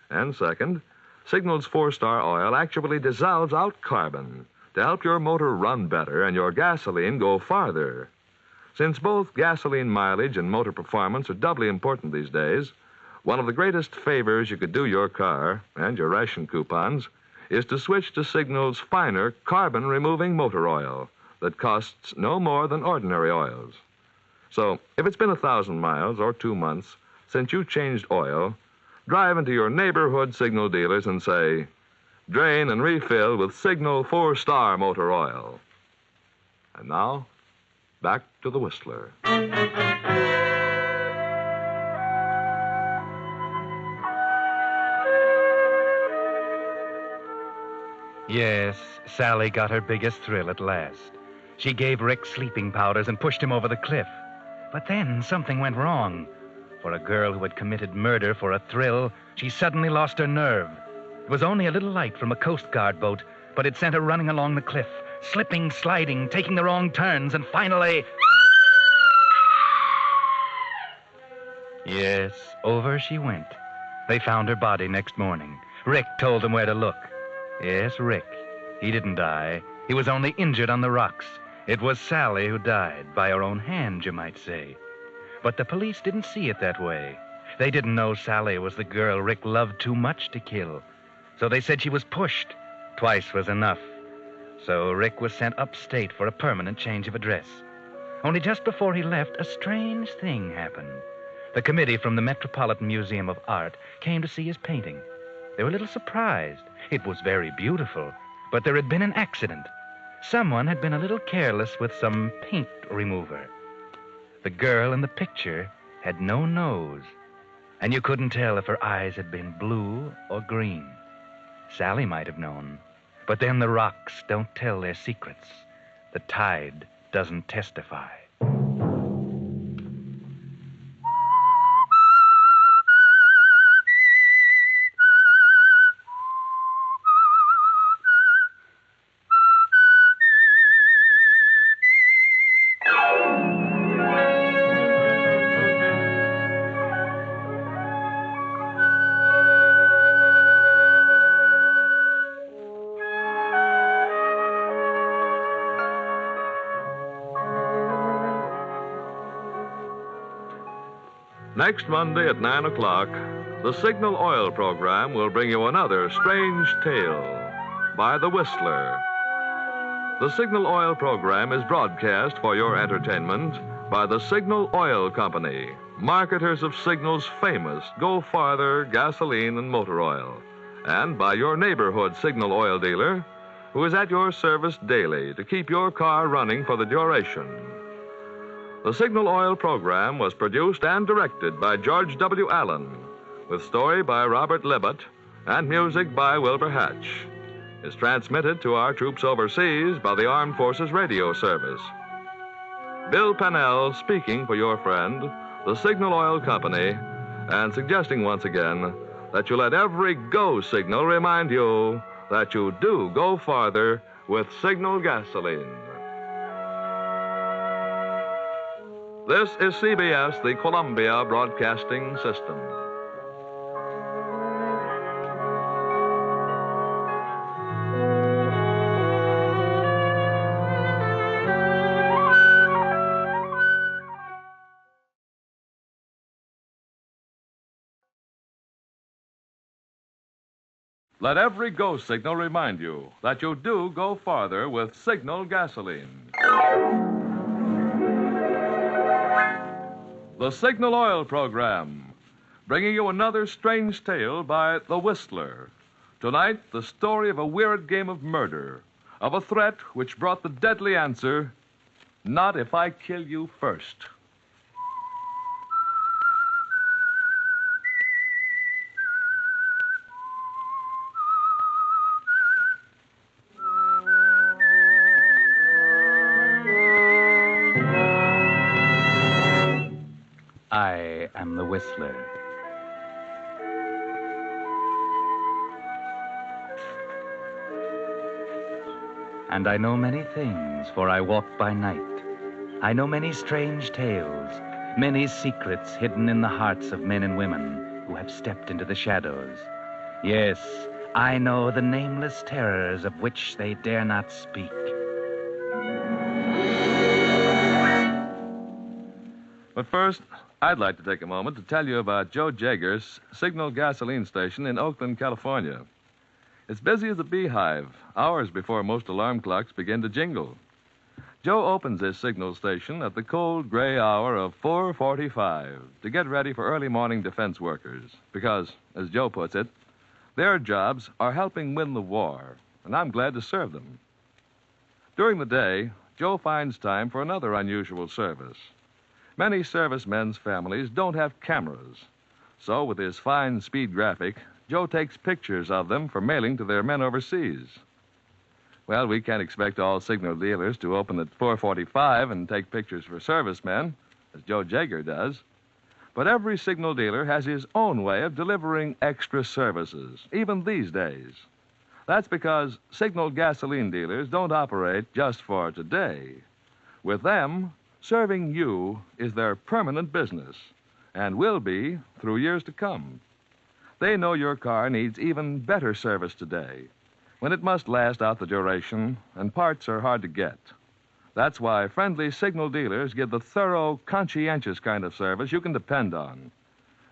And second, Signal's 4-star oil actually dissolves out carbon to help your motor run better and your gasoline go farther. Since both gasoline mileage and motor performance are doubly important these days, one of the greatest favors you could do your car and your ration coupons is to switch to Signal's finer carbon-removing motor oil that costs no more than ordinary oils. So, if it's been 1,000 miles or 2 months since you changed oil, drive into your neighborhood Signal dealers and say, "Drain and refill with Signal 4-star motor oil." And now, back to the Whistler. Yes, Sally got her biggest thrill at last. She gave Rick sleeping powders and pushed him over the cliff. But then something went wrong. For a girl who had committed murder for a thrill, she suddenly lost her nerve. It was only a little light from a Coast Guard boat, but it sent her running along the cliff, slipping, sliding, taking the wrong turns, and finally... Yes, over she went. They found her body next morning, Rick told them where to look. Yes, Rick. He didn't die. He was only injured on the rocks. It was Sally who died, by her own hand, you might say. But the police didn't see it that way. They didn't know Sally was the girl Rick loved too much to kill. So they said she was pushed. Twice was enough. So Rick was sent upstate for a permanent change of address. Only just before he left, a strange thing happened. The committee from the Metropolitan Museum of Art came to see his painting. They were a little surprised. It was very beautiful, but there had been an accident. Someone had been a little careless with some paint remover. The girl in the picture had no nose, and you couldn't tell if her eyes had been blue or green. Sally might have known, but then the rocks don't tell their secrets. The tide doesn't testify. Next Monday at 9 o'clock, the Signal Oil program will bring you another strange tale by The Whistler. The Signal Oil program is broadcast for your entertainment by the Signal Oil Company, marketers of Signal's famous Go Farther gasoline and motor oil, and by your neighborhood Signal oil dealer, who is at your service daily to keep your car running for the duration. The Signal Oil program was produced and directed by George W. Allen, with story by Robert Libet and music by Wilbur Hatch. Is transmitted to our troops overseas by the Armed Forces Radio Service. Bill Pennell speaking for your friend, the Signal Oil Company, and suggesting once again that you let every go signal remind you that you do go farther with Signal gasoline. This is CBS, the Columbia Broadcasting System. Let every go signal remind you that you do go farther with Signal gasoline. The Signal Oil program, bringing you another strange tale by The Whistler. Tonight, the story of a weird game of murder, of a threat which brought the deadly answer, not if I kill you first. I am the Whistler. And I know many things, for I walk by night. I know many strange tales, many secrets hidden in the hearts of men and women who have stepped into the shadows. Yes, I know the nameless terrors of which they dare not speak. But first, I'd like to take a moment to tell you about Joe Jager's Signal gasoline station in Oakland, California. It's busy as a beehive, hours before most alarm clocks begin to jingle. Joe opens his Signal station at the cold, gray hour of 4:45 to get ready for early morning defense workers, because, as Joe puts it, their jobs are helping win the war, and I'm glad to serve them. During the day, Joe finds time for another unusual service. Many servicemen's families don't have cameras. So, with his fine speed graphic, Joe takes pictures of them for mailing to their men overseas. Well, we can't expect all Signal dealers to open at 4:45 and take pictures for servicemen, as Joe Jager does. But every Signal dealer has his own way of delivering extra services, even these days. That's because Signal gasoline dealers don't operate just for today. With them, serving you is their permanent business, and will be through years to come. They know your car needs even better service today, when it must last out the duration and parts are hard to get. That's why friendly Signal dealers give the thorough, conscientious kind of service you can depend on.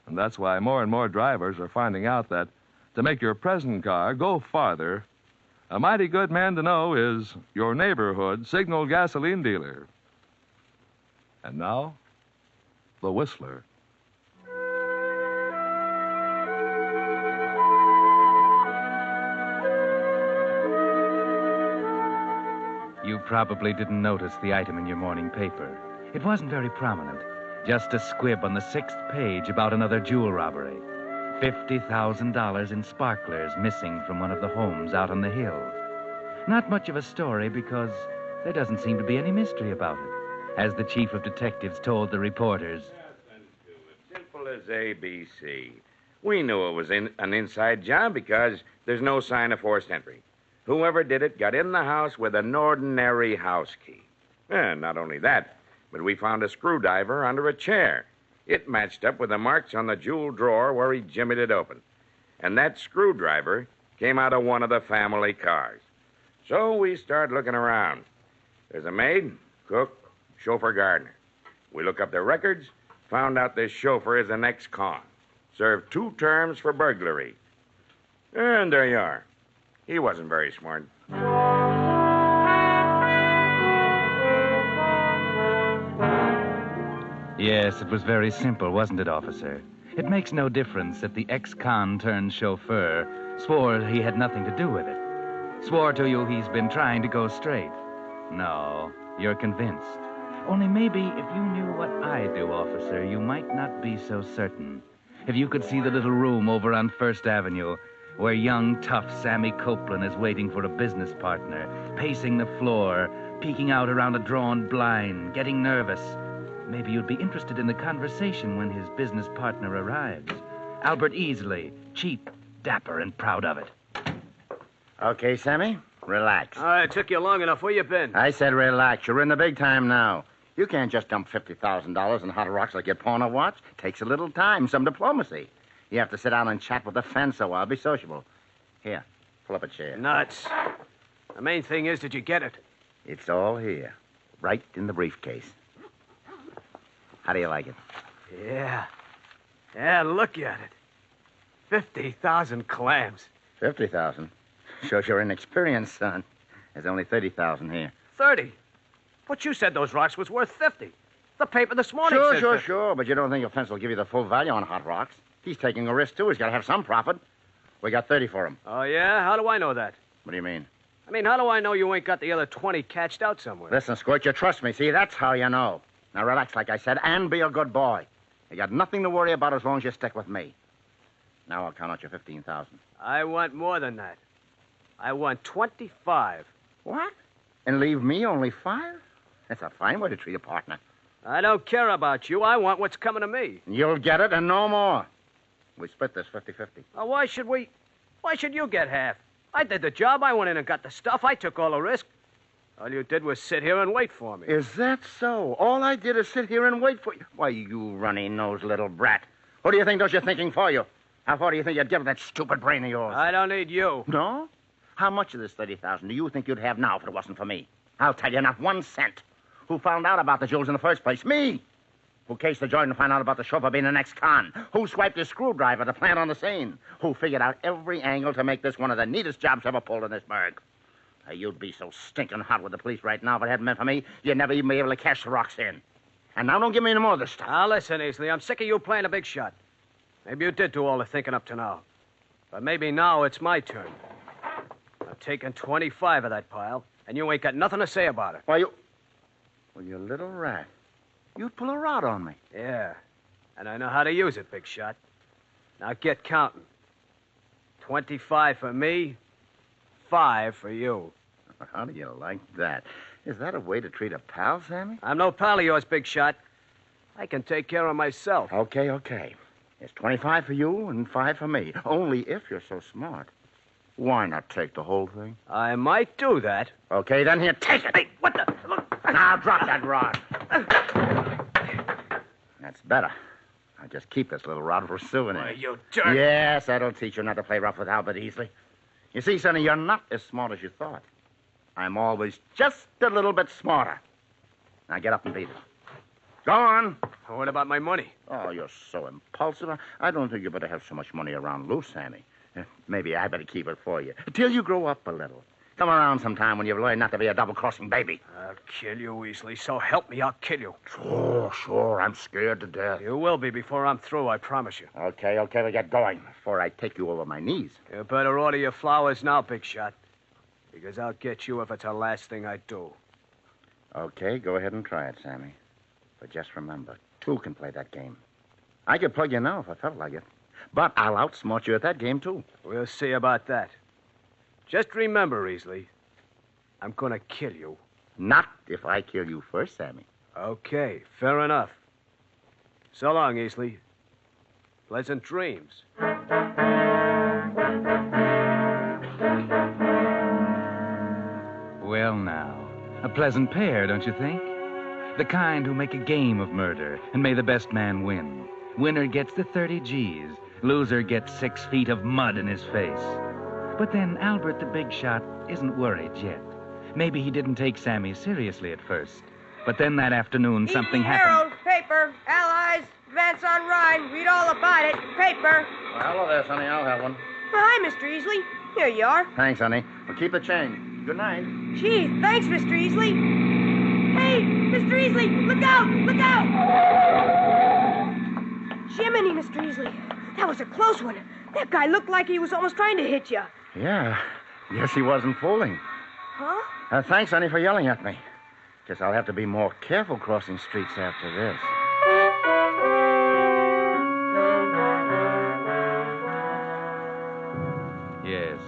And that's why more and more drivers are finding out that to make your present car go farther, a mighty good man to know is your neighborhood Signal gasoline dealer. And now, the Whistler. You probably didn't notice the item in your morning paper. It wasn't very prominent. Just a squib on the 6th page about another jewel robbery. $50,000 in sparklers missing from one of the homes out on the hill. Not much of a story because there doesn't seem to be any mystery about it, as the chief of detectives told the reporters. Simple as ABC. We knew it was an inside job because there's no sign of forced entry. Whoever did it got in the house with an ordinary house key. And not only that, but we found a screwdriver under a chair. It matched up with the marks on the jewel drawer where he jimmied it open. And that screwdriver came out of one of the family cars. So we start looking around. There's a maid, cook, chauffeur, gardener. We look up their records, found out this chauffeur is an ex-con. Served 2 terms for burglary. And there you are. He wasn't very smart. Yes, it was very simple, wasn't it, officer? It makes no difference that the ex-con turned chauffeur swore he had nothing to do with it. Swore to you he's been trying to go straight. No, you're convinced. Only maybe if you knew what I do, officer, you might not be so certain. If you could see the little room over on First Avenue where young, tough Sammy Copeland is waiting for a business partner, pacing the floor, peeking out around a drawn blind, getting nervous. Maybe you'd be interested in the conversation when his business partner arrives. Albert Easley, cheap, dapper, and proud of it. Okay, Sammy, relax. It took you long enough. Where you been? I said relax. You're in the big time now. You can't just dump $50,000 in hot rocks like your pawn watch. Takes a little time, some diplomacy. You have to sit down and chat with the fence a while. Be sociable. Here, pull up a chair. Nuts. The main thing is, did you get it? It's all here, right in the briefcase. How do you like it? Yeah. Yeah, look at it. 50,000 clams. 50,000? Shows you're inexperienced, son. There's only 30,000 here. 30? But you said those rocks was worth 50. The paper this morning said 50. Sure. But you don't think your fence will give you the full value on hot rocks. He's taking a risk, too. He's got to have some profit. We got 30 for him. Oh, yeah? How do I know that? What do you mean? I mean, how do I know you ain't got the other 20 catched out somewhere? Listen, Squirt, you trust me. See, that's how you know. Now, relax, like I said, and be a good boy. You got nothing to worry about as long as you stick with me. Now I'll count out your 15,000. I want more than that. I want 25. What? And leave me only 5? That's a fine way to treat a partner. I don't care about you. I want what's coming to me. You'll get it and no more. We split this 50-50. Oh, why should you get half? I did the job. I went in and got the stuff. I took all the risk. All you did was sit here and wait for me. Is that so? All I did is sit here and wait for you. Why, you runny-nosed little brat. Who do you think does your thinking for you? How far do you think you'd give that stupid brain of yours? I don't need you. No? How much of this 30,000 do you think you'd have now if it wasn't for me? I'll tell you, not 1 cent. Who found out about the jewels in the first place? Me. Who cased the joint and found out about the chauffeur being an ex-con? Who swiped his screwdriver to plant on the scene? Who figured out every angle to make this one of the neatest jobs ever pulled in this burg? You'd be so stinking hot with the police right now if it hadn't been for me, you'd never even be able to cash the rocks in. And now don't give me any more of this stuff. Now, listen, Easley, I'm sick of you playing a big shot. Maybe you did do all the thinking up to now. But maybe now it's my turn. I'm taking 25 of that pile, and you ain't got nothing to say about it. Why, Well, you little rat. You'd pull a rod on me. Yeah, and I know how to use it, big shot. Now get counting. 25 for me, 5 for you. How do you like that? Is that a way to treat a pal, Sammy? I'm no pal of yours, big shot. I can take care of myself. Okay. It's 25 for you and 5 for me. Only if you're so smart. Why not take the whole thing? I might do that. Okay, then here, take it. Hey, what the? Look. Now drop that rod. That's better. I just keep this little rod for a souvenir. Why, you jerk. Yes, I don't teach you not to play rough with Albert easily. You see, Sonny, you're not as smart as you thought. I'm always just a little bit smarter. Now get up and beat it. Go on. What about my money? Oh, you're so impulsive. I don't think you better have so much money around loose, Sammy. Maybe I better keep it for you till you grow up a little. Come around sometime when you've learned not to be a double-crossing baby. I'll kill you, Weasley. So help me, I'll kill you. Sure. I'm scared to death. You will be before I'm through, I promise you. Okay, we get going before I take you over my knees. You better order your flowers now, big shot. Because I'll get you if it's the last thing I do. Okay, go ahead and try it, Sammy. But just remember, two can play that game. I could plug you now if I felt like it. But I'll outsmart you at that game, too. We'll see about that. Just remember, Easley, I'm going to kill you. Not if I kill you first, Sammy. Okay, fair enough. So long, Easley. Pleasant dreams. Well, now, a pleasant pair, don't you think? The kind who make a game of murder, and may the best man win. Winner gets the 30 G's. Loser gets 6 feet of mud in his face. But then Albert the big shot isn't worried yet. Maybe he didn't take Sammy seriously at first. But then that afternoon, something happened. Herald, paper, Allies, advance on Rhine. Read all about it. Paper. Well, hello there, Sonny. I'll have one. Hi, Mr. Easley. Here you are. Thanks, honey. Well, keep the change. Good night. Gee, thanks, Mr. Easley. Hey, Mr. Easley, look out! Look out! Jiminy, Mr. Easley. That was a close one. That guy looked like he was almost trying to hit you. Yeah. Guess he wasn't fooling. Huh? Thanks, honey, for yelling at me. Guess I'll have to be more careful crossing streets after this. Yes.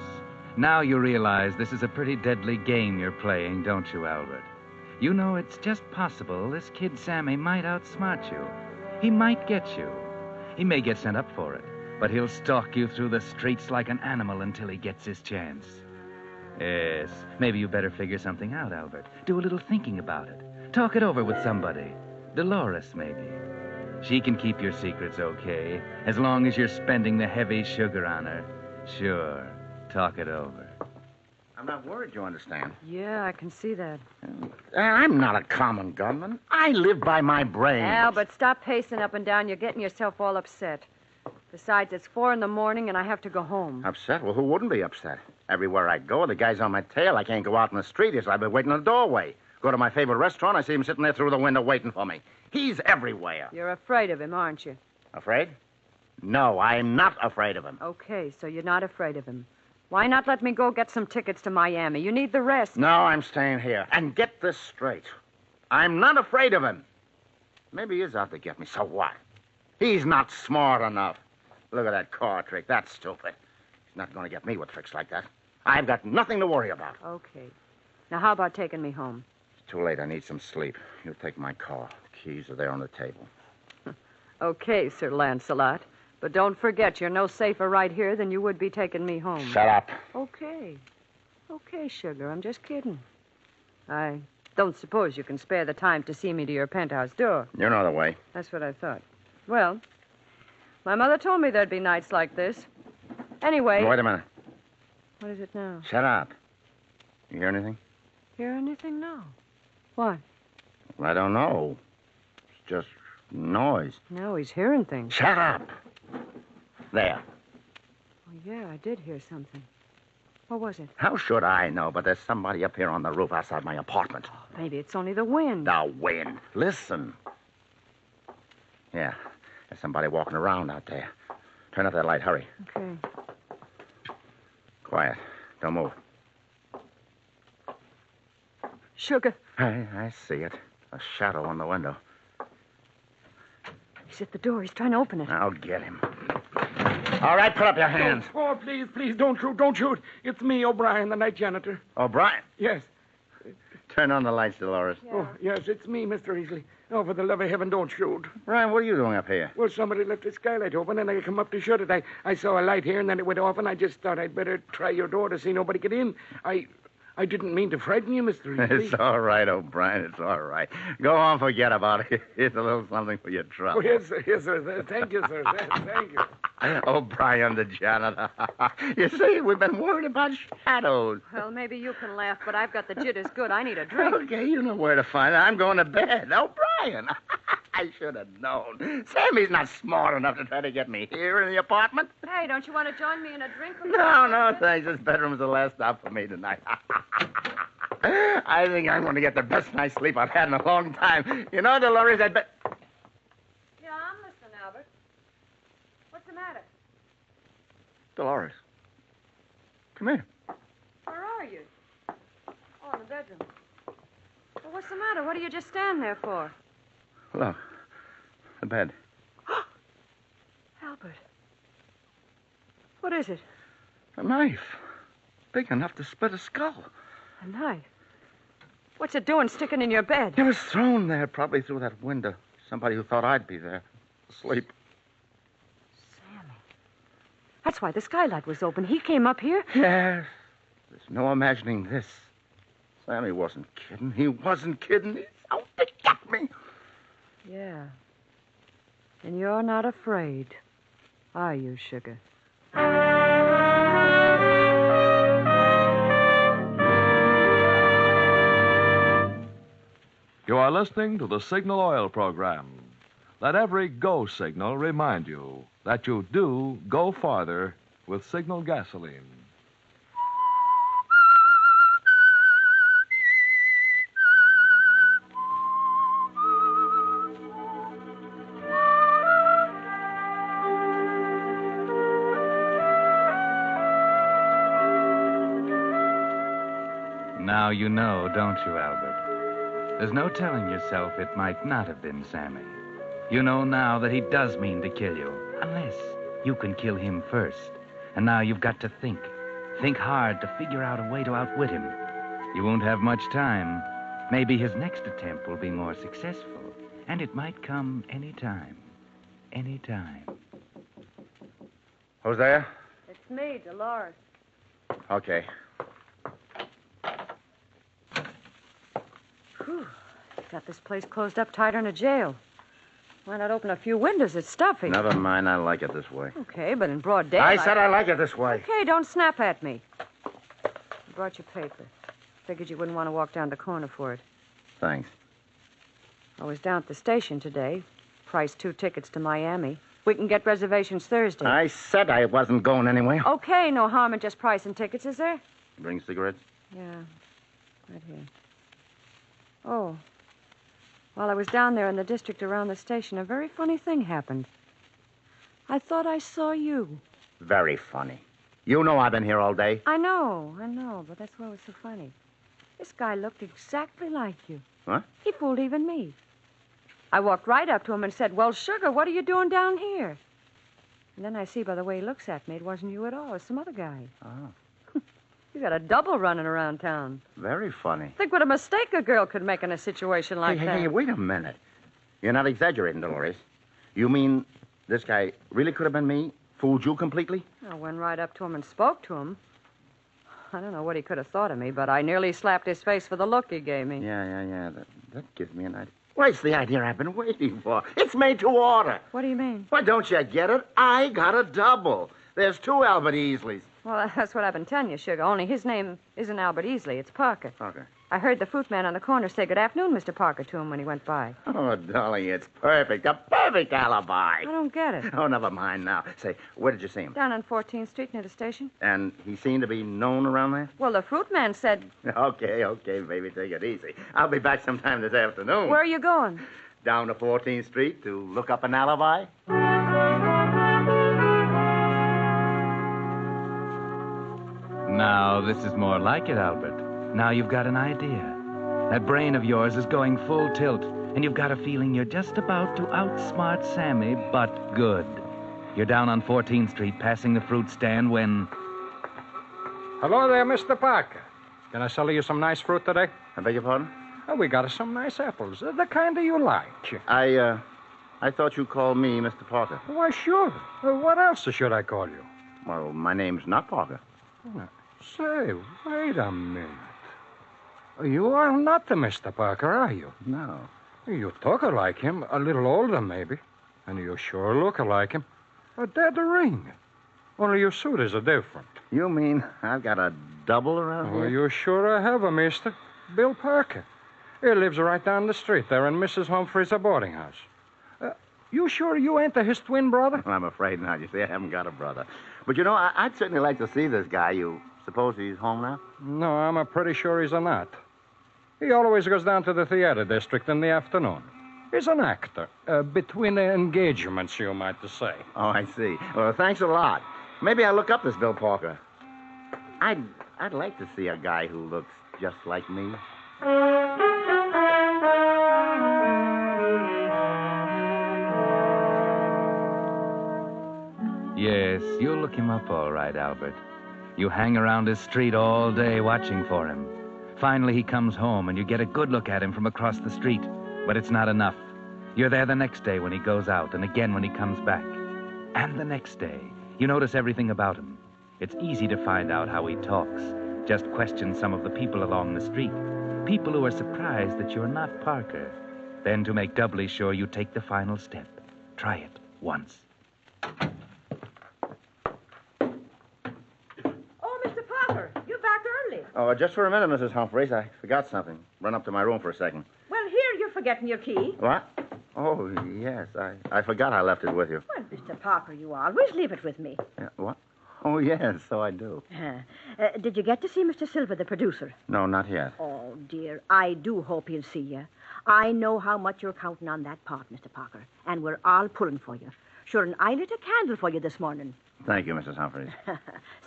Now you realize this is a pretty deadly game you're playing, don't you, Albert? You know, it's just possible this kid Sammy might outsmart you. He might get you. He may get sent up for it, but he'll stalk you through the streets like an animal until he gets his chance. Yes, maybe you better figure something out, Albert. Do a little thinking about it. Talk it over with somebody. Dolores, maybe. She can keep your secrets okay, as long as you're spending the heavy sugar on her. Sure, talk it over. I'm not worried, you understand. Yeah, I can see that. I'm not a common gunman. I live by my brain. Albert, stop pacing up and down. You're getting yourself all upset. Besides, it's 4 a.m, and I have to go home. Upset? Well, who wouldn't be upset? Everywhere I go, the guy's on my tail. I can't go out in the street. I've been waiting in the doorway. Go to my favorite restaurant, I see him sitting there through the window waiting for me. He's everywhere. You're afraid of him, aren't you? Afraid? No, I'm not afraid of him. Okay, so you're not afraid of him. Why not let me go get some tickets to Miami? You need the rest. No, I'm staying here. And get this straight. I'm not afraid of him. Maybe he is out to get me. So what? He's not smart enough. Look at that car trick. That's stupid. He's not going to get me with tricks like that. I've got nothing to worry about. Okay. Now, how about taking me home? It's too late. I need some sleep. You take my car. The keys are there on the table. Okay, Sir Lancelot. But don't forget, you're no safer right here than you would be taking me home. Shut up. Okay. Okay, sugar. I'm just kidding. I don't suppose you can spare the time to see me to your penthouse door. You know the way. That's what I thought. Well, my mother told me there'd be nights like this. Anyway... Wait a minute. What is it now? Shut up. You hear anything? Hear anything? No. What? Well, I don't know. It's just noise. No, he's hearing things. Shut up. There. Oh, yeah, I did hear something. What was it? How should I know? But there's somebody up here on the roof outside my apartment. Oh, maybe it's only the wind. The wind. Listen. Yeah, there's somebody walking around out there. Turn up that light. Hurry. Okay. Quiet. Don't move. Sugar. I see it. A shadow on the window. He's at the door. He's trying to open it. I'll get him. All right, put up your hands. Oh, please, don't shoot, don't shoot. It's me, O'Brien, the night janitor. O'Brien? Yes. Turn on the lights, Dolores. Yeah. Oh, yes, it's me, Mr. Easley. Oh, for the love of heaven, don't shoot. Ryan, what are you doing up here? Well, somebody left the skylight open, and I come up to shut it. I saw a light here, and then it went off, and I just thought I'd better try your door to see nobody get in. I I didn't mean to frighten you, Mr. Easley. It's all right, O'Brien. It's all right. Go on, forget about it. Here's a little something for your trouble. Oh, yes, sir. Yes, sir. Thank you, sir. Thank you. O'Brien, the janitor. You see, we've been worried about shadows. Well, maybe you can laugh, but I've got the jitters good. I need a drink. Okay, you know where to find it. I'm going to bed. O'Brien. I should have known. Sammy's not smart enough to try to get me here in the apartment. Hey, don't you want to join me in a drink? No, thanks. This bedroom's the last stop for me tonight. I think I'm going to get the best night's sleep I've had in a long time. You know, Dolores, I bet... Yeah, I'm listening, Albert. What's the matter? Dolores. Come here. Where are you? Oh, in the bedroom. Well, what's the matter? What do you just stand there for? Look. The bed. Albert. What is it? A knife. Big enough to split a skull. A knife? What's it doing sticking in your bed? It was thrown there, probably through that window. Somebody who thought I'd be there, asleep. Sammy. That's why the skylight was open. He came up here? Yes. There's no imagining this. Sammy wasn't kidding. He wasn't kidding. He's out to get me. Yeah. And you're not afraid, are you, Sugar? You are listening to the Signal Oil program. Let every go signal remind you that you do go farther with Signal gasoline. Now you know, don't you, Albert? There's no telling yourself it might not have been Sammy. You know now that he does mean to kill you, unless you can kill him first. And now you've got to think. Think hard to figure out a way to outwit him. You won't have much time. Maybe his next attempt will be more successful. And it might come any time. Any time. Who's there? It's me, Dolores. Okay. Whew. Got this place closed up tighter than a jail. Why not open a few windows? It's stuffy. Never mind. I like it this way. Okay, but in broad daylight... I said I like it this way. Okay, don't snap at me. I brought your paper. Figured you wouldn't want to walk down the corner for it. Thanks. I was down at the station today. Priced 2 tickets to Miami. We can get reservations Thursday. I said I wasn't going anyway. Okay, no harm in just pricing tickets, is there? Bring cigarettes? Yeah, right here. Oh, while I was down there in the district around the station, a very funny thing happened. I thought I saw you. Very funny. You know I've been here all day. I know, but that's why it was so funny. This guy looked exactly like you. What? He fooled even me. I walked right up to him and said, "Well, Sugar, what are you doing down here?" And then I see by the way he looks at me, it wasn't you at all. It was some other guy. Oh. You got a double running around town. Very funny. Think what a mistake a girl could make in a situation like that. Hey, wait a minute. You're not exaggerating, Dolores. You mean this guy really could have been me? Fooled you completely? I went right up to him and spoke to him. I don't know what he could have thought of me, but I nearly slapped his face for the look he gave me. Yeah. That gives me an idea. Well, it's the idea I've been waiting for. It's made to order. What do you mean? Well, don't you get it? I got a double. There's 2 Albert Easleys. Well, that's what I've been telling you, Sugar. Only his name isn't Albert Easley. It's Parker. Parker. I heard the fruit man on the corner say good afternoon, Mr. Parker, to him when he went by. Oh, darling, it's perfect. A perfect alibi. I don't get it. Oh, never mind now. Say, where did you see him? Down on 14th Street near the station. And he seemed to be known around there? Well, the fruit man said... Okay, baby, take it easy. I'll be back sometime this afternoon. Where are you going? Down to 14th Street to look up an alibi. Now, this is more like it, Albert. Now you've got an idea. That brain of yours is going full tilt, and you've got a feeling you're just about to outsmart Sammy, but good. You're down on 14th Street, passing the fruit stand when... Hello there, Mr. Parker. Can I sell you some nice fruit today? I beg your pardon? Oh, we got us some nice apples. The kind of you like. I thought you called me Mr. Parker. Why, sure. What else should I call you? Well, my name's not Parker. Say, wait a minute. You are not the Mr. Parker, are you? No. You talk like him, a little older, maybe. And you sure look like him. A dead ring. Only your suit is different. You mean I've got a double around Well, here? you sure have a mister. Bill Parker. He lives right down the street there in Mrs. Humphrey's boarding house. You sure you ain't his twin brother? Well, I'm afraid not. You see, I haven't got a brother. But, you know, I'd certainly like to see this guy. You suppose he's home now? No, I'm pretty sure he's not. He always goes down to the theater district in the afternoon. He's an actor. Between engagements, you might say. Oh, I see. Well, thanks a lot. Maybe I'll look up this Bill Parker. I'd like to see a guy who looks just like me. Yes, you'll look him up all right, Albert. You hang around his street all day watching for him. Finally, he comes home, and you get a good look at him from across the street. But it's not enough. You're there the next day when he goes out, and again when he comes back. And the next day. You notice everything about him. It's easy to find out how he talks. Just question some of the people along the street. People who are surprised that you're not Parker. Then, to make doubly sure, you take the final step. Try it once. Oh, Mr. Parker, you're back early. Oh, just for a minute, Mrs. Humphreys. I forgot something. Run up to my room for a second. Well, here you're forgetting your key. What? Oh, yes. I forgot I left it with you. Well, Mr. Parker, you always leave it with me. Yeah, what? Oh, yes, so I do. Did you get to see Mr. Silver, the producer? No, not yet. Oh, dear, I do hope he'll see you. I know how much you're counting on that part, Mr. Parker, and we're all pulling for you. Sure, and I lit a candle for you this morning. Thank you, Mrs. Humphreys.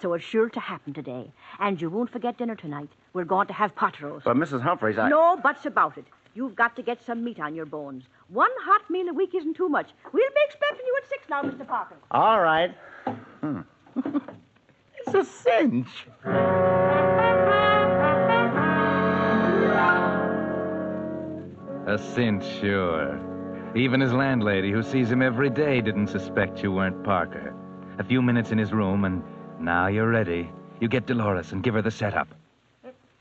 So it's sure to happen today. And you won't forget dinner tonight. We're going to have pot roast. But, Mrs. Humphreys, No buts about it. You've got to get some meat on your bones. One hot meal a week isn't too much. We'll be expecting you at 6 now, Mr. Parker. All right. It's a cinch. A cinch, sure. Even his landlady, who sees him every day, didn't suspect you weren't Parker. A few minutes in his room, and now you're ready. You get Dolores and give her the setup.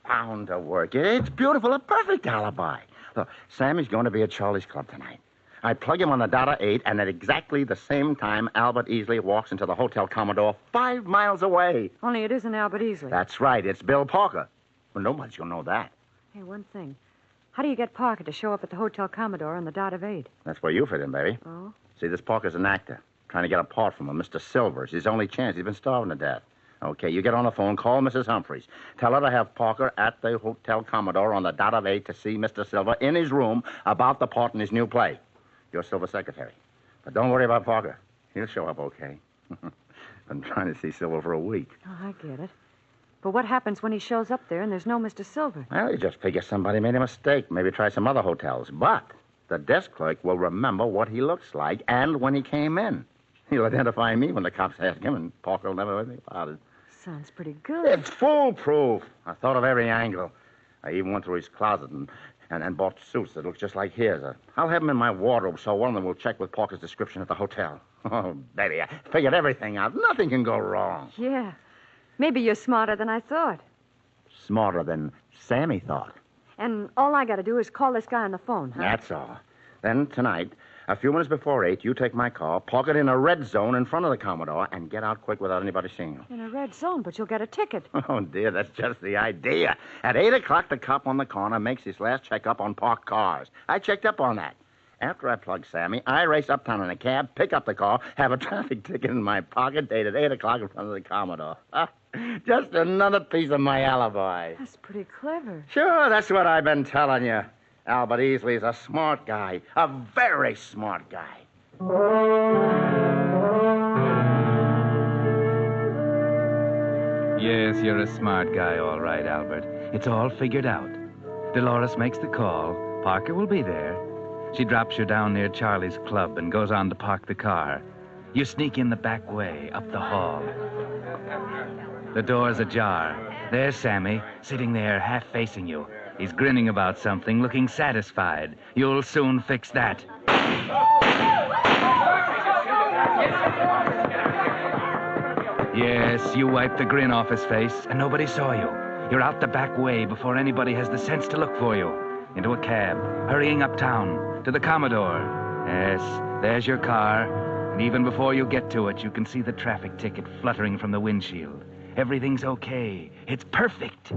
Bound to work. It's beautiful. A perfect alibi. Look, Sammy's going to be at Charlie's Club tonight. I plug him on the dot of 8, and at exactly the same time, Albert Easley walks into the Hotel Commodore 5 miles away. Only it isn't Albert Easley. That's right. It's Bill Parker. Well, nobody's going to know that. Hey, one thing. How do you get Parker to show up at the Hotel Commodore on the dot of 8? That's where you fit in, baby. Oh? See, this Parker's an actor. Trying to get a part from him. Mr. Silver's his only chance. He's been starving to death. Okay, you get on the phone, call Mrs. Humphreys. Tell her to have Parker at the Hotel Commodore on the dot of 8 to see Mr. Silver in his room about the part in his new play. You're Silver's secretary. But don't worry about Parker. He'll show up okay. Been trying to see Silver for a week. Oh, I get it. But what happens when he shows up there and there's no Mr. Silver? Well, you just figure somebody made a mistake. Maybe try some other hotels. But the desk clerk will remember what he looks like and when he came in. He'll identify me when the cops ask him, and Parker will never know anything about it. Sounds pretty good. It's foolproof. I thought of every angle. I even went through his closet and bought suits that look just like his. I'll have them in my wardrobe so one of them will check with Parker's description at the hotel. Oh, baby, I figured everything out. Nothing can go wrong. Yeah. Maybe you're smarter than I thought. Smarter than Sammy thought. And all I got to do is call this guy on the phone, huh? That's all. Then tonight, a few minutes before 8, you take my car, park it in a red zone in front of the Commodore, and get out quick without anybody seeing you. In a red zone, but you'll get a ticket. Oh, dear, that's just the idea. At 8 o'clock, the cop on the corner makes his last checkup on parked cars. I checked up on that. After I plug Sammy, I race uptown in a cab, pick up the car, have a traffic ticket in my pocket, dated 8 o'clock in front of the Commodore. Just another piece of my alibi. That's pretty clever. Sure, that's what I've been telling you. Albert Easley's a smart guy. A very smart guy. Yes, you're a smart guy, all right, Albert. It's all figured out. Dolores makes the call. Parker will be there. She drops you down near Charlie's Club and goes on to park the car. You sneak in the back way, up the hall. The door's ajar. There's Sammy, sitting there, half facing you. He's grinning about something, looking satisfied. You'll soon fix that. Yes, you wiped the grin off his face, and nobody saw you. You're out the back way before anybody has the sense to look for you. Into a cab, hurrying uptown, to the Commodore. Yes, there's your car. And even before you get to it, you can see the traffic ticket fluttering from the windshield. Everything's okay. It's perfect.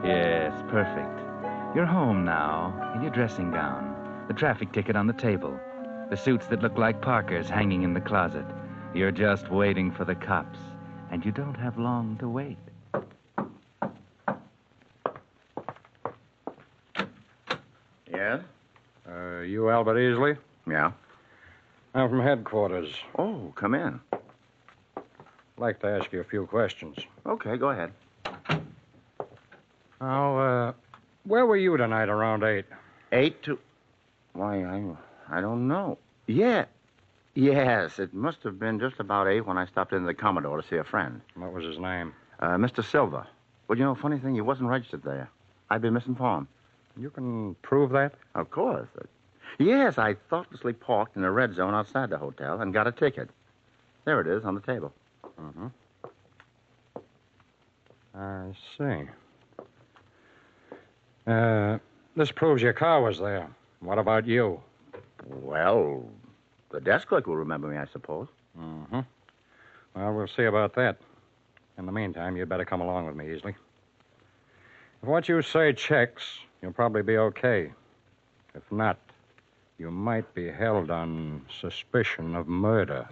Yes, perfect. You're home now, in your dressing gown. The traffic ticket on the table. The suits that look like Parker's hanging in the closet. You're just waiting for the cops. And you don't have long to wait. Yeah? You Albert Easley? Yeah. I'm from headquarters. Oh, come in. I'd like to ask you a few questions. Okay, go ahead. Now, where were you tonight around 8? 8 to... Why, I don't know. Yeah. Yes, it must have been just about 8 when I stopped into the Commodore to see a friend. What was his name? Mr. Silver. Well, you know, funny thing, he wasn't registered there. I'd been misinformed. You can prove that? Of course. Yes, I thoughtlessly parked in a red zone outside the hotel and got a ticket. There it is on the table. Mm-hmm. I see. This proves your car was there. What about you? Well, the desk clerk will remember me, I suppose. Mm-hmm. Well, we'll see about that. In the meantime, you'd better come along with me, Easley. If what you say checks, you'll probably be okay. If not, you might be held on suspicion of murder.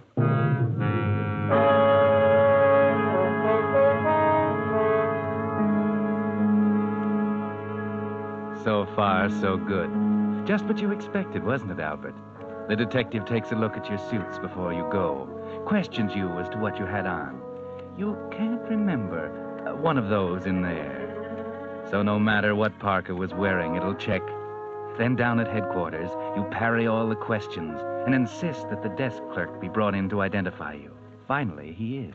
So far, so good. Just what you expected, wasn't it, Albert? The detective takes a look at your suits before you go, questions you as to what you had on. You can't remember one of those in there. So no matter what Parker was wearing, it'll check. Then down at headquarters, you parry all the questions and insist that the desk clerk be brought in to identify you. Finally, he is.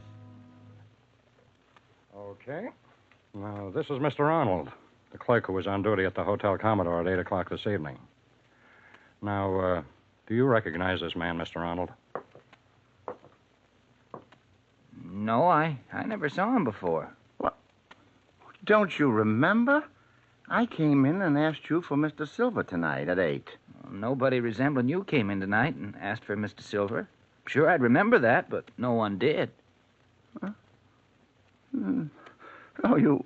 Okay. Now, this is Mr. Arnold, the clerk who was on duty at the Hotel Commodore at 8 o'clock this evening. Now, do you recognize this man, Mr. Arnold? No, I never saw him before. What? Don't you remember? I came in and asked you for Mr. Silver tonight at 8. Well, nobody resembling you came in tonight and asked for Mr. Silver. Sure, I'd remember that, but no one did. Huh? Oh, you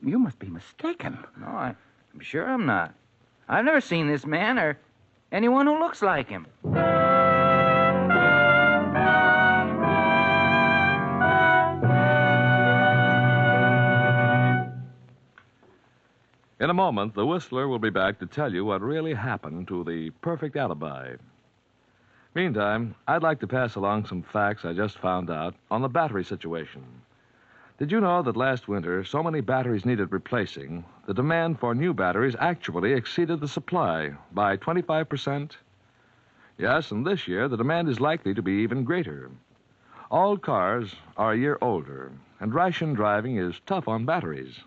must be mistaken. No, I'm sure I'm not. I've never seen this man or anyone who looks like him. In a moment, the Whistler will be back to tell you what really happened to the perfect alibi. Meantime, I'd like to pass along some facts I just found out on the battery situation. Did you know that last winter, so many batteries needed replacing, the demand for new batteries actually exceeded the supply by 25%? Yes, and this year, the demand is likely to be even greater. All cars are a year older, and ration driving is tough on batteries.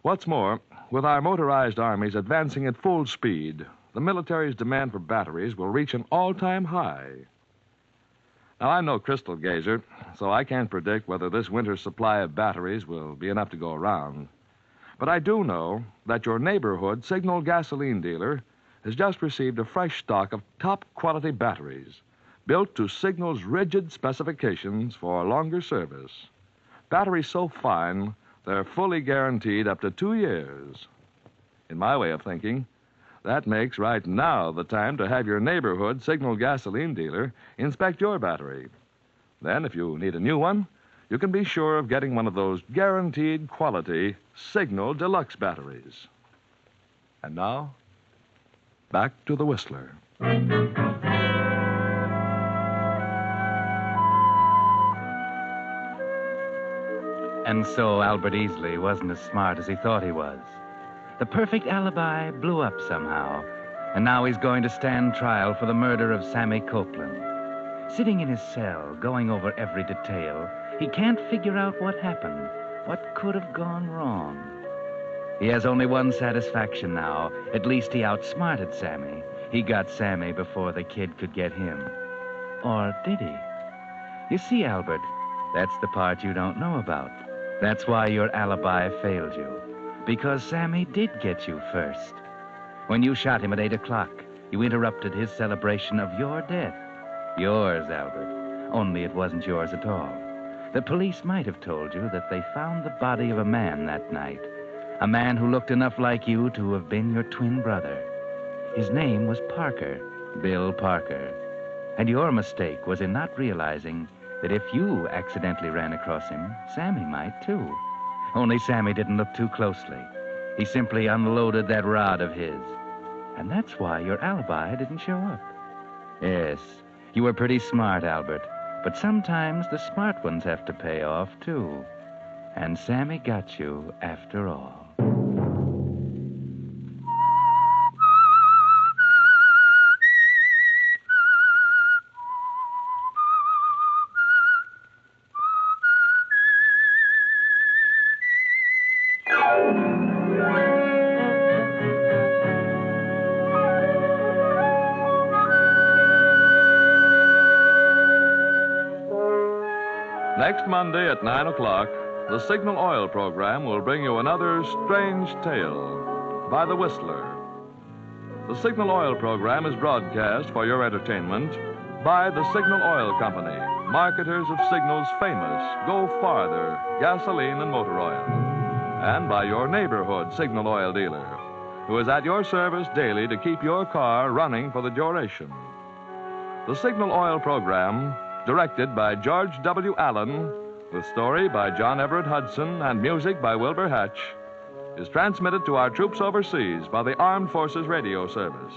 What's more, with our motorized armies advancing at full speed, the military's demand for batteries will reach an all-time high. Now, I'm no crystal gazer, so I can't predict whether this winter's supply of batteries will be enough to go around. But I do know that your neighborhood Signal gasoline dealer has just received a fresh stock of top-quality batteries, built to Signal's rigid specifications for longer service. Batteries so fine, they're fully guaranteed up to 2 years. In my way of thinking, that makes right now the time to have your neighborhood Signal gasoline dealer inspect your battery. Then, if you need a new one, you can be sure of getting one of those guaranteed quality Signal Deluxe batteries. And now, back to the Whistler. And so Albert Easley wasn't as smart as he thought he was. The perfect alibi blew up somehow, and now he's going to stand trial for the murder of Sammy Copeland. Sitting in his cell, going over every detail, he can't figure out what happened, what could have gone wrong. He has only one satisfaction now. At least he outsmarted Sammy. He got Sammy before the kid could get him. Or did he? You see, Albert, that's the part you don't know about. That's why your alibi failed you. Because Sammy did get you first. When you shot him at 8 o'clock, you interrupted his celebration of your death. Yours, Albert. Only it wasn't yours at all. The police might have told you that they found the body of a man that night. A man who looked enough like you to have been your twin brother. His name was Parker, Bill Parker. And your mistake was in not realizing that if you accidentally ran across him, Sammy might too. Only Sammy didn't look too closely. He simply unloaded that rod of his. And that's why your alibi didn't show up. Yes, you were pretty smart, Albert. But sometimes the smart ones have to pay off, too. And Sammy got you after all. Next Monday at 9 o'clock, the Signal Oil program will bring you another strange tale by The Whistler. The Signal Oil program is broadcast for your entertainment by the Signal Oil Company, marketers of Signal's famous Go Farther gasoline and motor oil, and by your neighborhood Signal Oil dealer, who is at your service daily to keep your car running for the duration. The Signal Oil program, directed by George W. Allen, with story by John Everett Hudson and music by Wilbur Hatch, is transmitted to our troops overseas by the Armed Forces Radio Service.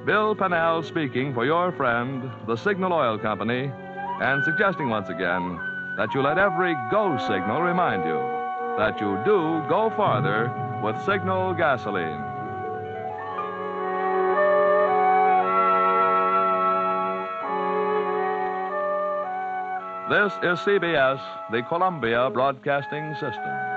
Bill Pennell speaking for your friend, the Signal Oil Company, and suggesting once again that you let every go signal remind you that you do go farther with Signal gasoline. This is CBS, the Columbia Broadcasting System.